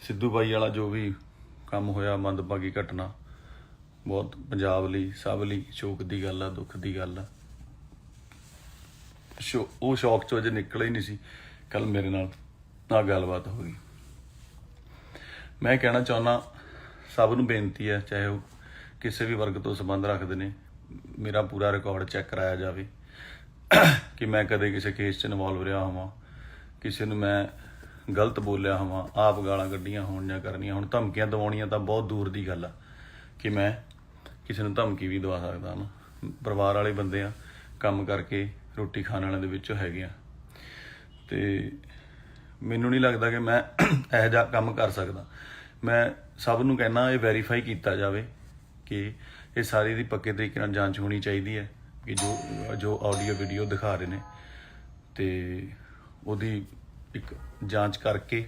ਸਿੱਧੂ ਬਾਈ ਵਾਲਾ ਜੋ ਵੀ ਕੰਮ ਹੋਇਆ, ਮੰਦਭਾਗੀ ਘਟਨਾ, ਬਹੁਤ ਪੰਜਾਬ ਲਈ, ਸਭ ਲਈ ਸ਼ੋਕ ਦੀ ਗੱਲ ਆ, ਦੁੱਖ ਦੀ ਗੱਲ ਆ। ਉਹ ਸ਼ੌਕ 'ਚੋਂ ਅਜੇ ਨਿਕਲਿਆ ਹੀ ਨਹੀਂ ਸੀ, ਕੱਲ ਮੇਰੇ ਨਾਲ ਗੱਲਬਾਤ ਹੋ ਗਈ। ਮੈਂ ਕਹਿਣਾ ਚਾਹੁੰਦਾ, ਸਭ ਨੂੰ ਬੇਨਤੀ ਹੈ, ਚਾਹੇ ਉਹ ਕਿਸੇ ਵੀ ਵਰਗ ਤੋਂ ਸੰਬੰਧ ਰੱਖਦੇ ਨੇ, ਮੇਰਾ ਪੂਰਾ ਰਿਕਾਰਡ ਚੈੱਕ ਕਰਾਇਆ ਜਾਵੇ ਕਿ ਮੈਂ ਕਦੇ ਕਿਸੇ ਕੇਸ 'ਚ ਇਨਵੋਲਵ ਰਿਹਾ ਹੋਵਾਂ, ਕਿਸੇ ਨੂੰ ਮੈਂ ਗਲਤ ਬੋਲਿਆ ਹੋਵਾਂ, ਆਪ ਗਾਲਾਂ ਕੱਢੀਆਂ ਹੋਣ ਜਾਂ ਕਰਨੀਆਂ ਹੁਣ। ਧਮਕੀਆਂ ਦਿਵਾਉਣੀਆਂ ਤਾਂ ਬਹੁਤ ਦੂਰ ਦੀ ਗੱਲ ਆ ਕਿ ਮੈਂ ਕਿਸੇ ਨੂੰ ਧਮਕੀ ਵੀ ਦਵਾ ਸਕਦਾ ਨਾ। ਪਰਿਵਾਰ ਵਾਲੇ ਬੰਦੇ ਆ, ਕੰਮ ਕਰਕੇ ਰੋਟੀ ਖਾਣ ਵਾਲਿਆਂ ਦੇ ਵਿੱਚੋਂ ਹੈਗੇ ਆ, ਤੇ ਮੈਨੂੰ ਨਹੀਂ ਲੱਗਦਾ ਕਿ ਮੈਂ ਇਹੋ ਜਿਹਾ ਕੰਮ ਕਰ ਸਕਦਾ। ਮੈਂ ਸਭ ਨੂੰ ਕਹਿਣਾ, ਇਹ ਵੈਰੀਫਾਈ ਕੀਤਾ ਜਾਵੇ ਕਿ ਇਹ ਸਾਰੀ ਦੀ ਪੱਕੇ ਤਰੀਕੇ ਨਾਲ ਜਾਂਚ ਹੋਣੀ ਚਾਹੀਦੀ ਹੈ ਕਿ ਜੋ ਆਡੀਓ ਵੀਡੀਓ ਦਿਖਾ ਰਹੇ ਨੇ, ਤੇ ਉਹਦੀ ਇੱਕ ਜਾਂਚ ਕਰਕੇ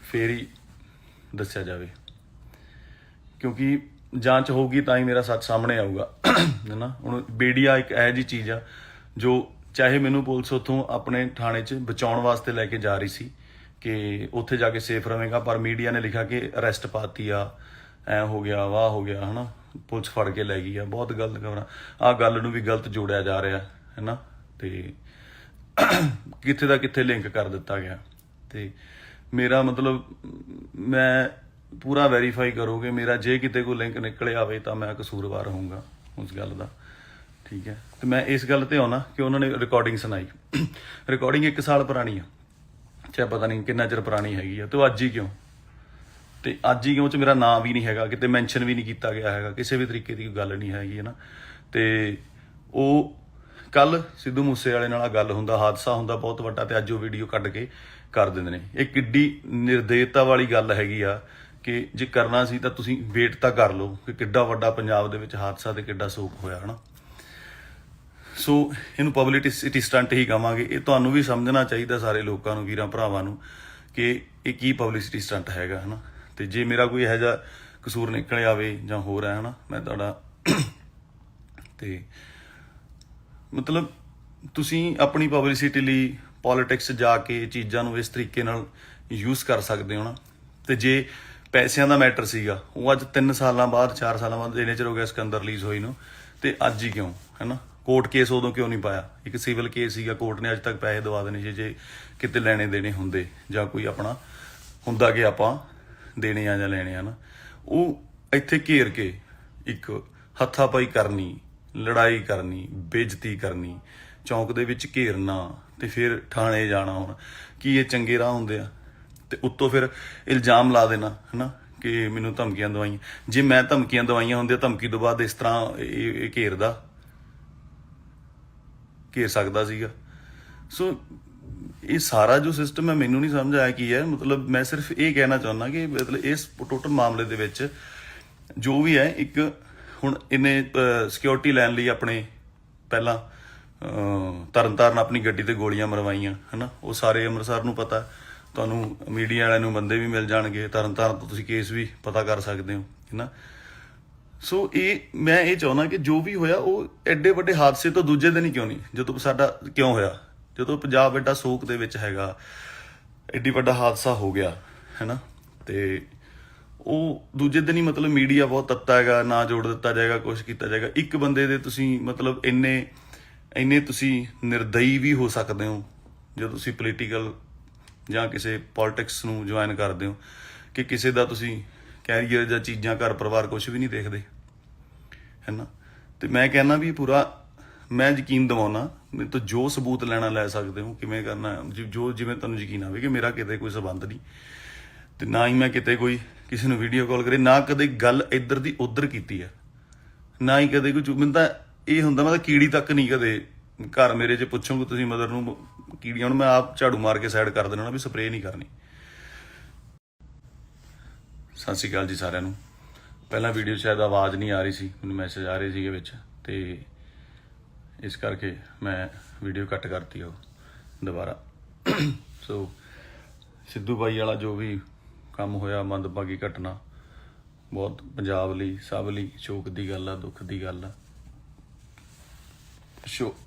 ਫੇਰ ਹੀ ਦੱਸਿਆ ਜਾਵੇ, ਕਿਉਂਕਿ ਜਾਂਚ ਹੋਊਗੀ ਤਾਂ ਹੀ ਮੇਰਾ ਸੱਚ ਸਾਹਮਣੇ ਆਊਗਾ ਹੈ ਨਾ। ਹੁਣ ਮੀਡੀਆ ਇੱਕ ਇਹੋ ਜਿਹੀ ਚੀਜ਼ ਆ ਜੋ, ਚਾਹੇ ਮੈਨੂੰ ਪੁਲਿਸ ਉੱਥੋਂ ਆਪਣੇ ਥਾਣੇ 'ਚ ਬਚਾਉਣ ਵਾਸਤੇ ਲੈ ਕੇ ਜਾ ਰਹੀ ਸੀ ਕਿ ਉੱਥੇ ਜਾ ਕੇ ਸੇਫ ਰਹੇਗਾ, ਪਰ ਮੀਡੀਆ ਨੇ ਲਿਖਿਆ ਕਿ ਅਰੈਸਟ ਪਾਤੀ ਆ, ਐ ਹੋ ਗਿਆ, ਵਾਹ ਹੋ ਗਿਆ ਹੈ ਨਾ, ਪੁਲਿਸ ਫੜ ਕੇ ਲੈ ਗਈ ਆ। ਬਹੁਤ ਗਲਤ ਖਬਰਾਂ, ਆਹ ਗੱਲ ਨੂੰ ਵੀ ਗਲਤ ਜੋੜਿਆ ਜਾ ਰਿਹਾ ਹੈ ਨਾ, ਤੇ ਕਿੱਥੇ ਦਾ ਕਿੱਥੇ ਲਿੰਕ ਕਰ ਦਿੱਤਾ ਗਿਆ। ਤੇ ਮੇਰਾ ਮਤਲਬ ਮੈਂ ਪੂਰਾ ਵੈਰੀਫਾਈ ਕਰੋਗੇ ਮੇਰਾ, ਜੇ ਕਿਤੇ ਕੋਈ ਲਿੰਕ ਨਿਕਲਿਆ ਆਵੇ ਤਾਂ ਮੈਂ ਕਸੂਰਵਾਰ ਹੋਊਂਗਾ ਉਸ ਗੱਲ ਦਾ, ਠੀਕ ਹੈ। ਤੇ ਮੈਂ ਇਸ ਗੱਲ ਤੇ ਆਉਣਾ ਕਿ ਉਹਨਾਂ ਨੇ ਰਿਕਾਰਡਿੰਗ ਸੁਣਾਈ, ਰਿਕਾਰਡਿੰਗ 1 ਸਾਲ ਪੁਰਾਣੀ ਆ, ਚਾਹੇ ਪਤਾ ਨਹੀਂ ਕਿੰਨਾ ਚਿਰ ਪੁਰਾਣੀ ਹੈਗੀ ਆ, ਤੇ ਅੱਜ ਹੀ ਕਿਉਂ? ਤੇ ਅੱਜ ਹੀ ਕਿਉਂ 'ਚ ਮੇਰਾ ਨਾਂ ਵੀ ਨਹੀਂ ਹੈਗਾ, ਕਿਤੇ ਮੈਂਸ਼ਨ ਵੀ ਨਹੀਂ ਕੀਤਾ ਗਿਆ ਹੈਗਾ, ਕਿਸੇ ਵੀ ਤਰੀਕੇ ਦੀ ਗੱਲ ਨਹੀਂ ਹੈਗੀ ਹੈ ਨਾ। ਤੇ ਉਹ ਕੱਲ ਸਿੱਧੂ ਮੂਸੇ ਵਾਲੇ ਨਾਲ ਗੱਲ ਹੁੰਦਾ, ਹਾਦਸਾ ਹੁੰਦਾ ਬਹੁਤ ਵੱਡਾ, ਤੇ ਅੱਜ ਉਹ ਵੀਡੀਓ ਕੱਢ ਕੇ ਕਰ ਦਿੰਦੇ ਨੇ। ਇਹ ਕਿੱਡੀ ਨਿਰਦੇਤਾ ਵਾਲੀ ਗੱਲ ਹੈਗੀ ਆ ਕਿ ਜੇ ਕਰਨਾ ਸੀ ਤਾਂ ਤੁਸੀਂ ਵੇਟ ਤਾਂ ਕਰ ਲਓ ਕਿ ਕਿੱਡਾ ਵੱਡਾ ਪੰਜਾਬ ਦੇ ਵਿੱਚ ਹਾਦਸਾ ਤੇ ਕਿੱਡਾ ਸੋਕ ਹੋਇਆ ਹੈ ਨਾ। ਸੋ ਇਹਨੂੰ ਪਬਲਿਸਿਟੀ ਸਟੰਟ ਹੀ ਕਹਾਂਗੇ। ਇਹ ਤੁਹਾਨੂੰ ਵੀ ਸਮਝਣਾ ਚਾਹੀਦਾ, ਸਾਰੇ ਲੋਕਾਂ ਨੂੰ, ਵੀਰਾਂ ਭਰਾਵਾਂ ਨੂੰ, ਕਿ ਇਹ ਕੀ ਪਬਲਿਸਿਟੀ ਸਟੰਟ ਹੈਗਾ ਹੈ ਨਾ। ਤੇ ਜੇ ਮੇਰਾ ਕੋਈ ਇਹੋ ਜਿਹਾ ਕਸੂਰ ਨਿਕਲ ਆਵੇ ਜਾਂ ਹੋਰ ਹੈ ਨਾ, ਮੈਂ ਤੁਹਾਡਾ ਤੇ ਮਤਲਬ ਤੁਸੀਂ ਆਪਣੀ ਪਬਲਿਸਿਟੀ ਲਈ ਪੋਲਿਟਿਕਸ ਜਾ ਕੇ ਚੀਜ਼ਾਂ ਨੂੰ ਇਸ ਤਰੀਕੇ ਨਾਲ ਯੂਜ਼ ਕਰ ਸਕਦੇ ਹੋ ਨਾ। ਤੇ ਜੇ ਪੈਸਿਆਂ ਦਾ ਮੈਟਰ ਸੀਗਾ ਉਹ ਅੱਜ 3 ਸਾਲਾਂ ਬਾਅਦ 4 ਸਾਲਾਂ ਬਾਅਦ ਇੰਨੇ ਚਿਰ ਹੋ ਗਿਆ ਸਿਕੰਦਰ ਰਿਲੀਜ਼ ਹੋਈ ਨੂੰ, ਤੇ ਅੱਜ ਹੀ ਕਿਉਂ, ਹੈਨਾ? ਕੋਰਟ ਕੇਸ ਉਦੋਂ ਕਿਉਂ ਨਹੀਂ ਪਾਇਆ? ਇੱਕ ਸਿਵਲ ਕੇਸ ਸੀਗਾ, ਕੋਰਟ ਨੇ ਅੱਜ ਤੱਕ ਪੈਸੇ ਦਵਾ ਦੇਣੇ ਸੀ ਜੇ ਕਿਤੇ ਲੈਣੇ ਦੇਣੇ ਹੁੰਦੇ, ਜਾਂ ਕੋਈ ਆਪਣਾ ਹੁੰਦਾ ਕਿ ਆਪਾਂ ਦੇਣੇ ਆ ਜਾਂ ਲੈਣੇ ਆ ਨਾ। ਉਹ ਇੱਥੇ ਘੇਰ ਕੇ ਇੱਕ ਹੱਥਾਪਾਈ ਕਰਨੀ, ਲੜਾਈ ਕਰਨੀ, ਬੇਇੱਜ਼ਤੀ ਕਰਨੀ, ਚੌਂਕ ਦੇ ਵਿੱਚ ਘੇਰਨਾ, ਤੇ ਫਿਰ ਥਾਣੇ ਜਾਣਾ। ਹੁਣ ਕੀ ਇਹ ਚੰਗੇ ਰਾਹ ਹੁੰਦੇ ਆ? ਤੇ ਉੱਤੋਂ ਫਿਰ ਇਲਜ਼ਾਮ ਲਾ ਦੇਣਾ, ਹੈਨਾ, ਕਿ ਮੈਨੂੰ ਧਮਕੀਆਂ ਦਵਾਈਆਂ। ਜੇ ਮੈਂ ਧਮਕੀਆਂ ਦਵਾਈਆਂ ਹੁੰਦੀਆਂ, ਧਮਕੀ ਤੋਂ ਬਾਅਦ ਇਸ ਤਰ੍ਹਾਂ ਇਹ ਘੇਰ ਸਕਦਾ ਸੀਗਾ। ਸੋ ਇਹ ਸਾਰਾ ਜੋ ਸਿਸਟਮ ਹੈ ਮੈਨੂੰ ਨਹੀਂ ਸਮਝ ਆਇਆ ਕੀ ਹੈ। ਮਤਲਬ ਮੈਂ ਸਿਰਫ ਇਹ ਕਹਿਣਾ ਚਾਹੁੰਦਾ ਕਿ ਮਤਲਬ ਇਸ ਟੋਟਲ ਮਾਮਲੇ ਦੇ ਵਿੱਚ ਜੋ ਵੀ ਹੈ, ਇੱਕ ਹੁਣ ਇਹਨੇ ਸਿਕਿਉਰਿਟੀ ਲੈਣ ਲਈ ਆਪਣੇ ਪਹਿਲਾਂ ਤਰਨਤਾਰਨ ਆਪਣੀ ਗੱਡੀ ਤੇ ਗੋਲੀਆਂ ਮਰਵਾਈਆਂ, ਹੈਨਾ। ਉਹ ਸਾਰੇ ਅੰਮ੍ਰਿਤਸਰ ਨੂੰ ਪਤਾ, ਤੁਹਾਨੂੰ ਮੀਡੀਆ ਵਾਲਿਆਂ ਨੂੰ ਬੰਦੇ ਵੀ ਮਿਲ ਜਾਣਗੇ, ਤਰਨਤਾਰਨ ਤੋਂ ਤੁਸੀਂ ਕੇਸ ਵੀ ਪਤਾ ਕਰ ਸਕਦੇ ਹੋ, ਹੈਨਾ। ਸੋ ਮੈਂ ਇਹ ਚਾਹੁੰਦਾ ਕਿ ਜੋ ਵੀ ਹੋਇਆ ਉਹ ਐਡੇ ਵੱਡੇ ਹਾਦਸੇ ਤੋਂ ਦੂਜੇ ਦਿਨ ਹੀ ਕਿਉਂ ਨਹੀਂ, ਜਦੋਂ ਸਾਡਾ ਕਿਉਂ ਹੋਇਆ, ਜਦੋਂ ਪੰਜਾਬ ਐਡਾ ਸੋਕ ਦੇ ਵਿੱਚ ਹੈਗਾ, ਐਡੀ ਵੱਡਾ ਹਾਦਸਾ ਹੋ ਗਿਆ, ਹੈਨਾ, ਤੇ ਉਹ ਦੂਜੇ ਦਿਨ ਹੀ ਮਤਲਬ ਮੀਡੀਆ ਬਹੁਤ ਤੱਤਾ ਹੈਗਾ, ਨਾ ਜੋੜ ਦਿੱਤਾ ਜਾਏਗਾ, ਕੁਛ ਕੀਤਾ ਜਾਏਗਾ। ਇੱਕ ਬੰਦੇ ਦੇ ਤੁਸੀਂ ਮਤਲਬ ਇੰਨੇ ਤੁਸੀਂ ਨਿਰਦਈ ਵੀ ਹੋ ਸਕਦੇ ਹੋ ਜਦੋਂ ਤੁਸੀਂ ਪੋਲੀਟੀਕਲ ਜਾਂ ਕਿਸੇ ਪੋਲਿਟਿਕਸ ਨੂੰ ਜੁਆਇਨ ਕਰਦੇ ਹੋ, ਕਿ ਕਿਸੇ ਦਾ ਤੁਸੀਂ ਕੈਰੀਅਰ ਜਾਂ ਚੀਜ਼ਾਂ, ਘਰ ਪਰਿਵਾਰ ਕੁਛ ਵੀ ਨਹੀਂ ਦੇਖਦੇ, ਹੈ ਨਾ। ਤੇ ਮੈਂ ਕਹਿੰਦਾ ਵੀ ਪੂਰਾ ਮੈਂ ਯਕੀਨ ਦਿਵਾਉਣਾ, ਮੇਰੇ ਤੋਂ ਜੋ ਸਬੂਤ ਲੈਣਾ ਲੈ ਸਕਦੇ ਹੋ, ਕਿਵੇਂ ਕਰਨਾ, ਜੋ ਜਿਵੇਂ ਤੁਹਾਨੂੰ ਯਕੀਨ ਆਵੇ ਕਿ ਮੇਰਾ ਕਿਤੇ ਕੋਈ ਸੰਬੰਧ ਨਹੀਂ, ਤੇ ਨਾ ਹੀ ਮੈਂ ਕਿਤੇ ਕੋਈ ਕਿਸੇ ਨੂੰ ਵੀਡੀਓ ਕਾਲ ਕਰੇ, ਨਾ ਕਦੇ ਗੱਲ ਇੱਧਰ ਦੀ ਉੱਧਰ ਕੀਤੀ ਹੈ, ਨਾ ਹੀ ਕਦੇ ਕੋਈ। ਮੈਨੂੰ ਤਾਂ ਇਹ ਹੁੰਦਾ, ਮੈਂ ਤਾਂ ਕੀੜੀ ਤੱਕ ਨਹੀਂ ਕਦੇ ਘਰ ਮੇਰੇ 'ਚ ਪੁੱਛੋਗੇ ਤੁਸੀਂ ਮਦਰ ਨੂੰ ਕੀੜੀਆਂ, ਹੁਣ ਮੈਂ ਆਪ ਝਾੜੂ ਮਾਰ ਕੇ ਸਾਈਡ ਕਰ ਦੇਣਾ ਵੀ ਸਪਰੇਅ ਨਹੀਂ ਕਰਨੀ। ਸਤਿ ਸ਼੍ਰੀ ਅਕਾਲ ਜੀ ਸਾਰਿਆਂ ਨੂੰ। ਪਹਿਲਾਂ ਵੀਡੀਓ ਸ਼ਾਇਦ ਆਵਾਜ਼ ਨਹੀਂ ਆ ਰਹੀ ਸੀ, ਮੈਨੂੰ ਮੈਸੇਜ ਆ ਰਹੇ ਸੀਗੇ ਵਿੱਚ, ਤੇ ਇਸ ਕਰਕੇ ਮੈਂ ਵੀਡੀਓ ਕੱਟ ਕਰਤੀ ਉਹ ਦੁਬਾਰਾ। ਸੋ ਸਿੱਧੂ ਬਾਈ ਵਾਲਾ ਜੋ ਵੀ ਕੰਮ ਹੋਇਆ, ਮੰਦਭਾਗੀ ਘਟਨਾ, ਬਹੁਤ ਪੰਜਾਬ ਲਈ, ਸਭ ਲਈ ਸ਼ੋਕ ਦੀ ਗੱਲ ਆ, ਦੁੱਖ ਦੀ ਗੱਲ ਆ।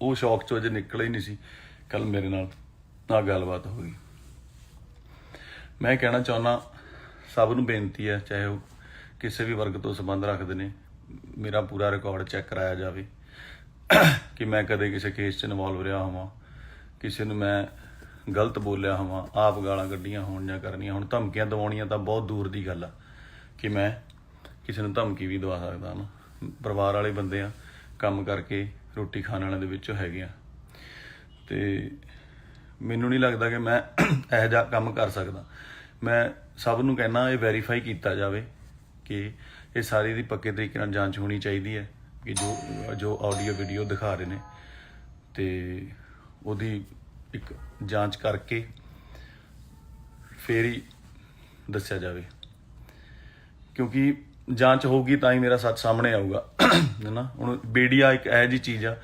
ਉਹ ਸ਼ੌਕ ਚੋਂ ਅਜੇ ਨਿਕਲਿਆ ਹੀ ਨਹੀਂ ਸੀ, ਕੱਲ ਮੇਰੇ ਨਾਲ ਆਹ ਗੱਲਬਾਤ ਹੋ ਗਈ। ਮੈਂ ਕਹਿਣਾ ਚਾਹੁੰਦਾ, ਸਭ ਨੂੰ ਬੇਨਤੀ ਹੈ, ਚਾਹੇ ਉਹ ਕਿਸੇ ਵੀ ਵਰਗ ਤੋਂ ਸੰਬੰਧ ਰੱਖਦੇ ਨੇ, ਮੇਰਾ ਪੂਰਾ ਰਿਕਾਰਡ ਚੈੱਕ ਕਰਾਇਆ ਜਾਵੇ ਕਿ ਮੈਂ ਕਦੇ ਕਿਸੇ ਕੇਸ 'ਚ ਇਨਵੋਲਵ ਰਿਹਾ ਹੋਵਾਂ, ਕਿਸੇ ਨੂੰ ਮੈਂ ਗਲਤ ਬੋਲਿਆ ਹੋਵਾਂ, ਆਪ ਗਾਲਾਂ ਕੱਢੀਆਂ ਹੋਣ ਜਾਂ ਕਰਨੀਆਂ ਹੋਣ। ਧਮਕੀਆਂ ਦਿਵਾਉਣੀਆਂ ਤਾਂ ਬਹੁਤ ਦੂਰ ਦੀ ਗੱਲ ਆ ਕਿ ਮੈਂ ਕਿਸੇ ਨੂੰ ਧਮਕੀ ਵੀ ਦਵਾ ਸਕਦਾ ਨਾ। ਪਰਿਵਾਰ ਵਾਲੇ ਬੰਦੇ ਆ, ਕੰਮ ਕਰਕੇ ਰੋਟੀ ਖਾਣ ਵਾਲਿਆਂ ਦੇ ਵਿੱਚੋਂ ਹੈਗੇ ਆ, ਤੇ ਮੈਨੂੰ ਨਹੀਂ ਲੱਗਦਾ ਕਿ ਮੈਂ ਇਹੋ ਜਿਹਾ ਕੰਮ ਕਰ ਸਕਦਾ। ਮੈਂ ਸਭ ਨੂੰ ਕਹਿਣਾ, ਇਹ ਵੈਰੀਫਾਈ ਕੀਤਾ ਜਾਵੇ ਕਿ ਇਹ ਸਾਰੀ ਦੀ ਪੱਕੇ ਤਰੀਕੇ ਨਾਲ ਜਾਂਚ ਹੋਣੀ ਚਾਹੀਦੀ ਹੈ ਕਿ ਜੋ ਆਡੀਓ ਵੀਡੀਓ ਦਿਖਾ ਰਹੇ ਨੇ, ਤੇ ਉਹਦੀ ਇੱਕ ਜਾਂਚ ਕਰਕੇ ਫੇਰ ਹੀ ਦੱਸਿਆ ਜਾਵੇ, ਕਿਉਂਕਿ ਜਾਂਚ ਹੋਊਗੀ ਤਾਂ ਹੀ ਮੇਰਾ ਸੱਚ ਸਾਹਮਣੇ ਆਊਗਾ, ਹੈ ਨਾ। ਹੁਣ ਮੀਡੀਆ ਇੱਕ ਇਹੋ ਜਿਹੀ ਚੀਜ਼ ਆ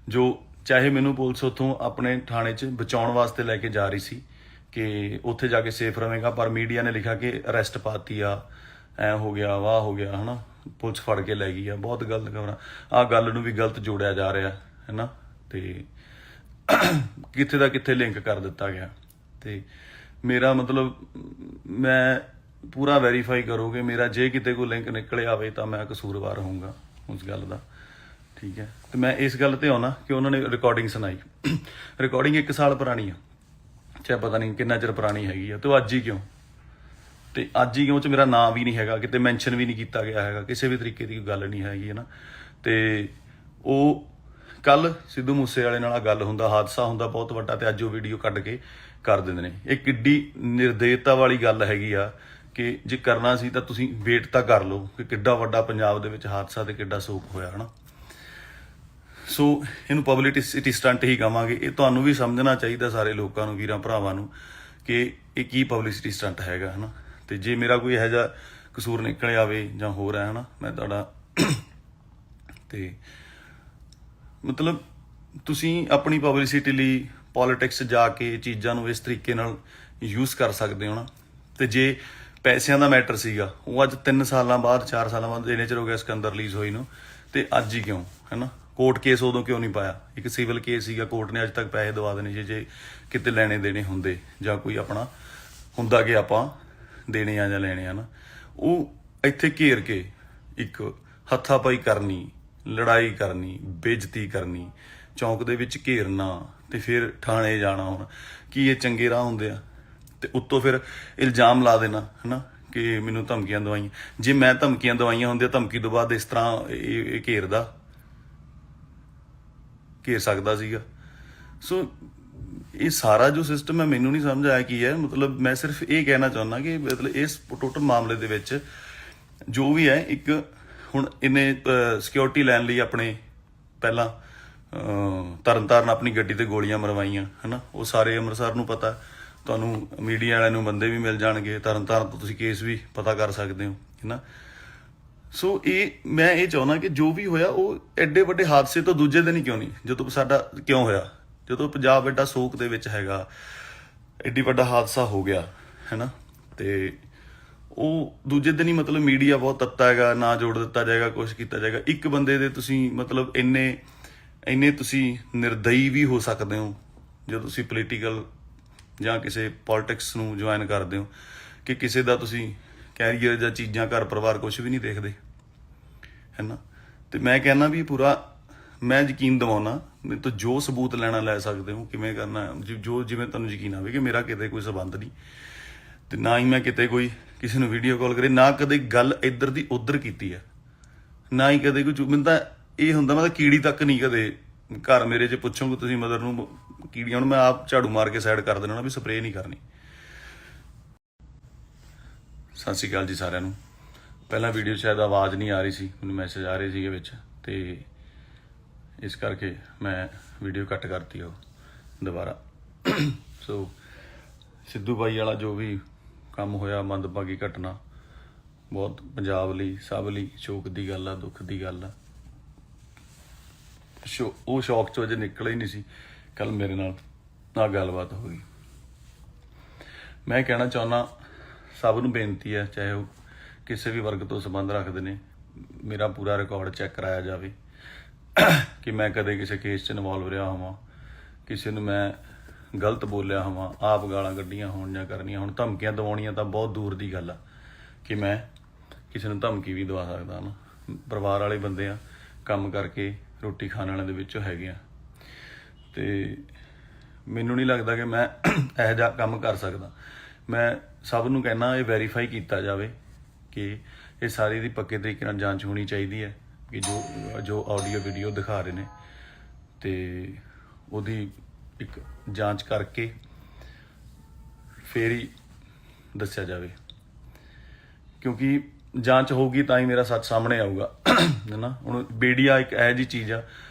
ਜੋ, ਚਾਹੇ ਮੈਨੂੰ ਪੁਲਿਸ ਉੱਥੋਂ ਆਪਣੇ ਥਾਣੇ 'ਚ ਬਚਾਉਣ ਵਾਸਤੇ ਲੈ ਕੇ ਜਾ ਰਹੀ ਸੀ ਕਿ ਉੱਥੇ ਜਾ ਕੇ ਸੇਫ ਰਵੇਗਾ, ਪਰ ਮੀਡੀਆ ਨੇ ਲਿਖਿਆ ਕਿ ਅਰੈਸਟ ਪਾਤੀ ਆ, ਐ ਹੋ ਗਿਆ, ਵਾਹ ਹੋ ਗਿਆ, ਹੈ ਨਾ, ਪੁਲਿਸ ਫੜ ਕੇ ਲੈ ਗਈ ਆ। ਬਹੁਤ ਗਲਤ ਖਬਰਾਂ, ਆਹ ਗੱਲ ਨੂੰ ਵੀ ਗਲਤ ਜੋੜਿਆ ਜਾ ਰਿਹਾ, ਹੈ ਨਾ, ਤੇ ਕਿੱਥੇ ਦਾ ਕਿੱਥੇ ਲਿੰਕ ਕਰ ਦਿੱਤਾ ਗਿਆ। ਤੇ ਮੇਰਾ ਮਤਲਬ, ਮੈਂ ਪੂਰਾ ਵੈਰੀਫਾਈ ਕਰੋਗੇ ਮੇਰਾ, ਜੇ ਕਿਤੇ ਕੋਈ ਲਿੰਕ ਨਿਕਲਿਆ ਆਵੇ ਤਾਂ ਮੈਂ ਕਸੂਰਵਾਰ ਹੋਊਂਗਾ ਉਸ ਗੱਲ ਦਾ, ਠੀਕ ਹੈ। ਤੇ ਮੈਂ ਇਸ ਗੱਲ ਤੇ ਆਉਣਾ ਕਿ ਉਹਨਾਂ ਨੇ ਰਿਕਾਰਡਿੰਗ ਸੁਣਾਈ, ਰਿਕਾਰਡਿੰਗ 1 ਸਾਲ ਪੁਰਾਣੀ ਆ, ਚਾਹੇ ਪਤਾ ਨਹੀਂ ਕਿੰਨਾ ਚਿਰ ਪੁਰਾਣੀ ਹੈਗੀ ਆ, ਤੇ ਉਹ ਅੱਜ ਹੀ ਕਿਉਂ, ਤੇ ਅੱਜ ਹੀ ਕਿਉਂ 'ਚ ਮੇਰਾ ਨਾਂ ਵੀ ਨਹੀਂ ਹੈਗਾ, ਕਿਤੇ ਮੈਂਸ਼ਨ ਵੀ ਨਹੀਂ ਕੀਤਾ ਗਿਆ ਹੈਗਾ, ਕਿਸੇ ਵੀ ਤਰੀਕੇ ਦੀ ਕੋਈ ਗੱਲ ਨਹੀਂ ਹੈਗੀ, ਹੈ ਨਾ। ਤੇ ਉਹ ਕੱਲ ਸਿੱਧੂ ਮੂਸੇ ਵਾਲੇ ਨਾਲ ਗੱਲ ਹੁੰਦਾ, ਹਾਦਸਾ ਹੁੰਦਾ ਬਹੁਤ ਵੱਡਾ, ਤੇ ਅੱਜ ਉਹ ਵੀਡੀਓ ਕੱਢ ਕੇ ਕਰ ਦਿੰਦੇ ਨੇ। ਇਹ ਕਿੱਡੀ ਨਿਰਦੇਤਾ ਵਾਲੀ ਗੱਲ ਹੈਗੀ ਆ ਕਿ ਜੇ ਕਰਨਾ ਸੀ ਤਾਂ ਤੁਸੀਂ ਵੇਟ ਤਾਂ ਕਰ ਲਓ ਕਿ ਕਿੱਡਾ ਵੱਡਾ ਪੰਜਾਬ ਦੇ ਵਿੱਚ ਹਾਦਸਾ ਤੇ ਕਿੱਡਾ ਸੋਕ ਹੋਇਆ, ਹੈ ਨਾ। ਸੋ ਇਹਨੂੰ ਪਬਲਿਸਿਟੀ ਸਟੰਟ ਹੀ ਕਹਾਂਗੇ। ਇਹ ਤੁਹਾਨੂੰ ਵੀ ਸਮਝਣਾ ਚਾਹੀਦਾ, ਸਾਰੇ ਲੋਕਾਂ ਨੂੰ, ਵੀਰਾਂ ਭਰਾਵਾਂ ਨੂੰ, ਕਿ ਇਹ ਕੀ ਪਬਲਿਸਿਟੀ ਸਟੰਟ ਹੈਗਾ, ਹੈ ਨਾ। ਤੇ ਜੇ ਮੇਰਾ ਕੋਈ ਇਹੋ ਜਿਹਾ ਕਸੂਰ ਨਿਕਲ ਆਵੇ ਜਾਂ ਹੋਰ ਹੈ, ਹੈ ਨਾ, ਮੈਂ ਤੁਹਾਡਾ ਤੇ ਮਤਲਬ ਤੁਸੀਂ ਆਪਣੀ ਪਬਲਿਸਿਟੀ ਲਈ ਪੋਲੀਟਿਕਸ ਜਾ ਕੇ ਚੀਜ਼ਾਂ ਨੂੰ ਇਸ ਤਰੀਕੇ ਨਾਲ ਯੂਜ਼ ਕਰ ਸਕਦੇ ਹੋ ਨਾ। ਤੇ ਜੇ ਪੈਸਿਆਂ ਦਾ ਮੈਟਰ ਸੀਗਾ ਉਹ ਅੱਜ 3 ਸਾਲਾਂ ਬਾਅਦ 4 ਸਾਲਾਂ ਬਾਅਦ ਇੰਨੇ ਚਿਰ ਹੋ ਗਿਆ ਸਿਕੰਦਰ ਰਿਲੀਜ਼ ਹੋਈ ਨੂੰ, ਤੇ ਅੱਜ ਹੀ ਕਿਉਂ, ਹੈ ਨਾ। ਕੋਰਟ ਕੇਸ ਉਦੋਂ ਕਿਉਂ ਨਹੀਂ ਪਾਇਆ? ਇੱਕ ਸਿਵਲ ਕੇਸ ਸੀਗਾ, ਕੋਰਟ ਨੇ ਅੱਜ ਤੱਕ ਪੈਸੇ ਦਵਾ ਦੇਣੇ ਸੀ ਜੇ ਕਿਤੇ ਲੈਣੇ ਦੇਣੇ ਹੁੰਦੇ, ਜਾਂ ਕੋਈ ਆਪਣਾ ਹੁੰਦਾ ਕਿ ਆਪਾਂ ਦੇਣੇ ਆ ਜਾਂ ਲੈਣੇ ਆ ਨਾ। ਉਹ ਇੱਥੇ ਘੇਰ ਕੇ ਇੱਕ ਹੱਥਾਪਾਈ ਕਰਨੀ, ਲੜਾਈ ਕਰਨੀ, ਬੇਇੱਜ਼ਤੀ ਕਰਨੀ, ਚੌਂਕ ਦੇ ਵਿੱਚ ਘੇਰਨਾ ਤੇ ਫਿਰ ਥਾਣੇ ਜਾਣਾ। ਹੁਣ ਕੀ ਇਹ ਚੰਗੇ ਰਾਹ ਹੁੰਦੇ ਆ? ਤੇ ਉੱਤੋਂ ਫਿਰ ਇਲਜ਼ਾਮ ਲਾ ਦੇਣਾ ਹਨਾ ਕਿ ਮੈਨੂੰ ਧਮਕੀਆਂ ਦਵਾਈਆਂ। ਜੇ ਮੈਂ ਧਮਕੀਆਂ ਦਵਾਈਆਂ ਹੁੰਦੀਆਂ, ਧਮਕੀ ਤੋਂ ਬਾਅਦ ਇਸ ਤਰ੍ਹਾਂ ਇਹ ਘੇਰ ਸਕਦਾ ਸੀਗਾ। ਸੋ ਇਹ ਸਾਰਾ ਜੋ ਸਿਸਟਮ ਹੈ ਮੈਨੂੰ ਨਹੀਂ ਸਮਝ ਆਇਆ ਕੀ ਹੈ। ਮਤਲਬ ਮੈਂ ਸਿਰਫ ਇਹ ਕਹਿਣਾ ਚਾਹੁੰਦਾ ਕਿ ਮਤਲਬ ਇਸ ਟੋਟਲ ਮਾਮਲੇ ਦੇ ਵਿੱਚ ਜੋ ਵੀ ਹੈ, ਇੱਕ ਹੁਣ ਇਹਨੇ ਸਿਕਿਉਰਿਟੀ ਲੈਣ ਲਈ ਆਪਣੇ ਪਹਿਲਾਂ ਤਰਨਤਾਰਨ ਆਪਣੀ ਗੱਡੀ ਤੇ ਗੋਲੀਆਂ ਮਰਵਾਈਆਂ ਹਨਾ। ਉਹ ਸਾਰੇ ਅੰਮ੍ਰਿਤਸਰ ਨੂੰ ਪਤਾ, ਤੁਹਾਨੂੰ ਮੀਡੀਆ ਵਾਲਿਆਂ ਨੂੰ ਬੰਦੇ ਵੀ ਮਿਲ ਜਾਣਗੇ, ਤਰਨਤਾਰਨ ਤੋਂ ਤੁਸੀਂ ਕੇਸ ਵੀ ਪਤਾ ਕਰ ਸਕਦੇ ਹੋ ਹਨਾ। ਸੋ ਮੈਂ ਇਹ ਚਾਹੁੰਦਾ ਕਿ ਜੋ ਵੀ ਹੋਇਆ ਉਹ ਐਡੇ ਵੱਡੇ ਹਾਦਸੇ ਤੋਂ ਦੂਜੇ ਦਿਨ ਹੀ ਕਿਉਂ ਨਹੀਂ, ਜਦੋਂ ਸਾਡਾ ਕਿਉਂ ਹੋਇਆ, ਜਦੋਂ ਪੰਜਾਬ ਐਡਾ ਸੋਕ ਦੇ ਵਿੱਚ ਹੈਗਾ, ਐਡੀ ਵੱਡਾ ਹਾਦਸਾ ਹੋ ਗਿਆ ਹੈਨਾ, ਤੇ ਉਹ ਦੂਜੇ ਦਿਨ ਹੀ ਮਤਲਬ ਮੀਡੀਆ ਬਹੁਤ ਤੱਤਾ ਹੈਗਾ, ਨਾ ਜੋੜ ਦਿੱਤਾ ਜਾਏਗਾ, ਕੁਛ ਕੀਤਾ ਜਾਏਗਾ। ਇੱਕ ਬੰਦੇ ਦੇ ਤੁਸੀਂ ਮਤਲਬ ਇੰਨੇ ਤੁਸੀਂ ਨਿਰਦਈ ਵੀ ਹੋ ਸਕਦੇ ਹੋ ਜਦੋਂ ਤੁਸੀਂ ਪੋਲੀਟੀਕਲ ਜਾਂ ਕਿਸੇ ਪੋਲਿਟਿਕਸ ਨੂੰ ਜੁਆਇਨ ਕਰਦੇ ਹੋ ਕਿ ਕਿਸੇ ਦਾ ਤੁਸੀਂ ਕੈਰੀਅਰ ਜਾਂ ਚੀਜ਼ਾਂ, ਘਰ ਪਰਿਵਾਰ ਕੁਛ ਵੀ ਨਹੀਂ ਦੇਖਦੇ ਹੈਨਾ। ਤੇ ਮੈਂ ਕਹਿੰਦਾ ਵੀ ਪੂਰਾ ਮੈਂ ਯਕੀਨ ਦਿਵਾਉਣਾ, ਮੇਰੇ ਤੋਂ ਜੋ ਸਬੂਤ ਲੈਣਾ ਲੈ ਸਕਦੇ ਹੋ, ਕਿਵੇਂ ਕਰਨਾ ਜੋ ਜਿਵੇਂ ਤੁਹਾਨੂੰ ਯਕੀਨ ਆਵੇ ਕਿ ਮੇਰਾ ਕਿਤੇ ਕੋਈ ਸਬੰਧ ਨਹੀਂ, ਤੇ ਨਾ ਹੀ ਮੈਂ ਕਿਤੇ ਕੋਈ ਕਿਸੇ ਨੂੰ ਵੀਡੀਓ ਕਾਲ ਕਰੇ, ਨਾ ਕਦੇ ਗੱਲ ਇੱਧਰ ਦੀ ਉੱਧਰ ਕੀਤੀ ਹੈ, ਨਾ ਹੀ ਕਦੇ ਕੋਈ ਮੈਨੂੰ ਤਾਂ ਇਹ ਹੁੰਦਾ, ਮੈਂ ਤਾਂ ਕੀੜੀ ਤੱਕ ਨਹੀਂ ਕਦੇ ਘਰ ਮੇਰੇ 'ਚ ਪੁੱਛੋਗੇ ਤੁਸੀਂ ਮਦਰ ਨੂੰ ਕੀੜੀਆਂ ਨੂੰ ਮੈਂ ਆਪ ਝਾੜੂ ਮਾਰ ਕੇ ਸਾਈਡ ਕਰ ਦੇਣਾ ਵੀ ਸਪਰੇਅ ਨਹੀਂ ਕਰਨੀ। ਸਤਿ ਸ਼੍ਰੀ ਅਕਾਲ ਜੀ ਸਾਰਿਆਂ ਨੂੰ। ਪਹਿਲਾਂ ਵੀਡੀਓ ਸ਼ਾਇਦ ਆਵਾਜ਼ ਨਹੀਂ ਆ ਰਹੀ ਸੀ, ਮੈਨੂੰ ਮੈਸੇਜ ਆ ਰਹੇ ਸੀਗੇ ਵਿੱਚ, ਤੇ ਇਸ ਕਰਕੇ ਮੈਂ ਵੀਡੀਓ ਕੱਟ ਕਰਤੀ ਉਹ ਦੁਬਾਰਾ। ਸੋ ਸਿੱਧੂ ਬਾਈ ਵਾਲਾ ਜੋ ਵੀ ਕੰਮ ਹੋਇਆ, ਮੰਦਭਾਗੀ ਘਟਨਾ, ਬਹੁਤ ਪੰਜਾਬ ਲਈ, ਸਭ ਲਈ ਸ਼ੋਕ ਦੀ ਗੱਲ ਆ, ਦੁੱਖ ਦੀ ਗੱਲ ਆ। ਉਹ ਸ਼ੌਕ ਚੋਂ ਅਜੇ ਨਿਕਲ ਹੀ ਨਹੀਂ ਸੀ, ਕੱਲ ਮੇਰੇ ਨਾਲ ਗੱਲਬਾਤ ਹੋ ਗਈ। ਮੈਂ ਕਹਿਣਾ ਚਾਹੁੰਦਾ, ਸਭ ਨੂੰ ਬੇਨਤੀ ਹੈ, ਚਾਹੇ ਉਹ ਕਿਸੇ ਵੀ ਵਰਗ ਤੋਂ ਸੰਬੰਧ ਰੱਖਦੇ ਨੇ, ਮੇਰਾ ਪੂਰਾ ਰਿਕਾਰਡ ਚੈੱਕ ਕਰਾਇਆ ਜਾਵੇ ਕਿ ਮੈਂ ਕਦੇ ਕਿਸੇ ਕੇਸ 'ਚ ਇਨਵੋਲਵ ਰਿਹਾ ਹੋਵਾਂ, ਕਿਸੇ ਨੂੰ ਮੈਂ ਗਲਤ ਬੋਲਿਆ ਹੋਵਾਂ, ਆਪ ਗਾਲਾਂ ਕੱਢੀਆਂ ਹੋਣ ਜਾਂ ਕਰਨੀਆਂ ਹੋਣ। ਧਮਕੀਆਂ ਦਿਵਾਉਣੀਆਂ ਤਾਂ ਬਹੁਤ ਦੂਰ ਦੀ ਗੱਲ ਆ ਕਿ ਮੈਂ ਕਿਸੇ ਨੂੰ ਧਮਕੀ ਵੀ ਦਵਾ ਸਕਦਾ ਨਾ। ਪਰਿਵਾਰ ਵਾਲੇ ਬੰਦੇ ਆ, ਕੰਮ ਕਰਕੇ ਰੋਟੀ ਖਾਣ ਵਾਲਿਆਂ ਦੇ ਵਿੱਚੋਂ ਹੈਗੇ ਆ, ਤੇ ਮੈਨੂੰ ਨਹੀਂ ਲੱਗਦਾ ਕਿ ਮੈਂ ਇਹੋ ਜਿਹਾ ਕੰਮ ਕਰ ਸਕਦਾ। ਮੈਂ ਸਭ ਨੂੰ ਕਹਿਣਾ ਇਹ ਵੈਰੀਫਾਈ ਕੀਤਾ ਜਾਵੇ ਕਿ ਇਹ ਸਾਰੀ ਦੀ ਪੱਕੇ ਤਰੀਕੇ ਨਾਲ ਜਾਂਚ ਹੋਣੀ ਚਾਹੀਦੀ ਹੈ ਕਿ ਜੋ ਆਡੀਓ ਵੀਡੀਓ ਦਿਖਾ ਰਹੇ ਨੇ, ਤੇ ਉਹਦੀ ਇੱਕ ਜਾਂਚ ਕਰਕੇ ਫੇਰ ਹੀ ਦੱਸਿਆ ਜਾਵੇ, ਕਿਉਂਕਿ ਜਾਂਚ ਹੋਊਗੀ ਤਾਂ ਹੀ ਮੇਰਾ ਸੱਚ ਸਾਹਮਣੇ ਆਊਗਾ ਹੈ ਨਾ। ਹੁਣ ਮੀਡੀਆ ਇੱਕ ਇਹੋ ਜਿਹੀ ਚੀਜ਼ ਆ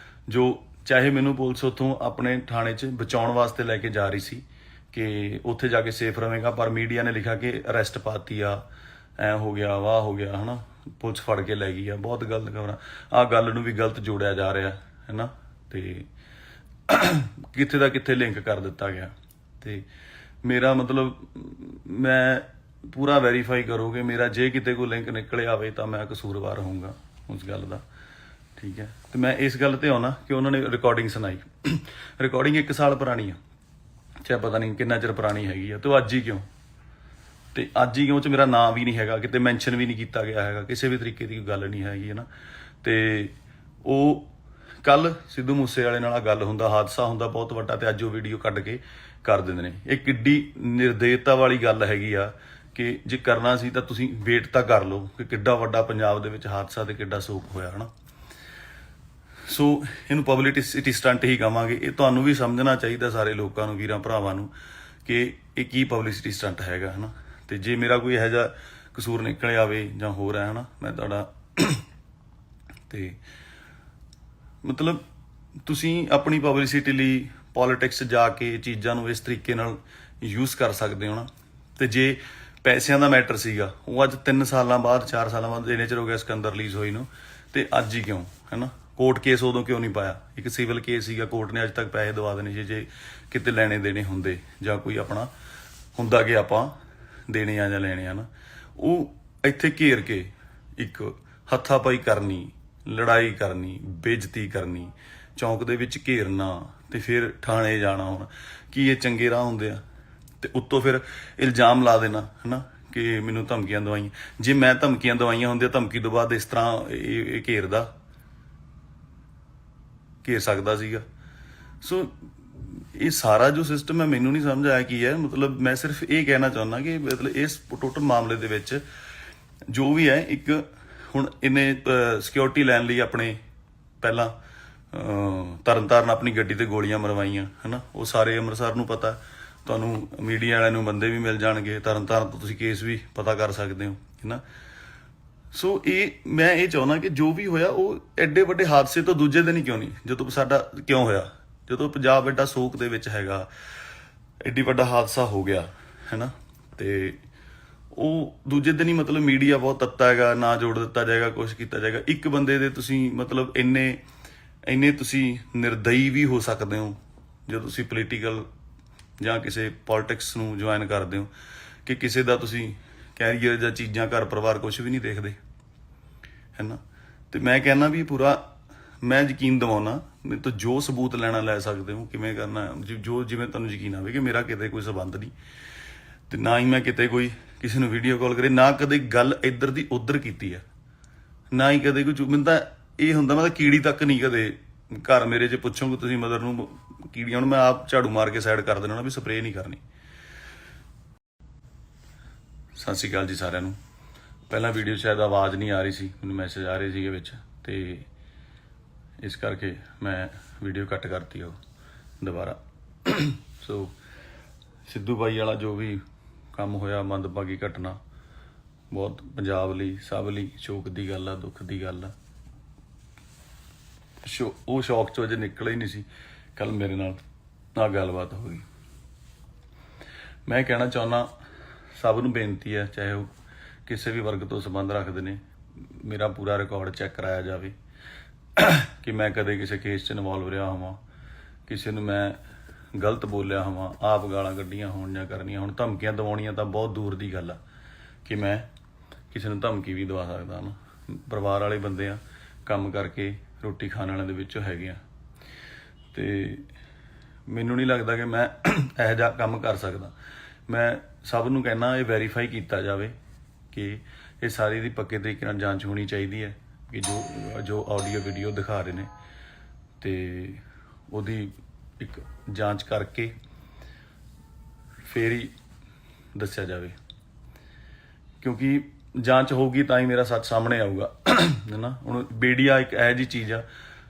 ਜੋ ਚਾਹੇ ਮੈਨੂੰ ਪੁਲਿਸ ਉੱਥੋਂ ਆਪਣੇ ਥਾਣੇ 'ਚ ਬਚਾਉਣ ਵਾਸਤੇ ਲੈ ਕੇ ਜਾ ਰਹੀ ਸੀ ਕਿ ਉੱਥੇ ਜਾ ਕੇ ਸੇਫ ਰਵੇਗਾ, ਪਰ ਮੀਡੀਆ ਨੇ ਲਿਖਿਆ ਕਿ ਅਰੈਸਟ ਪਾਤੀ ਆ, ਐ ਹੋ ਗਿਆ, ਵਾਹ ਹੋ ਗਿਆ ਹੈ ਨਾ, ਪੁਲਿਸ ਫੜ ਕੇ ਲੈ ਗਈ ਆ। ਬਹੁਤ ਗਲਤ ਖਬਰਾਂ, ਆਹ ਗੱਲ ਨੂੰ ਵੀ ਗਲਤ ਜੋੜਿਆ ਜਾ ਰਿਹਾ ਹੈ ਨਾ, ਤੇ ਕਿੱਥੇ ਦਾ ਕਿੱਥੇ ਲਿੰਕ ਕਰ ਦਿੱਤਾ ਗਿਆ। ਤੇ ਮੇਰਾ ਮਤਲਬ ਮੈਂ ਪੂਰਾ ਵੈਰੀਫਾਈ ਕਰੋਗੇ, ਮੇਰਾ ਜੇ ਕਿਤੇ ਕੋਈ ਲਿੰਕ ਨਿਕਲਿਆ ਆਵੇ ਤਾਂ ਮੈਂ ਕਸੂਰਵਾਰ ਹੋਊਂਗਾ ਉਸ ਗੱਲ ਦਾ, ਠੀਕ ਹੈ। ਤੇ ਮੈਂ ਇਸ ਗੱਲ ਤੇ ਆਉਣਾ ਕਿ ਉਹਨਾਂ ਨੇ ਰਿਕਾਰਡਿੰਗ ਸੁਣਾਈ, ਰਿਕਾਰਡਿੰਗ 1 ਸਾਲ ਪੁਰਾਣੀ ਆ, ਚਾਹੇ ਪਤਾ ਨਹੀਂ ਕਿੰਨਾ ਚਿਰ ਪੁਰਾਣੀ ਹੈਗੀ ਆ, ਤੇ ਉਹ ਅੱਜ ਹੀ ਕਿਉਂ, ਤੇ ਅੱਜ ਹੀ ਕਿਉਂ 'ਚ ਮੇਰਾ ਨਾਂ ਵੀ ਨਹੀਂ ਹੈਗਾ, ਕਿਤੇ ਮੈਂਸ਼ਨ ਵੀ ਨਹੀਂ ਕੀਤਾ ਗਿਆ ਹੈਗਾ, ਕਿਸੇ ਵੀ ਤਰੀਕੇ ਦੀ ਗੱਲ ਨਹੀਂ ਹੈਗੀ ਹੈ ਨਾ। ਤੇ ਉਹ ਕੱਲ ਸਿੱਧੂ ਮੂਸੇ ਵਾਲੇ ਨਾਲ ਗੱਲ ਹੁੰਦਾ, ਹਾਦਸਾ ਹੁੰਦਾ ਬਹੁਤ ਵੱਡਾ, ਤੇ ਅੱਜ ਉਹ ਵੀਡੀਓ ਕੱਢ ਕੇ ਕਰ ਦਿੰਦੇ ਨੇ। ਇਹ ਕਿੱਡੀ ਨਿਰਦੇਤਾ ਵਾਲੀ ਗੱਲ ਹੈਗੀ ਆ ਕਿ ਜੇ ਕਰਨਾ ਸੀ ਤਾਂ ਤੁਸੀਂ ਵੇਟ ਤਾਂ ਕਰ ਲਓ ਕਿ ਕਿੱਡਾ ਵੱਡਾ ਪੰਜਾਬ ਦੇ ਵਿੱਚ ਹਾਦਸਾ ਤੇ ਕਿੱਡਾ ਸੋਕ ਹੋਇਆ ਹੈ ਨਾ। ਸੋ ਇਹਨੂੰ ਪਬਲਿਸਿਟੀ ਸਟੰਟ ਹੀ ਕਹਾਂਗੇ। ਇਹ ਤੁਹਾਨੂੰ ਵੀ ਸਮਝਣਾ ਚਾਹੀਦਾ, ਸਾਰੇ ਲੋਕਾਂ ਨੂੰ, ਵੀਰਾਂ ਭਰਾਵਾਂ ਨੂੰ, ਕਿ ਇਹ ਕੀ ਪਬਲਿਸਿਟੀ ਸਟੰਟ ਹੈਗਾ ਹੈ ਨਾ। ਤੇ ਜੇ ਮੇਰਾ ਕੋਈ ਇਹੋ ਜਿਹਾ ਕਸੂਰ ਨਿਕਲ ਆਵੇ ਜਾਂ ਹੋ ਰਿਹਾ ਹੈ ਨਾ, ਮੈਂ ਤੁਹਾਡਾ ਤੇ ਮਤਲਬ ਤੁਸੀਂ ਆਪਣੀ ਪਬਲਿਸਿਟੀ ਲਈ ਪੋਲਿਟਿਕਸ ਜਾ ਕੇ ਚੀਜ਼ਾਂ ਨੂੰ ਇਸ ਤਰੀਕੇ ਨਾਲ ਯੂਜ਼ ਕਰ ਸਕਦੇ ਹੋ ਨਾ। ਤੇ ਜੇ ਪੈਸਿਆਂ ਦਾ ਮੈਟਰ ਸੀਗਾ, ਉਹ ਅੱਜ 3 ਸਾਲਾਂ ਬਾਅਦ, 4 ਸਾਲਾਂ ਬਾਅਦ, ਇੰਨੇ ਚਿਰ ਹੋ ਗਿਆ ਸਿਕੰਦਰ ਰਿਲੀਜ਼ ਹੋਈ ਨੂੰ, ਤੇ ਅੱਜ ਹੀ ਕਿਉਂ ਹੈ ਨਾ। ਕੋਰਟ ਕੇਸ ਉਦੋਂ ਕਿਉਂ ਨਹੀਂ ਪਾਇਆ? ਇੱਕ ਸਿਵਲ ਕੇਸ ਸੀਗਾ, ਕੋਰਟ ਨੇ ਅੱਜ ਤੱਕ ਪੈਸੇ ਦਵਾ ਦੇਣੇ ਸੀ ਜੇ ਕਿਤੇ ਲੈਣੇ ਦੇਣੇ ਹੁੰਦੇ, ਜਾਂ ਕੋਈ ਆਪਣਾ ਹੁੰਦਾ ਕਿ ਆਪਾਂ ਦੇਣੇ ਆ ਜਾਂ ਲੈਣੇ ਆ ਨਾ। ਉਹ ਇੱਥੇ ਘੇਰ ਕੇ ਇੱਕ ਹੱਥਾਪਾਈ ਕਰਨੀ, ਲੜਾਈ ਕਰਨੀ, ਬੇਇੱਜ਼ਤੀ ਕਰਨੀ, ਚੌਂਕ ਦੇ ਵਿੱਚ ਘੇਰਨਾ ਤੇ ਫਿਰ ਥਾਣੇ ਜਾਣਾ। ਹੁਣ ਕੀ ਇਹ ਚੰਗੇ ਰਾਹ ਹੁੰਦੇ ਆ? ਤੇ ਉੱਤੋਂ ਫਿਰ ਇਲਜ਼ਾਮ ਲਾ ਦੇਣਾ ਹੈ ਨਾ ਕਿ ਮੈਨੂੰ ਧਮਕੀਆਂ ਦਵਾਈਆਂ। ਜੇ ਮੈਂ ਧਮਕੀਆਂ ਦਵਾਈਆਂ ਹੁੰਦੀਆਂ, ਧਮਕੀ ਤੋਂ ਬਾਅਦ ਇਸ ਤਰ੍ਹਾਂ ਇਹ ਘੇਰ ਸਕਦਾ ਸੀਗਾ। ਸੋ ਇਹ ਸਾਰਾ ਜੋ ਸਿਸਟਮ ਹੈ ਮੈਨੂੰ ਨਹੀਂ ਸਮਝ ਆਇਆ ਕੀ ਹੈ। ਮਤਲਬ ਮੈਂ ਸਿਰਫ ਇਹ ਕਹਿਣਾ ਚਾਹੁੰਦਾ ਕਿ ਮਤਲਬ ਇਸ ਟੋਟਲ ਮਾਮਲੇ ਦੇ ਵਿੱਚ ਜੋ ਵੀ ਹੈ, ਇੱਕ ਹੁਣ ਇਹਨੇ ਸਿਕਿਉਰਿਟੀ ਲੈਣ ਲਈ ਆਪਣੇ ਪਹਿਲਾਂ ਤਰਨਤਾਰਨ ਆਪਣੀ ਗੱਡੀ ਤੇ ਗੋਲੀਆਂ ਮਰਵਾਈਆਂ, ਹਨਾ। ਉਹ ਸਾਰੇ ਅੰਮ੍ਰਿਤਸਰ ਨੂੰ ਪਤਾ, ਤੁਹਾਨੂੰ ਮੀਡੀਆ ਵਾਲਿਆਂ ਨੂੰ ਬੰਦੇ ਵੀ ਮਿਲ ਜਾਣਗੇ, ਤਰਨਤਾਰਨ ਤੋਂ ਤੁਸੀਂ ਕੇਸ ਵੀ ਪਤਾ ਕਰ ਸਕਦੇ ਹੋ, ਹਨਾ। ਸੋ ਮੈਂ ਇਹ ਚਾਹੁੰਦਾ ਕਿ ਜੋ ਵੀ ਹੋਇਆ ਉਹ ਐਡੇ ਵੱਡੇ ਹਾਦਸੇ ਤੋਂ ਦੂਜੇ ਦਿਨ ਹੀ ਕਿਉਂ ਨਹੀਂ, ਜਦੋਂ ਸਾਡਾ ਕਿਉਂ ਹੋਇਆ, ਜਦੋਂ ਪੰਜਾਬ ਐਡਾ ਸੋਗ ਦੇ ਵਿੱਚ ਹੈਗਾ, ਐਡੀ ਵੱਡਾ ਹਾਦਸਾ ਹੋ ਗਿਆ, ਹਨਾ। ਤੇ ਉਹ ਦੂਜੇ ਦਿਨ ਹੀ ਮਤਲਬ ਮੀਡੀਆ ਬਹੁਤ ਤੱਤਾ ਹੈਗਾ, ਨਾ ਜੋੜ ਦਿੱਤਾ ਜਾਏਗਾ, ਕੁਛ ਕੀਤਾ ਜਾਏਗਾ। ਇੱਕ ਬੰਦੇ ਦੇ ਤੁਸੀਂ ਮਤਲਬ ਇੰਨੇ ਤੁਸੀਂ ਨਿਰਦਈ ਵੀ ਹੋ ਸਕਦੇ ਹੋ ਜਦੋਂ ਤੁਸੀਂ ਪੋਲੀਟੀਕਲ ਜਾਂ ਕਿਸੇ ਪੋਲਿਟਿਕਸ ਨੂੰ ਜੁਆਇਨ ਕਰਦੇ ਹੋ, ਕਿ ਕਿਸੇ ਦਾ ਤੁਸੀਂ ਕੈਰੀਅਰ ਜਾਂ ਚੀਜ਼ਾਂ, ਘਰ ਪਰਿਵਾਰ ਕੁਛ ਵੀ ਨਹੀਂ ਦੇਖਦੇ, ਹੈ ਨਾ। ਤੇ ਮੈਂ ਕਹਿੰਦਾ ਵੀ ਪੂਰਾ ਮੈਂ ਯਕੀਨ ਦਿਵਾਉਣਾ, ਮੇਰੇ ਤੋਂ ਜੋ ਸਬੂਤ ਲੈਣਾ ਲੈ ਸਕਦੇ ਹੋ, ਕਿਵੇਂ ਕਰਨਾ, ਜਿਵੇਂ ਤੁਹਾਨੂੰ ਯਕੀਨ ਆਵੇ ਕਿ ਮੇਰਾ ਕਿਤੇ ਕੋਈ ਸੰਬੰਧ ਨਹੀਂ, ਤੇ ਨਾ ਹੀ ਮੈਂ ਕਿਤੇ ਕੋਈ ਕਿਸੇ ਨੂੰ ਵੀਡੀਓ ਕਾਲ ਕਰੇ, ਨਾ ਕਦੇ ਗੱਲ ਇੱਧਰ ਦੀ ਉੱਧਰ ਕੀਤੀ ਹੈ, ਨਾ ਹੀ ਕਦੇ ਕੋਈ ਮੈਨੂੰ ਤਾਂ ਇਹ ਹੁੰਦਾ, ਮੈਂ ਤਾਂ ਕੀੜੀ ਤੱਕ ਨਹੀਂ ਕਦੇ ਘਰ ਮੇਰੇ 'ਚ ਪੁੱਛੋਗੇ ਤੁਸੀਂ ਮਦਰ ਨੂੰ ਕੀੜੀਆਂ ਨੂੰ ਮੈਂ ਆਪ ਝਾੜੂ ਮਾਰ ਕੇ ਸਾਈਡ ਕਰ ਦੇਣਾ ਵੀ ਸਪਰੇਅ ਨਹੀਂ ਕਰਨੀ। ਸਤਿ ਸ਼੍ਰੀ ਅਕਾਲ ਜੀ ਸਾਰਿਆਂ ਨੂੰ। ਪਹਿਲਾਂ ਵੀਡੀਓ ਸ਼ਾਇਦ ਆਵਾਜ਼ ਨਹੀਂ ਆ ਰਹੀ ਸੀ, ਮੈਨੂੰ ਮੈਸੇਜ ਆ ਰਹੇ ਸੀਗੇ ਵਿੱਚ, ਤੇ ਇਸ ਕਰਕੇ ਮੈਂ ਵੀਡੀਓ ਕੱਟ ਕਰਤੀ ਉਹ ਦੁਬਾਰਾ। ਸੋ ਸਿੱਧੂ ਬਾਈ ਵਾਲਾ ਜੋ ਵੀ ਕੰਮ ਹੋਇਆ, ਮੰਦਭਾਗੀ ਘਟਨਾ, ਬਹੁਤ ਪੰਜਾਬ ਲਈ, ਸਭ ਲਈ ਸ਼ੋਕ ਦੀ ਗੱਲ ਆ, ਦੁੱਖ ਦੀ ਗੱਲ ਆ। ਉਹ ਸ਼ੌਕ ਚੋਂ ਅਜੇ ਨਿਕਲਿਆ ਹੀ ਨਹੀਂ ਸੀ, ਕੱਲ ਮੇਰੇ ਨਾਲ ਆਹ ਗੱਲਬਾਤ ਹੋ ਗਈ। ਮੈਂ ਕਹਿਣਾ ਚਾਹੁੰਦਾ, ਸਭ ਨੂੰ ਬੇਨਤੀ ਹੈ, ਚਾਹੇ ਉਹ ਕਿਸੇ ਵੀ ਵਰਗ ਤੋਂ ਸੰਬੰਧ ਰੱਖਦੇ ਨੇ, ਮੇਰਾ ਪੂਰਾ ਰਿਕਾਰਡ ਚੈੱਕ ਕਰਾਇਆ ਜਾਵੇ ਕਿ ਮੈਂ ਕਦੇ ਕਿਸੇ ਕੇਸ 'ਚ ਇਨਵੋਲਵ ਰਿਹਾ ਹੋਵਾਂ, ਕਿਸੇ ਨੂੰ ਮੈਂ ਗਲਤ ਬੋਲਿਆ ਹੋਵਾਂ, ਆਪ ਗਾਲਾਂ ਕੱਢੀਆਂ ਹੋਣ ਜਾਂ ਕਰਨੀਆਂ ਹੋਣ। ਧਮਕੀਆਂ ਦਿਵਾਉਣੀਆਂ ਤਾਂ ਬਹੁਤ ਦੂਰ ਦੀ ਗੱਲ ਆ ਕਿ ਮੈਂ ਕਿਸੇ ਨੂੰ ਧਮਕੀ ਵੀ ਦਵਾ ਸਕਦਾ ਨਾ। ਪਰਿਵਾਰ ਵਾਲੇ ਬੰਦੇ ਆ, ਕੰਮ ਕਰਕੇ ਰੋਟੀ ਖਾਣ ਵਾਲਿਆਂ ਦੇ ਵਿੱਚੋਂ ਹੈਗੇ ਆ, ਤੇ ਮੈਨੂੰ ਨਹੀਂ ਲੱਗਦਾ ਕਿ ਮੈਂ ਇਹੋ ਜਿਹਾ ਕੰਮ ਕਰ ਸਕਦਾ। ਮੈਂ ਸਭ ਨੂੰ ਕਹਿਣਾ, ਇਹ ਵੈਰੀਫਾਈ ਕੀਤਾ ਜਾਵੇ ਕਿ ਇਹ ਸਾਰੀ ਦੀ ਪੱਕੇ ਤਰੀਕੇ ਨਾਲ ਜਾਂਚ ਹੋਣੀ ਚਾਹੀਦੀ ਹੈ ਕਿ ਜੋ ਆਡੀਓ ਵੀਡੀਓ ਦਿਖਾ ਰਹੇ ਨੇ, ਤੇ ਉਹਦੀ ਇੱਕ ਜਾਂਚ ਕਰਕੇ ਫੇਰ ਹੀ ਦੱਸਿਆ ਜਾਵੇ, ਕਿਉਂਕਿ ਜਾਂਚ ਹੋਊਗੀ ਤਾਂ ਹੀ ਮੇਰਾ ਸੱਚ ਸਾਹਮਣੇ ਆਊਗਾ, ਹੈ ਨਾ। ਹੁਣ ਮੀਡੀਆ ਇੱਕ ਇਹੋ ਜਿਹੀ ਚੀਜ਼ ਆ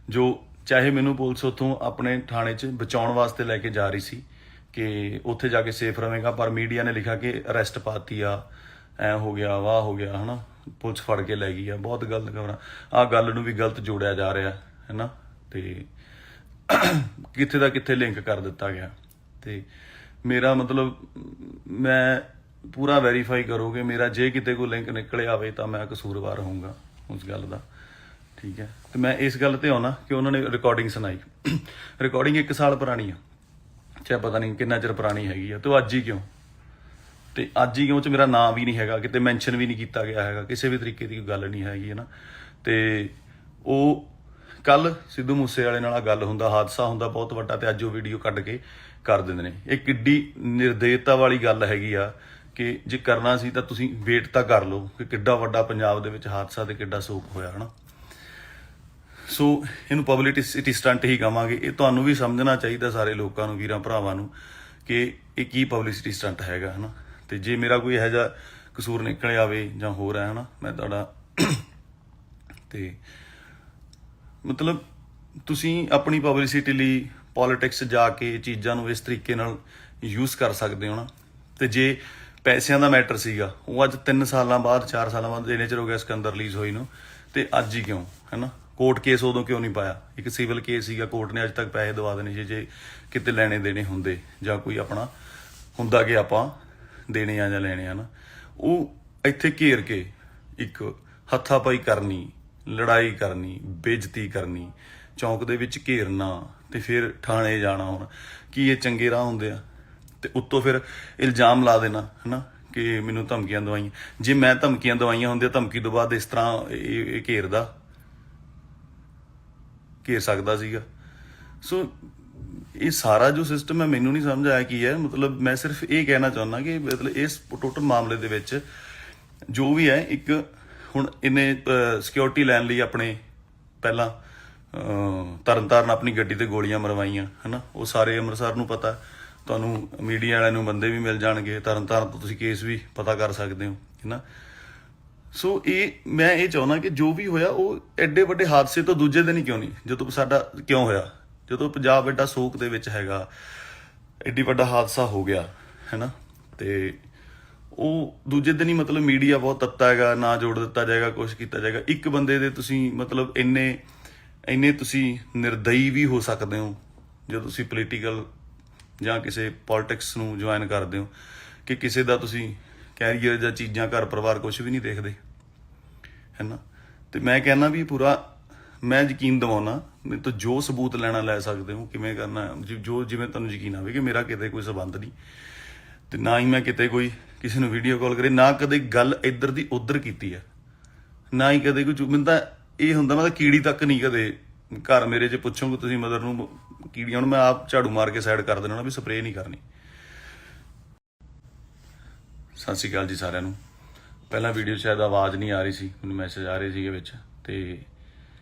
ਜੋ ਚਾਹੇ ਮੈਨੂੰ ਪੁਲਿਸ ਉੱਥੋਂ ਆਪਣੇ ਥਾਣੇ 'ਚ ਬਚਾਉਣ ਵਾਸਤੇ ਲੈ ਕੇ ਜਾ ਰਹੀ ਸੀ ਕਿ ਉੱਥੇ ਜਾ ਕੇ ਸੇਫ ਰਵੇਗਾ, ਪਰ ਮੀਡੀਆ ਨੇ ਲਿਖਿਆ ਕਿ ਅਰੈਸਟ ਪਾਤੀ ਆ, ਐ ਹੋ ਗਿਆ, ਵਾਹ ਹੋ ਗਿਆ, ਹੈ ਨਾ, ਪੁਲਿਸ ਫੜ ਕੇ ਲੈ ਗਈ ਆ। ਬਹੁਤ ਗਲਤ ਖਬਰਾਂ, ਆਹ ਗੱਲ ਨੂੰ ਵੀ ਗਲਤ ਜੋੜਿਆ ਜਾ ਰਿਹਾ, ਹੈ ਨਾ, ਤੇ ਕਿੱਥੇ ਦਾ ਕਿੱਥੇ ਲਿੰਕ ਕਰ ਦਿੱਤਾ ਗਿਆ। ਤੇ ਮੇਰਾ ਮਤਲਬ ਮੈਂ ਪੂਰਾ ਵੈਰੀਫਾਈ ਕਰੋਗੇ, ਮੇਰਾ ਜੇ ਕਿਤੇ ਕੋਈ ਲਿੰਕ ਨਿਕਲਿਆ ਆਵੇ ਤਾਂ ਮੈਂ ਕਸੂਰਵਾਰ ਹੋਊਂਗਾ ਉਸ ਗੱਲ ਦਾ, ਠੀਕ ਹੈ। ਤੇ ਮੈਂ ਇਸ ਗੱਲ ਤੇ ਆਉਣਾ ਕਿ ਉਹਨਾਂ ਨੇ ਰਿਕਾਰਡਿੰਗ ਸੁਣਾਈ, ਰਿਕਾਰਡਿੰਗ 1 ਸਾਲ ਪੁਰਾਣੀ ਆ, ਚਾਹੇ ਪਤਾ ਨਹੀਂ ਕਿੰਨਾ ਚਿਰ ਪੁਰਾਣੀ ਹੈਗੀ ਆ, ਤੇ ਉਹ ਅੱਜ ਹੀ ਕਿਉਂ, ਤੇ ਅੱਜ ਹੀ ਕਿਉਂ 'ਚ ਮੇਰਾ ਨਾਂ ਵੀ ਨਹੀਂ ਹੈਗਾ, ਕਿਤੇ ਮੈਂਸ਼ਨ ਵੀ ਨਹੀਂ ਕੀਤਾ ਗਿਆ ਹੈਗਾ, ਕਿਸੇ ਵੀ ਤਰੀਕੇ ਦੀ ਕੋਈ ਗੱਲ ਨਹੀਂ ਹੈਗੀ, ਹੈ ਨਾ। ਤੇ ਉਹ ਕੱਲ ਸਿੱਧੂ ਮੂਸੇ ਵਾਲੇ ਨਾਲ ਗੱਲ ਹੁੰਦਾ, ਹਾਦਸਾ ਹੁੰਦਾ ਬਹੁਤ ਵੱਡਾ, ਤੇ ਅੱਜ ਉਹ ਵੀਡੀਓ ਕੱਢ ਕੇ ਕਰ ਦਿੰਦੇ ਨੇ। ਇਹ ਕਿੱਡੀ ਨਿਰਦੇਤਾ ਵਾਲੀ ਗੱਲ ਹੈਗੀ ਆ ਕਿ ਜੇ ਕਰਨਾ ਸੀ ਤਾਂ ਤੁਸੀਂ ਵੇਟ ਤਾਂ ਕਰ ਲਓ ਕਿ ਕਿੱਡਾ ਵੱਡਾ ਪੰਜਾਬ ਦੇ ਵਿੱਚ ਹਾਦਸਾ ਤੇ ਕਿੱਡਾ ਸੋਗ ਹੋਇਆ, ਹੈ ਨਾ। ਸੋ ਇਹਨੂੰ ਪਬਲਿਸਿਟੀ ਸਟੰਟ ਹੀ ਕਹਾਂਗੇ। ਇਹ ਤੁਹਾਨੂੰ ਵੀ ਸਮਝਣਾ ਚਾਹੀਦਾ, ਸਾਰੇ ਲੋਕਾਂ ਨੂੰ, ਵੀਰਾਂ ਭਰਾਵਾਂ ਨੂੰ, ਕਿ ਇਹ ਕੀ ਪਬਲਿਸਿਟੀ ਸਟੰਟ ਹੈਗਾ, ਹੈ ਨਾ। ਤੇ ਜੇ ਮੇਰਾ ਕੋਈ ਇਹੋ ਜਿਹਾ ਕਸੂਰ ਨਿਕਲ ਆਵੇ ਜਾਂ ਹੋਰ ਹੈ, ਹੈ ਨਾ, ਮੈਂ ਤੁਹਾਡਾ ਤੇ ਮਤਲਬ ਤੁਸੀਂ ਆਪਣੀ ਪਬਲਿਸਿਟੀ ਲਈ ਪੋਲੀਟਿਕਸ ਜਾ ਕੇ ਚੀਜ਼ਾਂ ਨੂੰ ਇਸ ਤਰੀਕੇ ਨਾਲ ਯੂਜ਼ ਕਰ ਸਕਦੇ ਹੋ ਨਾ। ਤੇ ਜੇ ਪੈਸਿਆਂ ਦਾ ਮੈਟਰ ਸੀਗਾ, ਉਹ ਅੱਜ 3 ਸਾਲਾਂ ਬਾਅਦ, 4 ਸਾਲਾਂ ਬਾਅਦ, ਇੰਨੇ ਚਿਰ ਹੋ ਗਿਆ ਸਿਕੰਦਰ ਰਿਲੀਜ਼ ਹੋਈ ਨੂੰ, ਤੇ ਅੱਜ ਹੀ ਕਿਉਂ, ਹੈ ਨਾ। ਕੋਰਟ ਕੇਸ ਉਦੋਂ ਕਿਉਂ ਨਹੀਂ ਪਾਇਆ? ਇੱਕ ਸਿਵਲ ਕੇਸ ਸੀਗਾ, ਕੋਰਟ ਨੇ ਅੱਜ ਤੱਕ ਪੈਸੇ ਦਵਾ ਦੇਣੇ ਸੀ ਜੇ ਕਿਤੇ ਲੈਣੇ ਦੇਣੇ ਹੁੰਦੇ, ਜਾਂ ਕੋਈ ਆਪਣਾ ਹੁੰਦਾ ਕਿ ਆਪਾਂ ਦੇਣੇ ਆ ਜਾਂ ਲੈਣੇ ਆ ਨਾ। ਉਹ ਇੱਥੇ ਘੇਰ ਕੇ ਇੱਕ ਹੱਥਾਪਾਈ ਕਰਨੀ, ਲੜਾਈ ਕਰਨੀ, ਬੇਇੱਜ਼ਤੀ ਕਰਨੀ, ਚੌਂਕ ਦੇ ਵਿੱਚ ਘੇਰਨਾ, ਤੇ ਫਿਰ ਥਾਣੇ ਜਾਣਾ। ਹੁਣ ਕੀ ਇਹ ਚੰਗੇ ਰਾਹ ਹੁੰਦੇ ਆ? ਤੇ ਉੱਤੋਂ ਫਿਰ ਇਲਜ਼ਾਮ ਲਾ ਦੇਣਾ, ਹੈ ਨਾ, ਕਿ ਮੈਨੂੰ ਧਮਕੀਆਂ ਦਵਾਈਆਂ। ਜੇ ਮੈਂ ਧਮਕੀਆਂ ਦਵਾਈਆਂ ਹੁੰਦੀਆਂ, ਧਮਕੀ ਤੋਂ ਬਾਅਦ ਇਸ ਤਰ੍ਹਾਂ ਇਹ ਘੇਰ ਸਕਦਾ ਸੀਗਾ। ਸੋ ਇਹ ਸਾਰਾ ਜੋ ਸਿਸਟਮ ਹੈ ਮੈਨੂੰ ਨਹੀਂ ਸਮਝ ਆਇਆ ਕੀ ਹੈ। ਮਤਲਬ ਮੈਂ ਸਿਰਫ ਇਹ ਕਹਿਣਾ ਚਾਹੁੰਦਾ ਕਿ ਮਤਲਬ ਇਸ ਟੋਟਲ ਮਾਮਲੇ ਦੇ ਵਿੱਚ ਜੋ ਵੀ ਹੈ, ਇੱਕ ਹੁਣ ਇਹਨੇ ਸਿਕਿਉਰਿਟੀ ਲੈਣ ਲਈ ਆਪਣੇ ਪਹਿਲਾਂ ਤਰਨਤਾਰਨ ਆਪਣੀ ਗੱਡੀ ਤੇ ਗੋਲੀਆਂ ਮਰਵਾਈਆਂ ਹਨਾ। ਉਹ ਸਾਰੇ ਅੰਮ੍ਰਿਤਸਰ ਨੂੰ ਪਤਾ, ਤੁਹਾਨੂੰ ਮੀਡੀਆ ਵਾਲਿਆਂ ਨੂੰ ਬੰਦੇ ਵੀ ਮਿਲ ਜਾਣਗੇ, ਤਰਨਤਾਰਨ ਤੋਂ ਤੁਸੀਂ ਕੇਸ ਵੀ ਪਤਾ ਕਰ ਸਕਦੇ ਹੋ ਹਨਾ। ਸੋ ਮੈਂ ਇਹ ਚਾਹੁੰਦਾ ਕਿ ਜੋ ਵੀ ਹੋਇਆ ਉਹ ਐਡੇ ਵੱਡੇ ਹਾਦਸੇ ਤੋਂ ਦੂਜੇ ਦਿਨ ਹੀ ਕਿਉਂ ਨਹੀਂ, ਜਦੋਂ ਸਾਡਾ ਕਿਉਂ ਹੋਇਆ, ਜਦੋਂ ਪੰਜਾਬ ਐਡਾ ਸੋਗ ਦੇ ਵਿੱਚ ਹੈਗਾ, ਐਡੀ ਵੱਡਾ ਹਾਦਸਾ ਹੋ ਗਿਆ ਹੈਨਾ, ਤੇ ਉਹ ਦੂਜੇ ਦਿਨ ਹੀ ਮਤਲਬ ਮੀਡੀਆ ਬਹੁਤ ਤੱਤਾ ਹੈਗਾ, ਨਾ ਜੋੜ ਦਿੱਤਾ ਜਾਏਗਾ, ਕੁਛ ਕੀਤਾ ਜਾਏਗਾ। ਇੱਕ ਬੰਦੇ ਦੇ ਤੁਸੀਂ ਮਤਲਬ ਇੰਨੇ ਤੁਸੀਂ ਨਿਰਦਈ ਵੀ ਹੋ ਸਕਦੇ ਹੋ ਜਦੋਂ ਤੁਸੀਂ ਪੋਲੀਟੀਕਲ ਜਾਂ ਕਿਸੇ ਪੋਲਿਟਿਕਸ ਨੂੰ ਜੁਆਇਨ ਕਰਦੇ ਹੋ ਕਿ ਕਿਸੇ ਦਾ ਤੁਸੀਂ ਕੈਰੀਅਰ ਜਾਂ ਚੀਜ਼ਾਂ, ਘਰ ਪਰਿਵਾਰ ਕੁਛ ਵੀ ਨਹੀਂ ਦੇਖਦੇ ਹੈਨਾ। ਤੇ ਮੈਂ ਕਹਿੰਦਾ ਵੀ ਪੂਰਾ ਮੈਂ ਯਕੀਨ ਦਿਵਾਉਣਾ, ਮੇਰੇ ਤੋਂ ਜੋ ਸਬੂਤ ਲੈਣਾ ਲੈ ਸਕਦੇ ਹੋ, ਕਿਵੇਂ ਕਰਨਾ ਜੋ ਜਿਵੇਂ ਤੁਹਾਨੂੰ ਯਕੀਨ ਆਵੇ ਕਿ ਮੇਰਾ ਕਿਤੇ ਕੋਈ ਸਬੰਧ ਨਹੀਂ, ਤੇ ਨਾ ਹੀ ਮੈਂ ਕਿਤੇ ਕੋਈ ਕਿਸੇ ਨੂੰ ਵੀਡੀਓ ਕਾਲ ਕਰੇ, ਨਾ ਕਦੇ ਗੱਲ ਇੱਧਰ ਦੀ ਉੱਧਰ ਕੀਤੀ ਹੈ, ਨਾ ਹੀ ਕਦੇ ਕੋਈ ਮੈਨੂੰ ਤਾਂ ਇਹ ਹੁੰਦਾ, ਮੈਂ ਤਾਂ ਕੀੜੀ ਤੱਕ ਨਹੀਂ ਕਦੇ ਘਰ ਮੇਰੇ 'ਚ ਪੁੱਛੋਗੇ ਤੁਸੀਂ ਮਦਰ ਨੂੰ ਕੀੜੀਆਂ ਨੂੰ ਮੈਂ ਆਪ ਝਾੜੂ ਮਾਰ ਕੇ ਸਾਈਡ ਕਰ ਦੇਣਾ ਵੀ ਸਪਰੇਅ ਨਹੀਂ ਕਰਨੀ। ਸਤਿ ਸ਼੍ਰੀ ਅਕਾਲ ਜੀ ਸਾਰਿਆਂ ਨੂੰ। ਪਹਿਲਾਂ ਵੀਡੀਓ ਸ਼ਾਇਦ ਆਵਾਜ਼ ਨਹੀਂ ਆ ਰਹੀ ਸੀ, ਮੈਨੂੰ ਮੈਸੇਜ ਆ ਰਹੇ ਸੀਗੇ ਵਿੱਚ, ਤੇ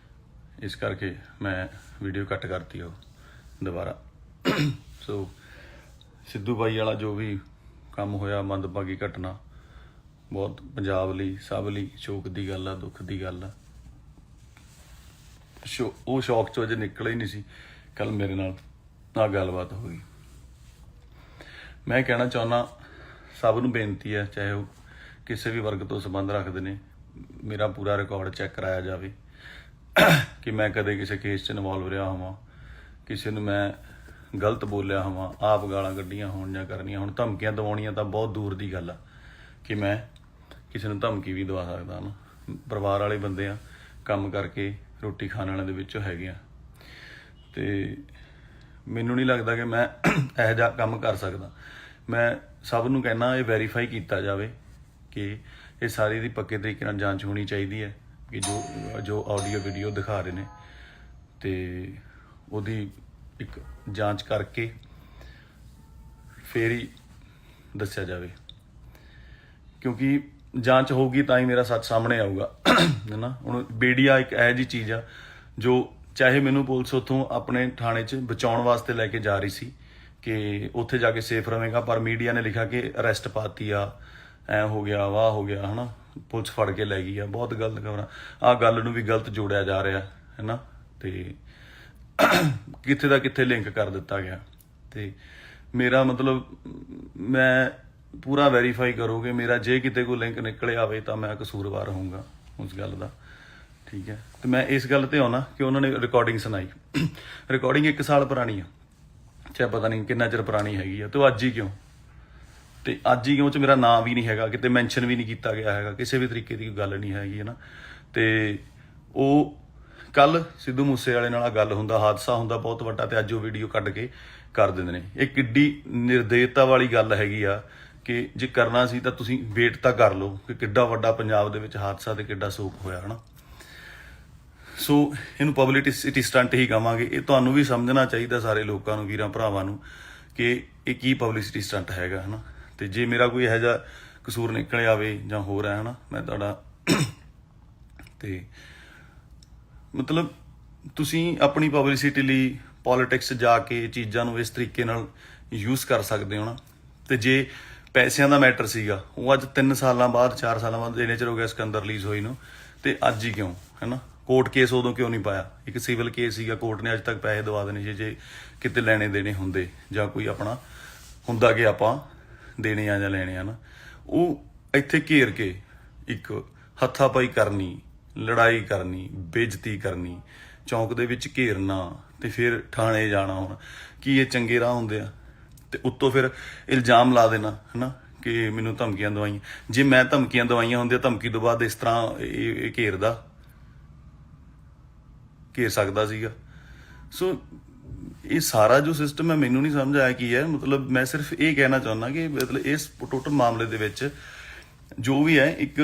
ਇਸ ਕਰਕੇ ਮੈਂ ਵੀਡੀਓ ਕੱਟ ਕਰਤੀ ਉਹ ਦੁਬਾਰਾ। ਸੋ ਸਿੱਧੂ ਬਾਈ ਵਾਲਾ ਜੋ ਵੀ ਕੰਮ ਹੋਇਆ, ਮੰਦਭਾਗੀ ਘਟਨਾ, ਬਹੁਤ ਪੰਜਾਬ ਲਈ ਸਭ ਲਈ ਸ਼ੋਕ ਦੀ ਗੱਲ ਆ, ਦੁੱਖ ਦੀ ਗੱਲ ਆ। ਉਹ ਸ਼ੌਕ ਚੋਂ ਅਜੇ ਨਿਕਲ ਹੀ ਨਹੀਂ ਸੀ, ਕੱਲ ਮੇਰੇ ਨਾਲ ਆਹ ਗੱਲਬਾਤ ਹੋ ਗਈ। ਮੈਂ ਕਹਿਣਾ ਚਾਹੁੰਦਾ ਸਭ ਨੂੰ ਬੇਨਤੀ ਹੈ, ਚਾਹੇ ਉਹ ਕਿਸੇ ਵੀ ਵਰਗ ਤੋਂ ਸੰਬੰਧ ਰੱਖਦੇ ਨੇ, ਮੇਰਾ ਪੂਰਾ ਰਿਕਾਰਡ ਚੈੱਕ ਕਰਾਇਆ ਜਾਵੇ ਕਿ ਮੈਂ ਕਦੇ ਕਿਸੇ ਕੇਸ 'ਚ ਇਨਵੋਲਵ ਰਿਹਾ ਹੋਵਾਂ, ਕਿਸੇ ਨੂੰ ਮੈਂ ਗਲਤ ਬੋਲਿਆ ਹੋਵਾਂ, ਆਪ ਗਾਲਾਂ ਕੱਢੀਆਂ ਹੋਣ ਜਾਂ ਕਰਨੀਆਂ ਹੋਣ। ਧਮਕੀਆਂ ਦਿਵਾਉਣੀਆਂ ਤਾਂ ਬਹੁਤ ਦੂਰ ਦੀ ਗੱਲ ਆ ਕਿ ਮੈਂ ਕਿਸੇ ਨੂੰ ਧਮਕੀ ਵੀ ਦਵਾ ਸਕਦਾ ਨਾ। ਪਰਿਵਾਰ ਵਾਲੇ ਬੰਦੇ ਆ, ਕੰਮ ਕਰਕੇ ਰੋਟੀ ਖਾਣ ਵਾਲਿਆਂ ਦੇ ਵਿੱਚੋਂ ਹੈਗੇ ਆ, ਤੇ ਮੈਨੂੰ ਨਹੀਂ ਲੱਗਦਾ ਕਿ ਮੈਂ ਇਹੋ ਜਿਹਾ ਕੰਮ ਕਰ ਸਕਦਾ। ਮੈਂ ਸਭ ਨੂੰ ਕਹਿਣਾ ਇਹ ਵੈਰੀਫਾਈ ਕੀਤਾ ਜਾਵੇ ਕਿ ਇਹ ਸਾਰੀ ਦੀ ਪੱਕੇ ਤਰੀਕੇ ਨਾਲ ਜਾਂਚ ਹੋਣੀ ਚਾਹੀਦੀ ਹੈ ਕਿ ਜੋ ਆਡੀਓ ਵੀਡੀਓ ਦਿਖਾ ਰਹੇ ਨੇ, ਤੇ ਉਹਦੀ ਇੱਕ ਜਾਂਚ ਕਰਕੇ ਫੇਰ ਹੀ ਦੱਸਿਆ ਜਾਵੇ, ਕਿਉਂਕਿ ਜਾਂਚ ਹੋਊਗੀ ਤਾਂ ਹੀ ਮੇਰਾ ਸੱਚ ਸਾਹਮਣੇ ਆਊਗਾ ਹੈ ਨਾ। ਹੁਣ ਮੀਡੀਆ ਇੱਕ ਇਹੋ ਜਿਹੀ ਚੀਜ਼ ਆ ਜੋ ਚਾਹੇ ਮੈਨੂੰ ਪੁਲਿਸ ਉੱਥੋਂ ਆਪਣੇ ਥਾਣੇ 'ਚ ਬਚਾਉਣ ਵਾਸਤੇ ਲੈ ਕੇ ਜਾ ਰਹੀ ਸੀ ਕਿ ਉੱਥੇ ਜਾ ਕੇ ਸੇਫ ਰਵੇਗਾ, ਪਰ ਮੀਡੀਆ ਨੇ ਲਿਖਿਆ ਕਿ ਅਰੈਸਟ ਪਾਤੀ ਆ, ਐ ਹੋ ਗਿਆ, ਵਾਹ ਹੋ ਗਿਆ ਹੈ ਨਾ, ਪੁਲਿਸ ਫੜ ਕੇ ਲੈ ਗਈ ਆ। ਬਹੁਤ ਗਲਤ ਖਬਰਾਂ, ਆਹ ਗੱਲ ਨੂੰ ਵੀ ਗਲਤ ਜੋੜਿਆ ਜਾ ਰਿਹਾ ਹੈ ਨਾ, ਤੇ ਕਿੱਥੇ ਦਾ ਕਿੱਥੇ ਲਿੰਕ ਕਰ ਦਿੱਤਾ ਗਿਆ। ਤੇ ਮੇਰਾ ਮਤਲਬ ਮੈਂ ਪੂਰਾ ਵੈਰੀਫਾਈ ਕਰੋਗੇ ਮੇਰਾ, ਜੇ ਕਿਤੇ ਕੋਈ ਲਿੰਕ ਨਿਕਲਿਆ ਆਵੇ ਤਾਂ ਮੈਂ ਕਸੂਰਵਾਰ ਹੋਊਂਗਾ ਉਸ ਗੱਲ ਦਾ, ਠੀਕ ਹੈ। ਤੇ ਮੈਂ ਇਸ ਗੱਲ ਤੇ ਆਉਣਾ ਕਿ ਉਹਨਾਂ ਨੇ ਰਿਕਾਰਡਿੰਗ ਸੁਣਾਈ, ਰਿਕਾਰਡਿੰਗ 1 ਸਾਲ ਪੁਰਾਣੀ ਆ, ਚਾਹੇ ਪਤਾ ਨਹੀਂ ਕਿੰਨਾ ਚਿਰ ਪੁਰਾਣੀ ਹੈਗੀ ਆ, ਤੇ ਉਹ ਅੱਜ ਹੀ ਕਿਉਂ, ਤੇ ਅੱਜ ਹੀ ਕਿਉਂ 'ਚ ਮੇਰਾ ਨਾਂ ਵੀ ਨਹੀਂ ਹੈਗਾ, ਕਿਤੇ ਮੈਂਸ਼ਨ ਵੀ ਨਹੀਂ ਕੀਤਾ ਗਿਆ ਹੈਗਾ, ਕਿਸੇ ਵੀ ਤਰੀਕੇ ਦੀ ਕੋਈ ਗੱਲ ਨਹੀਂ ਹੈਗੀ ਹੈ ਨਾ। ਤੇ ਉਹ ਕੱਲ ਸਿੱਧੂ ਮੂਸੇ ਵਾਲੇ ਨਾਲ ਗੱਲ ਹੁੰਦਾ, ਹਾਦਸਾ ਹੁੰਦਾ ਬਹੁਤ ਵੱਡਾ, ਤੇ ਅੱਜ ਉਹ ਵੀਡੀਓ ਕੱਢ ਕੇ ਕਰ ਦਿੰਦੇ ਨੇ। ਇਹ ਕਿੱਡੀ ਨਿਰਦੇਤਾ ਵਾਲੀ ਗੱਲ ਹੈਗੀ ਆ ਕਿ ਜੇ ਕਰਨਾ ਸੀ ਤਾਂ ਤੁਸੀਂ ਵੇਟ ਤਾਂ ਕਰ ਲਓ ਕਿ ਕਿੱਡਾ ਵੱਡਾ ਪੰਜਾਬ ਦੇ ਵਿੱਚ ਹਾਦਸਾ ਤੇ ਕਿੱਡਾ ਸੋਗ ਹੋਇਆ ਹੈ ਨਾ। ਸੋ ਇਹਨੂੰ ਪਬਲਿਸਿਟੀ ਸਟੰਟ ਹੀ ਕਹਾਂਗੇ। ਇਹ ਤੁਹਾਨੂੰ ਵੀ ਸਮਝਣਾ ਚਾਹੀਦਾ, ਸਾਰੇ ਲੋਕਾਂ ਨੂੰ, ਵੀਰਾਂ ਭਰਾਵਾਂ ਨੂੰ, ਕਿ ਇਹ ਕੀ ਪਬਲਿਸਿਟੀ ਸਟੰਟ ਹੈਗਾ ਹੈ ਨਾ। ਤੇ ਜੇ ਮੇਰਾ ਕੋਈ ਇਹੋ ਜਿਹਾ ਕਸੂਰ ਨਿਕਲ ਆਵੇ ਜਾਂ ਹੋ ਰਿਹਾ ਹੈ ਨਾ, ਮੈਂ ਤੁਹਾਡਾ ਤੇ ਮਤਲਬ ਤੁਸੀਂ ਆਪਣੀ ਪਬਲਿਸਿਟੀ ਲਈ ਪੋਲਿਟਿਕਸ ਜਾ ਕੇ ਚੀਜ਼ਾਂ ਨੂੰ ਇਸ ਤਰੀਕੇ ਨਾਲ ਯੂਜ਼ ਕਰ ਸਕਦੇ ਹੋ ਨਾ। ਤੇ ਜੇ ਪੈਸਿਆਂ ਦਾ ਮੈਟਰ ਸੀਗਾ, ਉਹ ਅੱਜ 3 ਸਾਲਾਂ ਬਾਅਦ 4 ਸਾਲਾਂ ਬਾਅਦ ਇੰਨੇ ਚਿਰ ਹੋ ਗਿਆ ਸਿਕੰਦਰ ਰਿਲੀਜ਼ ਹੋਈ ਨੂੰ, ਤੇ ਅੱਜ ਹੀ ਕਿਉਂ ਹੈ ਨਾ। ਕੋਰਟ ਕੇਸ ਉਦੋਂ ਕਿਉਂ ਨਹੀਂ ਪਾਇਆ, ਇੱਕ ਸਿਵਲ ਕੇਸ ਸੀਗਾ, ਕੋਰਟ ਨੇ ਅੱਜ ਤੱਕ ਪੈਸੇ ਦਵਾ ਦੇਣੇ ਜੇ ਕਿਤੇ ਲੈਣੇ ਦੇਣੇ ਹੁੰਦੇ, ਜਾਂ ਕੋਈ ਆਪਣਾ ਹੁੰਦਾ ਕਿ ਆਪਾਂ ਦੇਣੇ ਆ ਜਾਂ ਲੈਣੇ ਆ ਨਾ। ਉਹ ਇੱਥੇ ਘੇਰ ਕੇ ਇੱਕ ਹੱਥਾਪਾਈ ਕਰਨੀ, ਲੜਾਈ ਕਰਨੀ, ਬੇਇੱਜ਼ਤੀ ਕਰਨੀ, ਚੌਂਕ ਦੇ ਵਿੱਚ ਘੇਰਨਾ, ਤੇ ਫਿਰ ਥਾਣੇ ਜਾਣਾ। ਹੁਣ ਕੀ ਇਹ ਚੰਗੇ ਰਾਹ ਹੁੰਦੇ ਆ? ਤੇ ਉੱਤੋਂ ਫਿਰ ਇਲਜ਼ਾਮ ਲਾ ਦੇਣਾ ਹੈ ਨਾ ਕਿ ਮੈਨੂੰ ਧਮਕੀਆਂ ਦਵਾਈਆਂ। ਜੇ ਮੈਂ ਧਮਕੀਆਂ ਦਵਾਈਆਂ ਹੁੰਦੀਆਂ, ਧਮਕੀ ਤੋਂ ਬਾਅਦ ਇਸ ਤਰ੍ਹਾਂ ਇਹ ਘੇਰ ਸਕਦਾ ਸੀਗਾ। ਸੋ ਇਹ ਸਾਰਾ ਜੋ ਸਿਸਟਮ ਹੈ ਮੈਨੂੰ ਨਹੀਂ ਸਮਝ ਆਇਆ ਕੀ ਹੈ। ਮਤਲਬ ਮੈਂ ਸਿਰਫ ਇਹ ਕਹਿਣਾ ਚਾਹੁੰਦਾ ਕਿ ਮਤਲਬ ਇਸ ਟੋਟਲ ਮਾਮਲੇ ਦੇ ਵਿੱਚ ਜੋ ਵੀ ਹੈ, ਇੱਕ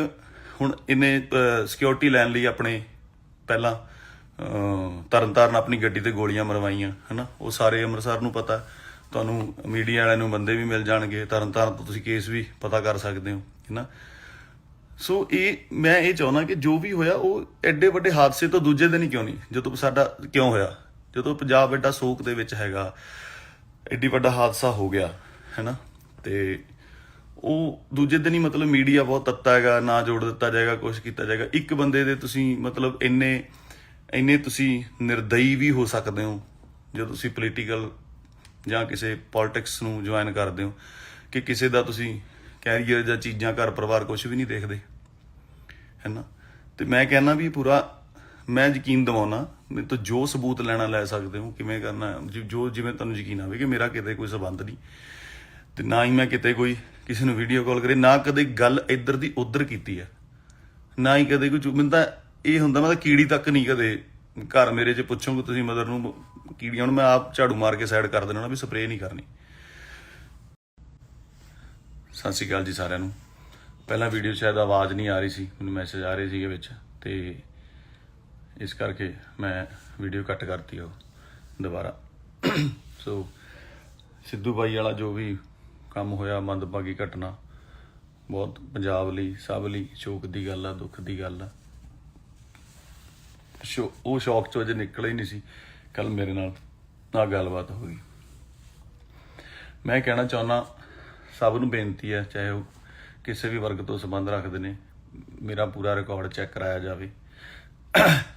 ਹੁਣ ਇਹਨੇ ਸਿਕਿਉਰਿਟੀ ਲੈਣ ਲਈ ਆਪਣੇ ਪਹਿਲਾਂ ਤਰਨਤਾਰਨ ਆਪਣੀ ਗੱਡੀ ਤੇ ਗੋਲੀਆਂ ਮਰਵਾਈਆਂ ਹਨਾ, ਉਹ ਸਾਰੇ ਅੰਮ੍ਰਿਤਸਰ ਨੂੰ ਪਤਾ। ਤੁਹਾਨੂੰ ਮੀਡੀਆ ਵਾਲਿਆਂ ਨੂੰ ਬੰਦੇ ਵੀ ਮਿਲ ਜਾਣਗੇ, ਤਰਨਤਾਰਨ ਤੋਂ ਤੁਸੀਂ ਕੇਸ ਵੀ ਪਤਾ ਕਰ ਸਕਦੇ ਹੋ ਹਨਾ। ਸੋ ਮੈਂ ਇਹ ਚਾਹੁੰਦਾ ਕਿ ਜੋ ਵੀ ਹੋਇਆ ਉਹ ਐਡੇ ਵੱਡੇ ਹਾਦਸੇ ਤੋਂ ਦੂਜੇ ਦਿਨ ਹੀ ਕਿਉਂ ਨਹੀਂ, ਜਦੋਂ ਸਾਡਾ ਕਿਉਂ ਹੋਇਆ, ਜਦੋਂ ਪੰਜਾਬ ਐਡਾ ਸੋਕ ਦੇ ਵਿੱਚ ਹੈਗਾ, ਐਡੀ ਵੱਡਾ ਹਾਦਸਾ ਹੋ ਗਿਆ ਹੈਨਾ, ਤੇ ਉਹ ਦੂਜੇ ਦਿਨ ਹੀ ਮਤਲਬ ਮੀਡੀਆ ਬਹੁਤ ਤੱਤਾ ਹੈਗਾ, ਨਾ ਜੋੜ ਦਿੱਤਾ ਜਾਏਗਾ, ਕੁਛ ਕੀਤਾ ਜਾਏਗਾ। ਇੱਕ ਬੰਦੇ ਦੇ ਤੁਸੀਂ ਮਤਲਬ ਇੰਨੇ ਤੁਸੀਂ ਨਿਰਦਈ ਵੀ ਹੋ ਸਕਦੇ ਹੋ ਜਦੋਂ ਤੁਸੀਂ ਪੋਲੀਟੀਕਲ ਜਾਂ ਕਿਸੇ ਪੋਲਿਟਿਕਸ ਨੂੰ ਜੁਆਇਨ ਕਰਦੇ ਹੋ, ਕਿ ਕਿਸੇ ਦਾ ਤੁਸੀਂ ਕੈਰੀਅਰ ਜਾਂ ਚੀਜ਼ਾਂ, ਘਰ ਪਰਿਵਾਰ ਕੁਛ ਵੀ ਨਹੀਂ ਦੇਖਦੇ ਹੈ ਨਾ। ਤੇ ਮੈਂ ਕਹਿੰਦਾ ਵੀ ਪੂਰਾ ਮੈਂ ਯਕੀਨ ਦਿਵਾਉਣਾ, ਮੇਰੇ ਤੋਂ ਜੋ ਸਬੂਤ ਲੈਣਾ ਲੈ ਸਕਦੇ ਹੋ, ਕਿਵੇਂ ਕਰਨਾ ਜੋ ਜਿਵੇਂ ਤੁਹਾਨੂੰ ਯਕੀਨ ਆਵੇ ਕਿ ਮੇਰਾ ਕਿਤੇ ਕੋਈ ਸੰਬੰਧ ਨਹੀਂ, ਤੇ ਨਾ ਹੀ ਮੈਂ ਕਿਤੇ ਕੋਈ ਕਿਸੇ ਨੂੰ ਵੀਡੀਓ ਕਾਲ ਕਰੇ, ਨਾ ਕਦੇ ਗੱਲ ਇੱਧਰ ਦੀ ਉੱਧਰ ਕੀਤੀ ਹੈ, ਨਾ ਹੀ ਕਦੇ ਕੋਈ ਮੈਨੂੰ ਤਾਂ ਇਹ ਹੁੰਦਾ ਮੈਂ ਤਾਂ ਕੀੜੀ ਤੱਕ ਨਹੀਂ ਕਦੇ ਘਰ ਮੇਰੇ 'ਚ ਪੁੱਛੋਗੇ ਤੁਸੀਂ ਮਦਰ ਨੂੰ ਕੀੜੀਆਂ ਨੂੰ ਮੈਂ ਆਪ ਝਾੜੂ ਮਾਰ ਕੇ ਸਾਈਡ ਕਰ ਦੇਣਾ ਵੀ ਸਪਰੇਅ ਨਹੀਂ ਕਰਨੀ। ਸਤਿ ਸ਼੍ਰੀ ਅਕਾਲ ਜੀ ਸਾਰਿਆਂ ਨੂੰ। ਪਹਿਲਾਂ ਵੀਡੀਓ ਸ਼ਾਇਦ ਆਵਾਜ਼ ਨਹੀਂ ਆ ਰਹੀ ਸੀ, ਮੈਨੂੰ ਮੈਸੇਜ ਆ ਰਹੇ ਸੀਗੇ ਵਿੱਚ, ਤੇ ਇਸ ਕਰਕੇ ਮੈਂ ਵੀਡੀਓ ਕੱਟ ਕਰਤੀ ਉਹ ਦੁਬਾਰਾ। ਸੋ ਸਿੱਧੂ ਬਾਈ ਵਾਲਾ ਜੋ ਵੀ ਕੰਮ ਹੋਇਆ, ਮੰਦਭਾਗੀ ਘਟਨਾ, ਬਹੁਤ ਪੰਜਾਬ ਲਈ ਸਭ ਲਈ ਸ਼ੋਕ ਦੀ ਗੱਲ ਆ, ਦੁੱਖ ਦੀ ਗੱਲ ਆ। ਉਹ ਸ਼ੌਕ 'ਚੋਂ ਅਜੇ ਨਿਕਲ ਹੀ ਨਹੀਂ ਸੀ, ਕੱਲ ਮੇਰੇ ਨਾਲ ਆਹ ਗੱਲਬਾਤ ਹੋ ਗਈ। ਮੈਂ ਕਹਿਣਾ ਚਾਹੁੰਦਾ ਸਭ ਨੂੰ ਬੇਨਤੀ ਹੈ, ਚਾਹੇ ਉਹ ਕਿਸੇ ਵੀ ਵਰਗ ਤੋਂ ਸੰਬੰਧ ਰੱਖਦੇ ਨੇ, ਮੇਰਾ ਪੂਰਾ ਰਿਕਾਰਡ ਚੈੱਕ ਕਰਾਇਆ ਜਾਵੇ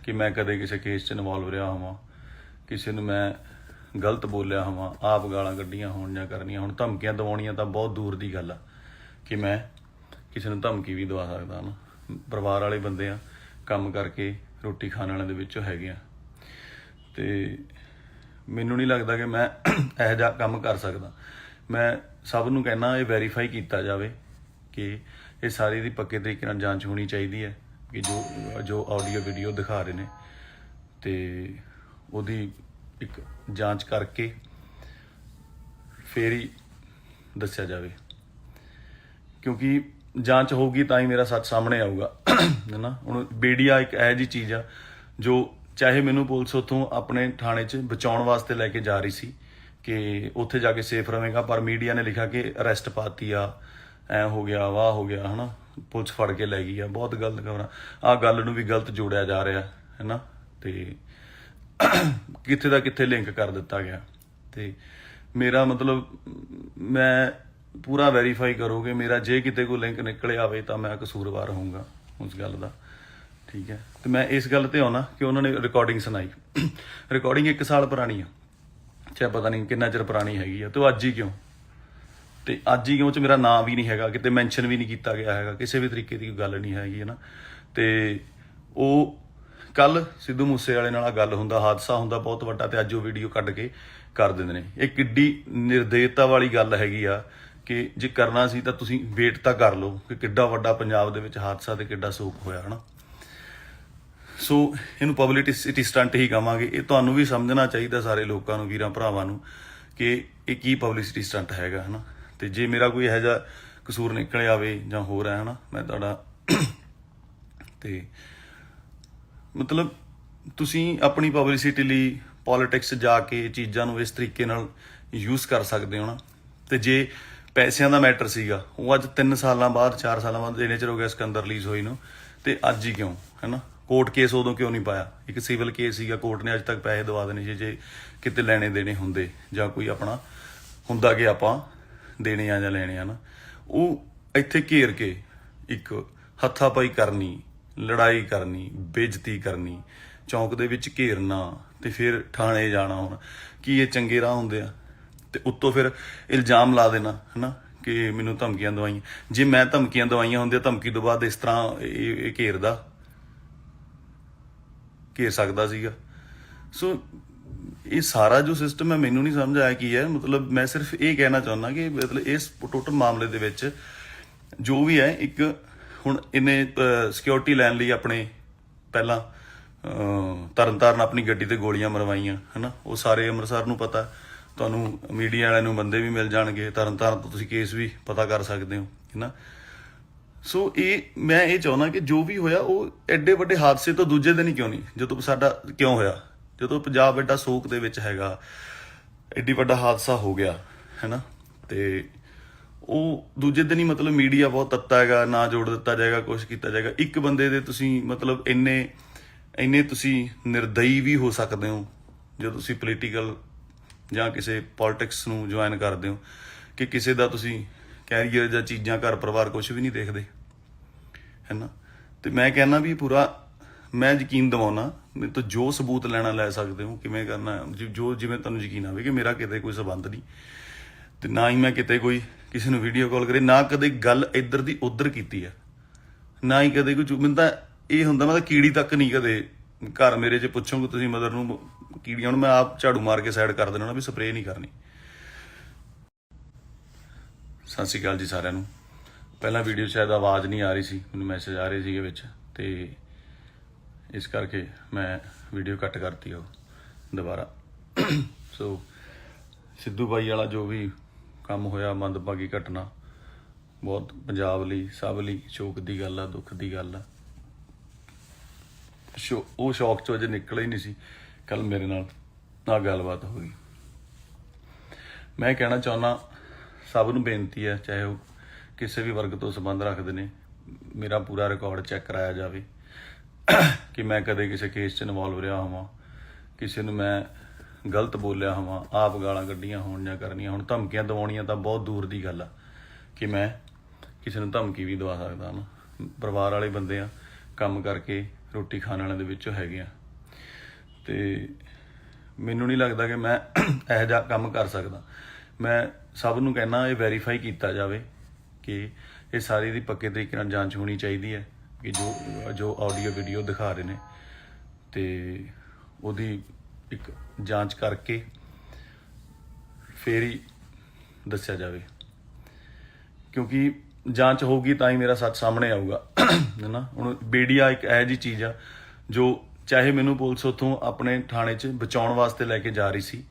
ਕਿ ਮੈਂ ਕਦੇ ਕਿਸੇ ਕੇਸ 'ਚ ਇਨਵੋਲਵ ਰਿਹਾ ਹੋਵਾਂ, ਕਿਸੇ ਨੂੰ ਮੈਂ ਗਲਤ ਬੋਲਿਆ ਹੋਵਾਂ, ਆਪ ਗਾਲਾਂ ਕੱਢੀਆਂ ਹੋਣ ਜਾਂ ਕਰਨੀਆਂ ਹੋਣ। ਧਮਕੀਆਂ ਦਿਵਾਉਣੀਆਂ ਤਾਂ ਬਹੁਤ ਦੂਰ ਦੀ ਗੱਲ ਆ ਕਿ ਮੈਂ ਕਿਸੇ ਨੂੰ ਧਮਕੀ ਵੀ ਦਵਾ ਸਕਦਾ ਨਾ। ਪਰਿਵਾਰ ਵਾਲੇ ਬੰਦੇ ਆ, ਕੰਮ ਕਰਕੇ ਰੋਟੀ ਖਾਣ ਵਾਲਿਆਂ ਦੇ ਵਿੱਚੋਂ ਹੈਗੇ ਆ, ਤੇ ਮੈਨੂੰ ਨਹੀਂ ਲੱਗਦਾ ਕਿ ਮੈਂ ਇਹੋ ਜਿਹਾ ਕੰਮ ਕਰ ਸਕਦਾ। ਮੈਂ ਸਭ ਨੂੰ ਕਹਿਣਾ ਇਹ ਵੈਰੀਫਾਈ ਕੀਤਾ ਜਾਵੇ ਕਿ ਇਹ ਸਾਰੀ ਦੀ ਪੱਕੇ ਤਰੀਕੇ ਨਾਲ ਜਾਂਚ ਹੋਣੀ ਚਾਹੀਦੀ ਹੈ ਕਿ ਜੋ ਆਡੀਓ ਵੀਡੀਓ ਦਿਖਾ ਰਹੇ ਨੇ, ਤੇ ਉਹਦੀ ਇੱਕ ਜਾਂਚ ਕਰਕੇ ਫੇਰ ਹੀ ਦੱਸਿਆ ਜਾਵੇ, ਕਿਉਂਕਿ ਜਾਂਚ ਹੋਊਗੀ ਤਾਂ ਹੀ ਮੇਰਾ ਸੱਚ ਸਾਹਮਣੇ ਆਊਗਾ ਹੈ ਨਾ। ਹੁਣ ਮੀਡੀਆ ਇੱਕ ਇਹੋ ਜਿਹੀ ਚੀਜ਼ ਆ ਜੋ ਚਾਹੇ ਮੈਨੂੰ ਪੁਲਿਸ ਉੱਥੋਂ ਆਪਣੇ ਥਾਣੇ 'ਚ ਬਚਾਉਣ ਵਾਸਤੇ ਲੈ ਕੇ ਜਾ ਰਹੀ ਸੀ ਕਿ ਉੱਥੇ ਜਾ ਕੇ ਸੇਫ ਰਵੇਗਾ, ਪਰ ਮੀਡੀਆ ਨੇ ਲਿਖਿਆ ਕਿ ਅਰੈਸਟ ਪਾਤੀ ਆ, ਐ ਹੋ ਗਿਆ, ਵਾਹ ਹੋ ਗਿਆ ਹੈ ਨਾ, ਪੁਲਿਸ ਫੜ ਕੇ ਲੈ ਗਈ ਆ। ਬਹੁਤ ਗਲਤ ਖਬਰਾਂ, ਆਹ ਗੱਲ ਨੂੰ ਵੀ ਗਲਤ ਜੋੜਿਆ ਜਾ ਰਿਹਾ ਹੈ ਨਾ, ਤੇ ਕਿੱਥੇ ਦਾ ਕਿੱਥੇ ਲਿੰਕ ਕਰ ਦਿੱਤਾ ਗਿਆ। ਤੇ ਮੇਰਾ ਮਤਲਬ ਮੈਂ ਪੂਰਾ ਵੈਰੀਫਾਈ ਕਰੋਗੇ ਮੇਰਾ, ਜੇ ਕਿਤੇ ਕੋਈ ਲਿੰਕ ਨਿਕਲੇ ਆਵੇ ਤਾਂ ਮੈਂ ਕਸੂਰਵਾਰ ਹੋਊਂਗਾ ਉਸ ਗੱਲ ਦਾ, ਠੀਕ ਹੈ। ਤੇ ਮੈਂ ਇਸ ਗੱਲ ਤੇ ਆਉਣਾ ਕਿ ਉਹਨਾਂ ਨੇ ਰਿਕਾਰਡਿੰਗ ਸੁਣਾਈ, ਰਿਕਾਰਡਿੰਗ 1 ਸਾਲ ਪੁਰਾਣੀ ਆ, ਚਾਹੇ ਪਤਾ ਨਹੀਂ ਕਿੰਨਾ ਚਿਰ ਪੁਰਾਣੀ ਹੈਗੀ ਆ, ਤੇ ਉਹ ਅੱਜ ਹੀ ਕਿਉਂ, ਤੇ ਅੱਜ ਹੀ ਕਿਉਂ 'ਚ ਮੇਰਾ ਨਾਂ ਵੀ ਨਹੀਂ ਹੈਗਾ, ਕਿਤੇ ਮੈਂਸ਼ਨ ਵੀ ਨਹੀਂ ਕੀਤਾ ਗਿਆ ਹੈਗਾ, ਕਿਸੇ ਵੀ ਤਰੀਕੇ ਦੀ ਕੋਈ ਗੱਲ ਨਹੀਂ ਹੈਗੀ ਹੈ ਨਾ। ਤੇ ਉਹ ਕੱਲ ਸਿੱਧੂ ਮੂਸੇ ਵਾਲੇ ਨਾਲ ਗੱਲ ਹੁੰਦਾ, ਹਾਦਸਾ ਹੁੰਦਾ ਬਹੁਤ ਵੱਡਾ, ਤੇ ਅੱਜ ਉਹ ਵੀਡੀਓ ਕੱਢ ਕੇ ਕਰ ਦਿੰਦੇ ਨੇ। ਇਹ ਕਿੱਡੀ ਨਿਰਦੇਤਾ ਵਾਲੀ ਗੱਲ ਹੈਗੀ ਆ ਕਿ ਜੇ ਕਰਨਾ ਸੀ ਤਾਂ ਤੁਸੀਂ ਵੇਟ ਤਾਂ ਕਰ ਲਓ ਕਿ ਕਿੱਡਾ ਵੱਡਾ ਪੰਜਾਬ ਦੇ ਵਿੱਚ ਹਾਦਸਾ ਤੇ ਕਿੱਡਾ ਸੋਕ ਹੋਇਆ ਹੈ ਨਾ। ਸੋ ਇਹਨੂੰ ਪਬਲਿਸਿਟੀ ਸਟੰਟ ਹੀ ਕਹਾਂਗੇ। ਇਹ ਤੁਹਾਨੂੰ ਵੀ ਸਮਝਣਾ ਚਾਹੀਦਾ, ਸਾਰੇ ਲੋਕਾਂ ਨੂੰ, ਵੀਰਾਂ ਭਰਾਵਾਂ ਨੂੰ, ਕਿ ਇਹ ਕੀ ਪਬਲਿਸਿਟੀ ਸਟੰਟ ਹੈਗਾ ਹੈ ਨਾ। ਤੇ ਜੇ ਮੇਰਾ ਕੋਈ ਇਹੋ ਜਿਹਾ ਕਸੂਰ ਨਿਕਲ ਆਵੇ ਜਾਂ ਹੋਰ ਹੈ ਨਾ, ਮੈਂ ਤੁਹਾਡਾ ਤੇ ਮਤਲਬ ਤੁਸੀਂ ਆਪਣੀ ਪਬਲਿਸਿਟੀ ਲਈ ਪੋਲੀਟਿਕਸ ਜਾ ਕੇ ਚੀਜ਼ਾਂ ਨੂੰ ਇਸ ਤਰੀਕੇ ਨਾਲ ਯੂਜ਼ ਕਰ ਸਕਦੇ ਹੋ ਨਾ। ਤੇ ਜੇ ਪੈਸਿਆਂ ਦਾ ਮੈਟਰ ਸੀਗਾ, ਉਹ ਅੱਜ 3 ਸਾਲਾਂ ਬਾਅਦ 4 ਸਾਲਾਂ ਬਾਅਦ ਇੰਨੇ ਚਿਰ ਹੋ ਗਿਆ ਸਿਕੰਦਰ ਰਿਲੀਜ਼ ਹੋਈ ਨੂੰ, ਤੇ ਅੱਜ ਹੀ ਕਿਉਂ ਹੈ ਨਾ। ਕੋਰਟ ਕੇਸ ਉਦੋਂ ਕਿਉਂ ਨਹੀਂ ਪਾਇਆ, ਇੱਕ ਸਿਵਲ ਕੇਸ ਸੀਗਾ, ਕੋਰਟ ਨੇ ਅੱਜ ਤੱਕ ਪੈਸੇ ਦਵਾ ਦੇਣੇ ਸੀ ਜੇ ਕਿਤੇ ਲੈਣੇ ਦੇਣੇ ਹੁੰਦੇ, ਜਾਂ ਕੋਈ ਆਪਣਾ ਹੁੰਦਾ ਕਿ ਆਪਾਂ ਦੇਣੇ ਆ ਜਾਂ ਲੈਣੇ ਆ ਨਾ। ਉਹ ਇੱਥੇ ਘੇਰ ਕੇ ਇੱਕ ਹੱਥਾਪਾਈ ਕਰਨੀ, ਲੜਾਈ ਕਰਨੀ, ਬੇਇੱਜ਼ਤੀ ਕਰਨੀ, ਚੌਂਕ ਦੇ ਵਿੱਚ ਘੇਰਨਾ, ਤੇ ਫਿਰ ਥਾਣੇ ਜਾਣਾ। ਹੁਣ ਕੀ ਇਹ ਚੰਗੇ ਰਾਹ ਹੁੰਦੇ ਆ? ਤੇ ਉੱਤੋਂ ਫਿਰ ਇਲਜ਼ਾਮ ਲਾ ਦੇਣਾ ਹੈ ਨਾ ਕਿ ਮੈਨੂੰ ਧਮਕੀਆਂ ਦਵਾਈਆਂ। ਜੇ ਮੈਂ ਧਮਕੀਆਂ ਦਵਾਈਆਂ ਹੁੰਦੀਆਂ, ਧਮਕੀ ਤੋਂ ਬਾਅਦ ਇਸ ਤਰ੍ਹਾਂ ਇਹ ਘੇਰ ਸਕਦਾ ਸੀਗਾ। ਸੋ ਇਹ ਸਾਰਾ ਜੋ ਸਿਸਟਮ ਹੈ ਮੈਨੂੰ ਨਹੀਂ ਸਮਝ ਆਇਆ ਕੀ ਹੈ। ਮਤਲਬ ਮੈਂ ਸਿਰਫ ਇਹ ਕਹਿਣਾ ਚਾਹੁੰਦਾ ਕਿ ਮਤਲਬ ਇਸ ਟੋਟਲ ਮਾਮਲੇ ਦੇ ਵਿੱਚ ਜੋ ਵੀ ਹੈ, ਇੱਕ ਹੁਣ ਇਹਨੇ ਸਿਕਿਉਰਿਟੀ ਲੈਣ ਲਈ ਆਪਣੇ ਪਹਿਲਾਂ ਤਰਨਤਾਰਨ ਆਪਣੀ ਗੱਡੀ ਤੇ ਗੋਲੀਆਂ ਮਰਵਾਈਆਂ ਹੈ ਨਾ, ਉਹ ਸਾਰੇ ਅੰਮ੍ਰਿਤਸਰ ਨੂੰ ਪਤਾ। ਤੁਹਾਨੂੰ ਮੀਡੀਆ ਵਾਲਿਆਂ ਨੂੰ ਬੰਦੇ ਵੀ ਮਿਲ ਜਾਣਗੇ, ਤਰਨਤਾਰਨ ਤੋਂ ਤੁਸੀਂ ਕੇਸ ਵੀ ਪਤਾ ਕਰ ਸਕਦੇ ਹੋ ਹੈ ਨਾ। ਸੋ ਮੈਂ ਇਹ ਚਾਹੁੰਦਾ ਕਿ ਜੋ ਵੀ ਹੋਇਆ ਉਹ ਐਡੇ ਵੱਡੇ ਹਾਦਸੇ ਤੋਂ ਦੂਜੇ ਦਿਨ ਹੀ ਕਿਉਂ ਨਹੀਂ, ਜਦੋਂ ਸਾਡਾ ਕਿਉਂ ਹੋਇਆ, ਜਦੋਂ ਪੰਜਾਬ ਐਡਾ ਸੋਗ ਦੇ ਵਿੱਚ ਹੈਗਾ, ਐਡੀ ਵੱਡਾ ਹਾਦਸਾ ਹੋ ਗਿਆ ਹੈ ਨਾ, ਤੇ ਉਹ ਦੂਜੇ ਦਿਨ ਹੀ ਮਤਲਬ ਮੀਡੀਆ ਬਹੁਤ ਤੱਤਾ ਹੈਗਾ, ਨਾ ਜੋੜ ਦਿੱਤਾ ਜਾਏਗਾ, ਕੁਛ ਕੀਤਾ ਜਾਏਗਾ। ਇੱਕ ਬੰਦੇ ਦੇ ਤੁਸੀਂ ਮਤਲਬ ਇੰਨੇ ਤੁਸੀਂ ਨਿਰਦਈ ਵੀ ਹੋ ਸਕਦੇ ਹੋ ਜਦੋਂ ਤੁਸੀਂ ਪੋਲੀਟੀਕਲ ਜਾਂ ਕਿਸੇ ਪੋਲਿਟਿਕਸ ਨੂੰ ਜੁਆਇਨ ਕਰਦੇ ਹੋ ਕਿ ਕਿਸੇ ਦਾ ਤੁਸੀਂ ਕੈਰੀਅਰ ਜਾਂ ਚੀਜ਼ਾਂ, ਘਰ ਪਰਿਵਾਰ ਕੁਛ ਵੀ ਨਹੀਂ ਦੇਖਦੇ ਹੈ ਨਾ। ਤੇ ਮੈਂ ਕਹਿੰਦਾ ਵੀ ਪੂਰਾ ਮੈਂ ਯਕੀਨ ਦਿਵਾਉਣਾ, ਮੇਰੇ ਤੋਂ ਜੋ ਸਬੂਤ ਲੈਣਾ ਲੈ ਸਕਦੇ ਹੋ, ਕਿਵੇਂ ਕਰਨਾ ਜੋ ਜਿਵੇਂ ਤੁਹਾਨੂੰ ਯਕੀਨ ਆਵੇ ਕਿ ਮੇਰਾ ਕਿਤੇ ਕੋਈ ਸੰਬੰਧ ਨਹੀਂ, ਤੇ ਨਾ ਹੀ ਮੈਂ ਕਿਤੇ ਕੋਈ ਕਿਸੇ ਨੂੰ ਵੀਡੀਓ ਕਾਲ ਕਰੇ, ਨਾ ਕਦੇ ਗੱਲ ਇੱਧਰ ਦੀ ਉੱਧਰ ਕੀਤੀ ਹੈ, ਨਾ ਹੀ ਕਦੇ ਕੋਈ ਮੈਨੂੰ ਤਾਂ ਇਹ ਹੁੰਦਾ ਮੈਂ ਤਾਂ ਕੀੜੀ ਤੱਕ ਨਹੀਂ ਕਦੇ ਘਰ ਮੇਰੇ 'ਚ ਪੁੱਛੋਗੇ ਤੁਸੀਂ ਮਦਰ ਨੂੰ ਕੀੜੀਆਂ, ਹੁਣ ਮੈਂ ਆਪ ਝਾੜੂ ਮਾਰ ਕੇ ਸਾਈਡ ਕਰ ਦੇਣਾ ਵੀ ਸਪਰੇਅ ਨਹੀਂ ਕਰਨੀ। ਸਤਿ ਸ਼੍ਰੀ ਅਕਾਲ ਜੀ ਸਾਰਿਆਂ ਨੂੰ। ਪਹਿਲਾਂ ਵੀਡੀਓ ਸ਼ਾਇਦ ਆਵਾਜ਼ ਨਹੀਂ ਆ ਰਹੀ ਸੀ, ਮੈਨੂੰ ਮੈਸੇਜ ਆ ਰਹੇ ਸੀਗੇ ਵਿੱਚ, ਤੇ ਇਸ ਕਰਕੇ ਮੈਂ ਵੀਡੀਓ ਕੱਟ ਕਰਤੀ ਉਹ ਦੁਬਾਰਾ। ਸੋ ਸਿੱਧੂ ਬਾਈ ਵਾਲਾ ਜੋ ਵੀ ਕੰਮ ਹੋਇਆ, ਮੰਦਭਾਗੀ ਘਟਨਾ, ਬਹੁਤ ਪੰਜਾਬ ਲਈ, ਸਭ ਲਈ ਸ਼ੋਕ ਦੀ ਗੱਲ ਆ, ਦੁੱਖ ਦੀ ਗੱਲ ਆ। ਉਹ ਸ਼ੌਕ 'ਚੋਂ ਅਜੇ ਨਿਕਲਿਆ ਹੀ ਨਹੀਂ ਸੀ, ਕੱਲ ਮੇਰੇ ਨਾਲ ਗੱਲਬਾਤ ਹੋਈ। ਮੈਂ ਕਹਿਣਾ ਚਾਹੁੰਦਾ ਸਭ ਨੂੰ ਬੇਨਤੀ ਹੈ, ਚਾਹੇ ਉਹ ਕਿਸੇ ਵੀ ਵਰਗ ਤੋਂ ਸੰਬੰਧ ਰੱਖਦੇ ਨੇ, ਮੇਰਾ ਪੂਰਾ ਰਿਕਾਰਡ ਚੈੱਕ ਕਰਾਇਆ ਜਾਵੇ ਕਿ ਮੈਂ ਕਦੇ ਕਿਸੇ ਕੇਸ 'ਚ ਇਨਵੋਲਵ ਰਿਹਾ ਹੋਵਾਂ, ਕਿਸੇ ਨੂੰ ਮੈਂ ਗਲਤ ਬੋਲਿਆ ਹੋਵਾਂ, ਆਪ ਗਾਲਾਂ ਕੱਢੀਆਂ ਹੋਣ ਜਾਂ ਕਰਨੀਆਂ ਹੁਣ। ਧਮਕੀਆਂ ਦਿਵਾਉਣੀਆਂ ਤਾਂ ਬਹੁਤ ਦੂਰ ਦੀ ਗੱਲ ਆ ਕਿ ਮੈਂ ਕਿਸੇ ਨੂੰ ਧਮਕੀ ਵੀ ਦਵਾ ਸਕਦਾ ਨਾ। ਪਰਿਵਾਰ ਵਾਲੇ ਬੰਦੇ ਆ, ਕੰਮ ਕਰਕੇ ਰੋਟੀ ਖਾਣ ਵਾਲਿਆਂ ਦੇ ਵਿੱਚੋਂ ਹੈਗੇ ਆ, ਤੇ ਮੈਨੂੰ ਨਹੀਂ ਲੱਗਦਾ ਕਿ ਮੈਂ ਇਹੋ ਜਿਹਾ ਕੰਮ ਕਰ ਸਕਦਾ। ਮੈਂ ਸਭ ਨੂੰ ਕਹਿਣਾ ਇਹ ਵੈਰੀਫਾਈ ਕੀਤਾ ਜਾਵੇ ਕਿ ਇਹ ਸਾਰੀ ਦੀ ਪੱਕੇ ਤਰੀਕੇ ਨਾਲ ਜਾਂਚ ਹੋਣੀ ਚਾਹੀਦੀ ਹੈ ਕਿ ਜੋ ਆਡੀਓ ਵੀਡੀਓ ਦਿਖਾ ਰਹੇ ਨੇ, ਤੇ ਉਹਦੀ ਇੱਕ ਜਾਂਚ ਕਰਕੇ ਫੇਰ ਹੀ ਦੱਸਿਆ ਜਾਵੇ, ਕਿਉਂਕਿ ਜਾਂਚ ਹੋਊਗੀ ਤਾਂ ਹੀ ਮੇਰਾ ਸੱਚ ਸਾਹਮਣੇ ਆਊਗਾ ਹੈ ਨਾ। ਹੁਣ ਮੀਡੀਆ ਇੱਕ ਇਹੋ ਜਿਹੀ ਚੀਜ਼ ਆ ਜੋ ਚਾਹੇ ਮੈਨੂੰ ਪੁਲਿਸ ਉੱਥੋਂ ਆਪਣੇ ਥਾਣੇ 'ਚ ਬਚਾਉਣ ਵਾਸਤੇ ਲੈ ਕੇ ਜਾ ਰਹੀ ਸੀ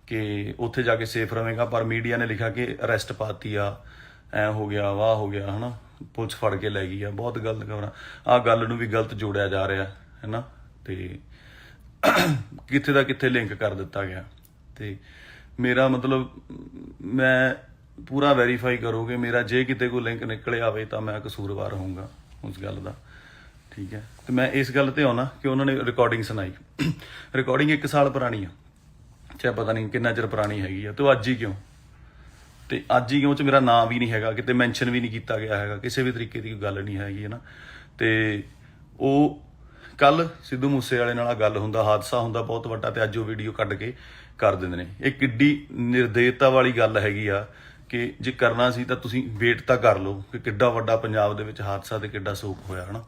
ਕਿ ਉੱਥੇ ਜਾ ਕੇ ਸੇਫ ਰਵੇਂਗਾ, ਪਰ ਮੀਡੀਆ ਨੇ ਲਿਖਿਆ ਕਿ ਅਰੈਸਟ ਪਾਤੀ ਆ, ਐ ਹੋ ਗਿਆ, ਵਾਹ ਹੋ ਗਿਆ ਹੈ ਨਾ, ਪੁਲਿਸ ਫੜ ਕੇ ਲੈ ਗਈ ਆ। ਬਹੁਤ ਗਲਤ ਖਬਰਾਂ, ਆਹ ਗੱਲ ਨੂੰ ਵੀ ਗਲਤ ਜੋੜਿਆ ਜਾ ਰਿਹਾ ਹੈ ਨਾ, ਤੇ ਕਿੱਥੇ ਦਾ ਕਿੱਥੇ ਲਿੰਕ ਕਰ ਦਿੱਤਾ ਗਿਆ। ਤੇ ਮੇਰਾ ਮਤਲਬ ਮੈਂ ਪੂਰਾ ਵੈਰੀਫਾਈ ਕਰੋਗੇ ਮੇਰਾ, ਜੇ ਕਿਤੇ ਕੋਈ ਲਿੰਕ ਨਿਕਲੇ ਆਵੇ ਤਾਂ ਮੈਂ ਕਸੂਰਵਾਰ ਹੋਊਂਗਾ ਉਸ ਗੱਲ ਦਾ, ਠੀਕ ਹੈ। ਤੇ ਮੈਂ ਇਸ ਗੱਲ ਤੇ ਆਉਣਾ ਕਿ ਉਹਨਾਂ ਨੇ ਰਿਕਾਰਡਿੰਗ ਸੁਣਾਈ, ਰਿਕਾਰਡਿੰਗ 1 ਸਾਲ ਪੁਰਾਣੀ ਆ, ਚਾਹੇ ਪਤਾ ਨਹੀਂ ਕਿੰਨਾ ਚਿਰ ਪੁਰਾਣੀ ਹੈਗੀ ਆ, ਤੇ ਉਹ ਅੱਜ ਹੀ ਕਿਉਂ, ਤੇ ਅੱਜ ਹੀ ਕਿਉਂ 'ਚ ਮੇਰਾ ਨਾਂ ਵੀ ਨਹੀਂ ਹੈਗਾ, ਕਿਤੇ ਮੈਂਸ਼ਨ ਵੀ ਨਹੀਂ ਕੀਤਾ ਗਿਆ ਹੈਗਾ, ਕਿਸੇ ਵੀ ਤਰੀਕੇ ਦੀ ਕੋਈ ਗੱਲ ਨਹੀਂ ਹੈਗੀ ਹੈ ਨਾ। ਤੇ ਉਹ ਕੱਲ ਸਿੱਧੂ ਮੂਸੇ ਵਾਲੇ ਨਾਲ ਗੱਲ ਹੁੰਦਾ, ਹਾਦਸਾ ਹੁੰਦਾ ਬਹੁਤ ਵੱਡਾ, ਤੇ ਅੱਜ ਉਹ ਵੀਡੀਓ ਕੱਢ ਕੇ ਕਰ ਦਿੰਦੇ ਨੇ। ਇਹ ਕਿੱਡੀ ਨਿਰਦੇਤਾ ਵਾਲੀ ਗੱਲ ਹੈਗੀ ਆ ਕਿ ਜੇ ਕਰਨਾ ਸੀ ਤਾਂ ਤੁਸੀਂ ਵੇਟ ਤਾਂ ਕਰ ਲਓ ਕਿ ਕਿੱਡਾ ਵੱਡਾ ਪੰਜਾਬ ਦੇ ਵਿੱਚ ਹਾਦਸਾ ਤੇ ਕਿੱਡਾ ਸੋਗ ਹੋਇਆ ਹੈ ਨਾ।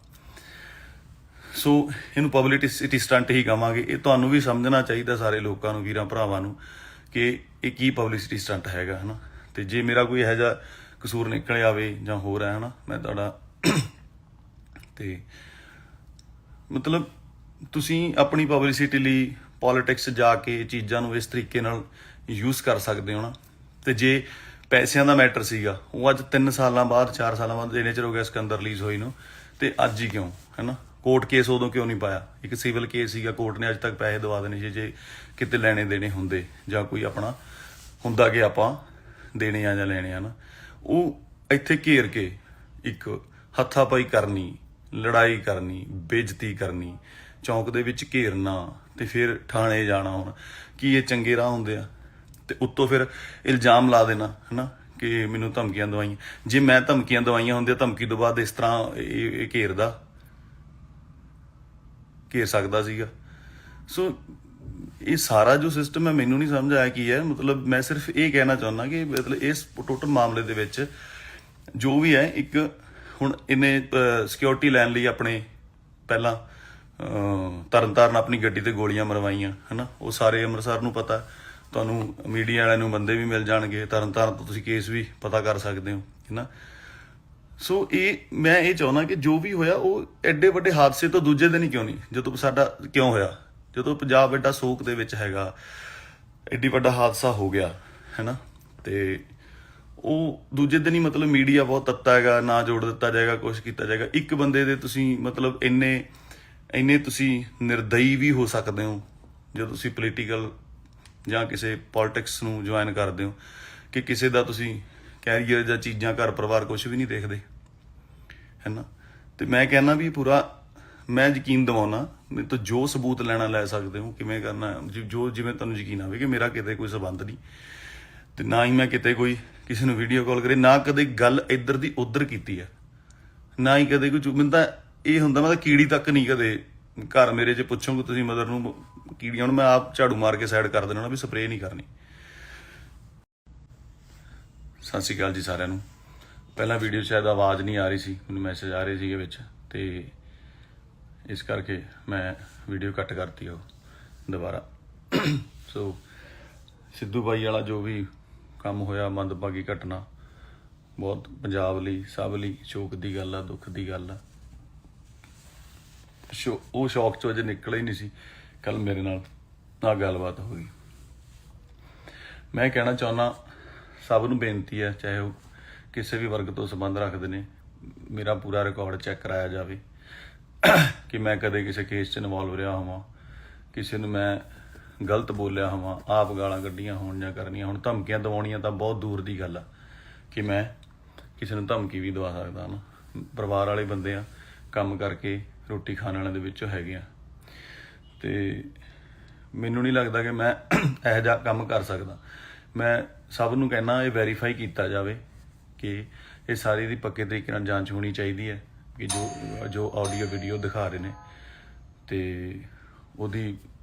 ਸੋ ਇਹਨੂੰ ਪਬਲਿਸਿਟੀ ਸਟੰਟ ਹੀ ਕਹਾਂਗੇ। ਇਹ ਤੁਹਾਨੂੰ ਵੀ ਸਮਝਣਾ ਚਾਹੀਦਾ, ਸਾਰੇ ਲੋਕਾਂ ਨੂੰ, ਵੀਰਾਂ ਭਰਾਵਾਂ ਨੂੰ, ਕਿ ਇਹ ਕੀ ਪਬਲਿਸਿਟੀ ਸਟੰਟ ਹੈਗਾ ਹੈ ਨਾ। ਤੇ ਜੇ ਮੇਰਾ ਕੋਈ ਇਹੋ ਜਿਹਾ ਕਸੂਰ ਨਿਕਲ ਆਵੇ ਜਾਂ ਹੋਰ ਹੈ ਨਾ, ਮੈਂ ਤੁਹਾਡਾ ਤੇ ਮਤਲਬ ਤੁਸੀਂ ਆਪਣੀ ਪਬਲਿਸਿਟੀ ਲਈ ਪੋਲੀਟਿਕਸ ਜਾ ਕੇ ਚੀਜ਼ਾਂ ਨੂੰ ਇਸ ਤਰੀਕੇ ਨਾਲ ਯੂਜ਼ ਕਰ ਸਕਦੇ ਹੋ ਨਾ। ਤੇ ਜੇ ਪੈਸਿਆਂ ਦਾ ਮੈਟਰ ਸੀਗਾ, ਉਹ ਅੱਜ 3 ਸਾਲਾਂ ਬਾਅਦ 4 ਸਾਲਾਂ ਬਾਅਦ ਇੰਨੇ ਚਿਰ ਹੋ ਗਿਆ ਸਿਕੰਦਰ ਰਿਲੀਜ਼ ਹੋਈ ਨੂੰ, ਤੇ ਅੱਜ ਹੀ ਕਿਉਂ ਹੈ ਨਾ। ਕੋਰਟ ਕੇਸ ਉਦੋਂ ਕਿਉਂ ਨਹੀਂ ਪਾਇਆ, ਇੱਕ ਸਿਵਲ ਕੇਸ ਸੀਗਾ, ਕੋਰਟ ਨੇ ਅੱਜ ਤੱਕ ਪੈਸੇ ਦਵਾ ਦੇਣੇ ਸੀ ਜੇ ਕਿਤੇ ਲੈਣੇ ਦੇਣੇ ਹੁੰਦੇ, ਜਾਂ ਕੋਈ ਆਪਣਾ ਹੁੰਦਾ ਕਿ ਆਪਾਂ ਦੇਣੇ ਆ ਜਾਂ ਲੈਣੇ ਆ ਨਾ। ਉਹ ਇੱਥੇ ਘੇਰ ਕੇ ਇੱਕ ਹੱਥਾਪਾਈ ਕਰਨੀ, ਲੜਾਈ ਕਰਨੀ, ਬੇਇੱਜ਼ਤੀ ਕਰਨੀ, ਚੌਂਕ ਦੇ ਵਿੱਚ ਘੇਰਨਾ, ਤੇ ਫਿਰ ਥਾਣੇ ਜਾਣਾ। ਹੁਣ ਕੀ ਇਹ ਚੰਗੇ ਰਾਹ ਹੁੰਦੇ ਆ? ਤੇ ਉੱਤੋਂ ਫਿਰ ਇਲਜ਼ਾਮ ਲਾ ਦੇਣਾ ਹੈ ਨਾ ਕਿ ਮੈਨੂੰ ਧਮਕੀਆਂ ਦਵਾਈਆਂ। ਜੇ ਮੈਂ ਧਮਕੀਆਂ ਦਵਾਈਆਂ ਹੁੰਦੀਆਂ, ਧਮਕੀ ਤੋਂ ਬਾਅਦ ਇਸ ਤਰ੍ਹਾਂ ਇਹ ਘੇਰ ਸਕਦਾ ਸੀਗਾ। ਸੋ ਇਹ ਸਾਰਾ ਜੋ ਸਿਸਟਮ ਹੈ ਮੈਨੂੰ ਨਹੀਂ ਸਮਝ ਆਇਆ ਕੀ ਹੈ। ਮਤਲਬ ਮੈਂ ਸਿਰਫ ਇਹ ਕਹਿਣਾ ਚਾਹੁੰਦਾ ਕਿ ਮਤਲਬ ਇਸ ਟੋਟਲ ਮਾਮਲੇ ਦੇ ਵਿੱਚ ਜੋ ਵੀ ਹੈ, ਇੱਕ ਹੁਣ ਇਹਨੇ ਸਿਕਿਉਰਿਟੀ ਲੈਣ ਲਈ ਆਪਣੇ ਪਹਿਲਾਂ ਤਰਨਤਾਰਨ ਆਪਣੀ ਗੱਡੀ ਤੇ ਗੋਲੀਆਂ ਮਰਵਾਈਆਂ ਹੈ ਨਾ। ਉਹ ਸਾਰੇ ਅੰਮ੍ਰਿਤਸਰ ਨੂੰ ਪਤਾ, ਤੁਹਾਨੂੰ ਮੀਡੀਆ ਵਾਲਿਆਂ ਨੂੰ ਬੰਦੇ ਵੀ ਮਿਲ ਜਾਣਗੇ, ਤਰਨਤਾਰਨ ਤੋਂ ਤੁਸੀਂ ਕੇਸ ਵੀ ਪਤਾ ਕਰ ਸਕਦੇ ਹੋ ਹੈ ਨਾ। ਸੋ ਮੈਂ ਇਹ ਚਾਹੁੰਦਾ ਕਿ ਜੋ ਵੀ ਹੋਇਆ ਉਹ ਐਡੇ ਵੱਡੇ ਹਾਦਸੇ ਤੋਂ ਦੂਜੇ ਦਿਨ ਹੀ ਕਿਉਂ ਨਹੀਂ, ਜਦੋਂ ਸਾਡਾ ਕਿਉਂ ਹੋਇਆ, ਜਦੋਂ ਪੰਜਾਬ ਐਡਾ ਸੋਗ ਦੇ ਵਿੱਚ ਹੈਗਾ, ਐਡੀ ਵੱਡਾ ਹਾਦਸਾ ਹੋ ਗਿਆ ਹੈ ਨਾ। ਤੇ ਉਹ ਦੂਜੇ ਦਿਨ ਹੀ ਮਤਲਬ ਮੀਡੀਆ ਬਹੁਤ ਤੱਤਾ ਹੈਗਾ, ਨਾ ਜੋੜ ਦਿੱਤਾ ਜਾਏਗਾ, ਕੁਛ ਕੀਤਾ ਜਾਏਗਾ। ਇੱਕ ਬੰਦੇ ਦੇ ਤੁਸੀਂ ਮਤਲਬ ਇੰਨੇ ਤੁਸੀਂ ਨਿਰਦਈ ਵੀ ਹੋ ਸਕਦੇ ਹੋ ਜਦੋਂ ਤੁਸੀਂ ਪੋਲੀਟੀਕਲ ਜਾਂ ਕਿਸੇ ਪੋਲਿਟਿਕਸ ਨੂੰ ਜੁਆਇਨ ਕਰਦੇ ਹੋ ਕਿ ਕਿਸੇ ਦਾ ਤੁਸੀਂ ਕੈਰੀਅਰ ਜਾਂ ਚੀਜ਼ਾਂ, ਘਰ ਪਰਿਵਾਰ ਕੁਝ ਵੀ ਨਹੀਂ ਦੇਖਦੇ, ਹੈ ਨਾ। ਤੇ ਮੈਂ ਕਹਿੰਦਾ ਵੀ ਪੂਰਾ ਮੈਂ ਯਕੀਨ ਦਿਵਾਉਣਾ, ਮੇਰੇ ਤੋਂ ਜੋ ਸਬੂਤ ਲੈਣਾ ਲੈ ਸਕਦੇ ਹੋ, ਕਿਵੇਂ ਕਰਨਾ ਜੋ ਜਿਵੇਂ ਤੁਹਾਨੂੰ ਯਕੀਨ ਆਵੇ ਕਿ ਮੇਰਾ ਕਿਤੇ ਕੋਈ ਸਬੰਧ ਨਹੀਂ, ਤੇ ਨਾ ਹੀ ਮੈਂ ਕਿਤੇ ਕੋਈ ਕਿਸੇ ਨੂੰ ਵੀਡੀਓ ਕਾਲ ਕਰੇ, ਨਾ ਕਦੇ ਗੱਲ ਇੱਧਰ ਦੀ ਉੱਧਰ ਕੀਤੀ ਹੈ, ਨਾ ਹੀ ਕਦੇ ਕੋਈ ਮੈਨੂੰ ਤਾਂ ਇਹ ਹੁੰਦਾ ਮੈਂ ਤਾਂ ਕੀੜੀ ਤੱਕ ਨਹੀਂ ਕਦੇ ਘਰ ਮੇਰੇ 'ਚ ਪੁੱਛੋਗੇ ਤੁਸੀਂ ਮਦਰ ਨੂੰ ਕੀੜੀਆਂ, ਹੁਣ ਮੈਂ ਆਪ ਝਾੜੂ ਮਾਰ ਕੇ ਸਾਈਡ ਕਰ ਦੇਣਾ ਵੀ ਸਪਰੇਅ ਨਹੀਂ ਕਰਨੀ। ਸਤਿ ਸ਼੍ਰੀ ਅਕਾਲ ਜੀ ਸਾਰਿਆਂ ਨੂੰ। ਪਹਿਲਾਂ ਵੀਡੀਓ ਸ਼ਾਇਦ ਆਵਾਜ਼ ਨਹੀਂ ਆ ਰਹੀ ਸੀ, ਮੈਨੂੰ ਮੈਸੇਜ ਆ ਰਹੇ ਸੀਗੇ ਵਿੱਚ, ਤੇ ਇਸ ਕਰਕੇ ਮੈਂ ਵੀਡੀਓ ਕੱਟ ਕਰਤੀ ਉਹ ਦੁਬਾਰਾ। ਸੋ ਸਿੱਧੂ ਬਾਈ ਵਾਲਾ ਜੋ ਵੀ ਕੰਮ ਹੋਇਆ, ਮੰਦਭਾਗੀ ਘਟਨਾ, ਬਹੁਤ ਪੰਜਾਬ ਲਈ, ਸਭ ਲਈ ਸ਼ੋਕ ਦੀ ਗੱਲ ਆ, ਦੁੱਖ ਦੀ ਗੱਲ ਆ। ਉਹ ਸ਼ੌਕ ਚੋਂ ਅਜੇ ਨਿਕਲਿਆ ਹੀ ਨਹੀਂ ਸੀ, ਕੱਲ ਮੇਰੇ ਨਾਲ ਆਹ ਗੱਲਬਾਤ ਹੋਈ। ਮੈਂ ਕਹਿਣਾ ਚਾਹੁੰਦਾ ਸਭ ਨੂੰ ਬੇਨਤੀ ਹੈ, ਚਾਹੇ ਉਹ ਕਿਸੇ ਵੀ ਵਰਗ ਤੋਂ ਸੰਬੰਧ ਰੱਖਦੇ ਨੇ, ਮੇਰਾ ਪੂਰਾ ਰਿਕਾਰਡ ਚੈੱਕ ਕਰਾਇਆ ਜਾਵੇ ਕਿ ਮੈਂ ਕਦੇ ਕਿਸੇ ਕੇਸ 'ਚ ਇਨਵੋਲਵ ਰਿਹਾ ਹੋਵਾਂ, ਕਿਸੇ ਨੂੰ ਮੈਂ ਗਲਤ ਬੋਲਿਆ ਹੋਵਾਂ, ਆਪ ਗਾਲਾਂ ਕੱਢੀਆਂ ਹੋਣ ਜਾਂ ਕਰਨੀਆਂ ਹੁਣ। ਧਮਕੀਆਂ ਦਿਵਾਉਣੀਆਂ ਤਾਂ ਬਹੁਤ ਦੂਰ ਦੀ ਗੱਲ ਆ ਕਿ ਮੈਂ ਕਿਸੇ ਨੂੰ ਧਮਕੀ ਵੀ ਦਵਾ ਸਕਦਾ ਨਾ। ਪਰਿਵਾਰ ਵਾਲੇ ਬੰਦੇ ਆ, ਕੰਮ ਕਰਕੇ ਰੋਟੀ ਖਾਣ ਵਾਲਿਆਂ ਦੇ ਵਿੱਚੋਂ ਹੈਗੇ ਆ, ਤੇ ਮੈਨੂੰ ਨਹੀਂ ਲੱਗਦਾ ਕਿ ਮੈਂ ਇਹੋ ਜਿਹਾ ਕੰਮ ਕਰ ਸਕਦਾ। ਮੈਂ ਸਭ ਨੂੰ ਕਹਿਣਾ ਇਹ ਵੈਰੀਫਾਈ ਕੀਤਾ ਜਾਵੇ ਕਿ ਇਹ ਸਾਰੀ ਦੀ ਪੱਕੇ ਤਰੀਕੇ ਨਾਲ ਜਾਂਚ ਹੋਣੀ ਚਾਹੀਦੀ ਹੈ ਕਿ ਜੋ ਆਡੀਓ ਵੀਡੀਓ ਦਿਖਾ ਰਹੇ ਨੇ, ਤੇ ਉਹਦੀ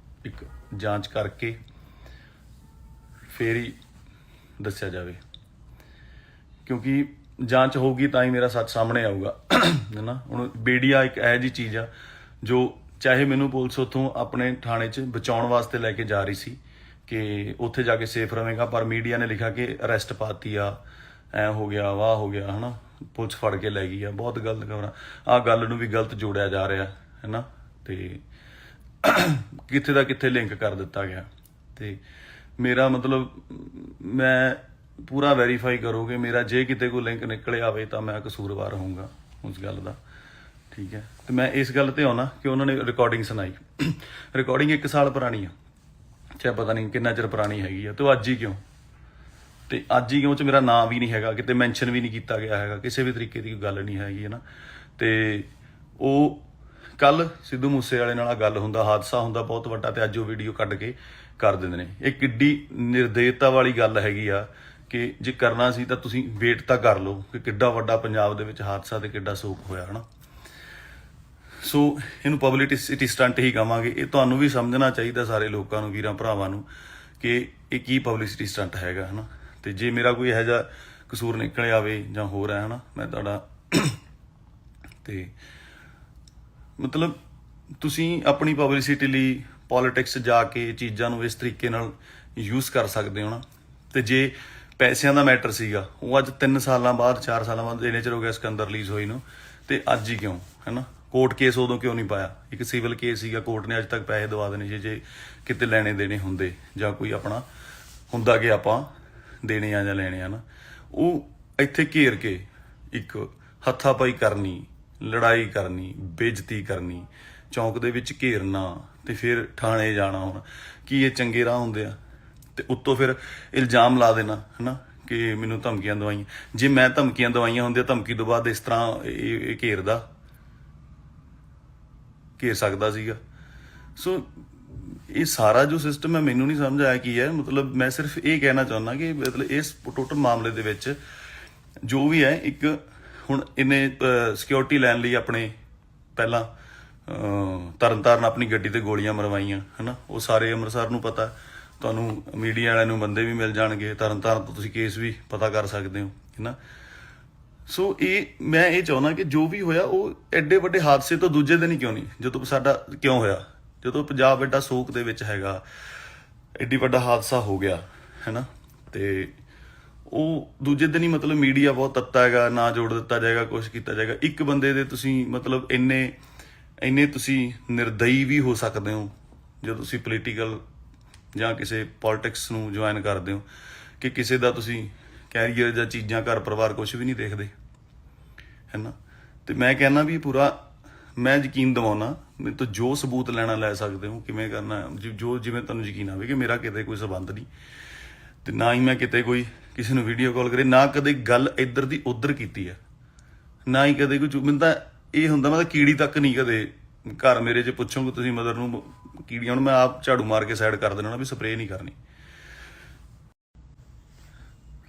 ਇੱਕ ਜਾਂਚ ਕਰਕੇ ਫੇਰ ਹੀ ਦੱਸਿਆ ਜਾਵੇ, ਕਿਉਂਕਿ ਜਾਂਚ ਹੋਊਗੀ ਤਾਂ ਹੀ ਮੇਰਾ ਸੱਚ ਸਾਹਮਣੇ ਆਊਗਾ, ਹੈ ਨਾ। ਹੁਣ ਮੀਡੀਆ ਇੱਕ ਇਹੋ ਜਿਹੀ ਚੀਜ਼ ਆ ਜੋ ਚਾਹੇ ਮੈਨੂੰ ਪੁਲਿਸ ਉੱਥੋਂ ਆਪਣੇ ਥਾਣੇ 'ਚ ਬਚਾਉਣ ਵਾਸਤੇ ਲੈ ਕੇ ਜਾ ਰਹੀ ਸੀ ਕਿ ਉੱਥੇ ਜਾ ਕੇ ਸੇਫ ਰਵੇਂਗਾ, ਪਰ ਮੀਡੀਆ ਨੇ ਲਿਖਿਆ ਕਿ ਅਰੈਸਟ ਪਾਤੀ ਆ, ਐ ਹੋ ਗਿਆ, ਵਾਹ ਹੋ ਗਿਆ, ਹੈ ਨਾ, ਪੁਲਿਸ ਫੜ ਕੇ ਲੈ ਗਈ ਆ। ਬਹੁਤ ਗਲਤ ਖਬਰਾਂ, ਆਹ ਗੱਲ ਨੂੰ ਵੀ ਗਲਤ ਜੋੜਿਆ ਜਾ ਰਿਹਾ, ਹੈ ਨਾ, ਤੇ ਕਿੱਥੇ ਦਾ ਕਿੱਥੇ ਲਿੰਕ ਕਰ ਦਿੱਤਾ ਗਿਆ। ਤੇ ਮੇਰਾ ਮਤਲਬ ਮੈਂ ਪੂਰਾ ਵੈਰੀਫਾਈ ਕਰੋਗੇ ਮੇਰਾ, ਜੇ ਕਿਤੇ ਕੋਈ ਲਿੰਕ ਨਿਕਲੇ ਆਵੇ ਤਾਂ ਮੈਂ ਕਸੂਰਵਾਰ ਹੋਊਂਗਾ ਉਸ ਗੱਲ ਦਾ, ਠੀਕ ਹੈ। ਤੇ ਮੈਂ ਇਸ ਗੱਲ ਤੇ ਆਉਣਾ ਕਿ ਉਹਨਾਂ ਨੇ ਰਿਕਾਰਡਿੰਗ ਸੁਣਾਈ, ਰਿਕਾਰਡਿੰਗ 1 ਸਾਲ ਪੁਰਾਣੀ ਆ, ਚਾਹੇ ਪਤਾ ਨਹੀਂ ਕਿੰਨਾ ਚਿਰ ਪੁਰਾਣੀ ਹੈਗੀ ਆ, ਤੇ ਅੱਜ ਹੀ ਕਿਉਂ, ਤੇ ਅੱਜ ਹੀ ਕਿਉਂ 'ਚ ਮੇਰਾ ਨਾਂ ਵੀ ਨਹੀਂ ਹੈਗਾ, ਕਿਤੇ ਮੈਂਸ਼ਨ ਵੀ ਨਹੀਂ ਕੀਤਾ ਗਿਆ ਹੈਗਾ, ਕਿਸੇ ਵੀ ਤਰੀਕੇ ਦੀ ਕੋਈ ਗੱਲ ਨਹੀਂ ਹੈਗੀ, ਹੈ ਨਾ। ਤੇ ਉਹ ਕੱਲ ਸਿੱਧੂ ਮੂਸੇ ਵਾਲੇ ਨਾਲ ਗੱਲ ਹੁੰਦਾ, ਹਾਦਸਾ ਹੁੰਦਾ ਬਹੁਤ ਵੱਡਾ, ਤੇ ਅੱਜ ਉਹ ਵੀਡੀਓ ਕੱਢ ਕੇ ਕਰ ਦਿੰਦੇ ਨੇ। ਇਹ ਕਿੱਡੀ ਨਿਰਦੇਤਾ ਵਾਲੀ ਗੱਲ ਹੈਗੀ ਆ ਕਿ ਜੇ ਕਰਨਾ ਸੀ ਤਾਂ ਤੁਸੀਂ ਵੇਟ ਤਾਂ ਕਰ ਲਓ ਕਿ ਕਿੱਡਾ ਵੱਡਾ ਪੰਜਾਬ ਦੇ ਵਿੱਚ ਹਾਦਸਾ ਤੇ ਕਿੱਡਾ ਸੋਕ ਹੋਇਆ, ਹੈ ਨਾ। ਸੋ ਇਹਨੂੰ ਪਬਲਿਸਿਟੀ ਸਟੰਟ ਹੀ ਕਹਾਂਗੇ। ਇਹ ਤੁਹਾਨੂੰ ਵੀ ਸਮਝਣਾ ਚਾਹੀਦਾ, ਸਾਰੇ ਲੋਕਾਂ ਨੂੰ, ਵੀਰਾਂ ਭਰਾਵਾਂ ਨੂੰ, ਕਿ ਇਹ ਕੀ ਪਬਲਿਸਿਟੀ ਸਟੰਟ ਹੈਗਾ, ਹੈ ਨਾ। ਤੇ ਜੇ ਮੇਰਾ ਕੋਈ ਇਹੋ ਜਿਹਾ ਕਸੂਰ ਨਿਕਲ ਆਵੇ ਜਾਂ ਹੋਰ ਹੈ, ਹੈ ਨਾ, ਮੈਂ ਤੁਹਾਡਾ ਤੇ ਮਤਲਬ ਤੁਸੀਂ ਆਪਣੀ ਪਬਲਿਸਿਟੀ ਲਈ ਪੋਲਿਟਿਕਸ ਜਾ ਕੇ ਚੀਜ਼ਾਂ ਨੂੰ ਇਸ ਤਰੀਕੇ ਨਾਲ ਯੂਜ਼ ਕਰ ਸਕਦੇ ਹੋ ਨਾ। ਤੇ ਜੇ ਪੈਸਿਆਂ ਦਾ ਮੈਟਰ ਸੀਗਾ, ਉਹ ਅੱਜ 3 ਸਾਲਾਂ ਬਾਅਦ 4 ਸਾਲਾਂ ਬਾਅਦ ਇੰਨੇ ਚਿਰ ਹੋ ਗਿਆ ਸਿਕੰਦਰ ਰਿਲੀਜ਼ ਹੋਈ ਨੂੰ, ਤੇ ਅੱਜ ਹੀ ਕਿਉਂ, ਹੈ ਨਾ। ਕੋਰਟ ਕੇਸ ਉਦੋਂ ਕਿਉਂ ਨਹੀਂ ਪਾਇਆ? ਇੱਕ ਸਿਵਲ ਕੇਸ ਸੀਗਾ, ਕੋਰਟ ਨੇ ਅੱਜ ਤੱਕ ਪੈਸੇ ਦਵਾ ਦੇਣੇ ਸੀ ਜੇ ਕਿਤੇ ਲੈਣੇ ਦੇਣੇ ਹੁੰਦੇ, ਜਾਂ ਕੋਈ ਆਪਣਾ ਹੁੰਦਾ ਕਿ ਆਪਾਂ ਦੇਣੇ ਆ ਜਾਂ ਲੈਣੇ ਆ ਨਾ। ਉਹ ਇੱਥੇ ਘੇਰ ਕੇ ਇੱਕ ਹੱਥਾਪਾਈ ਕਰਨੀ, ਲੜਾਈ ਕਰਨੀ, ਬੇਇੱਜ਼ਤੀ ਕਰਨੀ, ਚੌਂਕ ਦੇ ਵਿੱਚ ਘੇਰਨਾ, ਤੇ ਫਿਰ ਥਾਣੇ ਜਾਣਾ। ਹੁਣ ਕੀ ਇਹ ਚੰਗੇ ਰਾਹ ਹੁੰਦੇ ਆ? ਤੇ ਉੱਤੋਂ ਫਿਰ ਇਲਜ਼ਾਮ ਲਾ ਦੇਣਾ, ਹੈ ਨਾ, ਕਿ ਮੈਨੂੰ ਧਮਕੀਆਂ ਦਵਾਈਆਂ। ਜੇ ਮੈਂ ਧਮਕੀਆਂ ਦਵਾਈਆਂ ਹੁੰਦੀਆਂ, ਧਮਕੀ ਤੋਂ ਬਾਅਦ ਇਸ ਤਰ੍ਹਾਂ ਇਹ ਘੇਰ ਸਕਦਾ ਸੀਗਾ। ਸੋ ਇਹ ਸਾਰਾ ਜੋ ਸਿਸਟਮ ਹੈ ਮੈਨੂੰ ਨਹੀਂ ਸਮਝ ਆਇਆ ਕੀ ਹੈ। ਮਤਲਬ ਮੈਂ ਸਿਰਫ ਇਹ ਕਹਿਣਾ ਚਾਹੁੰਦਾ ਕਿ ਮਤਲਬ ਇਸ ਟੋਟਲ ਮਾਮਲੇ ਦੇ ਵਿੱਚ ਜੋ ਵੀ ਹੈ, ਇੱਕ ਹੁਣ ਇਹਨੇ ਸਿਕਿਉਰਿਟੀ ਲੈਣ ਲਈ ਆਪਣੇ ਪਹਿਲਾਂ ਤਰਨਤਾਰਨ ਆਪਣੀ ਗੱਡੀ ਤੇ ਗੋਲੀਆਂ ਮਰਵਾਈਆਂ, ਹੈ ਨਾ। ਉਹ ਸਾਰੇ ਅੰਮ੍ਰਿਤਸਰ ਨੂੰ ਪਤਾ, ਤੁਹਾਨੂੰ ਮੀਡੀਆ ਵਾਲਿਆਂ ਨੂੰ ਬੰਦੇ ਵੀ ਮਿਲ ਜਾਣਗੇ, ਤਰਨਤਾਰਨ ਤੋਂ ਤੁਸੀਂ ਕੇਸ ਵੀ ਪਤਾ ਕਰ ਸਕਦੇ ਹੋ, ਹੈ ਨਾ। ਸੋ ਮੈਂ ਇਹ ਚਾਹੁੰਦਾ ਕਿ ਜੋ ਵੀ ਹੋਇਆ ਉਹ ਐਡੇ ਵੱਡੇ ਹਾਦਸੇ ਤੋਂ ਦੂਜੇ ਦਿਨ ਹੀ ਕਿਉਂ ਨਹੀਂ, ਜਦੋਂ ਸਾਡਾ ਕਿਉਂ ਹੋਇਆ, ਜਦੋਂ ਪੰਜਾਬ ਐਡਾ ਸੋਕ ਦੇ ਵਿੱਚ ਹੈਗਾ, ਐਡੀ ਵੱਡਾ ਹਾਦਸਾ ਹੋ ਗਿਆ, ਹੈ ਨਾ, ਤੇ ਉਹ ਦੂਜੇ ਦਿਨ ਹੀ ਮਤਲਬ ਮੀਡੀਆ ਬਹੁਤ ਤੱਤਾ ਹੈਗਾ, ਨਾ ਜੋੜ ਦਿੱਤਾ ਜਾਏਗਾ, ਕੁਛ ਕੀਤਾ ਜਾਏਗਾ। ਇੱਕ ਬੰਦੇ ਦੇ ਤੁਸੀਂ ਮਤਲਬ ਇੰਨੇ ਤੁਸੀਂ ਨਿਰਦਈ ਵੀ ਹੋ ਸਕਦੇ ਹੋ ਜਦੋਂ ਤੁਸੀਂ ਪੋਲੀਟੀਕਲ ਜਾਂ ਕਿਸੇ ਪੋਲਿਟਿਕਸ ਨੂੰ ਜੁਆਇਨ ਕਰਦੇ ਹੋ ਕਿ ਕਿਸੇ ਦਾ ਤੁਸੀਂ ਕੈਰੀਅਰ ਜਾਂ ਚੀਜ਼ਾਂ ਘਰ ਪਰਿਵਾਰ ਕੁਝ ਵੀ ਨਹੀਂ ਦੇਖਦੇ ਹੈ ਨਾ। ਤੇ ਮੈਂ ਕਹਿੰਦਾ ਵੀ ਪੂਰਾ ਮੈਂ ਯਕੀਨ ਦਿਵਾਉਣਾ, ਮੇਰੇ ਤੋਂ ਜੋ ਸਬੂਤ ਲੈਣਾ ਲੈ ਸਕਦੇ ਹੋ, ਕਿਵੇਂ ਕਰਨਾ ਜੋ ਜਿਵੇਂ ਤੁਹਾਨੂੰ ਯਕੀਨ ਆਵੇ ਕਿ ਮੇਰਾ ਕਿਤੇ ਕੋਈ ਸਬੰਧ ਨਹੀਂ, ਤੇ ਨਾ ਹੀ ਮੈਂ ਕਿਤੇ ਕੋਈ ਕਿਸੇ ਨੂੰ ਵੀਡੀਓ ਕਾਲ ਕਰੇ, ਨਾ ਕਦੇ ਗੱਲ ਇੱਧਰ ਦੀ ਉੱਧਰ ਕੀਤੀ ਹੈ, ਨਾ ਹੀ ਕਦੇ ਕੋਈ ਮੈਨੂੰ ਤਾਂ ਇਹ ਹੁੰਦਾ ਮੈਂ ਤਾਂ ਕੀੜੀ ਤੱਕ ਨਹੀਂ ਕਦੇ ਘਰ ਮੇਰੇ 'ਚ ਪੁੱਛੋਗੇ ਤੁਸੀਂ ਮਦਰ ਨੂੰ ਕੀੜੀਆਂ, ਹੁਣ ਮੈਂ ਆਪ ਝਾੜੂ ਮਾਰ ਕੇ ਸਾਈਡ ਕਰ ਦੇਣਾ ਨਾ ਵੀ ਸਪਰੇਅ ਨਹੀਂ ਕਰਨੀ।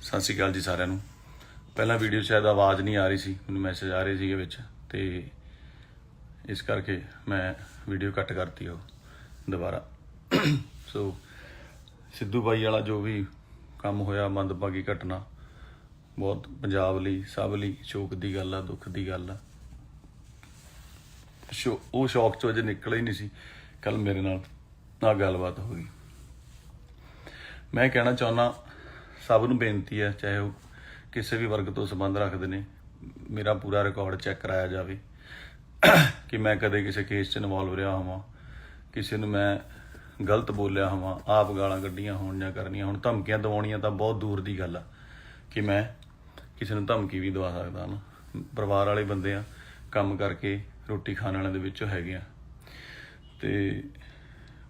ਸਤਿ ਸ਼੍ਰੀ ਅਕਾਲ ਜੀ ਸਾਰਿਆਂ ਨੂੰ। ਪਹਿਲਾਂ ਵੀਡੀਓ ਸ਼ਾਇਦ ਆਵਾਜ਼ ਨਹੀਂ ਆ ਰਹੀ ਸੀ, ਮੈਨੂੰ ਮੈਸੇਜ ਆ ਰਹੇ ਸੀਗੇ ਵਿੱਚ, ਤੇ ਇਸ ਕਰਕੇ ਮੈਂ ਵੀਡੀਓ ਕੱਟ ਕਰਤੀ ਉਹ ਦੁਬਾਰਾ। ਸੋ ਸਿੱਧੂ ਬਾਈ ਵਾਲਾ ਜੋ ਵੀ ਕੰਮ ਹੋਇਆ, ਮੰਦਭਾਗੀ ਘਟਨਾ, ਬਹੁਤ ਪੰਜਾਬ ਲਈ ਸਭ ਲਈ ਸ਼ੋਕ ਦੀ ਗੱਲ ਆ, ਦੁੱਖ ਦੀ ਗੱਲ ਆ। ਉਹ ਸ਼ੌਕ ਚੋਂ ਅਜੇ ਨਿਕਲਿਆ ਹੀ ਨਹੀਂ ਸੀ, ਕੱਲ ਮੇਰੇ ਨਾਲ ਗੱਲਬਾਤ ਹੋ ਗਈ। ਮੈਂ ਕਹਿਣਾ ਚਾਹੁੰਦਾ ਸਭ ਨੂੰ ਬੇਨਤੀ ਹੈ, ਚਾਹੇ ਉਹ ਕਿਸੇ ਵੀ ਵਰਗ ਤੋਂ ਸੰਬੰਧ ਰੱਖਦੇ ਨੇ, ਮੇਰਾ ਪੂਰਾ ਰਿਕਾਰਡ ਚੈੱਕ ਕਰਾਇਆ ਜਾਵੇ ਕਿ ਮੈਂ ਕਦੇ ਕਿਸੇ ਕੇਸ 'ਚ ਇਨਵੋਲਵ ਰਿਹਾ ਹੋਵਾਂ, ਕਿਸੇ ਨੂੰ ਮੈਂ ਗਲਤ ਬੋਲਿਆ ਹੋਵਾਂ, ਆਪ ਗਾਲਾਂ ਕੱਢੀਆਂ ਹੋਣ ਜਾਂ ਕਰਨੀਆਂ ਹੁਣ। ਧਮਕੀਆਂ ਦਿਵਾਉਣੀਆਂ ਤਾਂ ਬਹੁਤ ਦੂਰ ਦੀ ਗੱਲ ਆ ਕਿ ਮੈਂ ਕਿਸੇ ਨੂੰ ਧਮਕੀ ਵੀ ਦਵਾ ਸਕਦਾ ਨਾ। ਪਰਿਵਾਰ ਵਾਲੇ ਬੰਦੇ ਆ, ਕੰਮ ਕਰਕੇ ਰੋਟੀ ਖਾਣ ਵਾਲਿਆਂ ਦੇ ਵਿੱਚੋਂ ਹੈਗੇ ਆ, ਤੇ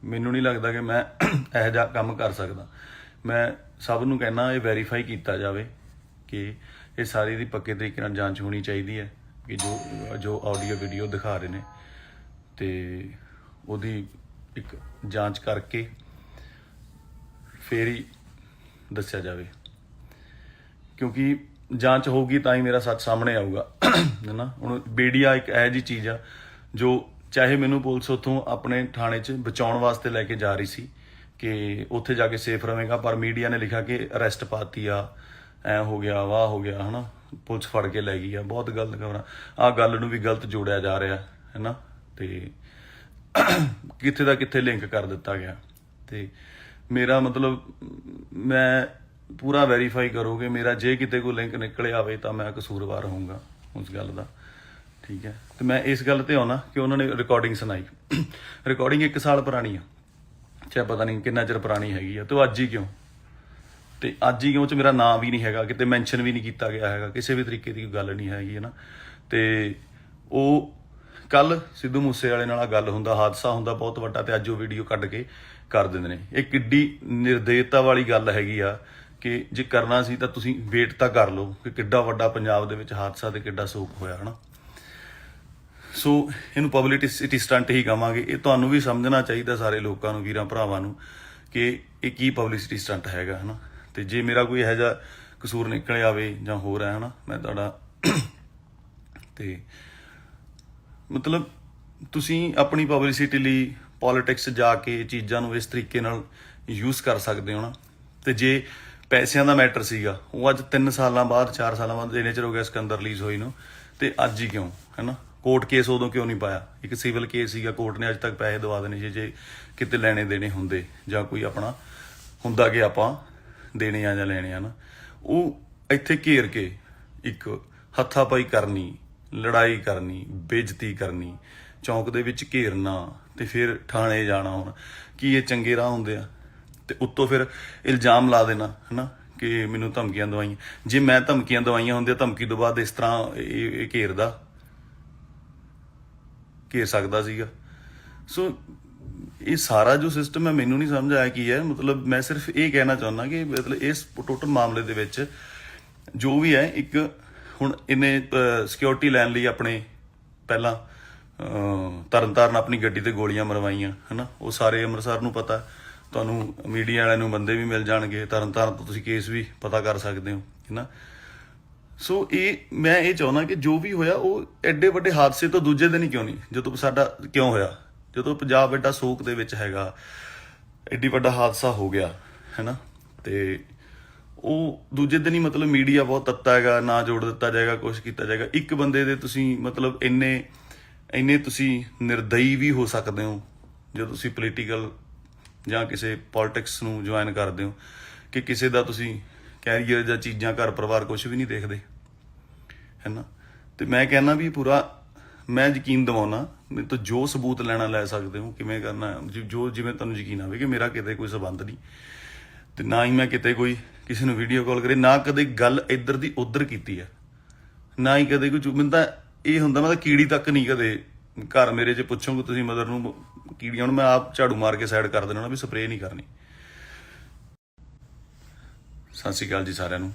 ਮੈਨੂੰ ਨਹੀਂ ਲੱਗਦਾ ਕਿ ਮੈਂ ਇਹੋ ਜਿਹਾ ਕੰਮ ਕਰ ਸਕਦਾ। ਮੈਂ ਸਭ ਨੂੰ ਕਹਿਣਾ ਇਹ ਵੈਰੀਫਾਈ ਕੀਤਾ ਜਾਵੇ ਕਿ ਇਹ ਸਾਰੀ ਦੀ ਪੱਕੇ ਤਰੀਕੇ ਨਾਲ ਜਾਂਚ ਹੋਣੀ ਚਾਹੀਦੀ ਹੈ ਕਿ ਜੋ ਆਡੀਓ ਵੀਡੀਓ ਦਿਖਾ ਰਹੇ ਨੇ, ਤੇ ਉਹਦੀ ਇੱਕ ਜਾਂਚ ਕਰਕੇ ਫੇਰ ਹੀ ਦੱਸਿਆ ਜਾਵੇ, ਕਿਉਂਕਿ ਜਾਂਚ ਹੋਊਗੀ ਤਾਂ ਹੀ ਮੇਰਾ ਸੱਚ ਸਾਹਮਣੇ ਆਊਗਾ ਹੈ ਨਾ। ਹੁਣ ਮੀਡੀਆ ਇੱਕ ਇਹੋ ਜਿਹੀ ਚੀਜ਼ ਆ ਜੋ ਚਾਹੇ ਮੈਨੂੰ ਪੁਲਿਸ ਉੱਥੋਂ ਆਪਣੇ ਥਾਣੇ 'ਚ ਬਚਾਉਣ ਵਾਸਤੇ ਲੈ ਕੇ ਜਾ ਰਹੀ ਸੀ ਕਿ ਉੱਥੇ ਜਾ ਕੇ ਸੇਫ ਰਵੇਗਾ, ਪਰ ਮੀਡੀਆ ਨੇ ਲਿਖਿਆ ਕਿ ਅਰੈਸਟ ਪਾਤੀ ਆ, ਐ ਹੋ ਗਿਆ, ਵਾਹ ਹੋ ਗਿਆ ਹੈ ਨਾ, ਪੁਲਿਸ ਫੜ ਕੇ ਲੈ ਗਈ ਆ। ਬਹੁਤ ਗਲਤ ਖਬਰਾਂ, ਆਹ ਗੱਲ ਨੂੰ ਵੀ ਗਲਤ ਜੋੜਿਆ ਜਾ ਰਿਹਾ ਹੈ ਨਾ, ਤੇ ਕਿੱਥੇ ਦਾ ਕਿੱਥੇ ਲਿੰਕ ਕਰ ਦਿੱਤਾ ਗਿਆ। ਤੇ ਮੇਰਾ ਮਤਲਬ ਮੈਂ ਪੂਰਾ ਵੈਰੀਫਾਈ ਕਰੋਗੇ, ਮੇਰਾ ਜੇ ਕਿਤੇ ਕੋਈ ਲਿੰਕ ਨਿਕਲਿਆ ਆਵੇ ਤਾਂ ਮੈਂ ਕਸੂਰਵਾਰ ਹੋਊਂਗਾ ਉਸ ਗੱਲ ਦਾ, ਠੀਕ ਹੈ। ਤੇ ਮੈਂ ਇਸ ਗੱਲ ਤੇ ਆਉਣਾ ਕਿ ਉਹਨਾਂ ਨੇ ਰਿਕਾਰਡਿੰਗ ਸੁਣਾਈ, ਰਿਕਾਰਡਿੰਗ 1 ਸਾਲ ਪੁਰਾਣੀ ਆ, ਚਾਹੇ ਪਤਾ ਨਹੀਂ ਕਿੰਨਾ ਚਿਰ ਪੁਰਾਣੀ ਹੈਗੀ ਆ, ਤੇ ਅੱਜ ਹੀ ਕਿਉਂ, ਤੇ ਅੱਜ ਹੀ ਕਿਉਂ 'ਚ ਮੇਰਾ ਨਾਂ ਵੀ ਨਹੀਂ ਹੈਗਾ, ਕਿਤੇ ਮੈਂਸ਼ਨ ਵੀ ਨਹੀਂ ਕੀਤਾ ਗਿਆ ਹੈਗਾ, ਕਿਸੇ ਵੀ ਤਰੀਕੇ ਦੀ ਕੋਈ ਗੱਲ ਨਹੀਂ ਹੈਗੀ ਹੈ ਨਾ। ਤੇ ਉਹ ਕੱਲ ਸਿੱਧੂ ਮੂਸੇ ਵਾਲੇ ਨਾਲ ਗੱਲ ਹੁੰਦਾ, ਹਾਦਸਾ ਹੁੰਦਾ ਬਹੁਤ ਵੱਡਾ, ਤੇ ਅੱਜ ਉਹ ਵੀਡੀਓ ਕੱਢ ਕੇ ਕਰ ਦਿੰਦੇ ਨੇ। ਇਹ ਕਿੱਡੀ ਨਿਰਦੇਤਾ ਵਾਲੀ ਗੱਲ ਹੈਗੀ ਆ ਕਿ ਜੇ ਕਰਨਾ ਸੀ ਤਾਂ ਤੁਸੀਂ ਵੇਟ ਤਾਂ ਕਰ ਲਓ ਕਿ ਕਿੱਡਾ ਵੱਡਾ ਪੰਜਾਬ ਦੇ ਵਿੱਚ ਹਾਦਸਾ ਤੇ ਕਿੱਡਾ ਸੋਕ ਹੋਇਆ ਹੈ ਨਾ। ਸੋ ਇਹਨੂੰ ਪਬਲਿਸਿਟੀ ਸਟੰਟ ਹੀ ਕਹਾਂਗੇ। ਇਹ ਤੁਹਾਨੂੰ ਵੀ ਸਮਝਣਾ ਚਾਹੀਦਾ, ਸਾਰੇ ਲੋਕਾਂ ਨੂੰ, ਵੀਰਾਂ ਭਰਾਵਾਂ ਨੂੰ, ਕਿ ਇਹ ਕੀ ਪਬਲਿਸਿਟੀ ਸਟੰਟ ਹੈਗਾ ਹੈ ਨਾ। ਤੇ ਜੇ ਮੇਰਾ ਕੋਈ ਇਹੋ ਜਿਹਾ ਕਸੂਰ ਨਿਕਲ ਆਵੇ ਜਾਂ ਹੋਰ ਹੈ ਨਾ, ਮੈਂ ਤੁਹਾਡਾ ਤੇ ਮਤਲਬ ਤੁਸੀਂ ਆਪਣੀ ਪਬਲਿਸਿਟੀ ਲਈ ਪੋਲੀਟਿਕਸ ਜਾ ਕੇ ਚੀਜ਼ਾਂ ਨੂੰ ਇਸ ਤਰੀਕੇ ਨਾਲ ਯੂਜ਼ ਕਰ ਸਕਦੇ ਹੋ ਨਾ। ਤੇ ਜੇ ਪੈਸਿਆਂ ਦਾ ਮੈਟਰ ਸੀਗਾ, ਉਹ ਅੱਜ 3 ਸਾਲਾਂ ਬਾਅਦ 4 ਸਾਲਾਂ ਬਾਅਦ ਇੰਨੇ ਚਿਰ ਹੋ ਗਿਆ ਸਿਕੰਦਰ ਰਿਲੀਜ਼ ਹੋਈ ਨੂੰ, ਤੇ ਅੱਜ ਹੀ ਕਿਉਂ ਹੈ ਨਾ। ਕੋਰਟ ਕੇਸ ਉਦੋਂ ਕਿਉਂ ਨਹੀਂ ਪਾਇਆ, ਇੱਕ ਸਿਵਲ ਕੇਸ ਸੀਗਾ, ਕੋਰਟ ਨੇ ਅੱਜ ਤੱਕ ਪੈਸੇ ਦਵਾ ਦੇਣੇ ਸੀ ਜੇ ਕਿਤੇ ਲੈਣੇ ਦੇਣੇ ਹੁੰਦੇ, ਜਾਂ ਕੋਈ ਆਪਣਾ ਹੁੰਦਾ ਕਿ ਆਪਾਂ ਦੇਣੇ ਆ ਜਾਂ ਲੈਣੇ ਆ ਨਾ। ਉਹ ਇੱਥੇ ਘੇਰ ਕੇ ਇੱਕ ਹੱਥਾਪਾਈ ਕਰਨੀ, ਲੜਾਈ ਕਰਨੀ, ਬੇਇੱਜ਼ਤੀ ਕਰਨੀ, ਚੌਂਕ ਦੇ ਵਿੱਚ ਘੇਰਨਾ, ਤੇ ਫਿਰ ਥਾਣੇ ਜਾਣਾ। ਹੁਣ ਕੀ ਇਹ ਚੰਗੇ ਰਾਹ ਹੁੰਦੇ ਆ? ਤੇ ਉੱਤੋਂ ਫਿਰ ਇਲਜ਼ਾਮ ਲਾ ਦੇਣਾ ਹੈ ਨਾ ਕਿ ਮੈਨੂੰ ਧਮਕੀਆਂ ਦਵਾਈਆਂ। ਜੇ ਮੈਂ ਧਮਕੀਆਂ ਦਵਾਈਆਂ ਹੁੰਦੀਆਂ, ਧਮਕੀ ਤੋਂ ਬਾਅਦ ਇਸ ਤਰ੍ਹਾਂ ਇਹ ਘੇਰ ਸਕਦਾ ਸੀਗਾ। ਸੋ ਇਹ ਸਾਰਾ ਜੋ ਸਿਸਟਮ ਹੈ ਮੈਨੂੰ ਨਹੀਂ ਸਮਝ ਆਇਆ ਕੀ ਹੈ। ਮਤਲਬ ਮੈਂ ਸਿਰਫ ਇਹ ਕਹਿਣਾ ਚਾਹੁੰਦਾ ਕਿ ਮਤਲਬ ਇਸ ਟੋਟਲ ਮਾਮਲੇ ਦੇ ਵਿੱਚ ਜੋ ਵੀ ਹੈ, ਇੱਕ ਹੁਣ ਇਹਨੇ ਸਿਕਿਉਰਿਟੀ ਲੈਣ ਲਈ ਆਪਣੇ ਪਹਿਲਾਂ ਤਰਨਤਾਰਨ ਆਪਣੀ ਗੱਡੀ ਤੇ ਗੋਲੀਆਂ ਮਰਵਾਈਆਂ ਹੈ ਨਾ। ਉਹ ਸਾਰੇ ਅੰਮ੍ਰਿਤਸਰ ਨੂੰ ਪਤਾ, ਤੁਹਾਨੂੰ ਮੀਡੀਆ ਵਾਲਿਆਂ ਨੂੰ ਬੰਦੇ ਵੀ ਮਿਲ ਜਾਣਗੇ, ਤਰਨਤਾਰਨ ਤੋਂ ਤੁਸੀਂ ਕੇਸ ਵੀ ਪਤਾ ਕਰ ਸਕਦੇ ਹੋ ਹੈ ਨਾ। ਸੋ ਮੈਂ ਇਹ ਚਾਹੁੰਦਾ ਕਿ ਜੋ ਵੀ ਹੋਇਆ ਉਹ ਐਡੇ ਵੱਡੇ ਹਾਦਸੇ ਤੋਂ ਦੂਜੇ ਦਿਨ ਹੀ ਕਿਉਂ ਨਹੀਂ, ਜਦੋਂ ਸਾਡਾ ਕਿਉਂ ਹੋਇਆ, ਜਦੋਂ ਪੰਜਾਬ ਐਡਾ ਸੋਕ ਦੇ ਵਿੱਚ ਹੈਗਾ, ਐਡੀ ਵੱਡਾ ਹਾਦਸਾ ਹੋ ਗਿਆ ਹੈ ਨਾ, ਤੇ ਉਹ ਦੂਜੇ ਦਿਨ ਹੀ ਮਤਲਬ ਮੀਡੀਆ ਬਹੁਤ ਤੱਤਾ ਹੈਗਾ, ਨਾ ਜੋੜ ਦਿੱਤਾ ਜਾਏਗਾ, ਕੁਛ ਕੀਤਾ ਜਾਏਗਾ। ਇੱਕ ਬੰਦੇ ਦੇ ਤੁਸੀਂ ਮਤਲਬ ਇੰਨੇ ਤੁਸੀਂ ਨਿਰਦਈ ਵੀ ਹੋ ਸਕਦੇ ਹੋ ਜਦੋਂ ਤੁਸੀਂ ਪੋਲੀਟੀਕਲ ਜਾਂ ਕਿਸੇ ਪੋਲੀਟਿਕਸ ਨੂੰ ਜੁਆਇਨ ਕਰਦੇ ਹੋ, ਕਿ ਕਿਸੇ ਦਾ ਤੁਸੀਂ ਕੈਰੀਅਰ ਜਾਂ ਚੀਜ਼ਾਂ ਘਰ ਪਰਿਵਾਰ ਕੁਝ ਵੀ ਨਹੀਂ ਦੇਖਦੇ ਹੈ ਨਾ। ਤੇ ਮੈਂ ਕਹਿੰਦਾ ਵੀ ਪੂਰਾ ਮੈਂ ਯਕੀਨ ਦਿਵਾਉਣਾ, ਮੇਰੇ ਤੋਂ ਜੋ ਸਬੂਤ ਲੈਣਾ ਲੈ ਸਕਦੇ ਹੋ, ਕਿਵੇਂ ਕਰਨਾ ਜੋ ਜਿਵੇਂ ਤੁਹਾਨੂੰ ਯਕੀਨ ਆਵੇ ਕਿ ਮੇਰਾ ਕਿਤੇ ਕੋਈ ਸਬੰਧ ਨਹੀਂ, ਤੇ ਨਾ ਹੀ ਮੈਂ ਕਿਤੇ ਕੋਈ ਕਿਸੇ ਨੂੰ ਵੀਡੀਓ ਕਾਲ ਕਰੇ, ਨਾ ਕਦੇ ਗੱਲ ਇੱਧਰ ਦੀ ਉੱਧਰ ਕੀਤੀ ਹੈ, ਨਾ ਹੀ ਕਦੇ ਕੋਈ ਮੈਨੂੰ ਤਾਂ ਇਹ ਹੁੰਦਾ ਮੈਂ ਤਾਂ ਕੀੜੀ ਤੱਕ ਨਹੀਂ ਕਦੇ ਘਰ ਮੇਰੇ 'ਚ ਪੁੱਛੋਗੇ ਤੁਸੀਂ ਮਦਰ ਨੂੰ ਕੀੜੀਆਂ ਨੂੰ ਮੈਂ ਆਪ ਝਾੜੂ ਮਾਰ ਕੇ ਸਾਈਡ ਕਰ ਦੇਣਾ ਵੀ ਸਪਰੇਅ ਨਹੀਂ ਕਰਨੀ। ਸਤਿ ਸ਼੍ਰੀ ਅਕਾਲ ਜੀ ਸਾਰਿਆਂ ਨੂੰ।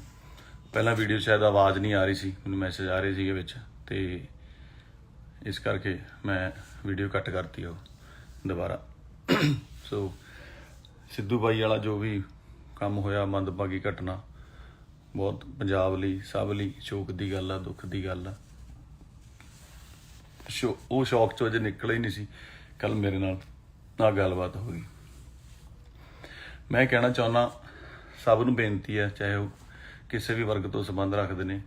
ਪਹਿਲਾਂ ਵੀਡੀਓ ਸ਼ਾਇਦ ਆਵਾਜ਼ ਨਹੀਂ ਆ ਰਹੀ ਸੀ, ਮੈਨੂੰ ਮੈਸੇਜ ਆ ਰਹੇ ਸੀਗੇ ਵਿੱਚ, ਤੇ ਇਸ ਕਰਕੇ ਮੈਂ ਵੀਡੀਓ ਕੱਟ ਕਰਤੀ ਉਹ ਦੁਬਾਰਾ। ਸੋ ਸਿੱਧੂ ਬਾਈ ਵਾਲਾ ਜੋ ਵੀ ਕੰਮ ਹੋਇਆ, ਮੰਦਭਾਗੀ ਘਟਨਾ, ਬਹੁਤ ਪੰਜਾਬ ਲਈ ਸਭ ਲਈ ਸ਼ੋਕ ਦੀ ਗੱਲ ਆ, ਦੁੱਖ ਦੀ ਗੱਲ ਆ। ਉਹ ਸ਼ੌਕ ਚੋਂ ਅਜੇ ਨਿਕਲਿਆ ਹੀ ਨਹੀਂ ਸੀ, ਕੱਲ ਮੇਰੇ ਨਾਲ ਗੱਲਬਾਤ ਹੋ ਗਈ। ਮੈਂ ਕਹਿਣਾ ਚਾਹੁੰਦਾ ਸਭ ਨੂੰ ਬੇਨਤੀ ਹੈ, ਚਾਹੇ ਉਹ ਕਿਸੇ ਵੀ ਵਰਗ ਤੋਂ ਸੰਬੰਧ ਰੱਖਦੇ ਨੇ,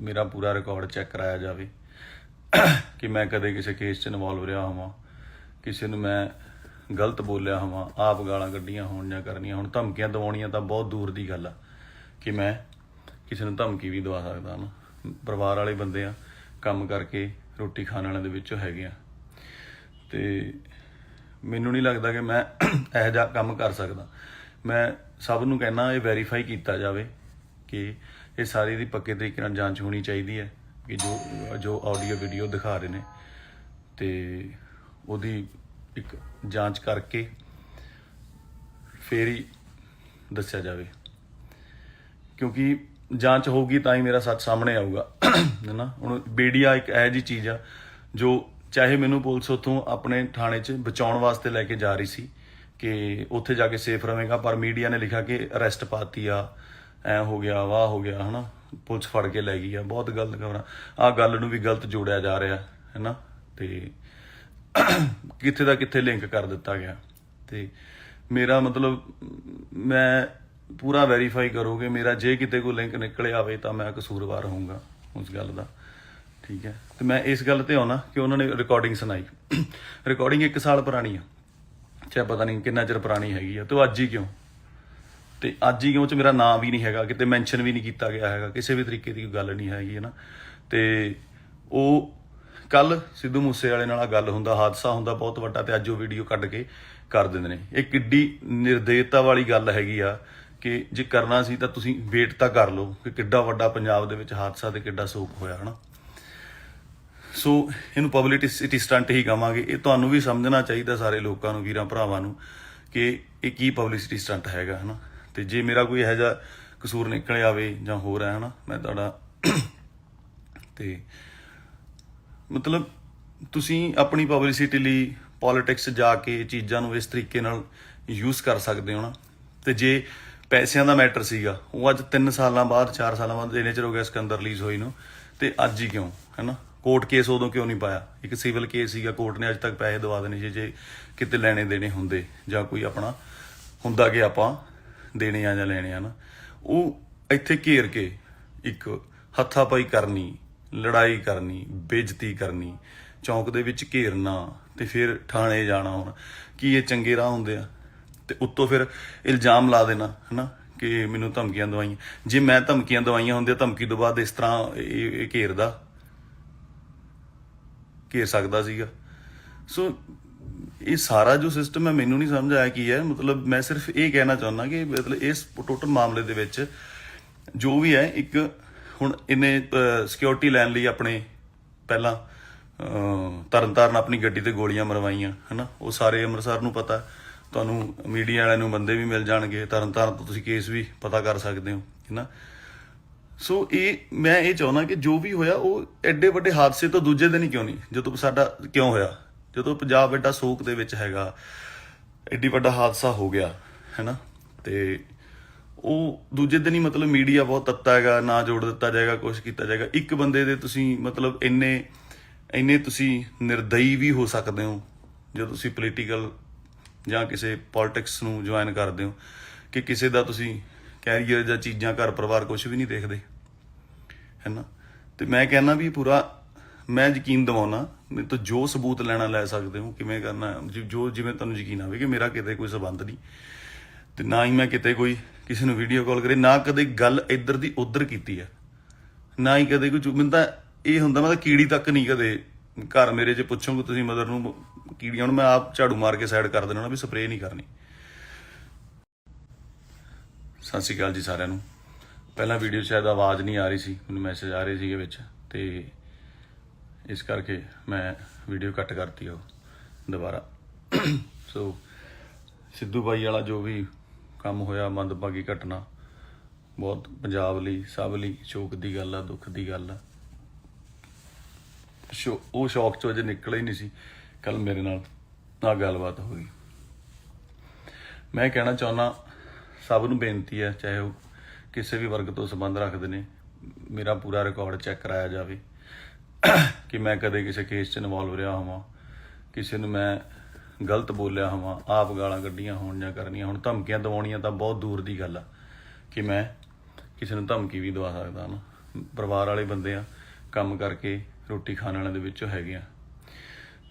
ਮੇਰਾ ਪੂਰਾ ਰਿਕਾਰਡ ਚੈੱਕ ਕਰਾਇਆ ਜਾਵੇ ਕਿ ਮੈਂ ਕਦੇ ਕਿਸੇ ਕੇਸ 'ਚ ਇਨਵੋਲਵ ਰਿਹਾ ਹੋਵਾਂ, ਕਿਸੇ ਨੂੰ ਮੈਂ ਗਲਤ ਬੋਲਿਆ ਹੋਵਾਂ, ਆਪ ਗਾਲਾਂ ਕੱਢੀਆਂ ਹੋਣ ਜਾਂ ਕਰਨੀਆਂ ਹੁਣ। ਧਮਕੀਆਂ ਦਿਵਾਉਣੀਆਂ ਤਾਂ ਬਹੁਤ ਦੂਰ ਦੀ ਗੱਲ ਆ ਕਿ ਮੈਂ ਕਿਸੇ ਨੂੰ ਧਮਕੀ ਵੀ ਦਵਾ ਸਕਦਾ ਨਾ। ਪਰਿਵਾਰ ਵਾਲੇ ਬੰਦੇ ਆ, ਕੰਮ ਕਰਕੇ ਰੋਟੀ ਖਾਣ ਵਾਲਿਆਂ ਦੇ ਵਿੱਚੋਂ ਹੈਗੇ ਆ, ਤੇ ਮੈਨੂੰ ਨਹੀਂ ਲੱਗਦਾ ਕਿ ਮੈਂ ਇਹੋ ਜਿਹਾ ਕੰਮ ਕਰ ਸਕਦਾ। ਮੈਂ ਸਭ ਨੂੰ ਕਹਿਣਾ ਇਹ ਵੈਰੀਫਾਈ ਕੀਤਾ ਜਾਵੇ ਕਿ ਇਹ ਸਾਰੀ ਦੀ ਪੱਕੇ ਤਰੀਕੇ ਨਾਲ ਜਾਂਚ ਹੋਣੀ ਚਾਹੀਦੀ ਹੈ ਕਿ ਜੋ ਆਡੀਓ ਵੀਡੀਓ ਦਿਖਾ ਰਹੇ ਨੇ, ਤੇ ਉਹਦੀ ਇੱਕ ਜਾਂਚ ਕਰਕੇ ਫੇਰ ਹੀ ਦੱਸਿਆ ਜਾਵੇ, ਕਿਉਂਕਿ ਜਾਂਚ ਹੋਊਗੀ ਤਾਂ ਹੀ ਮੇਰਾ ਸੱਚ ਸਾਹਮਣੇ ਆਊਗਾ, ਹੈ ਨਾ। ਹੁਣ ਮੀਡੀਆ ਇੱਕ ਇਹੋ ਜਿਹੀ ਚੀਜ਼ ਆ ਜੋ ਚਾਹੇ ਮੈਨੂੰ ਪੁਲਿਸ ਉੱਥੋਂ ਆਪਣੇ ਥਾਣੇ 'ਚ ਬਚਾਉਣ ਵਾਸਤੇ ਲੈ ਕੇ ਜਾ ਰਹੀ ਸੀ ਕਿ ਉੱਥੇ ਜਾ ਕੇ ਸੇਫ ਰਹੇਗਾ, ਪਰ ਮੀਡੀਆ ਨੇ ਲਿਖਿਆ ਕਿ ਅਰੈਸਟ ਪਾਤੀ ਆ, ਐ ਹੋ ਗਿਆ, ਵਾਹ ਹੋ ਗਿਆ, ਹੈ ਨਾ, ਪੁਲਿਸ ਫੜ ਕੇ ਲੈ ਗਈ ਆ। ਬਹੁਤ ਗਲਤ ਖਬਰਾਂ, ਆਹ ਗੱਲ ਨੂੰ ਵੀ ਗਲਤ ਜੋੜਿਆ ਜਾ ਰਿਹਾ, ਹੈ ਨਾ, ਤੇ ਕਿੱਥੇ ਦਾ ਕਿੱਥੇ ਲਿੰਕ ਕਰ ਦਿੱਤਾ ਗਿਆ। ਤੇ ਮੇਰਾ ਮਤਲਬ ਮੈਂ ਪੂਰਾ ਵੈਰੀਫਾਈ ਕਰੋਗੇ ਮੇਰਾ, ਜੇ ਕਿਤੇ ਕੋਈ ਲਿੰਕ ਨਿਕਲ ਆਵੇ ਤਾਂ ਮੈਂ ਕਸੂਰਵਾਰ ਹੋਊਂਗਾ ਉਸ ਗੱਲ ਦਾ, ਠੀਕ ਹੈ। ਤੇ ਮੈਂ ਇਸ ਗੱਲ ਤੇ ਆਉਣਾ ਕਿ ਉਹਨਾਂ ਨੇ ਰਿਕਾਰਡਿੰਗ ਸੁਣਾਈ, ਰਿਕਾਰਡਿੰਗ 1 ਸਾਲ ਪੁਰਾਣੀ ਆ, ਚਾਹੇ ਪਤਾ ਨਹੀਂ ਕਿੰਨਾ ਚਿਰ ਪੁਰਾਣੀ ਹੈਗੀ ਆ, ਤੇ ਉਹ ਅੱਜ ਹੀ ਕਿਉਂ, ਤੇ ਅੱਜ ਹੀ ਕਿਉਂ 'ਚ ਮੇਰਾ ਨਾਂ ਵੀ ਨਹੀਂ ਹੈਗਾ, ਕਿਤੇ ਮੈਂਸ਼ਨ ਵੀ ਨਹੀਂ ਕੀਤਾ ਗਿਆ ਹੈਗਾ, ਕਿਸੇ ਵੀ ਤਰੀਕੇ ਦੀ ਗੱਲ ਨਹੀਂ ਹੈਗੀ, ਹੈ ਨਾ। ਤੇ ਉਹ ਕੱਲ ਸਿੱਧੂ ਮੂਸੇਵਾਲੇ ਨਾਲ ਗੱਲ ਹੁੰਦਾ, ਹਾਦਸਾ ਹੁੰਦਾ ਬਹੁਤ ਵੱਡਾ, ਤੇ ਅੱਜ ਉਹ ਵੀਡੀਓ ਕੱਢ ਕੇ ਕਰ ਦਿੰਦੇ ਨੇ। ਇਹ ਕਿੱਡੀ ਨਿਰਦੇਤਾ ਵਾਲੀ ਗੱਲ ਹੈਗੀ ਆ ਕਿ ਜੇ ਕਰਨਾ ਸੀ ਤਾਂ ਤੁਸੀਂ ਵੇਟ ਤਾਂ ਕਰ ਲਓ ਕਿ ਕਿੱਡਾ ਵੱਡਾ ਪੰਜਾਬ ਦੇ ਵਿੱਚ ਹਾਦਸਾ ਤੇ ਕਿੱਡਾ ਸੋਕ ਹੋਇਆ, ਹੈ ਨਾ। ਸੋ ਇਹਨੂੰ ਪਬਲਿਸਿਟੀ ਸਟੰਟ ਹੀ ਕਹਾਂਗੇ। ਇਹ ਤੁਹਾਨੂੰ ਵੀ ਸਮਝਣਾ ਚਾਹੀਦਾ, ਸਾਰੇ ਲੋਕਾਂ ਨੂੰ, ਵੀਰਾਂ ਭਰਾਵਾਂ ਨੂੰ, ਕਿ ਇਹ ਕੀ ਪਬਲਿਸਿਟੀ ਸਟੰਟ ਹੈਗਾ, ਹੈ ਨਾ। ਤੇ ਜੇ ਮੇਰਾ ਕੋਈ ਇਹੋ ਜਿਹਾ ਕਸੂਰ ਨਿਕਲ ਆਵੇ ਜਾਂ ਹੋਰ ਹੈ, ਹੈ ਨਾ, ਮੈਂ ਤੁਹਾਡਾ ਤੇ ਮਤਲਬ ਤੁਸੀਂ ਆਪਣੀ ਪਬਲਿਸਿਟੀ ਲਈ ਪੋਲੀਟਿਕਸ ਜਾ ਕੇ ਚੀਜ਼ਾਂ ਨੂੰ ਇਸ ਤਰੀਕੇ ਨਾਲ ਯੂਜ਼ ਕਰ ਸਕਦੇ ਹੋ ਨਾ। ਤੇ ਜੇ ਪੈਸਿਆਂ ਦਾ ਮੈਟਰ ਸੀਗਾ, ਉਹ ਅੱਜ 3 ਸਾਲਾਂ ਬਾਅਦ 4 ਸਾਲਾਂ ਬਾਅਦ ਇੰਨੇ ਚਿਰ ਹੋ ਗਿਆ ਸਿਕੰਦਰ ਰਿਲੀਜ਼ ਹੋਈ ਨੂੰ, ਤੇ ਅੱਜ ਹੀ ਕਿਉਂ, ਹੈ ਨਾ। ਕੋਰਟ ਕੇਸ ਉਦੋਂ ਕਿਉਂ ਨਹੀਂ ਪਾਇਆ? ਇੱਕ ਸਿਵਲ ਕੇਸ ਸੀਗਾ, ਕੋਰਟ ਨੇ ਅੱਜ ਤੱਕ ਪੈਸੇ ਦਵਾ ਦੇਣੇ ਸੀ ਜੇ ਕਿਤੇ ਲੈਣੇ ਦੇਣੇ ਹੁੰਦੇ, ਜਾਂ ਕੋਈ ਆਪਣਾ ਹੁੰਦਾ ਕਿ ਆਪਾਂ ਦੇਣੇ ਆ ਜਾਂ ਲੈਣੇ ਆ ਨਾ। ਉਹ ਇੱਥੇ ਘੇਰ ਕੇ ਇੱਕ ਹੱਥਾਪਾਈ ਕਰਨੀ, ਲੜਾਈ ਕਰਨੀ, ਬੇਇੱਜ਼ਤੀ ਕਰਨੀ, ਚੌਂਕ ਦੇ ਵਿੱਚ ਘੇਰਨਾ, ਤੇ ਫਿਰ ਥਾਣੇ ਜਾਣਾ, ਹੁਣ ਕੀ ਇਹ ਚੰਗੇ ਰਾਹ ਹੁੰਦੇ ਆ? ਤੇ ਉੱਤੋਂ ਫਿਰ ਇਲਜ਼ਾਮ ਲਾ ਦੇਣਾ, ਹੈ ਨਾ, ਕਿ ਮੈਨੂੰ ਧਮਕੀਆਂ ਦਵਾਈਆਂ। ਜੇ ਮੈਂ ਧਮਕੀਆਂ ਦਵਾਈਆਂ ਹੁੰਦੀਆਂ, ਧਮਕੀ ਤੋਂ ਬਾਅਦ ਇਸ ਤਰ੍ਹਾਂ ਇਹ ਘੇਰ ਸਕਦਾ ਸੀਗਾ। ਸੋ ਇਹ ਸਾਰਾ ਜੋ ਸਿਸਟਮ ਹੈ ਮੈਨੂੰ ਨਹੀਂ ਸਮਝ ਆਇਆ ਕੀ ਹੈ। ਮਤਲਬ ਮੈਂ ਸਿਰਫ ਇਹ ਕਹਿਣਾ ਚਾਹੁੰਦਾ ਕਿ ਮਤਲਬ ਇਸ ਟੋਟਲ ਮਾਮਲੇ ਦੇ ਵਿੱਚ ਜੋ ਵੀ ਹੈ, ਇੱਕ ਹੁਣ ਇਹਨੇ ਸਿਕਿਉਰਿਟੀ ਲੈਣ ਲਈ ਆਪਣੇ ਪਹਿਲਾਂ ਤਰਨਤਾਰਨ ਆਪਣੀ ਗੱਡੀ ਤੇ ਗੋਲੀਆਂ ਮਰਵਾਈਆਂ, ਹੈ ਨਾ। ਉਹ ਸਾਰੇ ਅੰਮ੍ਰਿਤਸਰ ਨੂੰ ਪਤਾ, ਤੁਹਾਨੂੰ ਮੀਡੀਆ ਵਾਲਿਆਂ ਨੂੰ ਬੰਦੇ ਵੀ ਮਿਲ ਜਾਣਗੇ, ਤਰਨਤਾਰਨ ਤੋਂ ਤੁਸੀਂ ਕੇਸ ਵੀ ਪਤਾ ਕਰ ਸਕਦੇ ਹੋ, ਹੈ ਨਾ। ਸੋ ਮੈਂ ਇਹ ਚਾਹੁੰਦਾ ਕਿ ਜੋ ਵੀ ਹੋਇਆ ਉਹ ਐਡੇ ਵੱਡੇ ਹਾਦਸੇ ਤੋਂ ਦੂਜੇ ਦਿਨ ਹੀ ਕਿਉਂ ਨਹੀਂ, ਜਦੋਂ ਸਾਡਾ ਕਿਉਂ ਹੋਇਆ, ਜਦੋਂ ਪੰਜਾਬ ਐਡਾ ਸੋਕ ਦੇ ਵਿੱਚ ਹੈਗਾ, ਐਡੀ ਵੱਡਾ ਹਾਦਸਾ ਹੋ ਗਿਆ, ਹੈ ਨਾ, ਤੇ ਉਹ ਦੂਜੇ ਦਿਨ ਹੀ ਮਤਲਬ ਮੀਡੀਆ ਬਹੁਤ ਤੱਤਾ ਹੈਗਾ, ਨਾ ਜੋੜ ਦਿੱਤਾ ਜਾਏਗਾ, ਕੁਛ ਕੀਤਾ ਜਾਏਗਾ। ਇੱਕ ਬੰਦੇ ਦੇ ਤੁਸੀਂ ਮਤਲਬ ਇੰਨੇ ਤੁਸੀਂ ਨਿਰਦਈ ਵੀ ਹੋ ਸਕਦੇ ਹੋ ਜਦੋਂ ਤੁਸੀਂ ਪੋਲੀਟੀਕਲ ਜਾਂ ਕਿਸੇ ਪੋਲਿਟਿਕਸ ਨੂੰ ਜੁਆਇਨ ਕਰਦੇ ਹੋ, ਕਿ ਕਿਸੇ ਦਾ ਤੁਸੀਂ ਕੈਰੀਅਰ ਜਾਂ ਚੀਜ਼ਾਂ, ਘਰ ਪਰਿਵਾਰ ਕੁਛ ਵੀ ਨਹੀਂ ਦੇਖਦੇ, ਹੈ ਨਾ। ਤੇ ਮੈਂ ਕਹਿੰਦਾ ਵੀ ਪੂਰਾ ਮੈਂ ਯਕੀਨ ਦਿਵਾਉਣਾ, ਮੇਰੇ ਤੋਂ ਜੋ ਸਬੂਤ ਲੈਣਾ ਲੈ ਸਕਦੇ ਹੋ, ਕਿਵੇਂ ਕਰਨਾ, ਜੋ ਜਿਵੇਂ ਤੁਹਾਨੂੰ ਯਕੀਨ ਆਵੇ ਕਿ ਮੇਰਾ ਕਿਤੇ ਕੋਈ ਸੰਬੰਧ ਨਹੀਂ, ਤੇ ਨਾ ਹੀ ਮੈਂ ਕਿਤੇ ਕੋਈ ਕਿਸੇ ਨੂੰ ਵੀਡੀਓ ਕਾਲ ਕਰੇ, ਨਾ ਕਦੇ ਗੱਲ ਇੱਧਰ ਦੀ ਉੱਧਰ ਕੀਤੀ ਹੈ, ਨਾ ਹੀ ਕਦੇ ਕੋਈ ਮੈਨੂੰ ਤਾਂ ਇਹ ਹੁੰਦਾ ਮੈਂ ਤਾਂ ਕੀੜੀ ਤੱਕ ਨਹੀਂ ਕਦੇ ਘਰ ਮੇਰੇ 'ਚ ਪੁੱਛੋਗੇ ਤੁਸੀਂ ਮਦਰ ਨੂੰ ਕੀੜੀਆਂ ਨੂੰ ਮੈਂ ਆਪ ਝਾੜੂ ਮਾਰ ਕੇ ਸਾਈਡ ਕਰ ਦੇਣਾ ਵੀ ਸਪਰੇਅ ਨਹੀਂ ਕਰਨੀ। ਸਤਿ ਸ਼੍ਰੀ ਅਕਾਲ ਜੀ ਸਾਰਿਆਂ ਨੂੰ। ਪਹਿਲਾਂ ਵੀਡੀਓ ਸ਼ਾਇਦ ਆਵਾਜ਼ ਨਹੀਂ ਆ ਰਹੀ ਸੀ, ਮੈਨੂੰ ਮੈਸੇਜ ਆ ਰਹੇ ਸੀਗੇ ਵਿੱਚ, ਤੇ ਇਸ ਕਰਕੇ ਮੈਂ ਵੀਡੀਓ ਕੱਟ ਕਰਤੀ ਉਹ ਦੁਬਾਰਾ। ਸੋ ਸਿੱਧੂ ਬਾਈ ਵਾਲਾ ਜੋ ਵੀ ਕੰਮ ਹੋਇਆ, ਮੰਦਭਾਗੀ ਘਟਨਾ, ਬਹੁਤ ਪੰਜਾਬ ਲਈ, ਸਭ ਲਈ ਸ਼ੋਕ ਦੀ ਗੱਲ ਆ, ਦੁੱਖ ਦੀ ਗੱਲ ਆ। ਉਹ ਸ਼ੌਕ ਚੋਂ ਅਜੇ ਨਿਕਲਿਆ ਹੀ ਨਹੀਂ ਸੀ। ਕੱਲ ਮੇਰੇ ਨਾਲ ਆ ਗੱਲਬਾਤ ਹੋ ਗਈ। ਮੈਂ ਕਹਿਣਾ ਚਾਹੁੰਦਾ, ਸਭ ਨੂੰ ਬੇਨਤੀ ਹੈ, ਚਾਹੇ ਉਹ ਕਿਸੇ ਵੀ ਵਰਗ ਤੋਂ ਸੰਬੰਧ ਰੱਖਦੇ ਨੇ, ਮੇਰਾ ਪੂਰਾ ਰਿਕਾਰਡ ਚੈੱਕ ਕਰਾਇਆ ਜਾਵੇ ਕਿ ਮੈਂ ਕਦੇ ਕਿਸੇ ਕੇਸ 'ਚ ਇਨਵੋਲਵ ਰਿਹਾ ਹੋਵਾਂ, ਕਿਸੇ ਨੂੰ ਮੈਂ ਗਲਤ ਬੋਲਿਆ ਹੋਵਾਂ, ਆਪ ਗਾਲਾਂ ਕੱਢੀਆਂ ਹੋਣ ਜਾਂ ਕਰਨੀਆਂ ਹੁਣ। ਧਮਕੀਆਂ ਦਿਵਾਉਣੀਆਂ ਤਾਂ ਬਹੁਤ ਦੂਰ ਦੀ ਗੱਲ ਆ ਕਿ ਮੈਂ ਕਿਸੇ ਨੂੰ ਧਮਕੀ ਵੀ ਦਵਾ ਸਕਦਾ ਨਾ। ਪਰਿਵਾਰ ਵਾਲੇ ਬੰਦੇ ਆ, ਕੰਮ ਕਰਕੇ ਰੋਟੀ ਖਾਣ ਵਾਲਿਆਂ ਦੇ ਵਿੱਚੋਂ ਹੈਗੇ ਆ,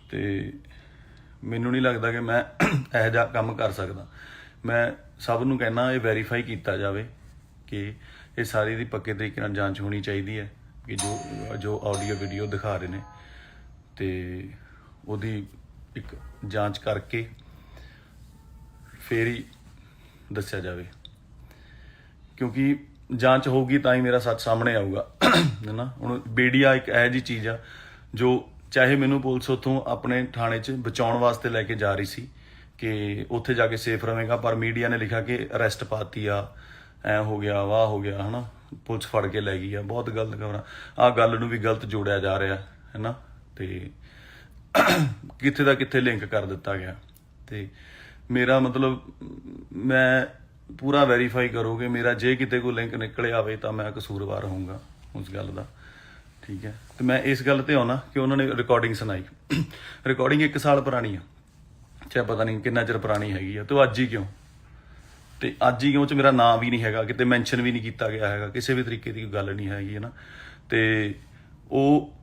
ਤੇ ਮੈਨੂੰ ਨਹੀਂ ਲੱਗਦਾ ਕਿ ਮੈਂ ਇਹੋ ਜਿਹਾ ਕੰਮ ਕਰ ਸਕਦਾ। ਮੈਂ ਸਭ ਨੂੰ ਕਹਿਣਾ, ਇਹ ਵੈਰੀਫਾਈ ਕੀਤਾ ਜਾਵੇ ਕਿ ਇਹ ਸਾਰੀ ਦੀ ਪੱਕੇ ਤਰੀਕੇ ਨਾਲ ਜਾਂਚ ਹੋਣੀ ਚਾਹੀਦੀ ਹੈ ਕਿ ਜੋ ਆਡੀਓ ਵੀਡੀਓ ਦਿਖਾ ਰਹੇ ਨੇ, ਤੇ ਉਹਦੀ ਇੱਕ ਜਾਂਚ ਕਰਕੇ ਫੇਰ ਹੀ ਦੱਸਿਆ ਜਾਵੇ, ਕਿਉਂਕਿ ਜਾਂਚ ਹੋਊਗੀ ਤਾਂ ਹੀ ਮੇਰਾ ਸੱਚ ਸਾਹਮਣੇ ਆਊਗਾ, ਹੈ ਨਾ। ਹੁਣ ਮੀਡੀਆ ਇੱਕ ਇਹੋ ਜਿਹੀ ਚੀਜ਼ ਆ ਜੋ, ਚਾਹੇ ਮੈਨੂੰ ਪੁਲਿਸ ਉੱਥੋਂ ਆਪਣੇ ਥਾਣੇ 'ਚ ਬਚਾਉਣ ਵਾਸਤੇ ਲੈ ਕੇ ਜਾ ਰਹੀ ਸੀ ਕਿ ਉੱਥੇ ਜਾ ਕੇ ਸੇਫ ਰਹੇਗਾ, ਪਰ ਮੀਡੀਆ ਨੇ ਲਿਖਿਆ ਕਿ ਅਰੈਸਟ ਪਾਤੀ ਆ, ਐ ਹੋ ਗਿਆ, ਵਾਹ ਹੋ ਗਿਆ, ਹੈ ਨਾ, ਪੁਲਿਸ ਫੜ ਕੇ ਲੈ ਗਈ ਆ। ਬਹੁਤ ਗਲਤ ਖਬਰਾਂ, ਆਹ ਗੱਲ ਨੂੰ ਵੀ ਗਲਤ ਜੋੜਿਆ ਜਾ ਰਿਹਾ, ਹੈ ਨਾ, ਤੇ ਕਿੱਥੇ ਦਾ ਕਿੱਥੇ ਲਿੰਕ ਕਰ ਦਿੱਤਾ ਗਿਆ। ਤੇ ਮੇਰਾ ਮਤਲਬ, ਮੈਂ ਪੂਰਾ ਵੈਰੀਫਾਈ ਕਰੋਗੇ ਮੇਰਾ, ਜੇ ਕਿਤੇ ਕੋਈ ਲਿੰਕ ਨਿਕਲ ਆਵੇ ਤਾਂ ਮੈਂ ਕਸੂਰਵਾਰ ਹੋਊਂਗਾ ਉਸ ਗੱਲ ਦਾ, ਠੀਕ ਹੈ। ਤੇ ਮੈਂ ਇਸ ਗੱਲ ਤੇ ਆਉਣਾ ਕਿ ਉਹਨਾਂ ਨੇ ਰਿਕਾਰਡਿੰਗ ਸੁਣਾਈ। ਰਿਕਾਰਡਿੰਗ 1 ਸਾਲ ਪੁਰਾਣੀ ਆ, ਚਾਹੇ ਪਤਾ ਨਹੀਂ ਕਿੰਨਾ ਚਿਰ ਪੁਰਾਣੀ ਹੈਗੀ ਆ, ਤੇ ਅੱਜ ਹੀ ਕਿਉਂ, ਤੇ ਅੱਜ ਹੀ ਕਿਉਂ 'ਚ ਮੇਰਾ ਨਾਂ ਵੀ ਨਹੀਂ ਹੈਗਾ, ਕਿਤੇ ਮੈਂਸ਼ਨ ਵੀ ਨਹੀਂ ਕੀਤਾ ਗਿਆ ਹੈਗਾ, ਕਿਸੇ ਵੀ ਤਰੀਕੇ ਦੀ ਗੱਲ ਨਹੀਂ ਹੈਗੀ, ਹੈ ਨਾ। ਤੇ ਉਹ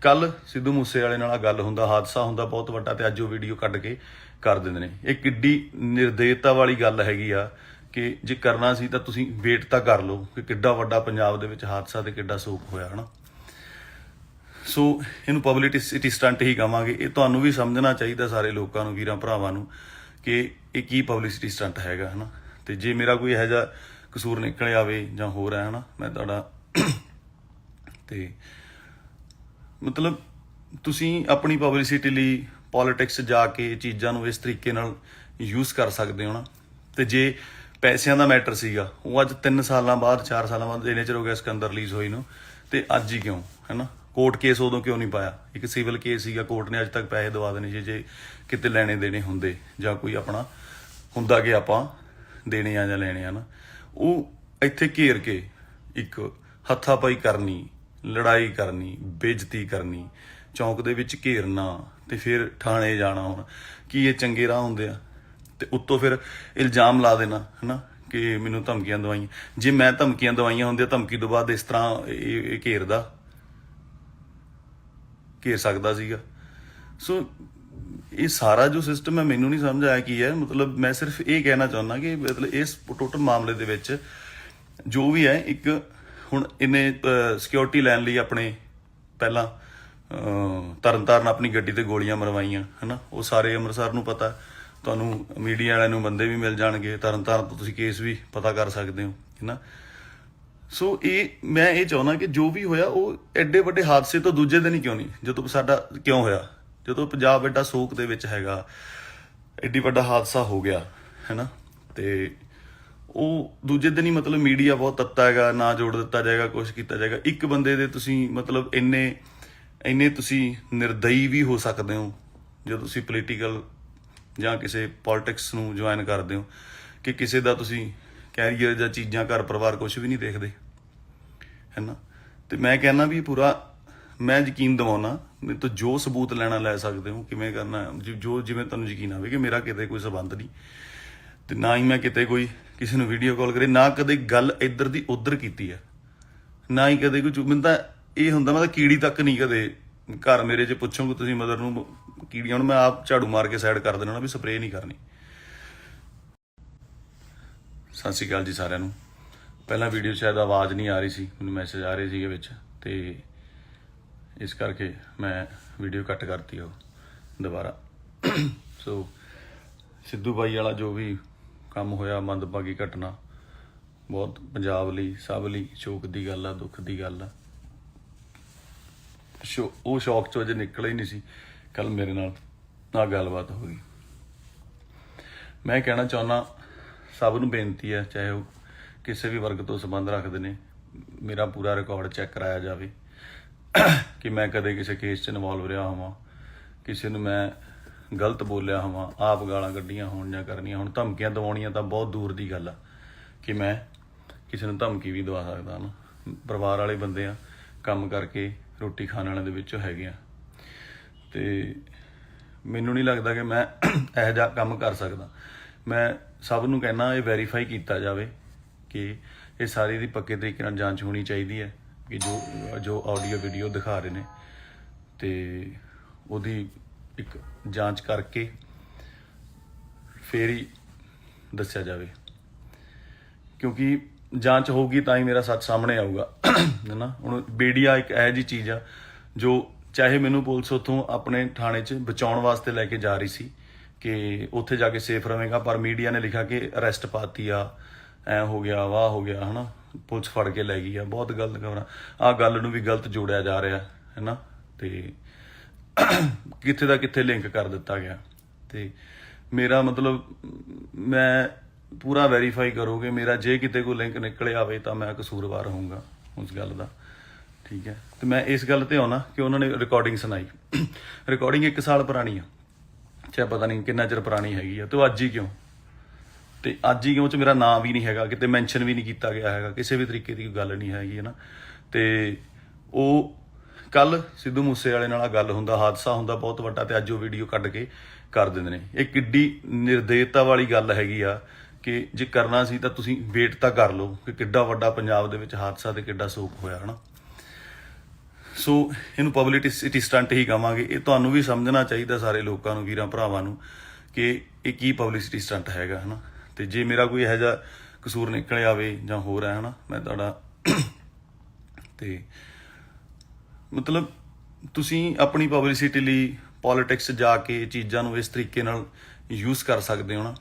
ਕੱਲ ਸਿੱਧੂ ਮੂਸੇ ਵਾਲੇ ਨਾਲ ਗੱਲ ਹੁੰਦਾ, ਹਾਦਸਾ ਹੁੰਦਾ ਬਹੁਤ ਵੱਡਾ, ਤੇ ਅੱਜ ਉਹ ਵੀਡੀਓ ਕੱਢ ਕੇ ਕਰ ਦਿੰਦੇ ਨੇ। ਇਹ ਕਿੱਡੀ ਨਿਰਦੇਤਾ ਵਾਲੀ ਗੱਲ ਹੈਗੀ ਆ ਕਿ ਜੇ ਕਰਨਾ ਸੀ ਤਾਂ ਤੁਸੀਂ ਵੇਟ ਤਾਂ ਕਰ ਲਓ ਕਿ ਕਿੱਡਾ ਵੱਡਾ ਪੰਜਾਬ ਦੇ ਵਿੱਚ ਹਾਦਸਾ ਤੇ ਕਿੱਡਾ ਸੋਕ ਹੋਇਆ, ਹੈ ਨਾ। ਸੋ ਇਹਨੂੰ ਪਬਲਿਸਿਟੀ ਸਟੰਟ ਹੀ ਕਹਾਂਗੇ। ਇਹ ਤੁਹਾਨੂੰ ਵੀ ਸਮਝਣਾ ਚਾਹੀਦਾ, ਸਾਰੇ ਲੋਕਾਂ ਨੂੰ, ਵੀਰਾਂ ਭਰਾਵਾਂ ਨੂੰ, ਕਿ ਇਹ ਕੀ ਪਬਲਿਸਿਟੀ ਸਟੰਟ ਹੈਗਾ, ਹੈ ਨਾ। ਤੇ ਜੇ ਮੇਰਾ ਕੋਈ ਇਹੋ ਜਿਹਾ ਕਸੂਰ ਨਿਕਲ ਆਵੇ ਜਾਂ ਹੋਰ ਹੈ, ਹੈ ਨਾ, ਮੈਂ ਤੁਹਾਡਾ ਤੇ ਮਤਲਬ ਤੁਸੀਂ ਆਪਣੀ ਪਬਲਿਸਿਟੀ ਲਈ ਪੋਲੀਟਿਕਸ ਜਾ ਕੇ ਚੀਜ਼ਾਂ ਨੂੰ ਇਸ ਤਰੀਕੇ ਨਾਲ ਯੂਜ਼ ਕਰ ਸਕਦੇ ਹੋ ਨਾ। ਤੇ ਜੇ ਪੈਸਿਆਂ ਦਾ ਮੈਟਰ ਸੀਗਾ, ਉਹ ਅੱਜ 3 ਸਾਲਾਂ ਬਾਅਦ, 4 ਸਾਲਾਂ ਬਾਅਦ, ਇੰਨੇ ਚਿਰ ਹੋ ਗਿਆ ਸਿਕੰਦਰ ਰਿਲੀਜ਼ ਹੋਈ ਨੂੰ, ਤੇ ਅੱਜ ਹੀ ਕਿਉਂ, ਹੈ ਨਾ। ਕੋਰਟ ਕੇਸ ਉਦੋਂ ਕਿਉਂ ਨਹੀਂ ਪਾਇਆ? ਇੱਕ ਸਿਵਲ ਕੇਸ ਸੀਗਾ, ਕੋਰਟ ਨੇ ਅੱਜ ਤੱਕ ਪੈਸੇ ਦਵਾ ਦੇਣੇ ਸੀ ਜੇ ਕਿਤੇ ਲੈਣੇ ਦੇਣੇ ਹੁੰਦੇ, ਜਾਂ ਕੋਈ ਆਪਣਾ ਹੁੰਦਾ ਕਿ ਆਪਾਂ ਦੇਣੇ ਆ ਜਾਂ ਲੈਣੇ ਆ ਨਾ। ਉਹ ਇੱਥੇ ਘੇਰ ਕੇ ਇੱਕ ਹੱਥਾਪਾਈ ਕਰਨੀ, ਲੜਾਈ ਕਰਨੀ, ਬੇਇੱਜ਼ਤੀ ਕਰਨੀ, ਚੌਂਕ ਦੇ ਵਿੱਚ ਘੇਰਨਾ, ਤੇ ਫਿਰ ਥਾਣੇ ਜਾਣਾ। ਹੁਣ ਕੀ ਇਹ ਚੰਗੇ ਰਾਹ ਹੁੰਦੇ ਆ? ਤੇ ਉੱਤੋਂ ਫਿਰ ਇਲਜ਼ਾਮ ਲਾ ਦੇਣਾ, ਹੈ ਨਾ, ਕਿ ਮੈਨੂੰ ਧਮਕੀਆਂ ਦਵਾਈਆਂ। ਜੇ ਮੈਂ ਧਮਕੀਆਂ ਦਵਾਈਆਂ ਹੁੰਦੀਆਂ, ਧਮਕੀ ਤੋਂ ਬਾਅਦ ਇਸ ਤਰ੍ਹਾਂ ਇਹ ਘੇਰ ਸਕਦਾ ਸੀਗਾ। ਸੋ ਇਹ ਸਾਰਾ ਜੋ ਸਿਸਟਮ ਹੈ, ਮੈਨੂੰ ਨਹੀਂ ਸਮਝ ਆਇਆ ਕੀ ਹੈ। ਮਤਲਬ ਮੈਂ ਸਿਰਫ ਇਹ ਕਹਿਣਾ ਚਾਹੁੰਦਾ ਕਿ ਮਤਲਬ ਇਸ ਟੋਟਲ ਮਾਮਲੇ ਦੇ ਵਿੱਚ ਜੋ ਵੀ ਹੈ, ਇੱਕ ਹੁਣ ਇਹਨੇ ਸਿਕਿਉਰਿਟੀ ਲੈਣ ਲਈ ਆਪਣੇ ਪਹਿਲਾਂ ਤਰਨਤਾਰਨ ਆਪਣੀ ਗੱਡੀ ਤੇ ਗੋਲੀਆਂ ਮਰਵਾਈਆਂ, ਹੈ ਨਾ। ਉਹ ਸਾਰੇ ਅੰਮ੍ਰਿਤਸਰ ਨੂੰ ਪਤਾ, ਤੁਹਾਨੂੰ ਮੀਡੀਆ ਵਾਲਿਆਂ ਨੂੰ ਬੰਦੇ ਵੀ ਮਿਲ ਜਾਣਗੇ, ਤਰਨਤਾਰਨ ਤੋਂ ਤੁਸੀਂ ਕੇਸ ਵੀ ਪਤਾ ਕਰ ਸਕਦੇ ਹੋ, ਹੈ ਨਾ। ਸੋ ਮੈਂ ਇਹ ਚਾਹੁੰਦਾ ਕਿ ਜੋ ਵੀ ਹੋਇਆ, ਉਹ ਐਡੇ ਵੱਡੇ ਹਾਦਸੇ ਤੋਂ ਦੂਜੇ ਦਿਨ ਹੀ ਕਿਉਂ ਨਹੀਂ, ਜਦੋਂ ਸਾਡਾ ਕਿਉਂ ਹੋਇਆ, ਜਦੋਂ ਪੰਜਾਬ ਐਡਾ ਸੋਕ ਦੇ ਵਿੱਚ ਹੈਗਾ, ਐਡੀ ਵੱਡਾ ਹਾਦਸਾ ਹੋ ਗਿਆ, ਹੈ ਨਾ, ਤੇ ਉਹ ਦੂਜੇ ਦਿਨ ਹੀ ਮਤਲਬ ਮੀਡੀਆ ਬਹੁਤ ਤੱਤਾ ਹੈਗਾ, ਨਾ ਜੋੜ ਦਿੱਤਾ ਜਾਏਗਾ, ਕੁਛ ਕੀਤਾ ਜਾਏਗਾ। ਇੱਕ ਬੰਦੇ ਦੇ ਤੁਸੀਂ ਮਤਲਬ ਇੰਨੇ ਤੁਸੀਂ ਨਿਰਦਈ ਵੀ ਹੋ ਸਕਦੇ ਹੋ ਜਦੋਂ ਤੁਸੀਂ ਪੋਲੀਟੀਕਲ ਜਾਂ ਕਿਸੇ ਪੋਲਿਟਿਕਸ ਨੂੰ ਜੁਆਇਨ ਕਰਦੇ ਹੋ, ਕਿ ਕਿਸੇ ਦਾ ਤੁਸੀਂ ਕੈਰੀਅਰ ਜਾਂ ਚੀਜ਼ਾਂ, ਘਰ ਪਰਿਵਾਰ ਕੁਛ ਵੀ ਨਹੀਂ ਦੇਖਦੇ, ਹੈ ਨਾ। ਤੇ ਮੈਂ ਕਹਿੰਦਾ ਵੀ ਪੂਰਾ ਮੈਂ ਯਕੀਨ ਦਿਵਾਉਣਾ, ਮੇਰੇ ਤੋਂ ਜੋ ਸਬੂਤ ਲੈਣਾ ਲੈ ਸਕਦੇ ਹੋ, ਕਿਵੇਂ ਕਰਨਾ, ਜੋ ਜਿਵੇਂ ਤੁਹਾਨੂੰ ਯਕੀਨ ਆਵੇ ਕਿ ਮੇਰਾ ਕਿਤੇ ਕੋਈ ਸੰਬੰਧ ਨਹੀਂ, ਤੇ ਨਾ ਹੀ ਮੈਂ ਕਿਤੇ ਕੋਈ ਕਿਸੇ ਨੂੰ ਵੀਡੀਓ ਕਾਲ ਕਰੇ, ਨਾ ਕਦੇ ਗੱਲ ਇੱਧਰ ਦੀ ਉੱਧਰ ਕੀਤੀ ਹੈ, ਨਾ ਹੀ ਕਦੇ ਕੋਈ। ਮੈਨੂੰ ਤਾਂ ਇਹ ਹੁੰਦਾ, ਮੈਂ ਤਾਂ ਕੀੜੀ ਤੱਕ ਨਹੀਂ ਕਦੇ ਘਰ ਮੇਰੇ 'ਚ ਪੁੱਛੋਗੇ ਤੁਸੀਂ ਮਦਰ ਨੂੰ ਕੀੜੀਆਂ, ਹੁਣ ਮੈਂ ਆਪ ਝਾੜੂ ਮਾਰ ਕੇ ਸਾਈਡ ਕਰ ਦੇਣਾ ਵੀ ਸਪਰੇਅ ਨਹੀਂ ਕਰਨੀ। ਸਤਿ ਸ਼੍ਰੀ ਅਕਾਲ ਜੀ ਸਾਰਿਆਂ ਨੂੰ। ਪਹਿਲਾਂ ਵੀਡੀਓ ਸ਼ਾਇਦ ਆਵਾਜ਼ ਨਹੀਂ ਆ ਰਹੀ ਸੀ, ਮੈਨੂੰ ਮੈਸੇਜ ਆ ਰਹੇ ਸੀਗੇ ਵਿੱਚ, ਤੇ ਇਸ ਕਰਕੇ ਮੈਂ ਵੀਡੀਓ ਕੱਟ ਕਰਤੀ ਉਹ ਦੁਬਾਰਾ। ਸੋ ਸਿੱਧੂ ਬਾਈ ਵਾਲਾ ਜੋ ਵੀ ਕੰਮ ਹੋਇਆ, ਮੰਦਭਾਗੀ ਘਟਨਾ, ਬਹੁਤ ਪੰਜਾਬ ਲਈ ਸਭ ਲਈ ਸ਼ੋਕ ਦੀ ਗੱਲ ਆ, ਦੁੱਖ ਦੀ ਗੱਲ ਆ। ਉਹ ਸ਼ੌਕ ਚੋਂ ਅਜੇ ਨਿਕਲਿਆ ਹੀ ਨਹੀਂ ਸੀ, ਕੱਲ ਮੇਰੇ ਨਾਲ ਗੱਲਬਾਤ ਹੋ ਗਈ। ਮੈਂ ਕਹਿਣਾ ਚਾਹੁੰਦਾ ਸਭ ਨੂੰ ਬੇਨਤੀ ਹੈ, ਚਾਹੇ ਉਹ ਕਿਸੇ ਵੀ ਵਰਗ ਤੋਂ ਸੰਬੰਧ ਰੱਖਦੇ ਨੇ, ਮੇਰਾ ਪੂਰਾ ਰਿਕਾਰਡ ਚੈੱਕ ਕਰਾਇਆ ਜਾਵੇ ਕਿ ਮੈਂ ਕਦੇ ਕਿਸੇ ਕੇਸ 'ਚ ਇਨਵੋਲਵ ਰਿਹਾ ਹੋਵਾਂ, ਕਿਸੇ ਨੂੰ ਮੈਂ ਗਲਤ ਬੋਲਿਆ ਹੋਵਾਂ, ਆਪ ਗਾਲਾਂ ਕੱਢੀਆਂ ਹੋਣ ਜਾਂ ਕਰਨੀਆਂ ਹੁਣ। ਧਮਕੀਆਂ ਦਿਵਾਉਣੀਆਂ ਤਾਂ ਬਹੁਤ ਦੂਰ ਦੀ ਗੱਲ ਆ ਕਿ ਮੈਂ ਕਿਸੇ ਨੂੰ ਧਮਕੀ ਵੀ ਦਵਾ ਸਕਦਾ ਨਾ। ਪਰਿਵਾਰ ਵਾਲੇ ਬੰਦੇ ਆ, ਕੰਮ ਕਰਕੇ ਰੋਟੀ ਖਾਣ ਵਾਲਿਆਂ ਦੇ ਵਿੱਚੋਂ ਹੈਗੇ ਆ, ਤੇ ਮੈਨੂੰ ਨਹੀਂ ਲੱਗਦਾ ਕਿ ਮੈਂ ਇਹੋ ਜਿਹਾ ਕੰਮ ਕਰ ਸਕਦਾ। ਮੈਂ ਸਭ ਨੂੰ ਕਹਿਣਾ ਇਹ ਵੈਰੀਫਾਈ ਕੀਤਾ ਜਾਵੇ ਕਿ ਇਹ ਸਾਰੀ ਦੀ ਪੱਕੇ ਤਰੀਕੇ ਨਾਲ ਜਾਂਚ ਹੋਣੀ ਚਾਹੀਦੀ ਹੈ ਕਿ ਜੋ ਆਡੀਓ ਵੀਡੀਓ ਦਿਖਾ ਰਹੇ ਨੇ, ਤੇ ਉਹਦੀ ਇੱਕ ਜਾਂਚ ਕਰਕੇ ਫੇਰ ਹੀ ਦੱਸਿਆ ਜਾਵੇ, ਕਿਉਂਕਿ ਜਾਂਚ ਹੋਊਗੀ ਤਾਂ ਹੀ ਮੇਰਾ ਸੱਚ ਸਾਹਮਣੇ ਆਊਗਾ ਹੈ ਨਾ। ਹੁਣ ਮੀਡੀਆ ਇੱਕ ਇਹੋ ਜਿਹੀ ਚੀਜ਼ ਆ ਜੋ ਚਾਹੇ ਮੈਨੂੰ ਪੁਲਿਸ ਉੱਥੋਂ ਆਪਣੇ ਥਾਣੇ 'ਚ ਬਚਾਉਣ ਵਾਸਤੇ ਲੈ ਕੇ ਜਾ ਰਹੀ ਸੀ ਕਿ ਉੱਥੇ ਜਾ ਕੇ ਸੇਫ ਰਹੇਗਾ, ਪਰ ਮੀਡੀਆ ਨੇ ਲਿਖਿਆ ਕਿ ਅਰੈਸਟ ਪਾਤੀ ਆ, ਐ ਹੋ ਗਿਆ, ਵਾਹ ਹੋ ਗਿਆ ਹੈ ਨਾ, ਪੁਲਿਸ ਫੜ ਕੇ ਲੈ ਗਈ ਆ। ਬਹੁਤ ਗਲਤ ਖਬਰਾਂ, ਆਹ ਗੱਲ ਨੂੰ ਵੀ ਗਲਤ ਜੋੜਿਆ ਜਾ ਰਿਹਾ ਹੈ ਨਾ, ਤੇ ਕਿੱਥੇ ਦਾ ਕਿੱਥੇ ਲਿੰਕ ਕਰ ਦਿੱਤਾ ਗਿਆ। ਤੇ ਮੇਰਾ ਮਤਲਬ ਮੈਂ ਪੂਰਾ ਵੈਰੀਫਾਈ ਕਰੋਗੇ, ਮੇਰਾ ਜੇ ਕਿਤੇ ਕੋਈ ਲਿੰਕ ਨਿਕਲਿਆ ਆਵੇ ਤਾਂ ਮੈਂ ਕਸੂਰਵਾਰ ਹੋਊਂਗਾ ਉਸ ਗੱਲ ਦਾ, ਠੀਕ ਹੈ। ਤੇ ਮੈਂ ਇਸ ਗੱਲ ਤੇ ਆਉਣਾ ਕਿ ਉਹਨਾਂ ਨੇ ਰਿਕਾਰਡਿੰਗ ਸੁਣਾਈ, ਰਿਕਾਰਡਿੰਗ 1 ਸਾਲ ਪੁਰਾਣੀ ਆ, ਚਾਹੇ ਪਤਾ ਨਹੀਂ ਕਿੰਨਾ ਚਿਰ ਪੁਰਾਣੀ ਹੈਗੀ ਆ, ਤੇ ਅੱਜ ਹੀ ਕਿਉਂ, ਤੇ ਅੱਜ ਹੀ ਕਿਉਂ ਚ ਮੇਰਾ ਨਾਮ ਵੀ ਨਹੀਂ ਹੈਗਾ, ਕਿਤੇ ਮੈਂਸ਼ਨ ਵੀ ਨਹੀਂ ਕੀਤਾ ਗਿਆ ਹੈਗਾ, ਕਿਸੇ ਵੀ ਤਰੀਕੇ ਦੀ ਗੱਲ ਨਹੀਂ ਹੈਗੀ ਹੈ ਨਾ। ਤੇ ਉਹ ਕੱਲ ਸਿੱਧੂ ਮੂਸੇ ਵਾਲੇ ਨਾਲ ਗੱਲ ਹੁੰਦਾ, ਹਾਦਸਾ ਹੁੰਦਾ ਬਹੁਤ ਵੱਡਾ, ਤੇ ਅੱਜ ਉਹ ਵੀਡੀਓ ਕੱਢ ਕੇ ਕਰ ਦਿੰਦੇ ਨੇ। ਇਹ ਕਿੱਡੀ ਨਿਰਦੇਤਾ ਵਾਲੀ ਗੱਲ ਹੈਗੀ ਆ ਕਿ ਜੇ ਕਰਨਾ ਸੀ ਤਾਂ ਤੁਸੀਂ ਵੇਟ ਤਾਂ ਕਰ ਲਓ ਕਿ ਕਿੱਡਾ ਵੱਡਾ ਪੰਜਾਬ ਦੇ ਵਿੱਚ ਹਾਦਸਾ ਤੇ ਕਿੱਡਾ ਸੋਕ ਹੋਇਆ ਹੈ ਨਾ। ਸੋ ਇਹਨੂੰ ਪਬਲਿਸਿਟੀ ਸਟੰਟ ਹੀ ਕਹਾਂਗੇ। ਇਹ ਤੁਹਾਨੂੰ ਵੀ ਸਮਝਣਾ ਚਾਹੀਦਾ, ਸਾਰੇ ਲੋਕਾਂ ਨੂੰ, ਵੀਰਾਂ ਭਰਾਵਾਂ ਨੂੰ, ਕਿ ਇਹ ਕੀ ਪਬਲਿਸਿਟੀ ਸਟੰਟ ਹੈਗਾ ਹੈ ਨਾ। ਤੇ ਜੇ ਮੇਰਾ ਕੋਈ ਇਹੋ ਜਿਹਾ ਕਸੂਰ ਨਿਕਲ ਆਵੇ ਜਾਂ ਹੋਰ ਹੈ ਨਾ, ਮੈਂ ਤੁਹਾਡਾ ਤੇ ਮਤਲਬ ਤੁਸੀਂ ਆਪਣੀ ਪਬਲਿਸਿਟੀ ਲਈ ਪੋਲੀਟਿਕਸ ਜਾ ਕੇ ਚੀਜ਼ਾਂ ਨੂੰ ਇਸ ਤਰੀਕੇ ਨਾਲ ਯੂਜ਼ ਕਰ ਸਕਦੇ ਹੋ ਨਾ।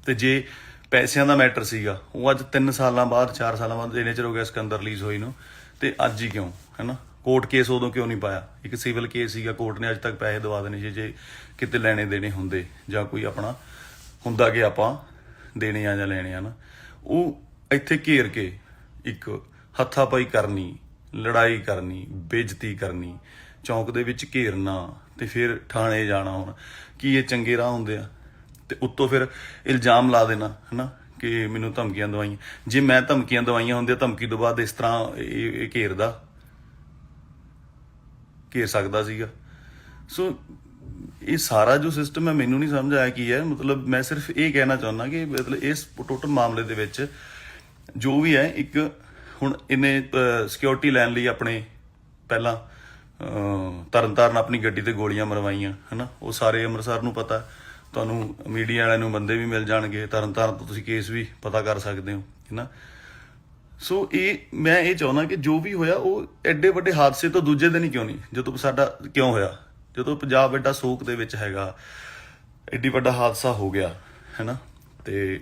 ਤੇ ਜੇ ਪੈਸਿਆਂ ਦਾ ਮੈਟਰ ਸੀਗਾ, ਉਹ ਅੱਜ 3 ਸਾਲਾਂ ਬਾਅਦ 4 ਸਾਲਾਂ ਬਾਅਦ ਇੰਨੇ ਚਿਰ ਹੋ ਗਿਆ ਸਿਕੰਦਰ ਰਿਲੀਜ਼ ਹੋਈ ਨੂੰ, ਤੇ ਅੱਜ ਹੀ ਕਿਉਂ ਹੈ ਨਾ। ਕੋਰਟ ਕੇਸ ਉਦੋਂ ਕਿਉਂ ਨਹੀਂ ਪਾਇਆ, ਇੱਕ ਸਿਵਲ ਕੇਸ ਸੀਗਾ, ਕੋਰਟ ਨੇ ਅੱਜ ਤੱਕ ਪੈਸੇ ਦਵਾ ਦੇਣੇ ਸੀ ਜੇ ਕਿਤੇ ਲੈਣੇ ਦੇਣੇ ਹੁੰਦੇ, ਜਾਂ ਕੋਈ ਆਪਣਾ ਹੁੰਦਾ ਕਿ ਆਪਾਂ ਦੇਣੇ ਆ ਜਾਂ ਲੈਣੇ ਆ ਨਾ। ਉਹ ਇੱਥੇ ਘੇਰ ਕੇ ਇੱਕ ਹੱਥਾਪਾਈ ਕਰਨੀ, ਲੜਾਈ ਕਰਨੀ, ਬੇਇੱਜ਼ਤੀ ਕਰਨੀ, ਚੌਂਕ ਦੇ ਵਿੱਚ ਘੇਰਨਾ, ਤੇ ਫਿਰ ਥਾਣੇ ਜਾਣਾ, ਹੁਣ ਕੀ ਇਹ ਚੰਗੇ ਰਾਹ ਹੁੰਦੇ ਆ। ਤੇ ਉੱਤੋਂ ਫਿਰ ਇਲਜ਼ਾਮ ਲਾ ਦੇਣਾ ਹੈ ਨਾ ਕਿ ਮੈਨੂੰ ਧਮਕੀਆਂ ਦਵਾਈਆਂ। ਜੇ ਮੈਂ ਧਮਕੀਆਂ ਦਵਾਈਆਂ ਹੁੰਦੀਆਂ, ਧਮਕੀ ਤੋਂ ਬਾਅਦ ਇਸ ਤਰ੍ਹਾਂ ਇਹ ਘੇਰ ਸਕਦਾ ਸੀਗਾ। ਸੋ ਇਹ ਸਾਰਾ ਜੋ ਸਿਸਟਮ ਹੈ ਮੈਨੂੰ ਨਹੀਂ ਸਮਝ ਆਇਆ ਕੀ ਹੈ। ਮਤਲਬ ਮੈਂ ਸਿਰਫ ਇਹ ਕਹਿਣਾ ਚਾਹੁੰਦਾ ਕਿ ਮਤਲਬ ਇਸ ਟੋਟਲ ਮਾਮਲੇ ਦੇ ਵਿੱਚ ਜੋ ਵੀ ਹੈ, ਇੱਕ ਹੁਣ ਇਹਨੇ ਸਿਕਿਉਰਿਟੀ ਲੈਣ ਲਈ ਆਪਣੇ ਪਹਿਲਾਂ ਤਰਨਤਾਰਨ ਆਪਣੀ ਗੱਡੀ ਤੇ ਗੋਲੀਆਂ ਮਰਵਾਈਆਂ ਹੈ ਨਾ। ਉਹ ਸਾਰੇ ਅੰਮ੍ਰਿਤਸਰ ਨੂੰ ਪਤਾ, ਤੁਹਾਨੂੰ ਮੀਡੀਆ ਵਾਲਿਆਂ ਨੂੰ ਬੰਦੇ ਵੀ ਮਿਲ ਜਾਣਗੇ, ਤਰਨਤਾਰਨ ਤੋਂ ਤੁਸੀਂ ਕੇਸ ਵੀ ਪਤਾ ਕਰ ਸਕਦੇ ਹੋ ਹੈ ਨਾ। ਸੋ ਮੈਂ ਇਹ ਚਾਹੁੰਦਾ ਕਿ ਜੋ ਵੀ ਹੋਇਆ ਉਹ ਐਡੇ ਵੱਡੇ ਹਾਦਸੇ ਤੋਂ ਦੂਜੇ ਦਿਨ ਹੀ ਕਿਉਂ ਨਹੀਂ, ਜਦੋਂ ਸਾਡਾ ਕਿਉਂ ਹੋਇਆ, ਜਦੋਂ ਪੰਜਾਬ ਐਡਾ ਸੋਕ ਦੇ ਵਿੱਚ ਹੈਗਾ, ਐਡੀ ਵੱਡਾ ਹਾਦਸਾ ਹੋ ਗਿਆ ਹੈ ਨਾ, ਤੇ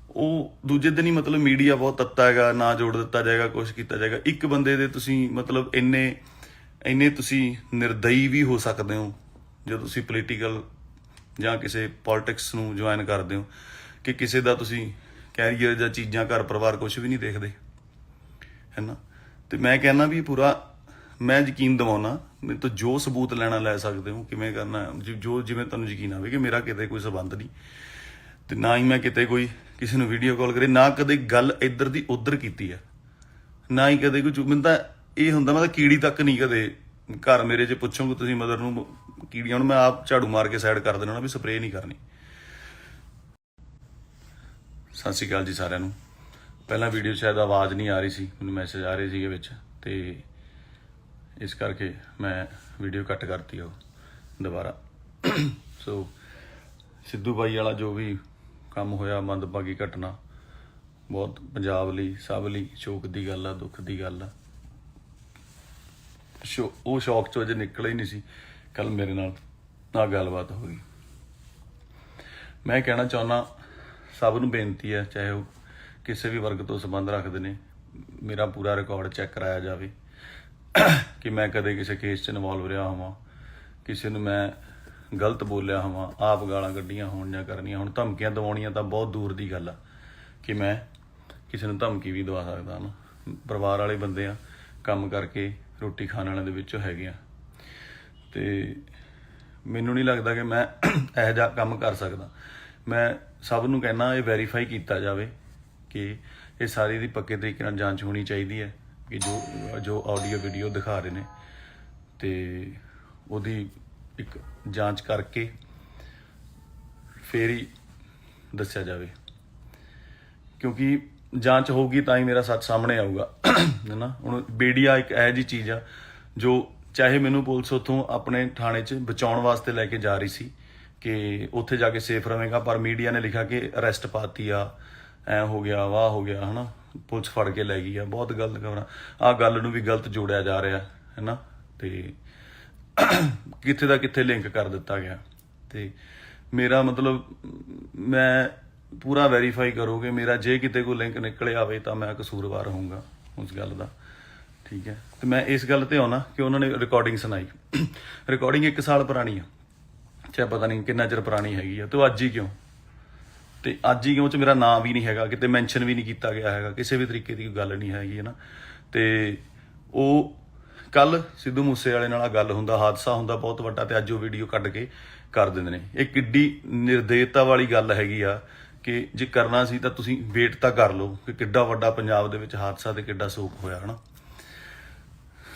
ਉਹ ਦੂਜੇ ਦਿਨ ਹੀ ਮਤਲਬ ਮੀਡੀਆ ਬਹੁਤ ਤੱਤਾ ਹੈਗਾ, ਨਾ ਜੋੜ ਦਿੱਤਾ ਜਾਏਗਾ, ਕੁਛ ਕੀਤਾ ਜਾਏਗਾ। ਇੱਕ ਬੰਦੇ ਦੇ ਤੁਸੀਂ ਮਤਲਬ ਇੰਨੇ ਤੁਸੀਂ ਨਿਰਦਈ ਵੀ ਹੋ ਸਕਦੇ ਹੋ ਜਦੋਂ ਤੁਸੀਂ ਪੋਲੀਟੀਕਲ ਜਾਂ ਕਿਸੇ ਪੋਲਿਟਿਕਸ ਨੂੰ ਜੁਆਇਨ ਕਰਦੇ ਹੋ, ਕਿ ਕਿਸੇ ਦਾ ਤੁਸੀਂ ਕੈਰੀਅਰ ਜਾਂ ਚੀਜ਼ਾਂ, ਘਰ ਪਰਿਵਾਰ ਕੁਛ ਵੀ ਨਹੀਂ ਦੇਖਦੇ ਹੈ ਨਾ। ਤੇ ਮੈਂ ਕਹਿੰਦਾ ਵੀ ਪੂਰਾ ਮੈਂ ਯਕੀਨ ਦਿਵਾਉਣਾ, ਮੇਰੇ ਤੋਂ ਜੋ ਸਬੂਤ ਲੈਣਾ ਲੈ ਸਕਦੇ ਹੋ, ਕਿਵੇਂ ਕਰਨਾ, ਜੋ ਜਿਵੇਂ ਤੁਹਾਨੂੰ ਯਕੀਨ ਆਵੇ ਕਿ ਮੇਰਾ ਕਿਤੇ ਕੋਈ ਸਬੰਧ ਨਹੀਂ, ਤੇ ਨਾ ਹੀ ਮੈਂ ਕਿਤੇ ਕੋਈ ਕਿਸੇ ਨੂੰ ਵੀਡੀਓ ਕਾਲ ਕਰੇ, ਨਾ ਕਦੇ ਗੱਲ ਇੱਧਰ ਦੀ ਉੱਧਰ ਕੀਤੀ ਹੈ, ਨਾ ਹੀ ਕਦੇ ਕੋਈ। ਮੈਨੂੰ ਤਾਂ ਇਹ ਹੁੰਦਾ, ਮੈਂ ਤਾਂ ਕੀੜੀ ਤੱਕ ਨਹੀਂ ਕਦੇ ਘਰ ਮੇਰੇ 'ਚ ਪੁੱਛੋਗੇ ਤੁਸੀਂ ਮਦਰ ਨੂੰ ਕੀੜੀਆਂ ਨੂੰ ਮੈਂ ਆਪ ਝਾੜੂ ਮਾਰ ਕੇ ਸਾਈਡ ਕਰ ਦੇਣਾ ਵੀ ਸਪਰੇਅ ਨਹੀਂ ਕਰਨੀ। ਸਤਿ ਸ਼੍ਰੀ ਅਕਾਲ ਜੀ ਸਾਰਿਆਂ ਨੂੰ। ਪਹਿਲਾਂ ਵੀਡੀਓ ਸ਼ਾਇਦ ਆਵਾਜ਼ ਨਹੀਂ ਆ ਰਹੀ ਸੀ, ਮੈਨੂੰ ਮੈਸੇਜ ਆ ਰਹੇ ਸੀਗੇ ਵਿੱਚ, ਤੇ ਇਸ ਕਰਕੇ ਮੈਂ ਵੀਡੀਓ ਕੱਟ ਕਰਤੀ ਉਹ ਦੁਬਾਰਾ। ਸੋ ਸਿੱਧੂ ਬਾਈ ਵਾਲਾ ਜੋ ਵੀ ਕੰਮ ਹੋਇਆ, ਮੰਦਭਾਗੀ ਘਟਨਾ, ਬਹੁਤ ਪੰਜਾਬ ਲਈ ਸਭ ਲਈ ਸ਼ੋਕ ਦੀ ਗੱਲ ਆ, ਦੁੱਖ ਦੀ ਗੱਲ ਆ। ਉਹ ਸ਼ੌਕ ਚੋਂ ਅਜੇ ਨਿਕਲਿਆ ਹੀ ਨਹੀਂ ਸੀ, ਕੱਲ ਮੇਰੇ ਨਾਲ ਗੱਲਬਾਤ ਹੋ ਗਈ। ਮੈਂ ਕਹਿਣਾ ਚਾਹੁੰਦਾ ਸਭ ਨੂੰ ਬੇਨਤੀ ਹੈ, ਚਾਹੇ ਉਹ ਕਿਸੇ ਵੀ ਵਰਗ ਤੋਂ ਸੰਬੰਧ ਰੱਖਦੇ ਨੇ ਮੇਰਾ ਪੂਰਾ ਰਿਕਾਰਡ ਚੈੱਕ ਕਰਾਇਆ ਜਾਵੇ ਕਿ ਮੈਂ ਕਦੇ ਕਿਸੇ ਕੇਸ 'ਚ ਇਨਵੋਲਵ ਰਿਹਾ ਹੋਵਾਂ, ਕਿਸੇ ਨੂੰ ਮੈਂ ਗਲਤ ਬੋਲਿਆ ਹੋਵਾਂ, ਆਪ ਗਾਲਾਂ ਕੱਢੀਆਂ ਹੋਣ ਜਾਂ ਕਰਨੀਆਂ ਹੁਣ। ਧਮਕੀਆਂ ਦਿਵਾਉਣੀਆਂ ਤਾਂ ਬਹੁਤ ਦੂਰ ਦੀ ਗੱਲ ਆ ਕਿ ਮੈਂ ਕਿਸੇ ਨੂੰ ਧਮਕੀ ਵੀ ਦਵਾ ਸਕਦਾ ਨਾ। ਪਰਿਵਾਰ ਵਾਲੇ ਬੰਦੇ ਆ, ਕੰਮ ਕਰਕੇ ਰੋਟੀ ਖਾਣ ਵਾਲਿਆਂ ਦੇ ਵਿੱਚੋਂ ਹੈਗੇ ਆ, ਤੇ ਮੈਨੂੰ ਨਹੀਂ ਲੱਗਦਾ ਕਿ ਮੈਂ ਇਹੋ ਜਿਹਾ ਕੰਮ ਕਰ ਸਕਦਾ। ਮੈਂ ਸਭ ਨੂੰ ਕਹਿਣਾ ਇਹ ਵੈਰੀਫਾਈ ਕੀਤਾ ਜਾਵੇ ਕਿ ਇਹ ਸਾਰੀ ਦੀ ਪੱਕੇ ਤਰੀਕੇ ਨਾਲ ਜਾਂਚ ਹੋਣੀ ਚਾਹੀਦੀ ਹੈ ਕਿ ਜੋ ਆਡੀਓ ਵੀਡੀਓ ਦਿਖਾ ਰਹੇ ਨੇ ਤੇ ਉਹਦੀ ਇੱਕ ਜਾਂਚ ਕਰਕੇ ਫੇਰ ਹੀ ਦੱਸਿਆ ਜਾਵੇ, ਕਿਉਂਕਿ ਜਾਂਚ ਹੋਊਗੀ ਤਾਂ ਹੀ ਮੇਰਾ ਸੱਚ ਸਾਹਮਣੇ ਆਊਗਾ ਹੈ ਨਾ। ਹੁਣ ਮੀਡੀਆ ਇੱਕ ਇਹੋ ਜਿਹੀ ਚੀਜ਼ ਆ ਜੋ ਚਾਹੇ ਮੈਨੂੰ ਪੁਲਿਸ ਉੱਥੋਂ ਆਪਣੇ ਥਾਣੇ 'ਚ ਬਚਾਉਣ ਵਾਸਤੇ ਲੈ ਕੇ ਜਾ ਰਹੀ ਸੀ ਕਿ ਉੱਥੇ ਜਾ ਕੇ ਸੇਫ ਰਹੇਗਾ, ਪਰ ਮੀਡੀਆ ਨੇ ਲਿਖਿਆ ਕਿ ਅਰੈਸਟ ਪਾਤੀ ਆ, ਐ ਹੋ ਗਿਆ, ਵਾਹ ਹੋ ਗਿਆ, ਹੈ ਨਾ, ਪੁਲਿਸ ਫੜ ਕੇ ਲੈ ਗਈ ਆ। ਬਹੁਤ ਗਲਤ ਖਬਰਾਂ, ਆਹ ਗੱਲ ਨੂੰ ਵੀ ਗਲਤ ਜੋੜਿਆ ਜਾ ਰਿਹਾ ਹੈ ਨਾ, ਤੇ ਕਿੱਥੇ ਦਾ ਕਿੱਥੇ ਲਿੰਕ ਕਰ ਦਿੱਤਾ ਗਿਆ। ਤੇ ਮੇਰਾ ਮਤਲਬ ਮੈਂ ਪੂਰਾ ਵੈਰੀਫਾਈ ਕਰੋਗੇ ਮੇਰਾ, ਜੇ ਕਿਤੇ ਕੋਈ ਲਿੰਕ ਨਿਕਲ ਆਵੇ ਤਾਂ ਮੈਂ ਕਸੂਰਵਾਰ ਹੋਊਂਗਾ ਉਸ ਗੱਲ ਦਾ, ਠੀਕ ਹੈ। ਤੇ ਮੈਂ ਇਸ ਗੱਲ ਤੇ ਆਉਣਾ ਕਿ ਉਹਨਾਂ ਨੇ ਰਿਕਾਰਡਿੰਗ ਸੁਣਾਈ, ਰਿਕਾਰਡਿੰਗ 1 ਸਾਲ ਪੁਰਾਣੀ ਆ, ਚਾਹੇ ਪਤਾ ਨਹੀਂ ਕਿੰਨਾ ਚਿਰ ਪੁਰਾਣੀ ਹੈਗੀ ਆ, ਤੇ ਅੱਜ ਹੀ ਕਿਉਂ, ਤੇ ਅੱਜ ਹੀ ਕਿਉਂ ਚ ਮੇਰਾ ਨਾਮ ਵੀ ਨਹੀਂ ਹੈਗਾ, ਕਿਤੇ ਮੈਂਸ਼ਨ ਵੀ ਨਹੀਂ ਕੀਤਾ ਗਿਆ ਹੈਗਾ, ਕਿਸੇ ਵੀ ਤਰੀਕੇ ਦੀ ਗੱਲ ਨਹੀਂ ਹੈਗੀ ਹੈ ਨਾ। ਤੇ ਉਹ ਕੱਲ ਸਿੱਧੂ ਮੂਸੇ ਵਾਲੇ ਨਾਲ ਗੱਲ ਹੁੰਦਾ, ਹਾਦਸਾ ਹੁੰਦਾ ਬਹੁਤ ਵੱਡਾ, ਤੇ ਅੱਜ ਉਹ ਵੀਡੀਓ ਕੱਢ ਕੇ ਕਰ ਦਿੰਦੇ ਨੇ। ਇਹ ਕਿੱਡੀ ਨਿਰਦੇਤਾ ਵਾਲੀ ਗੱਲ ਹੈਗੀ ਆ ਕਿ ਜੇ ਕਰਨਾ ਸੀ ਤਾਂ ਤੁਸੀਂ ਵੇਟ ਤਾਂ ਕਰ ਲਓ ਕਿ ਕਿੱਡਾ ਵੱਡਾ ਪੰਜਾਬ ਦੇ ਵਿੱਚ ਹਾਦਸਾ ਤੇ ਕਿੱਡਾ ਸੋਗ ਹੋਇਆ ਹੈ ਨਾ।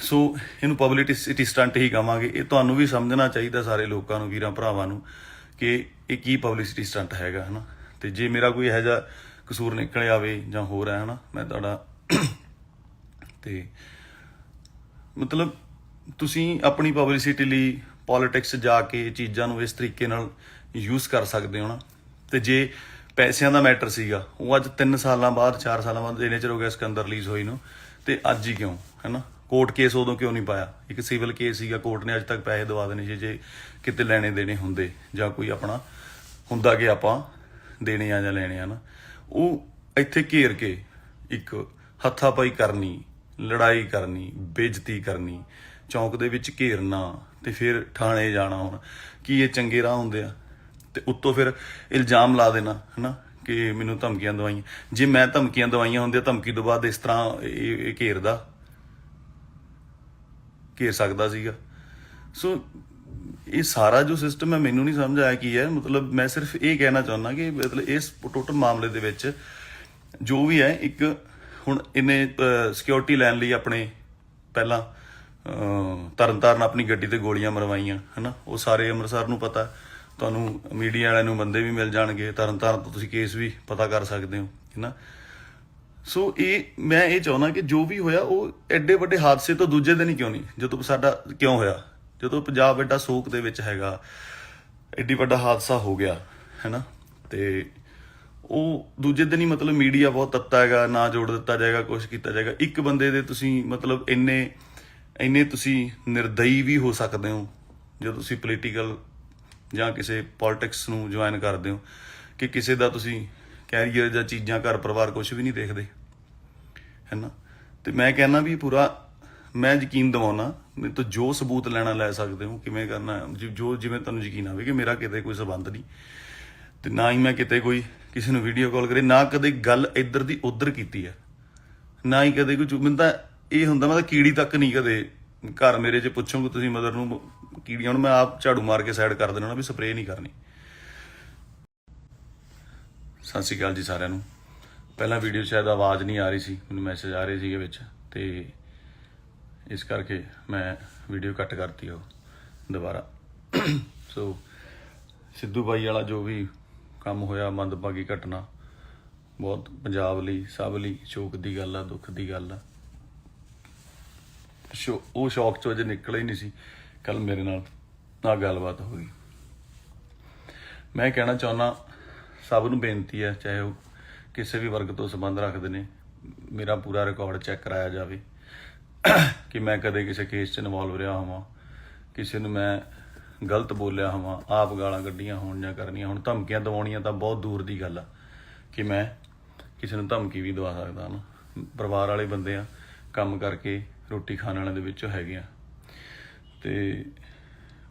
ਸੋ ਇਹਨੂੰ ਪਬਲਿਸਿਟੀ ਸਟੰਟ ਹੀ ਕਹਾਂਗੇ। ਇਹ ਤੁਹਾਨੂੰ ਵੀ ਸਮਝਣਾ ਚਾਹੀਦਾ ਸਾਰੇ ਲੋਕਾਂ ਨੂੰ, ਵੀਰਾਂ ਭਰਾਵਾਂ ਨੂੰ, ਕਿ ਇਹ ਕੀ ਪਬਲਿਸਿਟੀ ਸਟੰਟ ਹੈਗਾ ਹੈ ਨਾ। ਤੇ ਜੇ ਮੇਰਾ ਕੋਈ ਇਹੋ ਜਿਹਾ ਕਸੂਰ ਨਿਕਲ ਆਵੇ ਜਾਂ ਹੋਰ ਹੈ ਨਾ, ਮੈਂ ਤੁਹਾਡਾ ਤੇ ਮਤਲਬ ਤੁਸੀਂ ਆਪਣੀ ਪਬਲਿਸਿਟੀ ਲਈ ਪੋਲਿਟਿਕਸ ਜਾ ਕੇ ਇਹ ਚੀਜ਼ਾਂ ਨੂੰ ਇਸ ਤਰੀਕੇ ਨਾਲ ਯੂਜ਼ ਕਰ ਸਕਦੇ ਹੋ ਨਾ। ਤੇ ਜੇ ਪੈਸਿਆਂ ਦਾ ਮੈਟਰ ਸੀਗਾ, ਉਹ ਅੱਜ 3 ਸਾਲਾਂ ਬਾਅਦ 4 ਸਾਲਾਂ ਬਾਅਦ ਇੰਨੇ ਚਿਰ ਹੋ ਗਿਆ ਸਿਕੰਦਰ ਰਿਲੀਜ਼ ਹੋਈ ਨੂੰ, ਤੇ ਅੱਜ ਹੀ ਕਿਉਂ ਹੈ ਨਾ। ਕੋਰਟ ਕੇਸ ਉਦੋਂ ਕਿਉਂ ਨਹੀਂ ਪਾਇਆ, ਇੱਕ ਸਿਵਲ ਕੇਸ ਸੀਗਾ, ਕੋਰਟ ਨੇ ਅੱਜ ਤੱਕ ਪੈਸੇ ਦਵਾ ਦੇਣੇ ਸੀ ਜੇ ਕਿਤੇ ਲੈਣੇ ਦੇਣੇ ਹੁੰਦੇ ਜਾਂ ਕੋਈ ਆਪਣਾ ਹੁੰਦਾ ਕਿ ਆਪਾਂ ਦੇਣੇ ਆ ਜਾਂ ਲੈਣੇ ਆ ਨਾ। ਉਹ ਇੱਥੇ ਘੇਰ ਕੇ ਇੱਕ ਹੱਥਾਪਾਈ ਕਰਨੀ, ਲੜਾਈ ਕਰਨੀ, ਬੇਇੱਜ਼ਤੀ ਕਰਨੀ, ਚੌਂਕ ਦੇ ਵਿੱਚ ਘੇਰਨਾ ਤੇ ਫਿਰ ਥਾਣੇ ਜਾਣਾ, ਹੁਣ ਕੀ ਇਹ ਚੰਗੇ ਰਾਹ ਹੁੰਦੇ ਆ। ਤੇ ਉੱਤੋਂ ਫਿਰ ਇਲਜ਼ਾਮ ਲਾ ਦੇਣਾ ਹੈ ਨਾ ਕਿ ਮੈਨੂੰ ਧਮਕੀਆਂ ਦਵਾਈਆਂ। ਜੇ ਮੈਂ ਧਮਕੀਆਂ ਦਵਾਈਆਂ ਹੁੰਦੀਆਂ, ਧਮਕੀ ਤੋਂ ਬਾਅਦ ਇਸ ਤਰ੍ਹਾਂ ਇਹ ਘੇਰ ਸਕਦਾ ਸੀਗਾ। ਸੋ ਇਹ ਸਾਰਾ ਜੋ ਸਿਸਟਮ ਹੈ ਮੈਨੂੰ ਨਹੀਂ ਸਮਝ ਆਇਆ ਕੀ ਹੈ। ਮਤਲਬ ਮੈਂ ਸਿਰਫ ਇਹ ਕਹਿਣਾ ਚਾਹੁੰਦਾ ਕਿ ਮਤਲਬ ਇਸ ਟੋਟਲ ਮਾਮਲੇ ਦੇ ਵਿੱਚ ਜੋ ਵੀ ਹੈ, ਇੱਕ ਹੁਣ ਇਹਨੇ ਸਿਕਿਉਰਿਟੀ ਲੈਣ ਲਈ ਆਪਣੇ ਪਹਿਲਾਂ ਤਰਨਤਾਰਨ ਆਪਣੀ ਗੱਡੀ ਤੇ ਗੋਲੀਆਂ ਮਰਵਾਈਆਂ ਹੈ ਨਾ। ਉਹ ਸਾਰੇ ਅੰਮ੍ਰਿਤਸਰ ਨੂੰ ਪਤਾ, ਤੁਹਾਨੂੰ ਮੀਡੀਆ ਵਾਲਿਆਂ ਨੂੰ ਬੰਦੇ ਵੀ ਮਿਲ ਜਾਣਗੇ, ਤਰਨਤਾਰਨ ਤੋਂ ਤੁਸੀਂ ਕੇਸ ਵੀ ਪਤਾ ਕਰ ਸਕਦੇ ਹੋ ਹੈ ਨਾ। ਸੋ ਮੈਂ ਇਹ ਚਾਹੁੰਦਾ ਕਿ ਜੋ ਵੀ ਹੋਇਆ ਉਹ ਐਡੇ ਵੱਡੇ ਹਾਦਸੇ ਤੋਂ ਦੂਜੇ ਦਿਨ ਹੀ ਕਿਉਂ ਨਹੀਂ, ਜਦੋਂ ਸਾਡਾ ਕਿਉਂ ਹੋਇਆ, ਜਦੋਂ ਪੰਜਾਬ ਐਡਾ ਸੋਗ ਦੇ ਵਿੱਚ ਹੈਗਾ, ਐਡੀ ਵੱਡਾ ਹਾਦਸਾ ਹੋ ਗਿਆ ਹੈ ਨਾ, ਤੇ ਉਹ ਦੂਜੇ ਦਿਨ ਹੀ ਮਤਲਬ ਮੀਡੀਆ ਬਹੁਤ ਤੱਤਾ ਹੈਗਾ, ਨਾ ਜੋੜ ਦਿੱਤਾ ਜਾਏਗਾ, ਕੁਛ ਕੀਤਾ ਜਾਏਗਾ। ਇੱਕ ਬੰਦੇ ਦੇ ਤੁਸੀਂ ਮਤਲਬ ਇੰਨੇ ਤੁਸੀਂ ਨਿਰਦਈ ਵੀ ਹੋ ਸਕਦੇ ਹੋ ਜਦੋਂ ਤੁਸੀਂ ਪੋਲੀਟੀਕਲ ਜਾਂ ਕਿਸੇ ਪੋਲਿਟਿਕਸ ਨੂੰ ਜੁਆਇਨ ਕਰਦੇ ਹੋ, ਕਿ ਕਿਸੇ ਦਾ ਤੁਸੀਂ ਕੈਰੀਅਰ ਜਾਂ ਚੀਜ਼ਾਂ, ਘਰ ਪਰਿਵਾਰ ਕੁਛ ਵੀ ਨਹੀਂ ਦੇਖਦੇ ਹੈ ਨਾ। ਤੇ ਮੈਂ ਕਹਿੰਦਾ ਵੀ ਪੂਰਾ ਮੈਂ ਯਕੀਨ ਦਿਵਾਉਣਾ, ਮੇਰੇ ਤੋਂ ਜੋ ਸਬੂਤ ਲੈਣਾ ਲੈ ਸਕਦੇ ਹੋ, ਕਿਵੇਂ ਕਰਨਾ ਜੋ ਜਿਵੇਂ ਤੁਹਾਨੂੰ ਯਕੀਨ ਆਵੇ ਕਿ ਮੇਰਾ ਕਿਤੇ ਕੋਈ ਸੰਬੰਧ ਨਹੀਂ, ਤੇ ਨਾ ਹੀ ਮੈਂ ਕਿਤੇ ਕੋਈ ਕਿਸੇ ਨੂੰ ਵੀਡੀਓ ਕਾਲ ਕਰੇ, ਨਾ ਕਦੇ ਗੱਲ ਇੱਧਰ ਦੀ ਉੱਧਰ ਕੀਤੀ ਹੈ, ਨਾ ਹੀ ਕਦੇ ਕੋਈ। ਮੈਨੂੰ ਤਾਂ ਇਹ ਹੁੰਦਾ, ਮੈਂ ਤਾਂ ਕੀੜੀ ਤੱਕ ਨਹੀਂ ਕਦੇ ਘਰ ਮੇਰੇ 'ਚ ਪੁੱਛੋਗੇ ਤੁਸੀਂ ਮਦਰ ਨੂੰ ਕੀੜੀਆਂ, ਹੁਣ ਮੈਂ ਆਪ ਝਾੜੂ ਮਾਰ ਕੇ ਸਾਈਡ ਕਰ ਦੇਣਾ ਨਾ, ਵੀ ਸਪਰੇਅ ਨਹੀਂ ਕਰਨੀ। ਸਤਿ ਸ਼੍ਰੀ ਅਕਾਲ ਜੀ ਸਾਰਿਆਂ ਨੂੰ। ਪਹਿਲਾਂ ਵੀਡੀਓ ਸ਼ਾਇਦ ਆਵਾਜ਼ ਨਹੀਂ ਆ ਰਹੀ ਸੀ, ਮੈਨੂੰ ਮੈਸੇਜ ਆ ਰਹੇ ਸੀਗੇ ਵਿੱਚ, ਤੇ ਇਸ ਕਰਕੇ ਮੈਂ ਵੀਡੀਓ ਕੱਟ ਕਰਤੀ ਉਹ ਦੁਬਾਰਾ। ਸੋ ਸਿੱਧੂ ਬਾਈ ਵਾਲਾ ਜੋ ਵੀ ਕੰਮ ਹੋਇਆ, ਮੰਦਭਾਗੀ ਘਟਨਾ, ਬਹੁਤ ਪੰਜਾਬ ਲਈ, ਸਭ ਲਈ ਸ਼ੋਕ ਦੀ ਗੱਲ ਆ, ਦੁੱਖ ਦੀ ਗੱਲ ਆ। ਉਹ ਸ਼ੌਕ 'ਚੋਂ ਅਜੇ ਨਿਕਲ ਹੀ ਨਹੀਂ ਸੀ, ਕੱਲ ਮੇਰੇ ਨਾਲ ਗੱਲਬਾਤ ਹੋਈ। ਮੈਂ ਕਹਿਣਾ ਚਾਹੁੰਦਾ ਸਭ ਨੂੰ ਬੇਨਤੀ ਹੈ, ਚਾਹੇ ਉਹ ਕਿਸੇ ਵੀ ਵਰਗ ਤੋਂ ਸੰਬੰਧ ਰੱਖਦੇ ਨੇ, ਮੇਰਾ ਪੂਰਾ ਰਿਕਾਰਡ ਚੈੱਕ ਕਰਾਇਆ ਜਾਵੇ ਕਿ ਮੈਂ ਕਦੇ ਕਿਸੇ ਕੇਸ 'ਚ ਇਨਵੋਲਵ ਰਿਹਾ ਹੋਵਾਂ, ਕਿਸੇ ਨੂੰ ਮੈਂ ਗਲਤ ਬੋਲਿਆ ਹੋਵਾਂ, ਆਪ ਗਾਲਾਂ ਕੱਢੀਆਂ ਹੋਣ ਜਾਂ ਕਰਨੀਆਂ। ਹੁਣ ਧਮਕੀਆਂ ਦਿਵਾਉਣੀਆਂ ਤਾਂ ਬਹੁਤ ਦੂਰ ਦੀ ਗੱਲ ਆ ਕਿ ਮੈਂ ਕਿਸੇ ਨੂੰ ਧਮਕੀ ਵੀ ਦਵਾ ਸਕਦਾ ਨਾ। ਪਰਿਵਾਰ ਵਾਲੇ ਬੰਦੇ ਆ, ਕੰਮ ਕਰਕੇ ਰੋਟੀ ਖਾਣ ਵਾਲਿਆਂ ਦੇ ਵਿੱਚੋਂ ਹੈਗੇ ਆ, ਤੇ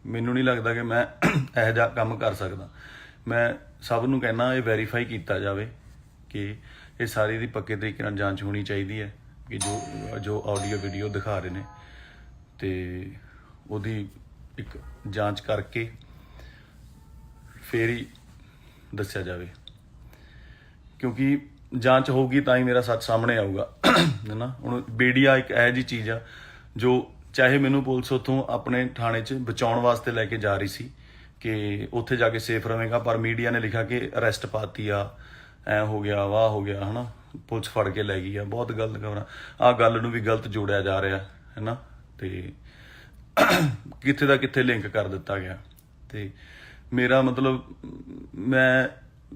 ਮੈਨੂੰ ਨਹੀਂ ਲੱਗਦਾ ਕਿ ਮੈਂ ਇਹੋ ਜਿਹਾ ਕੰਮ ਕਰ ਸਕਦਾ। ਮੈਂ ਸਭ ਨੂੰ ਕਹਿਣਾ ਇਹ ਵੈਰੀਫਾਈ ਕੀਤਾ ਜਾਵੇ ਕਿ ਇਹ ਸਾਰੀ ਦੀ ਪੱਕੇ ਤਰੀਕੇ ਨਾਲ ਜਾਂਚ ਹੋਣੀ ਚਾਹੀਦੀ ਹੈ ਕਿ ਜੋ ਆਡੀਓ ਵੀਡੀਓ ਦਿਖਾ ਰਹੇ ਨੇ, ਤੇ ਉਹਦੀ ਇੱਕ ਜਾਂਚ ਕਰਕੇ ਫੇਰ ਹੀ ਦੱਸਿਆ ਜਾਵੇ, ਕਿਉਂਕਿ ਜਾਂਚ ਹੋਊਗੀ ਤਾਂ ਹੀ ਮੇਰਾ ਸੱਚ ਸਾਹਮਣੇ ਆਊਗਾ, ਹੈ ਨਾ। ਹੁਣ ਮੀਡੀਆ ਇੱਕ ਇਹੋ ਜਿਹੀ ਚੀਜ਼ ਆ ਜੋ ਚਾਹੇ ਮੈਨੂੰ ਪੁਲਿਸ ਉੱਥੋਂ ਆਪਣੇ ਥਾਣੇ 'ਚ ਬਚਾਉਣ ਵਾਸਤੇ ਲੈ ਕੇ ਜਾ ਰਹੀ ਸੀ ਕਿ ਉੱਥੇ ਜਾ ਕੇ ਸੇਫ ਰਵੇਗਾ, ਪਰ ਮੀਡੀਆ ਨੇ ਲਿਖਿਆ ਕਿ ਅਰੈਸਟ ਪਾਤੀ ਆ, ਐ ਹੋ ਗਿਆ, ਵਾਹ ਹੋ ਗਿਆ, ਹੈ ਨਾ, ਪੁਲਿਸ ਫੜ ਕੇ ਲੈ ਗਈ ਆ। ਬਹੁਤ ਗਲਤ ਖਬਰਾਂ, ਆਹ ਗੱਲ ਨੂੰ ਵੀ ਗਲਤ ਜੋੜਿਆ ਜਾ ਰਿਹਾ, ਹੈ ਨਾ, ਤੇ ਕਿੱਥੇ ਦਾ ਕਿੱਥੇ ਲਿੰਕ ਕਰ ਦਿੱਤਾ ਗਿਆ। ਤੇ ਮੇਰਾ ਮਤਲਬ ਮੈਂ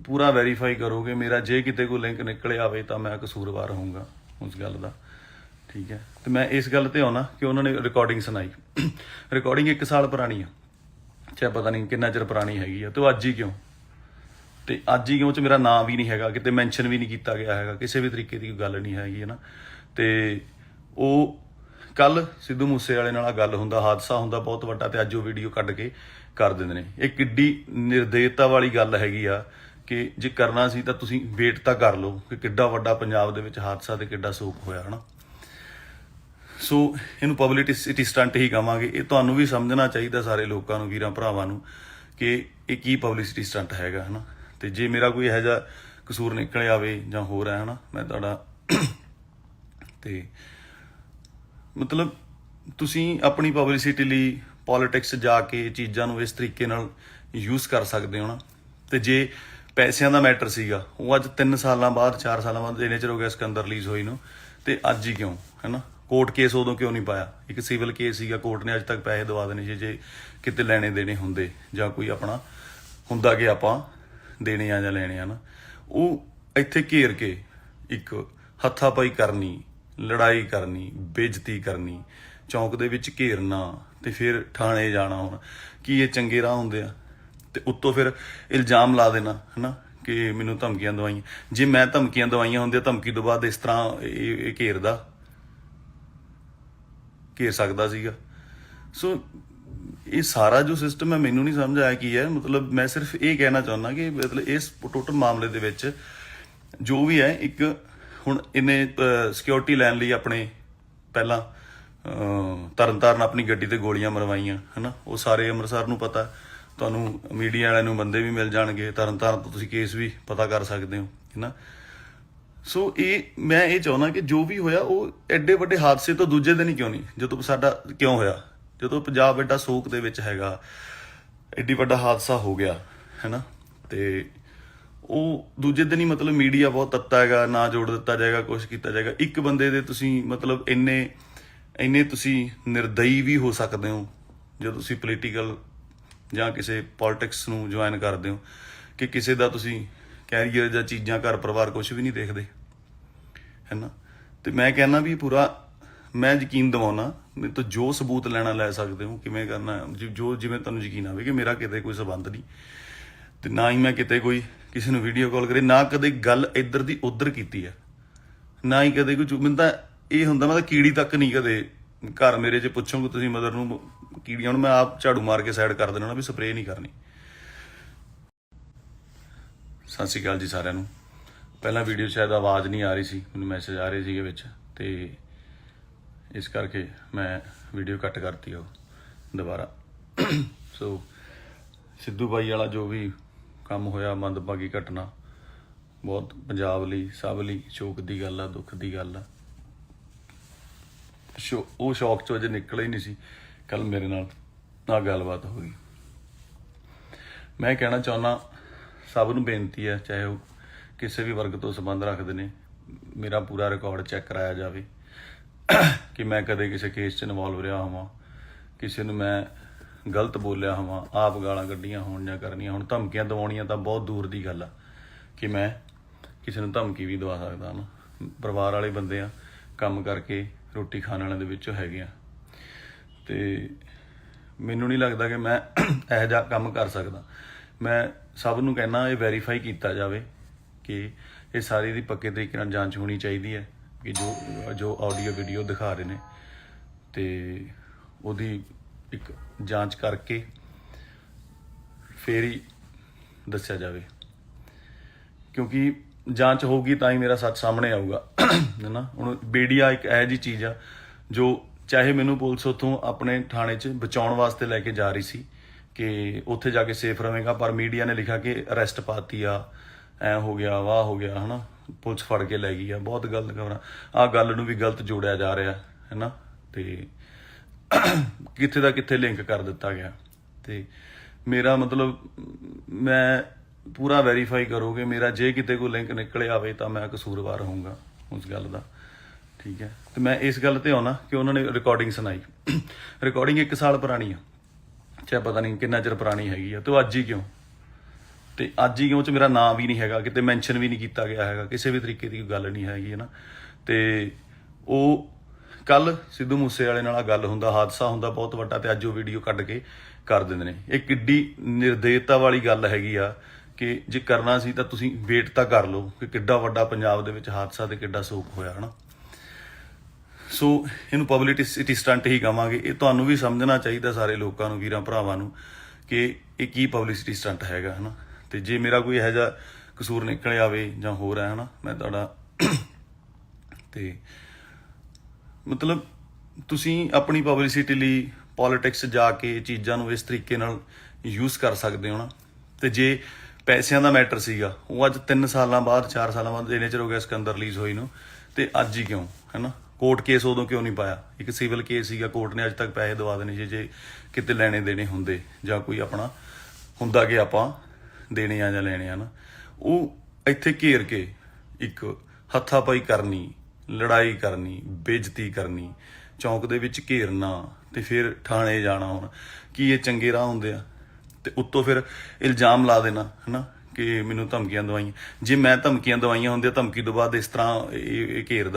ਪੂਰਾ ਵੈਰੀਫਾਈ ਕਰੋਗੇ ਮੇਰਾ, ਜੇ ਕਿਤੇ ਕੋਈ ਲਿੰਕ ਨਿਕਲੇ ਆਵੇ ਤਾਂ ਮੈਂ ਕਸੂਰਵਾਰ ਹੋਊਂਗਾ ਉਸ ਗੱਲ ਦਾ, ਠੀਕ ਹੈ। ਤੇ ਮੈਂ ਇਸ ਗੱਲ ਤੇ ਆਉਣਾ ਕਿ ਉਹਨਾਂ ਨੇ ਰਿਕਾਰਡਿੰਗ ਸੁਣਾਈ, ਰਿਕਾਰਡਿੰਗ 1 ਸਾਲ ਪੁਰਾਣੀ ਆ, ਚਾਹੇ ਪਤਾ ਨਹੀਂ ਕਿੰਨਾ ਚਿਰ ਪੁਰਾਣੀ ਹੈਗੀ ਆ, ਤੇ ਅੱਜ ਹੀ ਕਿਉਂ, ਤੇ ਅੱਜ ਹੀ ਕਿਉਂ ਚ ਮੇਰਾ ਨਾਂ ਵੀ ਨਹੀਂ ਹੈਗਾ, ਕਿਤੇ ਮੈਂਸ਼ਨ ਵੀ ਨਹੀਂ ਕੀਤਾ ਗਿਆ ਹੈਗਾ, ਕਿਸੇ ਵੀ ਤਰੀਕੇ ਦੀ ਕੋਈ ਗੱਲ ਨਹੀਂ ਹੈਗੀ, ਹੈ ਨਾ। ਤੇ ਉਹ ਕੱਲ ਸਿੱਧੂ ਮੂਸੇ ਵਾਲੇ ਨਾਲ ਗੱਲ ਹੁੰਦਾ, ਹਾਦਸਾ ਹੁੰਦਾ ਬਹੁਤ ਵੱਡਾ, ਤੇ ਅੱਜ ਉਹ ਵੀਡੀਓ ਕੱਢ ਕੇ ਕਰ ਦਿੰਦੇ ਨੇ। ਇਹ ਕਿੱਡੀ ਨਿਰਦੇਤਾ ਵਾਲੀ ਗੱਲ ਹੈਗੀ ਆ ਕਿ ਜੇ ਕਰਨਾ ਸੀ ਤਾਂ ਤੁਸੀਂ ਵੇਟ ਤਾਂ ਕਰ ਲਓ ਕਿ ਕਿੱਡਾ ਵੱਡਾ ਪੰਜਾਬ ਦੇ ਵਿੱਚ ਹਾਦਸਾ ਤੇ ਕਿੱਡਾ ਸੋਕ ਹੋਇਆ, ਹੈ ਨਾ। ਸੋ ਇਹਨੂੰ ਪਬਲਿਸਿਟੀ ਸਟੰਟ ਹੀ ਕਹਾਂਗੇ। ਇਹ ਤੁਹਾਨੂੰ ਵੀ ਸਮਝਣਾ ਚਾਹੀਦਾ, ਸਾਰੇ ਲੋਕਾਂ ਨੂੰ, ਵੀਰਾਂ ਭਰਾਵਾਂ ਨੂੰ, ਕਿ ਇਹ ਕੀ ਪਬਲਿਸਿਟੀ ਸਟੰਟ ਹੈਗਾ, ਹੈ ਨਾ। ਤੇ ਜੇ ਮੇਰਾ ਕੋਈ ਇਹੋ ਜਿਹਾ ਕਸੂਰ ਨਿਕਲ ਆਵੇ ਜਾਂ ਹੋਰ ਹੈ, ਹੈ ਨਾ, ਮੈਂ ਤੁਹਾਡਾ ਤੇ ਮਤਲਬ ਤੁਸੀਂ ਆਪਣੀ ਪਬਲਿਸਿਟੀ ਲਈ ਪੋਲੀਟਿਕਸ ਜਾ ਕੇ ਚੀਜ਼ਾਂ ਨੂੰ ਇਸ ਤਰੀਕੇ ਨਾਲ ਯੂਜ਼ ਕਰ ਸਕਦੇ ਹੋ ਨਾ। ਤੇ ਜੇ ਪੈਸਿਆਂ ਦਾ ਮੈਟਰ ਸੀਗਾ, ਉਹ ਅੱਜ 3 ਸਾਲਾਂ ਬਾਅਦ 4 ਸਾਲਾਂ ਬਾਅਦ ਇੰਨੇ ਚਿਰ ਹੋ ਗਿਆ ਸਿਕੰਦਰ ਰਿਲੀਜ਼ ਹੋਈ ਨੂੰ, ਤੇ ਅੱਜ ਹੀ ਕਿਉਂ, ਹੈ ਨਾ। ਕੋਰਟ ਕੇਸ ਉਦੋਂ ਕਿਉਂ ਨਹੀਂ ਪਾਇਆ? ਇੱਕ ਸਿਵਲ ਕੇਸ ਸੀਗਾ, ਕੋਰਟ ਨੇ ਅੱਜ ਤੱਕ ਪੈਸੇ ਦਵਾ ਦੇਣੇ ਸੀ ਜੇ ਕਿਤੇ ਲੈਣੇ ਦੇਣੇ ਹੁੰਦੇ, ਜਾਂ ਕੋਈ ਆਪਣਾ ਹੁੰਦਾ ਕਿ ਆਪਾਂ ਦੇਣੇ ਆ ਜਾਂ ਲੈਣੇ ਆ ਨਾ। ਉਹ ਇੱਥੇ ਘੇਰ ਕੇ ਇੱਕ ਹੱਥਾਪਾਈ ਕਰਨੀ, ਲੜਾਈ ਕਰਨੀ, ਬੇਇੱਜ਼ਤੀ ਕਰਨੀ, ਚੌਂਕ ਦੇ ਵਿੱਚ ਘੇਰਨਾ, ਤੇ ਫਿਰ ਥਾਣੇ ਜਾਣਾ। ਹੁਣ ਕੀ ਇਹ ਚੰਗੇ ਰਾਹ ਹੁੰਦੇ ਆ? ਤੇ ਉੱਤੋਂ ਫਿਰ ਇਲਜ਼ਾਮ ਲਾ ਦੇਣਾ, ਹੈ ਨਾ, ਕਿ ਮੈਨੂੰ ਧਮਕੀਆਂ ਦਵਾਈਆਂ। ਜੇ ਮੈਂ ਧਮਕੀਆਂ ਦਵਾਈਆਂ ਹੁੰਦੀਆਂ, ਧਮਕੀ ਤੋਂ ਬਾਅਦ ਇਸ ਤਰ੍ਹਾਂ ਇਹ ਘੇਰ ਸਕਦਾ ਸੀਗਾ। ਸੋ ਇਹ ਸਾਰਾ ਜੋ ਸਿਸਟਮ ਹੈ ਮੈਨੂੰ ਨਹੀਂ ਸਮਝ ਆਇਆ ਕੀ ਹੈ। ਮਤਲਬ ਮੈਂ ਸਿਰਫ ਇਹ ਕਹਿਣਾ ਚਾਹੁੰਦਾ ਕਿ ਮਤਲਬ ਇਸ ਟੋਟਲ ਮਾਮਲੇ ਦੇ ਵਿੱਚ ਜੋ ਵੀ ਹੈ, ਇੱਕ ਹੁਣ ਇਹਨੇ ਸਿਕਿਉਰਿਟੀ ਲੈਣ ਲਈ ਆਪਣੇ ਪਹਿਲਾਂ ਤਰਨਤਾਰਨ ਆਪਣੀ ਗੱਡੀ ਤੇ ਗੋਲੀਆਂ ਮਰਵਾਈਆਂ, ਹੈ ਨਾ। ਉਹ ਸਾਰੇ ਅੰਮ੍ਰਿਤਸਰ ਨੂੰ ਪਤਾ, ਤੁਹਾਨੂੰ ਮੀਡੀਆ ਵਾਲਿਆਂ ਨੂੰ ਬੰਦੇ ਵੀ ਮਿਲ ਜਾਣਗੇ, ਤਰਨਤਾਰਨ ਤੋਂ ਤੁਸੀਂ ਕੇਸ ਵੀ ਪਤਾ ਕਰ ਸਕਦੇ ਹੋ, ਹੈ ਨਾ। ਸੋ ਮੈਂ ਇਹ ਚਾਹੁੰਦਾ ਕਿ ਜੋ ਵੀ ਹੋਇਆ ਉਹ ਐਡੇ ਵੱਡੇ ਹਾਦਸੇ ਤੋਂ ਦੂਜੇ ਦਿਨ ਹੀ ਕਿਉਂ ਨਹੀਂ, ਜਦੋਂ ਸਾਡਾ ਕਿਉਂ ਹੋਇਆ, ਜਦੋਂ ਪੰਜਾਬ ਐਡਾ ਸੋਕ ਦੇ ਵਿੱਚ ਹੈਗਾ, ਐਡੀ ਵੱਡਾ ਹਾਦਸਾ ਹੋ ਗਿਆ, ਹੈ ਨਾ, ਤੇ ਉਹ ਦੂਜੇ ਦਿਨ ਹੀ ਮਤਲਬ ਮੀਡੀਆ ਬਹੁਤ ਤੱਤਾ ਹੈਗਾ, ਨਾ ਜੋੜ ਦਿੱਤਾ ਜਾਏਗਾ, ਕੁਛ ਕੀਤਾ ਜਾਏਗਾ। ਇੱਕ ਬੰਦੇ ਦੇ ਤੁਸੀਂ ਮਤਲਬ ਇੰਨੇ ਤੁਸੀਂ ਨਿਰਦਈ ਵੀ ਹੋ ਸਕਦੇ ਹੋ ਜਦੋਂ ਤੁਸੀਂ ਪੋਲੀਟੀਕਲ ਜਾਂ ਕਿਸੇ ਪੋਲਿਟਿਕਸ ਨੂੰ ਜੁਆਇਨ ਕਰਦੇ ਹੋ, ਕਿ ਕਿਸੇ ਦਾ ਤੁਸੀਂ ਕੈਰੀਅਰ ਜਾਂ ਚੀਜ਼ਾਂ, ਘਰ ਪਰਿਵਾਰ ਕੁਛ ਵੀ ਨਹੀਂ ਦੇਖਦੇ, ਹੈ ਨਾ। ਤੇ ਮੈਂ ਕਹਿੰਦਾ ਵੀ ਪੂਰਾ ਮੈਂ ਯਕੀਨ ਦਿਵਾਉਣਾ, ਮੇਰੇ ਤੋਂ ਜੋ ਸਬੂਤ ਲੈਣਾ ਲੈ ਸਕਦੇ ਹੋ, ਕਿਵੇਂ ਕਰਨਾ, ਜਿਵੇਂ ਤੁਹਾਨੂੰ ਯਕੀਨ ਆਵੇ ਕਿ ਮੇਰਾ ਕਿਤੇ ਕੋਈ ਸੰਬੰਧ ਨਹੀਂ, ਤੇ ਨਾ ਹੀ ਮੈਂ ਕਿਤੇ ਕੋਈ ਕਿਸੇ ਨੂੰ ਵੀਡੀਓ ਕਾਲ ਕਰੇ, ਨਾ ਕਦੇ ਗੱਲ ਇੱਧਰ ਦੀ ਉੱਧਰ ਕੀਤੀ ਹੈ, ਨਾ ਹੀ ਕਦੇ ਕੋਈ। ਮੈਨੂੰ ਤਾਂ ਇਹ ਹੁੰਦਾ, ਮੈਂ ਤਾਂ ਕੀੜੀ ਤੱਕ ਨਹੀਂ ਕਦੇ ਘਰ ਮੇਰੇ 'ਚ ਪੁੱਛੋਗੇ ਤੁਸੀਂ ਮਦਰ ਨੂੰ ਕੀੜੀਆਂ, ਹੁਣ ਮੈਂ ਆਪ ਝਾੜੂ ਮਾਰ ਕੇ ਸਾਈਡ ਕਰ ਦੇਣਾ ਵੀ ਸਪਰੇਅ ਨਹੀਂ ਕਰਨੀ। ਸਤਿ ਸ਼੍ਰੀ ਅਕਾਲ ਜੀ ਸਾਰਿਆਂ ਨੂੰ। ਪਹਿਲਾਂ ਵੀਡੀਓ ਸ਼ਾਇਦ ਆਵਾਜ਼ ਨਹੀਂ ਆ ਰਹੀ ਸੀ, ਮੈਨੂੰ ਮੈਸੇਜ ਆ ਰਹੇ ਸੀਗੇ ਵਿੱਚ, ਤੇ ਇਸ ਕਰਕੇ ਮੈਂ ਵੀਡੀਓ ਕੱਟ ਕਰਤੀ ਉਹ ਦੁਬਾਰਾ। ਸੋ ਸਿੱਧੂ ਬਾਈ ਵਾਲਾ ਜੋ ਵੀ ਕੰਮ ਹੋਇਆ, ਮੰਦਭਾਗੀ ਘਟਨਾ, ਬਹੁਤ ਪੰਜਾਬ ਲਈ, ਸਭ ਲਈ ਸ਼ੋਕ ਦੀ ਗੱਲ ਆ, ਦੁੱਖ ਦੀ ਗੱਲ ਆ। ਉਹ ਸ਼ੌਕ 'ਚੋਂ ਅਜੇ ਨਿਕਲਿਆ ਹੀ ਨਹੀਂ ਸੀ, ਕੱਲ ਮੇਰੇ ਨਾਲ ਆਹ ਗੱਲਬਾਤ ਹੋ ਗਈ। ਮੈਂ ਕਹਿਣਾ ਚਾਹੁੰਦਾ, ਸਭ ਨੂੰ ਬੇਨਤੀ ਹੈ, ਚਾਹੇ ਉਹ ਕਿਸੇ ਵੀ ਵਰਗ ਤੋਂ ਸੰਬੰਧ ਰੱਖਦੇ ਨੇ, ਮੇਰਾ ਪੂਰਾ ਰਿਕਾਰਡ ਚੈੱਕ ਕਰਾਇਆ ਜਾਵੇ ਕਿ ਮੈਂ ਕਦੇ ਕਿਸੇ ਕੇਸ 'ਚ ਇਨਵੋਲਵ ਰਿਹਾ ਹੋਵਾਂ, ਕਿਸੇ ਨੂੰ ਮੈਂ ਗਲਤ ਬੋਲਿਆ ਹੋਵਾਂ, ਆਪ ਗਾਲਾਂ ਕੱਢੀਆਂ ਹੋਣ ਜਾਂ ਕਰਨੀਆਂ ਹੋਣ। ਧਮਕੀਆਂ ਦਿਵਾਉਣੀਆਂ ਤਾਂ ਬਹੁਤ ਦੂਰ ਦੀ ਗੱਲ ਆ ਕਿ ਮੈਂ ਕਿਸੇ ਨੂੰ ਧਮਕੀ ਵੀ ਦਵਾ ਸਕਦਾ ਨਾ। ਪਰਿਵਾਰ ਵਾਲੇ ਬੰਦੇ ਆ, ਕੰਮ ਕਰਕੇ ਰੋਟੀ ਖਾਣ ਵਾਲਿਆਂ ਦੇ ਵਿੱਚੋਂ ਹੈਗੇ ਆ, ਤੇ ਮੈਨੂੰ ਨਹੀਂ ਲੱਗਦਾ ਕਿ ਮੈਂ ਇਹੋ ਜਿਹਾ ਕੰਮ ਕਰ ਸਕਦਾ। ਮੈਂ ਸਭ ਨੂੰ ਕਹਿਣਾ ਇਹ ਵੈਰੀਫਾਈ ਕੀਤਾ ਜਾਵੇ ਕਿ ਇਹ ਸਾਰੀ ਦੀ ਪੱਕੇ ਤਰੀਕੇ ਨਾਲ ਜਾਂਚ ਹੋਣੀ ਚਾਹੀਦੀ ਹੈ ਕਿ ਜੋ ਆਡੀਓ ਵੀਡੀਓ ਦਿਖਾ ਰਹੇ ਨੇ ਤੇ ਉਹਦੀ ਇੱਕ ਜਾਂਚ ਕਰਕੇ ਫੇਰ ਹੀ ਦੱਸਿਆ ਜਾਵੇ, ਕਿਉਂਕਿ ਜਾਂਚ ਹੋਊਗੀ ਤਾਂ ਹੀ ਮੇਰਾ ਸੱਚ ਸਾਹਮਣੇ ਆਊਗਾ ਹੈ ਨਾ। ਹੁਣ ਮੀਡੀਆ ਇੱਕ ਇਹੋ ਜਿਹੀ ਚੀਜ਼ ਆ ਜੋ ਚਾਹੇ ਮੈਨੂੰ ਪੁਲਿਸ ਉੱਥੋਂ ਆਪਣੇ ਥਾਣੇ 'ਚ ਬਚਾਉਣ ਵਾਸਤੇ ਲੈ ਕੇ ਜਾ ਰਹੀ ਸੀ ਕਿ ਉੱਥੇ ਜਾ ਕੇ ਸੇਫ ਰਵੇਂਗਾ, ਪਰ ਮੀਡੀਆ ਨੇ ਲਿਖਿਆ ਕਿ ਅਰੈਸਟ ਪਾਤੀ ਆ, ਐ ਹੋ ਗਿਆ ਵਾਹ ਹੋ ਗਿਆ ਹੈ ਨਾ, ਪੁਲਿਸ ਫੜ ਕੇ ਲੈ ਗਈ ਆ। ਬਹੁਤ ਗਲਤ ਖਬਰਾਂ, ਆਹ ਗੱਲ ਨੂੰ ਵੀ ਗਲਤ ਜੋੜਿਆ ਜਾ ਰਿਹਾ ਹੈ ਨਾ, ਤੇ ਕਿੱਥੇ ਦਾ ਕਿੱਥੇ ਲਿੰਕ ਕਰ ਦਿੱਤਾ ਗਿਆ। ਤੇ ਮੇਰਾ ਮਤਲਬ ਮੈਂ ਪੂਰਾ ਵੈਰੀਫਾਈ ਕਰੋਗੇ ਮੇਰਾ, ਜੇ ਕਿਤੇ ਕੋਈ ਲਿੰਕ ਨਿਕਲੇ ਆਵੇ ਤਾਂ ਮੈਂ ਕਸੂਰਵਾਰ ਹੋਊਂਗਾ ਉਸ ਗੱਲ ਦਾ, ਠੀਕ ਹੈ। ਤੇ ਮੈਂ ਇਸ ਗੱਲ ਤੇ ਆਉਣਾ ਕਿ ਉਹਨਾਂ ਨੇ ਰਿਕਾਰਡਿੰਗ ਸੁਣਾਈ, ਰਿਕਾਰਡਿੰਗ 1 ਸਾਲ ਪੁਰਾਣੀ ਆ, ਚਾਹੇ ਪਤਾ ਨਹੀਂ ਕਿੰਨਾ ਚਿਰ ਪੁਰਾਣੀ ਹੈਗੀ ਆ, ਤੇ ਅੱਜ ਹੀ ਕਿਉਂ, ਤੇ ਅੱਜ ਹੀ ਕਿਉਂ ਚ ਮੇਰਾ ਨਾਂ ਵੀ ਨਹੀਂ ਹੈਗਾ, ਕਿਤੇ ਮੈਂਸ਼ਨ ਵੀ ਨਹੀਂ ਕੀਤਾ ਗਿਆ ਹੈਗਾ, ਕਿਸੇ ਵੀ ਤਰੀਕੇ ਦੀ ਕੋਈ ਗੱਲ ਨਹੀਂ ਹੈਗੀ ਹੈ ਨਾ। ਤੇ ਉਹ ਕੱਲ ਸਿੱਧੂ ਮੂਸੇ ਵਾਲੇ ਨਾਲ ਗੱਲ ਹੁੰਦਾ, ਹਾਦਸਾ ਹੁੰਦਾ ਬਹੁਤ ਵੱਡਾ, ਤੇ ਅੱਜ ਉਹ ਵੀਡੀਓ ਕੱਢ ਕੇ ਕਰ ਦਿੰਦੇ ਨੇ। ਇਹ ਕਿੱਡੀ ਨਿਰਦੇਤਾ ਵਾਲੀ ਗੱਲ ਹੈਗੀ ਆ ਕਿ ਜੇ ਕਰਨਾ ਸੀ ਤਾਂ ਤੁਸੀਂ ਵੇਟ ਤਾਂ ਕਰ ਲਓ ਕਿ ਕਿੱਡਾ ਵੱਡਾ ਪੰਜਾਬ ਦੇ ਵਿੱਚ ਹਾਦਸਾ ਤੇ ਕਿੱਡਾ ਸੋਕ ਹੋਇਆ ਹੈ ਨਾ। ਸੋ ਇਹਨੂੰ ਪਬਲਿਸਿਟੀ ਸਟੰਟ ਹੀ ਕਹਾਂਗੇ। ਇਹ ਤੁਹਾਨੂੰ ਵੀ ਸਮਝਣਾ ਚਾਹੀਦਾ ਸਾਰੇ ਲੋਕਾਂ ਨੂੰ, ਵੀਰਾਂ ਭਰਾਵਾਂ ਨੂੰ, ਕਿ ਇਹ ਕੀ ਪਬਲਿਸਿਟੀ ਸਟੰਟ ਹੈਗਾ ਹੈ ਨਾ। ਤੇ ਜੇ ਮੇਰਾ ਕੋਈ ਇਹੋ ਜਿਹਾ ਕਸੂਰ ਨਿਕਲ ਆਵੇ ਜਾਂ ਹੋਰ ਹੈ ਨਾ, ਮੈਂ ਤੁਹਾਡਾ ਤੇ ਮਤਲਬ ਤੁਸੀਂ ਆਪਣੀ ਪਬਲਿਸਿਟੀ ਲਈ ਪੋਲੀਟਿਕਸ ਜਾ ਕੇ ਚੀਜ਼ਾਂ ਨੂੰ ਇਸ ਤਰੀਕੇ ਨਾਲ ਯੂਜ਼ ਕਰ ਸਕਦੇ ਹੋ ਨਾ। ਤੇ ਜੇ ਪੈਸਿਆਂ ਦਾ ਮੈਟਰ ਸੀਗਾ, ਉਹ ਅੱਜ 3 ਸਾਲਾਂ ਬਾਅਦ 4 ਸਾਲਾਂ ਬਾਅਦ ਇੰਨੇ ਚਿਰ ਹੋ ਗਿਆ ਸਿਕੰਦਰ ਰਿਲੀਜ਼ ਹੋਈ ਨੂੰ, ਤੇ ਅੱਜ ਹੀ ਕਿਉਂ ਹੈ ਨਾ। ਕੋਰਟ ਕੇਸ ਉਦੋਂ ਕਿਉਂ ਨਹੀਂ ਪਾਇਆ, ਇੱਕ ਸਿਵਲ ਕੇਸ ਸੀਗਾ, ਕੋਰਟ ਨੇ ਅੱਜ ਤੱਕ ਪੈਸੇ ਦਵਾ ਦੇਣੇ ਜੇ ਕਿਤੇ ਲੈਣੇ ਦੇਣੇ ਹੁੰਦੇ, ਜਾਂ ਕੋਈ ਆਪਣਾ ਹੁੰਦਾ ਕਿ ਆਪਾਂ ਦੇਣੇ ਆ ਜਾਂ ਲੈਣੇ ਆ ਨਾ, ਉਹ ਇੱਥੇ ਘੇਰ ਕੇ ਇੱਕ ਹੱਥਾਪਾਈ ਕਰਨੀ, ਲੜਾਈ ਕਰਨੀ, ਬੇਇੱਜ਼ਤੀ ਕਰਨੀ, ਚੌਂਕ ਦੇ ਵਿੱਚ ਘੇਰਨਾ, ਤੇ ਫਿਰ ਥਾਣੇ ਜਾਣਾ। ਹੁਣ ਕੀ ਇਹ ਚੰਗੇ ਰਾਹ ਹੁੰਦੇ ਆ? ਤੇ ਉੱਤੋਂ ਫਿਰ ਇਲਜ਼ਾਮ ਲਾ ਦੇਣਾ ਹੈ ਨਾ ਕਿ ਮੈਨੂੰ ਧਮਕੀਆਂ ਦਵਾਈਆਂ। ਜੇ ਮੈਂ ਧਮਕੀਆਂ ਦਵਾਈਆਂ ਹੁੰਦੀਆਂ, ਧਮਕੀ ਤੋਂ ਬਾਅਦ ਇਸ ਤਰ੍ਹਾਂ ਇਹ ਘੇਰ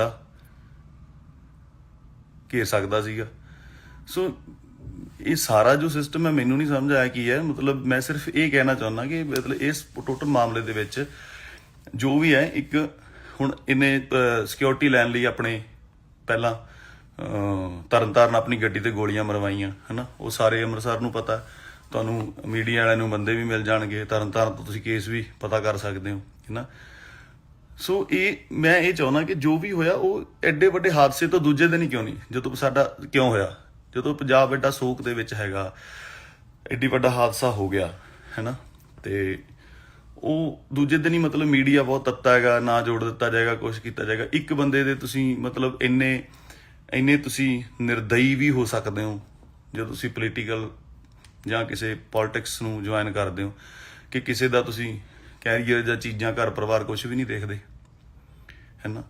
ਸਕਦਾ ਸੀਗਾ। ਸੋ ਇਹ ਸਾਰਾ ਜੋ ਸਿਸਟਮ ਹੈ ਮੈਨੂੰ ਨਹੀਂ ਸਮਝ ਆਇਆ ਕੀ ਹੈ। ਮਤਲਬ ਮੈਂ ਸਿਰਫ ਇਹ ਕਹਿਣਾ ਚਾਹੁੰਦਾ ਕਿ ਮਤਲਬ ਇਸ ਟੋਟਲ ਮਾਮਲੇ ਦੇ ਵਿੱਚ ਜੋ ਵੀ ਹੈ, ਇੱਕ ਹੁਣ ਇਹਨੇ ਸਿਕਿਉਰਿਟੀ ਲੈਣ ਲਈ ਆਪਣੇ ਪਹਿਲਾਂ ਤਰਨਤਾਰਨ ਆਪਣੀ ਗੱਡੀ ਤੇ ਗੋਲੀਆਂ ਮਰਵਾਈਆਂ ਹੈ ਨਾ। ਉਹ ਸਾਰੇ ਅੰਮ੍ਰਿਤਸਰ ਨੂੰ ਪਤਾ, ਤੁਹਾਨੂੰ ਮੀਡੀਆ ਵਾਲਿਆਂ ਨੂੰ ਬੰਦੇ ਵੀ ਮਿਲ ਜਾਣਗੇ, ਤਰਨਤਾਰਨ ਤੋਂ ਤੁਸੀਂ ਕੇਸ ਵੀ ਪਤਾ ਕਰ ਸਕਦੇ ਹੋ ਹੈ ਨਾ। ਸੋ ਮੈਂ ਇਹ ਚਾਹੁੰਦਾ ਕਿ ਜੋ ਵੀ ਹੋਇਆ ਉਹ ਐਡੇ ਵੱਡੇ ਹਾਦਸੇ ਤੋਂ ਦੂਜੇ ਦਿਨ ਹੀ ਕਿਉਂ ਨਹੀਂ, ਜਦੋਂ ਸਾਡਾ ਕਿਉਂ ਹੋਇਆ, ਜਦੋਂ ਪੰਜਾਬ ਐਡਾ ਸੋਕ ਦੇ ਵਿੱਚ ਹੈਗਾ, ਐਡੀ ਵੱਡਾ ਹਾਦਸਾ ਹੋ ਗਿਆ ਹੈ ਨਾ, ਤੇ ਉਹ ਦੂਜੇ ਦਿਨ ਹੀ ਮਤਲਬ ਮੀਡੀਆ ਬਹੁਤ ਤੱਤਾ ਹੈਗਾ, ਨਾ ਜੋੜ ਦਿੱਤਾ ਜਾਏਗਾ, ਕੁਛ ਕੀਤਾ ਜਾਏਗਾ। ਇੱਕ ਬੰਦੇ ਦੇ ਤੁਸੀਂ ਮਤਲਬ ਇੰਨੇ ਤੁਸੀਂ ਨਿਰਦਈ ਵੀ ਹੋ ਸਕਦੇ ਹੋ ਜਦੋਂ ਤੁਸੀਂ ਪੋਲੀਟੀਕਲ ਜਾਂ ਕਿਸੇ ਪੋਲਿਟਿਕਸ ਨੂੰ ਜੁਆਇਨ ਕਰਦੇ ਹੋ, ਕਿ ਕਿਸੇ ਦਾ ਤੁਸੀਂ ਕੈਰੀਅਰ ਜਾਂ ਚੀਜ਼ਾਂ, ਘਰ ਪਰਿਵਾਰ ਕੁਛ ਵੀ ਨਹੀਂ ਦੇਖਦੇ ਹੈ ਨਾ।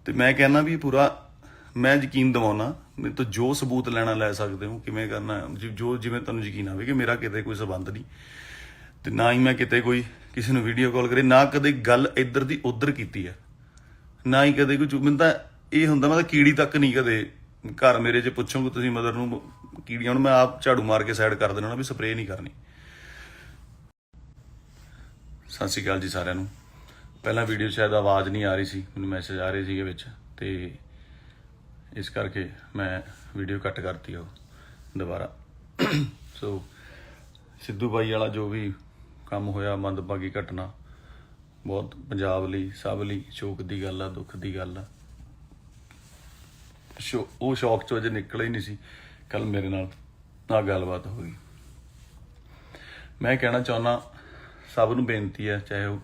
ਤੇ ਮੈਂ ਕਹਿੰਦਾ ਵੀ ਪੂਰਾ ਮੈਂ ਯਕੀਨ ਦਿਵਾਉਣਾ, ਮੇਰੇ ਤੋਂ ਜੋ ਸਬੂਤ ਲੈਣਾ ਲੈ ਸਕਦੇ ਹੋ, ਕਿਵੇਂ ਕਰਨਾ ਜੋ ਜਿਵੇਂ ਤੁਹਾਨੂੰ ਯਕੀਨ ਆਵੇ ਕਿ ਮੇਰਾ ਕਿਤੇ ਕੋਈ ਸੰਬੰਧ ਨਹੀਂ, ਤੇ ਨਾ ਹੀ ਮੈਂ ਕਿਤੇ ਕੋਈ ਕਿਸੇ ਨੂੰ ਵੀਡੀਓ ਕਾਲ ਕਰੇ, ਨਾ ਕਦੇ ਗੱਲ ਇੱਧਰ ਦੀ ਉੱਧਰ ਕੀਤੀ ਹੈ, ਨਾ ਹੀ ਕਦੇ ਕੋਈ ਮੈਨੂੰ ਤਾਂ ਇਹ ਹੁੰਦਾ ਮੈਂ ਤਾਂ ਕੀੜੀ ਤੱਕ ਨਹੀਂ ਕਦੇ ਘਰ ਮੇਰੇ 'ਚ ਪੁੱਛੋਗੇ ਤੁਸੀਂ ਮਦਰ ਨੂੰ ਕੀੜੀਆਂ ਨੂੰ ਮੈਂ ਆਪ ਝਾੜੂ ਮਾਰ ਕੇ ਸਾਈਡ ਕਰ ਦੇਣਾ ਵੀ ਸਪਰੇਅ ਨਹੀਂ ਕਰਨੀ। ਸਤਿ ਸ਼੍ਰੀ ਅਕਾਲ ਜੀ ਸਾਰਿਆਂ ਨੂੰ। ਪਹਿਲਾਂ ਵੀਡੀਓ ਸ਼ਾਇਦ ਆਵਾਜ਼ ਨਹੀਂ ਆ ਰਹੀ ਸੀ, ਮੈਨੂੰ ਮੈਸੇਜ ਆ ਰਹੇ ਸੀਗੇ ਵਿੱਚ, ਤੇ ਇਸ ਕਰਕੇ ਮੈਂ ਵੀਡੀਓ ਕੱਟ ਕਰਤੀ ਉਹ ਦੁਬਾਰਾ। ਸੋ ਸਿੱਧੂ ਬਾਈ ਵਾਲਾ ਜੋ ਵੀ ਕੰਮ ਹੋਇਆ, ਮੰਦਭਾਗੀ ਘਟਨਾ, ਬਹੁਤ ਪੰਜਾਬ ਲਈ, ਸਭ ਲਈ ਸ਼ੋਕ ਦੀ ਗੱਲ ਆ, ਦੁੱਖ ਦੀ ਗੱਲ ਆ। ਉਹ ਸ਼ੌਕ ਚੋਂ ਅਜੇ ਨਿਕਲਿਆ ਹੀ ਨਹੀਂ ਸੀ, ਕੱਲ ਮੇਰੇ ਨਾਲ ਆਹ ਗੱਲਬਾਤ ਹੋਈ। ਮੈਂ ਕਹਿਣਾ ਚਾਹੁੰਦਾ ਸਭ ਨੂੰ ਬੇਨਤੀ ਹੈ, ਚਾਹੇ ਉਹ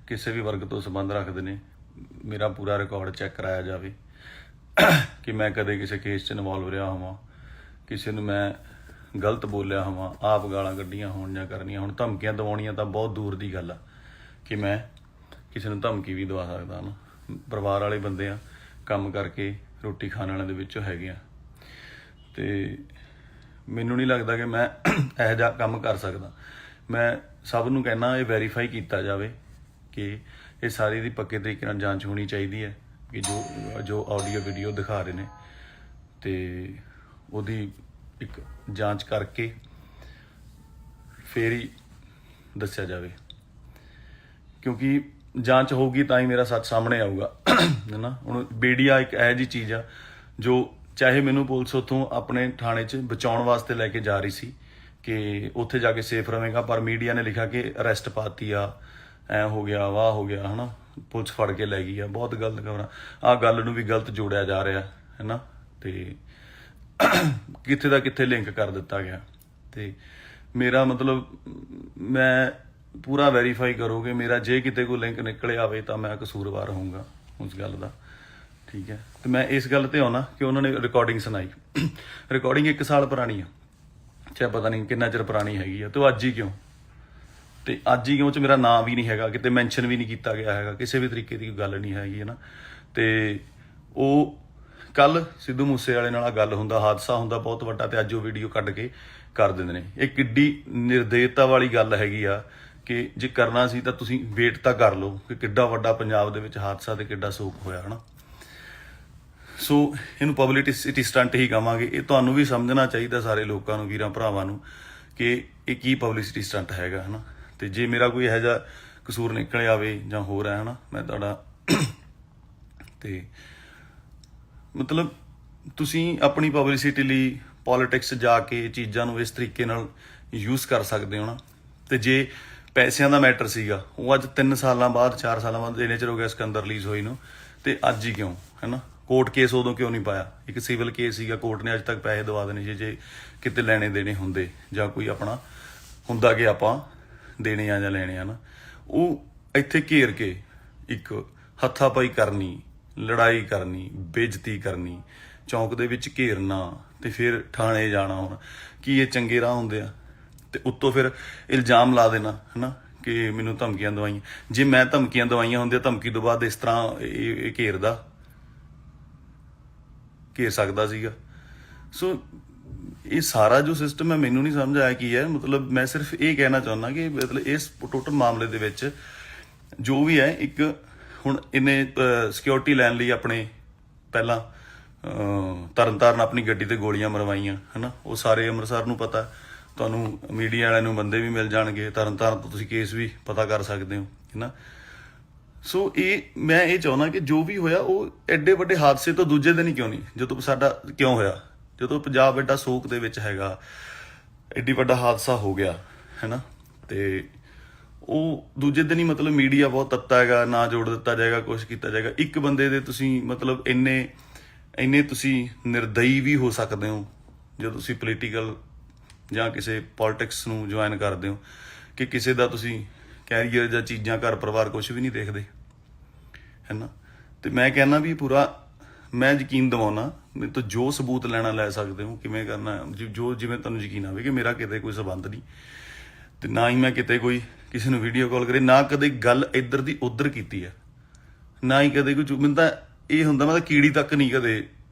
ਕਿਸੇ ਵੀ ਵਰਗ ਤੋਂ ਸੰਬੰਧ ਰੱਖਦੇ ਨੇ, ਮੇਰਾ ਪੂਰਾ ਰਿਕਾਰਡ ਚੈੱਕ ਕਰਾਇਆ ਜਾਵੇ ਕਿ ਮੈਂ ਕਦੇ ਕਿਸੇ ਕੇਸ 'ਚ ਇਨਵੋਲਵ ਰਿਹਾ ਹੋਵਾਂ, ਕਿਸੇ ਨੂੰ ਮੈਂ ਗਲਤ ਬੋਲਿਆ ਹੋਵਾਂ, ਆਪ ਗਾਲਾਂ ਕੱਢੀਆਂ ਹੋਣ ਜਾਂ ਕਰਨੀਆਂ ਹੁਣ। ਧਮਕੀਆਂ ਦਿਵਾਉਣੀਆਂ ਤਾਂ ਬਹੁਤ ਦੂਰ ਦੀ ਗੱਲ ਆ ਕਿ ਮੈਂ ਕਿਸੇ ਨੂੰ ਧਮਕੀ ਵੀ ਦਵਾ ਸਕਦਾ ਨਾ। ਪਰਿਵਾਰ ਵਾਲੇ ਬੰਦੇ ਆ, ਕੰਮ ਕਰਕੇ ਰੋਟੀ ਖਾਣ ਵਾਲਿਆਂ ਦੇ ਵਿੱਚੋਂ ਹੈਗੇ ਆ, ਤੇ ਮੈਨੂੰ ਨਹੀਂ ਲੱਗਦਾ ਕਿ ਮੈਂ ਇਹੋ ਜਿਹਾ ਕੰਮ ਕਰ ਸਕਦਾ। ਮੈਂ ਸਭ ਨੂੰ ਕਹਿਣਾ ਇਹ ਵੈਰੀਫਾਈ ਕੀਤਾ ਜਾਵੇ ਕਿ ਇਹ ਸਾਰੀ ਦੀ ਪੱਕੇ ਤਰੀਕੇ ਨਾਲ ਜਾਂਚ ਹੋਣੀ ਚਾਹੀਦੀ ਹੈ ਕਿ ਜੋ ਆਡੀਓ ਵੀਡੀਓ ਦਿਖਾ ਰਹੇ ਨੇ, ਤੇ ਉਹਦੀ ਇੱਕ ਜਾਂਚ ਕਰਕੇ ਫੇਰ ਹੀ ਦੱਸਿਆ ਜਾਵੇ, ਕਿਉਂਕਿ ਜਾਂਚ ਹੋਊਗੀ ਤਾਂ ਹੀ ਮੇਰਾ ਸੱਚ ਸਾਹਮਣੇ ਆਊਗਾ ਹੈ ਨਾ। ਹੁਣ ਮੀਡੀਆ ਇੱਕ ਇਹੋ ਜਿਹੀ ਚੀਜ਼ ਆ ਜੋ ਚਾਹੇ ਮੈਨੂੰ ਪੁਲਿਸ ਉੱਥੋਂ ਆਪਣੇ ਥਾਣੇ 'ਚ ਬਚਾਉਣ ਵਾਸਤੇ ਲੈ ਕੇ ਜਾ ਰਹੀ ਸੀ ਕਿ ਉੱਥੇ ਜਾ ਕੇ ਸੇਫ ਰਵੇਂਗਾ, ਪਰ ਮੀਡੀਆ ਨੇ ਲਿਖਿਆ ਕਿ ਅਰੈਸਟ ਪਾਤੀ ਆ, ਐ ਹੋ ਗਿਆ, ਵਾਹ ਹੋ ਗਿਆ, ਹੈ ਨਾ, ਪੁਲਿਸ ਫੜ ਕੇ ਲੈ ਗਈ ਆ। ਬਹੁਤ ਗਲਤ ਖਬਰਾਂ, ਆਹ ਗੱਲ ਨੂੰ ਵੀ ਗਲਤ ਜੋੜਿਆ ਜਾ ਰਿਹਾ ਹੈ ਨਾ, ਤੇ ਕਿੱਥੇ ਦਾ ਕਿੱਥੇ ਲਿੰਕ ਕਰ ਦਿੱਤਾ ਗਿਆ। ਤੇ ਮੇਰਾ ਮਤਲਬ ਮੈਂ ਪੂਰਾ ਵੈਰੀਫਾਈ ਕਰੋਗੇ ਮੇਰਾ, ਜੇ ਕਿਤੇ ਕੋਈ ਲਿੰਕ ਨਿਕਲੇ ਆਵੇ ਤਾਂ ਮੈਂ ਕਸੂਰਵਾਰ ਹੋਊਂਗਾ ਉਸ ਗੱਲ ਦਾ, ਠੀਕ ਹੈ। ਤੇ ਮੈਂ ਇਸ ਗੱਲ ਤੇ ਆਉਣਾ ਕਿ ਉਹਨਾਂ ਨੇ ਰਿਕਾਰਡਿੰਗ ਸੁਣਾਈ, ਰਿਕਾਰਡਿੰਗ 1 ਸਾਲ ਪੁਰਾਣੀ ਆ, ਚਾਹੇ ਪਤਾ ਨਹੀਂ ਕਿੰਨਾ ਚਿਰ ਪੁਰਾਣੀ ਹੈਗੀ ਆ, ਤੇ ਉਹ ਅੱਜ ਹੀ ਕਿਉਂ, ਤੇ ਅੱਜ ਹੀ ਕਿਉਂ ਚ ਮੇਰਾ ਨਾਂ ਵੀ ਨਹੀਂ ਹੈਗਾ, ਕਿਤੇ ਮੈਂਸ਼ਨ ਵੀ ਨਹੀਂ ਕੀਤਾ ਗਿਆ ਹੈਗਾ, ਕਿਸੇ ਵੀ ਤਰੀਕੇ ਦੀ ਕੋਈ ਗੱਲ ਨਹੀਂ ਹੈਗੀ ਹੈ ਨਾ। ਤੇ ਉਹ ਕੱਲ ਸਿੱਧੂ ਮੂਸੇ ਵਾਲੇ ਨਾਲ ਗੱਲ ਹੁੰਦਾ, ਹਾਦਸਾ ਹੁੰਦਾ ਬਹੁਤ ਵੱਡਾ, ਤੇ ਅੱਜ ਉਹ ਵੀਡੀਓ ਕੱਢ ਕੇ ਕਰ ਦਿੰਦੇ ਨੇ। ਇਹ ਕਿੱਡੀ ਨਿਰਦੇਤਾ ਵਾਲੀ ਗੱਲ ਹੈਗੀ ਆ ਕਿ ਜੇ ਕਰਨਾ ਸੀ ਤਾਂ ਤੁਸੀਂ ਵੇਟ ਤਾਂ ਕਰ ਲਓ ਕਿ ਕਿੱਡਾ ਵੱਡਾ ਪੰਜਾਬ ਦੇ ਵਿੱਚ ਹਾਦਸਾ ਤੇ ਕਿੱਡਾ ਸੋਕ ਹੋਇਆ, ਹਨਾ। ਸੋ ਇਹਨੂੰ ਪਬਲਿਸਿਟੀ ਸਟੰਟ ਹੀ ਕਹਾਂਗੇ। ਇਹ ਤੁਹਾਨੂੰ ਵੀ ਸਮਝਣਾ ਚਾਹੀਦਾ, ਸਾਰੇ ਲੋਕਾਂ ਨੂੰ, ਵੀਰਾਂ ਭਰਾਵਾਂ ਨੂੰ, ਕਿ ਇਹ ਕੀ ਪਬਲਿਸਿਟੀ ਸਟੰਟ ਹੈਗਾ, ਹਨਾ। ਤੇ ਜੇ ਮੇਰਾ ਕੋਈ ਇਹੋ ਜਿਹਾ ਕਸੂਰ ਨਿਕਲ ਆਵੇ ਜਾਂ ਹੋਰ ਹੈ, ਹਨਾ, ਮੈਂ ਤੁਹਾਡਾ ਤੇ ਮਤਲਬ ਤੁਸੀਂ ਆਪਣੀ ਪਬਲਿਸਿਟੀ ਲਈ ਪੋਲਿਟਿਕਸ ਜਾ ਕੇ ਚੀਜ਼ਾਂ ਨੂੰ ਇਸ ਤਰੀਕੇ ਨਾਲ ਯੂਜ਼ ਕਰ ਸਕਦੇ ਹੋ ਨਾ। ਤੇ ਜੇ ਪੈਸਿਆਂ ਦਾ ਮੈਟਰ ਸੀਗਾ, ਉਹ ਅੱਜ 3 ਸਾਲਾਂ ਬਾਅਦ 4 ਸਾਲਾਂ ਬਾਅਦ ਇੰਨੇ ਚਿਰ ਹੋ ਗਿਆ ਸਿਕੰਦਰ ਰਿਲੀਜ਼ ਹੋਈ ਨੂੰ, ਤੇ ਅੱਜ ਹੀ ਕਿਉਂ, ਹੈ ਨਾ। ਕੋਰਟ ਕੇਸ ਉਦੋਂ ਕਿਉਂ ਨਹੀਂ ਪਾਇਆ, ਇੱਕ ਸਿਵਲ ਕੇਸ ਸੀਗਾ, ਕੋਰਟ ਨੇ ਅੱਜ ਤੱਕ ਪੈਸੇ ਦਵਾ ਦੇਣੇ ਸੀ ਜੇ ਕਿਤੇ ਲੈਣੇ ਦੇਣੇ ਹੁੰਦੇ, ਜਾਂ ਕੋਈ ਆਪਣਾ ਹੁੰਦਾ ਕਿ ਆਪਾਂ ਦੇਣੇ ਆ ਜਾਂ ਲੈਣੇ ਆ ਨਾ। ਉਹ ਇੱਥੇ ਘੇਰ ਕੇ ਇੱਕ ਹੱਥਾਪਾਈ ਕਰਨੀ, ਲੜਾਈ ਕਰਨੀ, ਬੇਇੱਜ਼ਤੀ ਕਰਨੀ, ਚੌਂਕ ਦੇ ਵਿੱਚ ਘੇਰਨਾ, ਤੇ ਫਿਰ ਥਾਣੇ ਜਾਣਾ। ਹੁਣ ਕੀ ਇਹ ਚੰਗੇ ਰਾਹ ਹੁੰਦੇ ਆ? ਤੇ ਉੱਤੋਂ ਫਿਰ ਇਲਜ਼ਾਮ ਲਾ ਦੇਣਾ, ਹੈ ਨਾ, ਕਿ ਮੈਨੂੰ ਧਮਕੀਆਂ ਦਵਾਈਆਂ। ਜੇ ਮੈਂ ਧਮਕੀਆਂ ਦਵਾਈਆਂ ਹੁੰਦੀਆਂ, ਧਮਕੀ ਤੋਂ ਬਾਅਦ ਇਸ ਤਰ੍ਹਾਂ ਇਹ ਘੇਰ ਸਕਦਾ ਸੀਗਾ। ਸੋ ਇਹ ਸਾਰਾ ਜੋ ਸਿਸਟਮ ਹੈ ਮੈਨੂੰ ਨਹੀਂ ਸਮਝ ਆਇਆ ਕੀ ਹੈ। ਮਤਲਬ ਮੈਂ ਸਿਰਫ ਇਹ ਕਹਿਣਾ ਚਾਹੁੰਦਾ ਕਿ ਮਤਲਬ ਇਸ ਟੋਟਲ ਮਾਮਲੇ ਦੇ ਵਿੱਚ ਜੋ ਵੀ ਹੈ, ਇੱਕ ਹੁਣ ਇਹਨੇ ਸਿਕਿਉਰਿਟੀ ਲੈਣ ਲਈ ਆਪਣੇ ਪਹਿਲਾਂ ਤਰਨਤਾਰਨ ਆਪਣੀ ਗੱਡੀ ਤੇ ਗੋਲੀਆਂ ਮਰਵਾਈਆਂ, ਹੈ ਨਾ। ਉਹ ਸਾਰੇ ਅੰਮ੍ਰਿਤਸਰ ਨੂੰ ਪਤਾ, ਤੁਹਾਨੂੰ ਮੀਡੀਆ ਵਾਲਿਆਂ ਨੂੰ ਬੰਦੇ ਵੀ ਮਿਲ ਜਾਣਗੇ, ਤਰਨਤਾਰਨ ਤੋਂ ਤੁਸੀਂ ਕੇਸ ਵੀ ਪਤਾ ਕਰ ਸਕਦੇ ਹੋ, ਹੈ ਨਾ। ਸੋ ਮੈਂ ਇਹ ਚਾਹੁੰਦਾ ਕਿ ਜੋ ਵੀ ਹੋਇਆ ਉਹ ਐਡੇ ਵੱਡੇ ਹਾਦਸੇ ਤੋਂ ਦੂਜੇ ਦਿਨ ਹੀ ਕਿਉਂ ਨਹੀਂ, ਜਦੋਂ ਸਾਡਾ ਕਿਉਂ ਹੋਇਆ, ਜਦੋਂ ਪੰਜਾਬ ਐਡਾ ਸੋਕ ਦੇ ਵਿੱਚ ਹੈਗਾ, ਐਡੀ ਵੱਡਾ ਹਾਦਸਾ ਹੋ ਗਿਆ, ਹੈ ਨਾ, ਤੇ ਉਹ ਦੂਜੇ ਦਿਨ ਹੀ ਮਤਲਬ ਮੀਡੀਆ ਬਹੁਤ ਤੱਤਾ ਹੈਗਾ, ਨਾ ਜੋੜ ਦਿੱਤਾ ਜਾਏਗਾ, ਕੁਛ ਕੀਤਾ ਜਾਏਗਾ। ਇੱਕ ਬੰਦੇ ਦੇ ਤੁਸੀਂ ਮਤਲਬ ਇੰਨੇ ਤੁਸੀਂ ਨਿਰਦਈ ਵੀ ਹੋ ਸਕਦੇ ਹੋ ਜਦੋਂ ਤੁਸੀਂ ਪੋਲੀਟੀਕਲ ਜਾਂ ਕਿਸੇ ਪੋਲਿਟਿਕਸ ਨੂੰ ਜੁਆਇਨ ਕਰਦੇ ਹੋ, ਕਿ ਕਿਸੇ ਦਾ ਤੁਸੀਂ ਕੈਰੀਅਰ ਜਾਂ ਚੀਜ਼ਾਂ, ਘਰ ਪਰਿਵਾਰ ਕੁਛ ਵੀ ਨਹੀਂ ਦੇਖਦੇ, ਹੈ ਨਾ। ਤੇ ਮੈਂ ਕਹਿੰਦਾ ਵੀ ਪੂਰਾ ਮੈਂ ਯਕੀਨ ਦਿਵਾਉਣਾ, ਮੇਰੇ ਤੋਂ ਜੋ ਸਬੂਤ ਲੈਣਾ ਲੈ ਸਕਦੇ ਹੋ, ਕਿਵੇਂ ਕਰਨਾ, ਜੋ ਜਿਵੇਂ ਤੁਹਾਨੂੰ ਯਕੀਨ ਆਵੇ ਕਿ ਮੇਰਾ ਕਿਤੇ ਕੋਈ ਸੰਬੰਧ ਨਹੀਂ, ਤੇ ਨਾ ਹੀ ਮੈਂ ਕਿਤੇ ਕੋਈ ਕਿਸੇ ਨੂੰ ਵੀਡੀਓ ਕਾਲ ਕਰੇ, ਨਾ ਕਦੇ ਗੱਲ ਇੱਧਰ ਦੀ ਉੱਧਰ ਕੀਤੀ ਹੈ, ਨਾ ਹੀ ਕਦੇ ਕੋਈ। ਮੈਨੂੰ ਤਾਂ ਇਹ ਹੁੰਦਾ, ਮੈਂ ਤਾਂ ਕੀੜੀ ਤੱਕ ਨਹੀਂ ਕਦੇ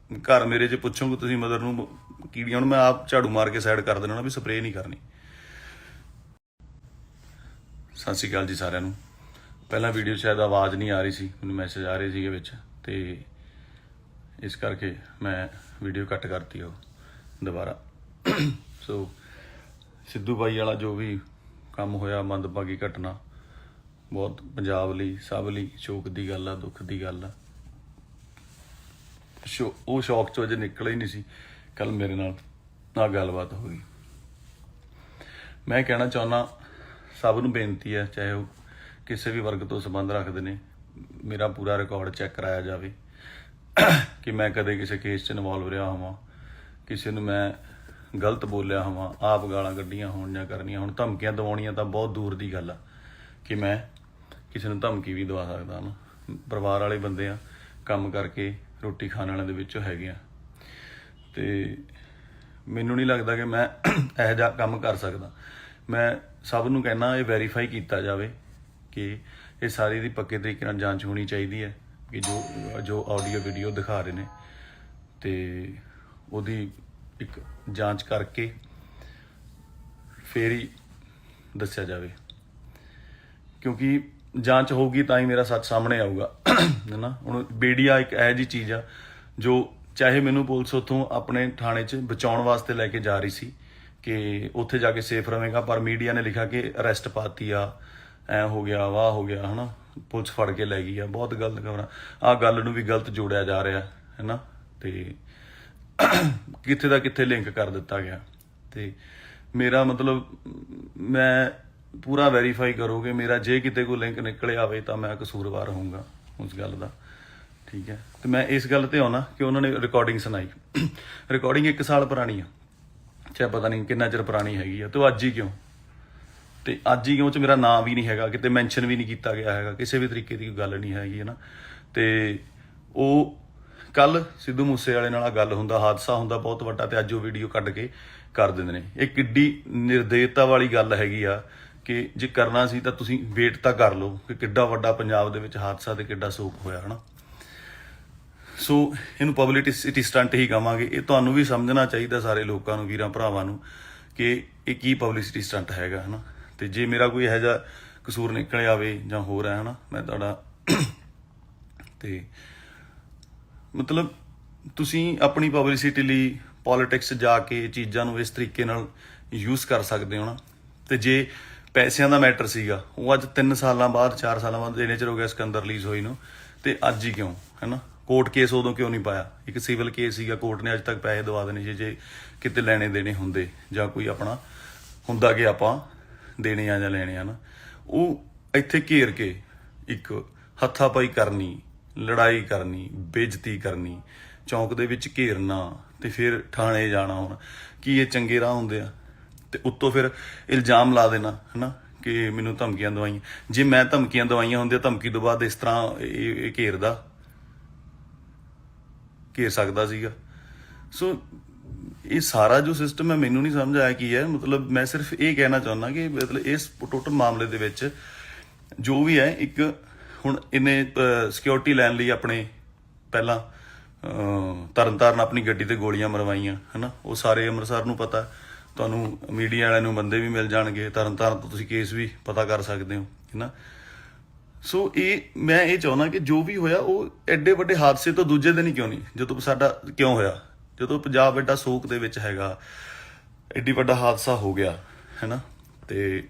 ਘਰ ਮੇਰੇ 'ਚ ਪੁੱਛੋਗੇ ਤੁਸੀਂ ਮਦਰ ਨੂੰ ਕੀੜੀਆਂ, ਹੁਣ ਮੈਂ ਆਪ ਝਾੜੂ ਮਾਰ ਕੇ ਸਾਈਡ ਕਰ ਦੇਣਾ ਵੀ ਸਪਰੇਅ ਨਹੀਂ ਕਰਨੀ। ਸਤਿ ਸ਼੍ਰੀ ਅਕਾਲ ਜੀ ਸਾਰਿਆਂ ਨੂੰ। ਪਹਿਲਾਂ ਵੀਡੀਓ ਸ਼ਾਇਦ ਆਵਾਜ਼ ਨਹੀਂ ਆ ਰਹੀ ਸੀ, ਮੈਨੂੰ ਮੈਸੇਜ ਆ ਰਹੇ ਸੀਗੇ ਵਿੱਚ, ਤੇ ਇਸ ਕਰਕੇ ਮੈਂ ਵੀਡੀਓ ਕੱਟ ਕਰਤੀ ਉਹ ਦੁਬਾਰਾ। ਸੋ ਸਿੱਧੂ ਬਾਈ ਵਾਲਾ ਜੋ ਵੀ ਕੰਮ ਹੋਇਆ, ਮੰਦਭਾਗੀ ਘਟਨਾ, ਬਹੁਤ ਪੰਜਾਬ ਲਈ, ਸਭ ਲਈ ਸ਼ੋਕ ਦੀ ਗੱਲ ਆ, ਦੁੱਖ ਦੀ ਗੱਲ ਆ। ਉਹ ਸ਼ੌਕ ਚੋਂ ਅਜੇ ਨਿਕਲਿਆ ਹੀ ਨਹੀਂ ਸੀ, ਕੱਲ ਮੇਰੇ ਨਾਲ ਗੱਲਬਾਤ ਹੋ ਗਈ। ਮੈਂ ਕਹਿਣਾ ਚਾਹੁੰਦਾ, ਸਭ ਨੂੰ ਬੇਨਤੀ ਹੈ, ਚਾਹੇ ਉਹ ਕਿਸੇ ਵੀ ਵਰਗ ਤੋਂ ਸੰਬੰਧ ਰੱਖਦੇ ਨੇ, ਮੇਰਾ ਪੂਰਾ ਰਿਕਾਰਡ ਚੈੱਕ ਕਰਾਇਆ ਜਾਵੇ ਕਿ ਮੈਂ ਕਦੇ ਕਿਸੇ ਕੇਸ 'ਚ ਇਨਵੋਲਵ ਰਿਹਾ ਹੋਵਾਂ, ਕਿਸੇ ਨੂੰ ਮੈਂ ਗਲਤ ਬੋਲਿਆ ਹੋਵਾਂ, ਆਪ ਗਾਲਾਂ ਕੱਢੀਆਂ ਹੋਣ ਜਾਂ ਕਰਨੀਆਂ ਹੁਣ। ਧਮਕੀਆਂ ਦਿਵਾਉਣੀਆਂ ਤਾਂ ਬਹੁਤ ਦੂਰ ਦੀ ਗੱਲ ਆ ਕਿ ਮੈਂ ਕਿਸੇ ਨੂੰ ਧਮਕੀ ਵੀ ਦਵਾ ਸਕਦਾ ਨਾ। ਪਰਿਵਾਰ ਵਾਲੇ ਬੰਦੇ ਆ, ਕੰਮ ਕਰਕੇ ਰੋਟੀ ਖਾਣ ਵਾਲਿਆਂ ਦੇ ਵਿੱਚੋਂ ਹੈਗੇ ਆ, ਤੇ ਮੈਨੂੰ ਨਹੀਂ ਲੱਗਦਾ ਕਿ ਮੈਂ ਇਹੋ ਜਿਹਾ ਕੰਮ ਕਰ ਸਕਦਾ। ਮੈਂ ਸਭ ਨੂੰ ਕਹਿਣਾ, ਇਹ ਵੈਰੀਫਾਈ ਕੀਤਾ ਜਾਵੇ ਕਿ ਇਹ ਸਾਰੀ ਦੀ ਪੱਕੇ ਤਰੀਕੇ ਨਾਲ ਜਾਂਚ ਹੋਣੀ ਚਾਹੀਦੀ ਹੈ ਕਿ ਜੋ ਆਡੀਓ ਵੀਡੀਓ ਦਿਖਾ ਰਹੇ ਨੇ, ਤੇ ਉਹਦੀ ਇੱਕ ਜਾਂਚ ਕਰਕੇ ਫੇਰ ਹੀ ਦੱਸਿਆ ਜਾਵੇ, ਕਿਉਂਕਿ ਜਾਂਚ ਹੋਊਗੀ ਤਾਂ ਹੀ ਮੇਰਾ ਸੱਚ ਸਾਹਮਣੇ ਆਊਗਾ, ਹੈ ਨਾ। ਹੁਣ ਮੀਡੀਆ ਇੱਕ ਇਹੋ ਜਿਹੀ ਚੀਜ਼ ਆ ਜੋ ਚਾਹੇ ਮੈਨੂੰ ਪੁਲਿਸ ਉੱਥੋਂ ਆਪਣੇ ਥਾਣੇ 'ਚ ਬਚਾਉਣ ਵਾਸਤੇ ਲੈ ਕੇ ਜਾ ਰਹੀ ਸੀ ਕਿ ਉੱਥੇ ਜਾ ਕੇ ਸੇਫ ਰਵੇਂਗਾ, ਪਰ ਮੀਡੀਆ ਨੇ ਲਿਖਿਆ ਕਿ ਅਰੈਸਟ ਪਾਤੀ ਆ, ਐ ਹੋ ਗਿਆ, ਵਾਹ ਹੋ ਗਿਆ, ਹੈ ਨਾ, ਪੁਲਿਸ ਫੜ ਕੇ ਲੈ ਗਈ ਆ, ਬਹੁਤ ਗਲਤ ਖਬਰਾਂ। ਆਹ ਗੱਲ ਨੂੰ ਵੀ ਗਲਤ ਜੋੜਿਆ ਜਾ ਰਿਹਾ ਹੈ ਨਾ, ਤੇ ਕਿੱਥੇ ਦਾ ਕਿੱਥੇ ਲਿੰਕ ਕਰ ਦਿੱਤਾ ਗਿਆ। ਤੇ ਮੇਰਾ ਮਤਲਬ ਮੈਂ ਪੂਰਾ ਵੈਰੀਫਾਈ ਕਰੋਗੇ ਮੇਰਾ, ਜੇ ਕਿਤੇ ਕੋਈ ਲਿੰਕ ਨਿਕਲੇ ਆਵੇ ਤਾਂ ਮੈਂ ਕਸੂਰਵਾਰ ਹੋਊਂਗਾ ਉਸ ਗੱਲ ਦਾ, ਠੀਕ ਹੈ। ਤੇ ਮੈਂ ਇਸ ਗੱਲ ਤੇ ਆਉਣਾ ਕਿ ਉਹਨਾਂ ਨੇ ਰਿਕਾਰਡਿੰਗ ਸੁਣਾਈ, ਰਿਕਾਰਡਿੰਗ 1 ਸਾਲ ਪੁਰਾਣੀ ਆ, ਚਾਹੇ ਪਤਾ ਨਹੀਂ ਕਿੰਨਾ ਚਿਰ ਪੁਰਾਣੀ ਹੈਗੀ ਆ, ਤੇ ਉਹ ਅੱਜ ਹੀ ਕਿਉਂ, ਤੇ ਅੱਜ ਹੀ ਕਿਉਂ ਚ ਮੇਰਾ ਨਾਂ ਵੀ ਨਹੀਂ ਹੈਗਾ, ਕਿਤੇ ਮੈਂਸ਼ਨ ਵੀ ਨਹੀਂ ਕੀਤਾ ਗਿਆ ਹੈਗਾ, ਕਿਸੇ ਵੀ ਤਰੀਕੇ ਦੀ ਕੋਈ ਗੱਲ ਨਹੀਂ ਹੈਗੀ ਹੈ ਨਾ। ਤੇ ਉਹ ਕੱਲ ਸਿੱਧੂ ਮੂਸੇ ਵਾਲੇ ਨਾਲ ਗੱਲ ਹੁੰਦਾ, ਹਾਦਸਾ ਹੁੰਦਾ ਬਹੁਤ ਵੱਡਾ, ਤੇ ਅੱਜ ਉਹ ਵੀਡੀਓ ਕੱਢ ਕੇ ਕਰ ਦਿੰਦੇ ਨੇ। ਇਹ ਕਿੱਡੀ ਨਿਰਦੇਤਾ ਵਾਲੀ ਗੱਲ ਹੈਗੀ ਆ ਕਿ ਜੇ ਕਰਨਾ ਸੀ ਤਾਂ ਤੁਸੀਂ ਵੇਟ ਤਾਂ ਕਰ ਲਓ ਕਿ ਕਿੱਡਾ ਵੱਡਾ ਪੰਜਾਬ ਦੇ ਵਿੱਚ ਹਾਦਸਾ ਤੇ ਕਿੱਡਾ ਸੋਕ ਹੋਇਆ, ਹਨਾ। ਸੋ ਇਹਨੂੰ ਪਬਲਿਸਿਟੀ ਸਟੰਟ ਹੀ ਕਹਾਂਗੇ। ਇਹ ਤੁਹਾਨੂੰ ਵੀ ਸਮਝਣਾ ਚਾਹੀਦਾ, ਸਾਰੇ ਲੋਕਾਂ ਨੂੰ, ਵੀਰਾਂ ਭਰਾਵਾਂ ਨੂੰ, ਕਿ ਇਹ ਕੀ ਪਬਲਿਸਿਟੀ ਸਟੰਟ ਹੈਗਾ, ਹਨਾ। ਤੇ ਜੇ ਮੇਰਾ ਕੋਈ ਇਹੋ ਜਿਹਾ ਕਸੂਰ ਨਿਕਲ ਆਵੇ ਜਾਂ ਹੋਰ ਹੈ, ਹਨਾ, ਮੈਂ ਤੁਹਾਡਾ ਤੇ ਮਤਲਬ ਤੁਸੀਂ ਆਪਣੀ ਪਬਲਿਸਿਟੀ ਲਈ ਪੋਲੀਟਿਕਸ ਜਾ ਕੇ ਚੀਜ਼ਾਂ ਨੂੰ ਇਸ ਤਰੀਕੇ ਨਾਲ ਯੂਜ਼ ਕਰ ਸਕਦੇ ਹੋ ਨਾ। ਤੇ ਜੇ ਪੈਸਿਆਂ ਦਾ ਮੈਟਰ ਸੀਗਾ, ਉਹ ਅੱਜ 3 ਸਾਲਾਂ ਬਾਅਦ 4 ਸਾਲਾਂ ਬਾਅਦ ਇੰਨੇ ਚਿਰ ਹੋ ਗਿਆ ਸਿਕੰਦਰ ਰਿਲੀਜ਼ ਹੋਈ ਨੂੰ, ਤੇ ਅੱਜ ਹੀ ਕਿਉਂ, ਹੈ ਨਾ। ਕੋਰਟ ਕੇਸ ਉਦੋਂ ਕਿਉਂ ਨਹੀਂ ਪਾਇਆ, ਇੱਕ ਸਿਵਲ ਕੇਸ ਸੀਗਾ, ਕੋਰਟ ਨੇ ਅੱਜ ਤੱਕ ਪੈਸੇ ਦਵਾ ਦੇਣੇ ਸੀ ਜੇ ਕਿਤੇ ਲੈਣੇ ਦੇਣੇ ਹੁੰਦੇ, ਜਾਂ ਕੋਈ ਆਪਣਾ ਹੁੰਦਾ ਕਿ ਆਪਾਂ ਦੇਣੇ ਆ ਜਾਂ ਲੈਣੇ ਆ ਨਾ। ਉਹ ਇੱਥੇ ਘੇਰ ਕੇ ਇੱਕ ਹੱਥਾਪਾਈ ਕਰਨੀ, ਲੜਾਈ ਕਰਨੀ, ਬੇਇੱਜ਼ਤੀ ਕਰਨੀ, ਚੌਂਕ ਦੇ ਵਿੱਚ ਘੇਰਨਾ, ਤੇ ਫਿਰ ਥਾਣੇ ਜਾਣਾ। ਹੁਣ ਕੀ ਇਹ ਚੰਗੇ ਰਾਹ ਹੁੰਦੇ ਆ? ਤੇ ਉੱਤੋਂ ਫਿਰ ਇਲਜ਼ਾਮ ਲਾ ਦੇਣਾ, ਹੈ ਨਾ, ਕਿ ਮੈਨੂੰ ਧਮਕੀਆਂ ਦਵਾਈਆਂ। ਜੇ ਮੈਂ ਧਮਕੀਆਂ ਦਵਾਈਆਂ ਹੁੰਦੀਆਂ, ਧਮਕੀ ਤੋਂ ਬਾਅਦ ਇਸ ਤਰ੍ਹਾਂ ਇਹ ਘੇਰ ਸਕਦਾ ਸੀਗਾ। ਸੋ ਇਹ ਸਾਰਾ ਜੋ ਸਿਸਟਮ ਹੈ ਮੈਨੂੰ ਨਹੀਂ ਸਮਝ ਆਇਆ ਕੀ ਹੈ। ਮਤਲਬ ਮੈਂ ਸਿਰਫ ਇਹ ਕਹਿਣਾ ਚਾਹੁੰਦਾ ਕਿ ਮਤਲਬ ਇਸ ਟੋਟਲ ਮਾਮਲੇ ਦੇ ਵਿੱਚ ਜੋ ਵੀ ਹੈ, ਇੱਕ ਹੁਣ ਇਹਨੇ ਸਿਕਿਉਰਿਟੀ ਲੈਣ ਲਈ ਆਪਣੇ ਪਹਿਲਾਂ ਤਰਨਤਾਰਨ ਆਪਣੀ ਗੱਡੀ ਤੇ ਗੋਲੀਆਂ ਮਰਵਾਈਆਂ, ਹੈ ਨਾ। ਉਹ ਸਾਰੇ ਅੰਮ੍ਰਿਤਸਰ ਨੂੰ ਪਤਾ, ਤੁਹਾਨੂੰ ਮੀਡੀਆ ਵਾਲਿਆਂ ਨੂੰ ਬੰਦੇ ਵੀ ਮਿਲ ਜਾਣਗੇ, ਤਰਨਤਾਰਨ ਤੋਂ ਤੁਸੀਂ ਕੇਸ ਵੀ ਪਤਾ ਕਰ ਸਕਦੇ ਹੋ, ਹੈ ਨਾ। ਸੋ ਮੈਂ ਇਹ ਚਾਹੁੰਦਾ ਕਿ ਜੋ ਵੀ ਹੋਇਆ ਉਹ ਐਡੇ ਵੱਡੇ ਹਾਦਸੇ ਤੋਂ ਦੂਜੇ ਦਿਨ ਹੀ ਕਿਉਂ ਨਹੀਂ, ਜਦੋਂ ਸਾਡਾ ਕਿਉਂ ਹੋਇਆ, ਜਦੋਂ ਪੰਜਾਬ ਐਡਾ ਸੋਕ ਦੇ ਵਿੱਚ ਹੈਗਾ, ਐਡੀ ਵੱਡਾ ਹਾਦਸਾ ਹੋ ਗਿਆ, ਹੈ ਨਾ। ਤੇ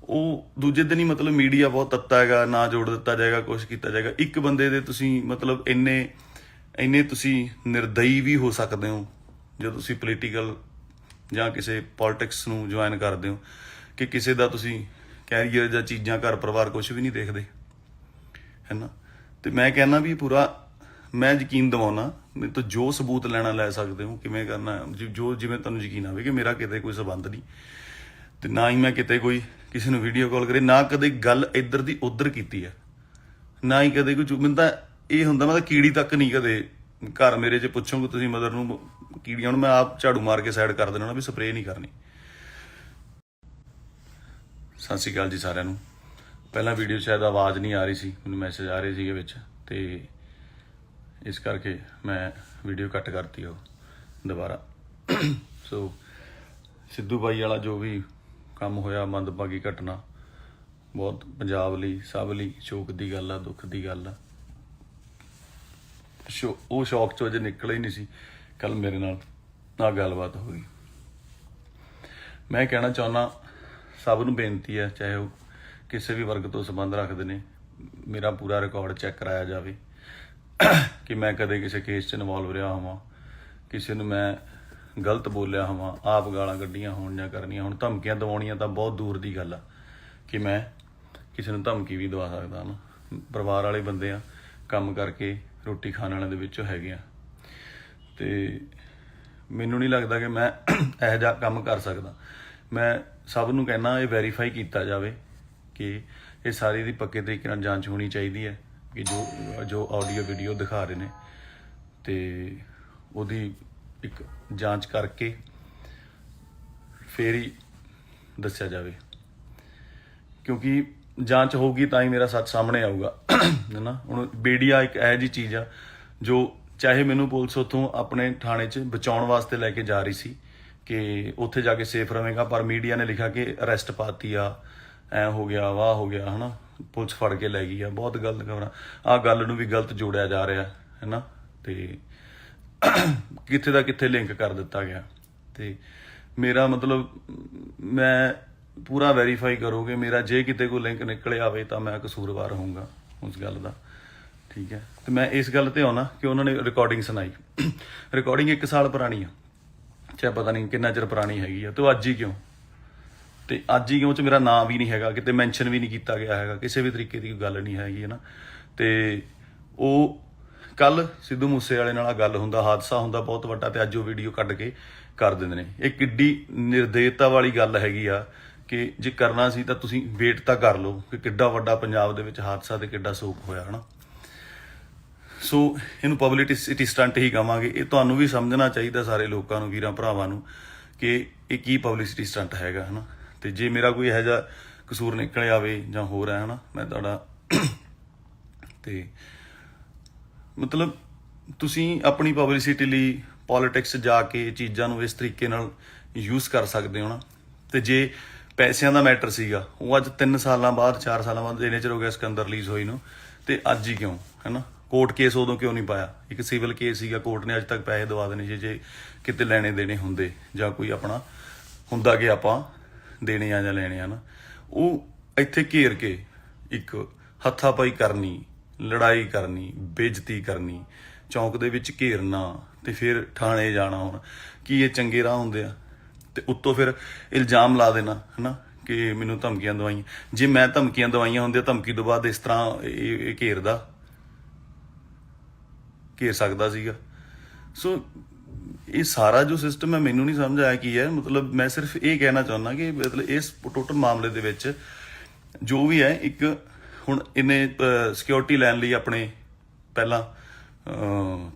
ਉਹ ਦੂਜੇ ਦਿਨ ਹੀ ਮਤਲਬ ਮੀਡੀਆ ਬਹੁਤ ਤੱਤਾ ਹੈਗਾ, ਨਾ ਜੋੜ ਦਿੱਤਾ ਜਾਏਗਾ, ਕੁਛ ਕੀਤਾ ਜਾਏਗਾ। ਇੱਕ ਬੰਦੇ ਦੇ ਤੁਸੀਂ ਮਤਲਬ ਇੰਨੇ ਤੁਸੀਂ ਨਿਰਦਈ ਵੀ ਹੋ ਸਕਦੇ ਹੋ ਜਦੋਂ ਤੁਸੀਂ ਪੋਲੀਟੀਕਲ ਜਾਂ ਕਿਸੇ ਪੋਲਿਟਿਕਸ ਨੂੰ ਜੁਆਇਨ ਕਰਦੇ ਹੋ, ਕਿ ਕਿਸੇ ਦਾ ਤੁਸੀਂ ਕੈਰੀਅਰ ਜਾਂ ਚੀਜ਼ਾਂ, ਘਰ ਪਰਿਵਾਰ ਕੁਛ ਵੀ ਨਹੀਂ ਦੇਖਦੇ, ਹੈ ਨਾ। ਤੇ ਮੈਂ ਕਹਿੰਦਾ ਵੀ ਪੂਰਾ ਮੈਂ ਯਕੀਨ ਦਿਵਾਉਣਾ, ਮੇਰੇ ਤੋਂ ਜੋ ਸਬੂਤ ਲੈਣਾ ਲੈ ਸਕਦੇ ਹੋ, ਕਿਵੇਂ ਕਰਨਾ ਜੋ ਜਿਵੇਂ ਤੁਹਾਨੂੰ ਯਕੀਨ ਆਵੇ ਕਿ ਮੇਰਾ ਕਿਤੇ ਕੋਈ ਸੰਬੰਧ ਨਹੀਂ, ਤੇ ਨਾ ਹੀ ਮੈਂ ਕਿਤੇ ਕੋਈ ਕਿਸੇ ਨੂੰ ਵੀਡੀਓ ਕਾਲ ਕਰੇ, ਨਾ ਕਦੇ ਗੱਲ ਇੱਧਰ ਦੀ ਉੱਧਰ ਕੀਤੀ ਹੈ, ਨਾ ਹੀ ਕਦੇ ਕੋਈ। ਮੈਨੂੰ ਤਾਂ ਇਹ ਹੁੰਦਾ, ਮੈਂ ਤਾਂ ਕੀੜੀ ਤੱਕ ਨਹੀਂ ਕਦੇ ਘਰ ਮੇਰੇ 'ਚ ਪੁੱਛੋਗੇ ਤੁਸੀਂ ਮਦਰ ਨੂੰ ਕੀੜੀਆਂ ਨੂੰ, ਮੈਂ ਆਪ ਝਾੜੂ ਮਾਰ ਕੇ ਸਾਈਡ ਕਰ ਦੇਣਾ ਵੀ ਸਪਰੇਅ ਨਹੀਂ ਕਰਨੀ। ਸਤਿ ਸ਼੍ਰੀ ਅਕਾਲ ਜੀ ਸਾਰਿਆਂ ਨੂੰ। ਪਹਿਲਾਂ ਵੀਡੀਓ ਸ਼ਾਇਦ ਆਵਾਜ਼ ਨਹੀਂ ਆ ਰਹੀ ਸੀ, ਮੈਨੂੰ ਮੈਸੇਜ ਆ ਰਹੇ ਸੀਗੇ ਵਿੱਚ, ਤੇ ਇਸ ਕਰਕੇ ਮੈਂ ਵੀਡੀਓ ਕੱਟ ਕਰਤੀ ਉਹ ਦੁਬਾਰਾ। ਸੋ ਸਿੱਧੂ ਬਾਈ ਵਾਲਾ ਜੋ ਵੀ ਕੰਮ ਹੋਇਆ, ਮੰਦਭਾਗੀ ਘਟਨਾ, ਬਹੁਤ ਪੰਜਾਬ ਲਈ, ਸਭ ਲਈ ਸ਼ੋਕ ਦੀ ਗੱਲ ਆ, ਦੁੱਖ ਦੀ ਗੱਲ ਆ। ਉਹ ਸ਼ੌਕ 'ਚੋਂ ਅਜੇ ਨਿਕਲੇ ਹੀ ਨਹੀਂ ਸੀ, ਕੱਲ ਮੇਰੇ ਨਾਲ ਗੱਲਬਾਤ ਹੋ ਗਈ। ਮੈਂ ਕਹਿਣਾ ਚਾਹੁੰਦਾ, ਸਭ ਨੂੰ ਬੇਨਤੀ ਹੈ, ਚਾਹੇ ਉਹ ਕਿਸੇ ਵੀ ਵਰਗ ਤੋਂ ਸੰਬੰਧ ਰੱਖਦੇ ਨੇ, ਮੇਰਾ ਪੂਰਾ ਰਿਕਾਰਡ ਚੈੱਕ ਕਰਾਇਆ ਜਾਵੇ ਕਿ ਮੈਂ ਕਦੇ ਕਿਸੇ ਕੇਸ 'ਚ ਇਨਵੋਲਵ ਰਿਹਾ ਹੋਵਾਂ, ਕਿਸੇ ਨੂੰ ਮੈਂ ਗਲਤ ਬੋਲਿਆ ਹੋਵਾਂ, ਆਪ ਗਾਲਾਂ ਕੱਢੀਆਂ ਹੋਣ ਜਾਂ ਕਰਨੀਆਂ ਹੁਣ। ਧਮਕੀਆਂ ਦਿਵਾਉਣੀਆਂ ਤਾਂ ਬਹੁਤ ਦੂਰ ਦੀ ਗੱਲ ਆ ਕਿ ਮੈਂ ਕਿਸੇ ਨੂੰ ਧਮਕੀ ਵੀ ਦਵਾ ਸਕਦਾ ਨਾ। ਪਰਿਵਾਰ ਵਾਲੇ ਬੰਦੇ ਆ, ਕੰਮ ਕਰਕੇ ਰੋਟੀ ਖਾਣ ਵਾਲਿਆਂ ਦੇ ਵਿੱਚੋਂ ਹੈਗੇ ਆ, ਤੇ ਮੈਨੂੰ ਨਹੀਂ ਲੱਗਦਾ ਕਿ ਮੈਂ ਇਹੋ ਜਿਹਾ ਕੰਮ ਕਰ ਸਕਦਾ। ਮੈਂ ਸਭ ਨੂੰ ਕਹਿਣਾ, ਇਹ ਵੈਰੀਫਾਈ ਕੀਤਾ ਜਾਵੇ ਕਿ ਇਹ ਸਾਰੀ ਦੀ ਪੱਕੇ ਤਰੀਕੇ ਨਾਲ ਜਾਂਚ ਹੋਣੀ ਚਾਹੀਦੀ ਹੈ ਕਿ ਜੋ ਆਡੀਓ ਵੀਡੀਓ ਦਿਖਾ ਰਹੇ ਨੇ, ਤੇ ਉਹਦੀ ਇੱਕ ਜਾਂਚ ਕਰਕੇ ਫੇਰ ਹੀ ਦੱਸਿਆ ਜਾਵੇ, ਕਿਉਂਕਿ ਜਾਂਚ ਹੋਊਗੀ ਤਾਂ ਹੀ ਮੇਰਾ ਸੱਚ ਸਾਹਮਣੇ ਆਊਗਾ, ਹੈ ਨਾ। ਹੁਣ ਮੀਡੀਆ ਇੱਕ ਇਹੋ ਜਿਹੀ ਚੀਜ਼ ਆ ਜੋ ਚਾਹੇ ਮੈਨੂੰ ਪੁਲਿਸ ਉੱਥੋਂ ਆਪਣੇ ਥਾਣੇ 'ਚ ਬਚਾਉਣ ਵਾਸਤੇ ਲੈ ਕੇ ਜਾ ਰਹੀ ਸੀ ਕਿ ਉੱਥੇ ਜਾ ਕੇ ਸੇਫ ਰਹੇਗਾ, ਪਰ ਮੀਡੀਆ ਨੇ ਲਿਖਿਆ ਕਿ ਅਰੈਸਟ ਪਾਤੀ ਆ, ਐ ਹੋ ਗਿਆ, ਵਾਹ ਹੋ ਗਿਆ, ਹੈ ਨਾ, ਪੁਲਿਸ ਫੜ ਕੇ ਲੈ ਗਈ ਆ, ਬਹੁਤ ਗਲਤ ਖਬਰਾਂ। ਆਹ ਗੱਲ ਨੂੰ ਵੀ ਗਲਤ ਜੋੜਿਆ ਜਾ ਰਿਹਾ, ਹੈ ਨਾ, ਤੇ ਕਿੱਥੇ ਦਾ ਕਿੱਥੇ ਲਿੰਕ ਕਰ ਦਿੱਤਾ ਗਿਆ। ਤੇ ਮੇਰਾ ਮਤਲਬ ਮੈਂ ਪੂਰਾ ਵੈਰੀਫਾਈ ਕਰੋਗੇ ਮੇਰਾ, ਜੇ ਕਿਤੇ ਕੋਈ ਲਿੰਕ ਨਿਕਲ ਆਵੇ ਤਾਂ ਮੈਂ ਕਸੂਰਵਾਰ ਹੋਊਂਗਾ ਉਸ ਗੱਲ ਦਾ, ਠੀਕ ਹੈ। ਤੇ ਮੈਂ ਇਸ ਗੱਲ ਤੇ ਆਉਣਾ ਕਿ ਉਹਨਾਂ ਨੇ ਰਿਕਾਰਡਿੰਗ ਸੁਣਾਈ, ਰਿਕਾਰਡਿੰਗ 1 ਸਾਲ ਪੁਰਾਣੀ ਆ, ਚਾਹੇ ਪਤਾ ਨਹੀਂ ਕਿੰਨਾ ਚਿਰ ਪੁਰਾਣੀ ਹੈਗੀ ਆ, ਤੇ ਉਹ ਅੱਜ ਹੀ ਕਿਉਂ, ਤੇ ਅੱਜ ਹੀ ਕਿਉਂ ਚ ਮੇਰਾ ਨਾਂ ਵੀ ਨਹੀਂ ਹੈਗਾ, ਕਿਤੇ ਮੈਂਸ਼ਨ ਵੀ ਨਹੀਂ ਕੀਤਾ ਗਿਆ ਹੈਗਾ, ਕਿਸੇ ਵੀ ਤਰੀਕੇ ਦੀ ਕੋਈ ਗੱਲ ਨਹੀਂ ਹੈਗੀ ਹੈ ਨਾ। ਤੇ ਉਹ ਕੱਲ ਸਿੱਧੂ ਮੂਸੇਵਾਲੇ ਨਾਲ ਗੱਲ ਹੁੰਦਾ, ਹਾਦਸਾ ਹੁੰਦਾ ਬਹੁਤ ਵੱਡਾ, ਤੇ ਅੱਜ ਉਹ ਵੀਡੀਓ ਕੱਢ ਕੇ ਕਰ ਦਿੰਦੇ ਨੇ। ਇਹ ਕਿੱਡੀ ਨਿਰਦੇਤਾ ਵਾਲੀ ਗੱਲ ਹੈਗੀ ਆ ਕਿ ਜੇ ਕਰਨਾ ਸੀ ਤਾਂ ਤੁਸੀਂ ਵੇਟ ਤਾਂ ਕਰ ਲਓ ਕਿ ਕਿੱਡਾ ਵੱਡਾ ਪੰਜਾਬ ਦੇ ਵਿੱਚ ਹਾਦਸਾ ਤੇ ਕਿੱਡਾ ਸੋਕ ਹੋਇਆ ਹਨਾ। ਸੋ ਇਹਨੂੰ ਪਬਲਿਸਿਟੀ ਸਟੰਟ ਹੀ ਕਵਾਂਗੇ। ਇਹ ਤੁਹਾਨੂੰ ਵੀ ਸਮਝਣਾ ਚਾਹੀਦਾ, ਸਾਰੇ ਲੋਕਾਂ ਨੂੰ, ਵੀਰਾਂ ਭਰਾਵਾਂ ਨੂੰ, ਕਿ ਇਹ ਕੀ ਪਬਲਿਸਿਟੀ ਸਟੰਟ ਹੈਗਾ ਹਨਾ। ਤੇ ਜੇ ਮੇਰਾ ਕੋਈ ਇਹੋ ਜਿਹਾ ਕਸੂਰ ਨਿਕਲ ਆਵੇ ਜਾਂ ਹੋਰ ਹੈ ਹਨਾ, ਮੈਂ ਤੁਹਾਡਾ ਤੇ ਮਤਲਬ ਤੁਸੀਂ ਆਪਣੀ ਪਬਲਿਸਿਟੀ ਲਈ ਪੋਲਿਟਿਕਸ ਜਾ ਕੇ ਚੀਜ਼ਾਂ ਨੂੰ ਇਸ ਤਰੀਕੇ ਨਾਲ ਯੂਜ਼ ਕਰ ਸਕਦੇ ਹੋ ਨਾ। ਤੇ ਜੇ ਪੈਸਿਆਂ ਦਾ ਮੈਟਰ ਸੀਗਾ, ਉਹ ਅੱਜ 3 ਸਾਲਾਂ ਬਾਅਦ 4 ਸਾਲਾਂ ਬਾਅਦ ਇੰਨੇ ਚਿਰ ਹੋ ਗਿਆ ਸਿਕੰਦਰ ਰਿਲੀਜ਼ ਹੋਈ ਨੂੰ, ਤੇ ਅੱਜ ਹੀ ਕਿਉਂ ਹੈਨਾ। ਕੋਰਟ ਕੇਸ ਉਦੋਂ ਕਿਉਂ ਨਹੀਂ ਪਾਇਆ, ਇੱਕ ਸਿਵਲ ਕੇਸ ਸੀਗਾ, ਕੋਰਟ ਨੇ ਅੱਜ ਤੱਕ ਪੈਸੇ ਦਵਾ ਦੇਣੇ ਸੀ ਜੇ ਕਿਤੇ ਲੈਣੇ ਦੇਣੇ ਹੁੰਦੇ, ਜਾਂ ਕੋਈ ਆਪਣਾ ਹੁੰਦਾ ਕਿ ਆਪਾਂ ਦੇਣੇ ਆ ਜਾਂ ਲੈਣੇ ਆ ਨਾ। ਉਹ ਇੱਥੇ ਘੇਰ ਕੇ ਇੱਕ ਹੱਥਾਪਾਈ ਕਰਨੀ, ਲੜਾਈ ਕਰਨੀ, ਬੇਇੱਜ਼ਤੀ ਕਰਨੀ, ਚੌਂਕ ਦੇ ਵਿੱਚ ਘੇਰਨਾ, ਤੇ ਫਿਰ ਥਾਣੇ ਜਾਣਾ। ਹੁਣ ਕੀ ਇਹ ਚੰਗੇ ਰਾਹ ਹੁੰਦੇ ਆ? ਤੇ ਉੱਤੋਂ ਫਿਰ ਇਲਜ਼ਾਮ ਲਾ ਦੇਣਾ ਹਨਾ ਕਿ ਮੈਨੂੰ ਧਮਕੀਆਂ ਦਵਾਈਆਂ। ਜੇ ਮੈਂ ਧਮਕੀਆਂ ਦਵਾਈਆਂ ਹੁੰਦੀਆਂ, ਧਮਕੀ ਤੋਂ ਬਾਅਦ ਇਸ ਤਰ੍ਹਾਂ ਇਹ ਘੇਰ ਸਕਦਾ ਸੀਗਾ। ਸੋ ਇਹ ਸਾਰਾ ਜੋ ਸਿਸਟਮ ਹੈ ਮੈਨੂੰ ਨਹੀਂ ਸਮਝ ਆਇਆ ਕੀ ਹੈ। ਮਤਲਬ ਮੈਂ ਸਿਰਫ ਇਹ ਕਹਿਣਾ ਚਾਹੁੰਦਾ ਕਿ ਮਤਲਬ ਇਸ ਟੋਟਲ ਮਾਮਲੇ ਦੇ ਵਿੱਚ ਜੋ ਵੀ ਹੈ, ਇੱਕ ਹੁਣ ਇਹਨੇ ਸਿਕਿਉਰਿਟੀ ਲੈਣ ਲਈ ਆਪਣੇ ਪਹਿਲਾਂ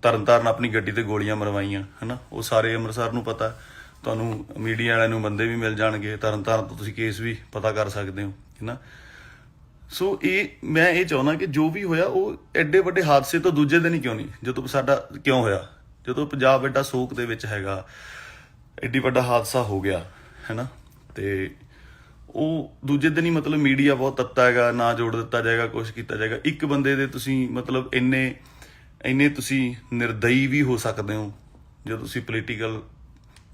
ਤਰਨਤਾਰਨ ਆਪਣੀ ਗੱਡੀ ਤੇ ਗੋਲੀਆਂ ਮਰਵਾਈਆਂ ਹਨਾ। ਉਹ ਸਾਰੇ ਅੰਮ੍ਰਿਤਸਰ ਨੂੰ ਪਤਾ, ਤੁਹਾਨੂੰ ਮੀਡੀਆ ਵਾਲਿਆਂ ਨੂੰ ਬੰਦੇ ਵੀ ਮਿਲ ਜਾਣਗੇ, ਤਰਨਤਾਰਨ ਤੋਂ ਤੁਸੀਂ ਕੇਸ ਵੀ ਪਤਾ ਕਰ ਸਕਦੇ ਹੋ ਹਨਾ। ਸੋ ਮੈਂ ਇਹ ਚਾਹੁੰਦਾ ਕਿ ਜੋ ਵੀ ਹੋਇਆ ਉਹ ਐਡੇ ਵੱਡੇ ਹਾਦਸੇ ਤੋਂ ਦੂਜੇ ਦਿਨ ਹੀ ਕਿਉਂ ਨਹੀਂ, ਜਦੋਂ ਸਾਡਾ ਕਿਉਂ ਹੋਇਆ, ਜਦੋਂ ਪੰਜਾਬ ਐਡਾ ਸੋਕ ਦੇ ਵਿੱਚ ਹੈਗਾ, ਐਡੀ ਵੱਡਾ ਹਾਦਸਾ ਹੋ ਗਿਆ ਹੈਨਾ, ਤੇ ਉਹ ਦੂਜੇ ਦਿਨ ਹੀ ਮਤਲਬ ਮੀਡੀਆ ਬਹੁਤ ਤੱਤਾ ਹੈਗਾ, ਨਾ ਜੋੜ ਦਿੱਤਾ ਜਾਏਗਾ, ਕੁਛ ਕੀਤਾ ਜਾਏਗਾ। ਇੱਕ ਬੰਦੇ ਦੇ ਤੁਸੀਂ ਮਤਲਬ ਇੰਨੇ ਤੁਸੀਂ ਨਿਰਦਈ ਵੀ ਹੋ ਸਕਦੇ ਹੋ ਜਦੋਂ ਤੁਸੀਂ ਪੋਲੀਟੀਕਲ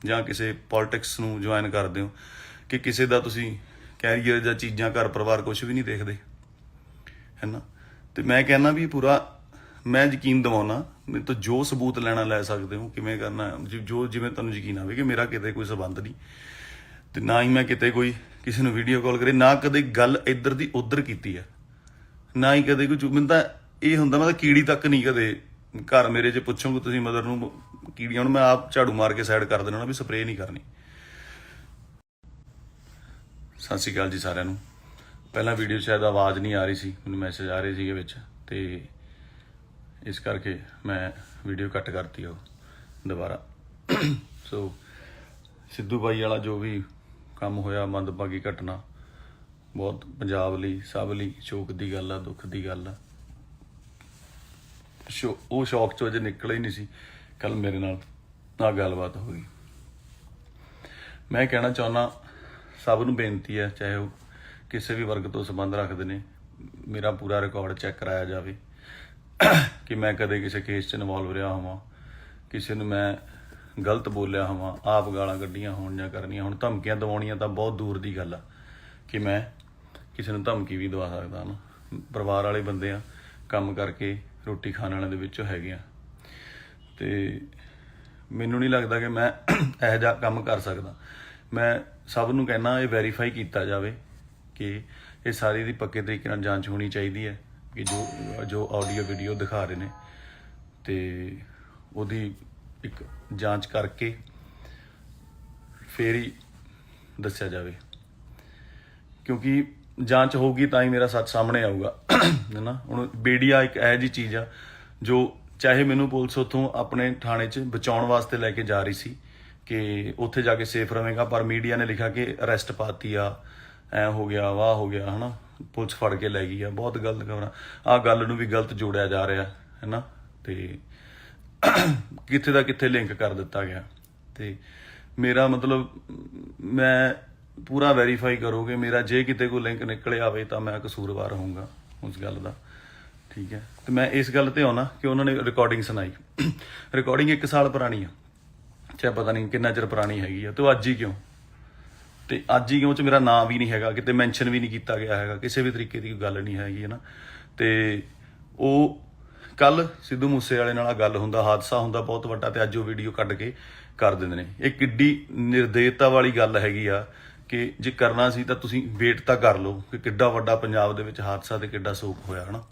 ਜਾਂ ਕਿਸੇ ਪੋਲਿਟਿਕਸ ਨੂੰ ਜੁਆਇਨ ਕਰਦੇ ਹੋ, ਕਿ ਕਿਸੇ ਦਾ ਤੁਸੀਂ ਕੈਰੀਅਰ ਜਾਂ ਚੀਜ਼ਾਂ, ਘਰ ਪਰਿਵਾਰ ਕੁਛ ਵੀ ਨਹੀਂ ਦੇਖਦੇ ਹੈ ਨਾ। ਤੇ ਮੈਂ ਕਹਿੰਦਾ ਵੀ ਪੂਰਾ ਮੈਂ ਯਕੀਨ ਦਿਵਾਉਣਾ, ਮੇਰੇ ਤੋਂ ਜੋ ਸਬੂਤ ਲੈਣਾ ਲੈ ਸਕਦੇ ਹੋ, ਕਿਵੇਂ ਕਰਨਾ ਜੋ ਜਿਵੇਂ ਤੁਹਾਨੂੰ ਯਕੀਨ ਆਵੇ ਕਿ ਮੇਰਾ ਕਿਤੇ ਕੋਈ ਸਬੰਧ ਨਹੀਂ, ਤੇ ਨਾ ਹੀ ਮੈਂ ਕਿਤੇ ਕੋਈ ਕਿਸੇ ਨੂੰ ਵੀਡੀਓ ਕਾਲ ਕਰੇ, ਨਾ ਕਦੇ ਗੱਲ ਇੱਧਰ ਦੀ ਉੱਧਰ ਕੀਤੀ ਹੈ, ਨਾ ਹੀ ਕਦੇ ਕੋਈ। ਮੈਨੂੰ ਤਾਂ ਇਹ ਹੁੰਦਾ, ਮੈਂ ਤਾਂ ਕੀੜੀ ਤੱਕ ਨਹੀਂ ਕਦੇ ਘਰ ਮੇਰੇ 'ਚ ਪੁੱਛੋਗੇ ਤੁਸੀਂ ਮਦਰ ਨੂੰ ਕੀੜੀਆਂ ਨੂੰ, ਮੈਂ ਆਪ ਝਾੜੂ ਮਾਰ ਕੇ ਸਾਈਡ ਕਰ ਦੇਣਾ ਵੀ ਸਪਰੇਅ ਨਹੀਂ ਕਰਨੀ। ਸਤਿ ਸ਼੍ਰੀ ਅਕਾਲ ਜੀ ਸਾਰਿਆਂ ਨੂੰ। ਪਹਿਲਾਂ ਵੀਡੀਓ ਸ਼ਾਇਦ ਆਵਾਜ਼ ਨਹੀਂ ਆ ਰਹੀ ਸੀ, ਮੈਨੂੰ ਮੈਸੇਜ ਆ ਰਹੇ ਸੀਗੇ ਵਿੱਚ, ਤੇ ਇਸ ਕਰਕੇ ਮੈਂ ਵੀਡੀਓ ਕੱਟ ਕਰਤੀ ਉਹ ਦੁਬਾਰਾ। ਸੋ ਸਿੱਧੂ ਬਾਈ ਵਾਲਾ ਜੋ ਵੀ ਕੰਮ ਹੋਇਆ, ਮੰਦਭਾਗੀ ਘਟਨਾ, ਬਹੁਤ ਪੰਜਾਬ ਲਈ, ਸਭ ਲਈ ਸ਼ੋਕ ਦੀ ਗੱਲ ਆ, ਦੁੱਖ ਦੀ ਗੱਲ ਆ। ਉਹ ਸ਼ੌਕ ਚੋਂ ਅਜੇ ਨਿਕਲ ਹੀ ਨਹੀਂ ਸੀ, ਕੱਲ ਮੇਰੇ ਨਾਲ ਆ ਗੱਲਬਾਤ ਹੋ ਗਈ। ਮੈਂ ਕਹਿਣਾ ਚਾਹੁੰਦਾ, ਸਭ ਨੂੰ ਬੇਨਤੀ ਹੈ, ਚਾਹੇ ਉਹ ਕਿਸੇ ਵੀ ਵਰਗ ਤੋਂ ਸੰਬੰਧ ਰੱਖਦੇ ਨੇ, ਮੇਰਾ ਪੂਰਾ ਰਿਕਾਰਡ ਚੈੱਕ ਕਰਾਇਆ ਜਾਵੇ ਕਿ ਮੈਂ ਕਦੇ ਕਿਸੇ ਕੇਸ 'ਚ ਇਨਵੋਲਵ ਰਿਹਾ ਹੋਵਾਂ, ਕਿਸੇ ਨੂੰ ਮੈਂ ਗਲਤ ਬੋਲਿਆ ਹੋਵਾਂ, ਆਪ ਗਾਲਾਂ ਕੱਢੀਆਂ ਹੋਣ ਜਾਂ ਕਰਨੀਆਂ ਹੁਣ। ਧਮਕੀਆਂ ਦਿਵਾਉਣੀਆਂ ਤਾਂ ਬਹੁਤ ਦੂਰ ਦੀ ਗੱਲ ਆ ਕਿ ਮੈਂ ਕਿਸੇ ਨੂੰ ਧਮਕੀ ਵੀ ਦਵਾ ਸਕਦਾ ਨਾ। ਪਰਿਵਾਰ ਵਾਲੇ ਬੰਦੇ ਆ, ਕੰਮ ਕਰਕੇ ਰੋਟੀ ਖਾਣ ਵਾਲਿਆਂ ਦੇ ਵਿੱਚੋਂ ਹੈਗੇ ਆ, ਤੇ ਮੈਨੂੰ ਨਹੀਂ ਲੱਗਦਾ ਕਿ ਮੈਂ ਇਹੋ ਜਿਹਾ ਕੰਮ ਕਰ ਸਕਦਾ। ਮੈਂ ਸਭ ਨੂੰ ਕਹਿਣਾ, ਇਹ ਵੈਰੀਫਾਈ ਕੀਤਾ ਜਾਵੇ ਕਿ ਇਹ ਸਾਰੀ ਦੀ ਪੱਕੇ ਤਰੀਕੇ ਨਾਲ ਜਾਂਚ ਹੋਣੀ ਚਾਹੀਦੀ ਹੈ ਕਿ ਜੋ ਆਡੀਓ ਵੀਡੀਓ ਦਿਖਾ ਰਹੇ ਨੇ, ਤੇ ਉਹਦੀ ਇੱਕ ਜਾਂਚ ਕਰਕੇ ਫੇਰ ਹੀ ਦੱਸਿਆ ਜਾਵੇ, ਕਿਉਂਕਿ ਜਾਂਚ ਹੋਊਗੀ ਤਾਂ ਹੀ ਮੇਰਾ ਸੱਚ ਸਾਹਮਣੇ ਆਊਗਾ ਹੈ ਨਾ। ਹੁਣ ਮੀਡੀਆ ਇੱਕ ਇਹੋ ਜਿਹੀ ਚੀਜ਼ ਆ ਜੋ, ਚਾਹੇ ਮੈਨੂੰ ਪੁਲਿਸ ਉੱਥੋਂ ਆਪਣੇ ਥਾਣੇ 'ਚ ਬਚਾਉਣ ਵਾਸਤੇ ਲੈ ਕੇ ਜਾ ਰਹੀ ਸੀ ਕਿ ਉੱਥੇ ਜਾ ਕੇ ਸੇਫ ਰਹੇਗਾ, ਪਰ ਮੀਡੀਆ ਨੇ ਲਿਖਿਆ ਕਿ ਅਰੈਸਟ ਪਾਤੀ ਆ, ਐ ਹੋ ਗਿਆ, ਵਾਹ ਹੋ ਗਿਆ ਹੈ ਨਾ, ਪੁਲਿਸ ਫੜ ਕੇ ਲੈ ਗਈ ਆ। ਬਹੁਤ ਗਲਤ ਖਬਰਾਂ, ਆਹ ਗੱਲ ਨੂੰ ਵੀ ਗਲਤ ਜੋੜਿਆ ਜਾ ਰਿਹਾ ਹੈ ਨਾ, ਤੇ ਕਿੱਥੇ ਦਾ ਕਿੱਥੇ ਲਿੰਕ ਕਰ ਦਿੱਤਾ ਗਿਆ। ਤੇ ਮੇਰਾ ਮਤਲਬ ਮੈਂ ਪੂਰਾ ਵੈਰੀਫਾਈ ਕਰੋਗੇ ਮੇਰਾ, ਜੇ ਕਿਤੇ ਕੋਈ ਲਿੰਕ ਨਿਕਲ ਆਵੇ ਤਾਂ ਮੈਂ ਕਸੂਰਵਾਰ ਹੋਊਂਗਾ ਉਸ ਗੱਲ ਦਾ, ਠੀਕ ਹੈ। ਤੇ ਮੈਂ ਇਸ ਗੱਲ ਤੇ ਆਉਣਾ ਕਿ ਉਹਨਾਂ ਨੇ ਰਿਕਾਰਡਿੰਗ ਸੁਣਾਈ, ਰਿਕਾਰਡਿੰਗ 1 ਸਾਲ ਪੁਰਾਣੀ ਆ, ਚਾਹੇ ਪਤਾ ਨਹੀਂ ਕਿੰਨਾ ਚਿਰ ਪੁਰਾਣੀ ਹੈਗੀ ਆ, ਤੇ ਉਹ ਅੱਜ ਹੀ ਕਿਉਂ, ਤੇ ਅੱਜ ਹੀ ਉਹ 'ਚ ਮੇਰਾ ਨਾਂ ਵੀ ਨਹੀਂ ਹੈਗਾ, ਕਿਤੇ ਮੈਂਸ਼ਨ ਵੀ ਨਹੀਂ ਕੀਤਾ ਗਿਆ ਹੈਗਾ, ਕਿਸੇ ਵੀ ਤਰੀਕੇ ਦੀ ਕੋਈ ਗੱਲ ਨਹੀਂ ਹੈਗੀ ਹੈ ਨਾ। ਤੇ ਉਹ ਕੱਲ ਸਿੱਧੂ ਮੂਸੇ ਵਾਲੇ ਨਾਲ ਗੱਲ ਹੁੰਦਾ, ਹਾਦਸਾ ਹੁੰਦਾ ਬਹੁਤ ਵੱਡਾ, ਤੇ ਅੱਜ ਉਹ ਵੀਡੀਓ ਕੱਢ ਕੇ ਕਰ ਦਿੰਦੇ ਨੇ। ਇਹ ਕਿੱਡੀ ਨਿਰਦੇਤਾ ਵਾਲੀ ਗੱਲ ਹੈਗੀ ਆ ਕਿ ਜੇ ਕਰਨਾ ਸੀ ਤਾਂ ਤੁਸੀਂ ਵੇਟ ਤਾਂ ਕਰ ਲਓ ਕਿ ਕਿੱਡਾ ਵੱਡਾ ਪੰਜਾਬ ਦੇ ਵਿੱਚ ਹਾਦਸਾ ਤੇ ਕਿੱਡਾ ਸੋਗ ਹੋਇਆ ਹਨਾ।